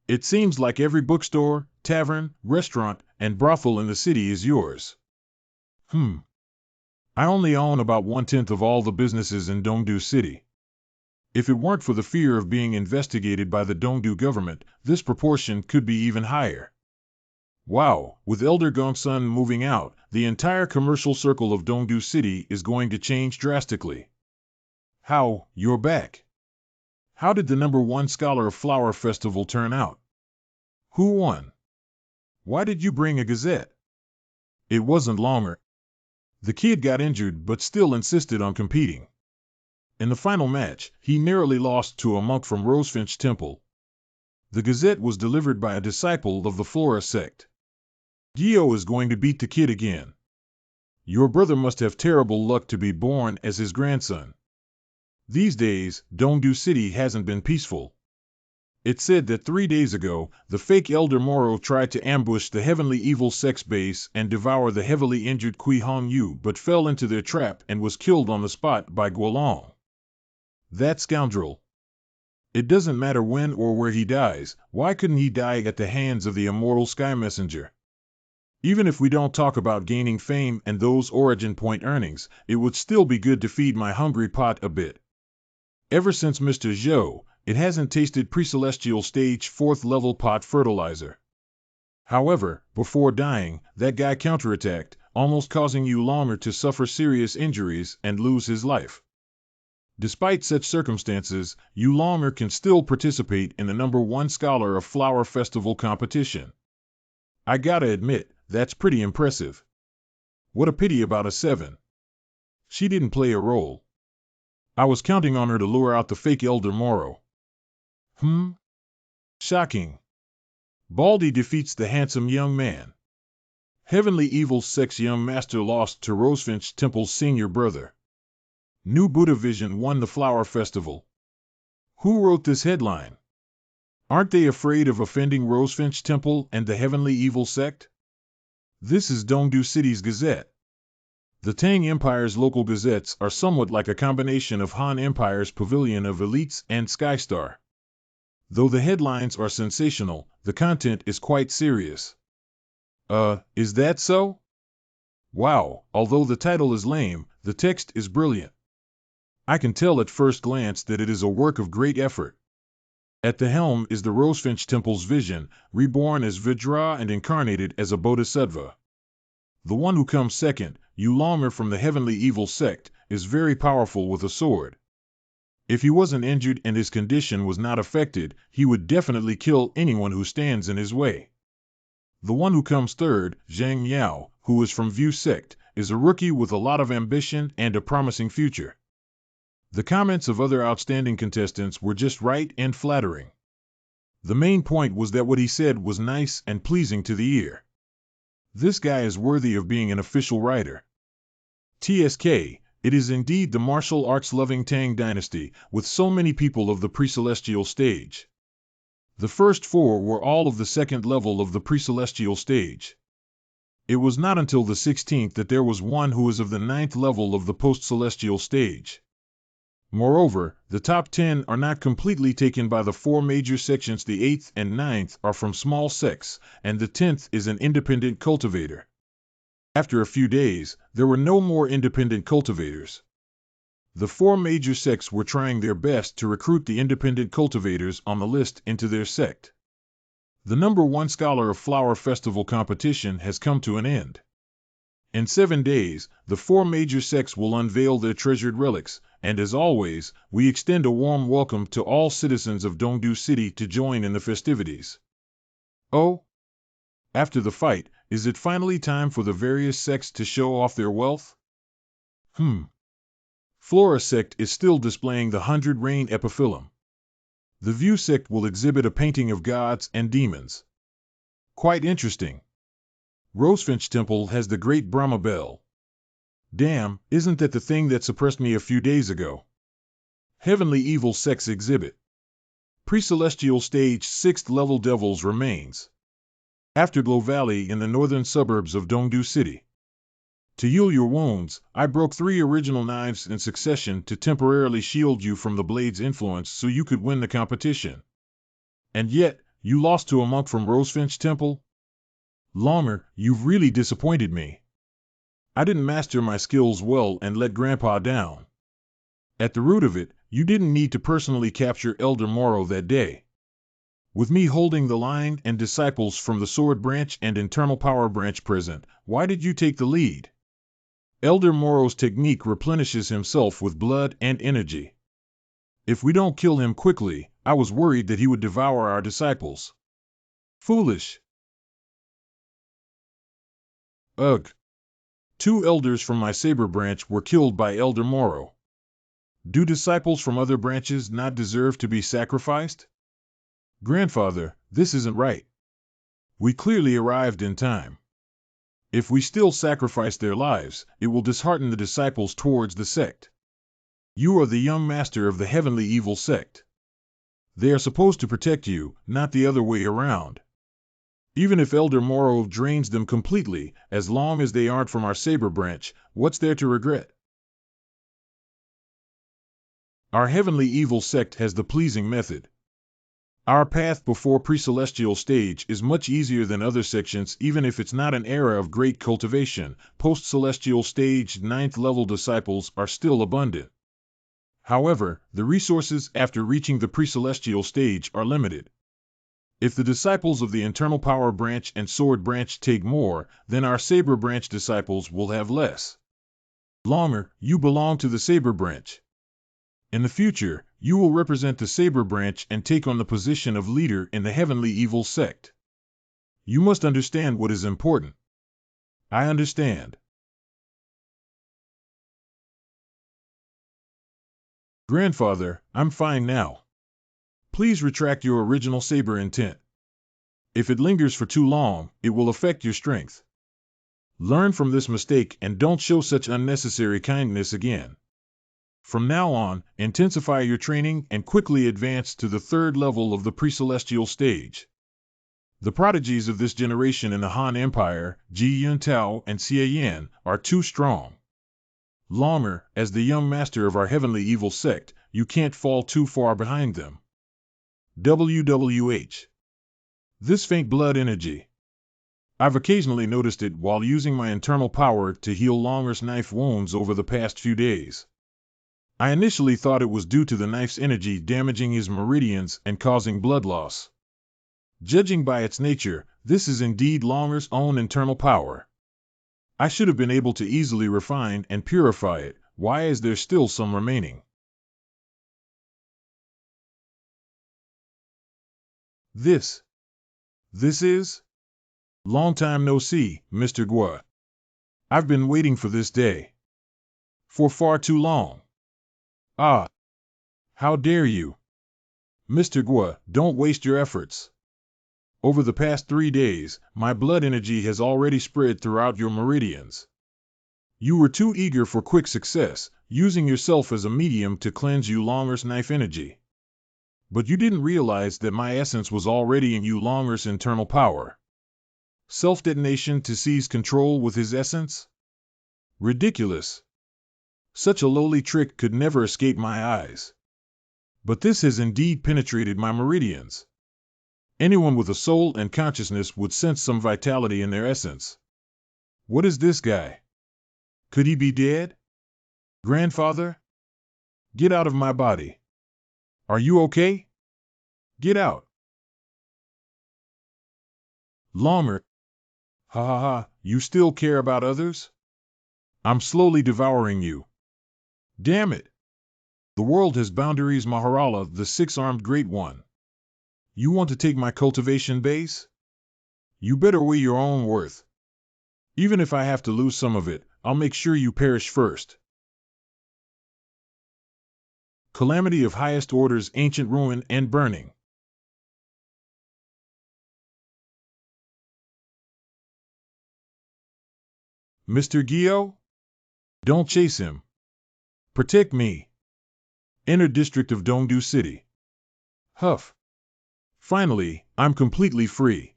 It seems like every bookstore, tavern, restaurant, and brothel in the city is yours. I only own about 1/10 of all the businesses in Dongdu City. If it weren't for the fear of being investigated by the Dongdu government, this proportion could be even higher. Wow, with Elder Gongsun moving out, the entire commercial circle of Dongdu City is going to change drastically. How, you're back? How did the #1 Scholar of Flower Festival turn out? Who won? Why did you bring a gazette? It wasn't longer. The kid got injured but still insisted on competing. In the final match, he narrowly lost to a monk from Rosefinch Temple. The gazette was delivered by a disciple of the Flora sect. Gio is going to beat the kid again. Your brother must have terrible luck to be born as his grandson. These days, Dongdu City hasn't been peaceful. It's said that 3 days ago, the fake Elder Moro tried to ambush the Heavenly Evil sex base and devour the heavily injured Kui Hong Yu but fell into their trap and was killed on the spot by Guolong. That scoundrel. It doesn't matter when or where he dies, why couldn't he die at the hands of the immortal Sky Messenger? Even if we don't talk about gaining fame and those origin point earnings, it would still be good to feed my hungry pot a bit. Ever since Mr. Zhou, it hasn't tasted pre-celestial stage 4th level pot fertilizer. However, before dying, that guy counterattacked, almost causing Yu Longer to suffer serious injuries and lose his life. Despite such circumstances, Yu Longer can still participate in the #1 Scholar of Flower Festival competition. I gotta admit, that's pretty impressive. What a pity about a 7. She didn't play a role. I was counting on her to lure out the fake Elder Moro. Shocking. Baldy defeats the handsome young man. Heavenly Evil's sex young master lost to Rosefinch Temple's senior brother. New Buddha Vision won the Flower Festival. Who wrote this headline? Aren't they afraid of offending Rosefinch Temple and the Heavenly Evil sect? This is Dongdu City's Gazette. The Tang Empire's local gazettes are somewhat like a combination of Han Empire's Pavilion of Elites and Skystar. Though the headlines are sensational, the content is quite serious. Is that so? Wow, although the title is lame, the text is brilliant. I can tell at first glance that it is a work of great effort. At the helm is the Rosefinch Temple's vision, reborn as Vajra and incarnated as a bodhisattva. The one who comes second, Yu Longer from the Heavenly Evil sect, is very powerful with a sword. If he wasn't injured and his condition was not affected, he would definitely kill anyone who stands in his way. The one who comes third, Zhang Miao, who is from View sect, is a rookie with a lot of ambition and a promising future. The comments of other outstanding contestants were just right and flattering. The main point was that what he said was nice and pleasing to the ear. This guy is worthy of being an official writer. TSK, it is indeed the martial arts-loving Tang dynasty, with so many people of the pre-celestial stage. The first 4 were all of the 2nd level of the pre-celestial stage. It was not until the 16th that there was one who was of the 9th level of the post-celestial stage. Moreover, the top 10 are not completely taken by the 4 major sections. The 8th and 9th are from small sects, and the 10th is an independent cultivator. After a few days, there were no more independent cultivators. The 4 major sects were trying their best to recruit the independent cultivators on the list into their sect. The #1 Scholar of Flower Festival competition has come to an end. In 7 days, the 4 major sects will unveil their treasured relics, and as always, we extend a warm welcome to all citizens of Dongdu City to join in the festivities. Oh? After the fight, is it finally time for the various sects to show off their wealth? Flora sect is still displaying the 100 Rain epiphyllum. The View sect will exhibit a painting of gods and demons. Quite interesting. Rosefinch Temple has the Great Brahma Bell. Damn, isn't that the thing that suppressed me a few days ago? Heavenly Evil sects exhibit. Pre-celestial stage 6th level Devil's Remains. Afterglow Valley in the northern suburbs of Dongdu City. To heal your wounds, I broke 3 original knives in succession to temporarily shield you from the blade's influence so you could win the competition. And yet, you lost to a monk from Rosefinch Temple? Longer, you've really disappointed me. I didn't master my skills well and let Grandpa down. At the root of it, you didn't need to personally capture Elder Moro that day. With me holding the line and disciples from the Sword Branch and Internal Power Branch present, why did you take the lead? Elder Moro's technique replenishes himself with blood and energy. If we don't kill him quickly, I was worried that he would devour our disciples. Foolish. Ugh. 2 elders from my Saber branch were killed by Elder Moro. Do disciples from other branches not deserve to be sacrificed? Grandfather, this isn't right. We clearly arrived in time. If we still sacrifice their lives, it will dishearten the disciples towards the sect. You are the young master of the Heavenly Evil sect. They are supposed to protect you, not the other way around. Even if Elder Moro drains them completely, as long as they aren't from our Saber branch, what's there to regret? Our Heavenly Evil sect has the pleasing method. Our path before pre-celestial stage is much easier than other sections even if it's not an era of great cultivation. Post-celestial stage 9th level disciples are still abundant. However, the resources after reaching the pre-celestial stage are limited. If the disciples of the internal power branch and sword branch take more, then our saber branch disciples will have less. Longer, you belong to the saber branch. In the future, you will represent the saber branch and take on the position of leader in the heavenly evil sect. You must understand what is important. I understand. Grandfather, I'm fine now. Please retract your original saber intent. If it lingers for too long, it will affect your strength. Learn from this mistake and don't show such unnecessary kindness again. From now on, intensify your training and quickly advance to the third level of the pre-celestial stage. The prodigies of this generation in the Han Empire, Ji Yuntao and Xie Yan, are too strong. Longer, as the young master of our heavenly evil sect, you can't fall too far behind them. WWH. This faint blood energy. I've occasionally noticed it while using my internal power to heal Longer's knife wounds over the past few days. I initially thought it was due to the knife's energy damaging his meridians and causing blood loss. Judging by its nature, this is indeed Longer's own internal power. I should have been able to easily refine and purify it. Why is there still some remaining? This is? Long time no see, Mr. Gua. I've been waiting for this day. For far too long. Ah! How dare you? Mr. Gua, don't waste your efforts. Over the past 3 days, my blood energy has already spread throughout your meridians. You were too eager for quick success, using yourself as a medium to cleanse you Longer's knife energy. But you didn't realize that my essence was already in you Longer's internal power. Self-detonation to seize control with his essence? Ridiculous. Such a lowly trick could never escape my eyes. But this has indeed penetrated my meridians. Anyone with a soul and consciousness would sense some vitality in their essence. What is this guy? Could he be dead? Grandfather? Get out of my body. Are you okay? Get out. Longer. Ha ha ha, you still care about others? I'm slowly devouring you. Damn it. The world has boundaries, Maharala, the six-armed great one. You want to take my cultivation base? You better weigh your own worth. Even if I have to lose some of it, I'll make sure you perish first. Calamity of highest orders, ancient ruin and burning. Mr. Gio? Don't chase him. Protect me. Inner district of Dongdu City. Huff. Finally, I'm completely free.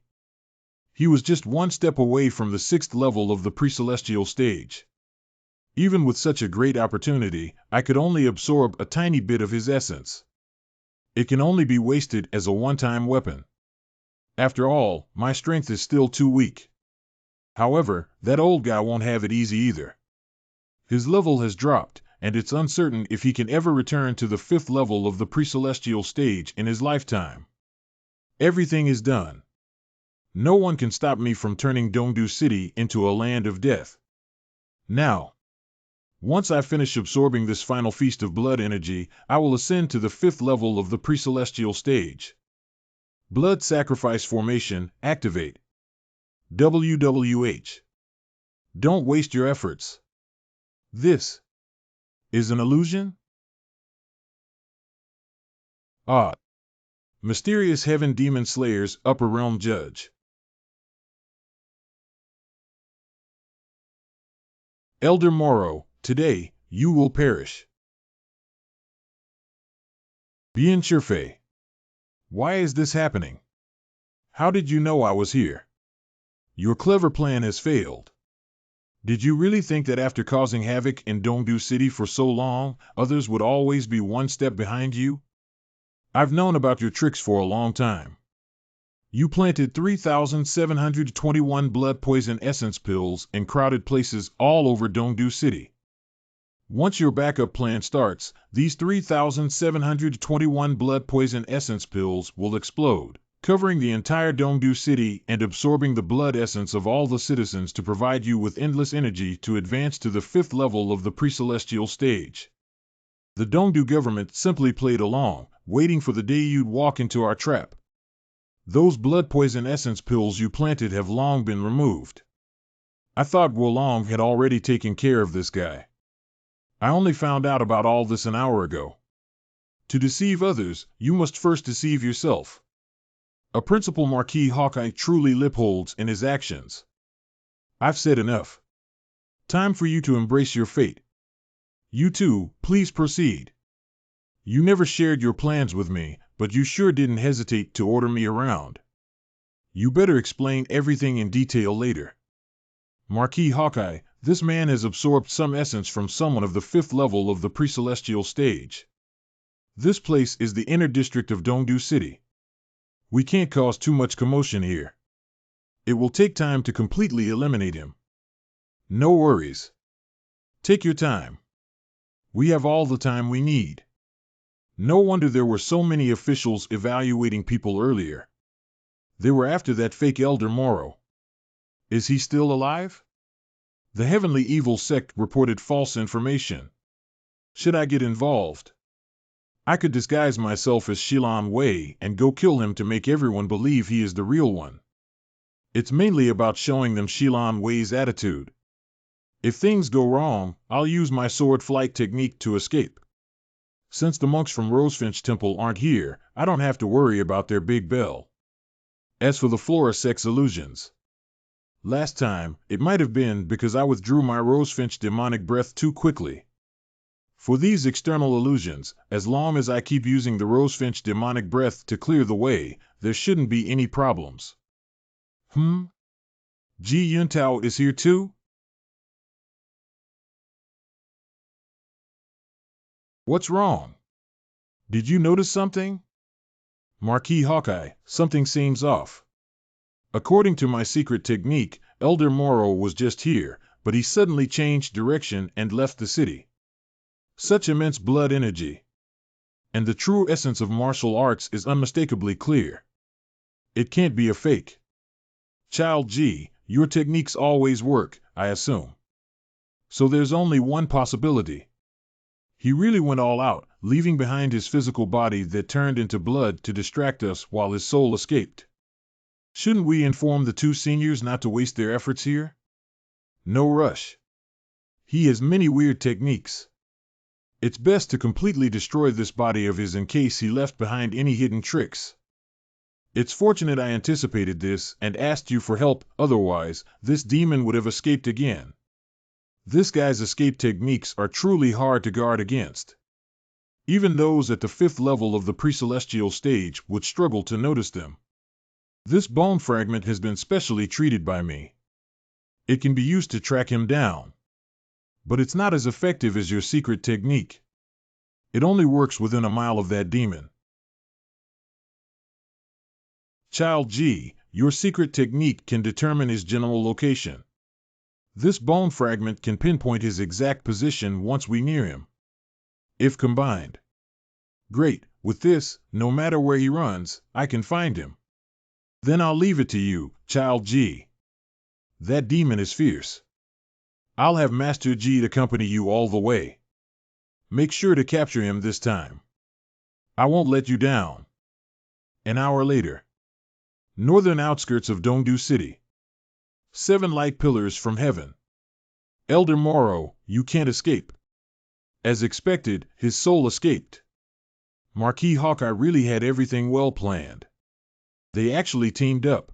He was just one step away from the 6th level of the pre-celestial stage. Even with such a great opportunity, I could only absorb a tiny bit of his essence. It can only be wasted as a one-time weapon. After all, my strength is still too weak. However, that old guy won't have it easy either. His level has dropped, and it's uncertain if he can ever return to the 5th level of the pre-celestial stage in his lifetime. Everything is done. No one can stop me from turning Dongdu City into a land of death. Now, once I finish absorbing this final feast of blood energy, I will ascend to the 5th level of the pre-celestial stage. Blood sacrifice formation, activate. WWH. Don't waste your efforts. This is an illusion? Ah. Mysterious Heaven Demon Slayers, Upper Realm Judge. Elder Moro, today, you will perish. Bien Chirfei. Why is this happening? How did you know I was here? Your clever plan has failed. Did you really think that after causing havoc in Dongdu City for so long, others would always be one step behind you? I've known about your tricks for a long time. You planted 3,721 blood poison essence pills in crowded places all over Dongdu City. Once your backup plan starts, these 3,721 blood poison essence pills will explode, covering the entire Dongdu city and absorbing the blood essence of all the citizens to provide you with endless energy to advance to the 5th level of the pre-celestial stage. The Dongdu government simply played along, waiting for the day you'd walk into our trap. Those blood poison essence pills you planted have long been removed. I thought Wolong had already taken care of this guy. I only found out about all this an hour ago. To deceive others, you must first deceive yourself. A Principal Marquis Hawkeye truly lip-holds in his actions. I've said enough. Time for you to embrace your fate. You too, please proceed. You never shared your plans with me, but you sure didn't hesitate to order me around. You better explain everything in detail later. Marquis Hawkeye, this man has absorbed some essence from someone of the 5th level of the pre-celestial stage. This place is the inner district of Dongdu City. We can't cause too much commotion here. It will take time to completely eliminate him. No worries. Take your time. We have all the time we need. No wonder there were so many officials evaluating people earlier. They were after that fake Elder Moro. Is he still alive? The Heavenly Evil Sect reported false information. Should I get involved? I could disguise myself as Shilan Wei and go kill him to make everyone believe he is the real one. It's mainly about showing them Shilan Wei's attitude. If things go wrong, I'll use my sword flight technique to escape. Since the monks from Rosefinch Temple aren't here, I don't have to worry about their big bell. As for the Flora sex illusions, last time, it might have been because I withdrew my Rosefinch demonic breath too quickly. For these external illusions, as long as I keep using the Rosefinch demonic breath to clear the way, there shouldn't be any problems. Ji Yuntao is here too? What's wrong? Did you notice something? Marquis Hawkeye, something seems off. According to my secret technique, Elder Moro was just here, but he suddenly changed direction and left the city. Such immense blood energy. And the true essence of martial arts is unmistakably clear. It can't be a fake. Child G, your techniques always work, I assume. So there's only one possibility. He really went all out, leaving behind his physical body that turned into blood to distract us while his soul escaped. Shouldn't we inform the two seniors not to waste their efforts here? No rush. He has many weird techniques. It's best to completely destroy this body of his in case he left behind any hidden tricks. It's fortunate I anticipated this and asked you for help, otherwise, this demon would have escaped again. This guy's escape techniques are truly hard to guard against. Even those at the 5th level of the pre-celestial stage would struggle to notice them. This bone fragment has been specially treated by me. It can be used to track him down. But it's not as effective as your secret technique. It only works within a mile of that demon. Child G, your secret technique can determine his general location. This bone fragment can pinpoint his exact position once we near him. If combined. Great, with this, no matter where he runs, I can find him. Then I'll leave it to you, Child G. That demon is fierce. I'll have Master G accompany you all the way. Make sure to capture him this time. I won't let you down. An hour later. Northern outskirts of Dongdu City. 7 light pillars from heaven. Elder Moro, you can't escape. As expected, his soul escaped. Marquis Hawkeye really had everything well planned. They actually teamed up.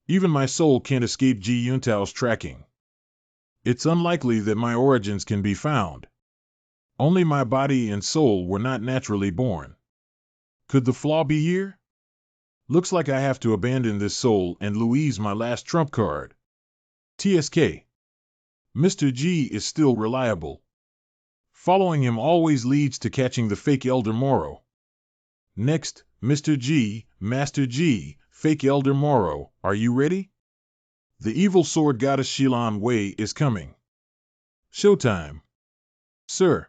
Even my soul can't escape Ji Yuntao's tracking. It's unlikely that my origins can be found. Only my body and soul were not naturally born. Could the flaw be here? Looks like I have to abandon this soul and Louise my last trump card. TSK. Mr. G is still reliable. Following him always leads to catching the fake Elder Moro. Next, Mr. G, Master G, fake Elder Moro, are you ready? The evil sword goddess Shilan Wei is coming. Showtime. Sir,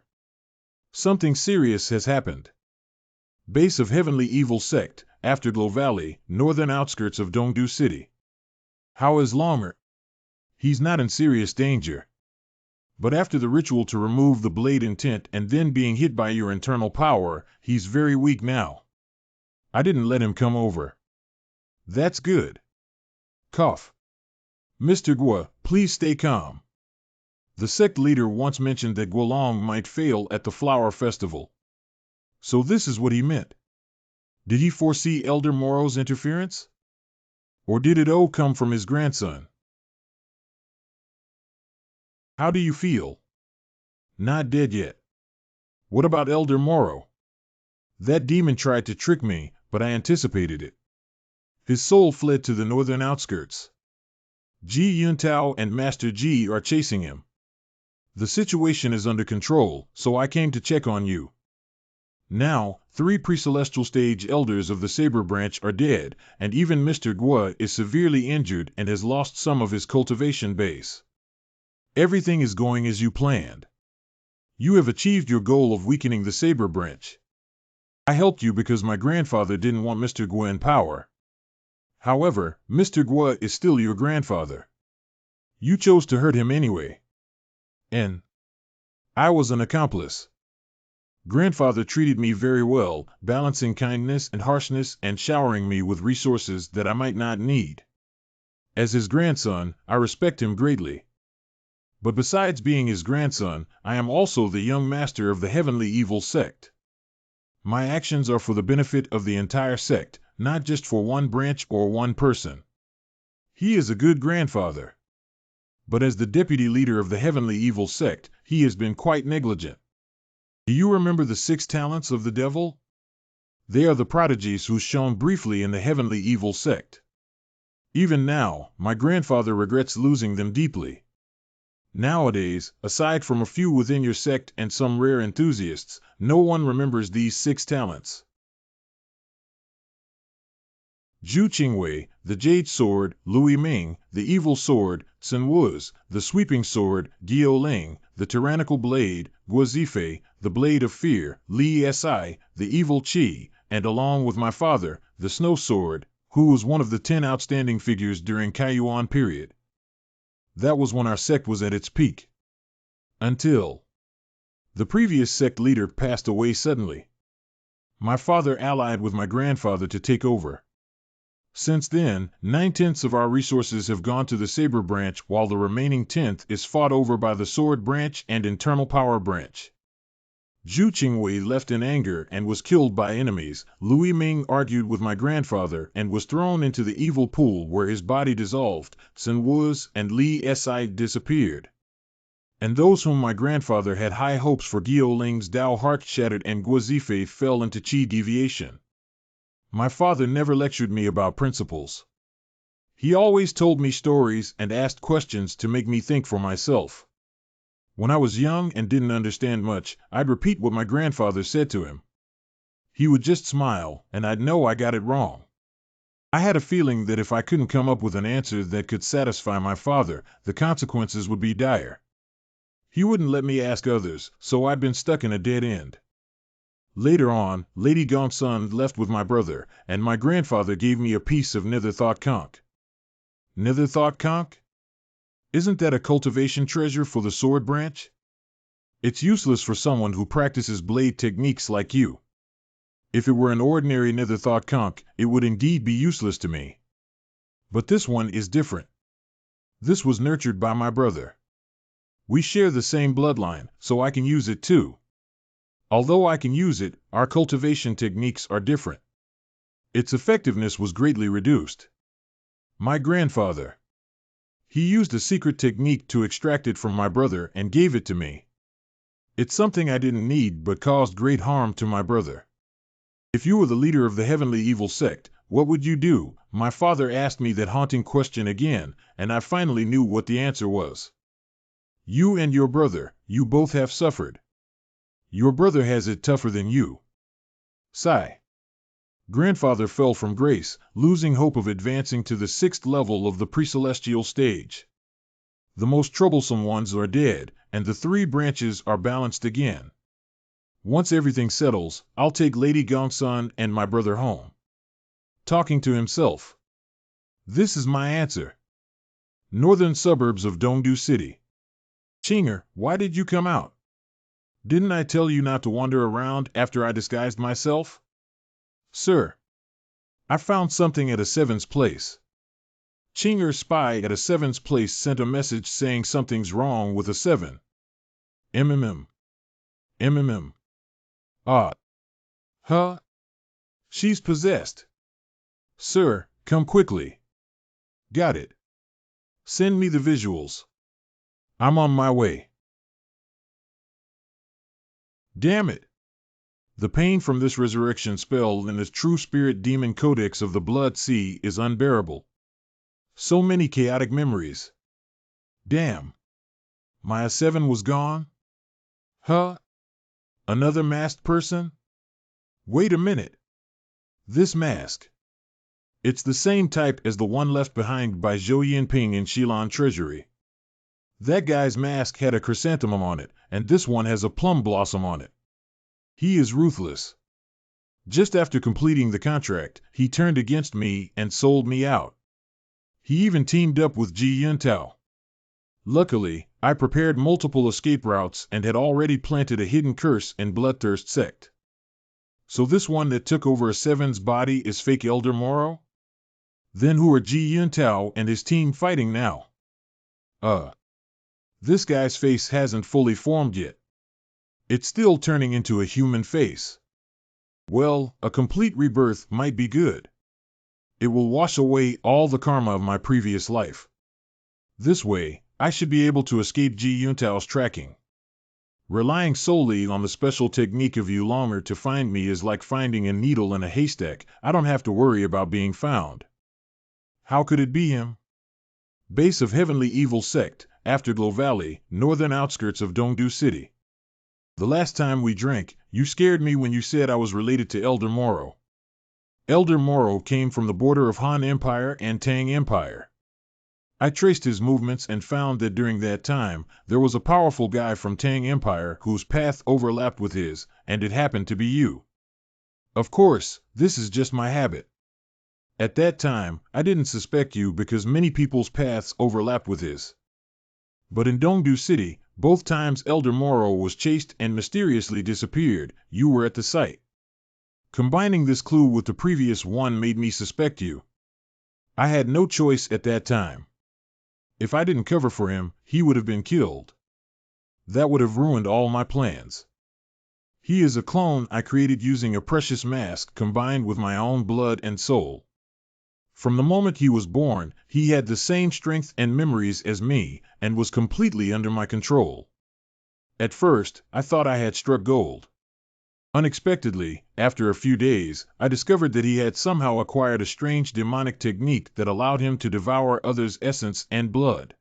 something serious has happened. Base of Heavenly Evil Sect, Afterglow Valley, northern outskirts of Dongdu City. How is Longer? He's not in serious danger. But after the ritual to remove the blade intent and then being hit by your internal power, he's very weak now. I didn't let him come over. That's good. Cough. Mr. Gua, please stay calm. The sect leader once mentioned that Guolong might fail at the flower festival. So this is what he meant. Did he foresee Elder Moro's interference? Or did it all come from his grandson? How do you feel? Not dead yet. What about Elder Moro? That demon tried to trick me, but I anticipated it. His soul fled to the northern outskirts. Ji Yuntao and Master Ji are chasing him. The situation is under control, so I came to check on you. Now, 3 pre-celestial stage elders of the Saber branch are dead, and even Mr. Gua is severely injured and has lost some of his cultivation base. Everything is going as you planned. You have achieved your goal of weakening the Saber branch. I helped you because my grandfather didn't want Mr. Gua in power. However, Mr. Gua is still your grandfather. You chose to hurt him anyway. And I was an accomplice. Grandfather treated me very well, balancing kindness and harshness and showering me with resources that I might not need. As his grandson, I respect him greatly. But besides being his grandson, I am also the young master of the Heavenly Evil Sect. My actions are for the benefit of the entire sect, not just for one branch or one person. He is a good grandfather. But as the deputy leader of the Heavenly Evil Sect, he has been quite negligent. Do you remember the 6 talents of the devil? They are the prodigies who shone briefly in the Heavenly Evil Sect. Even now, my grandfather regrets losing them deeply. Nowadays, aside from a few within your sect and some rare enthusiasts, no one remembers these 6 talents. Zhu Qingwei, the Jade Sword; Lui Ming, the Evil Sword; Sun Wuz, the Sweeping Sword; Guo Ling, the Tyrannical Blade; Guo Zifei, the Blade of Fear; Li Si, the Evil Qi, and along with my father, the Snow Sword, who was one of the 10 outstanding figures during Kaiyuan period. That was when our sect was at its peak. Until the previous sect leader passed away suddenly. My father allied with my grandfather to take over. Since then, 9/10 of our resources have gone to the Saber branch, while the remaining 10th is fought over by the Sword branch and Internal Power branch. Zhu Qingwei left in anger and was killed by enemies. Lui Ming argued with my grandfather and was thrown into the evil pool where his body dissolved. Sun Wuz and Li Si disappeared. And those whom my grandfather had high hopes for, Guo Ling's Dao heart shattered and Guo Zifei fell into Qi deviation. My father never lectured me about principles. He always told me stories and asked questions to make me think for myself. When I was young and didn't understand much, I'd repeat what my grandfather said to him. He would just smile, and I'd know I got it wrong. I had a feeling that if I couldn't come up with an answer that could satisfy my father, the consequences would be dire. He wouldn't let me ask others, so I'd been stuck in a dead end. Later on, Lady Gongsun left with my brother, and my grandfather gave me a piece of Netherthought Conch. Netherthought Conch? Isn't that a cultivation treasure for the Sword branch? It's useless for someone who practices blade techniques like you. If it were an ordinary Netherthought Conch, it would indeed be useless to me. But this one is different. This was nurtured by my brother. We share the same bloodline, so I can use it too. Although I can use it, our cultivation techniques are different. Its effectiveness was greatly reduced. My grandfather. He used a secret technique to extract it from my brother and gave it to me. It's something I didn't need but caused great harm to my brother. If you were the leader of the Heavenly Evil Sect, what would you do? My father asked me that haunting question again, and I finally knew what the answer was. You and your brother, you both have suffered. Your brother has it tougher than you. Sigh. Grandfather fell from grace, losing hope of advancing to the 6th level of the pre-celestial stage. The most troublesome ones are dead, and the 3 branches are balanced again. Once everything settles, I'll take Lady Gongsun and my brother home. Talking to himself. This is my answer. Northern suburbs of Dongdu City. Chinger, why did you come out? Didn't I tell you not to wander around after I disguised myself? Sir, I found something at a Seven's place. Chinger's spy at a Seven's place sent a message saying something's wrong with a 7. MMM. MMM. Ah. Huh? She's possessed. Sir, come quickly. Got it. Send me the visuals. I'm on my way. Damn it. The pain from this resurrection spell in the true spirit demon codex of the Blood Sea is unbearable. So many chaotic memories. Damn. My A7 was gone? Huh? Another masked person? Wait a minute. This mask. It's the same type as the one left behind by Zhou Yinping in Shilin Treasury. That guy's mask had a chrysanthemum on it, and this one has a plum blossom on it. He is ruthless. Just after completing the contract, he turned against me and sold me out. He even teamed up with Ji Yuntao. Luckily, I prepared multiple escape routes and had already planted a hidden curse in Bloodthirst sect. So this one that took over A7's body is fake Elder Moro? Then who are Ji Yuntao and his team fighting now? This guy's face hasn't fully formed yet. It's still turning into a human face. Well, a complete rebirth might be good. It will wash away all the karma of my previous life. This way, I should be able to escape Ji Yuntao's tracking. Relying solely on the special technique of Yulanger to find me is like finding a needle in a haystack. I don't have to worry about being found. How could it be him? Base of Heavenly Evil Sect, Afterglow Valley, northern outskirts of Dongdu City. The last time we drank, you scared me when you said I was related to Elder Moro. Elder Moro came from the border of Han Empire and Tang Empire. I traced his movements and found that during that time, there was a powerful guy from Tang Empire whose path overlapped with his, and it happened to be you. Of course, this is just my habit. At that time, I didn't suspect you because many people's paths overlapped with his. But in Dongdu City, both times Elder Moro was chased and mysteriously disappeared, you were at the site. Combining this clue with the previous one made me suspect you. I had no choice at that time. If I didn't cover for him, he would have been killed. That would have ruined all my plans. He is a clone I created using a precious mask combined with my own blood and soul. From the moment he was born, he had the same strength and memories as me, and was completely under my control. At first, I thought I had struck gold. Unexpectedly, after a few days, I discovered that he had somehow acquired a strange demonic technique that allowed him to devour others' essence and blood.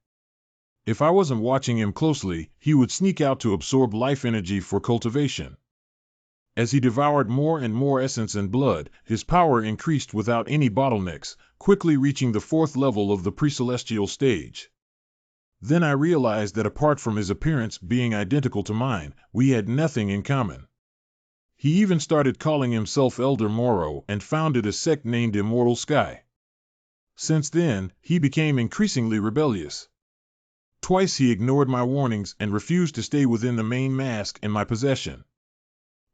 If I wasn't watching him closely, he would sneak out to absorb life energy for cultivation. As he devoured more and more essence and blood, his power increased without any bottlenecks, quickly reaching the 4th level of the pre-celestial stage. Then I realized that apart from his appearance being identical to mine, we had nothing in common. He even started calling himself Elder Moro and founded a sect named Immortal Sky. Since then, he became increasingly rebellious. Twice he ignored my warnings and refused to stay within the main mask in my possession.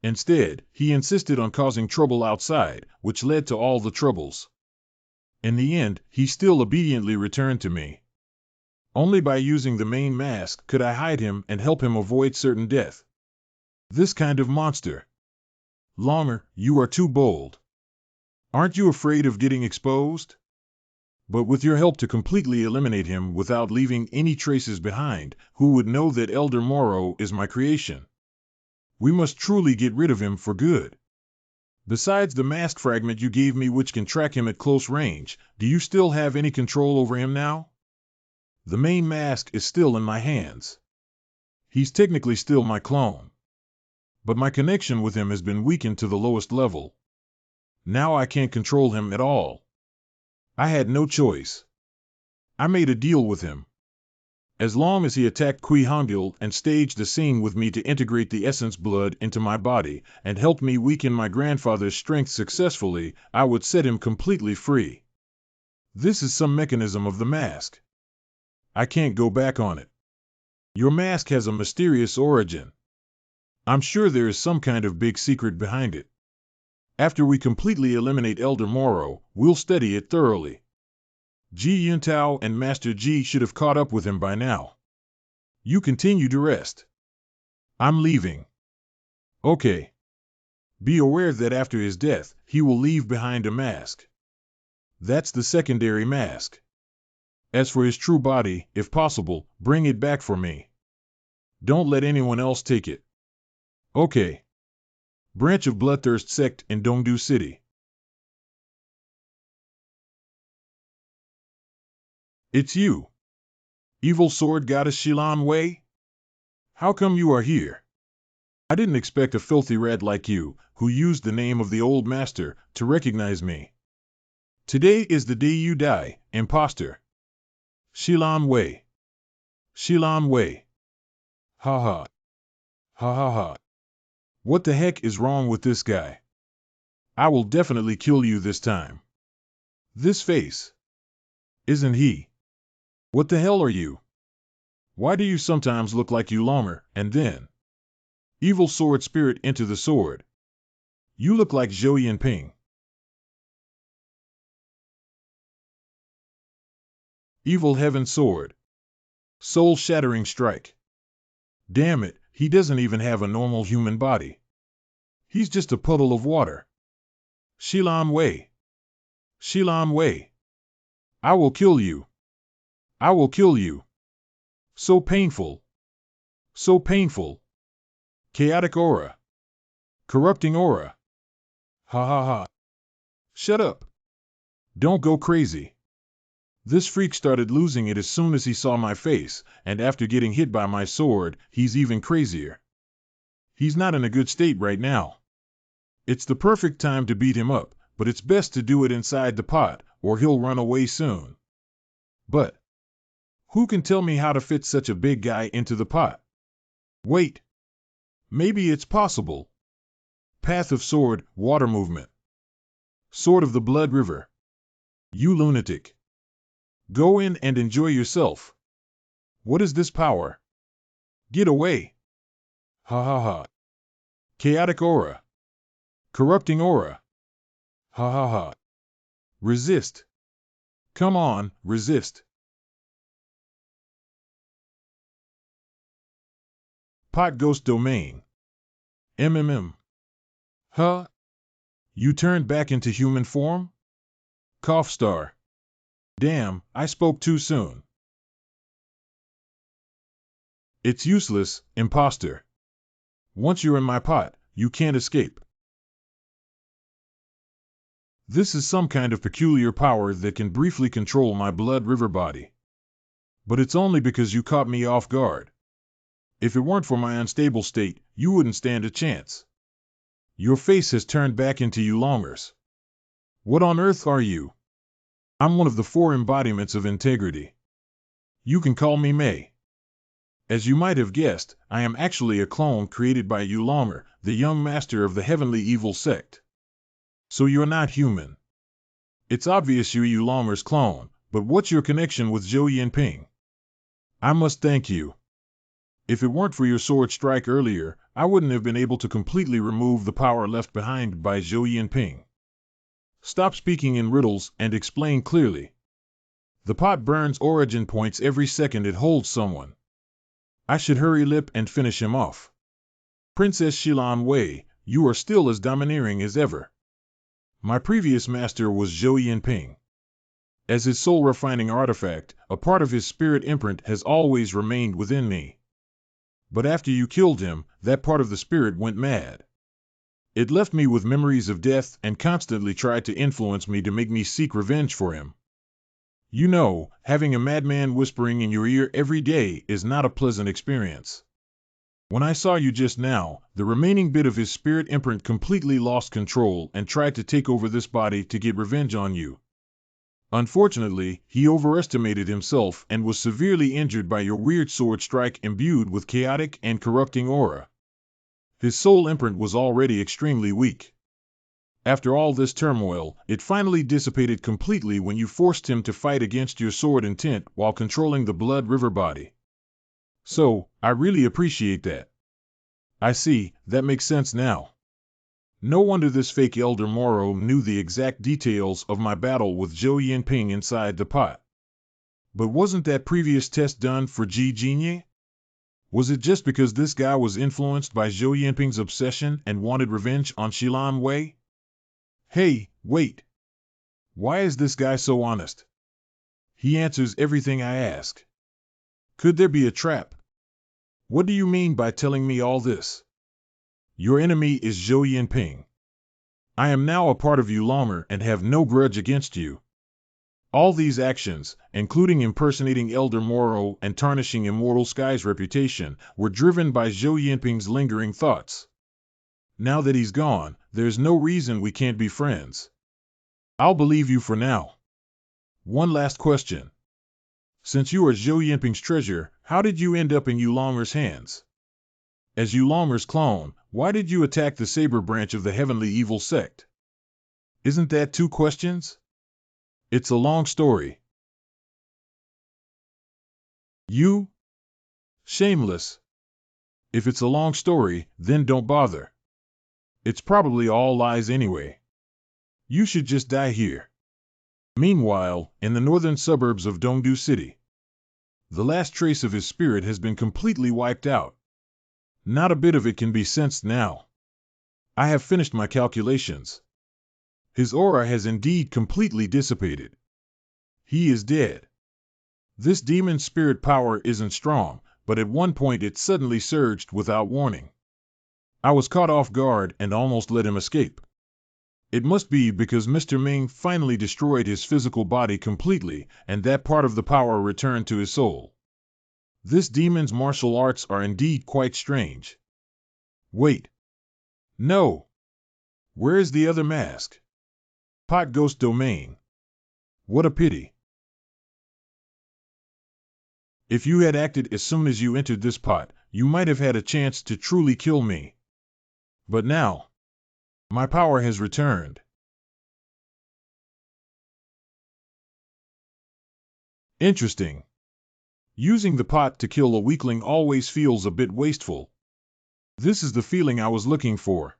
Instead, he insisted on causing trouble outside, which led to all the troubles. In the end, he still obediently returned to me. Only by using the main mask could I hide him and help him avoid certain death. This kind of monster. Longer, you are too bold. Aren't you afraid of getting exposed? But with your help to completely eliminate him without leaving any traces behind, who would know that Elder Moro is my creation? We must truly get rid of him for good. Besides the mask fragment you gave me which can track him at close range, do you still have any control over him now? The main mask is still in my hands. He's technically still my clone. But my connection with him has been weakened to the lowest level. Now I can't control him at all. I had no choice. I made a deal with him. As long as he attacked Kui Hongil and staged a scene with me to integrate the essence blood into my body and helped me weaken my grandfather's strength successfully, I would set him completely free. This is some mechanism of the mask. I can't go back on it. Your mask has a mysterious origin. I'm sure there is some kind of big secret behind it. After we completely eliminate Elder Moro, we'll study it thoroughly. Ji Yuntao and Master Ji should have caught up with him by now. You continue to rest. I'm leaving. Okay. Be aware that after his death, he will leave behind a mask. That's the secondary mask. As for his true body, if possible, bring it back for me. Don't let anyone else take it. Okay. Branch of Bloodthirst Sect in Dongdu City. It's you. Evil Sword Goddess Shilan Wei? How come you are here? I didn't expect a filthy rat like you, who used the name of the old master, to recognize me. Today is the day you die, imposter. Shilan Wei. Shilan Wei. Ha ha. Ha ha ha. What the heck is wrong with this guy? I will definitely kill you this time. This face. Isn't he? What the hell are you? Why do you sometimes look like you longer, and then? Evil Sword Spirit into the sword. You look like Zhou Yinping. Evil Heaven Sword. Soul-shattering strike. Damn it, he doesn't even have a normal human body. He's just a puddle of water. Shilan Wei. Shilan Wei. I will kill you. I will kill you. So painful. So painful. Chaotic aura. Corrupting aura. Ha ha ha. Shut up. Don't go crazy. This freak started losing it as soon as he saw my face, and after getting hit by my sword, he's even crazier. He's not in a good state right now. It's the perfect time to beat him up, but it's best to do it inside the pot, or he'll run away soon. But who can tell me how to fit such a big guy into the pot? Wait. Maybe it's possible. Path of Sword, water movement. Sword of the Blood River. You lunatic. Go in and enjoy yourself. What is this power? Get away. Ha ha ha. Chaotic aura. Corrupting aura. Ha ha ha. Resist. Come on, resist. Pot Ghost Domain. MMM. Huh? You turned back into human form? Cough star. Damn, I spoke too soon. It's useless, imposter. Once you're in my pot, you can't escape. This is some kind of peculiar power that can briefly control my blood river body. But it's only because you caught me off guard. If it weren't for my unstable state, you wouldn't stand a chance. Your face has turned back into you longers. What on earth are you? I'm one of the 4 embodiments of integrity. You can call me Mei. As you might have guessed, I am actually a clone created by Yu Longer, the young master of the heavenly evil sect. So you're not human. It's obvious you're Yu Longer's clone, but what's your connection with Zhou Yinping? I must thank you. If it weren't for your sword strike earlier, I wouldn't have been able to completely remove the power left behind by Zhou Yinping. Stop speaking in riddles and explain clearly. The pot burns origin points every second it holds someone. I should hurry lip and finish him off. Princess Shilan Wei, you are still as domineering as ever. My previous master was Zhou Yinping. As his soul refining artifact, a part of his spirit imprint has always remained within me. But after you killed him, that part of the spirit went mad. It left me with memories of death and constantly tried to influence me to make me seek revenge for him. You know, having a madman whispering in your ear every day is not a pleasant experience. When I saw you just now, the remaining bit of his spirit imprint completely lost control and tried to take over this body to get revenge on you. Unfortunately, he overestimated himself and was severely injured by your weird sword strike imbued with chaotic and corrupting aura. His soul imprint was already extremely weak. After all this turmoil, it finally dissipated completely when you forced him to fight against your sword intent while controlling the Blood River body. So, I really appreciate that. I see, that makes sense now. No wonder this fake Elder Moro knew the exact details of my battle with Zhou Yinping inside the pot. But wasn't that previous test done for Ji Jinye? Was it just because this guy was influenced by Zhou Yinping's obsession and wanted revenge on Xilan Wei? Hey, wait. Why is this guy so honest? He answers everything I ask. Could there be a trap? What do you mean by telling me all this? Your enemy is Zhou Yinping. I am now a part of Yulong'er and have no grudge against you. All these actions, including impersonating Elder Moro and tarnishing Immortal Sky's reputation, were driven by Zhou Yinping's lingering thoughts. Now that he's gone, there's no reason we can't be friends. I'll believe you for now. One last question. Since you are Zhou Yinping's treasure, how did you end up in Yulong'er's hands? As Yulong'er's clone, why did you attack the Saber branch of the Heavenly Evil Sect? Isn't that 2 questions? It's a long story. You? Shameless. If it's a long story, then don't bother. It's probably all lies anyway. You should just die here. Meanwhile, in the northern suburbs of Dongdu City, the last trace of his spirit has been completely wiped out. Not a bit of it can be sensed now. I have finished my calculations. His aura has indeed completely dissipated. He is dead. This demon spirit power isn't strong, but at one point it suddenly surged without warning. I was caught off guard and almost let him escape. It must be because Mr. Ming finally destroyed his physical body completely, and that part of the power returned to his soul. This demon's martial arts are indeed quite strange. Wait. No. Where is the other mask? Pot Ghost Domain. What a pity. If you had acted as soon as you entered this pot, you might have had a chance to truly kill me. But now, my power has returned. Interesting. Using the pot to kill a weakling always feels a bit wasteful. This is the feeling I was looking for.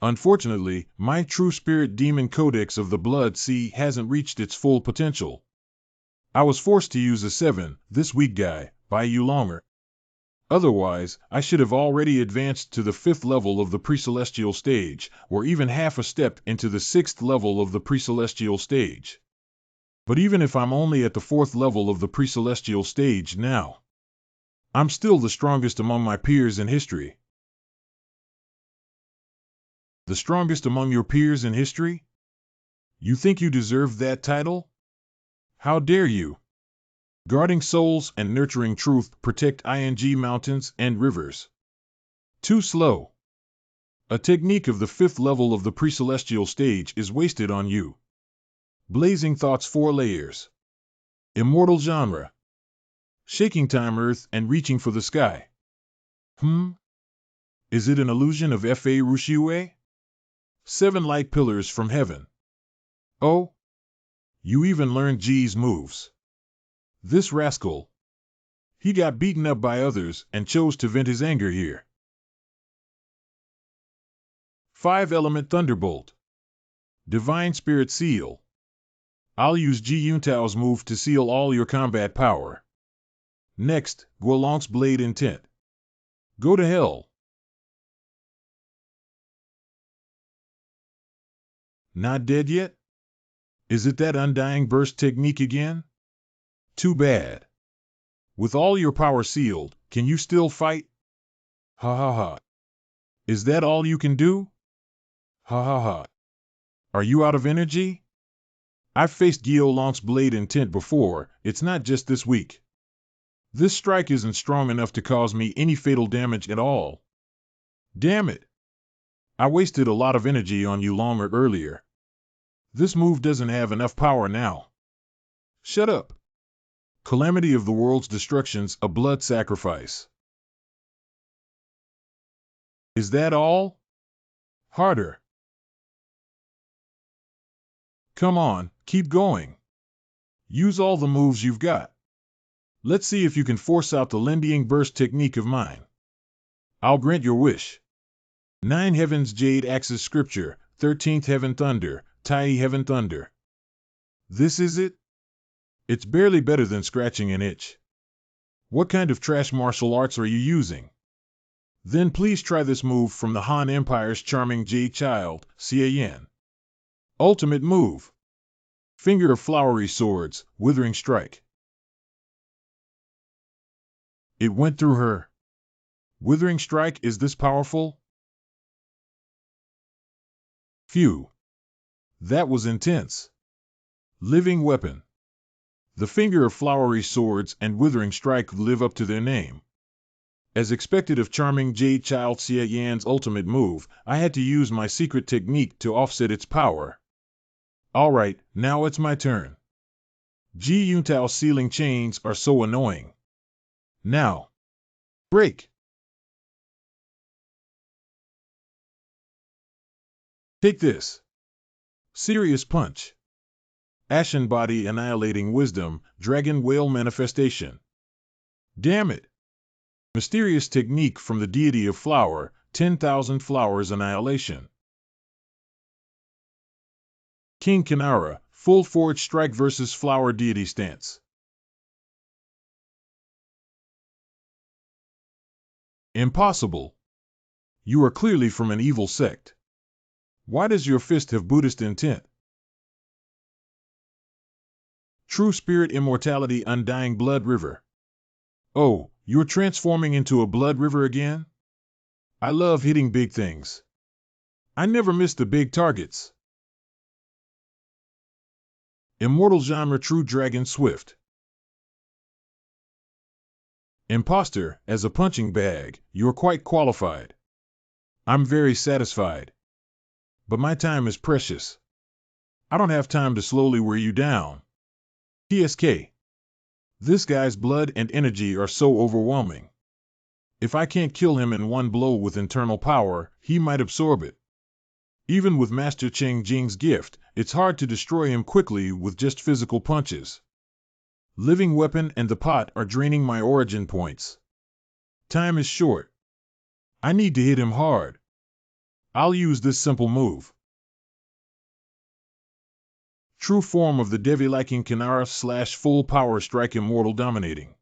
Unfortunately, my True Spirit Demon Codex of the Blood Sea hasn't reached its full potential. I was forced to use a 7, this weak guy, by Yulong'er. Otherwise, I should have already advanced to the 5th level of the Pre-Celestial stage, or even half a step into the 6th level of the Pre-Celestial stage. But even if I'm only at the 4th level of the Pre-Celestial stage now, I'm still the strongest among my peers in history. The strongest among your peers in history? You think you deserve that title? How dare you? Guarding souls and nurturing truth protect ING mountains and rivers. Too slow. A technique of the 5th level of the Pre-Celestial stage is wasted on you. Blazing Thoughts 4 layers. Immortal genre. Shaking time earth and reaching for the sky. Is it an illusion of Fa Rushiue? 7 light pillars from heaven. Oh? You even learned G's moves. This rascal. He got beaten up by others and chose to vent his anger here. 5-element Thunderbolt. Divine Spirit Seal. I'll use Ji Yuntao's move to seal all your combat power. Next, Guolong's Blade Intent. Go to hell. Not dead yet? Is it that Undying Burst technique again? Too bad. With all your power sealed, can you still fight? Ha ha ha. Is that all you can do? Ha ha ha. Are you out of energy? I've faced Guolong's Blade Intent before, it's not just this week. This strike isn't strong enough to cause me any fatal damage at all. Damn it. I wasted a lot of energy on Yulong'er earlier. This move doesn't have enough power now. Shut up. Calamity of the world's destruction's a blood sacrifice. Is that all? Harder. Come on, keep going. Use all the moves you've got. Let's see if you can force out the Lindying burst technique of mine. I'll grant your wish. 9 heavens jade axis scripture, 13th heaven thunder, Tai heaven thunder. This is it? It's barely better than scratching an itch. What kind of trash martial arts are you using? Then please try this move from the Han Empire's charming jade child, Xie Yan. Ultimate move. Finger of flowery swords, withering strike. It went through her. Withering strike, is this powerful? Phew. That was intense. Living weapon. The finger of flowery swords and withering strike live up to their name. As expected of charming jade child Xie Yan's ultimate move, I had to use my secret technique to offset its power. Alright, now it's my turn. Ji Yuntao's ceiling chains are so annoying. Now. Break. Take this. Serious punch. Ashen body annihilating wisdom, dragon whale manifestation. Damn it. Mysterious technique from the deity of flower, 10,000 flowers annihilation. King Kinara, full forge strike versus flower deity stance. Impossible. You are clearly from an evil sect. Why does your fist have Buddhist intent? True spirit immortality undying blood river. Oh, you're transforming into a blood river again? I love hitting big things. I never miss the big targets. Immortal genre true dragon swift. Imposter, as a punching bag, you're quite qualified. I'm very satisfied. But my time is precious. I don't have time to slowly wear you down. TSK. This guy's blood and energy are so overwhelming. If I can't kill him in one blow with internal power, he might absorb it. Even with Master Cheng Jing's gift, it's hard to destroy him quickly with just physical punches. Living weapon and the pot are draining my origin points. Time is short. I need to hit him hard. I'll use this simple move. True form of the Devi-liking Kinara / full power strike immortal dominating.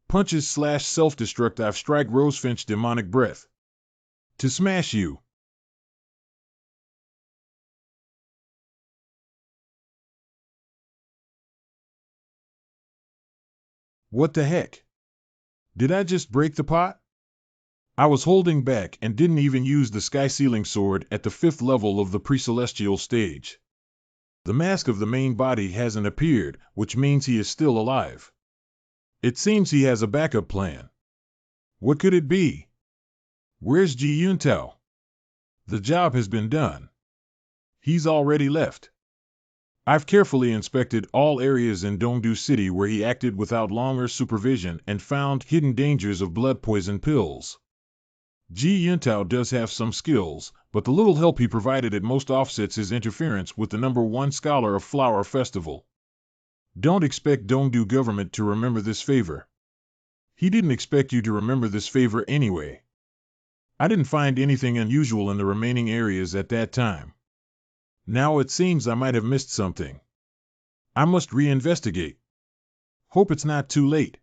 Punches / self-destructive strike rosefinch demonic breath. To smash you. What the heck? Did I just break the pot? I was holding back and didn't even use the sky ceiling sword at the 5th level of the pre-celestial stage. The mask of the main body hasn't appeared, which means he is still alive. It seems he has a backup plan. What could it be? Where's Ji Yuntao? The job has been done. He's already left. I've carefully inspected all areas in Dongdu City where he acted without longer supervision and found hidden dangers of blood poison pills. Ji Yuntao does have some skills, but the little help he provided at most offsets his interference with the #1 scholar of Flower Festival. Don't expect Dongdu government to remember this favor. He didn't expect you to remember this favor anyway. I didn't find anything unusual in the remaining areas at that time. Now it seems I might have missed something. I must reinvestigate. Hope it's not too late.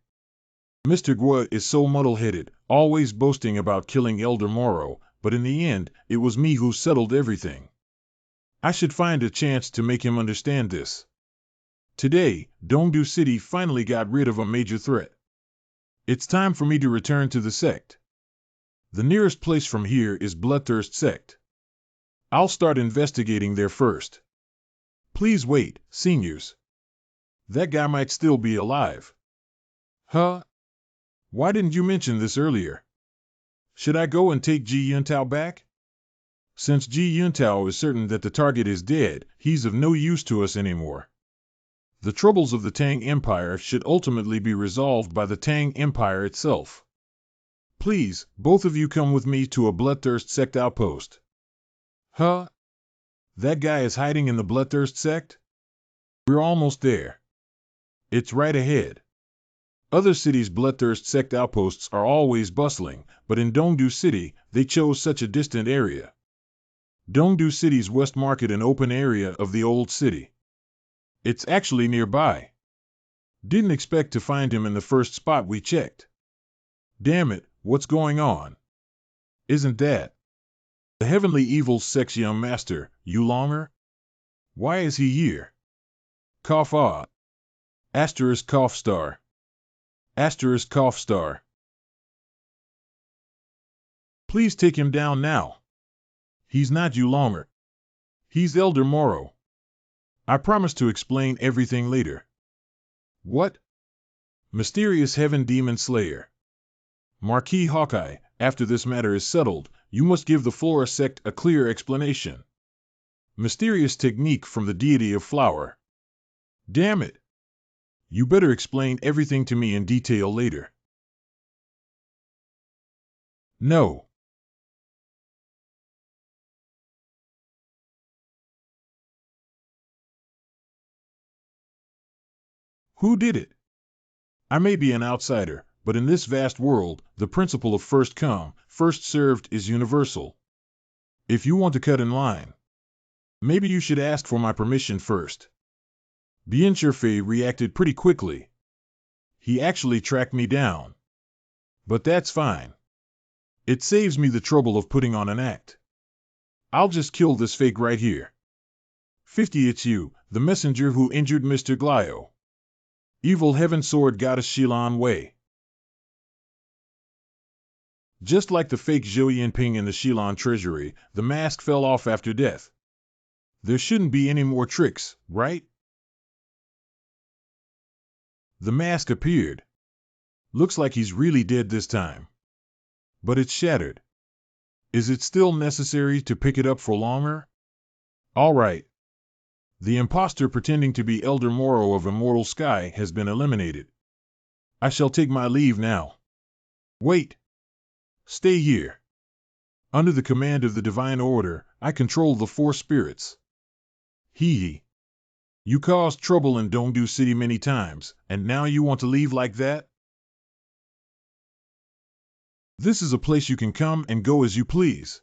Mr. Guo is so muddle-headed, always boasting about killing Elder Moro, but in the end, it was me who settled everything. I should find a chance to make him understand this. Today, Dongdu City finally got rid of a major threat. It's time for me to return to the sect. The nearest place from here is Bloodthirst Sect. I'll start investigating there first. Please wait, seniors. That guy might still be alive. Huh? Why didn't you mention this earlier? Should I go and take Ji Yuntao back? Since Ji Yuntao is certain that the target is dead, he's of no use to us anymore. The troubles of the Tang Empire should ultimately be resolved by the Tang Empire itself. Please, both of you come with me to a Bloodthirst sect outpost. Huh? That guy is hiding in the Bloodthirst sect? We're almost there. It's right ahead. Other cities' Bloodthirst sect outposts are always bustling, but in Dongdu City, they chose such a distant area. Dongdu City's West Market, an open area of the old city. It's actually nearby. Didn't expect to find him in the first spot we checked. Damn it, what's going on? Isn't that the Heavenly Evils sect's young master, Yulonger? Why is he here? Cough ah. Asterisk cough star. Asterisk cough star. Please take him down now. He's not Yulonger. He's Elder Moro. I promise to explain everything later. What? Mysterious Heaven Demon Slayer. Marquis Hawkeye, after this matter is settled, you must give the Flora sect a clear explanation. Mysterious technique from the deity of flower. Damn it. You better explain everything to me in detail later. No. Who did it? I may be an outsider, but in this vast world, the principle of first come, first served is universal. If you want to cut in line, maybe you should ask for my permission first. Bien Sherfei reacted pretty quickly. He actually tracked me down. But that's fine. It saves me the trouble of putting on an act. I'll just kill this fake right here. 50. It's you, the messenger who injured Mr. Glio. Evil Heaven Sword Goddess Xilan Wei. Just like the fake Zhou Yinping in the Xilan treasury, the mask fell off after death. There shouldn't be any more tricks, right? The mask appeared. Looks like he's really dead this time. But it's shattered. Is it still necessary to pick it up for longer? All right. The imposter pretending to be Elder Moro of Immortal Sky has been eliminated. I shall take my leave now. Wait. Stay here. Under the command of the Divine Order, I control the four spirits. Hee. You caused trouble in Dongdu City many times, and now you want to leave like that? This is a place you can come and go as you please.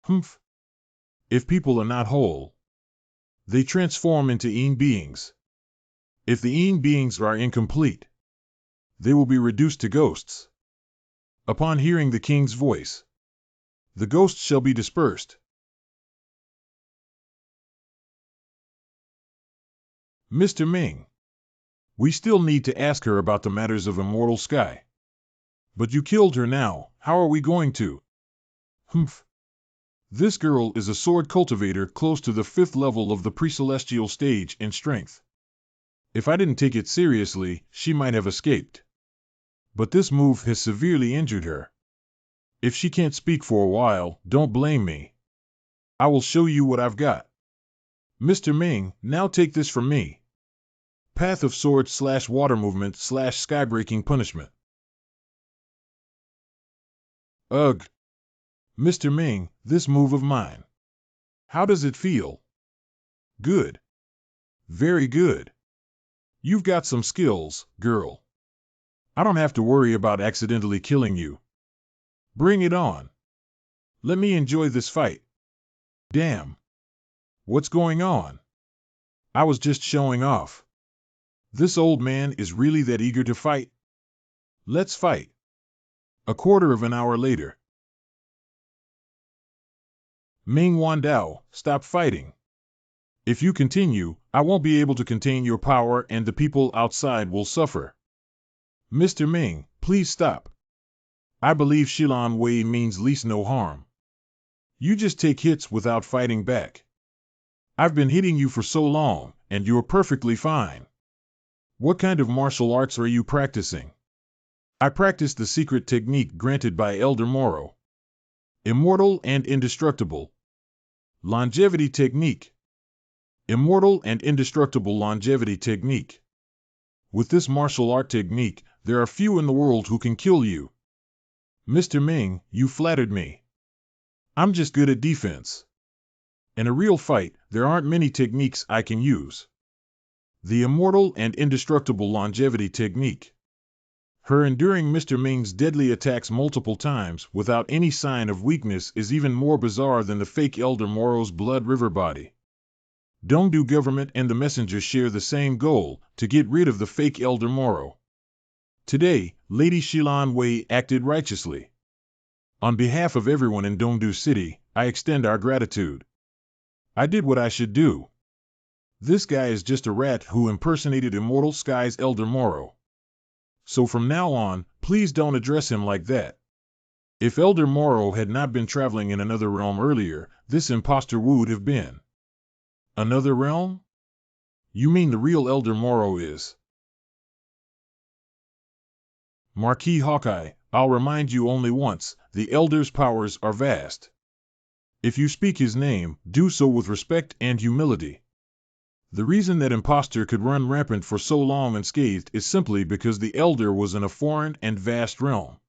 Humph. If people are not whole, they transform into Yin beings. If the Yin beings are incomplete, they will be reduced to ghosts. Upon hearing the king's voice, the ghosts shall be dispersed. Mr. Ming, we still need to ask her about the matters of Immortal Sky. But you killed her now, how are we going to? Humph. This girl is a sword cultivator close to the 5th level of the pre-celestial stage in strength. If I didn't take it seriously, she might have escaped. But this move has severely injured her. If she can't speak for a while, don't blame me. I will show you what I've got. Mr. Ming, now take this from me. Path of Sword / Water Movement / Skybreaking Punishment. Ugh. Mr. Ming, this move of mine. How does it feel? Good. Very good. You've got some skills, girl. I don't have to worry about accidentally killing you. Bring it on. Let me enjoy this fight. Damn. What's going on? I was just showing off. This old man is really that eager to fight? Let's fight. A quarter of an hour later. Ming Wandao, stop fighting. If you continue, I won't be able to contain your power and the people outside will suffer. Mr. Ming, please stop. I believe Xilan Wei means least no harm. You just take hits without fighting back. I've been hitting you for so long, and you're perfectly fine. What kind of martial arts are you practicing? I practice the secret technique granted by Elder Moro. Immortal and indestructible. Longevity technique. Immortal and indestructible longevity technique. With this martial art technique, there are few in the world who can kill you. Mr. Ming, you flattered me. I'm just good at defense. In a real fight, there aren't many techniques I can use. The immortal and indestructible longevity technique. Her enduring Mr. Ming's deadly attacks multiple times without any sign of weakness is even more bizarre than the fake Elder Moro's Blood River body. Dongdu government and the messenger share the same goal, to get rid of the fake Elder Moro. Today, Lady Shilan Wei acted righteously. On behalf of everyone in Dongdu City, I extend our gratitude. I did what I should do. This guy is just a rat who impersonated Immortal Sky's Elder Moro. So from now on, please don't address him like that. If Elder Moro had not been traveling in another realm earlier, this imposter would have been. Another realm? You mean the real Elder Moro is? Marquis Hawkeye, I'll remind you only once, the Elder's powers are vast. If you speak his name, do so with respect and humility. The reason that impostor could run rampant for so long unscathed is simply because the Elder was in a foreign and vast realm.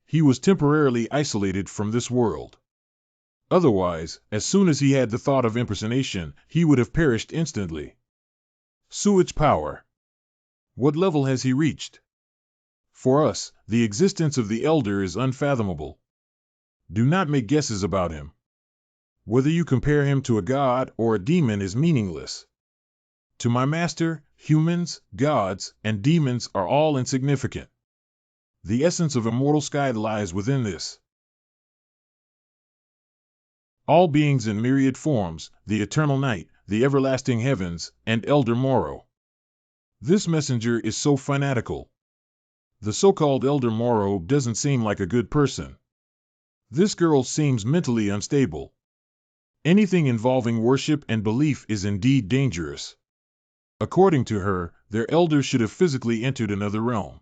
He was temporarily isolated from this world. Otherwise, as soon as he had the thought of impersonation, he would have perished instantly. Sewage power. What level has he reached? For us, the existence of the Elder is unfathomable. Do not make guesses about him. Whether you compare him to a god or a demon is meaningless. To my master, humans, gods, and demons are all insignificant. The essence of Immortal Sky lies within this. All beings in myriad forms, the eternal night, the everlasting heavens, and Elder Moro. This messenger is so fanatical. The so-called Elder Moro doesn't seem like a good person. This girl seems mentally unstable. Anything involving worship and belief is indeed dangerous. According to her, their elders should have physically entered another realm.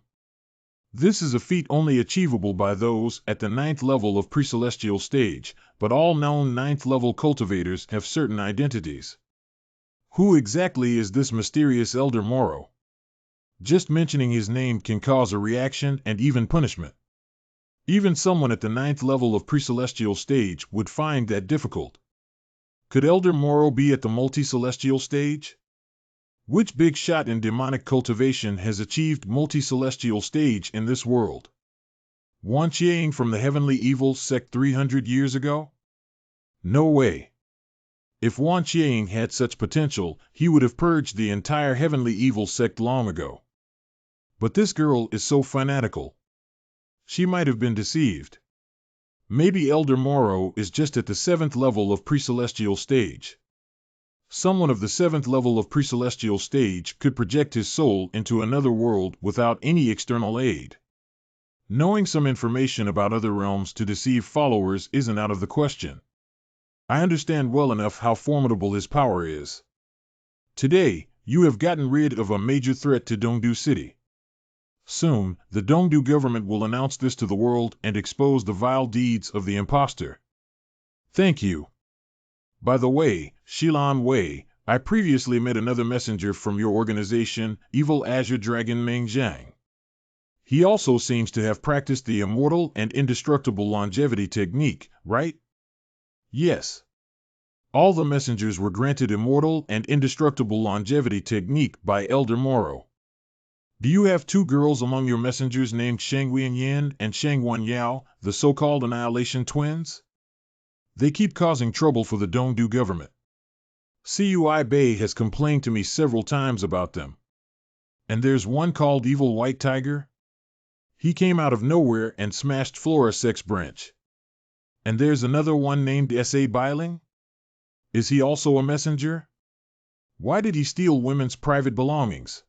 This is a feat only achievable by those at the 9th level of pre-celestial stage, but all known 9th level cultivators have certain identities. Who exactly is this mysterious Elder Moro? Just mentioning his name can cause a reaction and even punishment. Even someone at the 9th level of pre-celestial stage would find that difficult. Could Elder Moro be at the multi-celestial stage? Which big shot in demonic cultivation has achieved multi-celestial stage in this world? Wan Qiang from the Heavenly Evil sect 300 years ago? No way. If Wan Qiang had such potential, he would have purged the entire Heavenly Evil sect long ago. But this girl is so fanatical. She might have been deceived. Maybe Elder Moro is just at the 7th level of pre-celestial stage. Someone of the 7th level of pre-celestial stage could project his soul into another world without any external aid. Knowing some information about other realms to deceive followers isn't out of the question. I understand well enough how formidable his power is. Today, you have gotten rid of a major threat to Dongdu City. Soon, the Dongdu government will announce this to the world and expose the vile deeds of the impostor. Thank you. By the way, Shilan Wei, I previously met another messenger from your organization, Evil Azure Dragon Meng Zhang. He also seems to have practiced the immortal and indestructible longevity technique, right? Yes. All the messengers were granted immortal and indestructible longevity technique by Elder Moro. Do you have 2 girls among your messengers named Sheng Wenyan and Sheng Wanyao, the so-called Annihilation Twins? They keep causing trouble for the Dongdu government. Cui Bei has complained to me several times about them. And there's one called Evil White Tiger. He came out of nowhere and smashed Flora Sex Branch. And there's another one named S.A. Biling? Is he also a messenger? Why did he steal women's private belongings?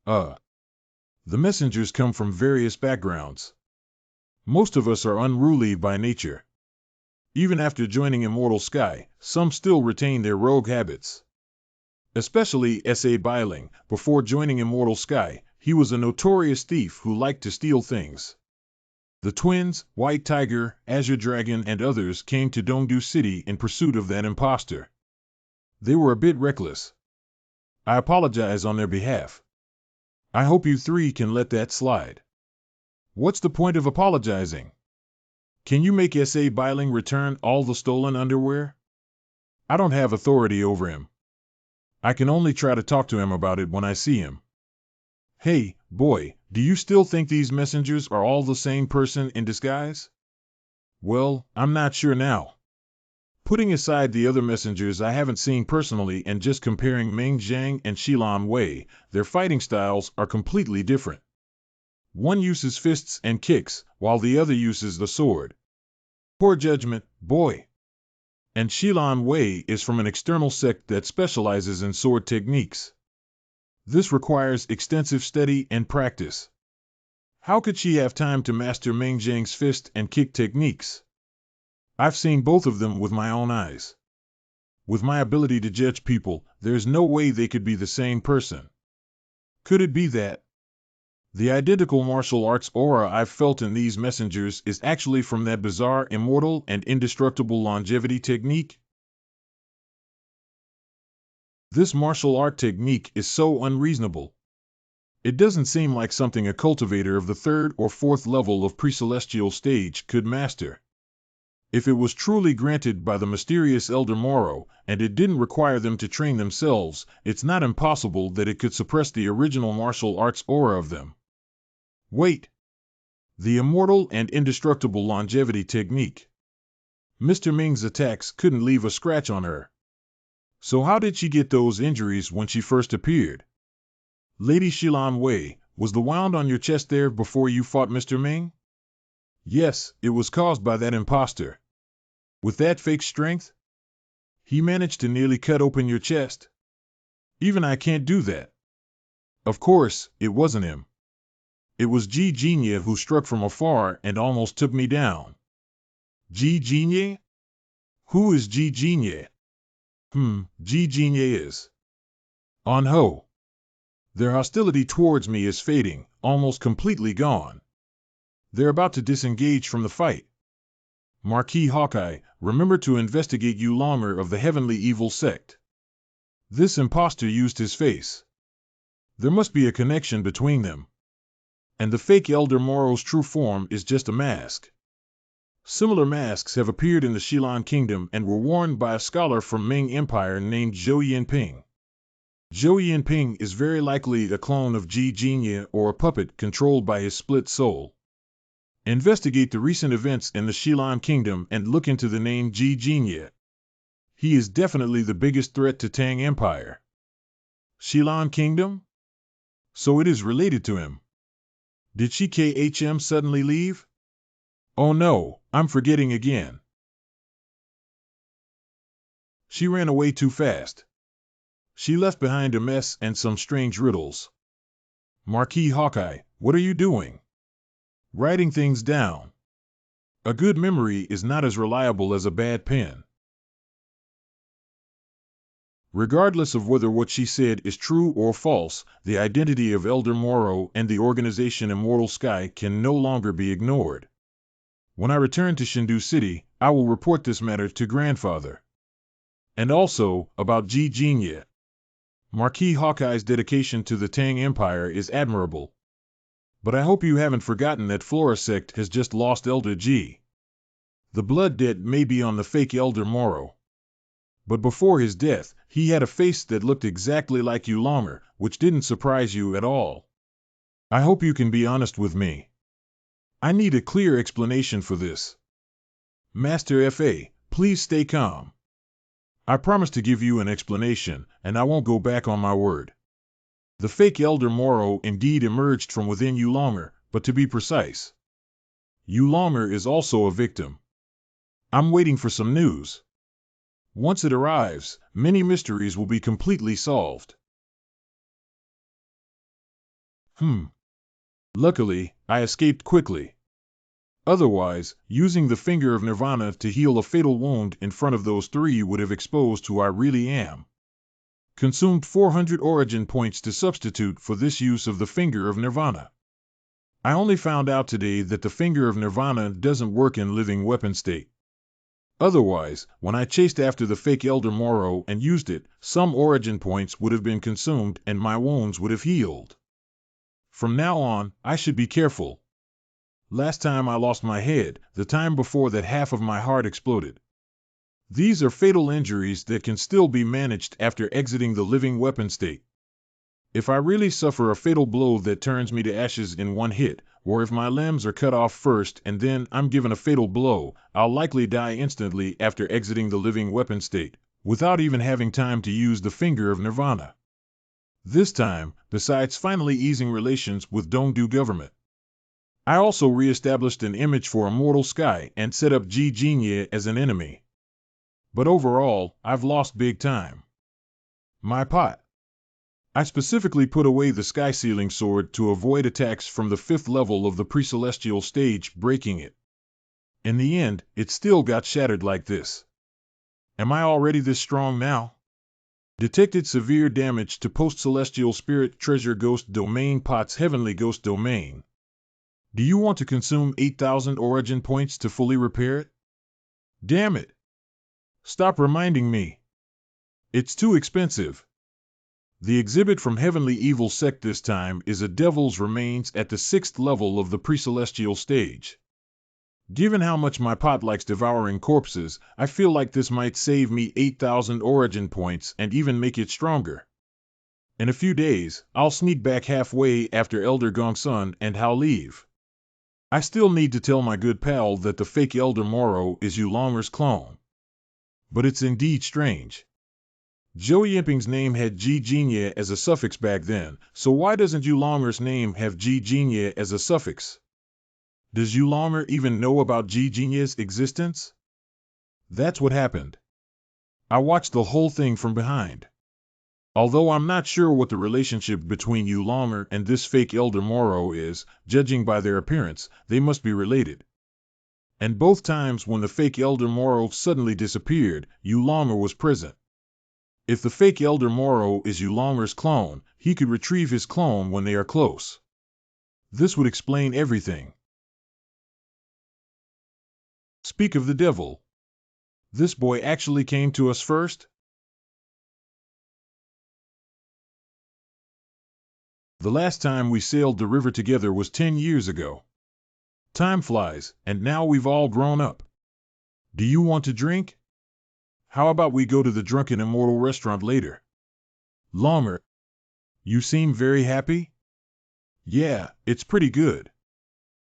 The messengers come from various backgrounds. Most of us are unruly by nature. Even after joining Immortal Sky, some still retain their rogue habits. Especially S.A. Biling. Before joining Immortal Sky, he was a notorious thief who liked to steal things. The twins, White Tiger, Azure Dragon, and others came to Dongdu City in pursuit of that imposter. They were a bit reckless. I apologize on their behalf. I hope you three can let that slide. What's the point of apologizing? Can you make S.A. Biling return all the stolen underwear? I don't have authority over him. I can only try to talk to him about it when I see him. Hey, boy, do you still think these messengers are all the same person in disguise? Well, I'm not sure now. Putting aside the other messengers I haven't seen personally and just comparing Meng Zhang and Xilan Wei, their fighting styles are completely different. One uses fists and kicks, while the other uses the sword. Poor judgment, boy. And Xilan Wei is from an external sect that specializes in sword techniques. This requires extensive study and practice. How could she have time to master Meng Zhang's fist and kick techniques? I've seen both of them with my own eyes. With my ability to judge people, there's no way they could be the same person. Could it be that the identical martial arts aura I've felt in these messengers is actually from that bizarre immortal and indestructible longevity technique? This martial art technique is so unreasonable. It doesn't seem like something a cultivator of the third or fourth level of pre-celestial stage could master. If it was truly granted by the mysterious Elder Moro, and it didn't require them to train themselves, it's not impossible that it could suppress the original martial arts aura of them. Wait! The immortal and indestructible longevity technique. Mr. Ming's attacks couldn't leave a scratch on her. So how did she get those injuries when she first appeared? Lady Xilan Wei, was the wound on your chest there before you fought Mr. Ming? Yes, it was caused by that imposter. With that fake strength? He managed to nearly cut open your chest. Even I can't do that. Of course, it wasn't him. It was Ji Jinya who struck from afar and almost took me down. Ji Jinya? Who is Ji Jinya? Ji Jinya is on Ho. Their hostility towards me is fading, almost completely gone. They're about to disengage from the fight. Marquis Hawkeye, remember to investigate Yu Longer of the Heavenly Evil Sect. This impostor used his face. There must be a connection between them. And the fake Elder Moro's true form is just a mask. Similar masks have appeared in the Xilan Kingdom and were worn by a scholar from Ming Empire named Zhou Yinping. Zhou Yinping is very likely a clone of Ji Jinya or a puppet controlled by his split soul. Investigate the recent events in the Xilan Kingdom and look into the name Ji Jinya. He is definitely the biggest threat to Tang Empire. Xilan Kingdom? So it is related to him. Did she KHM suddenly leave? Oh no, I'm forgetting again. She ran away too fast. She left behind a mess and some strange riddles. Marquis Hawkeye, what are you doing? Writing things down. A good memory is not as reliable as a bad pen. Regardless of whether what she said is true or false, the identity of Elder Moro and the organization Immortal Sky can no longer be ignored. When I return to Shindu City, I will report this matter to Grandfather. And also, about Ji Jinya. Marquis Hawkeye's dedication to the Tang Empire is admirable. But I hope you haven't forgotten that Flora Sect has just lost Elder Ji. The blood debt may be on the fake Elder Moro. But before his death, he had a face that looked exactly like Yu Longer, which didn't surprise you at all. I hope you can be honest with me. I need a clear explanation for this. Master F.A., please stay calm. I promise to give you an explanation, and I won't go back on my word. The fake Elder Moro indeed emerged from within Yu Longer, but to be precise, Yu Longer is also a victim. I'm waiting for some news. Once it arrives, many mysteries will be completely solved. Luckily, I escaped quickly. Otherwise, using the finger of Nirvana to heal a fatal wound in front of those three would have exposed who I really am. Consumed 400 origin points to substitute for this use of the finger of Nirvana. I only found out today that the finger of Nirvana doesn't work in living weapon state. Otherwise, when I chased after the fake Elder Moro and used it, some origin points would have been consumed and my wounds would have healed. From now on, I should be careful. Last time I lost my head, the time before that half of my heart exploded. These are fatal injuries that can still be managed after exiting the living weapon state. If I really suffer a fatal blow that turns me to ashes in one hit, or if my limbs are cut off first and then I'm given a fatal blow, I'll likely die instantly after exiting the living weapon state, without even having time to use the finger of Nirvana. This time, besides finally easing relations with Dongdu government, I also re-established an image for Immortal Sky and set up Ji Jinya as an enemy. But overall, I've lost big time. My pot. I specifically put away the Sky Sealing Sword to avoid attacks from the 5th level of the pre-celestial stage breaking it. In the end, it still got shattered like this. Am I already this strong now? Detected severe damage to post-celestial spirit treasure ghost domain pot's heavenly ghost domain. Do you want to consume 8,000 origin points to fully repair it? Damn it! Stop reminding me. It's too expensive. The exhibit from Heavenly Evil Sect this time is a devil's remains at the 6th level of the pre-celestial stage. Given how much my pot likes devouring corpses, I feel like this might save me 8,000 origin points and even make it stronger. In a few days, I'll sneak back halfway after Elder Gongsun and I'll leave. I still need to tell my good pal that the fake Elder Moro is Yulonger's clone. But it's indeed strange. Zhou Yinping's name had Ji Jinya as a suffix back then, so why doesn't Yulonger's name have Ji Jinya as a suffix? Does Yulonger even know about Ji Jinya's existence? That's what happened. I watched the whole thing from behind. Although I'm not sure what the relationship between Yulonger and this fake Elder Moro is, judging by their appearance, they must be related. And both times when the fake Elder Moro suddenly disappeared, Yulonger was present. If the fake Elder Moro is Yulonger's clone, he could retrieve his clone when they are close. This would explain everything. Speak of the devil. This boy actually came to us first? The last time we sailed the river together was 10 years ago. Time flies, and now we've all grown up. Do you want to drink? How about we go to the Drunken Immortal restaurant later? Longer. You seem very happy? Yeah, it's pretty good.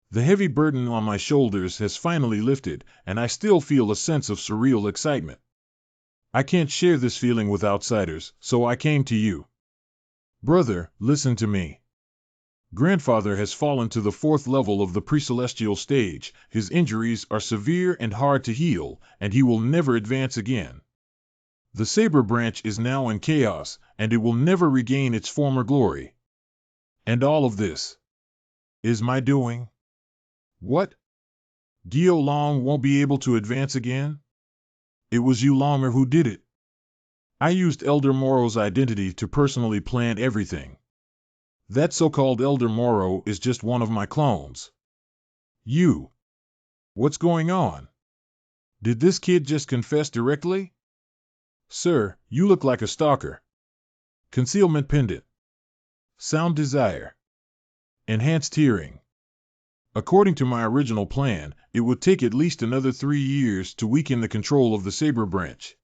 The heavy burden on my shoulders has finally lifted, and I still feel a sense of surreal excitement. I can't share this feeling with outsiders, so I came to you. Brother, listen to me. Grandfather has fallen to the 4th level of the pre-celestial stage, his injuries are severe and hard to heal, and he will never advance again. The Saber Branch is now in chaos, and it will never regain its former glory. And all of this is my doing. What? Gyo Long won't be able to advance again? It was Yulonger who did it. I used Elder Moro's identity to personally plan everything. That so-called Elder Moro is just one of my clones. You. What's going on? Did this kid just confess directly? Sir, you look like a stalker. Concealment pendant. Sound desire. Enhanced hearing. According to my original plan, it would take at least another 3 years to weaken the control of the Saber Branch.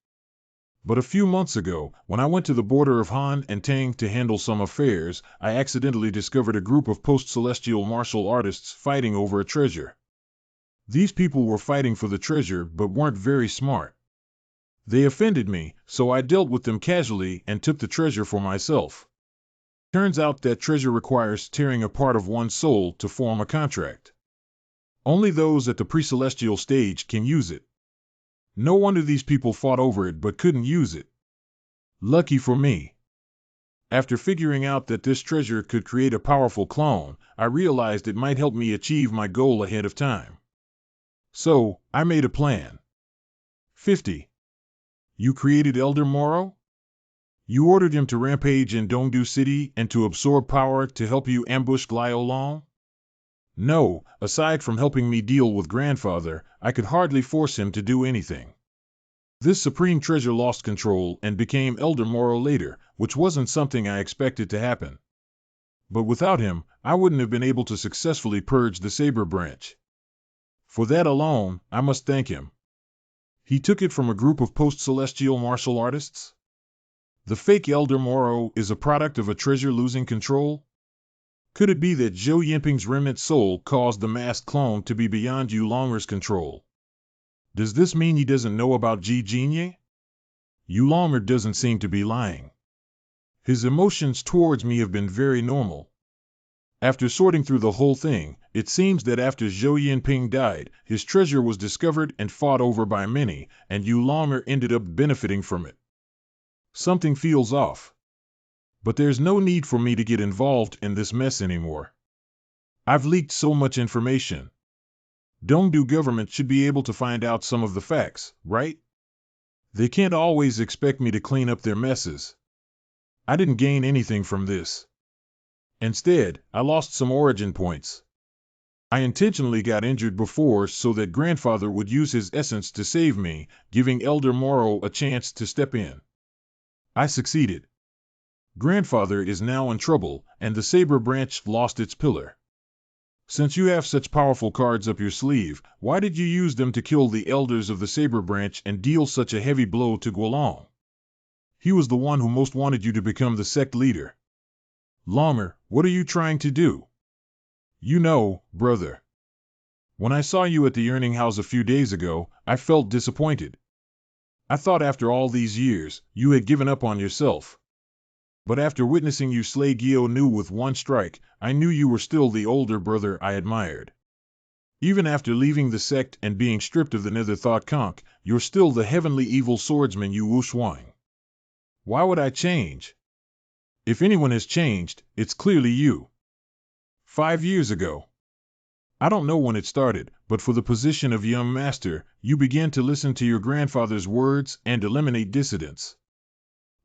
But a few months ago, when I went to the border of Han and Tang to handle some affairs, I accidentally discovered a group of post-celestial martial artists fighting over a treasure. These people were fighting for the treasure but weren't very smart. They offended me, so I dealt with them casually and took the treasure for myself. Turns out that treasure requires tearing a part of one's soul to form a contract. Only those at the pre-celestial stage can use it. No wonder these people fought over it but couldn't use it. Lucky for me. After figuring out that this treasure could create a powerful clone, I realized it might help me achieve my goal ahead of time. So, I made a plan. 50. You created Elder Moro? You ordered him to rampage in Dongdu City and to absorb power to help you ambush Glio Long? No, aside from helping me deal with grandfather, I could hardly force him to do anything. This supreme treasure lost control and became Elder Moro later, which wasn't something I expected to happen. But without him, I wouldn't have been able to successfully purge the saber branch. For that alone, I must thank him. He took it from a group of post-celestial martial artists? The fake Elder Moro is a product of a treasure losing control? Could it be that Zhou Yinping's remnant soul caused the masked clone to be beyond Yu Longer's control? Does this mean he doesn't know about Ji Jinye? Yu Longer doesn't seem to be lying. His emotions towards me have been very normal. After sorting through the whole thing, it seems that after Zhou Yinping died, his treasure was discovered and fought over by many, and Yu Longer ended up benefiting from it. Something feels off. But there's no need for me to get involved in this mess anymore. I've leaked so much information. Dongdu government should be able to find out some of the facts, right? They can't always expect me to clean up their messes. I didn't gain anything from this. Instead, I lost some origin points. I intentionally got injured before so that grandfather would use his essence to save me, giving Elder Moro a chance to step in. I succeeded. Grandfather is now in trouble, and the saber branch lost its pillar. Since you have such powerful cards up your sleeve, why did you use them to kill the elders of the saber branch and deal such a heavy blow to Guolong? He was the one who most wanted you to become the sect leader. Longer, what are you trying to do? You know, brother. When I saw you at the Yearning House a few days ago, I felt disappointed. I thought after all these years, you had given up on yourself. But after witnessing you slay Gyo Nu with one strike, I knew you were still the older brother I admired. Even after leaving the sect and being stripped of the Nether Thought Conch, you're still the heavenly evil swordsman Yu Wuxuang. Why would I change? If anyone has changed, it's clearly you. 5 years ago. I don't know when it started, but for the position of young master, you began to listen to your grandfather's words and eliminate dissidents.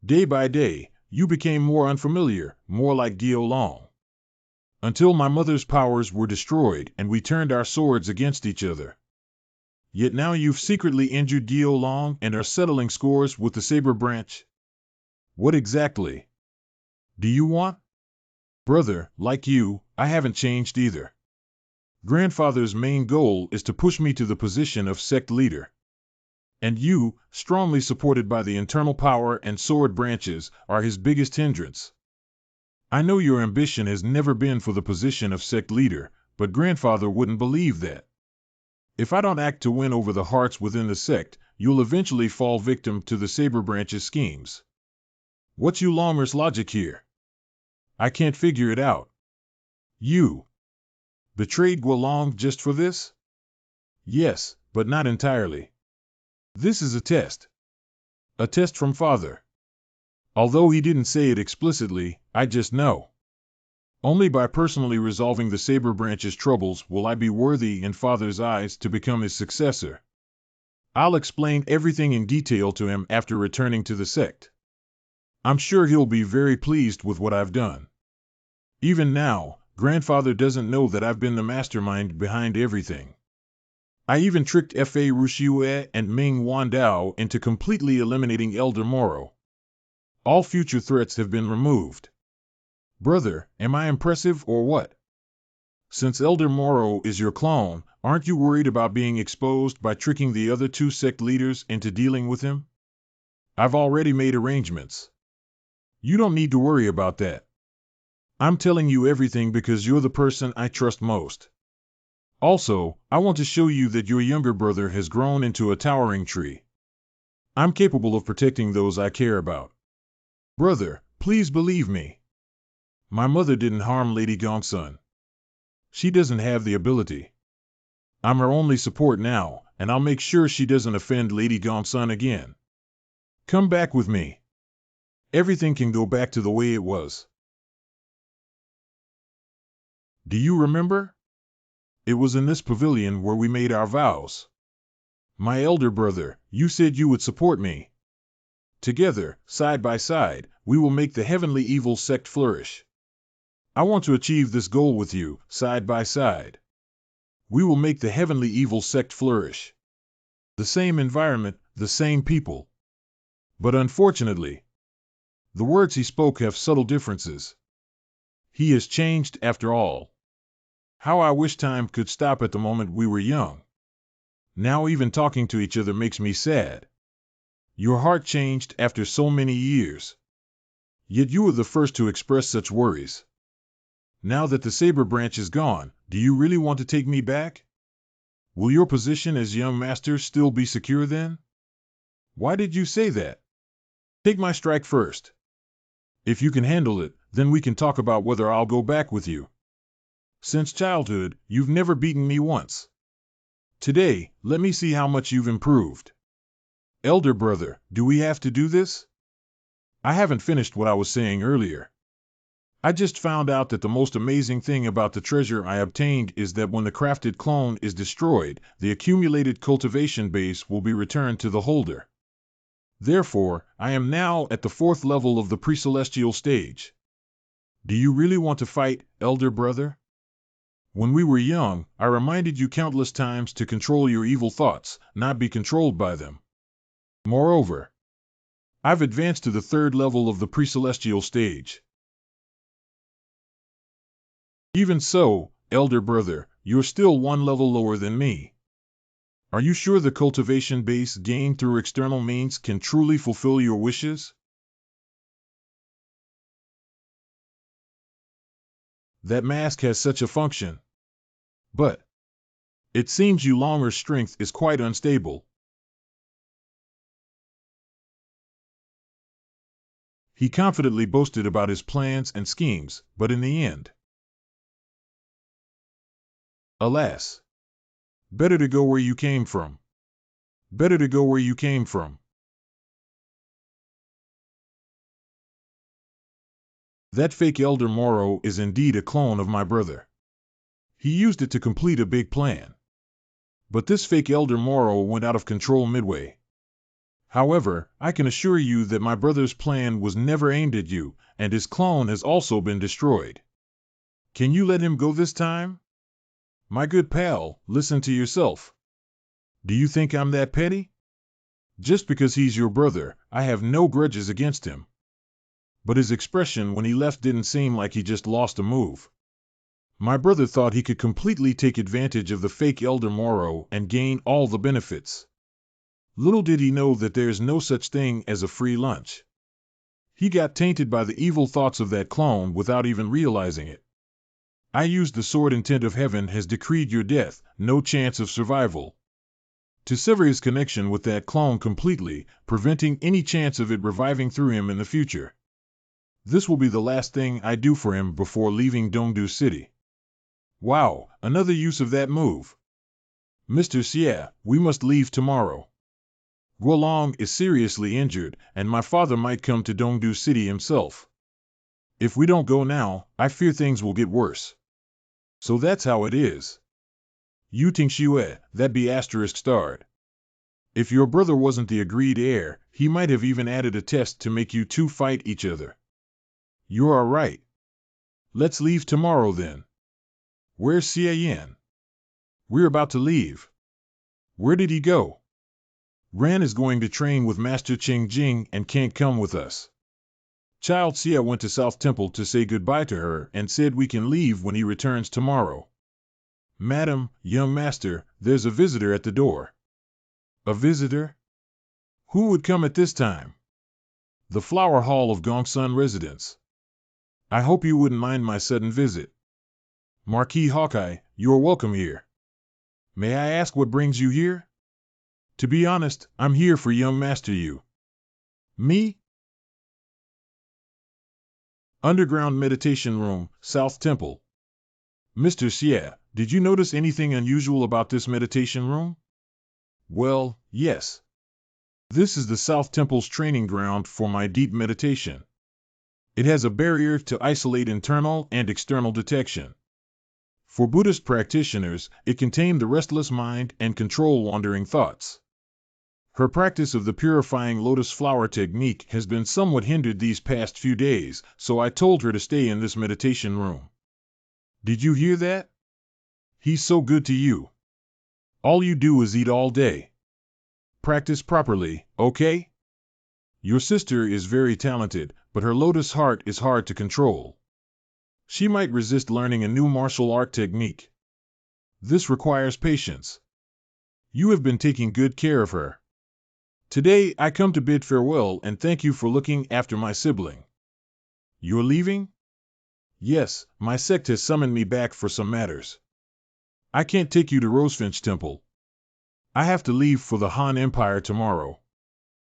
Day by day, you became more unfamiliar, more like Gyo Long. Until my mother's powers were destroyed and we turned our swords against each other. Yet now you've secretly injured Gyo Long and are settling scores with the saber branch. What exactly do you want? Brother, like you, I haven't changed either. Grandfather's main goal is to push me to the position of sect leader. And you, strongly supported by the internal power and sword branches, are his biggest hindrance. I know your ambition has never been for the position of sect leader, but grandfather wouldn't believe that. If I don't act to win over the hearts within the sect, you'll eventually fall victim to the saber branch's schemes. What's Yu Longer's logic here? I can't figure it out. You betrayed Guolong just for this? Yes, but not entirely. This is a test. A test from father. Although he didn't say it explicitly, I just know. Only by personally resolving the saber branch's troubles will I be worthy in father's eyes to become his successor. I'll explain everything in detail to him after returning to the sect. I'm sure he'll be very pleased with what I've done. Even now, grandfather doesn't know that I've been the mastermind behind everything. I even tricked Fa Rushue and Ming Wandao into completely eliminating Elder Moro. All future threats have been removed. Brother, am I impressive or what? Since Elder Moro is your clone, aren't you worried about being exposed by tricking the other 2 sect leaders into dealing with him? I've already made arrangements. You don't need to worry about that. I'm telling you everything because you're the person I trust most. Also, I want to show you that your younger brother has grown into a towering tree. I'm capable of protecting those I care about. Brother, please believe me. My mother didn't harm Lady Gongsun. She doesn't have the ability. I'm her only support now, and I'll make sure she doesn't offend Lady Gongsun again. Come back with me. Everything can go back to the way it was. Do you remember? It was in this pavilion where we made our vows. My elder brother, you said you would support me. Together, side by side, we will make the heavenly evil sect flourish. I want to achieve this goal with you, side by side. We will make the heavenly evil sect flourish. The same environment, the same people. But unfortunately, the words he spoke have subtle differences. He has changed after all. How I wish time could stop at the moment we were young. Now even talking to each other makes me sad. Your heart changed after so many years. Yet you were the first to express such worries. Now that the saber branch is gone, do you really want to take me back? Will your position as young master still be secure then? Why did you say that? Take my strike first. If you can handle it, then we can talk about whether I'll go back with you. Since childhood, you've never beaten me once. Today, let me see how much you've improved. Elder brother, do we have to do this? I haven't finished what I was saying earlier. I just found out that the most amazing thing about the treasure I obtained is that when the crafted clone is destroyed, the accumulated cultivation base will be returned to the holder. Therefore, I am now at the 4th level of the pre-celestial stage. Do you really want to fight, elder brother? When we were young, I reminded you countless times to control your evil thoughts, not be controlled by them. Moreover, I've advanced to the 3rd level of the pre-celestial stage. Even so, elder brother, you're still 1 level lower than me. Are you sure the cultivation base gained through external means can truly fulfill your wishes? That mask has such a function. But it seems you longer's strength is quite unstable. He confidently boasted about his plans and schemes, but in the end, alas, better to go where you came from. Better to go where you came from. That fake Elder Moro is indeed a clone of my brother. He used it to complete a big plan. But this fake Elder Moro went out of control midway. However, I can assure you that my brother's plan was never aimed at you, and his clone has also been destroyed. Can you let him go this time? My good pal, listen to yourself. Do you think I'm that petty? Just because he's your brother, I have no grudges against him. But his expression when he left didn't seem like he just lost a move. My brother thought he could completely take advantage of the fake Elder Moro and gain all the benefits. Little did he know that there's no such thing as a free lunch. He got tainted by the evil thoughts of that clone without even realizing it. I used the sword intent of heaven has decreed your death, no chance of survival. To sever his connection with that clone completely, preventing any chance of it reviving through him in the future. This will be the last thing I do for him before leaving Dongdu City. Wow, another use of that move. Mr. Xie, we must leave tomorrow. Guolong is seriously injured, and my father might come to Dongdu City himself. If we don't go now, I fear things will get worse. So that's how it is. Yu Ting Xue, that be asterisk starred. If your brother wasn't the agreed heir, he might have even added a test to make you two fight each other. You are right. Let's leave tomorrow then. Where's Xie Yan? We're about to leave. Where did he go? Ran is going to train with Master Ching Jing and can't come with us. Child Xie went to South Temple to say goodbye to her and said we can leave when he returns tomorrow. Madam, young master, there's a visitor at the door. A visitor? Who would come at this time? The Flower Hall of Gongsun residence. I hope you wouldn't mind my sudden visit. Marquis Hawkeye, you are welcome here. May I ask what brings you here? To be honest, I'm here for young Master Yu. Me? Underground Meditation Room, South Temple. Mr. Xie, did you notice anything unusual about this meditation room? Well, yes. This is the South Temple's training ground for my deep meditation. It has a barrier to isolate internal and external detection. For Buddhist practitioners, it can tame the restless mind and control wandering thoughts. Her practice of the purifying lotus flower technique has been somewhat hindered these past few days, so I told her to stay in this meditation room. Did you hear that? He's so good to you. All you do is eat all day. Practice properly, okay? Your sister is very talented, but her lotus heart is hard to control. She might resist learning a new martial art technique. This requires patience. You have been taking good care of her. Today, I come to bid farewell and thank you for looking after my sibling. You're leaving? Yes, my sect has summoned me back for some matters. I can't take you to Rosefinch Temple. I have to leave for the Han Empire tomorrow.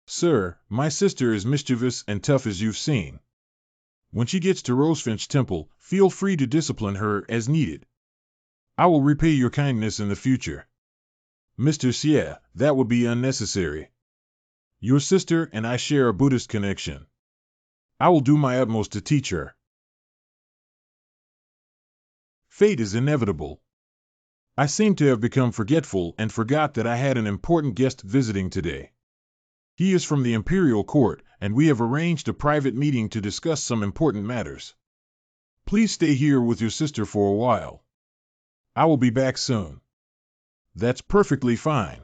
Sir, my sister is mischievous and tough as you've seen. When she gets to Rosefinch Temple, feel free to discipline her as needed. I will repay your kindness in the future. Mr. Xie, that would be unnecessary. Your sister and I share a Buddhist connection. I will do my utmost to teach her. Fate is inevitable. I seem to have become forgetful and forgot that I had an important guest visiting today. He is from the imperial court, and we have arranged a private meeting to discuss some important matters. Please stay here with your sister for a while. I will be back soon. That's perfectly fine.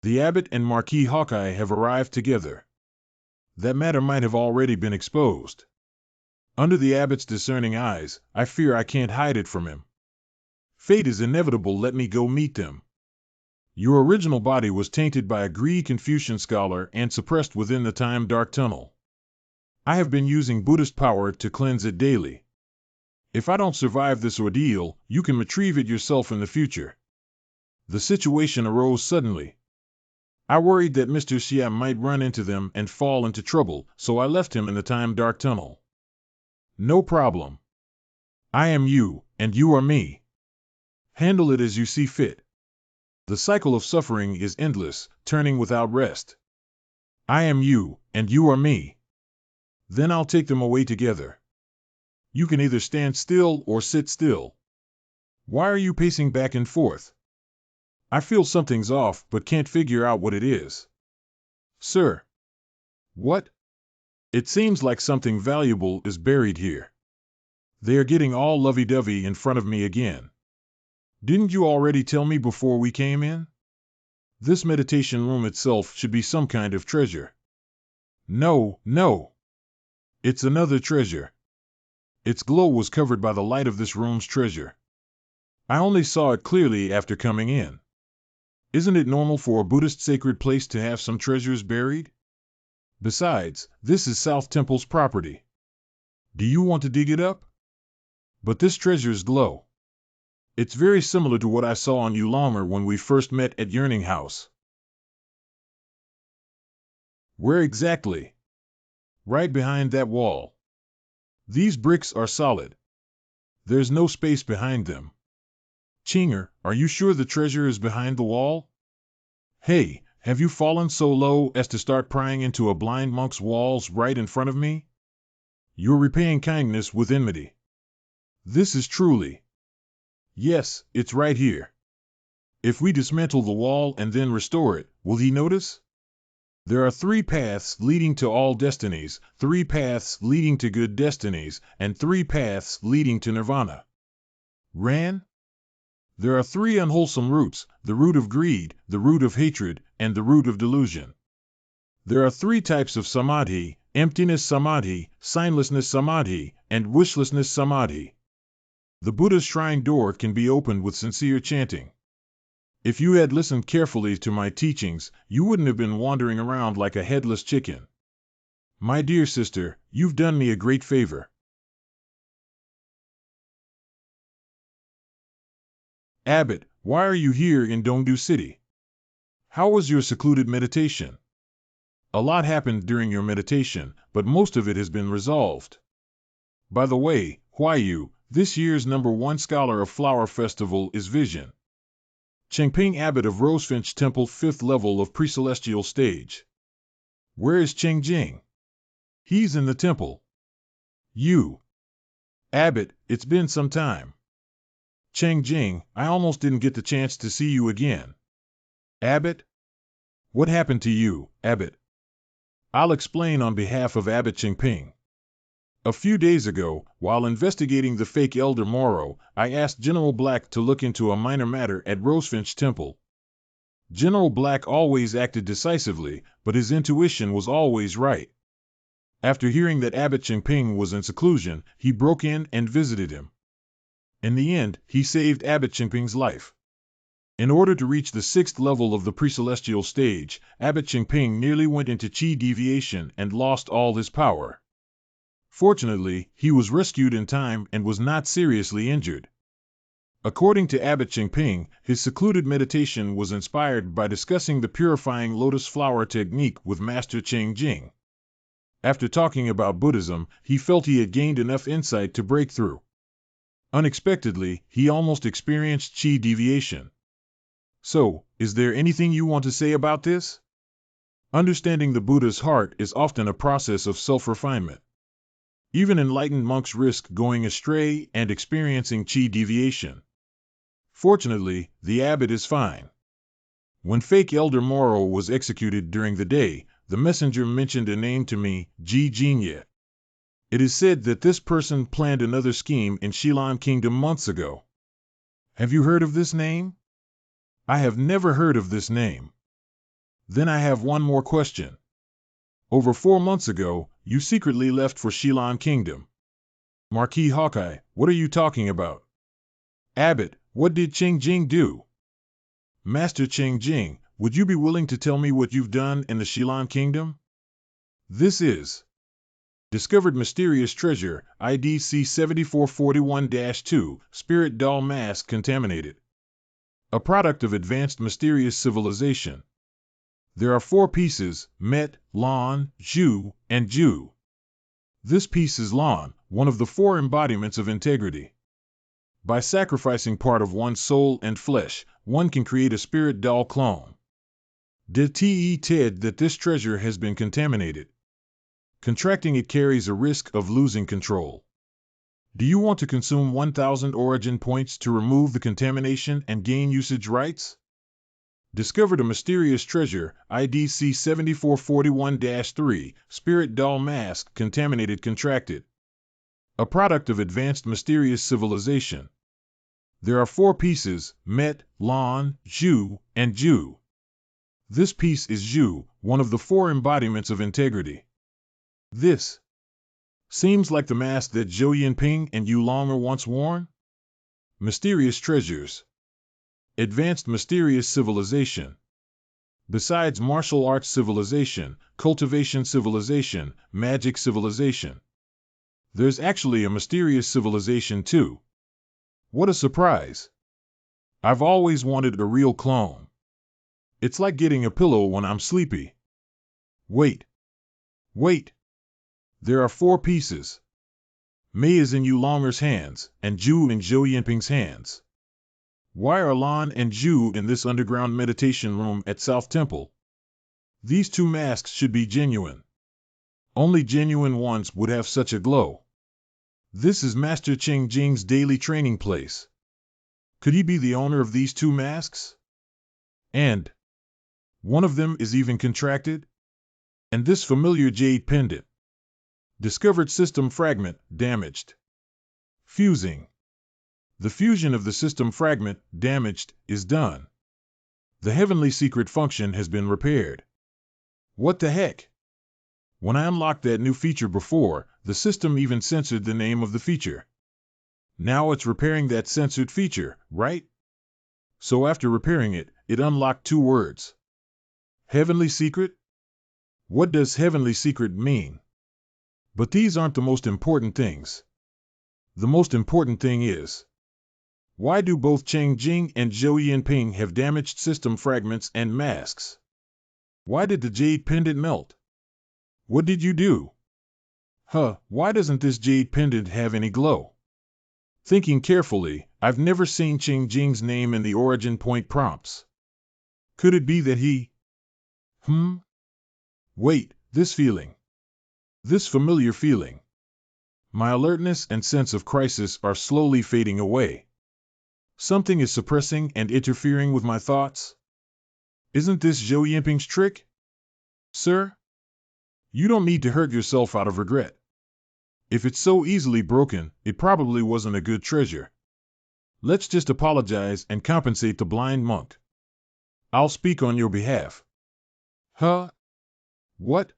The abbot and Marquis Hawkeye have arrived together. That matter might have already been exposed. Under the abbot's discerning eyes, I fear I can't hide it from him. Fate is inevitable. Let me go meet them. Your original body was tainted by a greedy Confucian scholar and suppressed within the time dark tunnel. I have been using Buddhist power to cleanse it daily. If I don't survive this ordeal, you can retrieve it yourself in the future. The situation arose suddenly. I worried that Mr. Xia might run into them and fall into trouble, so I left him in the time dark tunnel. No problem. I am you, and you are me. Handle it as you see fit. The cycle of suffering is endless, turning without rest. I am you, and you are me. Then I'll take them away together. You can either stand still or sit still. Why are you pacing back and forth? I feel something's off, but can't figure out what it is. Sir. What? It seems like something valuable is buried here. They are getting all lovey-dovey in front of me again. Didn't you already tell me before we came in? This meditation room itself should be some kind of treasure. No, no. It's another treasure. Its glow was covered by the light of this room's treasure. I only saw it clearly after coming in. Isn't it normal for a Buddhist sacred place to have some treasures buried? Besides, this is South Temple's property. Do you want to dig it up? But this treasure's glow. It's very similar to what I saw on Ulamer when we first met at Yearning House. Where exactly? Right behind that wall. These bricks are solid. There's no space behind them. Chinger, are you sure the treasure is behind the wall? Hey, have you fallen so low as to start prying into a blind monk's walls right in front of me? You're repaying kindness with enmity. This is truly. Yes, it's right here. If we dismantle the wall and then restore it, will he notice? There are 3 paths leading to all destinies, 3 paths leading to good destinies, and 3 paths leading to nirvana. Ran? There are 3 unwholesome roots, the root of greed, the root of hatred, and the root of delusion. There are 3 types of samadhi, emptiness samadhi, signlessness samadhi, and wishlessness samadhi. The Buddha's shrine door can be opened with sincere chanting. If you had listened carefully to my teachings, you wouldn't have been wandering around like a headless chicken. My dear sister, you've done me a great favor. Abbot, why are you here in Dongdu City? How was your secluded meditation? A lot happened during your meditation, but most of it has been resolved. By the way, Huayu, this year's #1 scholar of Flower Festival is Vision. Chengping Abbot of Rosefinch Temple 5th level of Pre-Celestial Stage. Where is Cheng Jing? He's in the temple. You. Abbot, it's been some time. Cheng Jing, I almost didn't get the chance to see you again. Abbot? What happened to you, Abbott? I'll explain on behalf of Abbot Chingping. A few days ago, while investigating the fake Elder Moro, I asked General Black to look into a minor matter at Rosefinch Temple. General Black always acted decisively, but his intuition was always right. After hearing that Abbot Chingping was in seclusion, he broke in and visited him. In the end, he saved Abbot Chingping's life. In order to reach the 6th level of the pre-celestial stage, Abbot Chingping nearly went into chi deviation and lost all his power. Fortunately, he was rescued in time and was not seriously injured. According to Abbot Chingping, his secluded meditation was inspired by discussing the purifying lotus flower technique with Master Ching Jing. After talking about Buddhism, he felt he had gained enough insight to break through. Unexpectedly, he almost experienced chi deviation. So, is there anything you want to say about this? Understanding the Buddha's heart is often a process of self-refinement. Even enlightened monks risk going astray and experiencing chi deviation. Fortunately, the abbot is fine. When fake Elder Moro was executed during the day, the messenger mentioned a name to me, Ji Jinya. It is said that this person planned another scheme in Shilan Kingdom months ago. Have you heard of this name? I have never heard of this name. Then I have one more question. Over 4 months ago, you secretly left for Shilan Kingdom. Marquis Hawkeye, what are you talking about? Abbot, what did Ching Jing do? Master Ching Jing, would you be willing to tell me what you've done in the Shilan Kingdom? This is Discovered Mysterious Treasure, IDC 7441-2, Spirit Doll Mask Contaminated. A product of advanced mysterious civilization. There are 4 pieces, Met, Lon, Zhu, and Ju. This piece is Lon, one of the 4 embodiments of integrity. By sacrificing part of one's soul and flesh, one can create a spirit doll clone. Ted that this treasure has been contaminated. Contracting it carries a risk of losing control. Do you want to consume 1,000 origin points to remove the contamination and gain usage rights? Discovered a mysterious treasure, IDC 7441-3, Spirit Doll Mask Contaminated Contracted. A product of advanced mysterious civilization. There are 4 pieces, Met, Lon, Zhu, and Ju. This piece is Zhu, one of the 4 embodiments of integrity. This seems like the mask that Zhou Yinping and Yu Longer once worn? Mysterious treasures. Advanced mysterious civilization. Besides martial arts civilization, cultivation civilization, magic civilization. There's actually a mysterious civilization too. What a surprise. I've always wanted a real clone. It's like getting a pillow when I'm sleepy. Wait. There are 4 pieces. Mei is in Yu Longer's hands, and Ju in Zhou Yinping's hands. Why are Lon and Ju in this underground meditation room at South Temple? These 2 masks should be genuine. Only genuine ones would have such a glow. This is Master Ching Jing's daily training place. Could he be the owner of these 2 masks? And one of them is even contracted? And this familiar jade pendant. Discovered system fragment, damaged. Fusing. The fusion of the system fragment, damaged, is done. The heavenly secret function has been repaired. What the heck? When I unlocked that new feature before, the system even censored the name of the feature. Now it's repairing that censored feature, right? So after repairing it, it unlocked 2 words. Heavenly secret? What does heavenly secret mean? But these aren't the most important things. The most important thing is, why do both Cheng Jing and Zhou Yinping have damaged system fragments and masks? Why did the jade pendant melt? What did you do? Why doesn't this jade pendant have any glow? Thinking carefully, I've never seen Cheng Jing's name in the origin point prompts. Could it be that he... Wait, this feeling. This familiar feeling. My alertness and sense of crisis are slowly fading away. Something is suppressing and interfering with my thoughts. Isn't this Zhou Yinping's trick? Sir, you don't need to hurt yourself out of regret. If it's so easily broken, it probably wasn't a good treasure. Let's just apologize and compensate the blind monk. I'll speak on your behalf. Huh? What?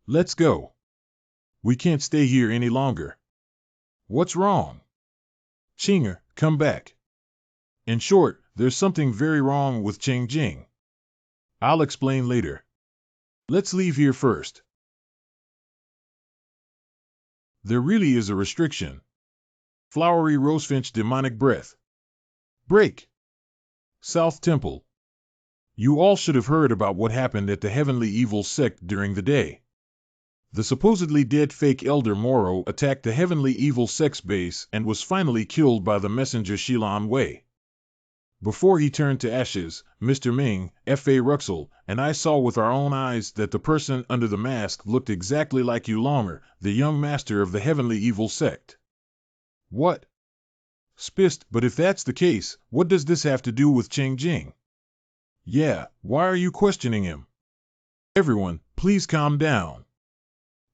Let's go. We can't stay here any longer. What's wrong? Chinger, come back. In short, there's something very wrong with Ching Jing. I'll explain later. Let's leave here first. There really is a restriction. Flowery rosefinch demonic breath. Break. South Temple. You all should have heard about what happened at the Heavenly Evil sect during the day. The supposedly dead fake Elder Moro attacked the Heavenly Evil sect's base and was finally killed by the messenger Xilan Wei. Before he turned to ashes, Mr. Ming, F.A. Ruxel, and I saw with our own eyes that the person under the mask looked exactly like Yu Longer, the young master of the Heavenly Evil sect. What? Spist, but if that's the case, what does this have to do with Ching Jing? Yeah, why are you questioning him? Everyone, please calm down.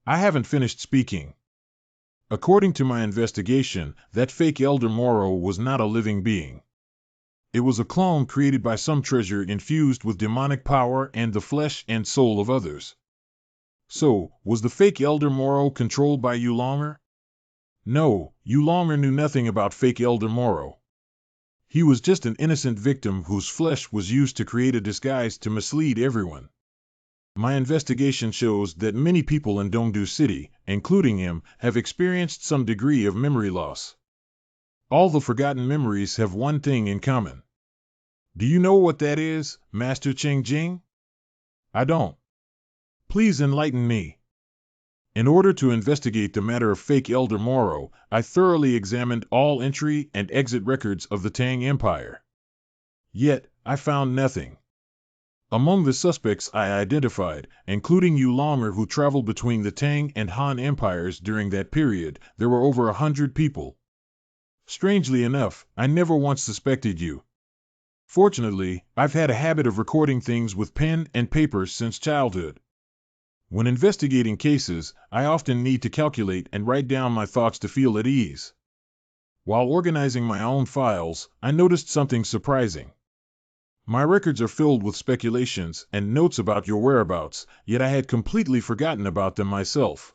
I haven't finished speaking. According to my investigation, that fake Elder Moro was not a living being. It was a clone created by some treasure infused with demonic power and the flesh and soul of others. So, was the fake Elder Moro controlled by Yu Longer? No, Yu Longer knew nothing about fake Elder Moro. He was just an innocent victim whose flesh was used to create a disguise to mislead everyone. My investigation shows that many people in Dongdu City, including him, have experienced some degree of memory loss. All the forgotten memories have one thing in common. Do you know what that is, Master Ching Jing? I don't. Please enlighten me. In order to investigate the matter of fake Elder Moro, I thoroughly examined all entry and exit records of the Tang Empire. Yet, I found nothing. Among the suspects I identified, including Yu Longer who traveled between the Tang and Han empires during that period, there were over 100 people. Strangely enough, I never once suspected you. Fortunately, I've had a habit of recording things with pen and paper since childhood. When investigating cases, I often need to calculate and write down my thoughts to feel at ease. While organizing my own files, I noticed something surprising. My records are filled with speculations and notes about your whereabouts, yet I had completely forgotten about them myself.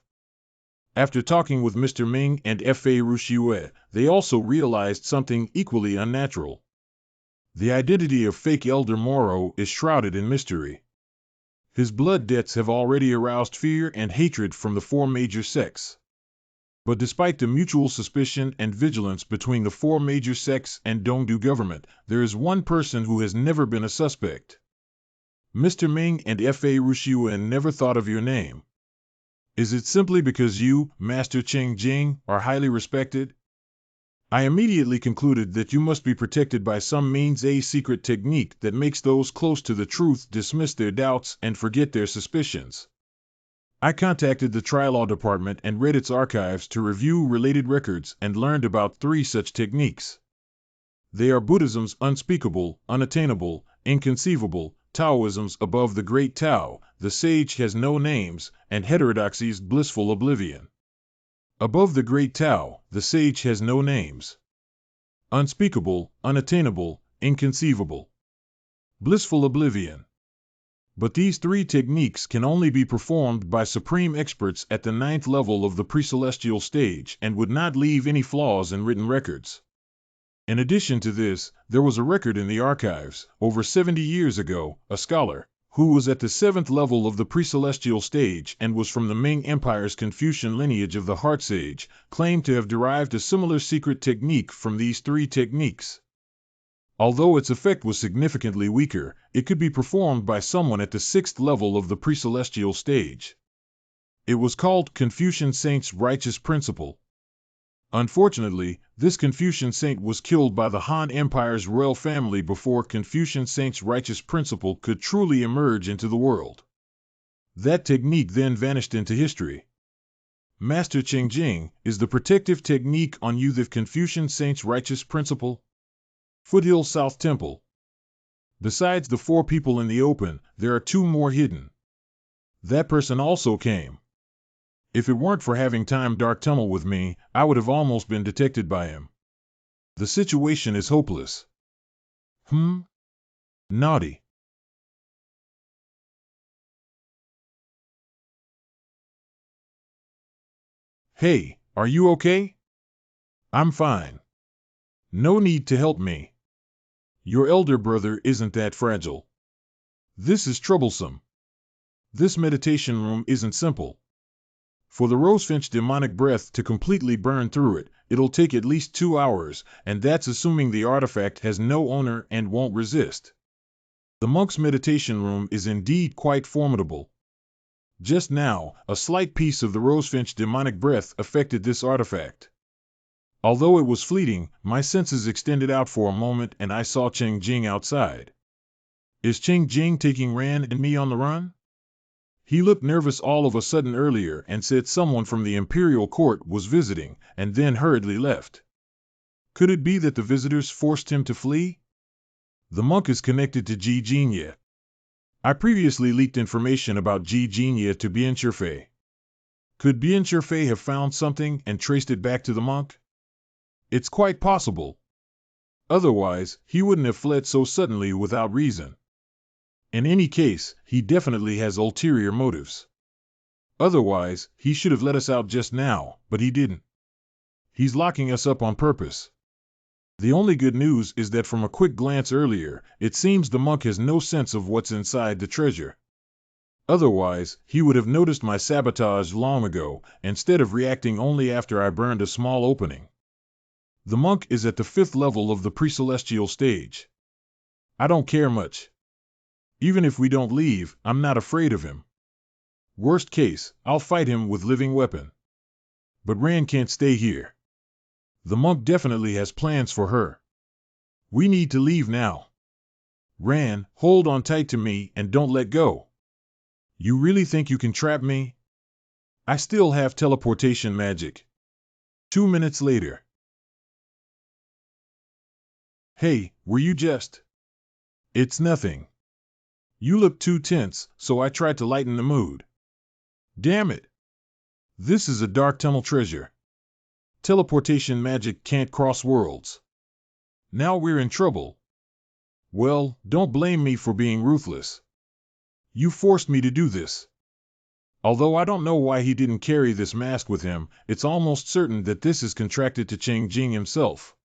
After talking with Mr. Ming and F.A. Rushiyue, they also realized something equally unnatural. The identity of fake Elder Moro is shrouded in mystery. His blood debts have already aroused fear and hatred from the four major sects. But despite the mutual suspicion and vigilance between the four major sects and Dongdu government, there is one person who has never been a suspect. Mr. Ming and F.A. Rushiyue never thought of your name. Is it simply because you, Master Ching Jing, are highly respected? I immediately concluded that you must be protected by some means, a secret technique that makes those close to the truth dismiss their doubts and forget their suspicions. I contacted the Trilaw Department and read its archives to review related records and learned about 3 such techniques. They are Buddhism's unspeakable, unattainable, inconceivable, Taoism's above the great Tao, the sage has no names, and heterodoxy's blissful oblivion. Above the great Tao, the sage has no names. Unspeakable, unattainable, inconceivable. Blissful oblivion. But these 3 techniques can only be performed by supreme experts at the 9th level of the pre-celestial stage and would not leave any flaws in written records. In addition to this, there was a record in the archives, over 70 years ago, a scholar, who was at the 7th level of the pre-celestial stage and was from the Ming Empire's Confucian lineage of the Heart Sage, claimed to have derived a similar secret technique from these 3 techniques. Although its effect was significantly weaker, it could be performed by someone at the 6th level of the pre-celestial stage. It was called Confucian Saint's Righteous Principle. Unfortunately, this Confucian saint was killed by the Han Empire's royal family before Confucian Saint's Righteous Principle could truly emerge into the world. That technique then vanished into history. Master Ching Jing, is the protective technique on you the Confucian Saint's Righteous Principle? Foothill South Temple. Besides the 4 people in the open, there are 2 more hidden. That person also came. If it weren't for having timed dark tunnel with me, I would have almost been detected by him. The situation is hopeless. Naughty. Hey, are you okay? I'm fine. No need to help me. Your elder brother isn't that fragile. This is troublesome. This meditation room isn't simple. For the rosefinch demonic breath to completely burn through it, it'll take at least 2 hours, and that's assuming the artifact has no owner and won't resist. The monk's meditation room is indeed quite formidable. Just now, a slight piece of the rosefinch demonic breath affected this artifact. Although it was fleeting, my senses extended out for a moment and I saw Cheng Jing outside. Is Cheng Jing taking Ran and me on the run? He looked nervous all of a sudden earlier and said someone from the Imperial Court was visiting, and then hurriedly left. Could it be that the visitors forced him to flee? The monk is connected to Ji Jinya. I previously leaked information about Ji Jinya to Bien Shifei. Could Bien Shifei have found something and traced it back to the monk? It's quite possible. Otherwise, he wouldn't have fled so suddenly without reason. In any case, he definitely has ulterior motives. Otherwise, he should have let us out just now, but he didn't. He's locking us up on purpose. The only good news is that from a quick glance earlier, it seems the monk has no sense of what's inside the treasure. Otherwise, he would have noticed my sabotage long ago, instead of reacting only after I burned a small opening. The monk is at the 5th level of the pre-celestial stage. I don't care much. Even if we don't leave, I'm not afraid of him. Worst case, I'll fight him with living weapon. But Ran can't stay here. The monk definitely has plans for her. We need to leave now. Ran, hold on tight to me and don't let go. You really think you can trap me? I still have teleportation magic. 2 minutes later. Hey, were you just? It's nothing. You look too tense, so I tried to lighten the mood. Damn it. This is a dark tunnel treasure. Teleportation magic can't cross worlds. Now we're in trouble. Well, don't blame me for being ruthless. You forced me to do this. Although I don't know why he didn't carry this mask with him, it's almost certain that this is contracted to Cheng Jing himself.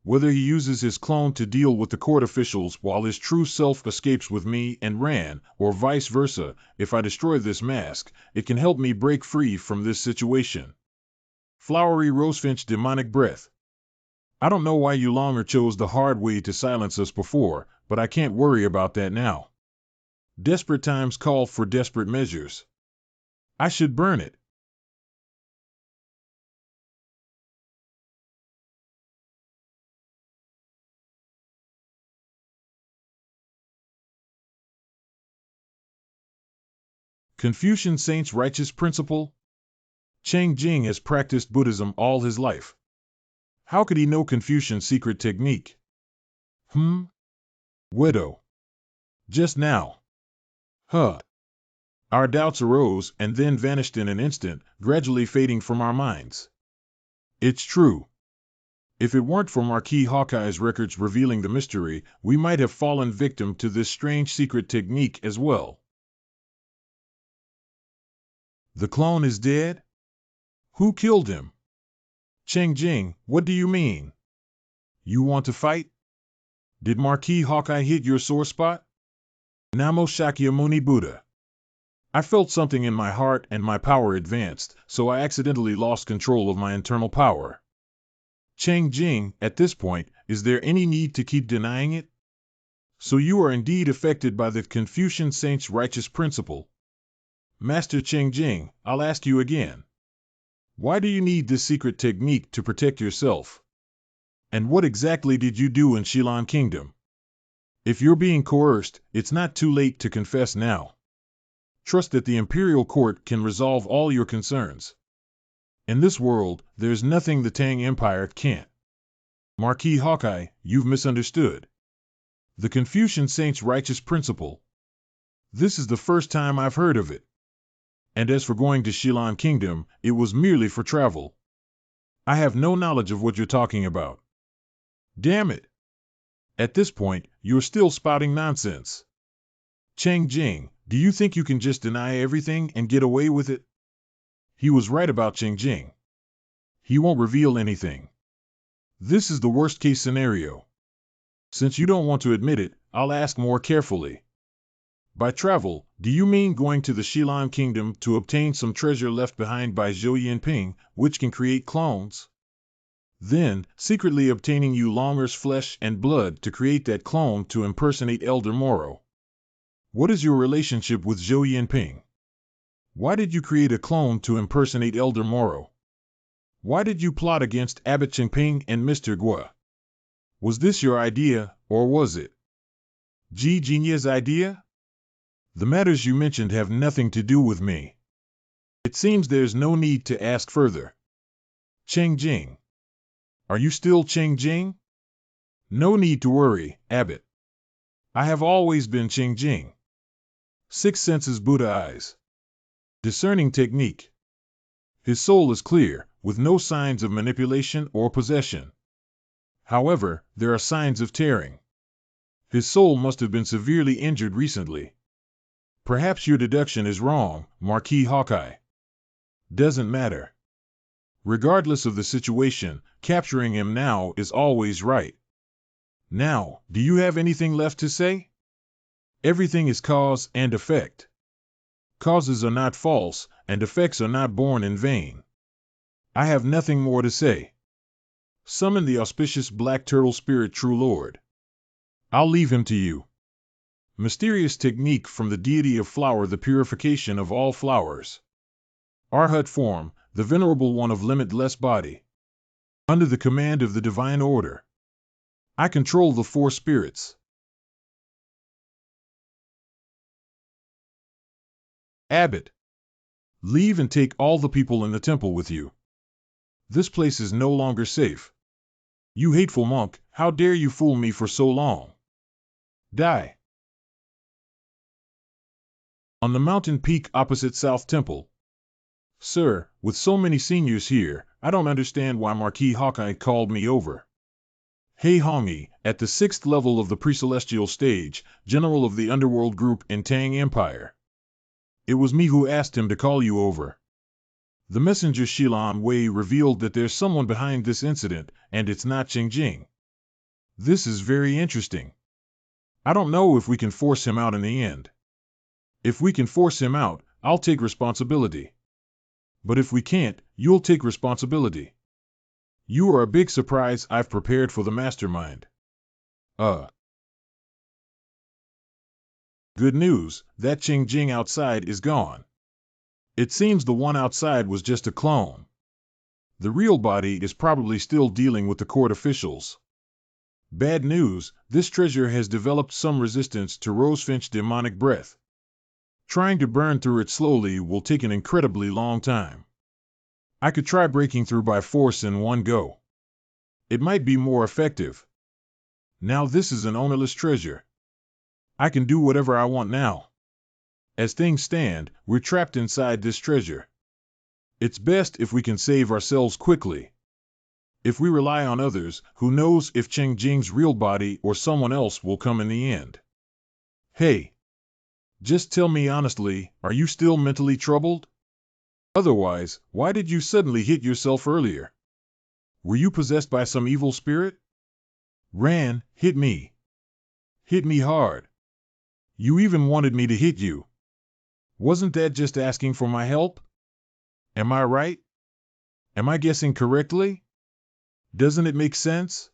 Whether he uses his clone to deal with the court officials while his true self escapes with me and Ran, or vice versa, if I destroy this mask, it can help me break free from this situation. Flowery rosefinch demonic breath. I don't know why you longer chose the hard way to silence us before, but I can't worry about that now. Desperate times call for desperate measures. I should burn it. Confucian Saint's righteous principle? Cheng Jing has practiced Buddhism all his life. How could he know Confucian's secret technique? Wedo. Just now. Huh. Our doubts arose and then vanished in an instant, gradually fading from our minds. It's true. If it weren't for Marquis Hawkeye's records revealing the mystery, we might have fallen victim to this strange secret technique as well. The clone is dead? Who killed him? Cheng Jing, what do you mean? You want to fight? Did Marquis Hawkeye hit your sore spot? Namo Shakyamuni Buddha. I felt something in my heart and my power advanced, so I accidentally lost control of my internal power. Cheng Jing, at this point, is there any need to keep denying it? So you are indeed affected by the Confucian Saint's righteous principle. Master Cheng Jing, I'll ask you again. Why do you need this secret technique to protect yourself? And what exactly did you do in Shilan Kingdom? If you're being coerced, it's not too late to confess now. Trust that the Imperial Court can resolve all your concerns. In this world, there's nothing the Tang Empire can't. Marquis Hawkeye, you've misunderstood. The Confucian saint's righteous principle. This is the first time I've heard of it. And as for going to Shilan Kingdom, it was merely for travel. I have no knowledge of what you're talking about. Damn it! At this point, you're still spouting nonsense. Cheng Jing, do you think you can just deny everything and get away with it? He was right about Cheng Jing. He won't reveal anything. This is the worst-case scenario. Since you don't want to admit it, I'll ask more carefully. By travel, do you mean going to the Shilan Kingdom to obtain some treasure left behind by Zhou Yinping, which can create clones? Then, secretly obtaining Yu Longer's flesh and blood to create that clone to impersonate Elder Moro. What is your relationship with Zhou Yinping? Why did you create a clone to impersonate Elder Moro? Why did you plot against Abbot Chengping and Mr. Gua? Was this your idea, or was it Ji Jinya's idea? The matters you mentioned have nothing to do with me. It seems there's no need to ask further. Cheng Jing. Are you still Cheng Jing? No need to worry, Abbot. I have always been Cheng Jing. Six senses Buddha eyes. Discerning technique. His soul is clear, with no signs of manipulation or possession. However, there are signs of tearing. His soul must have been severely injured recently. Perhaps your deduction is wrong, Marquis Hawkeye. Doesn't matter. Regardless of the situation, capturing him now is always right. Now, do you have anything left to say? Everything is cause and effect. Causes are not false, and effects are not born in vain. I have nothing more to say. Summon the auspicious Black Turtle Spirit True Lord. I'll leave him to you. Mysterious technique from the deity of flower, the purification of all flowers. Arhat form, the venerable one of limitless body. Under the command of the divine order. I control the four spirits. Abbot. Leave and take all the people in the temple with you. This place is no longer safe. You hateful monk, how dare you fool me for so long? Die. On the mountain peak opposite South Temple. Sir, with so many seniors here, I don't understand why Marquis Hawkeye called me over. Hey Hongi, at the 6th level of the pre-celestial stage, general of the underworld group in Tang Empire. It was me who asked him to call you over. The messenger Shilan Wei revealed that there's someone behind this incident, and it's not Cheng Jing. This is very interesting. I don't know if we can force him out in the end. If we can force him out, I'll take responsibility. But if we can't, you'll take responsibility. You are a big surprise I've prepared for the mastermind. Good news, that Cheng Jing outside is gone. It seems the one outside was just a clone. The real body is probably still dealing with the court officials. Bad news, this treasure has developed some resistance to Rosefinch demonic breath. Trying to burn through it slowly will take an incredibly long time. I could try breaking through by force in one go. It might be more effective. Now this is an ownerless treasure. I can do whatever I want now. As things stand, we're trapped inside this treasure. It's best if we can save ourselves quickly. If we rely on others, who knows if Cheng Jing's real body or someone else will come in the end. Hey! Just tell me honestly, are you still mentally troubled? Otherwise, why did you suddenly hit yourself earlier? Were you possessed by some evil spirit? Ran, hit me. Hit me hard. You even wanted me to hit you. Wasn't that just asking for my help? Am I right? Am I guessing correctly? Doesn't it make sense?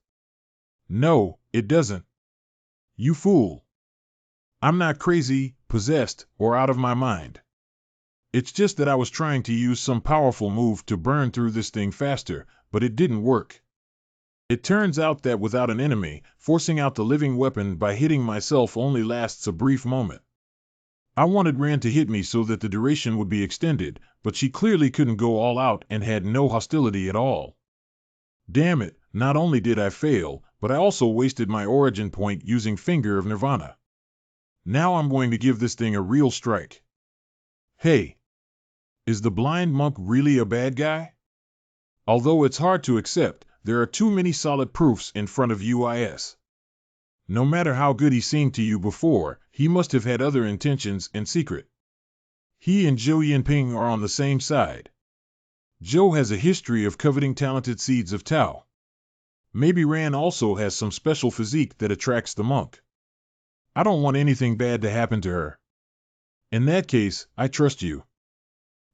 No, it doesn't. You fool. I'm not crazy, possessed, or out of my mind. It's just that I was trying to use some powerful move to burn through this thing faster, but it didn't work. It turns out that without an enemy, forcing out the living weapon by hitting myself only lasts a brief moment. I wanted Ran to hit me so that the duration would be extended, but she clearly couldn't go all out and had no hostility at all. Damn it, not only did I fail, but I also wasted my origin point using Finger of Nirvana. Now I'm going to give this thing a real strike. Hey, is the blind monk really a bad guy? Although it's hard to accept, there are too many solid proofs in front of UIS. No matter how good he seemed to you before, he must have had other intentions in secret. He and Zhou Yinping are on the same side. Zhou has a history of coveting talented seeds of Tao. Maybe Ran also has some special physique that attracts the monk. I don't want anything bad to happen to her. In that case, I trust you.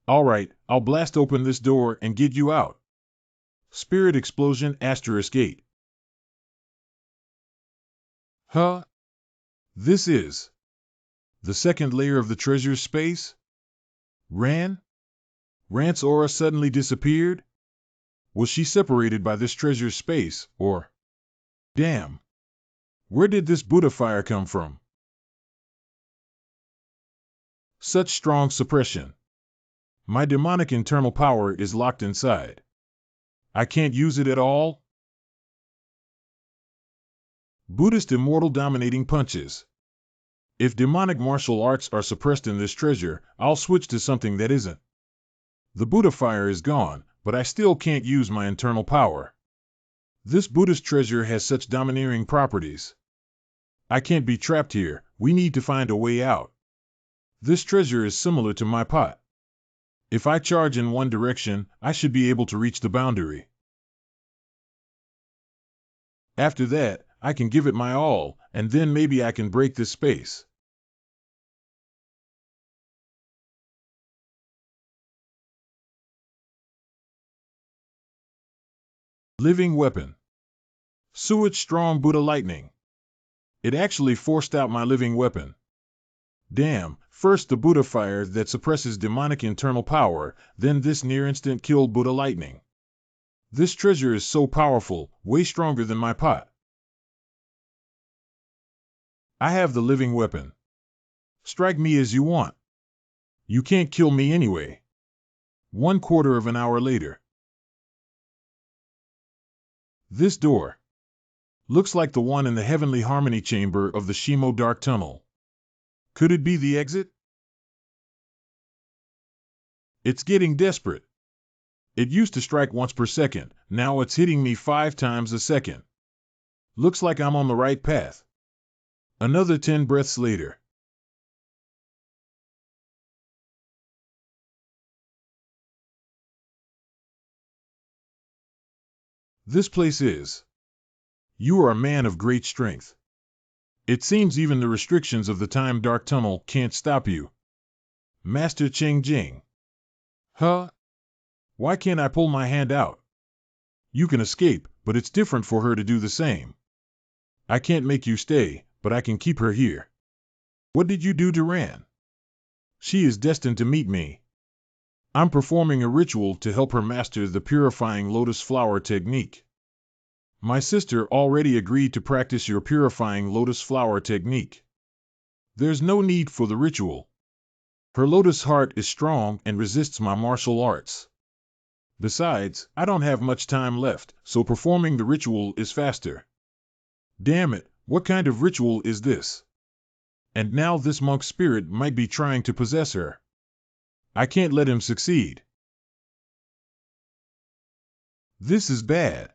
All right, I'll blast open this door and get you out. Spirit explosion *8. Huh? This is the second layer of the treasure's space? Rant's aura suddenly disappeared? Was she separated by this treasure's space, or... Damn! Where did this Buddha fire come from? Such strong suppression. My demonic internal power is locked inside. I can't use it at all? Buddhist immortal dominating punches. If demonic martial arts are suppressed in this treasure, I'll switch to something that isn't. The Buddha fire is gone, but I still can't use my internal power. This Buddhist treasure has such domineering properties. I can't be trapped here, we need to find a way out. This treasure is similar to my pot. If I charge in one direction, I should be able to reach the boundary. After that, I can give it my all, and then maybe I can break this space. Living weapon. Sewage strong Buddha lightning. It actually forced out my living weapon. Damn, first the Buddha fire that suppresses demonic internal power, then this near-instant kill Buddha lightning. This treasure is so powerful, way stronger than my pot. I have the living weapon. Strike me as you want. You can't kill me anyway. 1/4 of an hour later. This door. Looks like the one in the Heavenly Harmony chamber of the Shimo Dark Tunnel. Could it be the exit? It's getting desperate. It used to strike once per second, now it's hitting me 5 times a second. Looks like I'm on the right path. Another 10 breaths later. This place is. You are a man of great strength. It seems even the restrictions of the Time Dark Tunnel can't stop you. Master Ching Jing. Huh? Why can't I pull my hand out? You can escape, but it's different for her to do the same. I can't make you stay, but I can keep her here. What did you do to Ran? She is destined to meet me. I'm performing a ritual to help her master the purifying lotus flower technique. My sister already agreed to practice your purifying lotus flower technique. There's no need for the ritual. Her lotus heart is strong and resists my martial arts. Besides, I don't have much time left, so performing the ritual is faster. Damn it, what kind of ritual is this? And now this monk's spirit might be trying to possess her. I can't let him succeed. This is bad.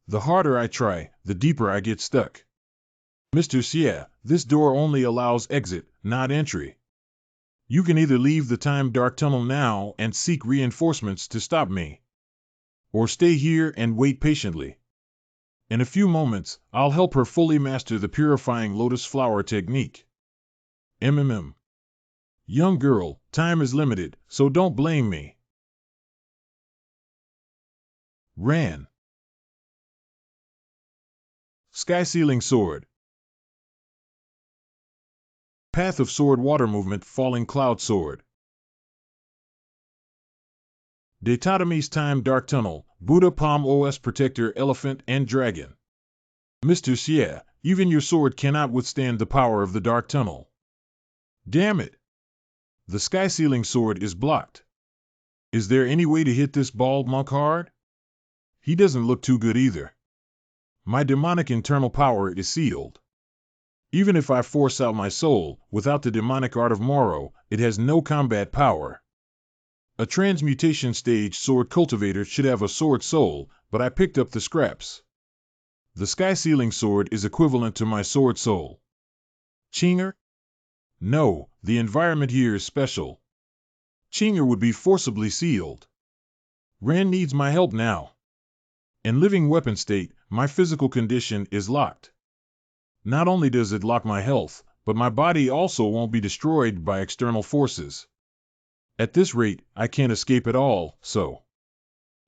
The harder I try, the deeper I get stuck. Mr. Xie, this door only allows exit, not entry. You can either leave the Time Dark Tunnel now and seek reinforcements to stop me, or stay here and wait patiently. In a few moments, I'll help her fully master the purifying lotus flower technique. MMM. Young girl, time is limited, so don't blame me. Ran. Sky Ceiling Sword. Path of Sword Water Movement Falling Cloud Sword. Daitotomi's Time Dark Tunnel, Buddha Palm OS Protector Elephant and Dragon. Mr. Xie, even your sword cannot withstand the power of the Dark Tunnel. Damn it! The Sky Ceiling Sword is blocked. Is there any way to hit this bald monk hard? He doesn't look too good either. My demonic internal power is sealed. Even if I force out my soul, without the demonic art of Moro, it has no combat power. A transmutation stage sword cultivator should have a sword soul, but I picked up the scraps. The sky sealing sword is equivalent to my sword soul. Chinger? No, the environment here is special. Chinger would be forcibly sealed. Ran needs my help now. In living weapon state, my physical condition is locked. Not only does it lock my health, but my body also won't be destroyed by external forces. At this rate, I can't escape at all, so.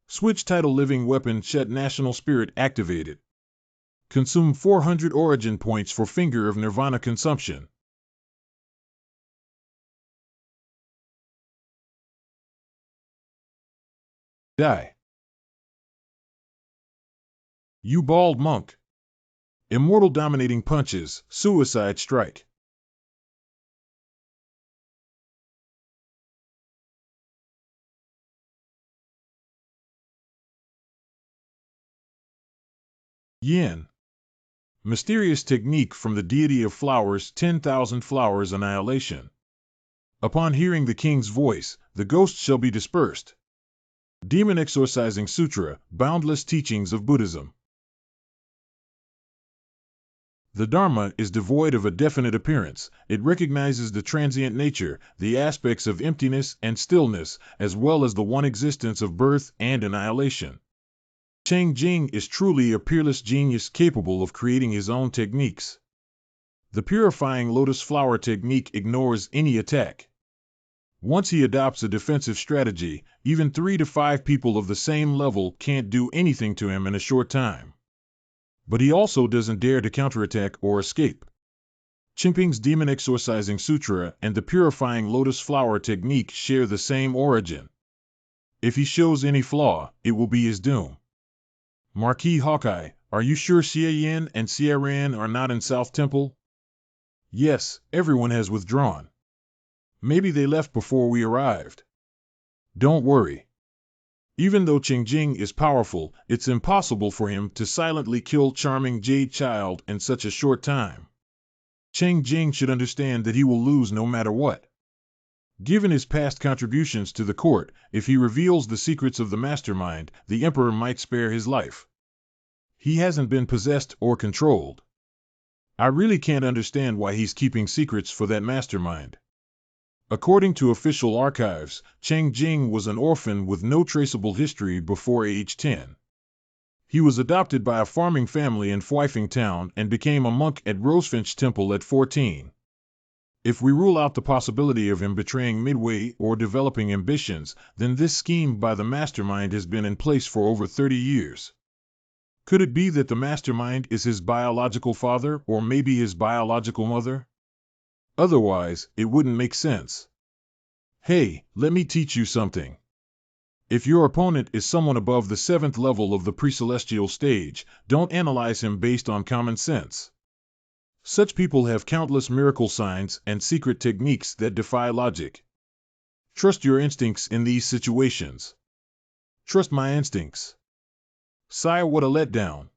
Switch title living weapon shut national spirit activated. Consume 400 origin points for Finger of Nirvana consumption. Die. You bald monk. Immortal dominating punches, suicide strike. Yin. Mysterious technique from the deity of flowers, 10,000 flowers annihilation. Upon hearing the king's voice, the ghosts shall be dispersed. Demon Exorcising Sutra, Boundless Teachings of Buddhism. The Dharma is devoid of a definite appearance. It recognizes the transient nature, the aspects of emptiness and stillness, as well as the one existence of birth and annihilation. Cheng Jing is truly a peerless genius capable of creating his own techniques. The purifying lotus flower technique ignores any attack. Once he adopts a defensive strategy, even 3 to 5 people of the same level can't do anything to him in a short time. But he also doesn't dare to counterattack or escape. Chimping's Demon Exorcising Sutra and the Purifying Lotus Flower technique share the same origin. If he shows any flaw, it will be his doom. Marquis Hawkeye, are you sure Xie Yin and Xie Ran are not in South Temple? Yes, everyone has withdrawn. Maybe they left before we arrived. Don't worry. Even though Cheng Jing is powerful, it's impossible for him to silently kill charming Jade Child in such a short time. Cheng Jing should understand that he will lose no matter what. Given his past contributions to the court, if he reveals the secrets of the mastermind, the emperor might spare his life. He hasn't been possessed or controlled. I really can't understand why he's keeping secrets for that mastermind. According to official archives, Cheng Jing was an orphan with no traceable history before age 10. He was adopted by a farming family in Phuifeng Town and became a monk at Rosefinch Temple at 14. If we rule out the possibility of him betraying Midway or developing ambitions, then this scheme by the mastermind has been in place for over 30 years. Could it be that the mastermind is his biological father or maybe his biological mother? Otherwise, it wouldn't make sense. Hey, let me teach you something. If your opponent is someone above the 7th level of the pre-celestial stage, don't analyze him based on common sense. Such people have countless miracle signs and secret techniques that defy logic. Trust your instincts in these situations. Trust my instincts. Sire, what a letdown.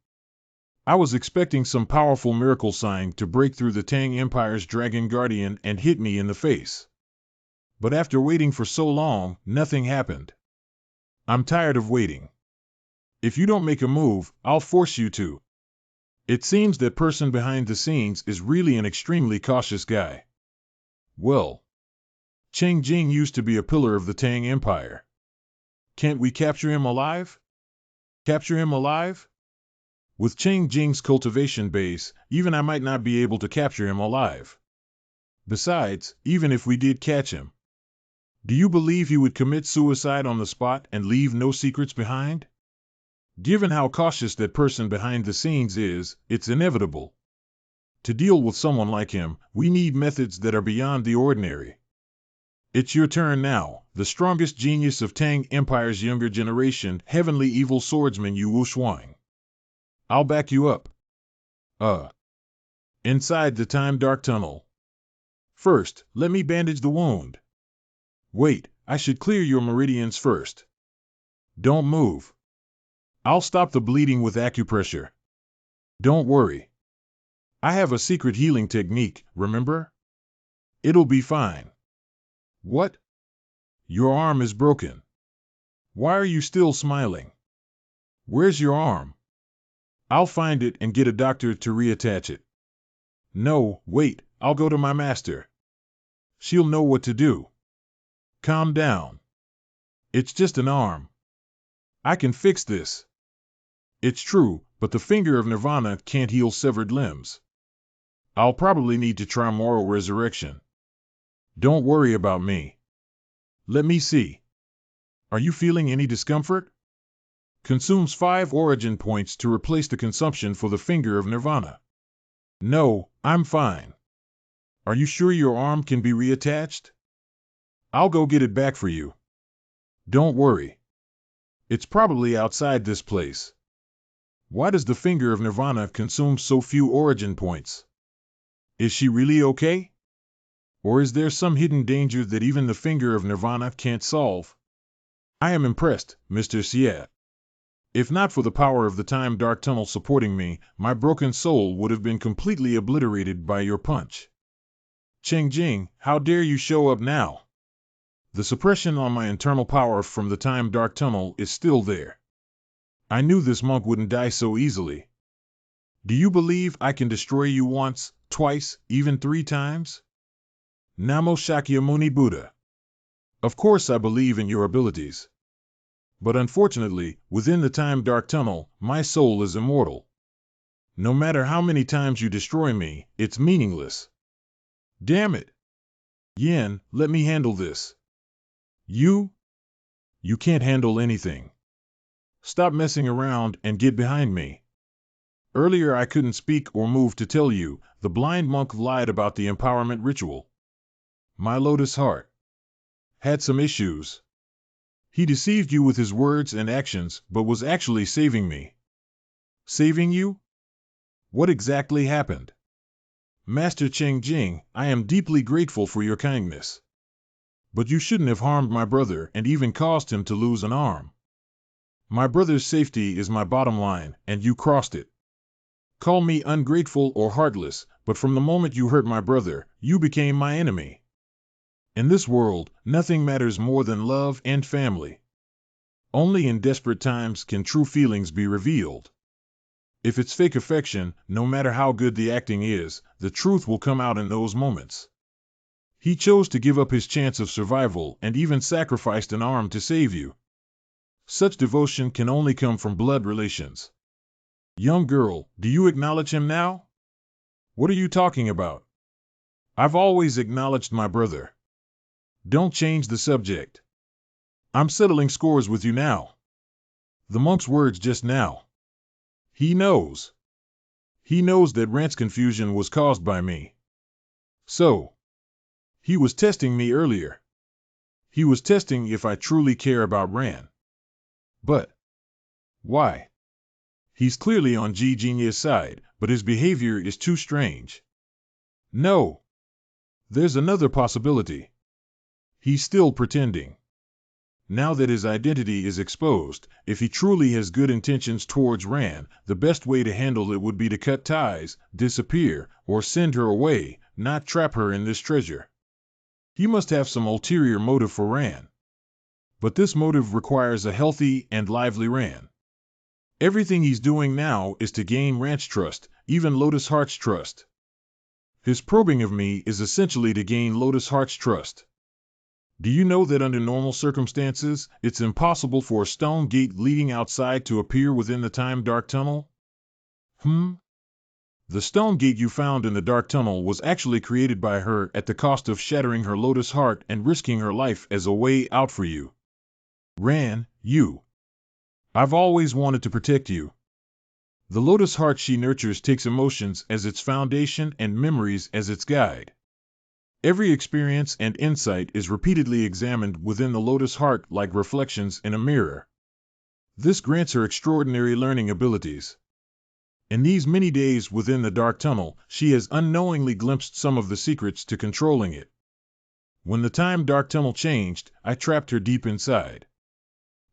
I was expecting some powerful miracle sign to break through the Tang Empire's Dragon Guardian and hit me in the face. But after waiting for so long, nothing happened. I'm tired of waiting. If you don't make a move, I'll force you to. It seems that person behind the scenes is really an extremely cautious guy. Well, Cheng Jing used to be a pillar of the Tang Empire. Can't we capture him alive? Capture him alive? With Cheng Jing's cultivation base, even I might not be able to capture him alive. Besides, even if we did catch him, do you believe he would commit suicide on the spot and leave no secrets behind? Given how cautious that person behind the scenes is, it's inevitable. To deal with someone like him, we need methods that are beyond the ordinary. It's your turn now, the strongest genius of Tang Empire's younger generation, heavenly evil swordsman Yu Wuxuang. I'll back you up. Inside the time dark tunnel. First, let me bandage the wound. Wait, I should clear your meridians first. Don't move. I'll stop the bleeding with acupressure. Don't worry. I have a secret healing technique, remember? It'll be fine. What? Your arm is broken. Why are you still smiling? Where's your arm? I'll find it and get a doctor to reattach it. No, wait, I'll go to my master. She'll know what to do. Calm down. It's just an arm. I can fix this. It's true, but the finger of Nirvana can't heal severed limbs. I'll probably need to try moral resurrection. Don't worry about me. Let me see. Are you feeling any discomfort? Consumes 5 origin points to replace the consumption for the finger of Nirvana. No, I'm fine. Are you sure your arm can be reattached? I'll go get it back for you. Don't worry. It's probably outside this place. Why does the finger of Nirvana consume so few origin points? Is she really okay? Or is there some hidden danger that even the finger of Nirvana can't solve? I am impressed, Mr. Siat. If not for the power of the Time Dark Tunnel supporting me, my broken soul would have been completely obliterated by your punch. Cheng Jing, how dare you show up now? The suppression on my internal power from the Time Dark Tunnel is still there. I knew this monk wouldn't die so easily. Do you believe I can destroy you once, twice, even 3 times? Namo Shakyamuni Buddha. Of course I believe in your abilities. But unfortunately, within the Time Dark Tunnel, my soul is immortal. No matter how many times you destroy me, it's meaningless. Damn it! Yen, let me handle this. You can't handle anything. Stop messing around and get behind me. Earlier I couldn't speak or move to tell you, the blind monk lied about the empowerment ritual. My lotus heart had some issues. He deceived you with his words and actions, but was actually saving me. Saving you? What exactly happened? Master Cheng Jing, I am deeply grateful for your kindness. But you shouldn't have harmed my brother and even caused him to lose an arm. My brother's safety is my bottom line, and you crossed it. Call me ungrateful or heartless, but from the moment you hurt my brother, you became my enemy. In this world, nothing matters more than love and family. Only in desperate times can true feelings be revealed. If it's fake affection, no matter how good the acting is, the truth will come out in those moments. He chose to give up his chance of survival and even sacrificed an arm to save you. Such devotion can only come from blood relations. Young girl, do you acknowledge him now? What are you talking about? I've always acknowledged my brother. Don't change the subject. I'm settling scores with you now. The monk's words just now. He knows. He knows that Rant's confusion was caused by me. So, he was testing me earlier. He was testing if I truly care about Rant. But why? He's clearly on Ji Jinya's side, but his behavior is too strange. No. There's another possibility. He's still pretending. Now that his identity is exposed, if he truly has good intentions towards Ran, the best way to handle it would be to cut ties, disappear, or send her away, not trap her in this treasure. He must have some ulterior motive for Ran. But this motive requires a healthy and lively Ran. Everything he's doing now is to gain Ran's trust, even Lotus Heart's trust. His probing of me is essentially to gain Lotus Heart's trust. Do you know that under normal circumstances, it's impossible for a stone gate leading outside to appear within the Time Dark Tunnel? The stone gate you found in the Dark Tunnel was actually created by her at the cost of shattering her Lotus Heart and risking her life as a way out for you. Ran, I've always wanted to protect you. The Lotus Heart she nurtures takes emotions as its foundation and memories as its guide. Every experience and insight is repeatedly examined within the Lotus Heart like reflections in a mirror. This grants her extraordinary learning abilities. In these many days within the Dark Tunnel, she has unknowingly glimpsed some of the secrets to controlling it. When the Time Dark Tunnel changed, I trapped her deep inside.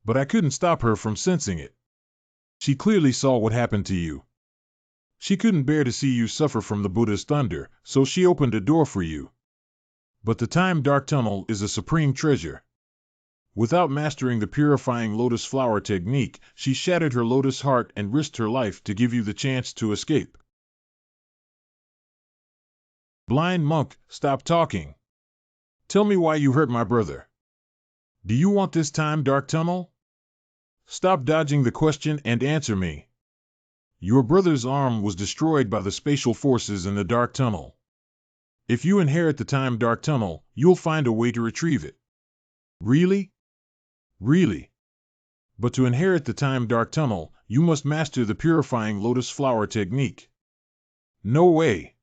But I couldn't stop her from sensing it. She clearly saw what happened to you. She couldn't bear to see you suffer from the Buddha's thunder, so she opened a door for you. But the time dark tunnel is a supreme treasure. Without mastering the purifying lotus flower technique, she shattered her lotus heart and risked her life to give you the chance to escape. Blind monk, stop talking. Tell me why you hurt my brother. Do you want this time dark tunnel? Stop dodging the question and answer me. Your brother's arm was destroyed by the spatial forces in the dark tunnel. If you inherit the time dark tunnel, you'll find a way to retrieve it. Really? Really? But to inherit the time dark tunnel, you must master the purifying lotus flower technique. No way.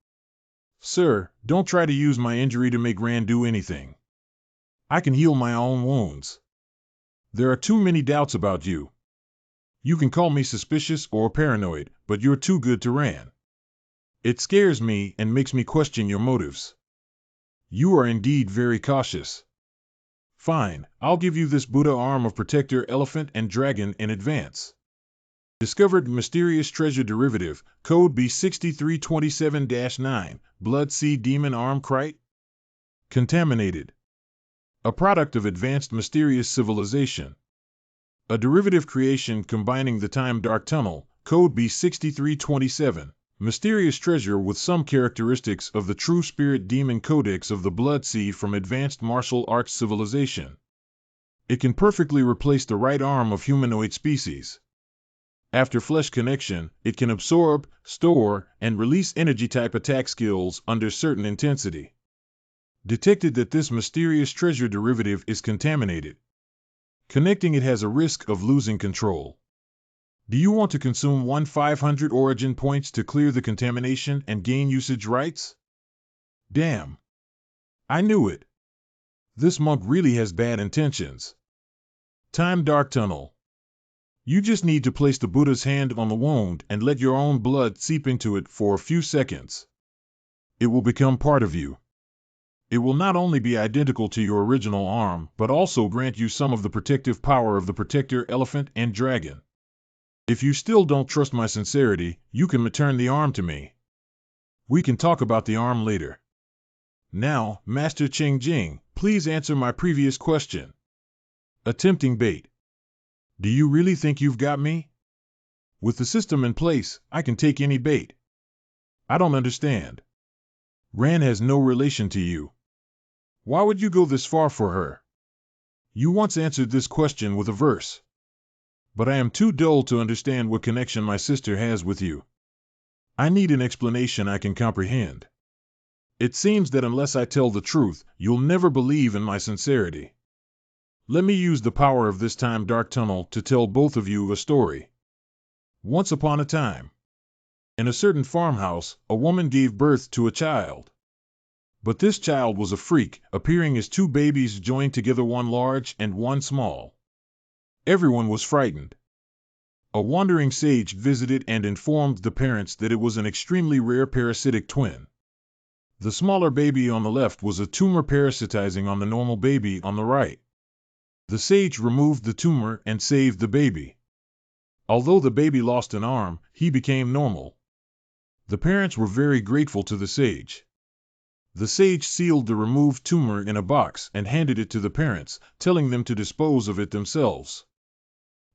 Sir, don't try to use my injury to make Rand do anything. I can heal my own wounds. There are too many doubts about you. You can call me suspicious or paranoid, but you're too good to Rand. It scares me and makes me question your motives. You are indeed very cautious. Fine, I'll give you this Buddha arm of Protector Elephant and Dragon in advance. Discovered mysterious treasure derivative, code B6327-9, Blood Sea Demon Arm Crite. Contaminated. A product of advanced mysterious civilization. A derivative creation combining the time dark tunnel, code B6327, mysterious treasure with some characteristics of the true spirit demon codex of the Blood Sea from advanced martial arts civilization. It can perfectly replace the right arm of humanoid species. After flesh connection, it can absorb, store, and release energy-type attack skills under certain intensity. Detected that this mysterious treasure derivative is contaminated. Connecting it has a risk of losing control. Do you want to consume 1,500 origin points to clear the contamination and gain usage rights? Damn. I knew it. This monk really has bad intentions. Time dark tunnel. You just need to place the Buddha's hand on the wound and let your own blood seep into it for a few seconds. It will become part of you. It will not only be identical to your original arm, but also grant you some of the protective power of the Protector Elephant and Dragon. If you still don't trust my sincerity, you can return the arm to me. We can talk about the arm later. Now, Master Ching Jing, please answer my previous question. Attempting bait. Do you really think you've got me? With the system in place, I can take any bait. I don't understand. Ran has no relation to you. Why would you go this far for her? You once answered this question with a verse. But I am too dull to understand what connection my sister has with you. I need an explanation I can comprehend. It seems that unless I tell the truth, you'll never believe in my sincerity. Let me use the power of this time dark tunnel to tell both of you a story. Once upon a time, in a certain farmhouse, a woman gave birth to a child. But this child was a freak, appearing as two babies joined together, one large and one small. Everyone was frightened. A wandering sage visited and informed the parents that it was an extremely rare parasitic twin. The smaller baby on the left was a tumor parasitizing on the normal baby on the right. The sage removed the tumor and saved the baby. Although the baby lost an arm, he became normal. The parents were very grateful to the sage. The sage sealed the removed tumor in a box and handed it to the parents, telling them to dispose of it themselves.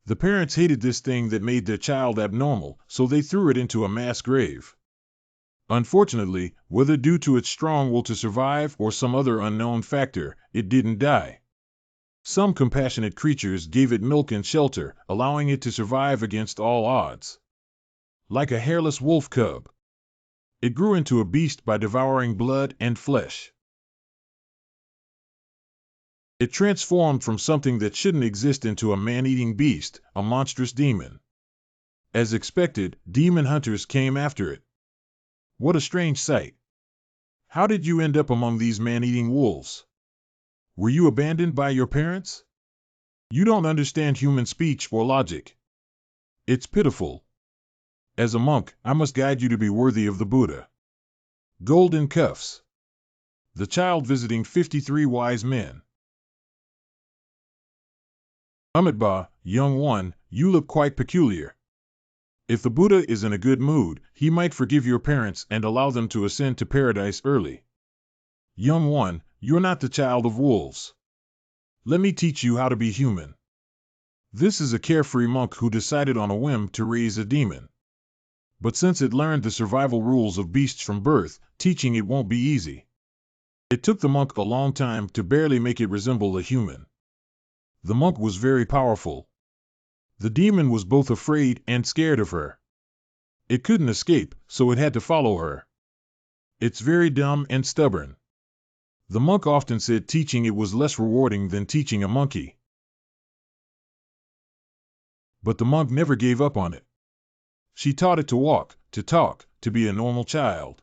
The parents hated this thing that made their child abnormal, so they threw it into a mass grave. Unfortunately, whether due to its strong will to survive or some other unknown factor, it didn't die. Some compassionate creatures gave it milk and shelter, allowing it to survive against all odds. Like a hairless wolf cub, it grew into a beast by devouring blood and flesh. It transformed from something that shouldn't exist into a man-eating beast, a monstrous demon. As expected, demon hunters came after it. What a strange sight. How did you end up among these man-eating wolves? Were you abandoned by your parents? You don't understand human speech or logic. It's pitiful. As a monk, I must guide you to be worthy of the Buddha. Golden cuffs. The child visiting 53 wise men. Amitabha, young one, you look quite peculiar. If the Buddha is in a good mood, he might forgive your parents and allow them to ascend to paradise early. Young one, you're not the child of wolves. Let me teach you how to be human. This is a carefree monk who decided on a whim to raise a demon. But since it learned the survival rules of beasts from birth, teaching it won't be easy. It took the monk a long time to barely make it resemble a human. The monk was very powerful. The demon was both afraid and scared of her. It couldn't escape, so it had to follow her. It's very dumb and stubborn. The monk often said teaching it was less rewarding than teaching a monkey. But the monk never gave up on it. She taught it to walk, to talk, to be a normal child.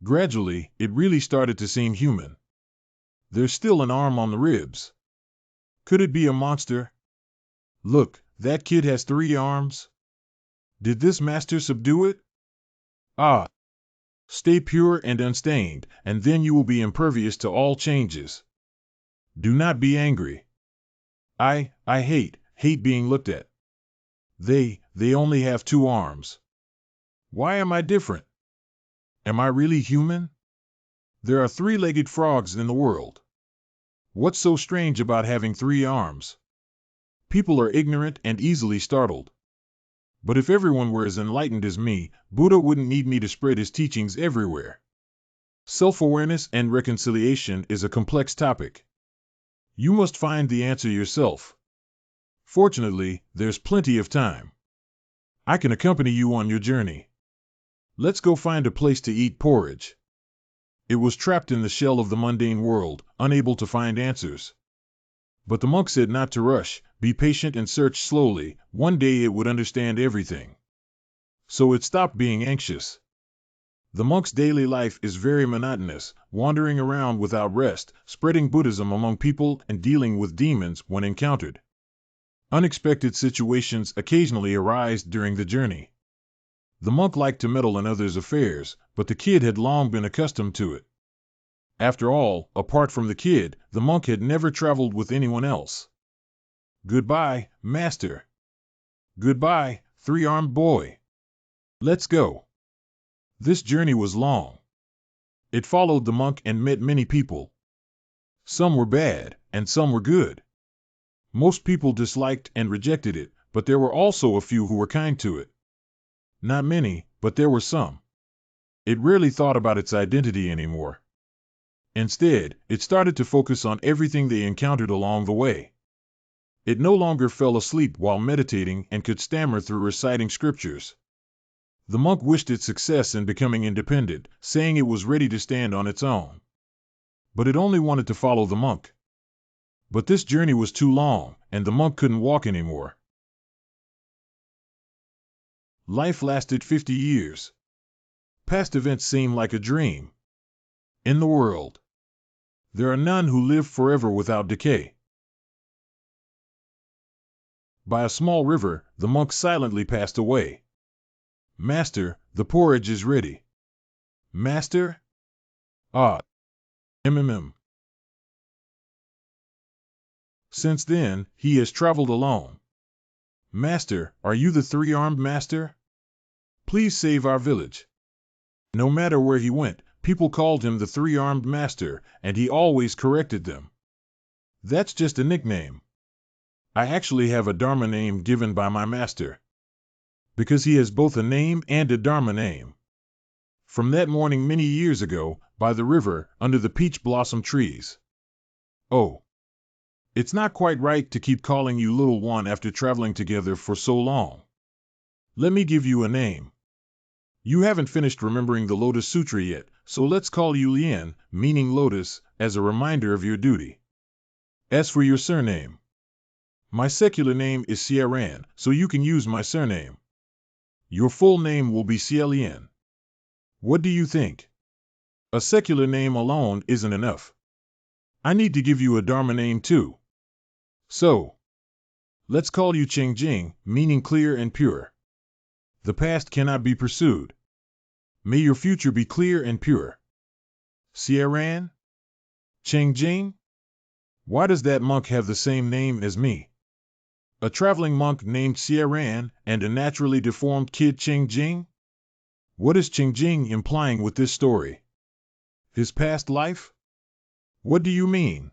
Gradually, it really started to seem human. There's still an arm on the ribs. Could it be a monster? Look, that kid has 3 arms. Did this master subdue it? Ah! Stay pure and unstained, and then you will be impervious to all changes. Do not be angry. I hate being looked at. They only have 2 arms. Why am I different? Am I really human? There are 3-legged frogs in the world. What's so strange about having 3 arms? People are ignorant and easily startled. But if everyone were as enlightened as me, Buddha wouldn't need me to spread his teachings everywhere. Self-awareness and reconciliation is a complex topic. You must find the answer yourself. Fortunately, there's plenty of time. I can accompany you on your journey. Let's go find a place to eat porridge. It was trapped in the shell of the mundane world, unable to find answers. But the monk said not to rush, be patient and search slowly. One day it would understand everything. So it stopped being anxious. The monk's daily life is very monotonous, wandering around without rest, spreading Buddhism among people and dealing with demons when encountered. Unexpected situations occasionally arise during the journey. The monk liked to meddle in others' affairs, but the kid had long been accustomed to it. After all, apart from the kid, the monk had never traveled with anyone else. Goodbye, master. Goodbye, 3-armed boy. Let's go. This journey was long. It followed the monk and met many people. Some were bad, and some were good. Most people disliked and rejected it, but there were also a few who were kind to it. Not many, but there were some. It rarely thought about its identity anymore. Instead, it started to focus on everything they encountered along the way. It no longer fell asleep while meditating and could stammer through reciting scriptures. The monk wished it success in becoming independent, saying it was ready to stand on its own. But it only wanted to follow the monk. But this journey was too long, and the monk couldn't walk anymore. Life lasted 50 years. Past events seem like a dream. In the world, there are none who live forever without decay. By a small river, the monk silently passed away. Master, the porridge is ready. Master? Ah. MMM. Since then, he has traveled alone. Master, are you the 3-armed master? Please save our village. No matter where he went, people called him the 3-armed master, and he always corrected them. That's just a nickname. I actually have a Dharma name given by my master. Because he has both a name and a Dharma name. From that morning many years ago, by the river, under the peach blossom trees. Oh. It's not quite right to keep calling you little one after traveling together for so long. Let me give you a name. You haven't finished remembering the Lotus Sutra yet, so let's call you Lien, meaning lotus, as a reminder of your duty. As for your surname, my secular name is Sieran, so you can use my surname. Your full name will be Sielien. What do you think? A secular name alone isn't enough. I need to give you a Dharma name too. So, let's call you Chengjing, meaning clear and pure. The past cannot be pursued. May your future be clear and pure. Sieran? Chengjing? Why does that monk have the same name as me? A traveling monk named Ran and a naturally deformed kid Ching Jing? What is Ching Jing implying with this story? His past life? What do you mean?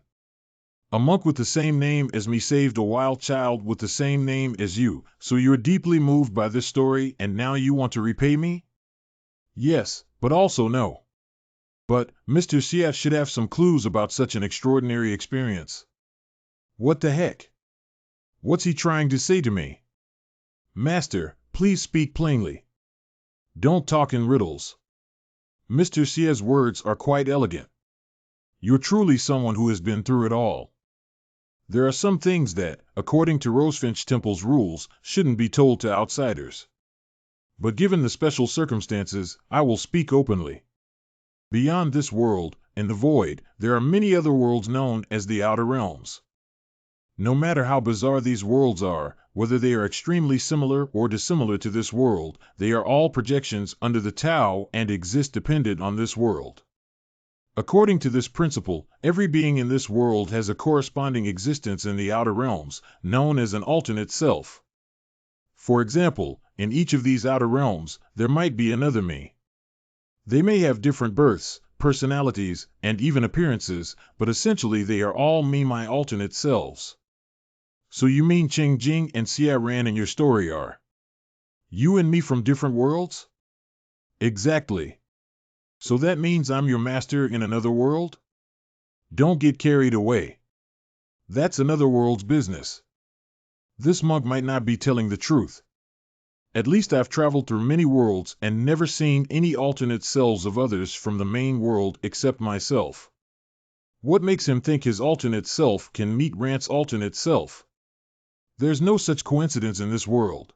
A monk with the same name as me saved a wild child with the same name as you, so you're deeply moved by this story and now you want to repay me? Yes, but also no. But Mr. Siat should have some clues about such an extraordinary experience. What the heck? What's he trying to say to me? Master, please speak plainly. Don't talk in riddles. Mr. Sia's words are quite elegant. You're truly someone who has been through it all. There are some things that, according to Rosefinch Temple's rules, shouldn't be told to outsiders. But given the special circumstances, I will speak openly. Beyond this world, in the void, there are many other worlds known as the Outer Realms. No matter how bizarre these worlds are, whether they are extremely similar or dissimilar to this world, they are all projections under the Tao and exist dependent on this world. According to this principle, every being in this world has a corresponding existence in the outer realms, known as an alternate self. For example, in each of these outer realms, there might be another me. They may have different births, personalities, and even appearances, but essentially they are all me, my alternate selves. So you mean Ching Jing and Xia Ran in your story are you and me from different worlds? Exactly. So that means I'm your master in another world? Don't get carried away. That's another world's business. This monk might not be telling the truth. At least I've traveled through many worlds and never seen any alternate selves of others from the main world except myself. What makes him think his alternate self can meet Rant's alternate self? There's no such coincidence in this world.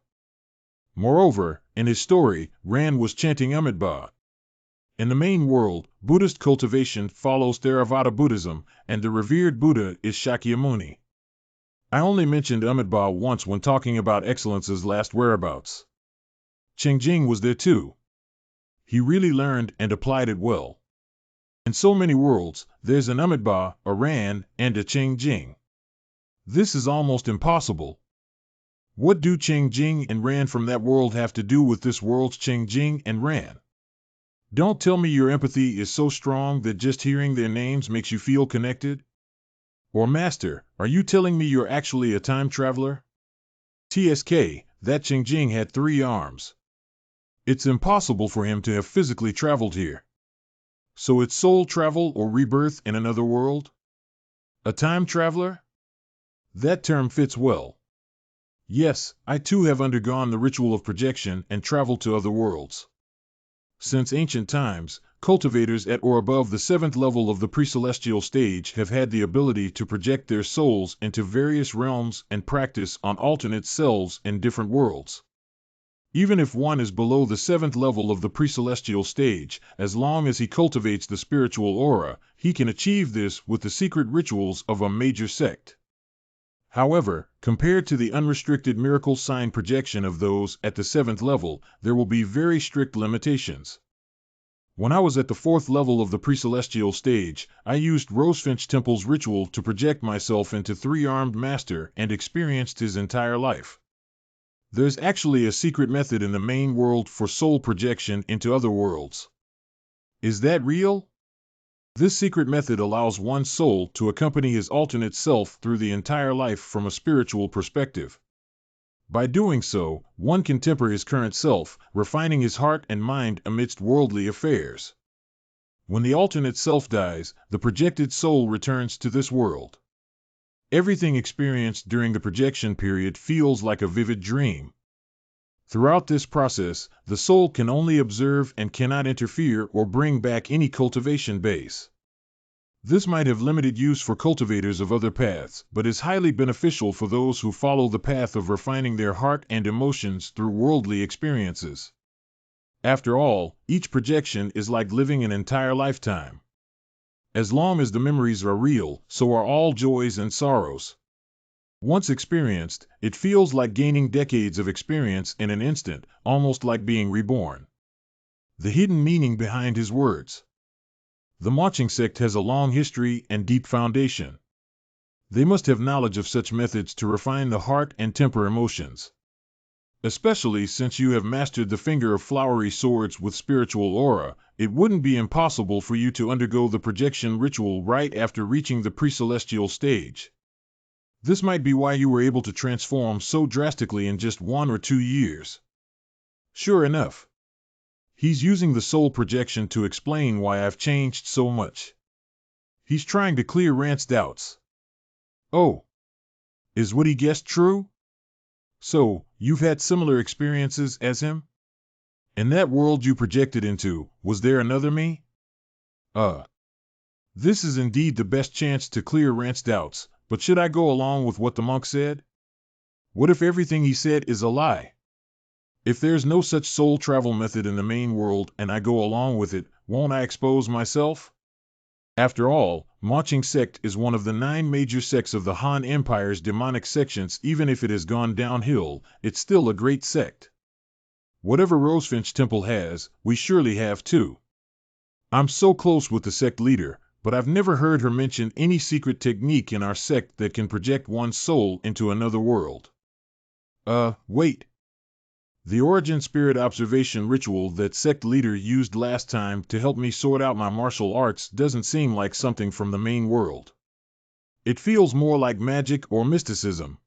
Moreover, in his story, Rand was chanting Amitabha. In the main world, Buddhist cultivation follows Theravada Buddhism, and the revered Buddha is Shakyamuni. I only mentioned Amitabha once when talking about Excellence's last whereabouts. Ching Jing was there too. He really learned and applied it well. In so many worlds, there's an Amitabha, a Ran, and a Ching Jing. This is almost impossible. What do Ching Jing and Ran from that world have to do with this world's Ching Jing and Ran? Don't tell me your empathy is so strong that just hearing their names makes you feel connected? Or Master, are you telling me you're actually a time traveler? TSK, that Ching Jing had 3 arms. It's impossible for him to have physically traveled here. So it's soul travel or rebirth in another world? A time traveler? That term fits well. Yes, I too have undergone the ritual of projection and traveled to other worlds. Since ancient times, cultivators at or above the 7th level of the pre-celestial stage have had the ability to project their souls into various realms and practice on alternate selves in different worlds. Even if one is below the 7th level of the pre-celestial stage, as long as he cultivates the spiritual aura, he can achieve this with the secret rituals of a major sect. However, compared to the unrestricted miracle sign projection of those at the 7th level, there will be very strict limitations. When I was at the 4th level of the pre-celestial stage, I used Rosefinch Temple's ritual to project myself into 3-armed master and experienced his entire life. There's actually a secret method in the main world for soul projection into other worlds. Is that real? This secret method allows one's soul to accompany his alternate self through the entire life from a spiritual perspective. By doing so, one can temper his current self, refining his heart and mind amidst worldly affairs. When the alternate self dies, the projected soul returns to this world. Everything experienced during the projection period feels like a vivid dream. Throughout this process, the soul can only observe and cannot interfere or bring back any cultivation base. This might have limited use for cultivators of other paths, but is highly beneficial for those who follow the path of refining their heart and emotions through worldly experiences. After all, each projection is like living an entire lifetime. As long as the memories are real, so are all joys and sorrows. Once experienced, it feels like gaining decades of experience in an instant, almost like being reborn. The hidden meaning behind his words. The Maching sect has a long history and deep foundation. They must have knowledge of such methods to refine the heart and temper emotions. Especially since you have mastered the finger of flowery swords with spiritual aura, it wouldn't be impossible for you to undergo the projection ritual right after reaching the pre-celestial stage. This might be why you were able to transform so drastically in just 1 or 2 years. Sure enough, he's using the soul projection to explain why I've changed so much. He's trying to clear Rand's doubts. Oh, is what he guessed true? So, you've had similar experiences as him? In that world you projected into, was there another me? This is indeed the best chance to clear Rand's doubts, but should I go along with what the monk said? What if everything he said is a lie? If there's no such soul travel method in the main world and I go along with it, won't I expose myself? After all, Maching sect is one of the 9 major sects of the Han Empire's demonic sections. Even if it has gone downhill, it's still a great sect. Whatever Rosefinch Temple has, we surely have too. I'm so close with the sect leader, but I've never heard her mention any secret technique in our sect that can project one's soul into another world. Wait. The origin spirit observation ritual that sect leader used last time to help me sort out my martial arts doesn't seem like something from the main world. It feels more like magic or mysticism.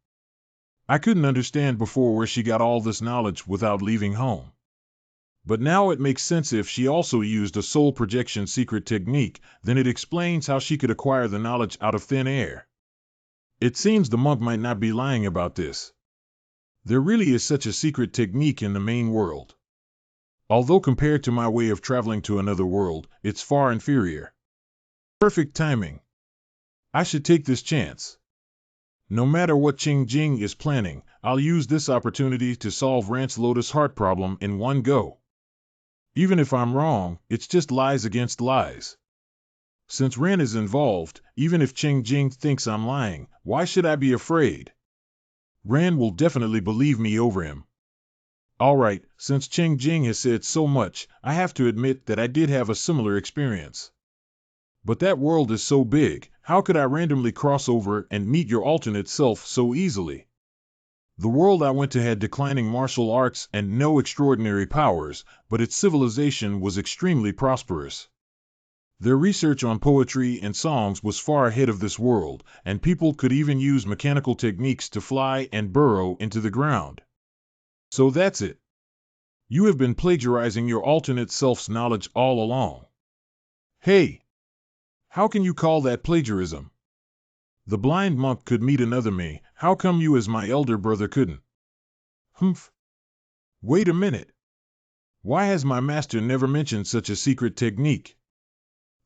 I couldn't understand before where she got all this knowledge without leaving home. But now it makes sense. If she also used a soul projection secret technique, then it explains how she could acquire the knowledge out of thin air. It seems the monk might not be lying about this. There really is such a secret technique in the main world. Although compared to my way of traveling to another world, it's far inferior. Perfect timing. I should take this chance. No matter what Qing Jing is planning, I'll use this opportunity to solve Rand's Lotus Heart problem in one go. Even if I'm wrong, it's just lies against lies. Since Rand is involved, even if Qing Jing thinks I'm lying, why should I be afraid? Rand will definitely believe me over him. Alright, since Qing Jing has said so much, I have to admit that I did have a similar experience. But that world is so big, how could I randomly cross over and meet your alternate self so easily? The world I went to had declining martial arts and no extraordinary powers, but its civilization was extremely prosperous. Their research on poetry and songs was far ahead of this world, and people could even use mechanical techniques to fly and burrow into the ground. So that's it. You have been plagiarizing your alternate self's knowledge all along. Hey! How can you call that plagiarism? The blind monk could meet another me, how come you as my elder brother couldn't? Humph! Wait a minute. Why has my master never mentioned such a secret technique?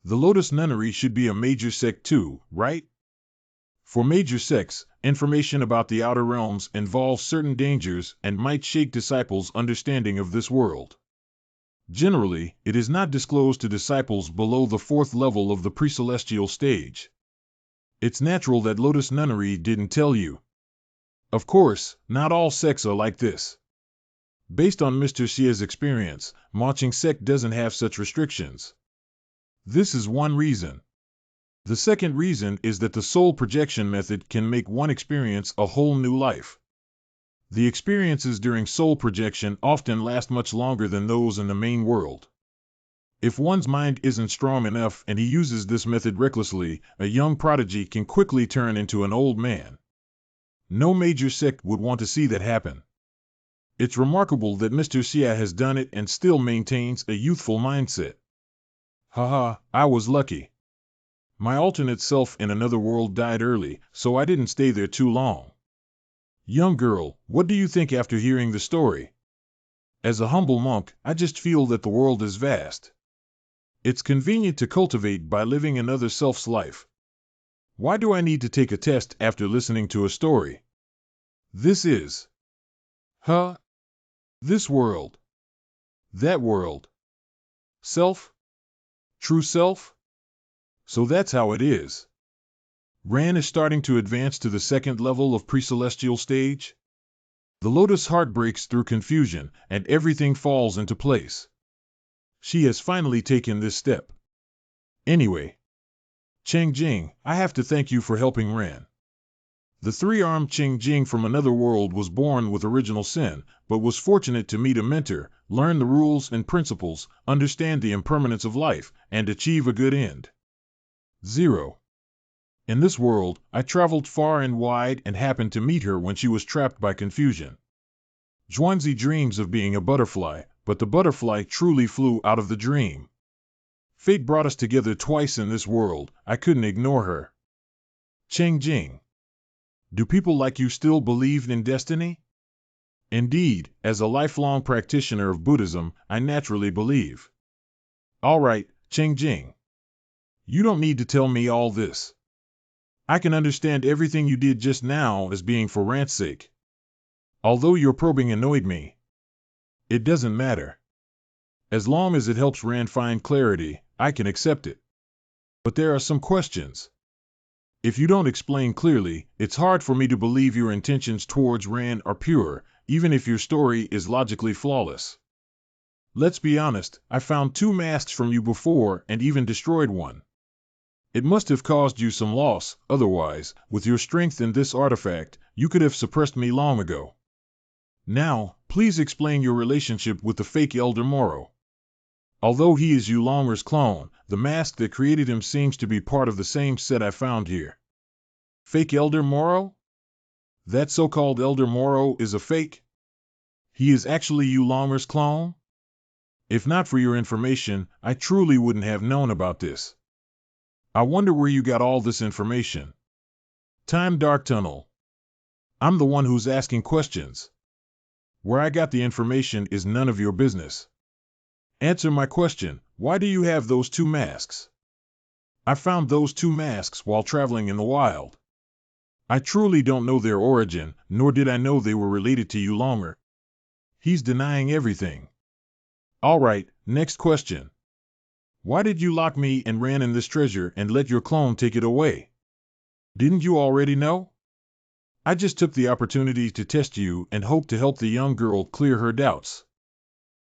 The Lotus Nunnery should be a major sect too, right? For major sects, information about the outer realms involves certain dangers and might shake disciples' understanding of this world. Generally, it is not disclosed to disciples below the 4th level of the pre-celestial stage. It's natural that Lotus Nunnery didn't tell you. Of course, not all sects are like this. Based on Mr. Xia's experience, Maching sect doesn't have such restrictions. This is one reason. The second reason is that the soul projection method can make one experience a whole new life. The experiences during soul projection often last much longer than those in the main world. If one's mind isn't strong enough and he uses this method recklessly, a young prodigy can quickly turn into an old man. No major sect would want to see that happen. It's remarkable that Mr. Xia has done it and still maintains a youthful mindset. Haha, I was lucky. My alternate self in another world died early, so I didn't stay there too long. Young girl, what do you think after hearing the story? As a humble monk, I just feel that the world is vast. It's convenient to cultivate by living another self's life. Why do I need to take a test after listening to a story? This is... This world. That world. Self? True self? So that's how it is. Ran is starting to advance to the 2nd level of pre-celestial stage. The Lotus Heart breaks through confusion, and everything falls into place. She has finally taken this step. Anyway, Cheng Jing, I have to thank you for helping Ran. The three-armed Ching Jing from another world was born with original sin, but was fortunate to meet a mentor, learn the rules and principles, understand the impermanence of life, and achieve a good end. 0. In this world, I traveled far and wide and happened to meet her when she was trapped by confusion. Zhuanzi dreams of being a butterfly, but the butterfly truly flew out of the dream. Fate brought us together twice in this world. I couldn't ignore her. Ching Jing. Do people like you still believe in destiny? Indeed, as a lifelong practitioner of Buddhism, I naturally believe. All right, Ching Jing. You don't need to tell me all this. I can understand everything you did just now as being for rant's sake. Although your probing annoyed me. It doesn't matter. As long as it helps Rand find clarity, I can accept it. But there are some questions. If you don't explain clearly, it's hard for me to believe your intentions towards Rand are pure, even if your story is logically flawless. Let's be honest, I found 2 masks from you before and even destroyed one. It must have caused you some loss, otherwise, with your strength in this artifact, you could have suppressed me long ago. Now, please explain your relationship with the fake Elder Moro. Although he is Yulonger's clone, the mask that created him seems to be part of the same set I found here. Fake Elder Moro? That so-called Elder Moro is a fake? He is actually Yulonger's clone? If not for your information, I truly wouldn't have known about this. I wonder where you got all this information. Time Dark Tunnel. I'm the one who's asking questions. Where I got the information is none of your business. Answer my question, why do you have those 2 masks? I found those 2 masks while traveling in the wild. I truly don't know their origin, nor did I know they were related to Yulonger. He's denying everything. All right, next question. Why did you lock me and Ran in this treasure and let your clone take it away? Didn't you already know? I just took the opportunity to test you and hope to help the young girl clear her doubts.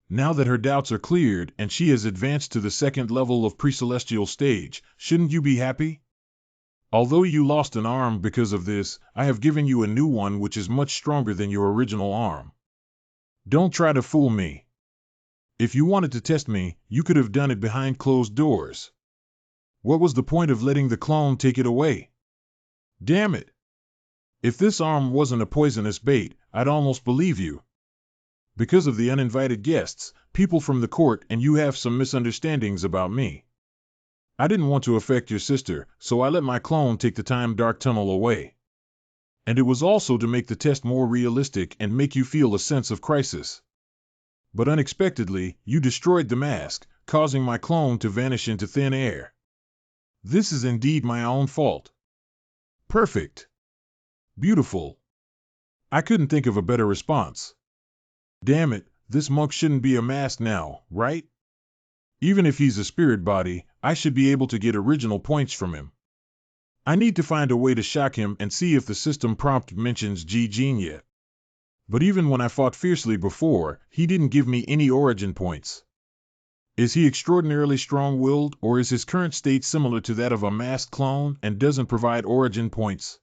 Now that her doubts are cleared and she has advanced to the 2nd level of pre-celestial stage, shouldn't you be happy? Although you lost an arm because of this, I have given you a new one which is much stronger than your original arm. Don't try to fool me. If you wanted to test me, you could have done it behind closed doors. What was the point of letting the clone take it away? Damn it! If this arm wasn't a poisonous bait, I'd almost believe you. Because of the uninvited guests, people from the court, and you have some misunderstandings about me. I didn't want to affect your sister, so I let my clone take the Time Dark Tunnel away. And it was also to make the test more realistic and make you feel a sense of crisis. But unexpectedly, you destroyed the mask, causing my clone to vanish into thin air. This is indeed my own fault. Perfect. Beautiful. I couldn't think of a better response. Damn it, this monk shouldn't be a mask now, right? Even if he's a spirit body, I should be able to get original points from him. I need to find a way to shock him and see if the system prompt mentions Ji Jin yet. But even when I fought fiercely before, he didn't give me any origin points. Is he extraordinarily strong-willed, or is his current state similar to that of a masked clone and doesn't provide origin points?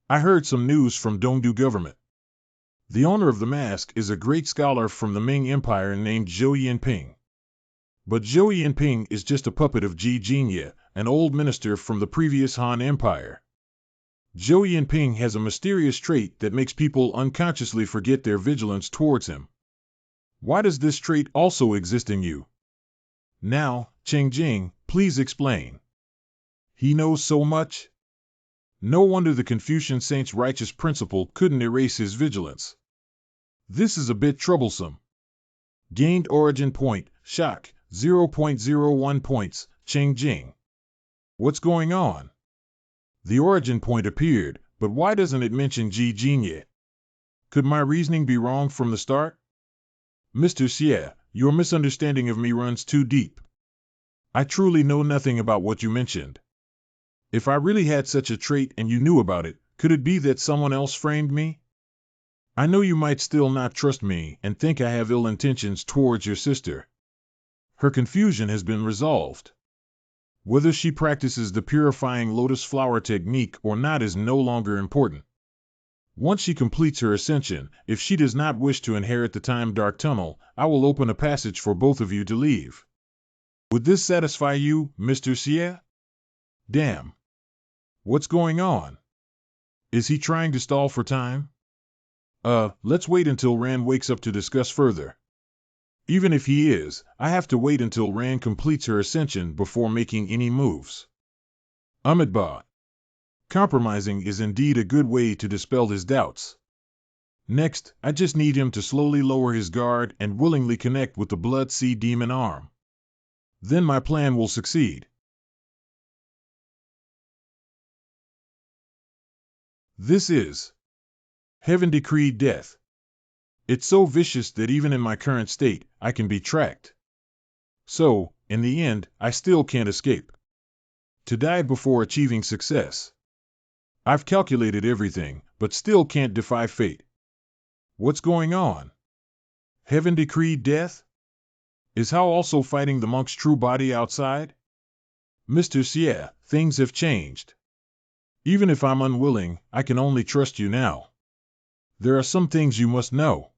I heard some news from Dongdu government. The owner of the mask is a great scholar from the Ming Empire named Zhou Yinping. But Zhou Yinping is just a puppet of Ji Jinye, an old minister from the previous Han Empire. Zhou Yinping has a mysterious trait that makes people unconsciously forget their vigilance towards him. Why does this trait also exist in you? Now, Cheng Jing, please explain. He knows so much? No wonder the Confucian saint's righteous principle couldn't erase his vigilance. This is a bit troublesome. Gained origin point, shock, 0.01 points, Cheng Jing. What's going on? The origin point appeared, but why doesn't it mention Ji Jin yet? Could my reasoning be wrong from the start? Mr. Xie, your misunderstanding of me runs too deep. I truly know nothing about what you mentioned. If I really had such a trait and you knew about it, could it be that someone else framed me? I know you might still not trust me and think I have ill intentions towards your sister. Her confusion has been resolved. Whether she practices the purifying lotus flower technique or not is no longer important. Once she completes her ascension, if she does not wish to inherit the time dark tunnel, I will open a passage for both of you to leave. Would this satisfy you, Mr. Xie? Damn. What's going on? Is he trying to stall for time? Let's wait until Rand wakes up to discuss further. Even if he is, I have to wait until Rand completes her ascension before making any moves. Amitabha. Compromising is indeed a good way to dispel his doubts. Next, I just need him to slowly lower his guard and willingly connect with the Blood Sea Demon arm. Then my plan will succeed. This is Heaven Decreed Death. It's so vicious that even in my current state, I can be tracked. So, in the end, I still can't escape. To die before achieving success. I've calculated everything, but still can't defy fate. What's going on? Heaven Decreed Death? Is Hao also fighting the monk's true body outside? Mr. Xie, things have changed. Even if I'm unwilling, I can only trust you now. There are some things you must know.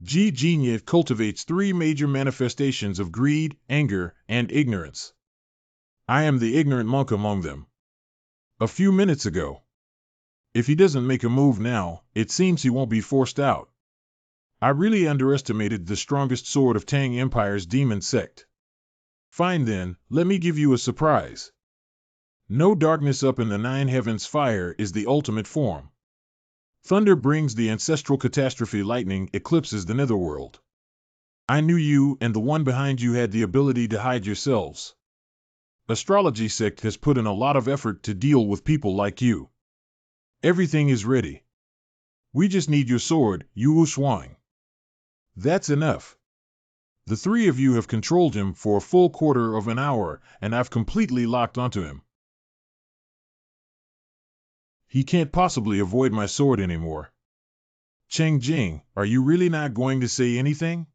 Ji Jinya cultivates 3 major manifestations of greed, anger, and ignorance. I am the ignorant monk among them. A few minutes ago. If he doesn't make a move now, it seems he won't be forced out. I really underestimated the strongest sword of Tang Empire's demon sect. Fine then, let me give you a surprise. No darkness up in the 9 heavens. Fire is the ultimate form. Thunder brings the ancestral catastrophe. Lightning eclipses the netherworld. I knew you and the one behind you had the ability to hide yourselves. Astrology sect has put in a lot of effort to deal with people like you. Everything is ready. We just need your sword, Yu Shuang. That's enough. The 3 of you have controlled him for a full quarter of an hour, and I've completely locked onto him. He can't possibly avoid my sword anymore. Cheng Jing, are you really not going to say anything?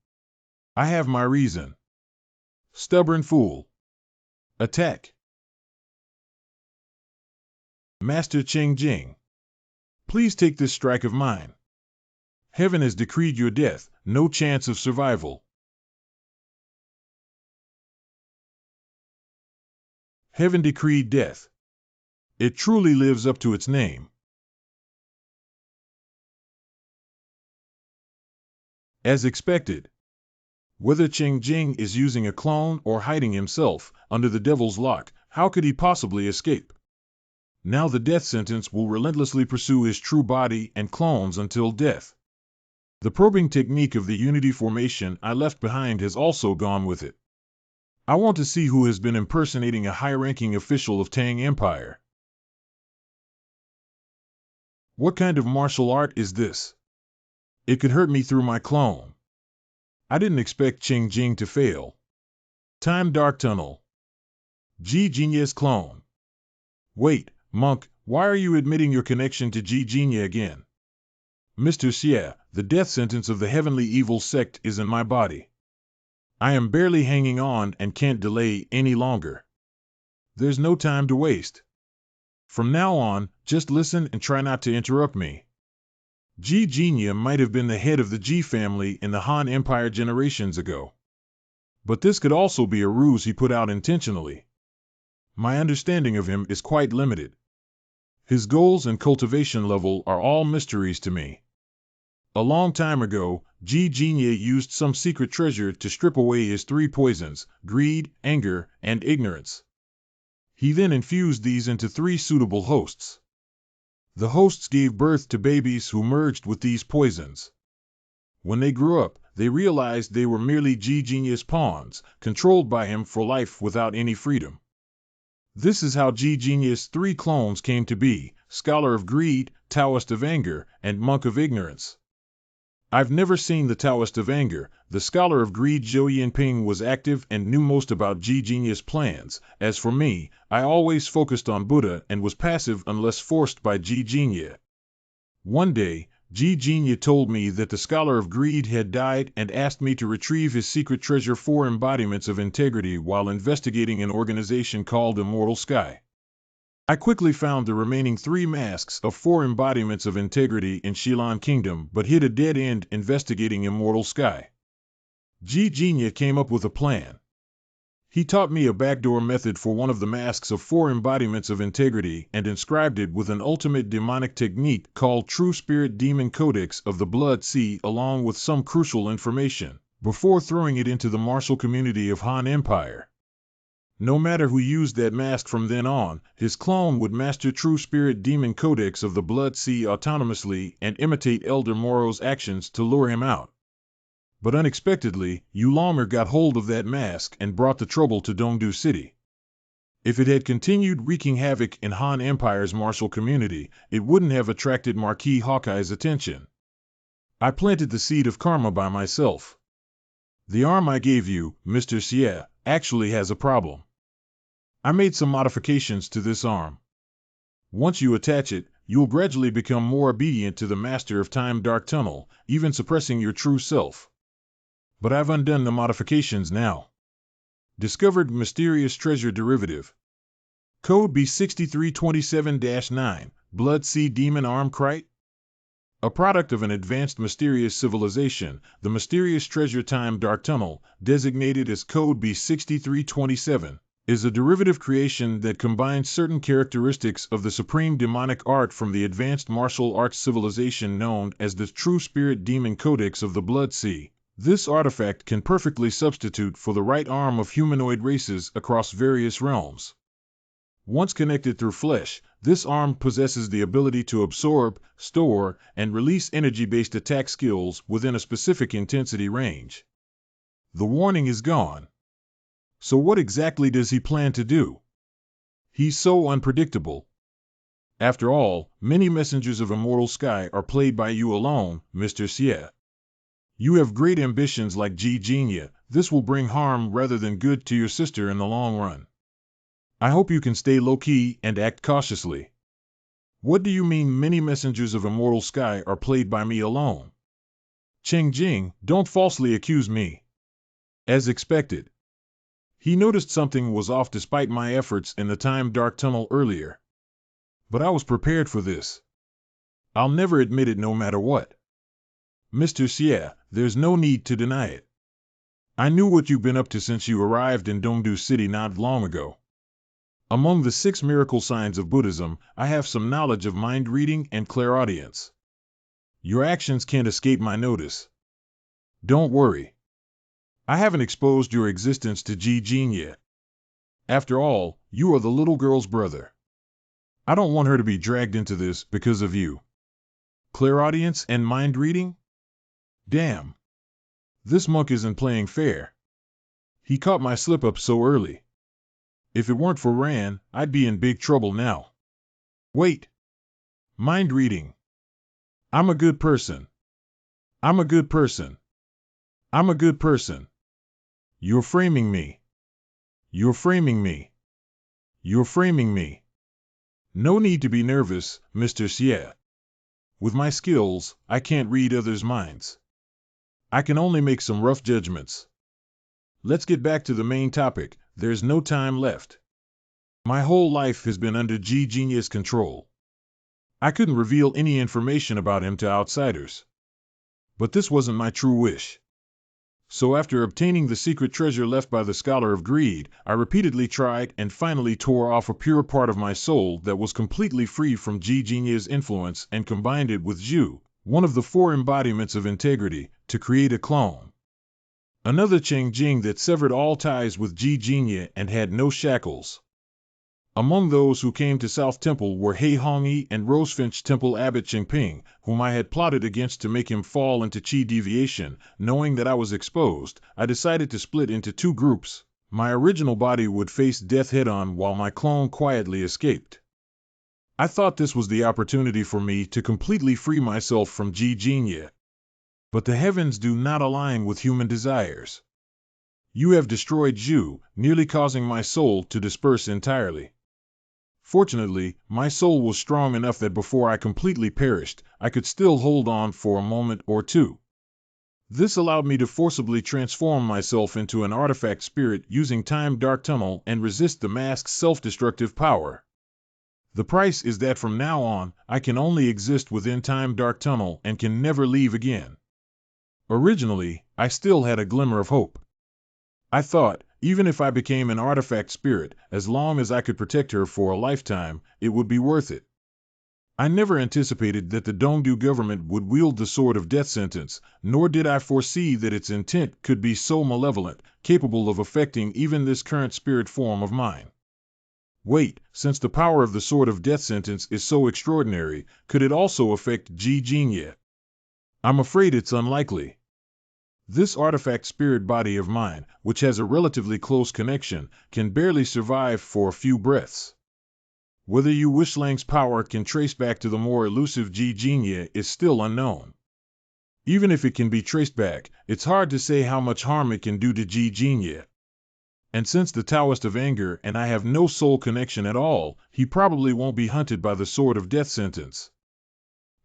I have my reason. Stubborn fool. Attack. Master Cheng Jing. Please take this strike of mine. Heaven has decreed your death, no chance of survival. Heaven decreed death. It truly lives up to its name. As expected. Whether Cheng Jing is using a clone or hiding himself under the devil's lock, how could he possibly escape? Now the death sentence will relentlessly pursue his true body and clones until death. The probing technique of the unity formation I left behind has also gone with it. I want to see who has been impersonating a high-ranking official of Tang Empire. What kind of martial art is this? It could hurt me through my clone. I didn't expect Cheng Jing to fail. Time Dark Tunnel. Ji Jinya's clone. Wait, monk, why are you admitting your connection to Ji Jinya again? Mr. Xie, the death sentence of the heavenly evil sect is in my body. I am barely hanging on and can't delay any longer. There's no time to waste. From now on, just listen and try not to interrupt me. Ji Jinya might have been the head of the Ji family in the Han Empire generations ago. But this could also be a ruse he put out intentionally. My understanding of him is quite limited. His goals and cultivation level are all mysteries to me. A long time ago, Ji Jinya used some secret treasure to strip away his 3 poisons, greed, anger, and ignorance. He then infused these into 3 suitable hosts. The hosts gave birth to babies who merged with these poisons. When they grew up, they realized they were merely Ji Jinya's pawns, controlled by him for life without any freedom. This is how Ji Jinya's 3 clones came to be: Scholar of Greed, Taoist of Anger, and Monk of Ignorance. I've never seen the Taoist of Anger. The Scholar of Greed Zhou Yinping was active and knew most about Ji Jinya's plans. As for me, I always focused on Buddha and was passive unless forced by Ji Jinya. One day, Ji Jinya told me that the Scholar of Greed had died and asked me to retrieve his secret treasure, 4 embodiments of integrity, while investigating an organization called Immortal Sky. I quickly found the remaining 3 masks of 4 embodiments of integrity in Shilon Kingdom, but hit a dead end investigating Immortal Sky. Ji Jinya came up with a plan. He taught me a backdoor method for one of the masks of 4 embodiments of integrity and inscribed it with an ultimate demonic technique called True Spirit Demon Codex of the Blood Sea, along with some crucial information, before throwing it into the martial community of Han Empire. No matter who used that mask from then on, his clone would master True Spirit Demon Codex of the Blood Sea autonomously and imitate Elder Moro's actions to lure him out. But unexpectedly, Yulongmer got hold of that mask and brought the trouble to Dongdu City. If it had continued wreaking havoc in Han Empire's martial community, it wouldn't have attracted Marquis Hawkeye's attention. I planted the seed of karma by myself. The arm I gave you, Mr. Xie, actually has a problem. I made some modifications to this arm. Once you attach it, you'll gradually become more obedient to the Master of Time Dark Tunnel, even suppressing your true self. But I've undone the modifications now. Discovered mysterious treasure derivative. Code B6327-9, Blood Sea Demon Arm Crite? A product of an advanced mysterious civilization, the mysterious treasure Time Dark Tunnel, designated as Code B6327, is a derivative creation that combines certain characteristics of the supreme demonic art from the advanced martial arts civilization known as the True Spirit Demon Codex of the Blood Sea. This artifact can perfectly substitute for the right arm of humanoid races across various realms. Once connected through flesh, this arm possesses the ability to absorb, store, and release energy-based attack skills within a specific intensity range. The warning is gone. So what exactly does he plan to do? He's so unpredictable. After all, many messengers of Immortal Sky are played by you alone, Mr. Xie. You have great ambitions like Ji Jinya. This will bring harm rather than good to your sister in the long run. I hope you can stay low-key and act cautiously. What do you mean many messengers of Immortal Sky are played by me alone? Cheng Jing, don't falsely accuse me. As expected. He noticed something was off despite my efforts in the Time Dark Tunnel earlier. But I was prepared for this. I'll never admit it no matter what. Mr. Xie, there's no need to deny it. I knew what you've been up to since you arrived in Dongdu City not long ago. Among the 6 miracle signs of Buddhism, I have some knowledge of mind reading and clairaudience. Your actions can't escape my notice. Don't worry. I haven't exposed your existence to Ji Jin yet. After all, you are the little girl's brother. I don't want her to be dragged into this because of you. Clairaudience and mind reading? Damn. This monk isn't playing fair. He caught my slip-up so early. If it weren't for Ran, I'd be in big trouble now. Wait. Mind reading. I'm a good person. I'm a good person. I'm a good person. You're framing me. You're framing me. You're framing me. No need to be nervous, Mr. Xie. With my skills, I can't read others' minds. I can only make some rough judgments. Let's get back to the main topic. There's no time left. My whole life has been under Ji Jinya's control. I couldn't reveal any information about him to outsiders. But this wasn't my true wish. So after obtaining the secret treasure left by the Scholar of Greed, I repeatedly tried and finally tore off a pure part of my soul that was completely free from Ji Jinya's influence and combined it with Zhu, one of the 4 embodiments of integrity, to create a clone. Another Cheng Jing that severed all ties with Ji Jinya and had no shackles. Among those who came to South Temple were Hei Hongyi and Rosefinch Temple Abbot Chengping, whom I had plotted against to make him fall into Qi deviation. Knowing that I was exposed, I decided to split into 2 groups. My original body would face death head-on while my clone quietly escaped. I thought this was the opportunity for me to completely free myself from Ji Jinya. But the heavens do not align with human desires. You have destroyed Zhu, nearly causing my soul to disperse entirely. Fortunately, my soul was strong enough that before I completely perished, I could still hold on for a moment or two. This allowed me to forcibly transform myself into an artifact spirit using Time Dark Tunnel and resist the mask's self-destructive power. The price is that from now on, I can only exist within Time Dark Tunnel and can never leave again. Originally, I still had a glimmer of hope. I thought, even if I became an artifact spirit, as long as I could protect her for a lifetime, it would be worth it. I never anticipated that the Dongdu government would wield the sword of death sentence, nor did I foresee that its intent could be so malevolent, capable of affecting even this current spirit form of mine. Wait, since the power of the sword of death sentence is so extraordinary, could it also affect Ji Jingye? I'm afraid it's unlikely. This artifact spirit body of mine, which has a relatively close connection, can barely survive for a few breaths. Whether Yu Wishlang's power can trace back to the more elusive Ji Jingye is still unknown. Even if it can be traced back, it's hard to say how much harm it can do to Ji Jingye. And since the Taoist of Anger and I have no soul connection at all, he probably won't be hunted by the sword of death sentence.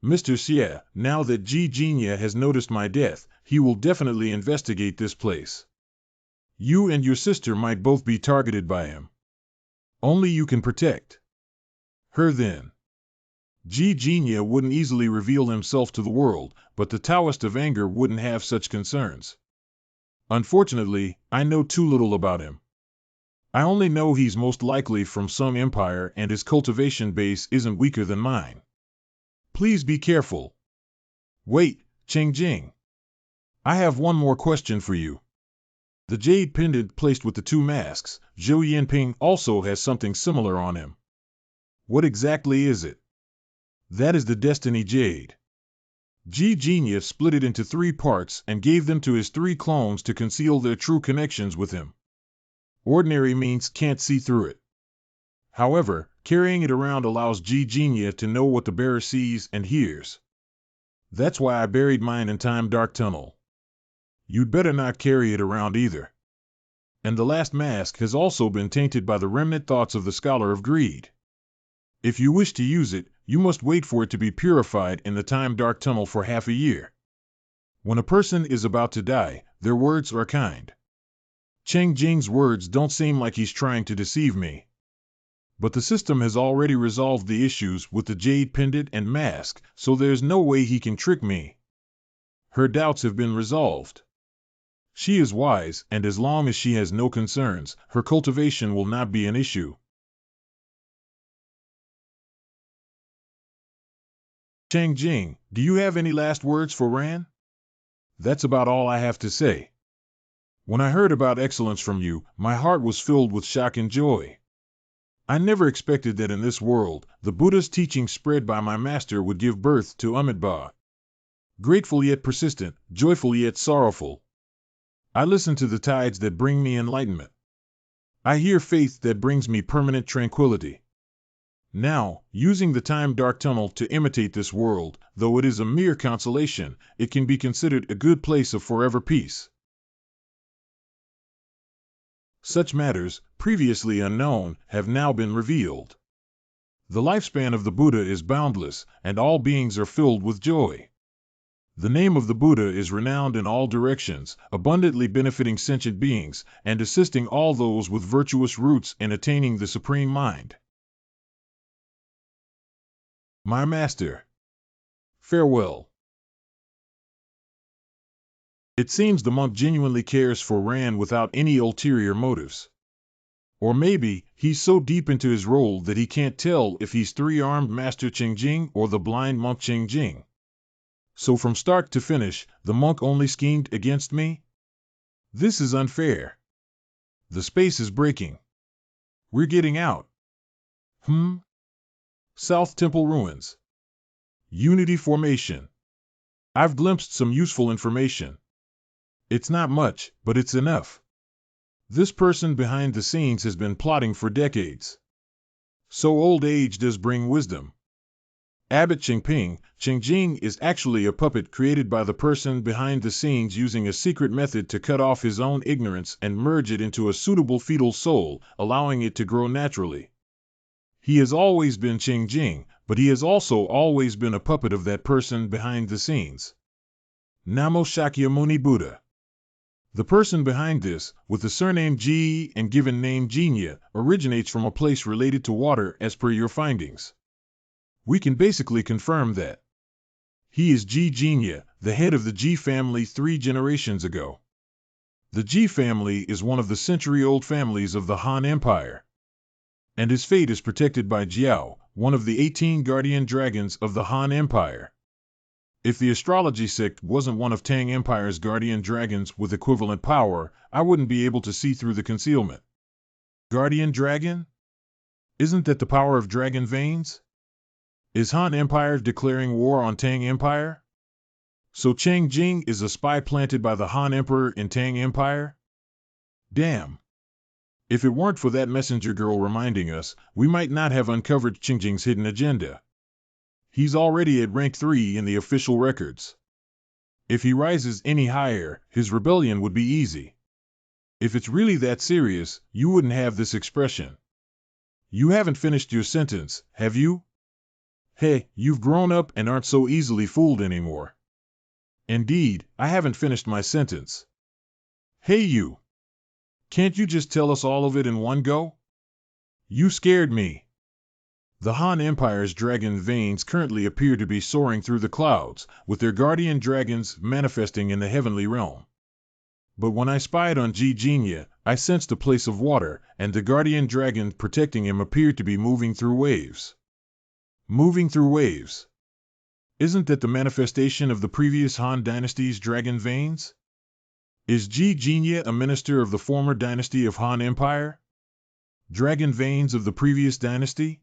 Mr. Xie, now that Ji Jingye has noticed my death, he will definitely investigate this place. You and your sister might both be targeted by him. Only you can protect her then. Ji Jingye wouldn't easily reveal himself to the world, but the Taoist of Anger wouldn't have such concerns. Unfortunately, I know too little about him. I only know he's most likely from some empire and his cultivation base isn't weaker than mine. Please be careful. Wait, Chengjing. I have one more question for you. The jade pendant placed with the two masks, Zhou Yinping also has something similar on him. What exactly is it? That is the Destiny Jade. Ji Jingye split it into 3 parts and gave them to his 3 clones to conceal their true connections with him. Ordinary means can't see through it. However, carrying it around allows Ji Jingye to know what the bearer sees and hears. That's why I buried mine in Time Dark Tunnel. You'd better not carry it around either. And the last mask has also been tainted by the remnant thoughts of the Scholar of Greed. If you wish to use it, you must wait for it to be purified in the Time Dark Tunnel for half a year. When a person is about to die, their words are kind. Cheng Jing's words don't seem like he's trying to deceive me. But the system has already resolved the issues with the jade pendant and mask, so there's no way he can trick me. Her doubts have been resolved. She is wise, and as long as she has no concerns, her cultivation will not be an issue. Cheng Jing, do you have any last words for Ran? That's about all I have to say. When I heard about excellence from you, my heart was filled with shock and joy. I never expected that in this world, the Buddha's teaching spread by my master would give birth to Amitabha. Grateful yet persistent, joyful yet sorrowful. I listen to the tides that bring me enlightenment. I hear faith that brings me permanent tranquility. Now, using the Time Dark Tunnel to imitate this world, though it is a mere consolation, it can be considered a good place of forever peace. Such matters, previously unknown, have now been revealed. The lifespan of the Buddha is boundless, and all beings are filled with joy. The name of the Buddha is renowned in all directions, abundantly benefiting sentient beings, and assisting all those with virtuous roots in attaining the Supreme Mind. My Master. Farewell. It seems the monk genuinely cares for Ran without any ulterior motives. Or maybe, he's so deep into his role that he can't tell if he's three-armed Master Chengjing or the blind monk Chengjing. So from start to finish, the monk only schemed against me? This is unfair. The space is breaking. We're getting out. South Temple Ruins. Unity Formation. I've glimpsed some useful information. It's not much, but it's enough. This person behind the scenes has been plotting for decades. So old age does bring wisdom. Abbot Chengjing is actually a puppet created by the person behind the scenes using a secret method to cut off his own ignorance and merge it into a suitable fetal soul, allowing it to grow naturally. He has always been Qing Jing, but he has also always been a puppet of that person behind the scenes. Namo Shakyamuni Buddha. The person behind this, with the surname Ji and given name Jinya, originates from a place related to water as per your findings. We can basically confirm that. He is Ji Jinya, the head of the Ji family 3 generations ago. The Ji family is one of the century-old families of the Han Empire. And his fate is protected by Jiao, one of the 18 guardian dragons of the Han Empire. If the astrology sect wasn't one of Tang Empire's guardian dragons with equivalent power, I wouldn't be able to see through the concealment. Guardian dragon? Isn't that the power of dragon veins? Is Han Empire declaring war on Tang Empire? So Cheng Jing is a spy planted by the Han Emperor in Tang Empire? Damn. If it weren't for that messenger girl reminding us, we might not have uncovered Cheng Jing's hidden agenda. He's already at rank 3 in the official records. If he rises any higher, his rebellion would be easy. If it's really that serious, you wouldn't have this expression. You haven't finished your sentence, have you? Hey, you've grown up and aren't so easily fooled anymore. Indeed, I haven't finished my sentence. Hey you! Can't you just tell us all of it in one go? You scared me. The Han Empire's dragon veins currently appear to be soaring through the clouds, with their guardian dragons manifesting in the heavenly realm. But when I spied on Ji Jinya, I sensed a place of water, and the guardian dragon protecting him appeared to be moving through waves. Moving through waves. Isn't that the manifestation of the previous Han dynasty's dragon veins? Is Ji Jinya a minister of the former dynasty of Han Empire? Dragon veins of the previous dynasty?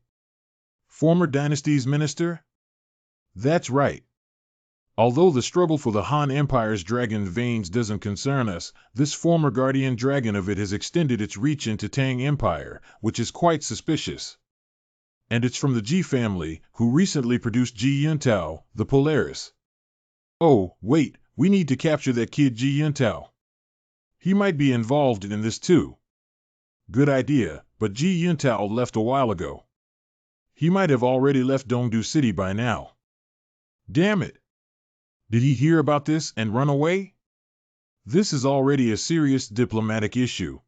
Former dynasty's minister? That's right. Although the struggle for the Han Empire's dragon veins doesn't concern us, this former guardian dragon of it has extended its reach into Tang Empire, which is quite suspicious. And it's from the Ji family, who recently produced Ji Yuntao, the Polaris. Oh, wait, we need to capture that kid Ji Yuntao. He might be involved in this too. Good idea, but Ji Yuntao left a while ago. He might have already left Dongdu City by now. Damn it! Did he hear about this and run away? This is already a serious diplomatic issue.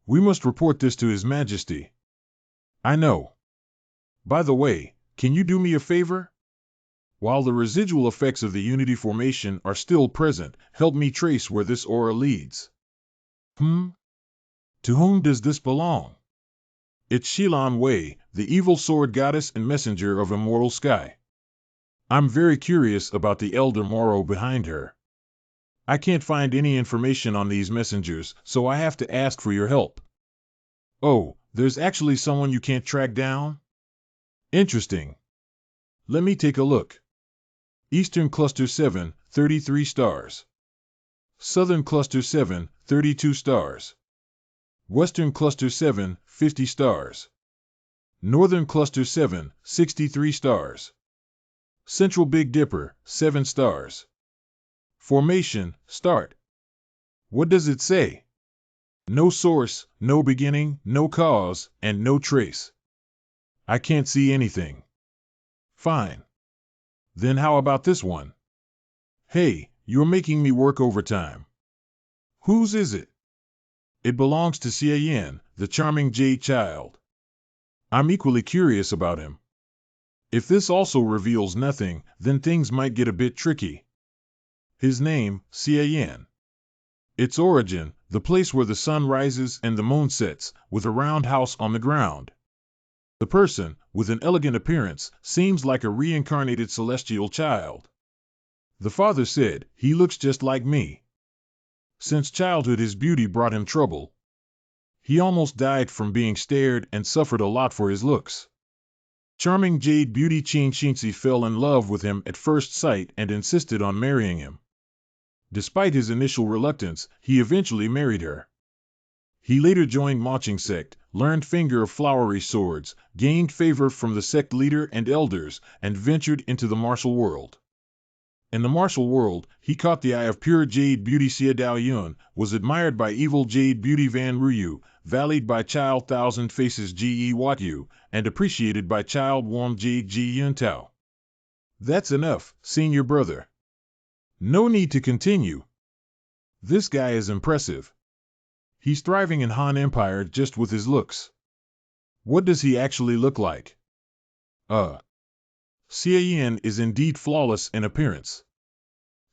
We must report this to His Majesty. I know. By the way, can you do me a favor? While the residual effects of the Unity formation are still present, help me trace where this aura leads. To whom does this belong? It's Xilan Wei, the evil sword goddess and messenger of immortal sky. I'm very curious about the elder Moro behind her. I can't find any information on these messengers, so I have to ask for your help. Oh, there's actually someone you can't track down? Interesting. Let me take a look. Eastern Cluster 7, 33 stars. Southern Cluster 7, 32 stars. Western Cluster 7, 50 stars. Northern Cluster 7, 63 stars. Central Big Dipper, 7 stars. Formation, start. What does it say? No source, no beginning, no cause, and no trace. I can't see anything. Fine. Then how about this one? Hey, you're making me work overtime. Whose is it? It belongs to Xie Yan, the charming jade child. I'm equally curious about him. If this also reveals nothing, then things might get a bit tricky. His name, Xie Yan. Its origin, the place where the sun rises and the moon sets, with a round house on the ground. The person, with an elegant appearance, seems like a reincarnated celestial child. The father said, he looks just like me. Since childhood his beauty brought him trouble. He almost died from being stared and suffered a lot for his looks. Charming jade beauty Qin Xinzi fell in love with him at first sight and insisted on marrying him. Despite his initial reluctance, he eventually married her. He later joined Maching sect, learned Finger of Flowery Swords, gained favor from the sect leader and elders, and ventured into the martial world. In the martial world, he caught the eye of pure jade beauty Xia Dao Yun, was admired by evil jade beauty Van Ruyu, valued by child thousand faces Ge Wat Yu, and appreciated by child warm jade Ji Yun Tao. That's enough, senior brother. No need to continue. This guy is impressive. He's thriving in Han Empire just with his looks. What does he actually look like? Xia Yin is indeed flawless in appearance.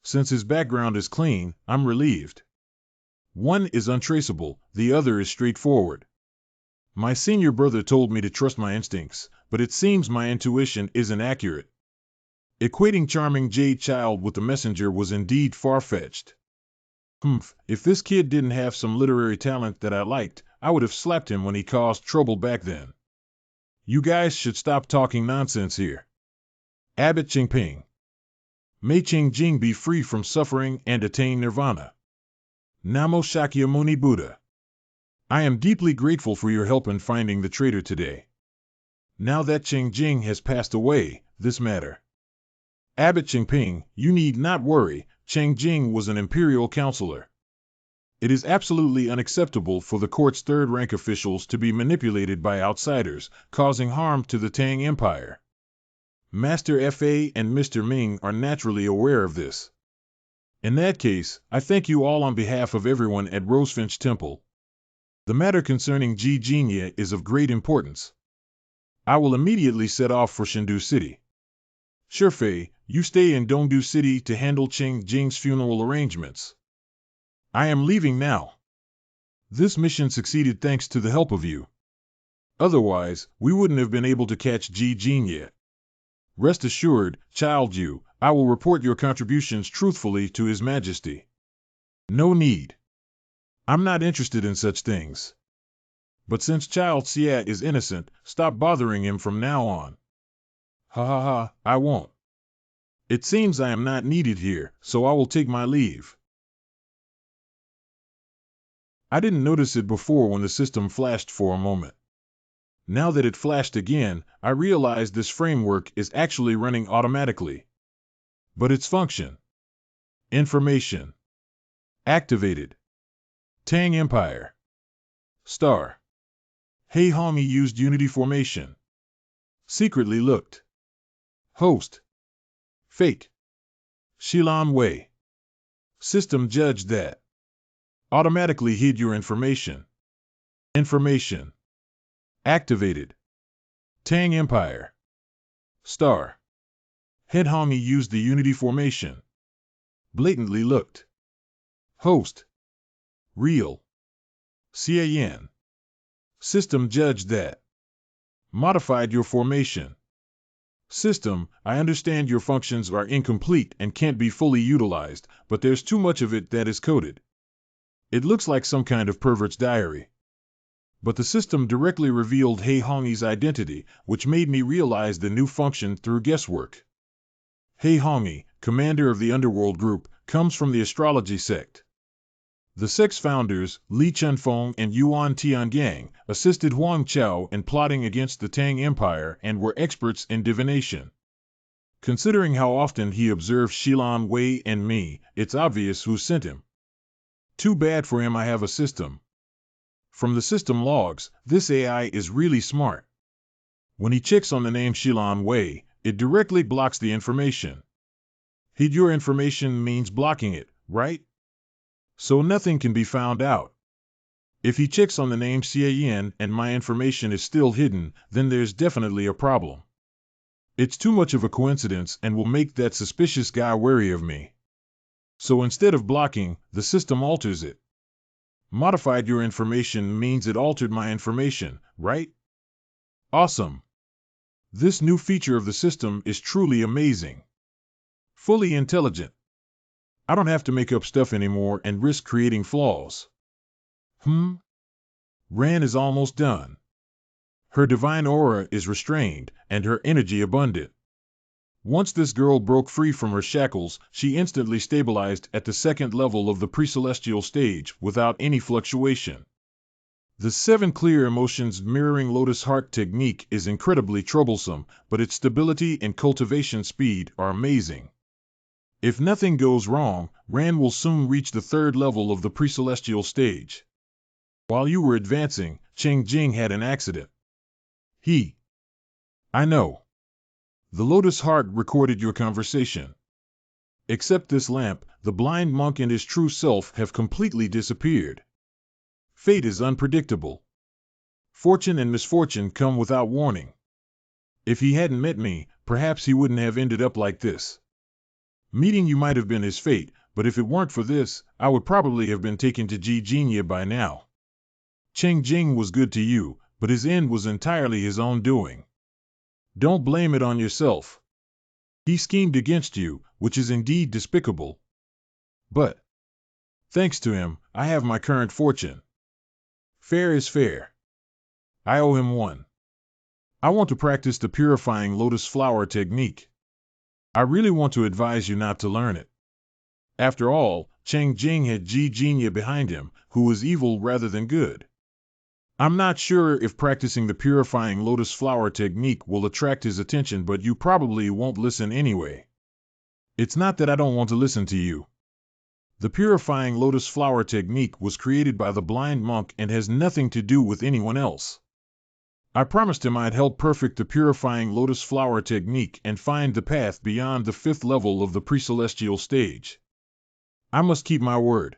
Since his background is clean, I'm relieved. One is untraceable, the other is straightforward. My senior brother told me to trust my instincts, but it seems my intuition isn't accurate. Equating charming jade child with the messenger was indeed far-fetched. If this kid didn't have some literary talent that I liked, I would have slapped him when he caused trouble back then. You guys should stop talking nonsense here. Abbot Qingping. May Qingjing be free from suffering and attain nirvana. Namo Shakyamuni Buddha. I am deeply grateful for your help in finding the traitor today. Now that Qingjing has passed away, this matter. Abbot Qingping, you need not worry, Qingjing was an imperial counselor. It is absolutely unacceptable for the court's third-rank officials to be manipulated by outsiders, causing harm to the Tang Empire. Master Fa and Mr. Ming are naturally aware of this. In that case, I thank you all on behalf of everyone at Rosefinch Temple. The matter concerning Ji Jinya is of great importance. I will immediately set off for Shendu City. Shifei, you stay in Dongdu City to handle Qingjing's funeral arrangements. I am leaving now. This mission succeeded thanks to the help of you. Otherwise, we wouldn't have been able to catch Ji Jinya. Rest assured, Child Yu, I will report your contributions truthfully to His Majesty. No need. I'm not interested in such things. But since Child Xia is innocent, stop bothering him from now on. Ha ha ha, I won't. It seems I am not needed here, so I will take my leave. I didn't notice it before when the system flashed for a moment. Now that it flashed again, I realized this framework is actually running automatically. But its function. Information. Activated. Tang Empire. Star. Hei Hongi used Unity Formation. Secretly looked. Host. Fake. Shilan Wei. System judged that. Automatically hid your information. Information. Activated. Tang Empire. Star. Head Hongi used the Unity Formation. Blatantly looked. Host. Real. Xia Yan. System judged that. Modified your formation. System, I understand your functions are incomplete and can't be fully utilized, but there's too much of it that is coded. It looks like some kind of pervert's diary. But the system directly revealed Hei Hongi's identity, which made me realize the new function through guesswork. Hei Hongi, commander of the underworld group, comes from the astrology sect. The sect's founders, Li Chunfeng and Yuan Tiangang, assisted Huang Chao in plotting against the Tang Empire and were experts in divination. Considering how often he observed Shilan Wei and me, it's obvious who sent him. Too bad for him I have a system. From the system logs, this AI is really smart. When he checks on the name Shilan Wei, it directly blocks the information. Hid your information means blocking it, right? So nothing can be found out. If he checks on the name Xia Yan and my information is still hidden, then there's definitely a problem. It's too much of a coincidence and will make that suspicious guy wary of me. So instead of blocking, the system alters it. Modified your information means it altered my information, right? Awesome. This new feature of the system is truly amazing. Fully intelligent. I don't have to make up stuff anymore and risk creating flaws. Ran is almost done. Her divine aura is restrained, and her energy abundant. Once this girl broke free from her shackles, she instantly stabilized at the second level of the pre-celestial stage without any fluctuation. The 7 clear emotions mirroring Lotus Heart technique is incredibly troublesome, but its stability and cultivation speed are amazing. If nothing goes wrong, Ran will soon reach the third level of the pre-celestial stage. While you were advancing, Cheng Jing had an accident. I know. The Lotus Heart recorded your conversation. Except this lamp, the blind monk and his true self have completely disappeared. Fate is unpredictable. Fortune and misfortune come without warning. If he hadn't met me, perhaps he wouldn't have ended up like this. Meeting you might have been his fate, but if it weren't for this, I would probably have been taken to Jijinya by now. Cheng Jing was good to you, but his end was entirely his own doing. Don't blame it on yourself. He schemed against you, which is indeed despicable. But, thanks to him, I have my current fortune. Fair is fair. I owe him one. I want to practice the purifying lotus flower technique. I really want to advise you not to learn it. After all, Cheng Jing had Jijinya behind him, who was evil rather than good. I'm not sure if practicing the purifying lotus flower technique will attract his attention, but you probably won't listen anyway. It's not that I don't want to listen to you. The purifying lotus flower technique was created by the blind monk and has nothing to do with anyone else. I promised him I'd help perfect the purifying lotus flower technique and find the path beyond the fifth level of the pre-celestial stage. I must keep my word.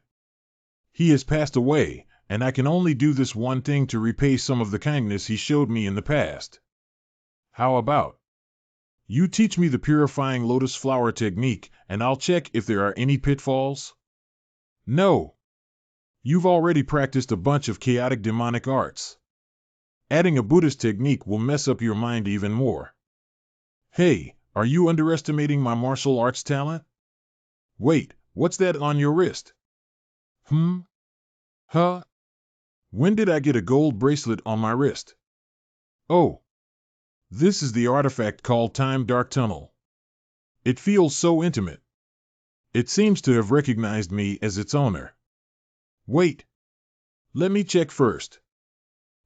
He has passed away, and I can only do this one thing to repay some of the kindness he showed me in the past. How about you teach me the purifying lotus flower technique, and I'll check if there are any pitfalls? No. You've already practiced a bunch of chaotic demonic arts. Adding a Buddhist technique will mess up your mind even more. Hey, are you underestimating my martial arts talent? Wait, what's that on your wrist? Huh? When did I get a gold bracelet on my wrist? Oh. This is the artifact called Time Dark Tunnel. It feels so intimate. It seems to have recognized me as its owner. Wait. Let me check first.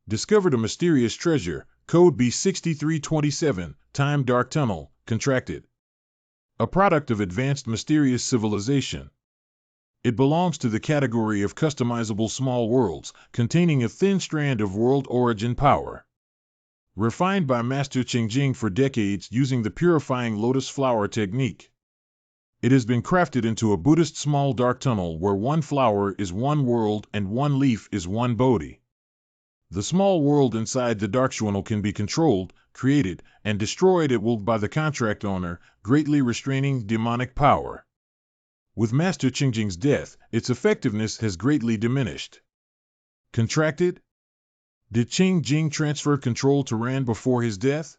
Discovered a mysterious treasure, code B6327, Time Dark Tunnel, contracted. A product of advanced mysterious civilization. It belongs to the category of customizable small worlds, containing a thin strand of world origin power. Refined by Master Cheng Jing for decades using the purifying lotus flower technique. It has been crafted into a Buddhist small dark tunnel where one flower is one world and one leaf is one Bodhi. The small world inside the dark tunnel can be controlled, created, and destroyed at will by the contract owner, greatly restraining demonic power. With Master Cheng Jing's death, its effectiveness has greatly diminished. Contracted? Did Cheng Jing transfer control to Ran before his death?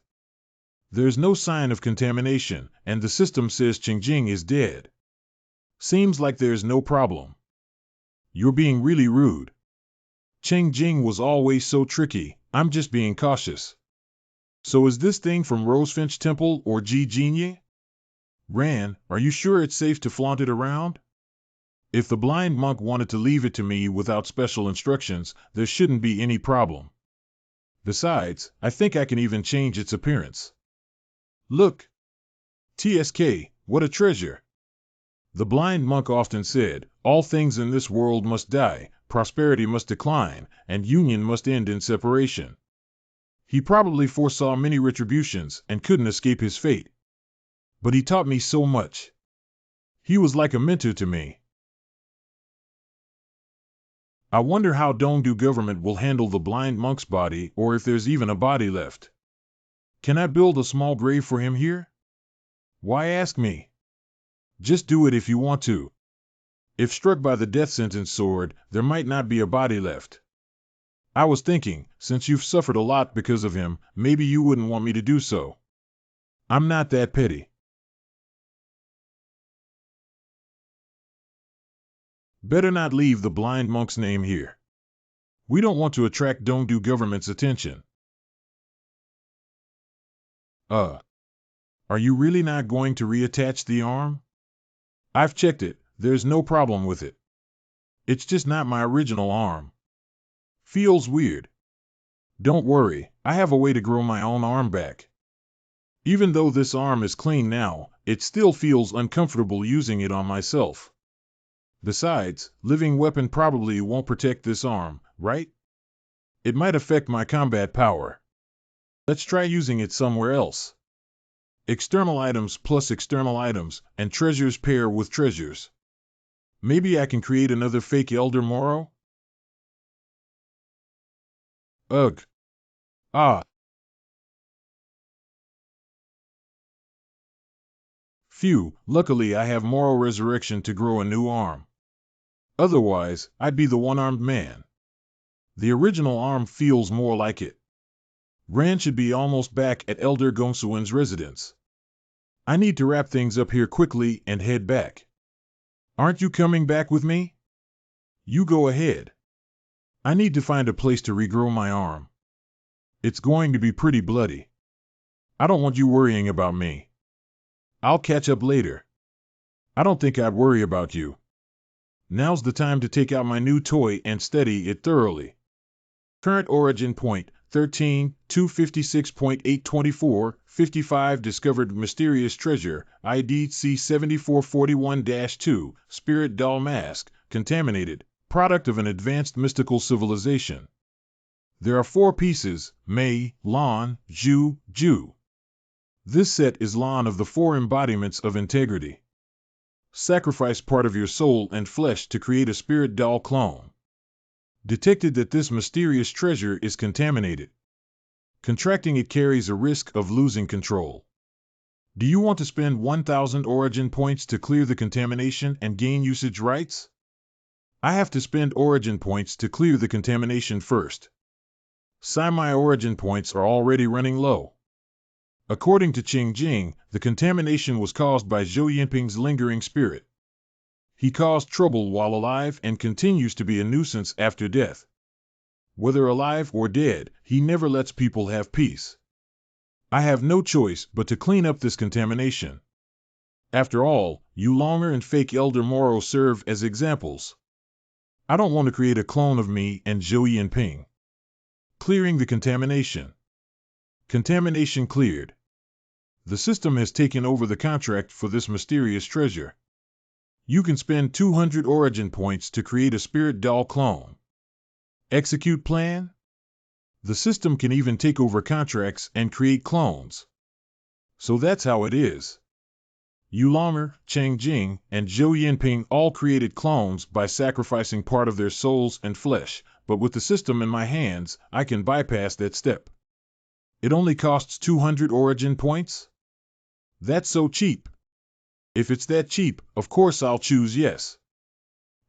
There's no sign of contamination, and the system says Cheng Jing is dead. Seems like there's no problem. You're being really rude. Cheng Jing was always so tricky, I'm just being cautious. So is this thing from Rosefinch Temple or Jijinya? Ran, are you sure it's safe to flaunt it around? If the blind monk wanted to leave it to me without special instructions, there shouldn't be any problem. Besides, I think I can even change its appearance. Look. TSK, what a treasure. The blind monk often said, all things in this world must die, prosperity must decline, and union must end in separation. He probably foresaw many retributions and couldn't escape his fate. But he taught me so much. He was like a mentor to me. I wonder how Dongdu government will handle the blind monk's body, or if there's even a body left. Can I build a small grave for him here? Why ask me? Just do it if you want to. If struck by the death sentence sword, there might not be a body left. I was thinking, since you've suffered a lot because of him, maybe you wouldn't want me to do so. I'm not that petty. Better not leave the blind monk's name here. We don't want to attract Dongdu government's attention. Are you really not going to reattach the arm? I've checked it, there's no problem with it. It's just not my original arm. Feels weird. Don't worry, I have a way to grow my own arm back. Even though this arm is clean now, it still feels uncomfortable using it on myself. Besides, living weapon probably won't protect this arm, right? It might affect my combat power. Let's try using it somewhere else. External items plus external items, and treasures pair with treasures. Maybe I can create another fake Elder Moro? Ugh. Ah. Phew, luckily I have Moro Resurrection to grow a new arm. Otherwise, I'd be the one-armed man. The original arm feels more like it. Ran should be almost back at Elder Gongsuen's residence. I need to wrap things up here quickly and head back. Aren't you coming back with me? You go ahead. I need to find a place to regrow my arm. It's going to be pretty bloody. I don't want you worrying about me. I'll catch up later. I don't think I'd worry about you. Now's the time to take out my new toy and study it thoroughly. Current origin point, 13, 256.824, 55 discovered mysterious treasure, ID C7441-2, spirit doll mask, contaminated, product of an advanced mystical civilization. There are 4 pieces, Mei, Lan, Zhu, Ju. This set is Lan of the 4 embodiments of integrity. Sacrifice part of your soul and flesh to create a spirit doll clone. Detected that this mysterious treasure is contaminated. Contracting it carries a risk of losing control. Do you want to spend 1,000 origin points to clear the contamination and gain usage rights? I have to spend origin points to clear the contamination first. My origin points are already running low. According to Qing Jing, the contamination was caused by Zhou Yinping's lingering spirit. He caused trouble while alive and continues to be a nuisance after death. Whether alive or dead, he never lets people have peace. I have no choice but to clean up this contamination. After all, Yulonger and fake Elder Moro serve as examples. I don't want to create a clone of me and Zhou Yinping. Clearing the contamination. Contamination cleared. The system has taken over the contract for this mysterious treasure. You can spend 200 origin points to create a spirit doll clone. Execute plan? The system can even take over contracts and create clones. So that's how it is. Yulonger, Cheng Jing, and Zhou Yinping all created clones by sacrificing part of their souls and flesh, but with the system in my hands, I can bypass that step. It only costs 200 origin points? That's so cheap. If it's that cheap, of course I'll choose yes.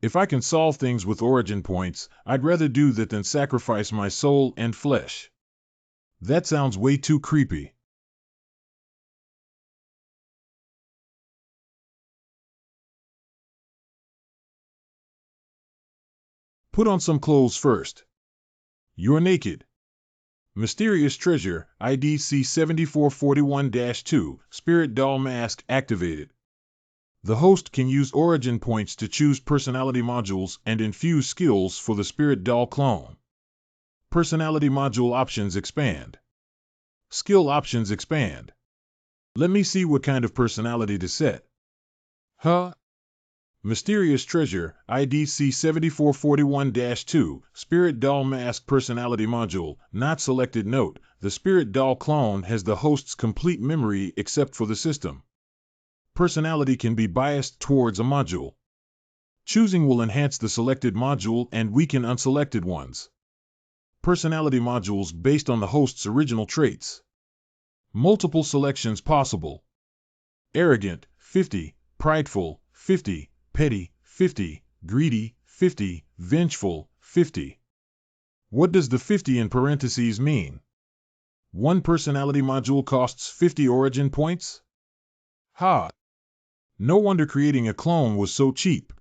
If I can solve things with origin points, I'd rather do that than sacrifice my soul and flesh. That sounds way too creepy. Put on some clothes first. You're naked. Mysterious treasure, ID C7441-2, spirit doll mask activated. The host can use origin points to choose personality modules and infuse skills for the spirit doll clone. Personality module options expand. Skill options expand. Let me see what kind of personality to set. Mysterious treasure, ID C7441-2, spirit doll mask personality module, not selected. Note, the spirit doll clone has the host's complete memory except for the system. Personality can be biased towards a module. Choosing will enhance the selected module and weaken unselected ones. Personality modules based on the host's original traits. Multiple selections possible. Arrogant, 50, prideful, 50, petty, 50, greedy, 50, vengeful, 50. What does the 50 in parentheses mean? One personality module costs 50 origin points? No wonder creating a clone was so cheap.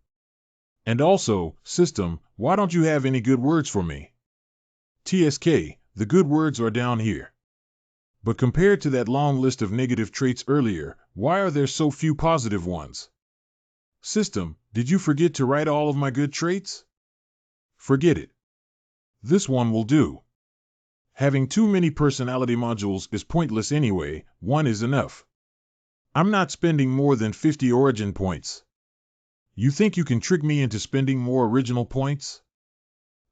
And also, system, why don't you have any good words for me? TSK, the good words are down here. But compared to that long list of negative traits earlier, why are there so few positive ones? System, did you forget to write all of my good traits? Forget it. This one will do. Having too many personality modules is pointless anyway, one is enough. I'm not spending more than 50 origin points. You think you can trick me into spending more original points?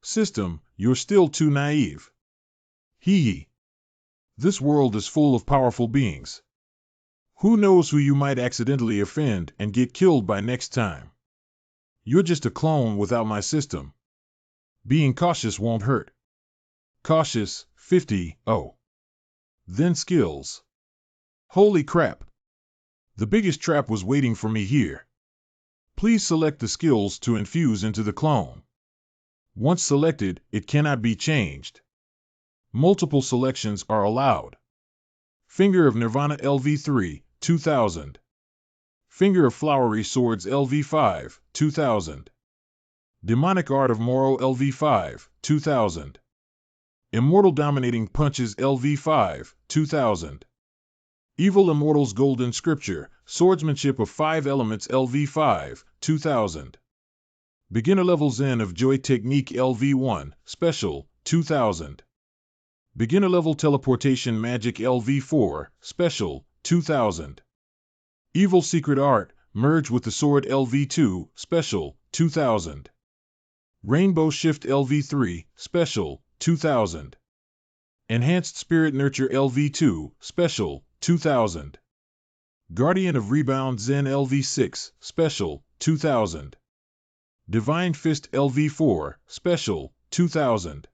System, you're still too naive. Hee hee. This world is full of powerful beings. Who knows who you might accidentally offend and get killed by next time? You're just a clone without my system. Being cautious won't hurt. Cautious, 50, oh. Then skills. Holy crap. The biggest trap was waiting for me here. Please select the skills to infuse into the clone. Once selected, it cannot be changed. Multiple selections are allowed. Finger of Nirvana LV3, 2000. Finger of Flowery Swords LV5, 2000. Demonic Art of Moro LV5, 2000. Immortal Dominating Punches LV5, 2000. Evil Immortals Golden Scripture, Swordsmanship of 5 Elements LV5, 2000. Beginner Level Zen of Joy Technique LV1, Special, 2000. Beginner Level Teleportation Magic LV4, Special, 2000. Evil Secret Art, Merge with the Sword LV2, Special, 2000. Rainbow Shift LV3, Special, 2000. Enhanced Spirit Nurture LV2, Special, 2000. Guardian of Rebound Zen LV6, Special, 2000. Divine Fist LV4, Special, 2000.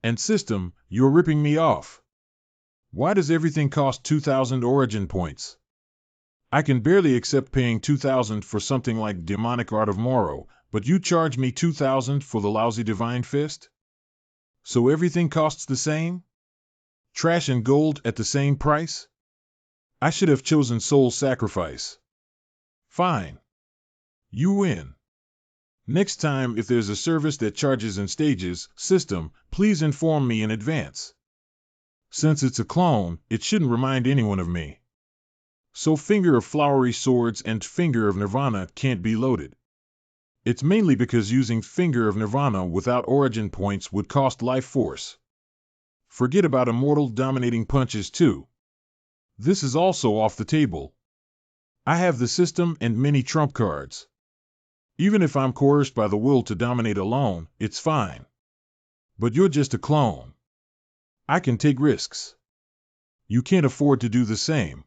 And System, you're ripping me off. Why does everything cost 2,000 origin points? I can barely accept paying 2,000 for something like Demonic Art of Moro, but you charge me 2,000 for the lousy Divine Fist? So everything costs the same? Trash and gold at the same price? I should have chosen Soul Sacrifice. Fine. You win. Next time if there's a service that charges in stages, System, please inform me in advance. Since it's a clone, it shouldn't remind anyone of me. So Finger of Flowery Swords and Finger of Nirvana can't be loaded. It's mainly because using Finger of Nirvana without origin points would cost life force. Forget about Immortal Dominating Punches too. This is also off the table. I have the system and many trump cards. Even if I'm coerced by the will to dominate alone, it's fine. But you're just a clone. I can take risks. You can't afford to do the same.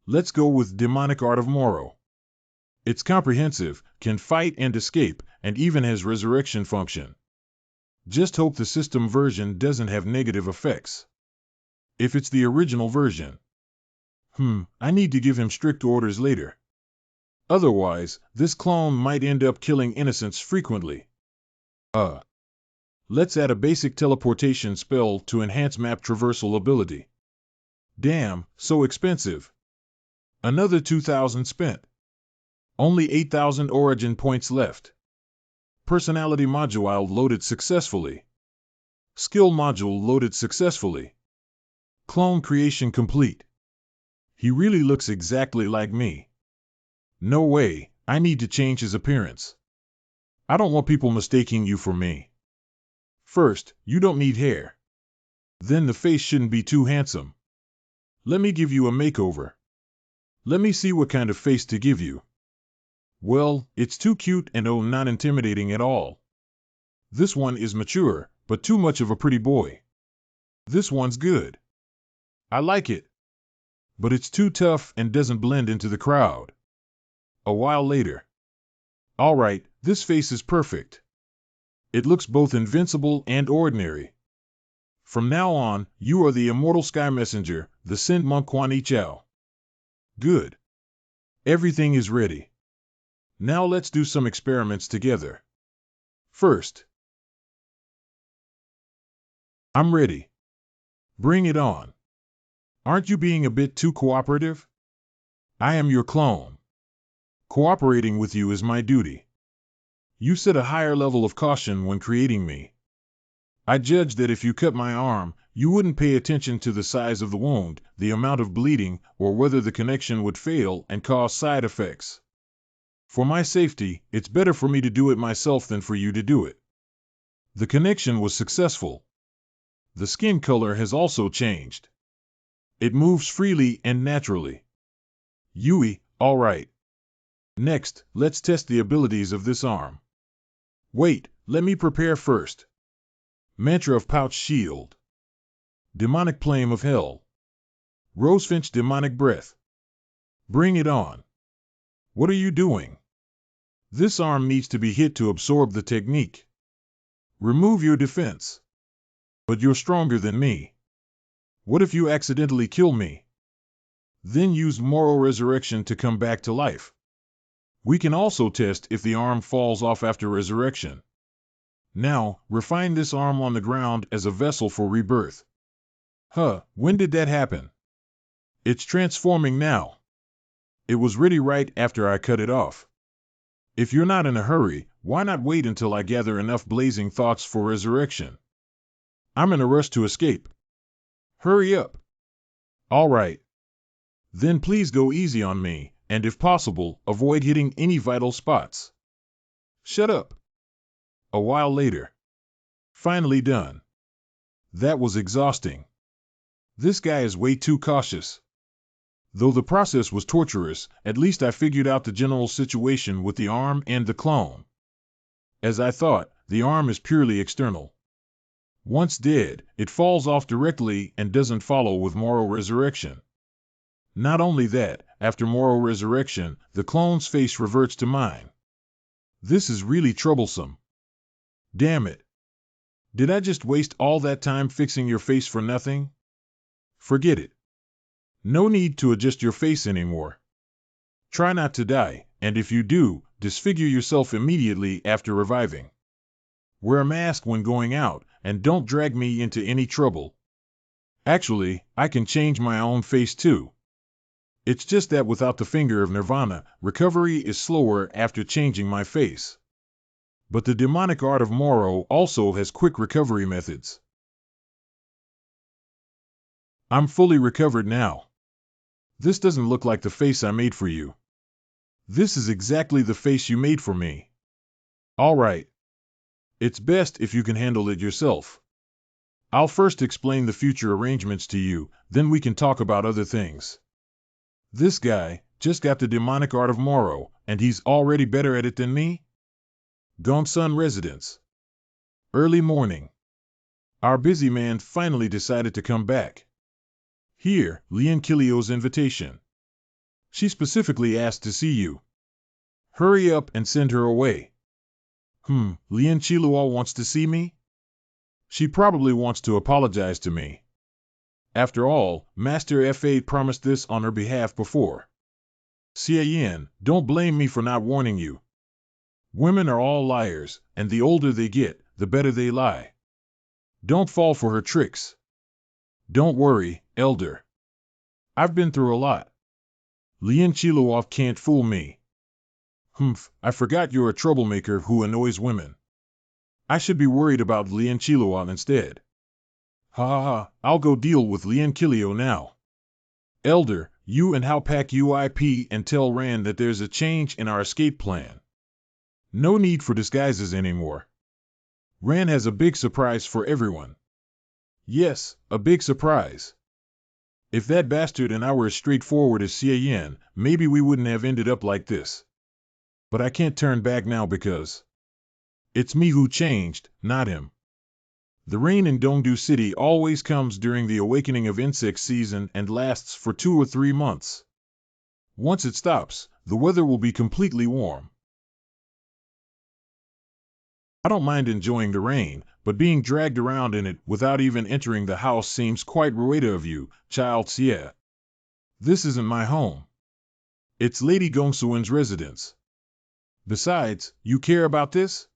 Let's go with Demonic Art of Moro. It's comprehensive, can fight and escape, and even has resurrection function. Just hope the system version doesn't have negative effects. If it's the original version. I need to give him strict orders later. Otherwise, this clone might end up killing innocents frequently. Let's add a basic teleportation spell to enhance map traversal ability. Damn, so expensive. Another 2,000 spent. Only 8,000 origin points left. Personality module loaded successfully. Skill module loaded successfully. Clone creation complete. He really looks exactly like me. No way, I need to change his appearance. I don't want people mistaking you for me. First, you don't need hair. Then the face shouldn't be too handsome. Let me give you a makeover. Let me see what kind of face to give you. Well, it's too cute and not intimidating at all. This one is mature, but too much of a pretty boy. This one's good. I like it. But it's too tough and doesn't blend into the crowd. A while later. All right, this face is perfect. It looks both invincible and ordinary. From now on, you are the immortal sky messenger, the Sind Monk Quan Chao. Good. Everything is ready. Now let's do some experiments together. First. I'm ready. Bring it on. Aren't you being a bit too cooperative? I am your clone. Cooperating with you is my duty. You set a higher level of caution when creating me. I judge that if you cut my arm, you wouldn't pay attention to the size of the wound, the amount of bleeding, or whether the connection would fail and cause side effects. For my safety, it's better for me to do it myself than for you to do it. The connection was successful. The skin color has also changed. It moves freely and naturally. Yui, all right. Next, let's test the abilities of this arm. Wait, let me prepare first. Mantra of Pouch Shield. Demonic Flame of Hell. Rosefinch Demonic Breath. Bring it on. What are you doing? This arm needs to be hit to absorb the technique. Remove your defense. But you're stronger than me. What if you accidentally kill me? Then use Moral Resurrection to come back to life. We can also test if the arm falls off after resurrection. Now, refine this arm on the ground as a vessel for rebirth. When did that happen? It's transforming now. It was ready right after I cut it off. If you're not in a hurry, why not wait until I gather enough blazing thoughts for resurrection? I'm in a rush to escape. Hurry up. All right. Then please go easy on me, and if possible, avoid hitting any vital spots. Shut up. A while later. Finally done. That was exhausting. This guy is way too cautious. Though the process was torturous, at least I figured out the general situation with the arm and the clone. As I thought, the arm is purely external. Once dead, it falls off directly and doesn't follow with moral resurrection. Not only that, after moral resurrection, the clone's face reverts to mine. This is really troublesome. Damn it. Did I just waste all that time fixing your face for nothing? Forget it. No need to adjust your face anymore. Try not to die, and if you do, disfigure yourself immediately after reviving. Wear a mask when going out, and don't drag me into any trouble. Actually, I can change my own face too. It's just that without the finger of Nirvana, recovery is slower after changing my face. But the demonic art of Moro also has quick recovery methods. I'm fully recovered now. This doesn't look like the face I made for you. This is exactly the face you made for me. All right. It's best if you can handle it yourself. I'll first explain the future arrangements to you, then we can talk about other things. This guy just got the demonic art of Moro, and he's already better at it than me? Gonsun residence. Early morning. Our busy man finally decided to come back. Here, Lian Kilio's invitation. She specifically asked to see you. Hurry up and send her away. Lian Chilua wants to see me? She probably wants to apologize to me. After all, Master F8 promised this on her behalf before. Xie Yin, don't blame me for not warning you. Women are all liars, and the older they get, the better they lie. Don't fall for her tricks. Don't worry, Elder. I've been through a lot. Lian Chiluov can't fool me. I forgot you're a troublemaker who annoys women. I should be worried about Lian Chiluov instead. I'll go deal with Lian Kilio now. Elder, you and How Pack UIP and tell Rand that there's a change in our escape plan. No need for disguises anymore. Rand has a big surprise for everyone. Yes, a big surprise. If that bastard and I were as straightforward as Xie Yin, maybe we wouldn't have ended up like this. But I can't turn back now because it's me who changed, not him. The rain in Dongdu City always comes during the awakening of insect season and lasts for 2 or 3 months. Once it stops, the weather will be completely warm. I don't mind enjoying the rain, but being dragged around in it without even entering the house seems quite rueda of you, child Xie. This isn't my home. It's Lady Gongsuen's residence. Besides, you care about this?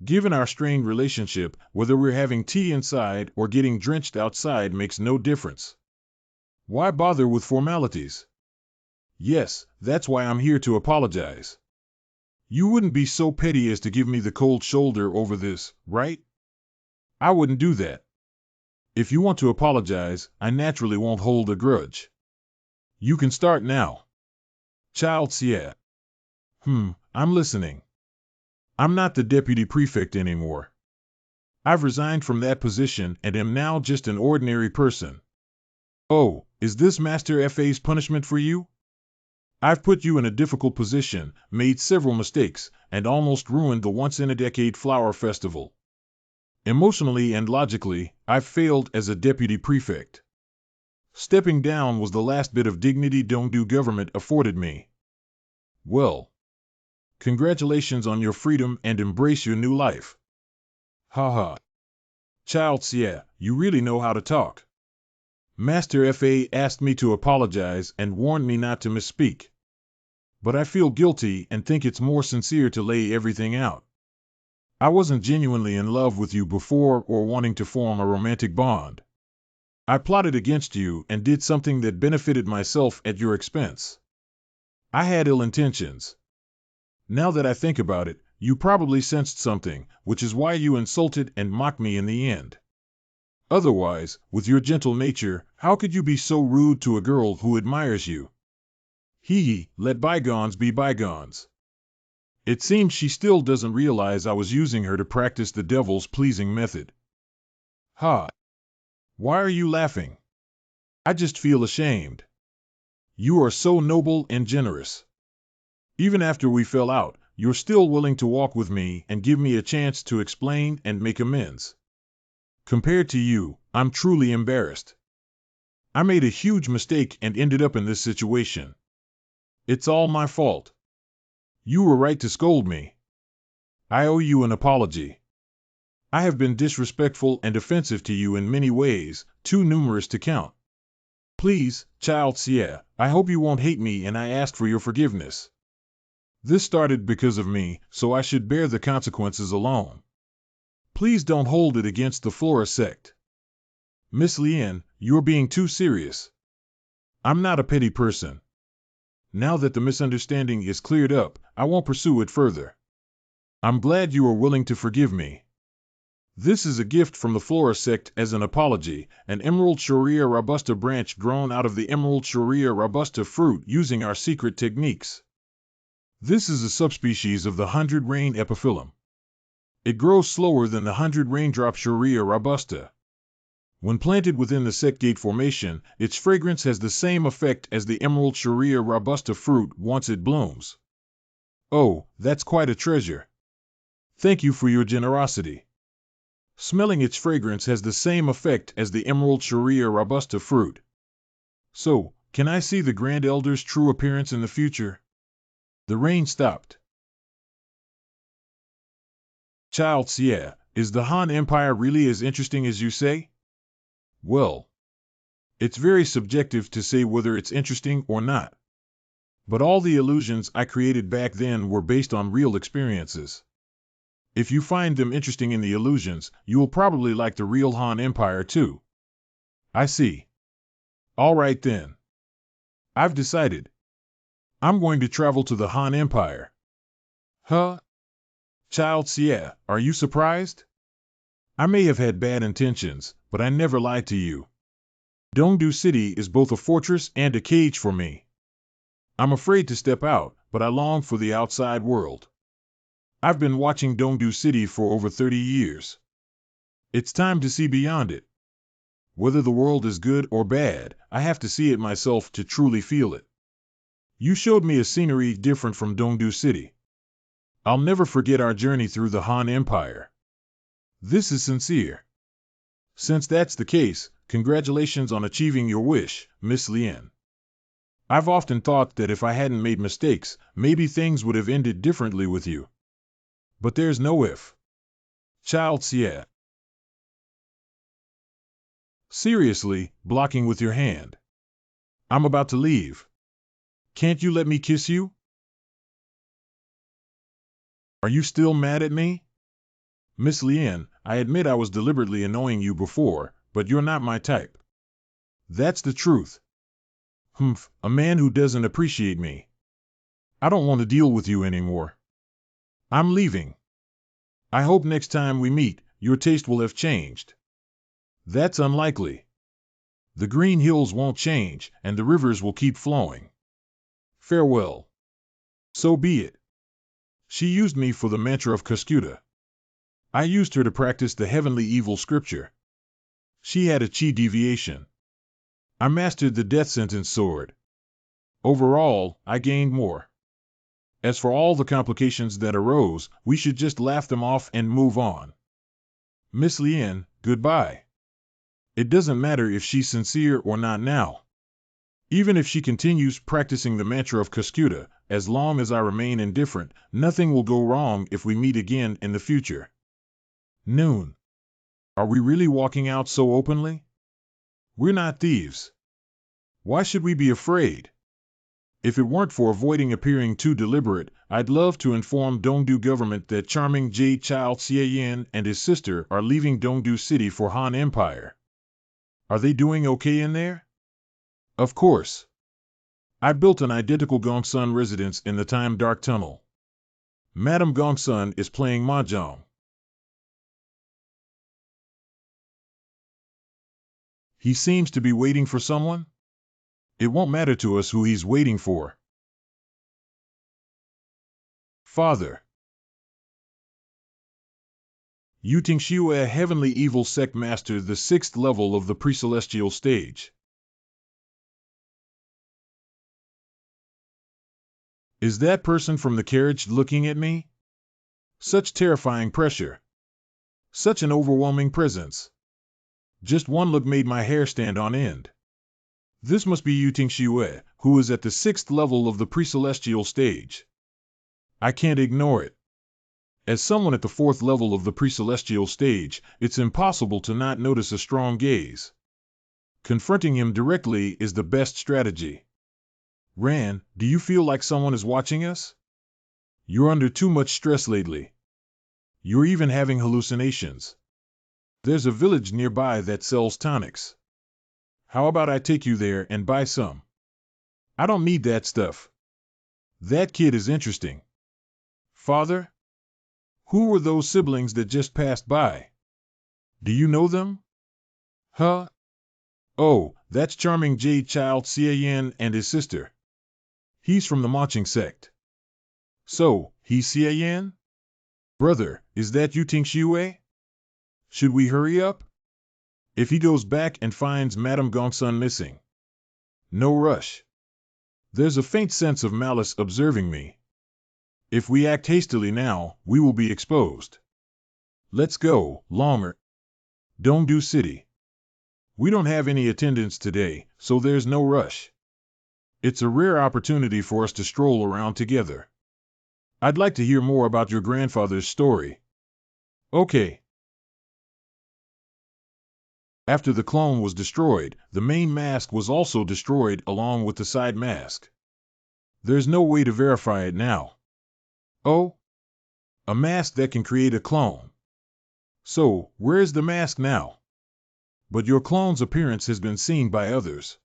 Given our strained relationship, whether we're having tea inside or getting drenched outside makes no difference. Why bother with formalities? Yes, that's why I'm here to apologize. You wouldn't be so petty as to give me the cold shoulder over this, right? I wouldn't do that. If you want to apologize, I naturally won't hold a grudge. You can start now. Child Xie. I'm listening. I'm not the deputy prefect anymore. I've resigned from that position and am now just an ordinary person. Oh, is this Master FA's punishment for you? I've put you in a difficult position, made several mistakes, and almost ruined the once-in-a-decade flower festival. Emotionally and logically, I've failed as a deputy prefect. Stepping down was the last bit of dignity Dongdu government afforded me. Well, congratulations on your freedom and embrace your new life. Haha. Child Xie, you really know how to talk. Master Fa asked me to apologize and warned me not to misspeak. But I feel guilty and think it's more sincere to lay everything out. I wasn't genuinely in love with you before or wanting to form a romantic bond. I plotted against you and did something that benefited myself at your expense. I had ill intentions. Now that I think about it, you probably sensed something, which is why you insulted and mocked me in the end. Otherwise, with your gentle nature, how could you be so rude to a girl who admires you? Hee, let bygones be bygones. It seems she still doesn't realize I was using her to practice the devil's pleasing method. Ha! Why are you laughing? I just feel ashamed. You are so noble and generous. Even after we fell out, you're still willing to walk with me and give me a chance to explain and make amends. Compared to you, I'm truly embarrassed. I made a huge mistake and ended up in this situation. It's all my fault. You were right to scold me. I owe you an apology. I have been disrespectful and offensive to you in many ways, too numerous to count. Please, Child Xie, I hope you won't hate me and I ask for your forgiveness. This started because of me, so I should bear the consequences alone. Please don't hold it against the Flora sect. Miss Lien, you're being too serious. I'm not a petty person. Now that the misunderstanding is cleared up, I won't pursue it further. I'm glad you are willing to forgive me. This is a gift from the Flora sect as an apology, an Emerald Sharia robusta branch grown out of the Emerald Sharia robusta fruit using our secret techniques. This is a subspecies of the 100-rain epiphyllum. It grows slower than the 100-raindrop Sharia robusta. When planted within the sect gate formation, its fragrance has the same effect as the Emerald Sharia robusta fruit once it blooms. Oh, that's quite a treasure. Thank you for your generosity. Smelling its fragrance has the same effect as the Emerald Sharia robusta fruit. So, can I see the Grand Elder's true appearance in the future? The rain stopped. Child Xie, is the Han Empire really as interesting as you say? Well, it's very subjective to say whether it's interesting or not. But all the illusions I created back then were based on real experiences. If you find them interesting in the illusions, you will probably like the real Han Empire too. I see. All right then. I've decided. I'm going to travel to the Han Empire. Huh? Child Xie, are you surprised? I may have had bad intentions, but I never lied to you. Dongdu City is both a fortress and a cage for me. I'm afraid to step out, but I long for the outside world. I've been watching Dongdu City for over 30 years. It's time to see beyond it. Whether the world is good or bad, I have to see it myself to truly feel it. You showed me a scenery different from Dongdu City. I'll never forget our journey through the Han Empire. This is sincere. Since that's the case, congratulations on achieving your wish, Miss Lien. I've often thought that if I hadn't made mistakes, maybe things would have ended differently with you. But there's no if. Child Xie. Seriously, blocking with your hand. I'm about to leave. Can't you let me kiss you? Are you still mad at me? Miss Lien, I admit I was deliberately annoying you before, but you're not my type. That's the truth. Humph, a man who doesn't appreciate me. I don't want to deal with you anymore. I'm leaving. I hope next time we meet, your taste will have changed. That's unlikely. The green hills won't change, and the rivers will keep flowing. Farewell. So be it. She used me for the mantra of Cuscuta. I used her to practice the heavenly evil scripture. She had a chi deviation. I mastered the death sentence sword. Overall, I gained more. As for all the complications that arose, we should just laugh them off and move on. Miss Lien, goodbye. It doesn't matter if she's sincere or not now. Even if she continues practicing the mantra of Cuscuta, as long as I remain indifferent, nothing will go wrong if we meet again in the future. Noon. Are we really walking out so openly? We're not thieves. Why should we be afraid? If it weren't for avoiding appearing too deliberate, I'd love to inform Dongdu government that charming Jade Child Xie and his sister are leaving Dongdu City for Han Empire. Are they doing okay in there? Of course. I built an identical Gongsun residence in the Time Dark Tunnel. Madame Gongsun is playing mahjong. He seems to be waiting for someone? It won't matter to us who he's waiting for. Father. Yu Tingxiu, Heavenly Evil Sect Master, the 6th level of the Pre-Celestial Stage. Is that person from the carriage looking at me? Such terrifying pressure. Such an overwhelming presence. Just one look made my hair stand on end. This must be Yu Tingxiu, who is at the 6th level of the Pre-Celestial Stage. I can't ignore it. As someone at the 4th level of the Pre-Celestial Stage, it's impossible to not notice a strong gaze. Confronting him directly is the best strategy. Ran, do you feel like someone is watching us? You're under too much stress lately. You're even having hallucinations. There's a village nearby that sells tonics. How about I take you there and buy some? I don't need that stuff. That kid is interesting. Father? Who were those siblings that just passed by? Do you know them? Huh? Oh, that's charming Jade Child Xie and his sister. He's from the marching sect. So, he's Xie? Brother, is that Yu Tingxiu? Should we hurry up? If he goes back and finds Madame Gongsun missing. No rush. There's a faint sense of malice observing me. If we act hastily now, we will be exposed. Let's go, longer. Dongdu City. We don't have any attendance today, so there's no rush. It's a rare opportunity for us to stroll around together. I'd like to hear more about your grandfather's story. Okay. After the clone was destroyed, the main mask was also destroyed along with the side mask. There's no way to verify it now. Oh? A mask that can create a clone. So, where's the mask now? But your clone's appearance has been seen by others.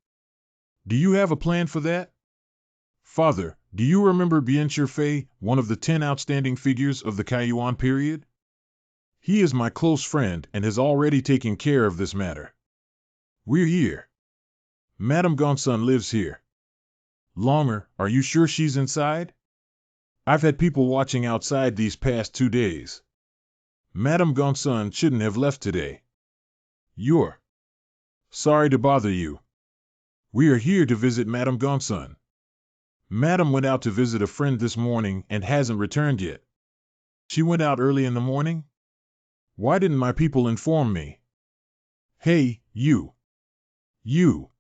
Do you have a plan for that? Father, do you remember Bian Shifei, one of the 10 outstanding figures of the Kaiyuan period? He is my close friend and has already taken care of this matter. We're here. Madame Gongsun lives here. Longer, are you sure she's inside? I've had people watching outside these past 2 days. Madame Gongsun shouldn't have left today. You're sorry to bother you. We are here to visit Madame Gongsun. Madame went out to visit a friend this morning and hasn't returned yet. She went out early in the morning? Why didn't my people inform me? Hey, you. You.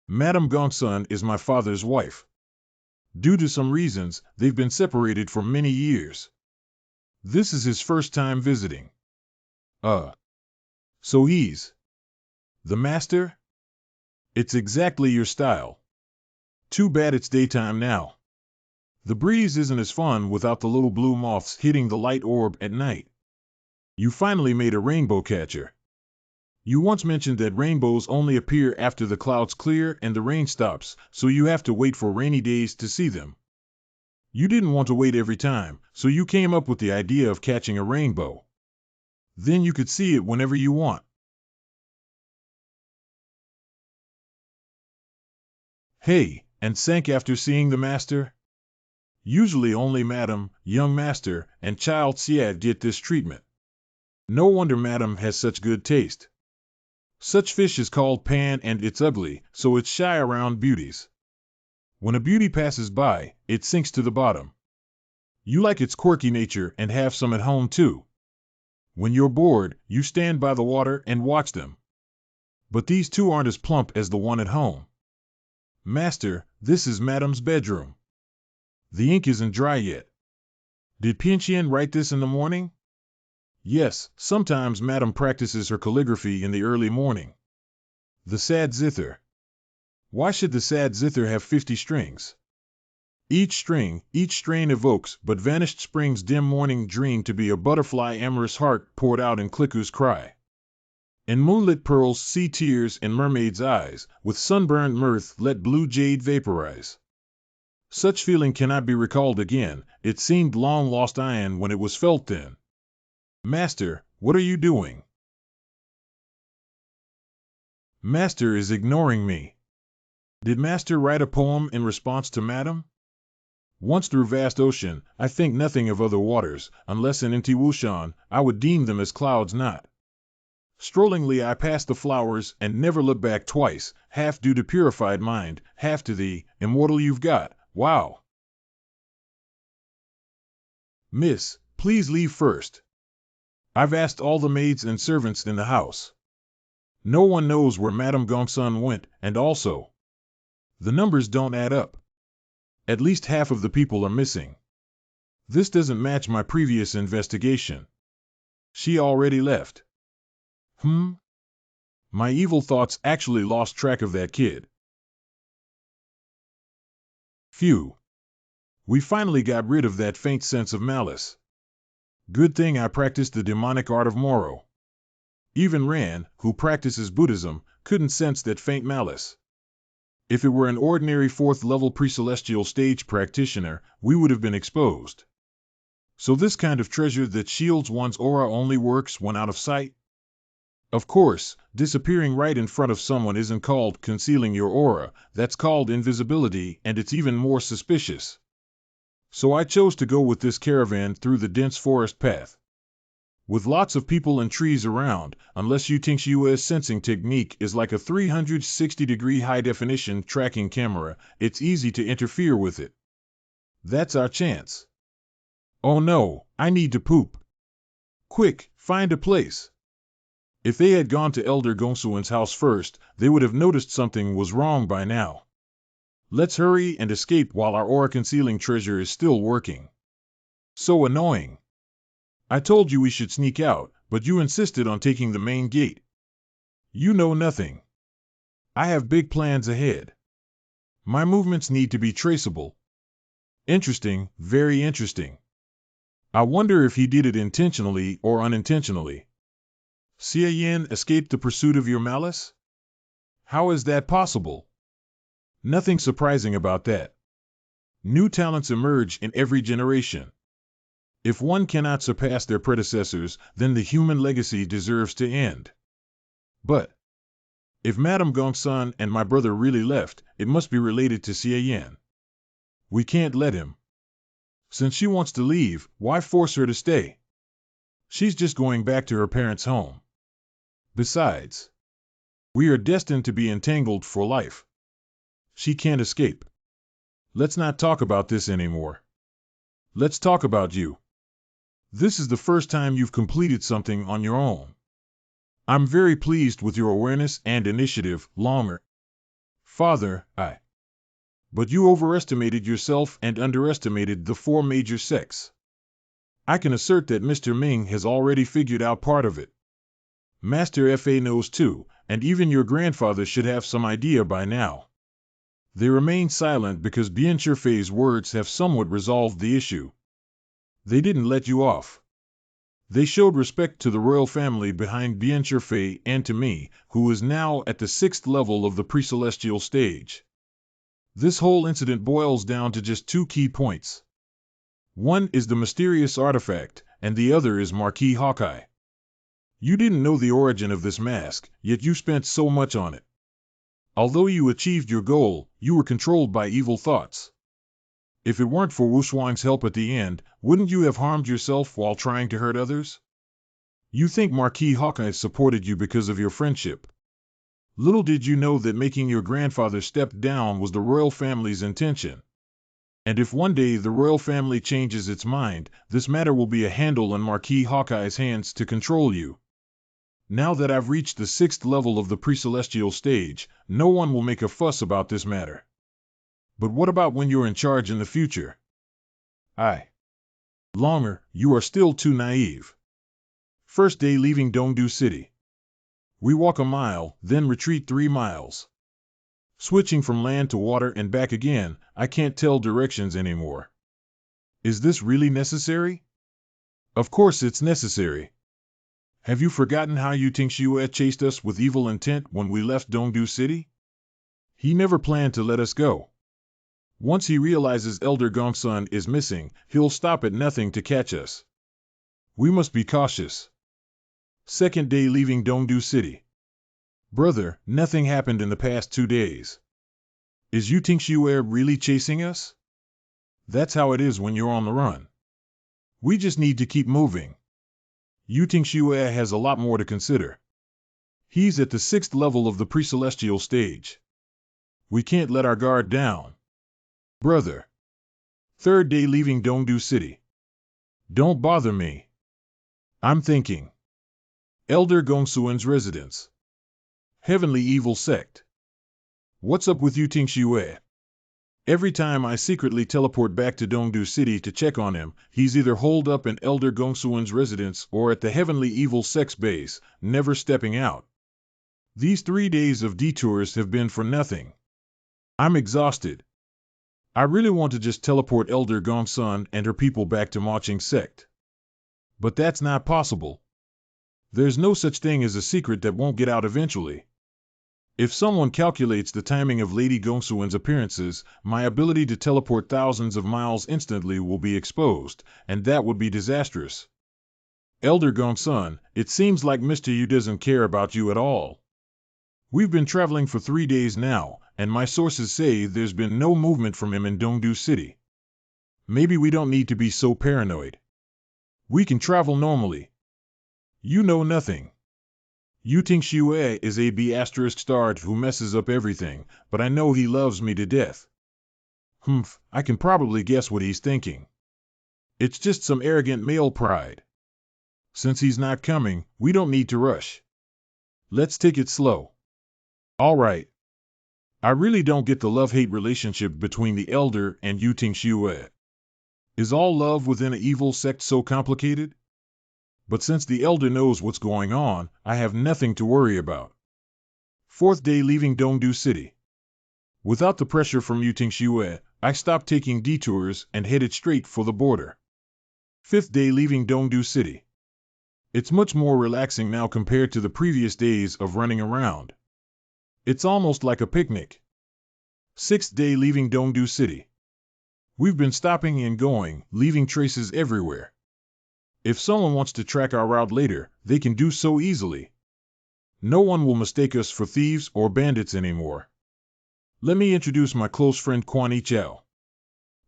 Madame Gongsun is my father's wife. Due to some reasons, they've been separated for many years. This is his first time visiting. So he's the master? It's exactly your style. Too bad it's daytime now. The breeze isn't as fun without the little blue moths hitting the light orb at night. You finally made a rainbow catcher. You once mentioned that rainbows only appear after the clouds clear and the rain stops, so you have to wait for rainy days to see them. You didn't want to wait every time, so you came up with the idea of catching a rainbow. Then you could see it whenever you want. Hey, and sank after seeing the master? Usually only Madam, Young Master, and Child Xie get this treatment. No wonder Madam has such good taste. Such fish is called pan and it's ugly, so it's shy around beauties. When a beauty passes by, it sinks to the bottom. You like its quirky nature and have some at home too. When you're bored, you stand by the water and watch them. But these two aren't as plump as the one at home. Master, this is Madam's bedroom. The ink isn't dry yet. Did Pianxian write this in the morning? Yes, sometimes Madam practices her calligraphy in the early morning. The sad zither. Why should the sad zither have 50 strings? Each string, each strain evokes but vanished spring's dim morning dream to be a butterfly amorous heart poured out in Kliku's cry. In moonlit pearls see tears in mermaid's eyes, with sunburned mirth let blue jade vaporize. Such feeling cannot be recalled again, it seemed long lost iron when it was felt then. Master, what are you doing? Master is ignoring me. Did Master write a poem in response to Madam? Once through vast ocean, I think nothing of other waters, unless in Intiwushan, I would deem them as clouds not. Strollingly I pass the flowers and never look back twice, half due to purified mind, half to the immortal you've got. Wow. Miss, please leave first. I've asked all the maids and servants in the house. No one knows where Madame Gongsun went, and also, the numbers don't add up. At least half of the people are missing. This doesn't match my previous investigation. She already left. My evil thoughts actually lost track of that kid. Phew. We finally got rid of that faint sense of malice. Good thing I practiced the demonic art of Moro. Even Ran, who practices Buddhism, couldn't sense that faint malice. If it were an ordinary fourth-level pre-celestial stage practitioner, we would have been exposed. So this kind of treasure that shields one's aura only works when out of sight? Of course, disappearing right in front of someone isn't called concealing your aura, that's called invisibility, and it's even more suspicious. So I chose to go with this caravan through the dense forest path. With lots of people and trees around, unless you think Yue's sensing technique is like a 360-degree high-definition tracking camera, it's easy to interfere with it. That's our chance. Oh no, I need to poop. Quick, find a place. If they had gone to Elder Gongsuen's house first, they would have noticed something was wrong by now. Let's hurry and escape while our aura-concealing treasure is still working. So annoying. I told you we should sneak out, but you insisted on taking the main gate. You know nothing. I have big plans ahead. My movements need to be traceable. Interesting, very interesting. I wonder if he did it intentionally or unintentionally. Xie Yin escaped the pursuit of your malice? How is that possible? Nothing surprising about that. New talents emerge in every generation. If one cannot surpass their predecessors, then the human legacy deserves to end. But if Madame Gongsun and my brother really left, it must be related to Xie Yan. We can't let him. Since she wants to leave, why force her to stay? She's just going back to her parents' home. Besides, we are destined to be entangled for life. She can't escape. Let's not talk about this anymore. Let's talk about you. This is the first time you've completed something on your own. I'm very pleased with your awareness and initiative, Longer. Father, But you overestimated yourself and underestimated the 4 major sects. I can assert that Mr. Ming has already figured out part of it. Master Fa knows too, and even your grandfather should have some idea by now. They remain silent because Bian Shifei's words have somewhat resolved the issue. They didn't let you off. They showed respect to the royal family behind Bian Shifei and to me, who is now at the 6th level of the pre-celestial stage. This whole incident boils down to just 2 key points. One is the mysterious artifact, and the other is Marquis Hawkeye. You didn't know the origin of this mask, yet you spent so much on it. Although you achieved your goal, you were controlled by evil thoughts. If it weren't for Wu Shuang's help at the end, wouldn't you have harmed yourself while trying to hurt others? You think Marquis Hawkeye supported you because of your friendship. Little did you know that making your grandfather step down was the royal family's intention. And if one day the royal family changes its mind, this matter will be a handle in Marquis Hawkeye's hands to control you. Now that I've reached the 6th level of the pre-celestial stage, no one will make a fuss about this matter. But what about when you're in charge in the future? Longer, you are still too naive. First day leaving Dongdu City. We walk a mile, then retreat 3 miles. Switching from land to water and back again, I can't tell directions anymore. Is this really necessary? Of course it's necessary. Have you forgotten how Yu Tingxue chased us with evil intent when we left Dongdu City? He never planned to let us go. Once he realizes Elder Gongsun is missing, he'll stop at nothing to catch us. We must be cautious. Second day leaving Dongdu City. Brother, nothing happened in the past 2 days. Is Yu Tingxue really chasing us? That's how it is when you're on the run. We just need to keep moving. Yu Tingxue has a lot more to consider. He's at the 6th level of the pre-celestial stage. We can't let our guard down. Brother. Third day leaving Dongdu City. Don't bother me. I'm thinking. Elder Gongsuan's residence. Heavenly Evil Sect. What's up with Yu Tingxue? Every time I secretly teleport back to Dongdu City to check on him, he's either holed up in Elder Gongsuan's residence or at the Heavenly Evil Sect's base, never stepping out. These 3 days of detours have been for nothing. I'm exhausted. I really want to just teleport Elder Gongsun and her people back to Marching Sect. But that's not possible. There's no such thing as a secret that won't get out eventually. If someone calculates the timing of Lady Gongsuan's appearances, my ability to teleport thousands of miles instantly will be exposed, and that would be disastrous. Elder Gongsun, it seems like Mr. Yu doesn't care about you at all. We've been traveling for 3 days now, and my sources say there's been no movement from him in Dongdu City. Maybe we don't need to be so paranoid. We can travel normally. You know nothing. Yu Tingxue is a B***** who messes up everything, but I know he loves me to death. I can probably guess what he's thinking. It's just some arrogant male pride. Since he's not coming, we don't need to rush. Let's take it slow. All right. I really don't get the love-hate relationship between the Elder and Yu Tingxue. Is all love within an evil sect so complicated? But since the Elder knows what's going on, I have nothing to worry about. Fourth day leaving Dongdu City. Without the pressure from Yu Tingxue, I stopped taking detours and headed straight for the border. Fifth day leaving Dongdu City. It's much more relaxing now compared to the previous days of running around. It's almost like a picnic. Sixth day leaving Dongdu City. We've been stopping and going, leaving traces everywhere. If someone wants to track our route later, they can do so easily. No one will mistake us for thieves or bandits anymore. Let me introduce my close friend Quan Yichao.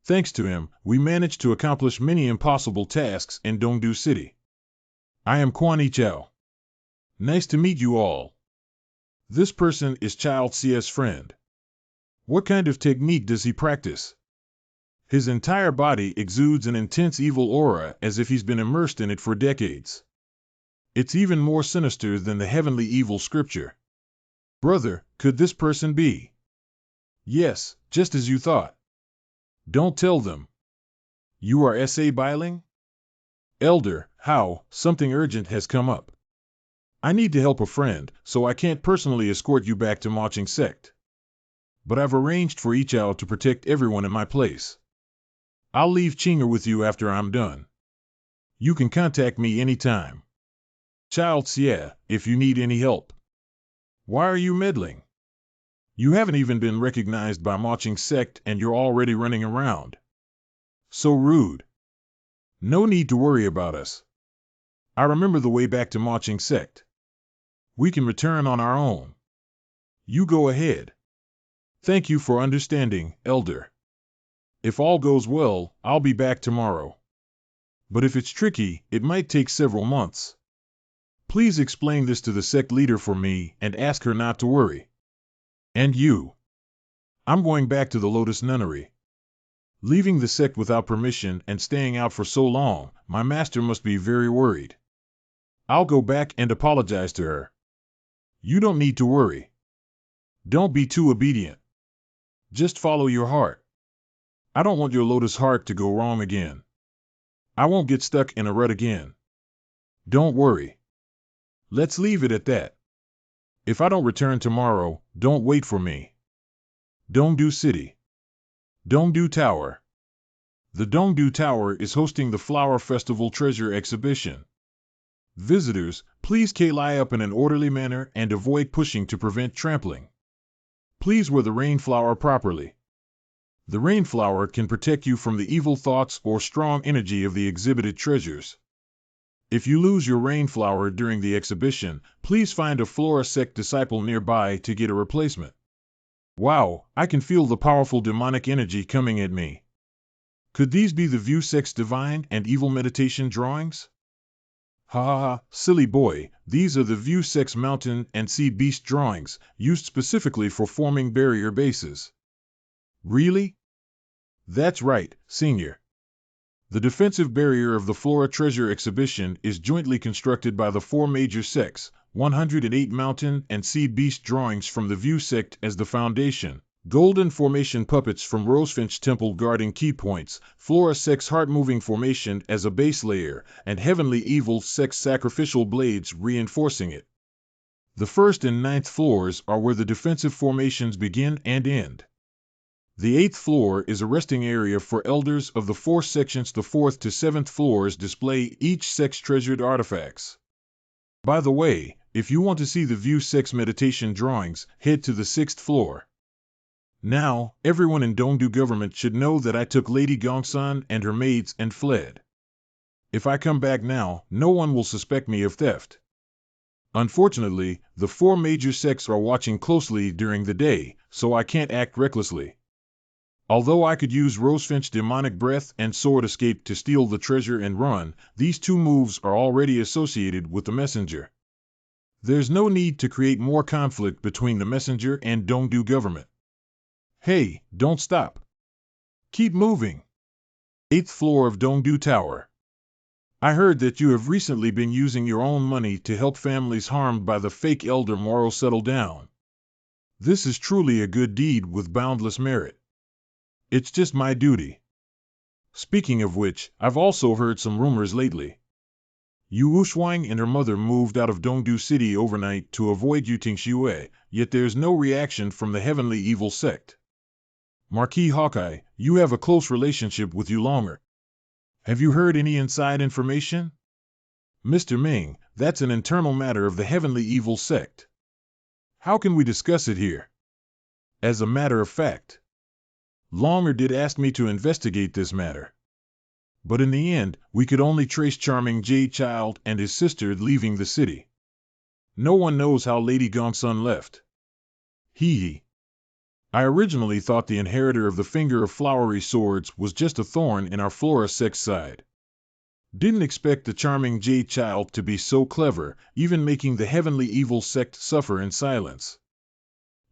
Thanks to him, we managed to accomplish many impossible tasks in Dongdu City. I am Quan Yichao. Nice to meet you all. This person is Child Xia's friend. What kind of technique does he practice? His entire body exudes an intense evil aura as if he's been immersed in it for decades. It's even more sinister than the heavenly evil scripture. Brother, could this person be? Yes, just as you thought. Don't tell them. You are S.A. Biling? Elder, how? Something urgent has come up. I need to help a friend, so I can't personally escort you back to Marching Sect. But I've arranged for Yichao to protect everyone in my place. I'll leave Chinger with you after I'm done. You can contact me anytime. Child Xia, if you need any help. Why are you meddling? You haven't even been recognized by Marching Sect and you're already running around. So rude. No need to worry about us. I remember the way back to Marching Sect. We can return on our own. You go ahead. Thank you for understanding, Elder. If all goes well, I'll be back tomorrow. But if it's tricky, it might take several months. Please explain this to the sect leader for me and ask her not to worry. And you. I'm going back to the Lotus Nunnery. Leaving the sect without permission and staying out for so long, my master must be very worried. I'll go back and apologize to her. You don't need to worry. Don't be too obedient. Just follow your heart. I don't want your lotus heart to go wrong again. I won't get stuck in a rut again. Don't worry. Let's leave it at that. If I don't return tomorrow, don't wait for me. Dongdu City. Dongdu Tower. The Dongdu Tower is hosting the Flower Festival Treasure Exhibition. Visitors, please lie up in an orderly manner and avoid pushing to prevent trampling. Please wear the rainflower properly. The rainflower can protect you from the evil thoughts or strong energy of the exhibited treasures. If you lose your rainflower during the exhibition, please find a Flora sect disciple nearby to get a replacement. Wow, I can feel the powerful demonic energy coming at me. Could these be the View sect's divine and evil meditation drawings? Ha ha ha, silly boy, these are the View sect's mountain and sea beast drawings, used specifically for forming barrier bases. Really? That's right, Senior. The defensive barrier of the Flora Treasure Exhibition is jointly constructed by the four major sects, 108 mountain and sea beast drawings from the View sect as the foundation, golden formation puppets from Rosefinch Temple guarding key points, Flora sect's heart-moving formation as a base layer, and Heavenly Evil sect's sacrificial blades reinforcing it. The first and ninth floors are where the defensive formations begin and end. The 8th floor is a resting area for elders of the 4 sections. The 4th to 7th floors display each sect's treasured artifacts. By the way, if you want to see the View sect's meditation drawings, head to the 6th floor. Now, everyone in Dongdu government should know that I took Lady Gongsun and her maids and fled. If I come back now, no one will suspect me of theft. Unfortunately, the 4 major sects are watching closely during the day, so I can't act recklessly. Although I could use Rosefinch demonic breath and sword escape to steal the treasure and run, these 2 moves are already associated with the messenger. There's no need to create more conflict between the messenger and Dongdu government. Hey, don't stop. Keep moving. 8th floor of Dongdu Tower. I heard that you have recently been using your own money to help families harmed by the fake elder Moro settle down. This is truly a good deed with boundless merit. It's just my duty. Speaking of which, I've also heard some rumors lately. Yu Wuxuang and her mother moved out of Dongdu City overnight to avoid Yuting Xue, yet there's no reaction from the Heavenly Evil sect. Marquis Hawkeye, you have a close relationship with Yu Longer. Have you heard any inside information? Mr. Ming, that's an internal matter of the Heavenly Evil sect. How can we discuss it here? As a matter of fact, Longer did ask me to investigate this matter. But in the end, we could only trace Charming Jade Child and his sister leaving the city. No one knows how Lady Gongsun left. Hee. I originally thought the inheritor of the Finger of Flowery Swords was just a thorn in our Flora sect side. Didn't expect the Charming Jade Child to be so clever, even making the Heavenly Evil sect suffer in silence.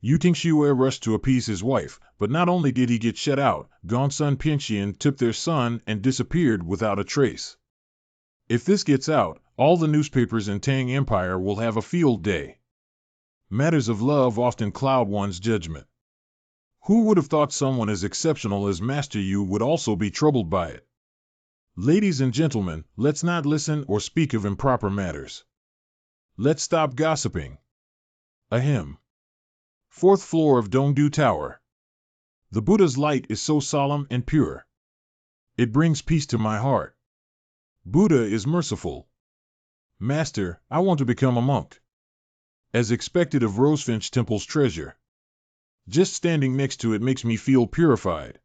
Yuting Xue rushed to appease his wife, but not only did he get shut out, Gongsun Pianxian took their son and disappeared without a trace. If this gets out, all the newspapers in Tang Empire will have a field day. Matters of love often cloud one's judgment. Who would have thought someone as exceptional as Master Yu would also be troubled by it? Ladies and gentlemen, let's not listen or speak of improper matters. Let's stop gossiping. Ahem. 4th floor of Dongdu Tower. The Buddha's light is so solemn and pure. It brings peace to my heart. Buddha is merciful. Master, I want to become a monk. As expected of Rosefinch Temple's treasure. Just standing next to it makes me feel purified.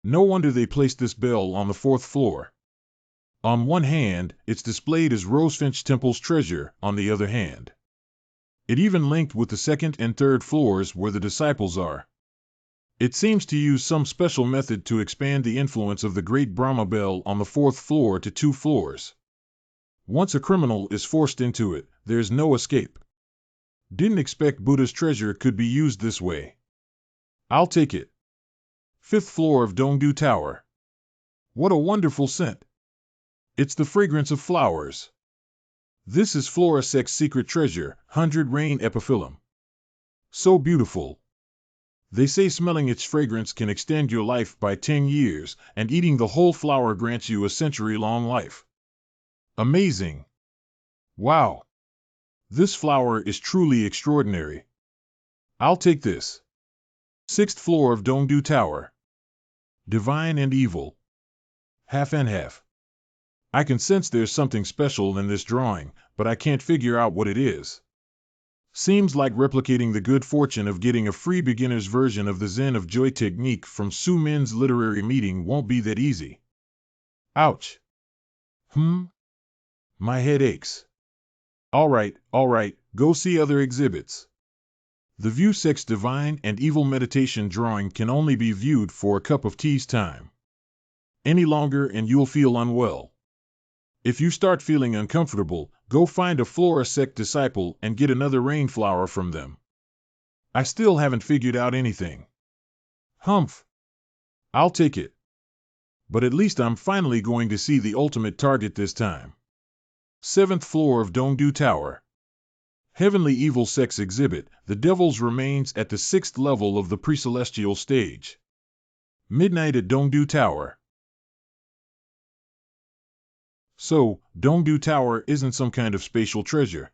No wonder they placed this bell on the 4th floor. On one hand, it's displayed as Rosefinch Temple's treasure, on the other hand. It even linked with the 2nd and 3rd floors where the disciples are. It seems to use some special method to expand the influence of the Great Brahma Bell on the 4th floor to 2 floors. Once a criminal is forced into it, there's no escape. Didn't expect Buddha's treasure could be used this way. I'll take it. 5th floor of Dongdu Tower. What a wonderful scent. It's the fragrance of flowers. This is Flora Sec's secret treasure, 100 Rain Epiphyllum. So beautiful. They say smelling its fragrance can extend your life by 10 years, and eating the whole flower grants you a century-long life. Amazing. Wow. This flower is truly extraordinary. I'll take this. 6th floor of Dongdu Tower. Divine and evil. Half and half. I can sense there's something special in this drawing, but I can't figure out what it is. Seems like replicating the good fortune of getting a free beginner's version of the Zen of Joy technique from Su Min's literary meeting won't be that easy. Ouch. My head aches. All right, go see other exhibits. The View Sec's divine and evil meditation drawing can only be viewed for a cup of tea's time. Any longer and you'll feel unwell. If you start feeling uncomfortable, go find a Flora Sec disciple and get another rainflower from them. I still haven't figured out anything. Humph. I'll take it. But at least I'm finally going to see the ultimate target this time. 7th floor of Dongdu Tower. Heavenly Evil Sex exhibit, the Devil's remains at the 6th level of the pre-celestial stage. Midnight at Dongdu Tower. So, Dongdu Tower isn't some kind of spatial treasure.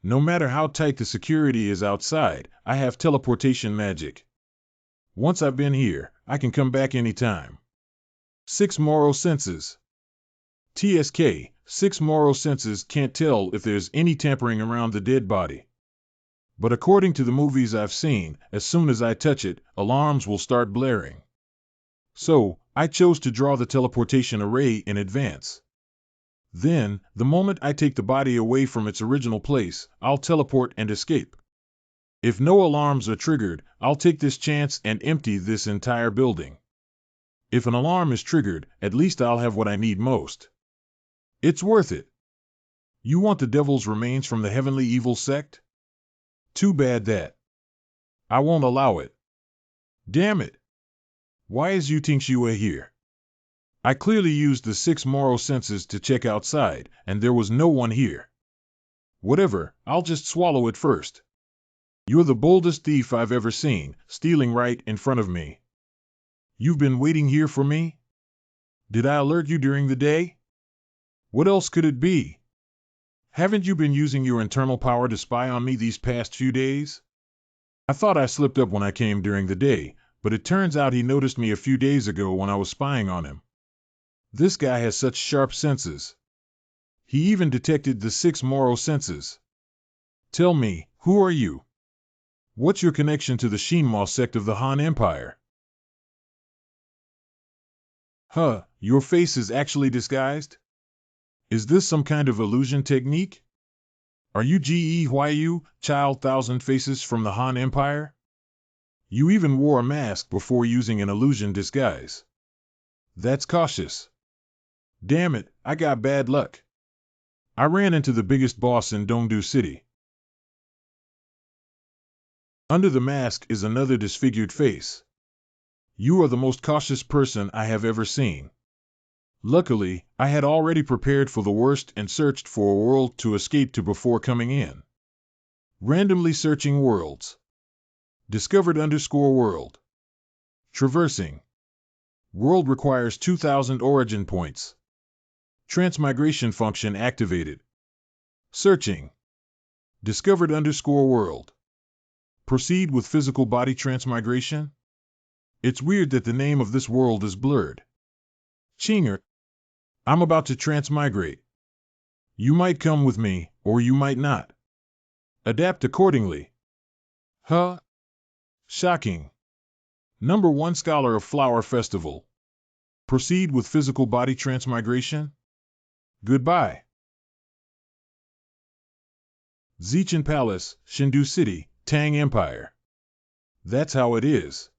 No matter how tight the security is outside, I have teleportation magic. Once I've been here, I can come back anytime. 6 moral senses. TSK, 6 moral senses can't tell if there's any tampering around the dead body. But according to the movies I've seen, as soon as I touch it, alarms will start blaring. So, I chose to draw the teleportation array in advance. Then, the moment I take the body away from its original place, I'll teleport and escape. If no alarms are triggered, I'll take this chance and empty this entire building. If an alarm is triggered, at least I'll have what I need most. It's worth it. You want the Devil's remains from the Heavenly Evil sect? Too bad that. I won't allow it. Damn it. Why is Yutingxue here? I clearly used the 6 moral senses to check outside, and there was no one here. Whatever, I'll just swallow it first. You're the boldest thief I've ever seen, stealing right in front of me. You've been waiting here for me? Did I alert you during the day? What else could it be? Haven't you been using your internal power to spy on me these past few days? I thought I slipped up when I came during the day, but it turns out he noticed me a few days ago when I was spying on him. This guy has such sharp senses. He even detected the 6 moral senses. Tell me, who are you? What's your connection to the Shinma sect of the Han Empire? Your face is actually disguised? Is this some kind of illusion technique? Are you Ge Huayu, child thousand faces from the Han Empire? You even wore a mask before using an illusion disguise. That's cautious. Damn it, I got bad luck. I ran into the biggest boss in Dongdu City. Under the mask is another disfigured face. You are the most cautious person I have ever seen. Luckily, I had already prepared for the worst and searched for a world to escape to before coming in. Randomly searching worlds. Discovered_world. Traversing. World requires 2,000 origin points. Transmigration function activated. Searching. Discovered_world. Proceed with physical body transmigration? It's weird that the name of this world is blurred. Chinger. I'm about to transmigrate. You might come with me, or you might not. Adapt accordingly. Shocking. Number 1 Scholar of Flower Festival. Proceed with physical body transmigration? Goodbye. Zichin Palace, Shindu City, Tang Empire. That's how it is.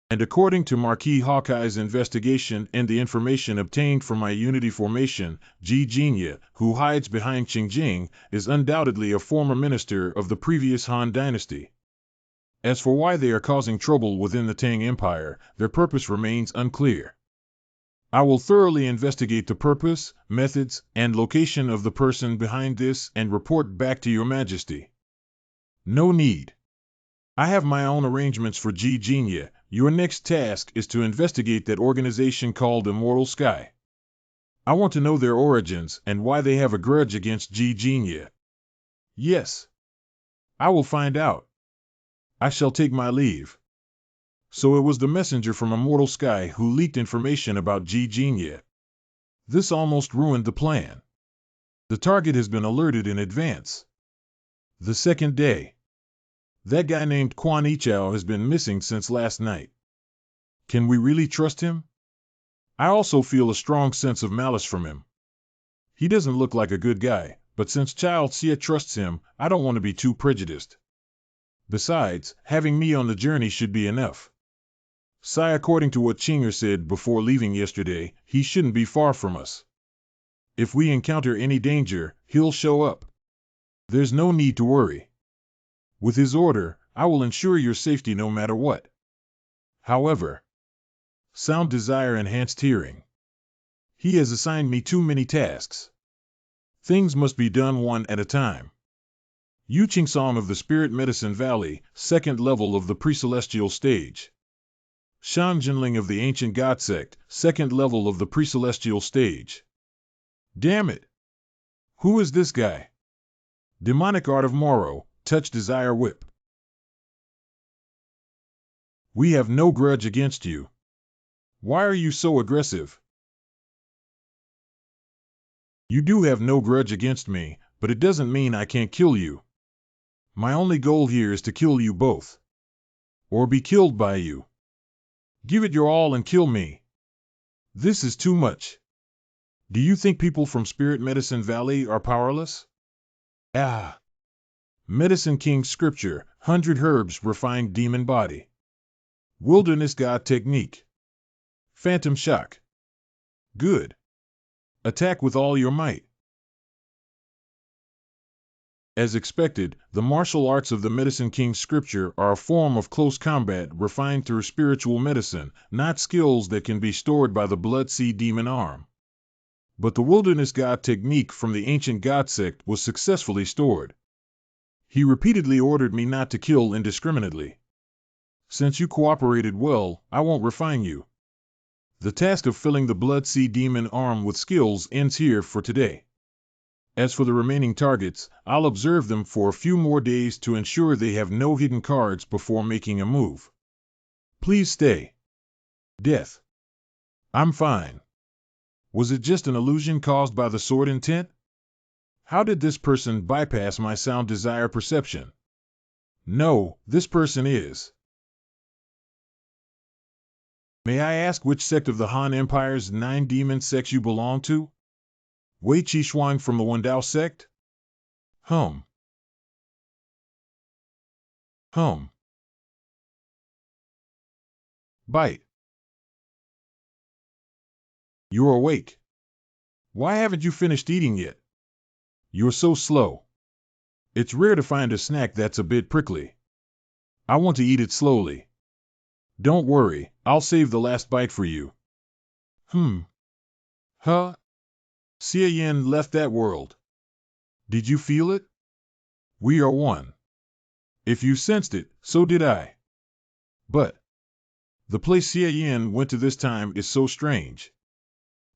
And according to Marquis Hawkeye's investigation and the information obtained from my Unity formation, Ji Jinya, who hides behind Qingjing, is undoubtedly a former minister of the previous Han dynasty. As for why they are causing trouble within the Tang Empire, their purpose remains unclear. I will thoroughly investigate the purpose, methods, and location of the person behind this and report back to Your Majesty. No need. I have my own arrangements for Ji Jinya. Your next task is to investigate that organization called Immortal Sky. I want to know their origins and why they have a grudge against Ji Jinya. Yes. I will find out. I shall take my leave. So it was the messenger from Immortal Sky who leaked information about Ji Jinya. This almost ruined the plan. The target has been alerted in advance. The second day. That guy named Quan Yichao has been missing since last night. Can we really trust him? I also feel a strong sense of malice from him. He doesn't look like a good guy, but since Chao Xia trusts him, I don't want to be too prejudiced. Besides, having me on the journey should be enough. Sai, according to what Chinger said before leaving yesterday, he shouldn't be far from us. If we encounter any danger, he'll show up. There's no need to worry. With his order, I will ensure your safety no matter what. However, Sound Desire enhanced hearing. He has assigned me too many tasks. Things must be done one at a time. Yu Qing Song of the Spirit Medicine Valley, second level of the Pre-Celestial Stage. Shang Jinling of the Ancient God Sect, second level of the Pre-Celestial Stage. Damn it! Who is this guy? Demonic Art of Moro, Touch Desire Whip. We have no grudge against you. Why are you so aggressive? You do have no grudge against me, but it doesn't mean I can't kill you. My only goal here is to kill you both. Or be killed by you. Give it your all and kill me. This is too much. Do you think people from Spirit Medicine Valley are powerless? Ah. Medicine King Scripture, 100 Herbs Refined Demon Body. Wilderness God Technique. Phantom Shock. Good. Attack with all your might. As expected, the martial arts of the Medicine King Scripture are a form of close combat refined through spiritual medicine, not skills that can be stored by the Blood Sea Demon arm. But the Wilderness God Technique from the Ancient God Sect was successfully stored. He repeatedly ordered me not to kill indiscriminately. Since you cooperated well, I won't refine you. The task of filling the Blood Sea Demon arm with skills ends here for today. As for the remaining targets, I'll observe them for a few more days to ensure they have no hidden cards before making a move. Please stay. Death. I'm fine. Was it just an illusion caused by the sword intent? How did this person bypass my Sound Desire perception? No, this person is. May I ask which sect of the Han Empire's 9 demon sects you belong to? Wei Qi Shuang from the Wendao sect? Hum. Bite. You're awake. Why haven't you finished eating yet? You're so slow. It's rare to find a snack that's a bit prickly. I want to eat it slowly. Don't worry, I'll save the last bite for you. Huh? Xie Yin left that world. Did you feel it? We are one. If you sensed it, so did I. But the place Xie Yin went to this time is so strange.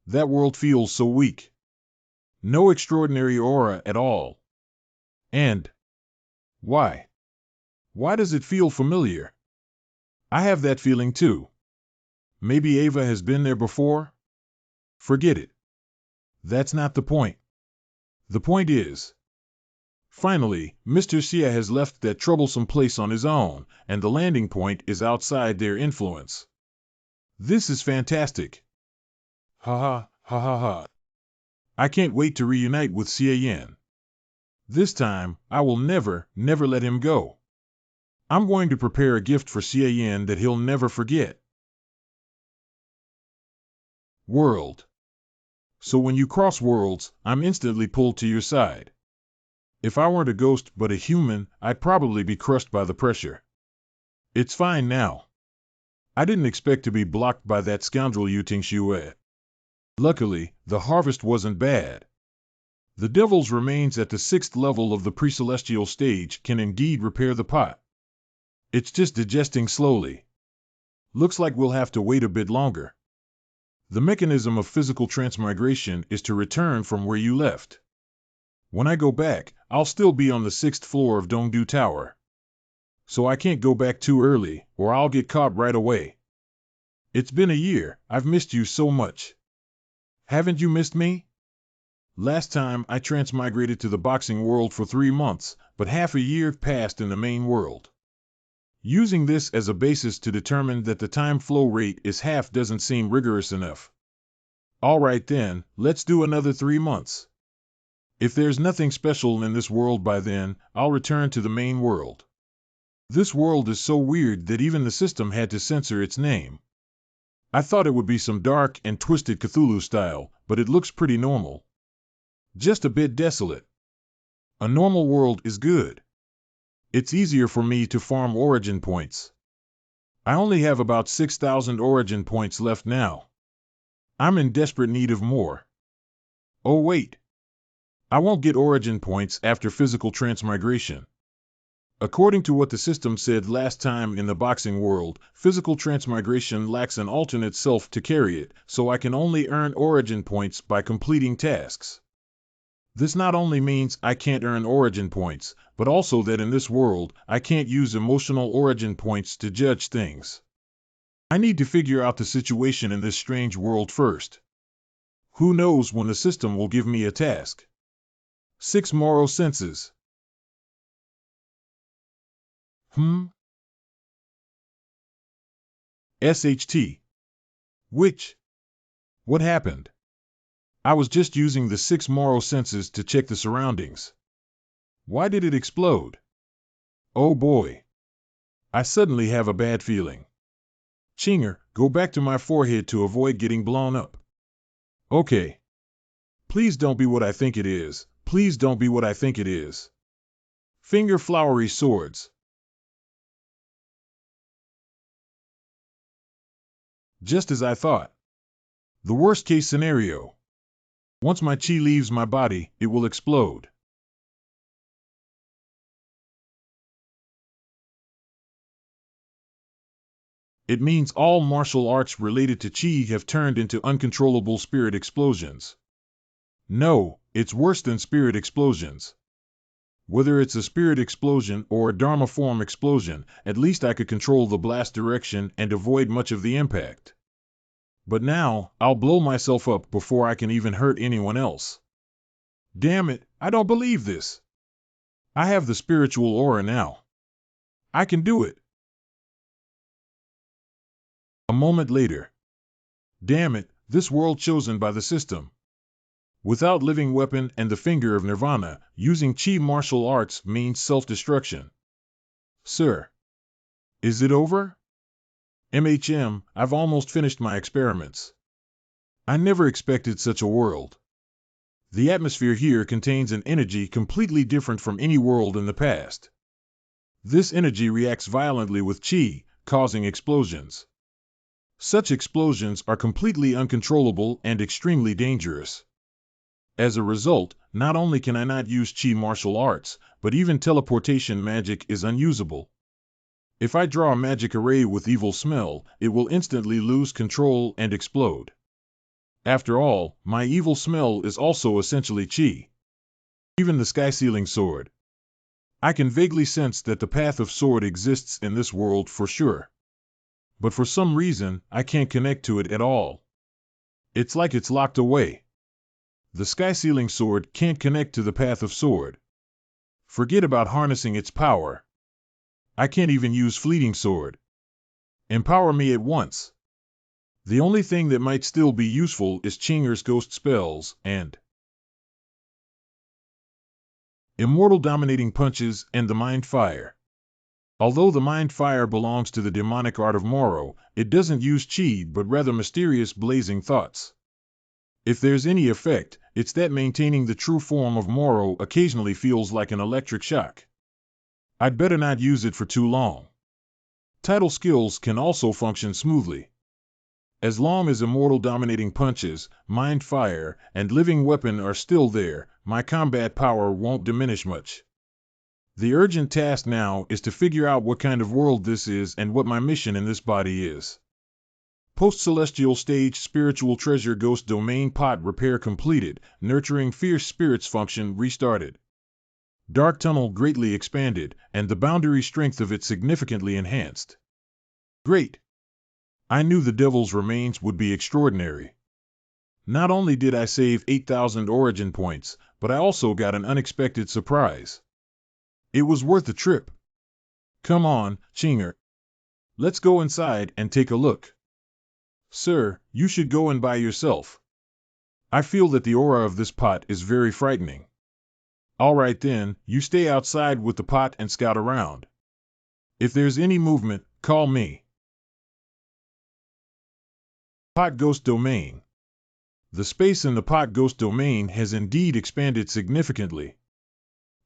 That world feels so weak. No extraordinary aura at all. And why? Why does it feel familiar? I have that feeling too. Maybe Ava has been there before? Forget it. That's not the point. The point is, finally, Mr. Xia has left that troublesome place on his own, and the landing point is outside their influence. This is fantastic. Ha ha, ha ha ha. I can't wait to reunite with Xie Yan. This time, I will never let him go. I'm going to prepare a gift for Xiaoyan that he'll never forget. World. So when you cross worlds, I'm instantly pulled to your side. If I weren't a ghost but a human, I'd probably be crushed by the pressure. It's fine now. I didn't expect to be blocked by that scoundrel Yu Tingxue. Luckily, the harvest wasn't bad. The devil's remains at the 6th level of the pre-celestial stage can indeed repair the pot. It's just digesting slowly. Looks like we'll have to wait a bit longer. The mechanism of physical transmigration is to return from where you left. When I go back, I'll still be on the 6th floor of Dongdu Tower. So I can't go back too early, or I'll get caught right away. It's been a year, I've missed you so much. Haven't you missed me? Last time I transmigrated to the boxing world for 3 months, but half a year passed in the main world. Using this as a basis to determine that the time flow rate is half doesn't seem rigorous enough. Alright then, let's do another 3 months. If there's nothing special in this world by then, I'll return to the main world. This world is so weird that even the system had to censor its name. I thought it would be some dark and twisted Cthulhu style, but it looks pretty normal. Just a bit desolate. A normal world is good. It's easier for me to farm origin points. I only have about 6,000 origin points left now. I'm in desperate need of more. Oh wait. I won't get origin points after physical transmigration. According to what the system said last time in the boxing world, physical transmigration lacks an alternate self to carry it, so I can only earn origin points by completing tasks. This not only means I can't earn origin points, but also that in this world, I can't use emotional origin points to judge things. I need to figure out the situation in this strange world first. Who knows when the system will give me a task? 6 moral senses. SHT. Which? What happened? I was just using the 6 moral senses to check the surroundings. Why did it explode? Oh boy. I suddenly have a bad feeling. Chinger, go back to my forehead to avoid getting blown up. Okay. Please don't be what I think it is. Please don't be what I think it is. Finger flowery swords. Just as I thought. The worst case scenario. Once my chi leaves my body, it will explode. It means all martial arts related to chi have turned into uncontrollable spirit explosions. No, it's worse than spirit explosions. Whether it's a spirit explosion or a Dharma form explosion, at least I could control the blast direction and avoid much of the impact. But now, I'll blow myself up before I can even hurt anyone else. Damn it, I don't believe this. I have the spiritual aura now. I can do it. A moment later. Damn it, this world chosen by the system. Without living weapon and the finger of nirvana, using chi martial arts means self-destruction. Sir. Is it over? I've almost finished my experiments. I never expected such a world. The atmosphere here contains an energy completely different from any world in the past. This energy reacts violently with chi, causing explosions. Such explosions are completely uncontrollable and extremely dangerous. As a result, not only can I not use chi martial arts, but even teleportation magic is unusable. If I draw a magic array with evil smell, it will instantly lose control and explode. After all, my evil smell is also essentially chi. Even the sky-sealing sword. I can vaguely sense that the path of sword exists in this world for sure. But for some reason, I can't connect to it at all. It's like it's locked away. The sky-sealing sword can't connect to the path of sword. Forget about harnessing its power. I can't even use fleeting sword. Empower me at once. The only thing that might still be useful is Chinger's ghost spells and immortal dominating punches and the mind fire. Although the mind fire belongs to the demonic art of Moro, it doesn't use chi but rather mysterious blazing thoughts. If there's any effect, it's that maintaining the true form of Moro occasionally feels like an electric shock. I'd better not use it for too long. Tidal skills can also function smoothly. As long as immortal dominating punches, mind fire, and living weapon are still there, my combat power won't diminish much. The urgent task now is to figure out what kind of world this is and what my mission in this body is. Post-celestial stage spiritual treasure ghost domain pot repair completed, nurturing fierce spirits function restarted. Dark tunnel greatly expanded, and the boundary strength of it significantly enhanced. Great! I knew the devil's remains would be extraordinary. Not only did I save 8,000 origin points, but I also got an unexpected surprise. It was worth the trip. Come on, Chinger. Let's go inside and take a look. Sir, you should go in by yourself. I feel that the aura of this pot is very frightening. All right then, you stay outside with the pot and scout around. If there's any movement, call me. Pot Ghost Domain. The space in the Pot Ghost Domain has indeed expanded significantly.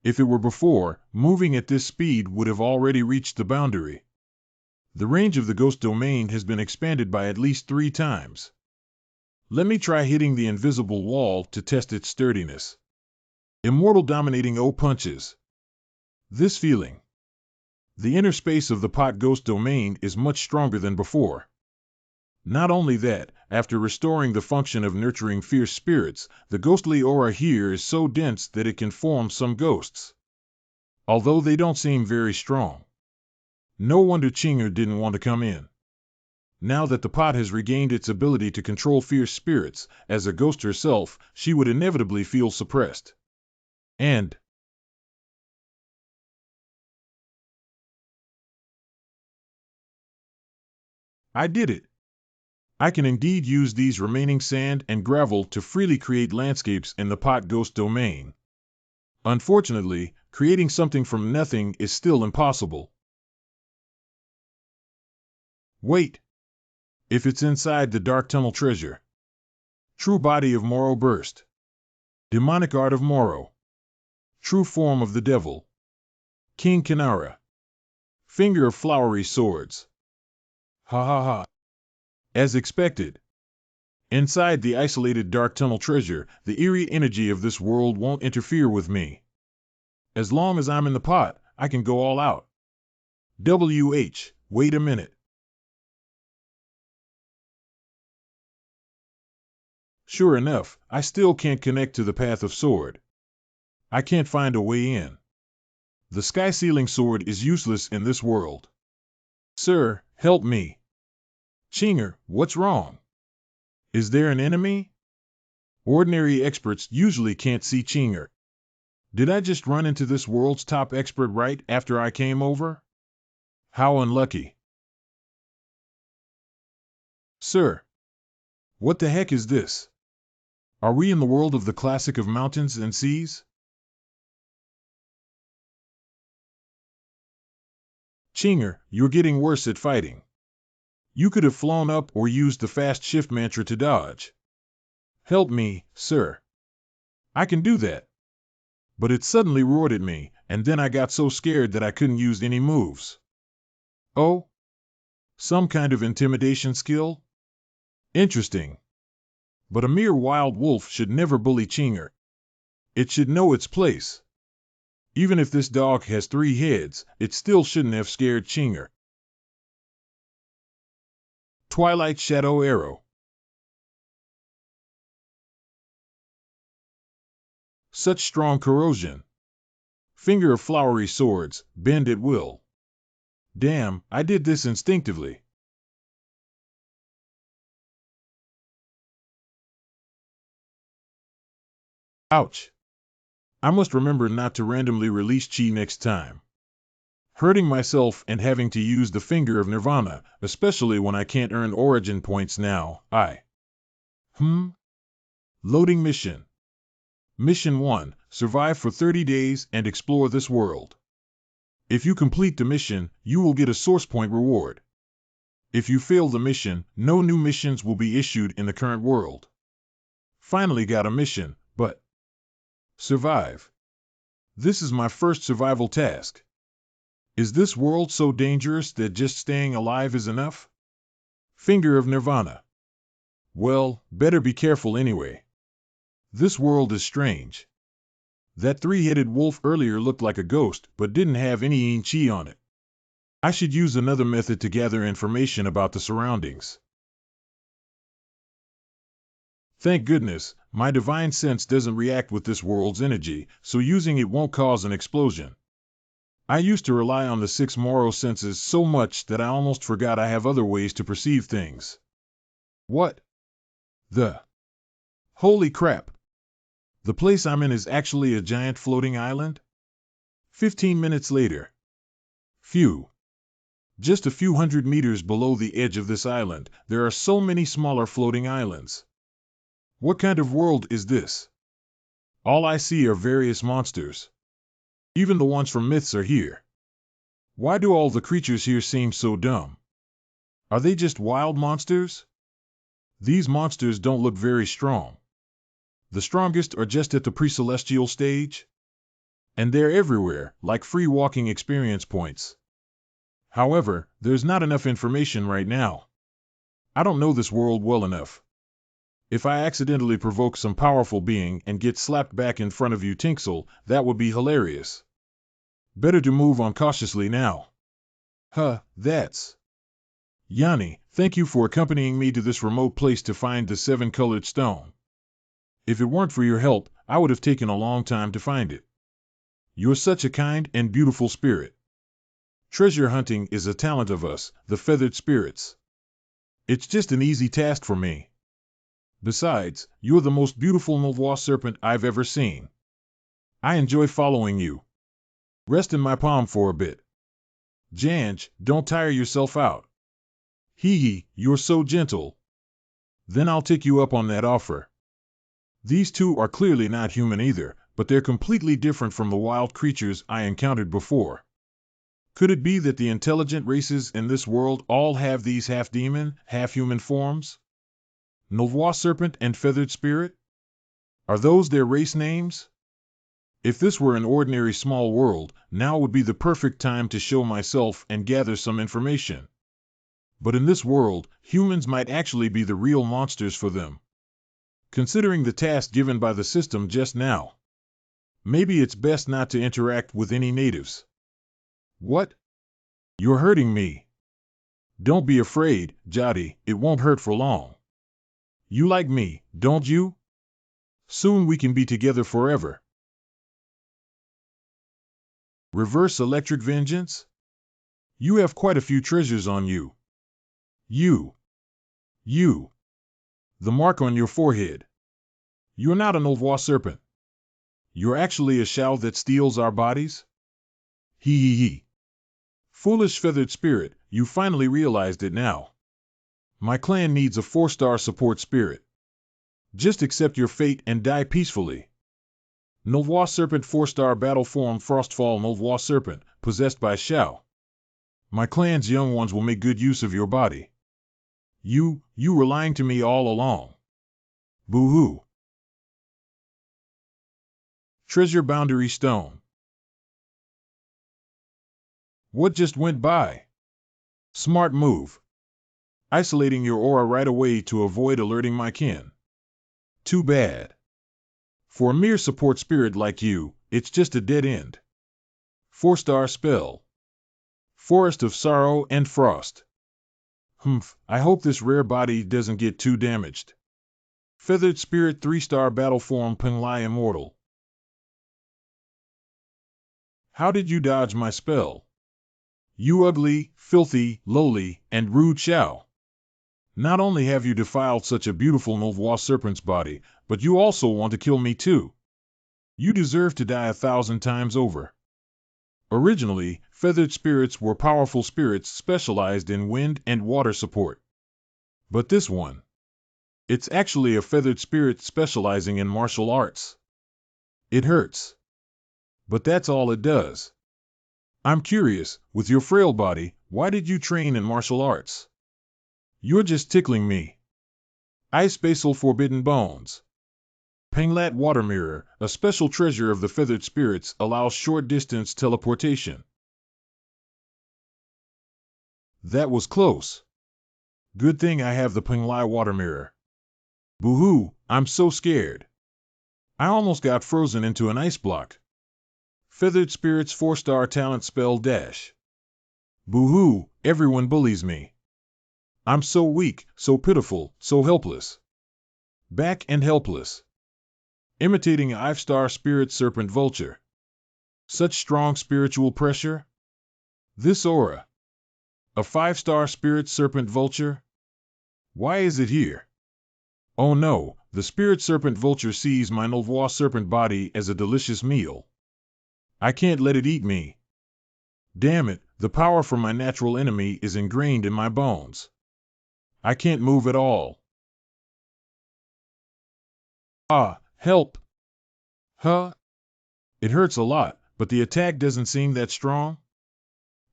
If it were before, moving at this speed would have already reached the boundary. The range of the Ghost Domain has been expanded by at least 3 times. Let me try hitting the invisible wall to test its sturdiness. Immortal dominating O punches. This feeling. The inner space of the Pot Ghost Domain is much stronger than before. Not only that, after restoring the function of nurturing fierce spirits, the ghostly aura here is so dense that it can form some ghosts. Although they don't seem very strong. No wonder Chinger didn't want to come in. Now that the pot has regained its ability to control fierce spirits, as a ghost herself, she would inevitably feel suppressed. And I did it. I can indeed use these remaining sand and gravel to freely create landscapes in the Pot Ghost Domain. Unfortunately, creating something from nothing is still impossible. Wait. If it's inside the Dark Tunnel treasure. True body of Moro burst. Demonic art of Moro. True form of the devil. King Kinara. Finger of flowery swords. Ha ha ha. As expected. Inside the isolated Dark Tunnel treasure, the eerie energy of this world won't interfere with me. As long as I'm in the pot, I can go all out. Wait a minute. Sure enough, I still can't connect to the Path of Sword. I can't find a way in. The Sky Ceiling Sword is useless in this world. Sir, help me. Chinger, what's wrong? Is there an enemy? Ordinary experts usually can't see Chinger. Did I just run into this world's top expert right after I came over? How unlucky. Sir, what the heck is this? Are we in the world of the classic of mountains and seas? Chinger, you're getting worse at fighting. You could have flown up or used the fast shift mantra to dodge. Help me, sir. I can do that. But it suddenly roared at me, and then I got so scared that I couldn't use any moves. Oh? Some kind of intimidation skill? Interesting. But a mere wild wolf should never bully Chinger. It should know its place. Even if this dog has 3 heads, it still shouldn't have scared Chinger. Twilight Shadow Arrow. Such strong corrosion. Finger of flowery swords, bend at will. Damn, I did this instinctively. Ouch. I must remember not to randomly release chi next time. Hurting myself and having to use the finger of Nirvana, especially when I can't earn origin points now, Loading mission. Mission 1, survive for 30 days and explore this world. If you complete the mission, you will get a source point reward. If you fail the mission, no new missions will be issued in the current world. Finally got a mission, but survive. This is my first survival task. Is this world so dangerous that just staying alive is enough? Finger of Nirvana. Well, better be careful anyway. This world is strange. That three-headed wolf earlier looked like a ghost, but didn't have any chi on it. I should use another method to gather information about the surroundings. Thank goodness, my divine sense doesn't react with this world's energy, so using it won't cause an explosion. I used to rely on the 6 moral senses so much that I almost forgot I have other ways to perceive things. What the? Holy crap! The place I'm in is actually a giant floating island? 15 minutes later. Phew. Just a few hundred meters below the edge of this island, there are so many smaller floating islands. What kind of world is this? All I see are various monsters. Even the ones from myths are here. Why do all the creatures here seem so dumb? Are they just wild monsters? These monsters don't look very strong. The strongest are just at the pre-celestial stage. And they're everywhere, like free walking experience points. However, there's not enough information right now. I don't know this world well enough. If I accidentally provoke some powerful being and get slapped back in front of you Tinksel, that would be hilarious. Better to move on cautiously now. That's... Yanni, thank you for accompanying me to this remote place to find the 7-colored stone. If it weren't for your help, I would have taken a long time to find it. You're such a kind and beautiful spirit. Treasure hunting is a talent of us, the feathered spirits. It's just an easy task for me. Besides, you're the most beautiful MANHWA serpent I've ever seen. I enjoy following you. Rest in my palm for a bit. Janj, don't tire yourself out. Hee, you're so gentle. Then I'll take you up on that offer. These two are clearly not human either, but they're completely different from the wild creatures I encountered before. Could it be that the intelligent races in this world all have these half-demon, half-human forms? MANHWA serpent and feathered spirit? Are those their race names? If this were an ordinary small world, now would be the perfect time to show myself and gather some information. But in this world, humans might actually be the real monsters for them. Considering the task given by the system just now, maybe it's best not to interact with any natives. What? You're hurting me. Don't be afraid, Jati, it won't hurt for long. You like me, don't you? Soon we can be together forever. Reverse electric vengeance? You have quite a few treasures on you. You. The mark on your forehead. You're not an MANHWA serpent. You're actually a shell that steals our bodies? Hee. Foolish feathered spirit, you finally realized it now. My clan needs a 4-star support spirit. Just accept your fate and die peacefully. MANHWA serpent 4-star battle form Frostfall MANHWA serpent, possessed by Shao. My clan's young ones will make good use of your body. You were lying to me all along. Boo-hoo. Treasure Boundary Stone. What just went by? Smart move. Isolating your aura right away to avoid alerting my kin. Too bad. For a mere support spirit like you, it's just a dead end. 4-star spell. Forest of Sorrow and Frost. I hope this rare body doesn't get too damaged. Feathered Spirit 3-star battle form Penglai Immortal. How did you dodge my spell? You ugly, filthy, lowly, and rude Shao. Not only have you defiled such a beautiful MANHWA serpent's body, but you also want to kill me too. You deserve to die 1,000 times over. Originally, feathered spirits were powerful spirits specialized in wind and water support. But this one, it's actually a feathered spirit specializing in martial arts. It hurts. But that's all it does. I'm curious, with your frail body, why did you train in martial arts? You're just tickling me. Ice Basal Forbidden Bones. Penglat Water Mirror, a special treasure of the feathered spirits, allows short-distance teleportation. That was close. Good thing I have the Penglat Water Mirror. Boo-hoo, I'm so scared. I almost got frozen into an ice block. Feathered Spirits 4-star talent spell dash. Boo-hoo, everyone bullies me. I'm so weak, so pitiful, so helpless. Back and helpless. Imitating a 5-star spirit serpent vulture. Such strong spiritual pressure? This aura. A 5-star spirit serpent vulture? Why is it here? Oh no, the spirit serpent vulture sees my MANHWA serpent body as a delicious meal. I can't let it eat me. Damn it, the power from my natural enemy is ingrained in my bones. I can't move at all. Ah, help! Huh? It hurts a lot, but the attack doesn't seem that strong.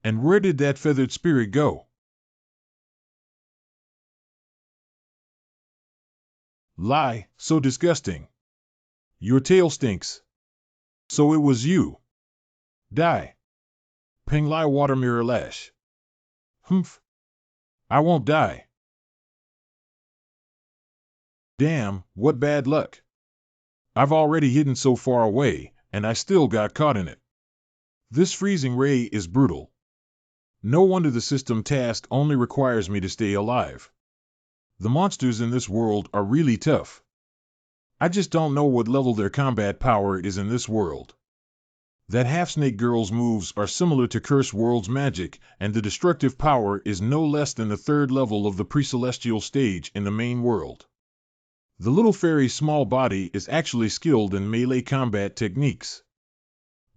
And where did that feathered spirit go? Lie, so disgusting. Your tail stinks. So it was you. Die. Penglai Water Mirror Lash. Humph. I won't die. Damn, what bad luck. I've already hidden so far away, and I still got caught in it. This freezing ray is brutal. No wonder the system task only requires me to stay alive. The monsters in this world are really tough. I just don't know what level their combat power is in this world. That half-snake girl's moves are similar to Curse World's magic, and the destructive power is no less than the 3rd level of the pre-celestial stage in the main world. The little fairy's small body is actually skilled in melee combat techniques.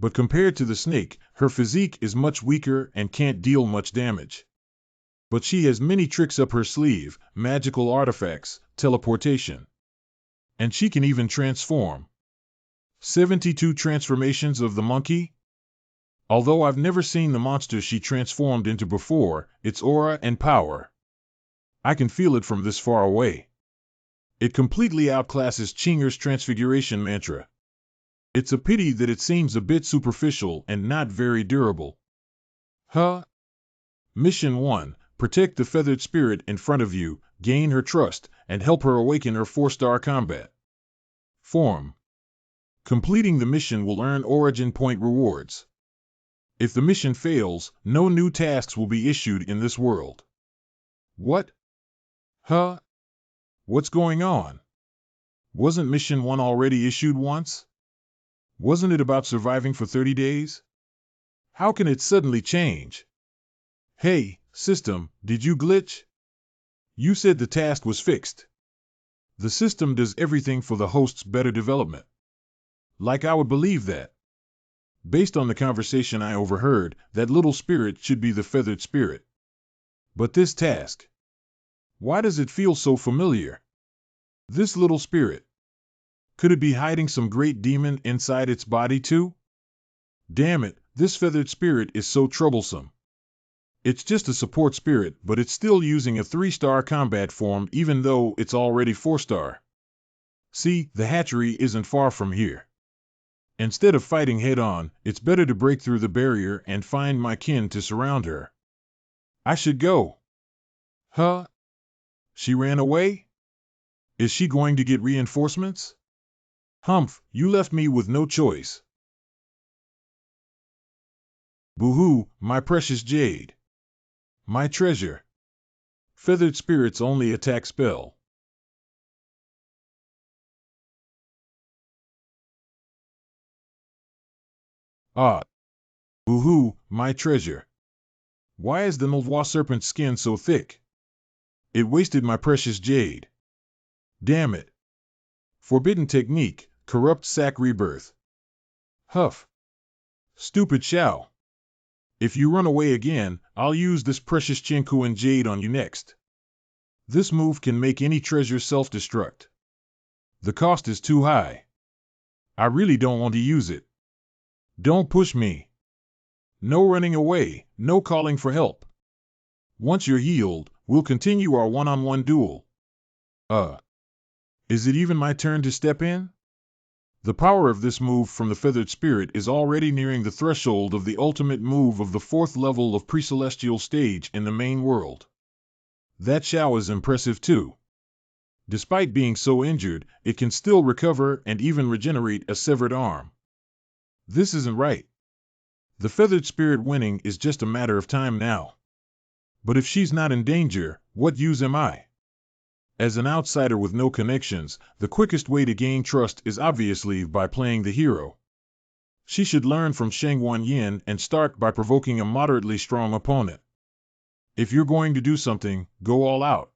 But compared to the snake, her physique is much weaker and can't deal much damage. But she has many tricks up her sleeve, magical artifacts, teleportation. And she can even transform. 72 transformations of the monkey? Although I've never seen the monster she transformed into before, its aura and power. I can feel it from this far away. It completely outclasses Chinger's transfiguration mantra. It's a pity that it seems a bit superficial and not very durable. Huh? Mission 1. Protect the feathered spirit in front of you, gain her trust, and help her awaken her 4-star combat. Form. Completing the mission will earn origin point rewards. If the mission fails, no new tasks will be issued in this world. What? Huh? What's going on? Wasn't mission 1 already issued once? Wasn't it about surviving for 30 days? How can it suddenly change? Hey, system, did you glitch? You said the task was fixed. The system does everything for the host's better development. Like I would believe that. Based on the conversation I overheard, that little spirit should be the feathered spirit. But this task. Why does it feel so familiar? This little spirit. Could it be hiding some great demon inside its body too? Damn it, this feathered spirit is so troublesome. It's just a support spirit, but it's still using a 3-star combat form even though it's already 4-star. See, the hatchery isn't far from here. Instead of fighting head-on, it's better to break through the barrier and find my kin to surround her. I should go. Huh? She ran away? Is she going to get reinforcements? Humph, you left me with no choice. Boo-hoo, my precious jade. My treasure. Feathered spirits only attack spell. Ah. Boo-hoo, my treasure. Why is the MANHWA serpent's skin so thick? It wasted my precious jade. Damn it. Forbidden technique, corrupt sac rebirth. Huff. Stupid Shao. If you run away again, I'll use this precious Chinkuan jade on you next. This move can make any treasure self-destruct. The cost is too high. I really don't want to use it. Don't push me. No running away, no calling for help. Once you're healed, we'll continue our one-on-one duel. Is it even my turn to step in? The power of this move from the feathered spirit is already nearing the threshold of the ultimate move of the 4th level of pre-celestial stage in the main world. That Xiao is impressive too. Despite being so injured, it can still recover and even regenerate a severed arm. This isn't right. The feathered spirit winning is just a matter of time now. But if she's not in danger, what use am I? As an outsider with no connections, the quickest way to gain trust is obviously by playing the hero. She should learn from Sheng Wanyin and start by provoking a moderately strong opponent. If you're going to do something, go all out.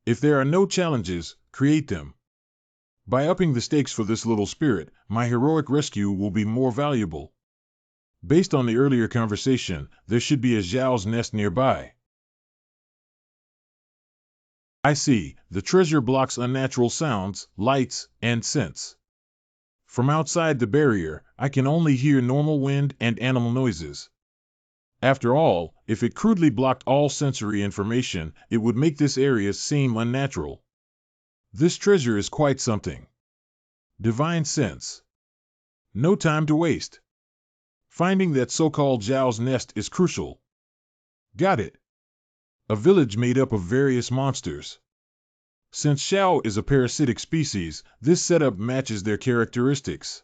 If there are no challenges, create them. By upping the stakes for this little spirit, my heroic rescue will be more valuable. Based on the earlier conversation, there should be a Zhao's nest nearby. I see, the treasure blocks unnatural sounds, lights, and scents. From outside the barrier, I can only hear normal wind and animal noises. After all, if it crudely blocked all sensory information, it would make this area seem unnatural. This treasure is quite something. Divine sense. No time to waste. Finding that so-called Zhao's nest is crucial. Got it. A village made up of various monsters. Since Xiao is a parasitic species, this setup matches their characteristics.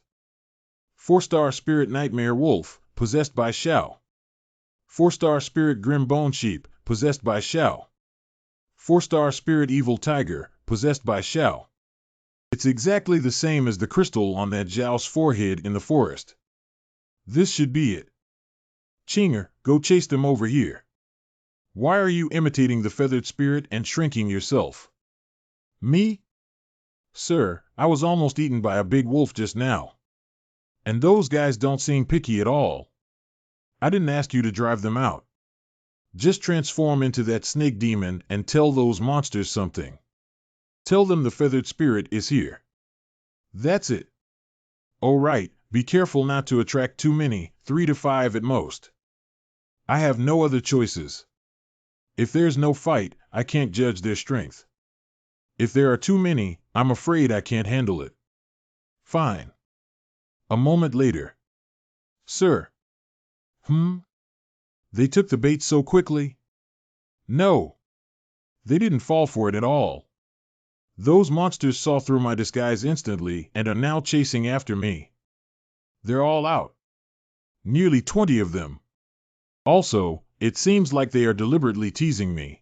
4-star Spirit Nightmare Wolf, possessed by Xiao. 4-star Spirit Grim Bone Sheep, possessed by Xiao. 4-star Spirit Evil Tiger, possessed by Xiao. It's exactly the same as the crystal on that Zhao's forehead in the forest. This should be it. Chinger, go chase them over here. Why are you imitating the feathered spirit and shrinking yourself? Me? Sir, I was almost eaten by a big wolf just now. And those guys don't seem picky at all. I didn't ask you to drive them out. Just transform into that snake demon and tell those monsters something. Tell them the feathered spirit is here. That's it. Oh right, be careful not to attract too many, 3 to 5 at most. I have no other choices. If there's no fight, I can't judge their strength. If there are too many, I'm afraid I can't handle it. Fine. A moment later. Sir. They took the bait so quickly? No. They didn't fall for it at all. Those monsters saw through my disguise instantly and are now chasing after me. They're all out. Nearly 20 of them. Also, it seems like they are deliberately teasing me.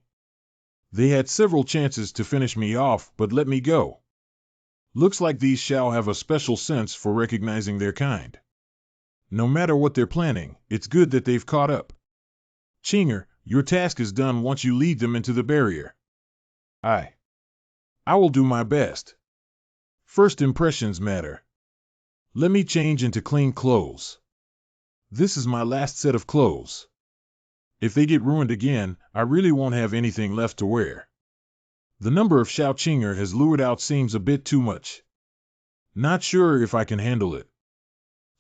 They had several chances to finish me off, but let me go. Looks like these Xiao have a special sense for recognizing their kind. No matter what they're planning, it's good that they've caught up. Chinger, your task is done once you lead them into the barrier. I will do my best. First impressions matter. Let me change into clean clothes. This is my last set of clothes. If they get ruined again, I really won't have anything left to wear. The number of Xiao Chinger has lured out seems a bit too much. Not sure if I can handle it.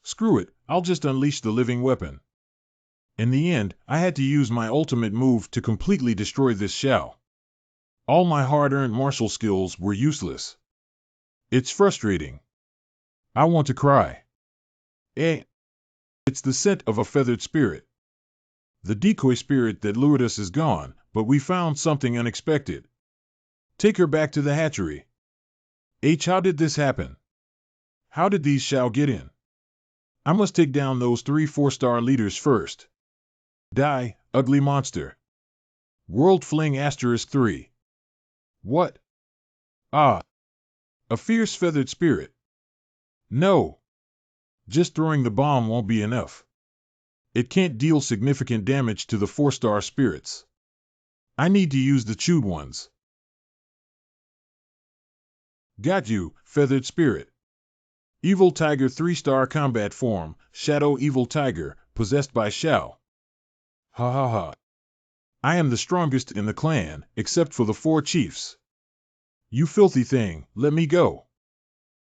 Screw it, I'll just unleash the living weapon. In the end, I had to use my ultimate move to completely destroy this Xiao. All my hard-earned martial skills were useless. It's frustrating. I want to cry. It's the scent of a feathered spirit. The decoy spirit that lured us is gone, but we found something unexpected. Take her back to the hatchery. How did this happen? How did these Xiao get in? I must take down those 3 4-star leaders first. Die, ugly monster. World Fling *3. What? A fierce feathered spirit. No. Just throwing the bomb won't be enough. It can't deal significant damage to the 4-star spirits. I need to use the chewed ones. Got you, feathered spirit. Evil Tiger 3-star combat form, Shadow Evil Tiger, possessed by Xiao. Ha ha ha. I am the strongest in the clan, except for the 4 chiefs. You filthy thing, let me go.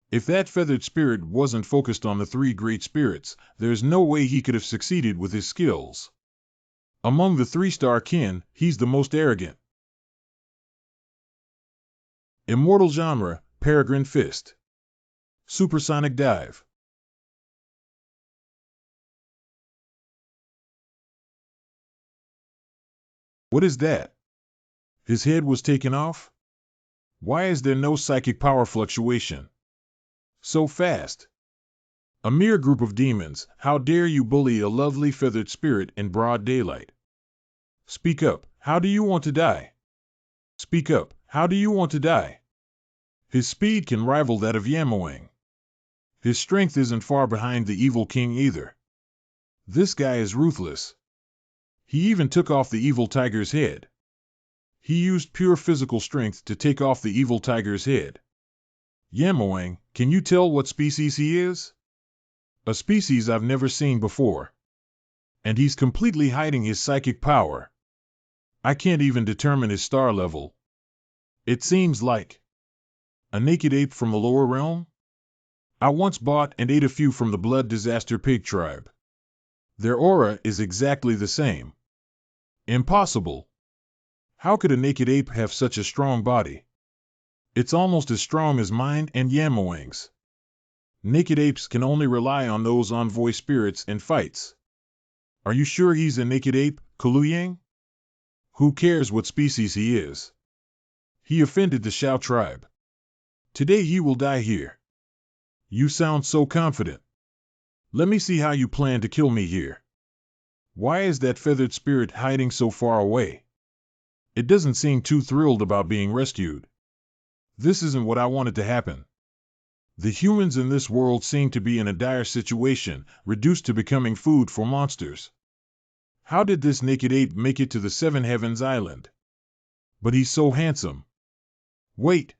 If that feathered spirit wasn't focused on the three great spirits, there's no way he could have succeeded with his skills. Among the three-star kin, he's the most arrogant. Immortal genre, Peregrine Fist. Supersonic dive. What is that? His head was taken off? Why is there no psychic power fluctuation? So fast. A mere group of demons, how dare you bully a lovely feathered spirit in broad daylight? Speak up, how do you want to die? Speak up, how do you want to die? His speed can rival that of Yamoang. His strength isn't far behind the evil king either. This guy is ruthless. He even took off the evil tiger's head. He used pure physical strength to take off the evil tiger's head. Yamoang, can you tell what species he is? A species I've never seen before. And he's completely hiding his psychic power. I can't even determine his star level. It seems like a naked ape from the lower realm? I once bought and ate a few from the Blood Disaster Pig tribe. Their aura is exactly the same. Impossible. How could a naked ape have such a strong body? It's almost as strong as mine and Yamoang's. Naked apes can only rely on those envoy spirits in fights. Are you sure he's a naked ape, Kaluyang? Who cares what species he is? He offended the Shao tribe. Today he will die here. You sound so confident. Let me see how you plan to kill me here. Why is that feathered spirit hiding so far away? It doesn't seem too thrilled about being rescued. This isn't what I wanted to happen. The humans in this world seem to be in a dire situation, reduced to becoming food for monsters. How did this naked ape make it to the Seven Heavens Island? But he's so handsome. Wait.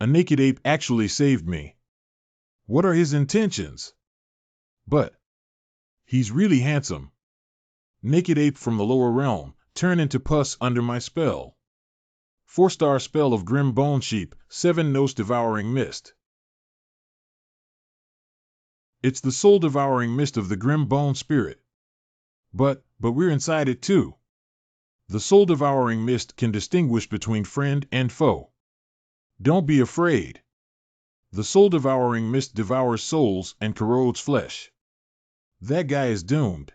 A naked ape actually saved me. What are his intentions? But he's really handsome. Naked ape from the lower realm, turn into pus under my spell. 4-star spell of Grim Bone Sheep, 7-nose devouring mist. It's the soul-devouring mist of the Grim Bone Spirit. But we're inside it too. The soul-devouring mist can distinguish between friend and foe. Don't be afraid. The soul-devouring mist devours souls and corrodes flesh. That guy is doomed.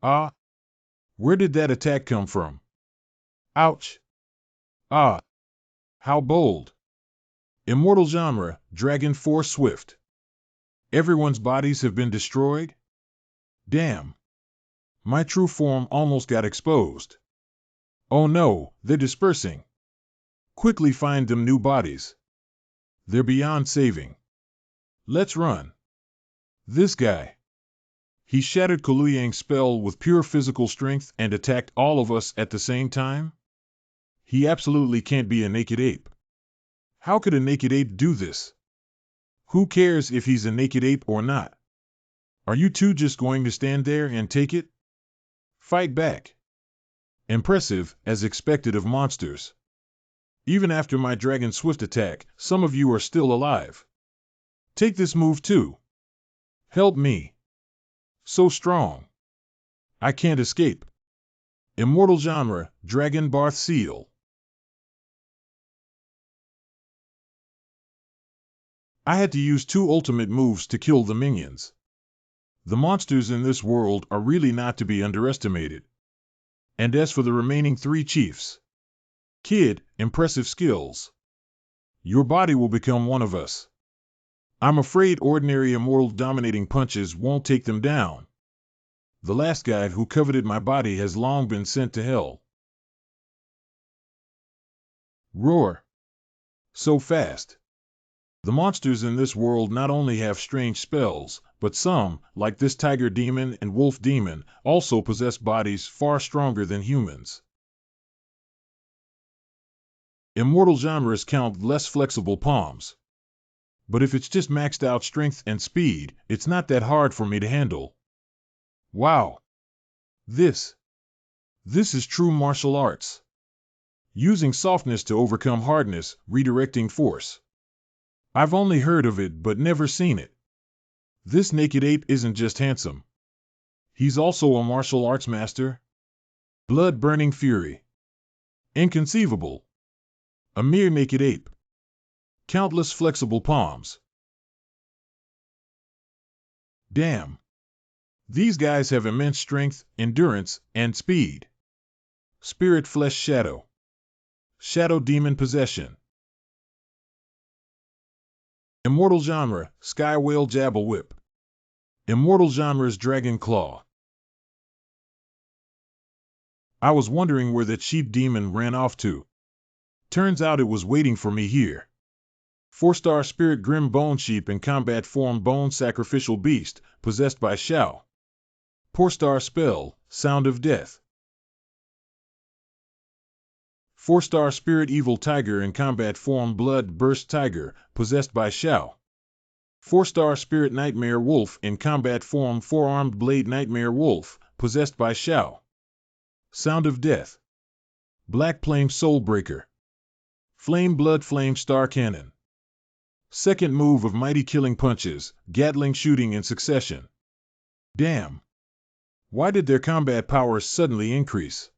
Ah! Where did that attack come from? Ouch! Ah! How bold! Immortal genre, Dragon Force Swift. Everyone's bodies have been destroyed? Damn! My true form almost got exposed. Oh no, they're dispersing. Quickly find them new bodies. They're beyond saving. Let's run. This guy. He shattered Kaluyang's spell with pure physical strength and attacked all of us at the same time? He absolutely can't be a naked ape. How could a naked ape do this? Who cares if he's a naked ape or not? Are you two just going to stand there and take it? Fight back. Impressive, as expected of monsters. Even after my Dragon Swift attack, some of you are still alive. Take this move too. Help me. So strong. I can't escape. Immortal genre, Dragon Barth Seal. I had to use 2 ultimate moves to kill the minions. The monsters in this world are really not to be underestimated. And as for the remaining 3 chiefs, Kid, impressive skills. Your body will become one of us. I'm afraid ordinary immortal dominating punches won't take them down. The last guy who coveted my body has long been sent to hell. Roar. So fast. The monsters in this world not only have strange spells, but some, like this tiger demon and wolf demon, also possess bodies far stronger than humans. Immortal genres count less flexible palms. But if it's just maxed out strength and speed, it's not that hard for me to handle. Wow! This is true martial arts. Using softness to overcome hardness, redirecting force. I've only heard of it but never seen it. This naked ape isn't just handsome. He's also a martial arts master. Blood-burning fury. Inconceivable. A mere naked ape. Countless flexible palms. Damn. These guys have immense strength, endurance, and speed. Spirit flesh shadow. Shadow demon possession. Immortal genre, Sky Whale Jabal Whip. Immortal genre's Dragon Claw. I was wondering where that sheep demon ran off to. Turns out it was waiting for me here. 4-star Spirit Grim Bone Sheep in combat form Bone Sacrificial Beast, possessed by Shao. 4-star spell, Sound of Death. 4-star Spirit Evil Tiger in combat form Blood Burst Tiger, possessed by Shao. 4-star Spirit Nightmare Wolf in combat form 4-armed Blade Nightmare Wolf, possessed by Shao. Sound of Death. Black Flame Soulbreaker. Flame Blood Flame Star Cannon. Second move of Mighty Killing Punches, Gatling shooting in succession. Damn. Why did their combat powers suddenly increase?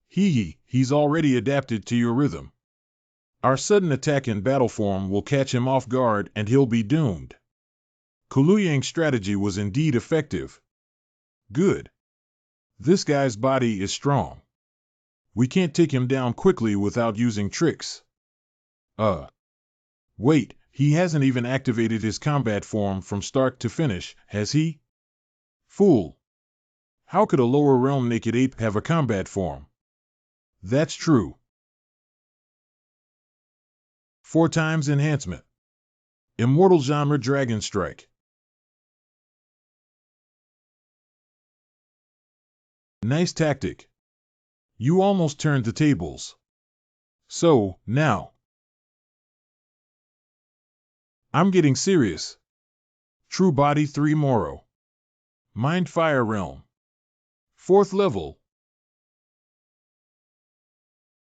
He's already adapted to your rhythm. Our sudden attack in battle form will catch him off guard and he'll be doomed. Kuluyang's strategy was indeed effective. Good. This guy's body is strong. We can't take him down quickly without using tricks. Wait, he hasn't even activated his combat form from start to finish, has he? Fool. How could a lower realm naked ape have a combat form? That's true. 4 times enhancement. Immortal genre Dragon Strike. Nice tactic. You almost turned the tables. So, now. I'm getting serious. True Body 3 Moro. Mind Fire Realm. 4th level,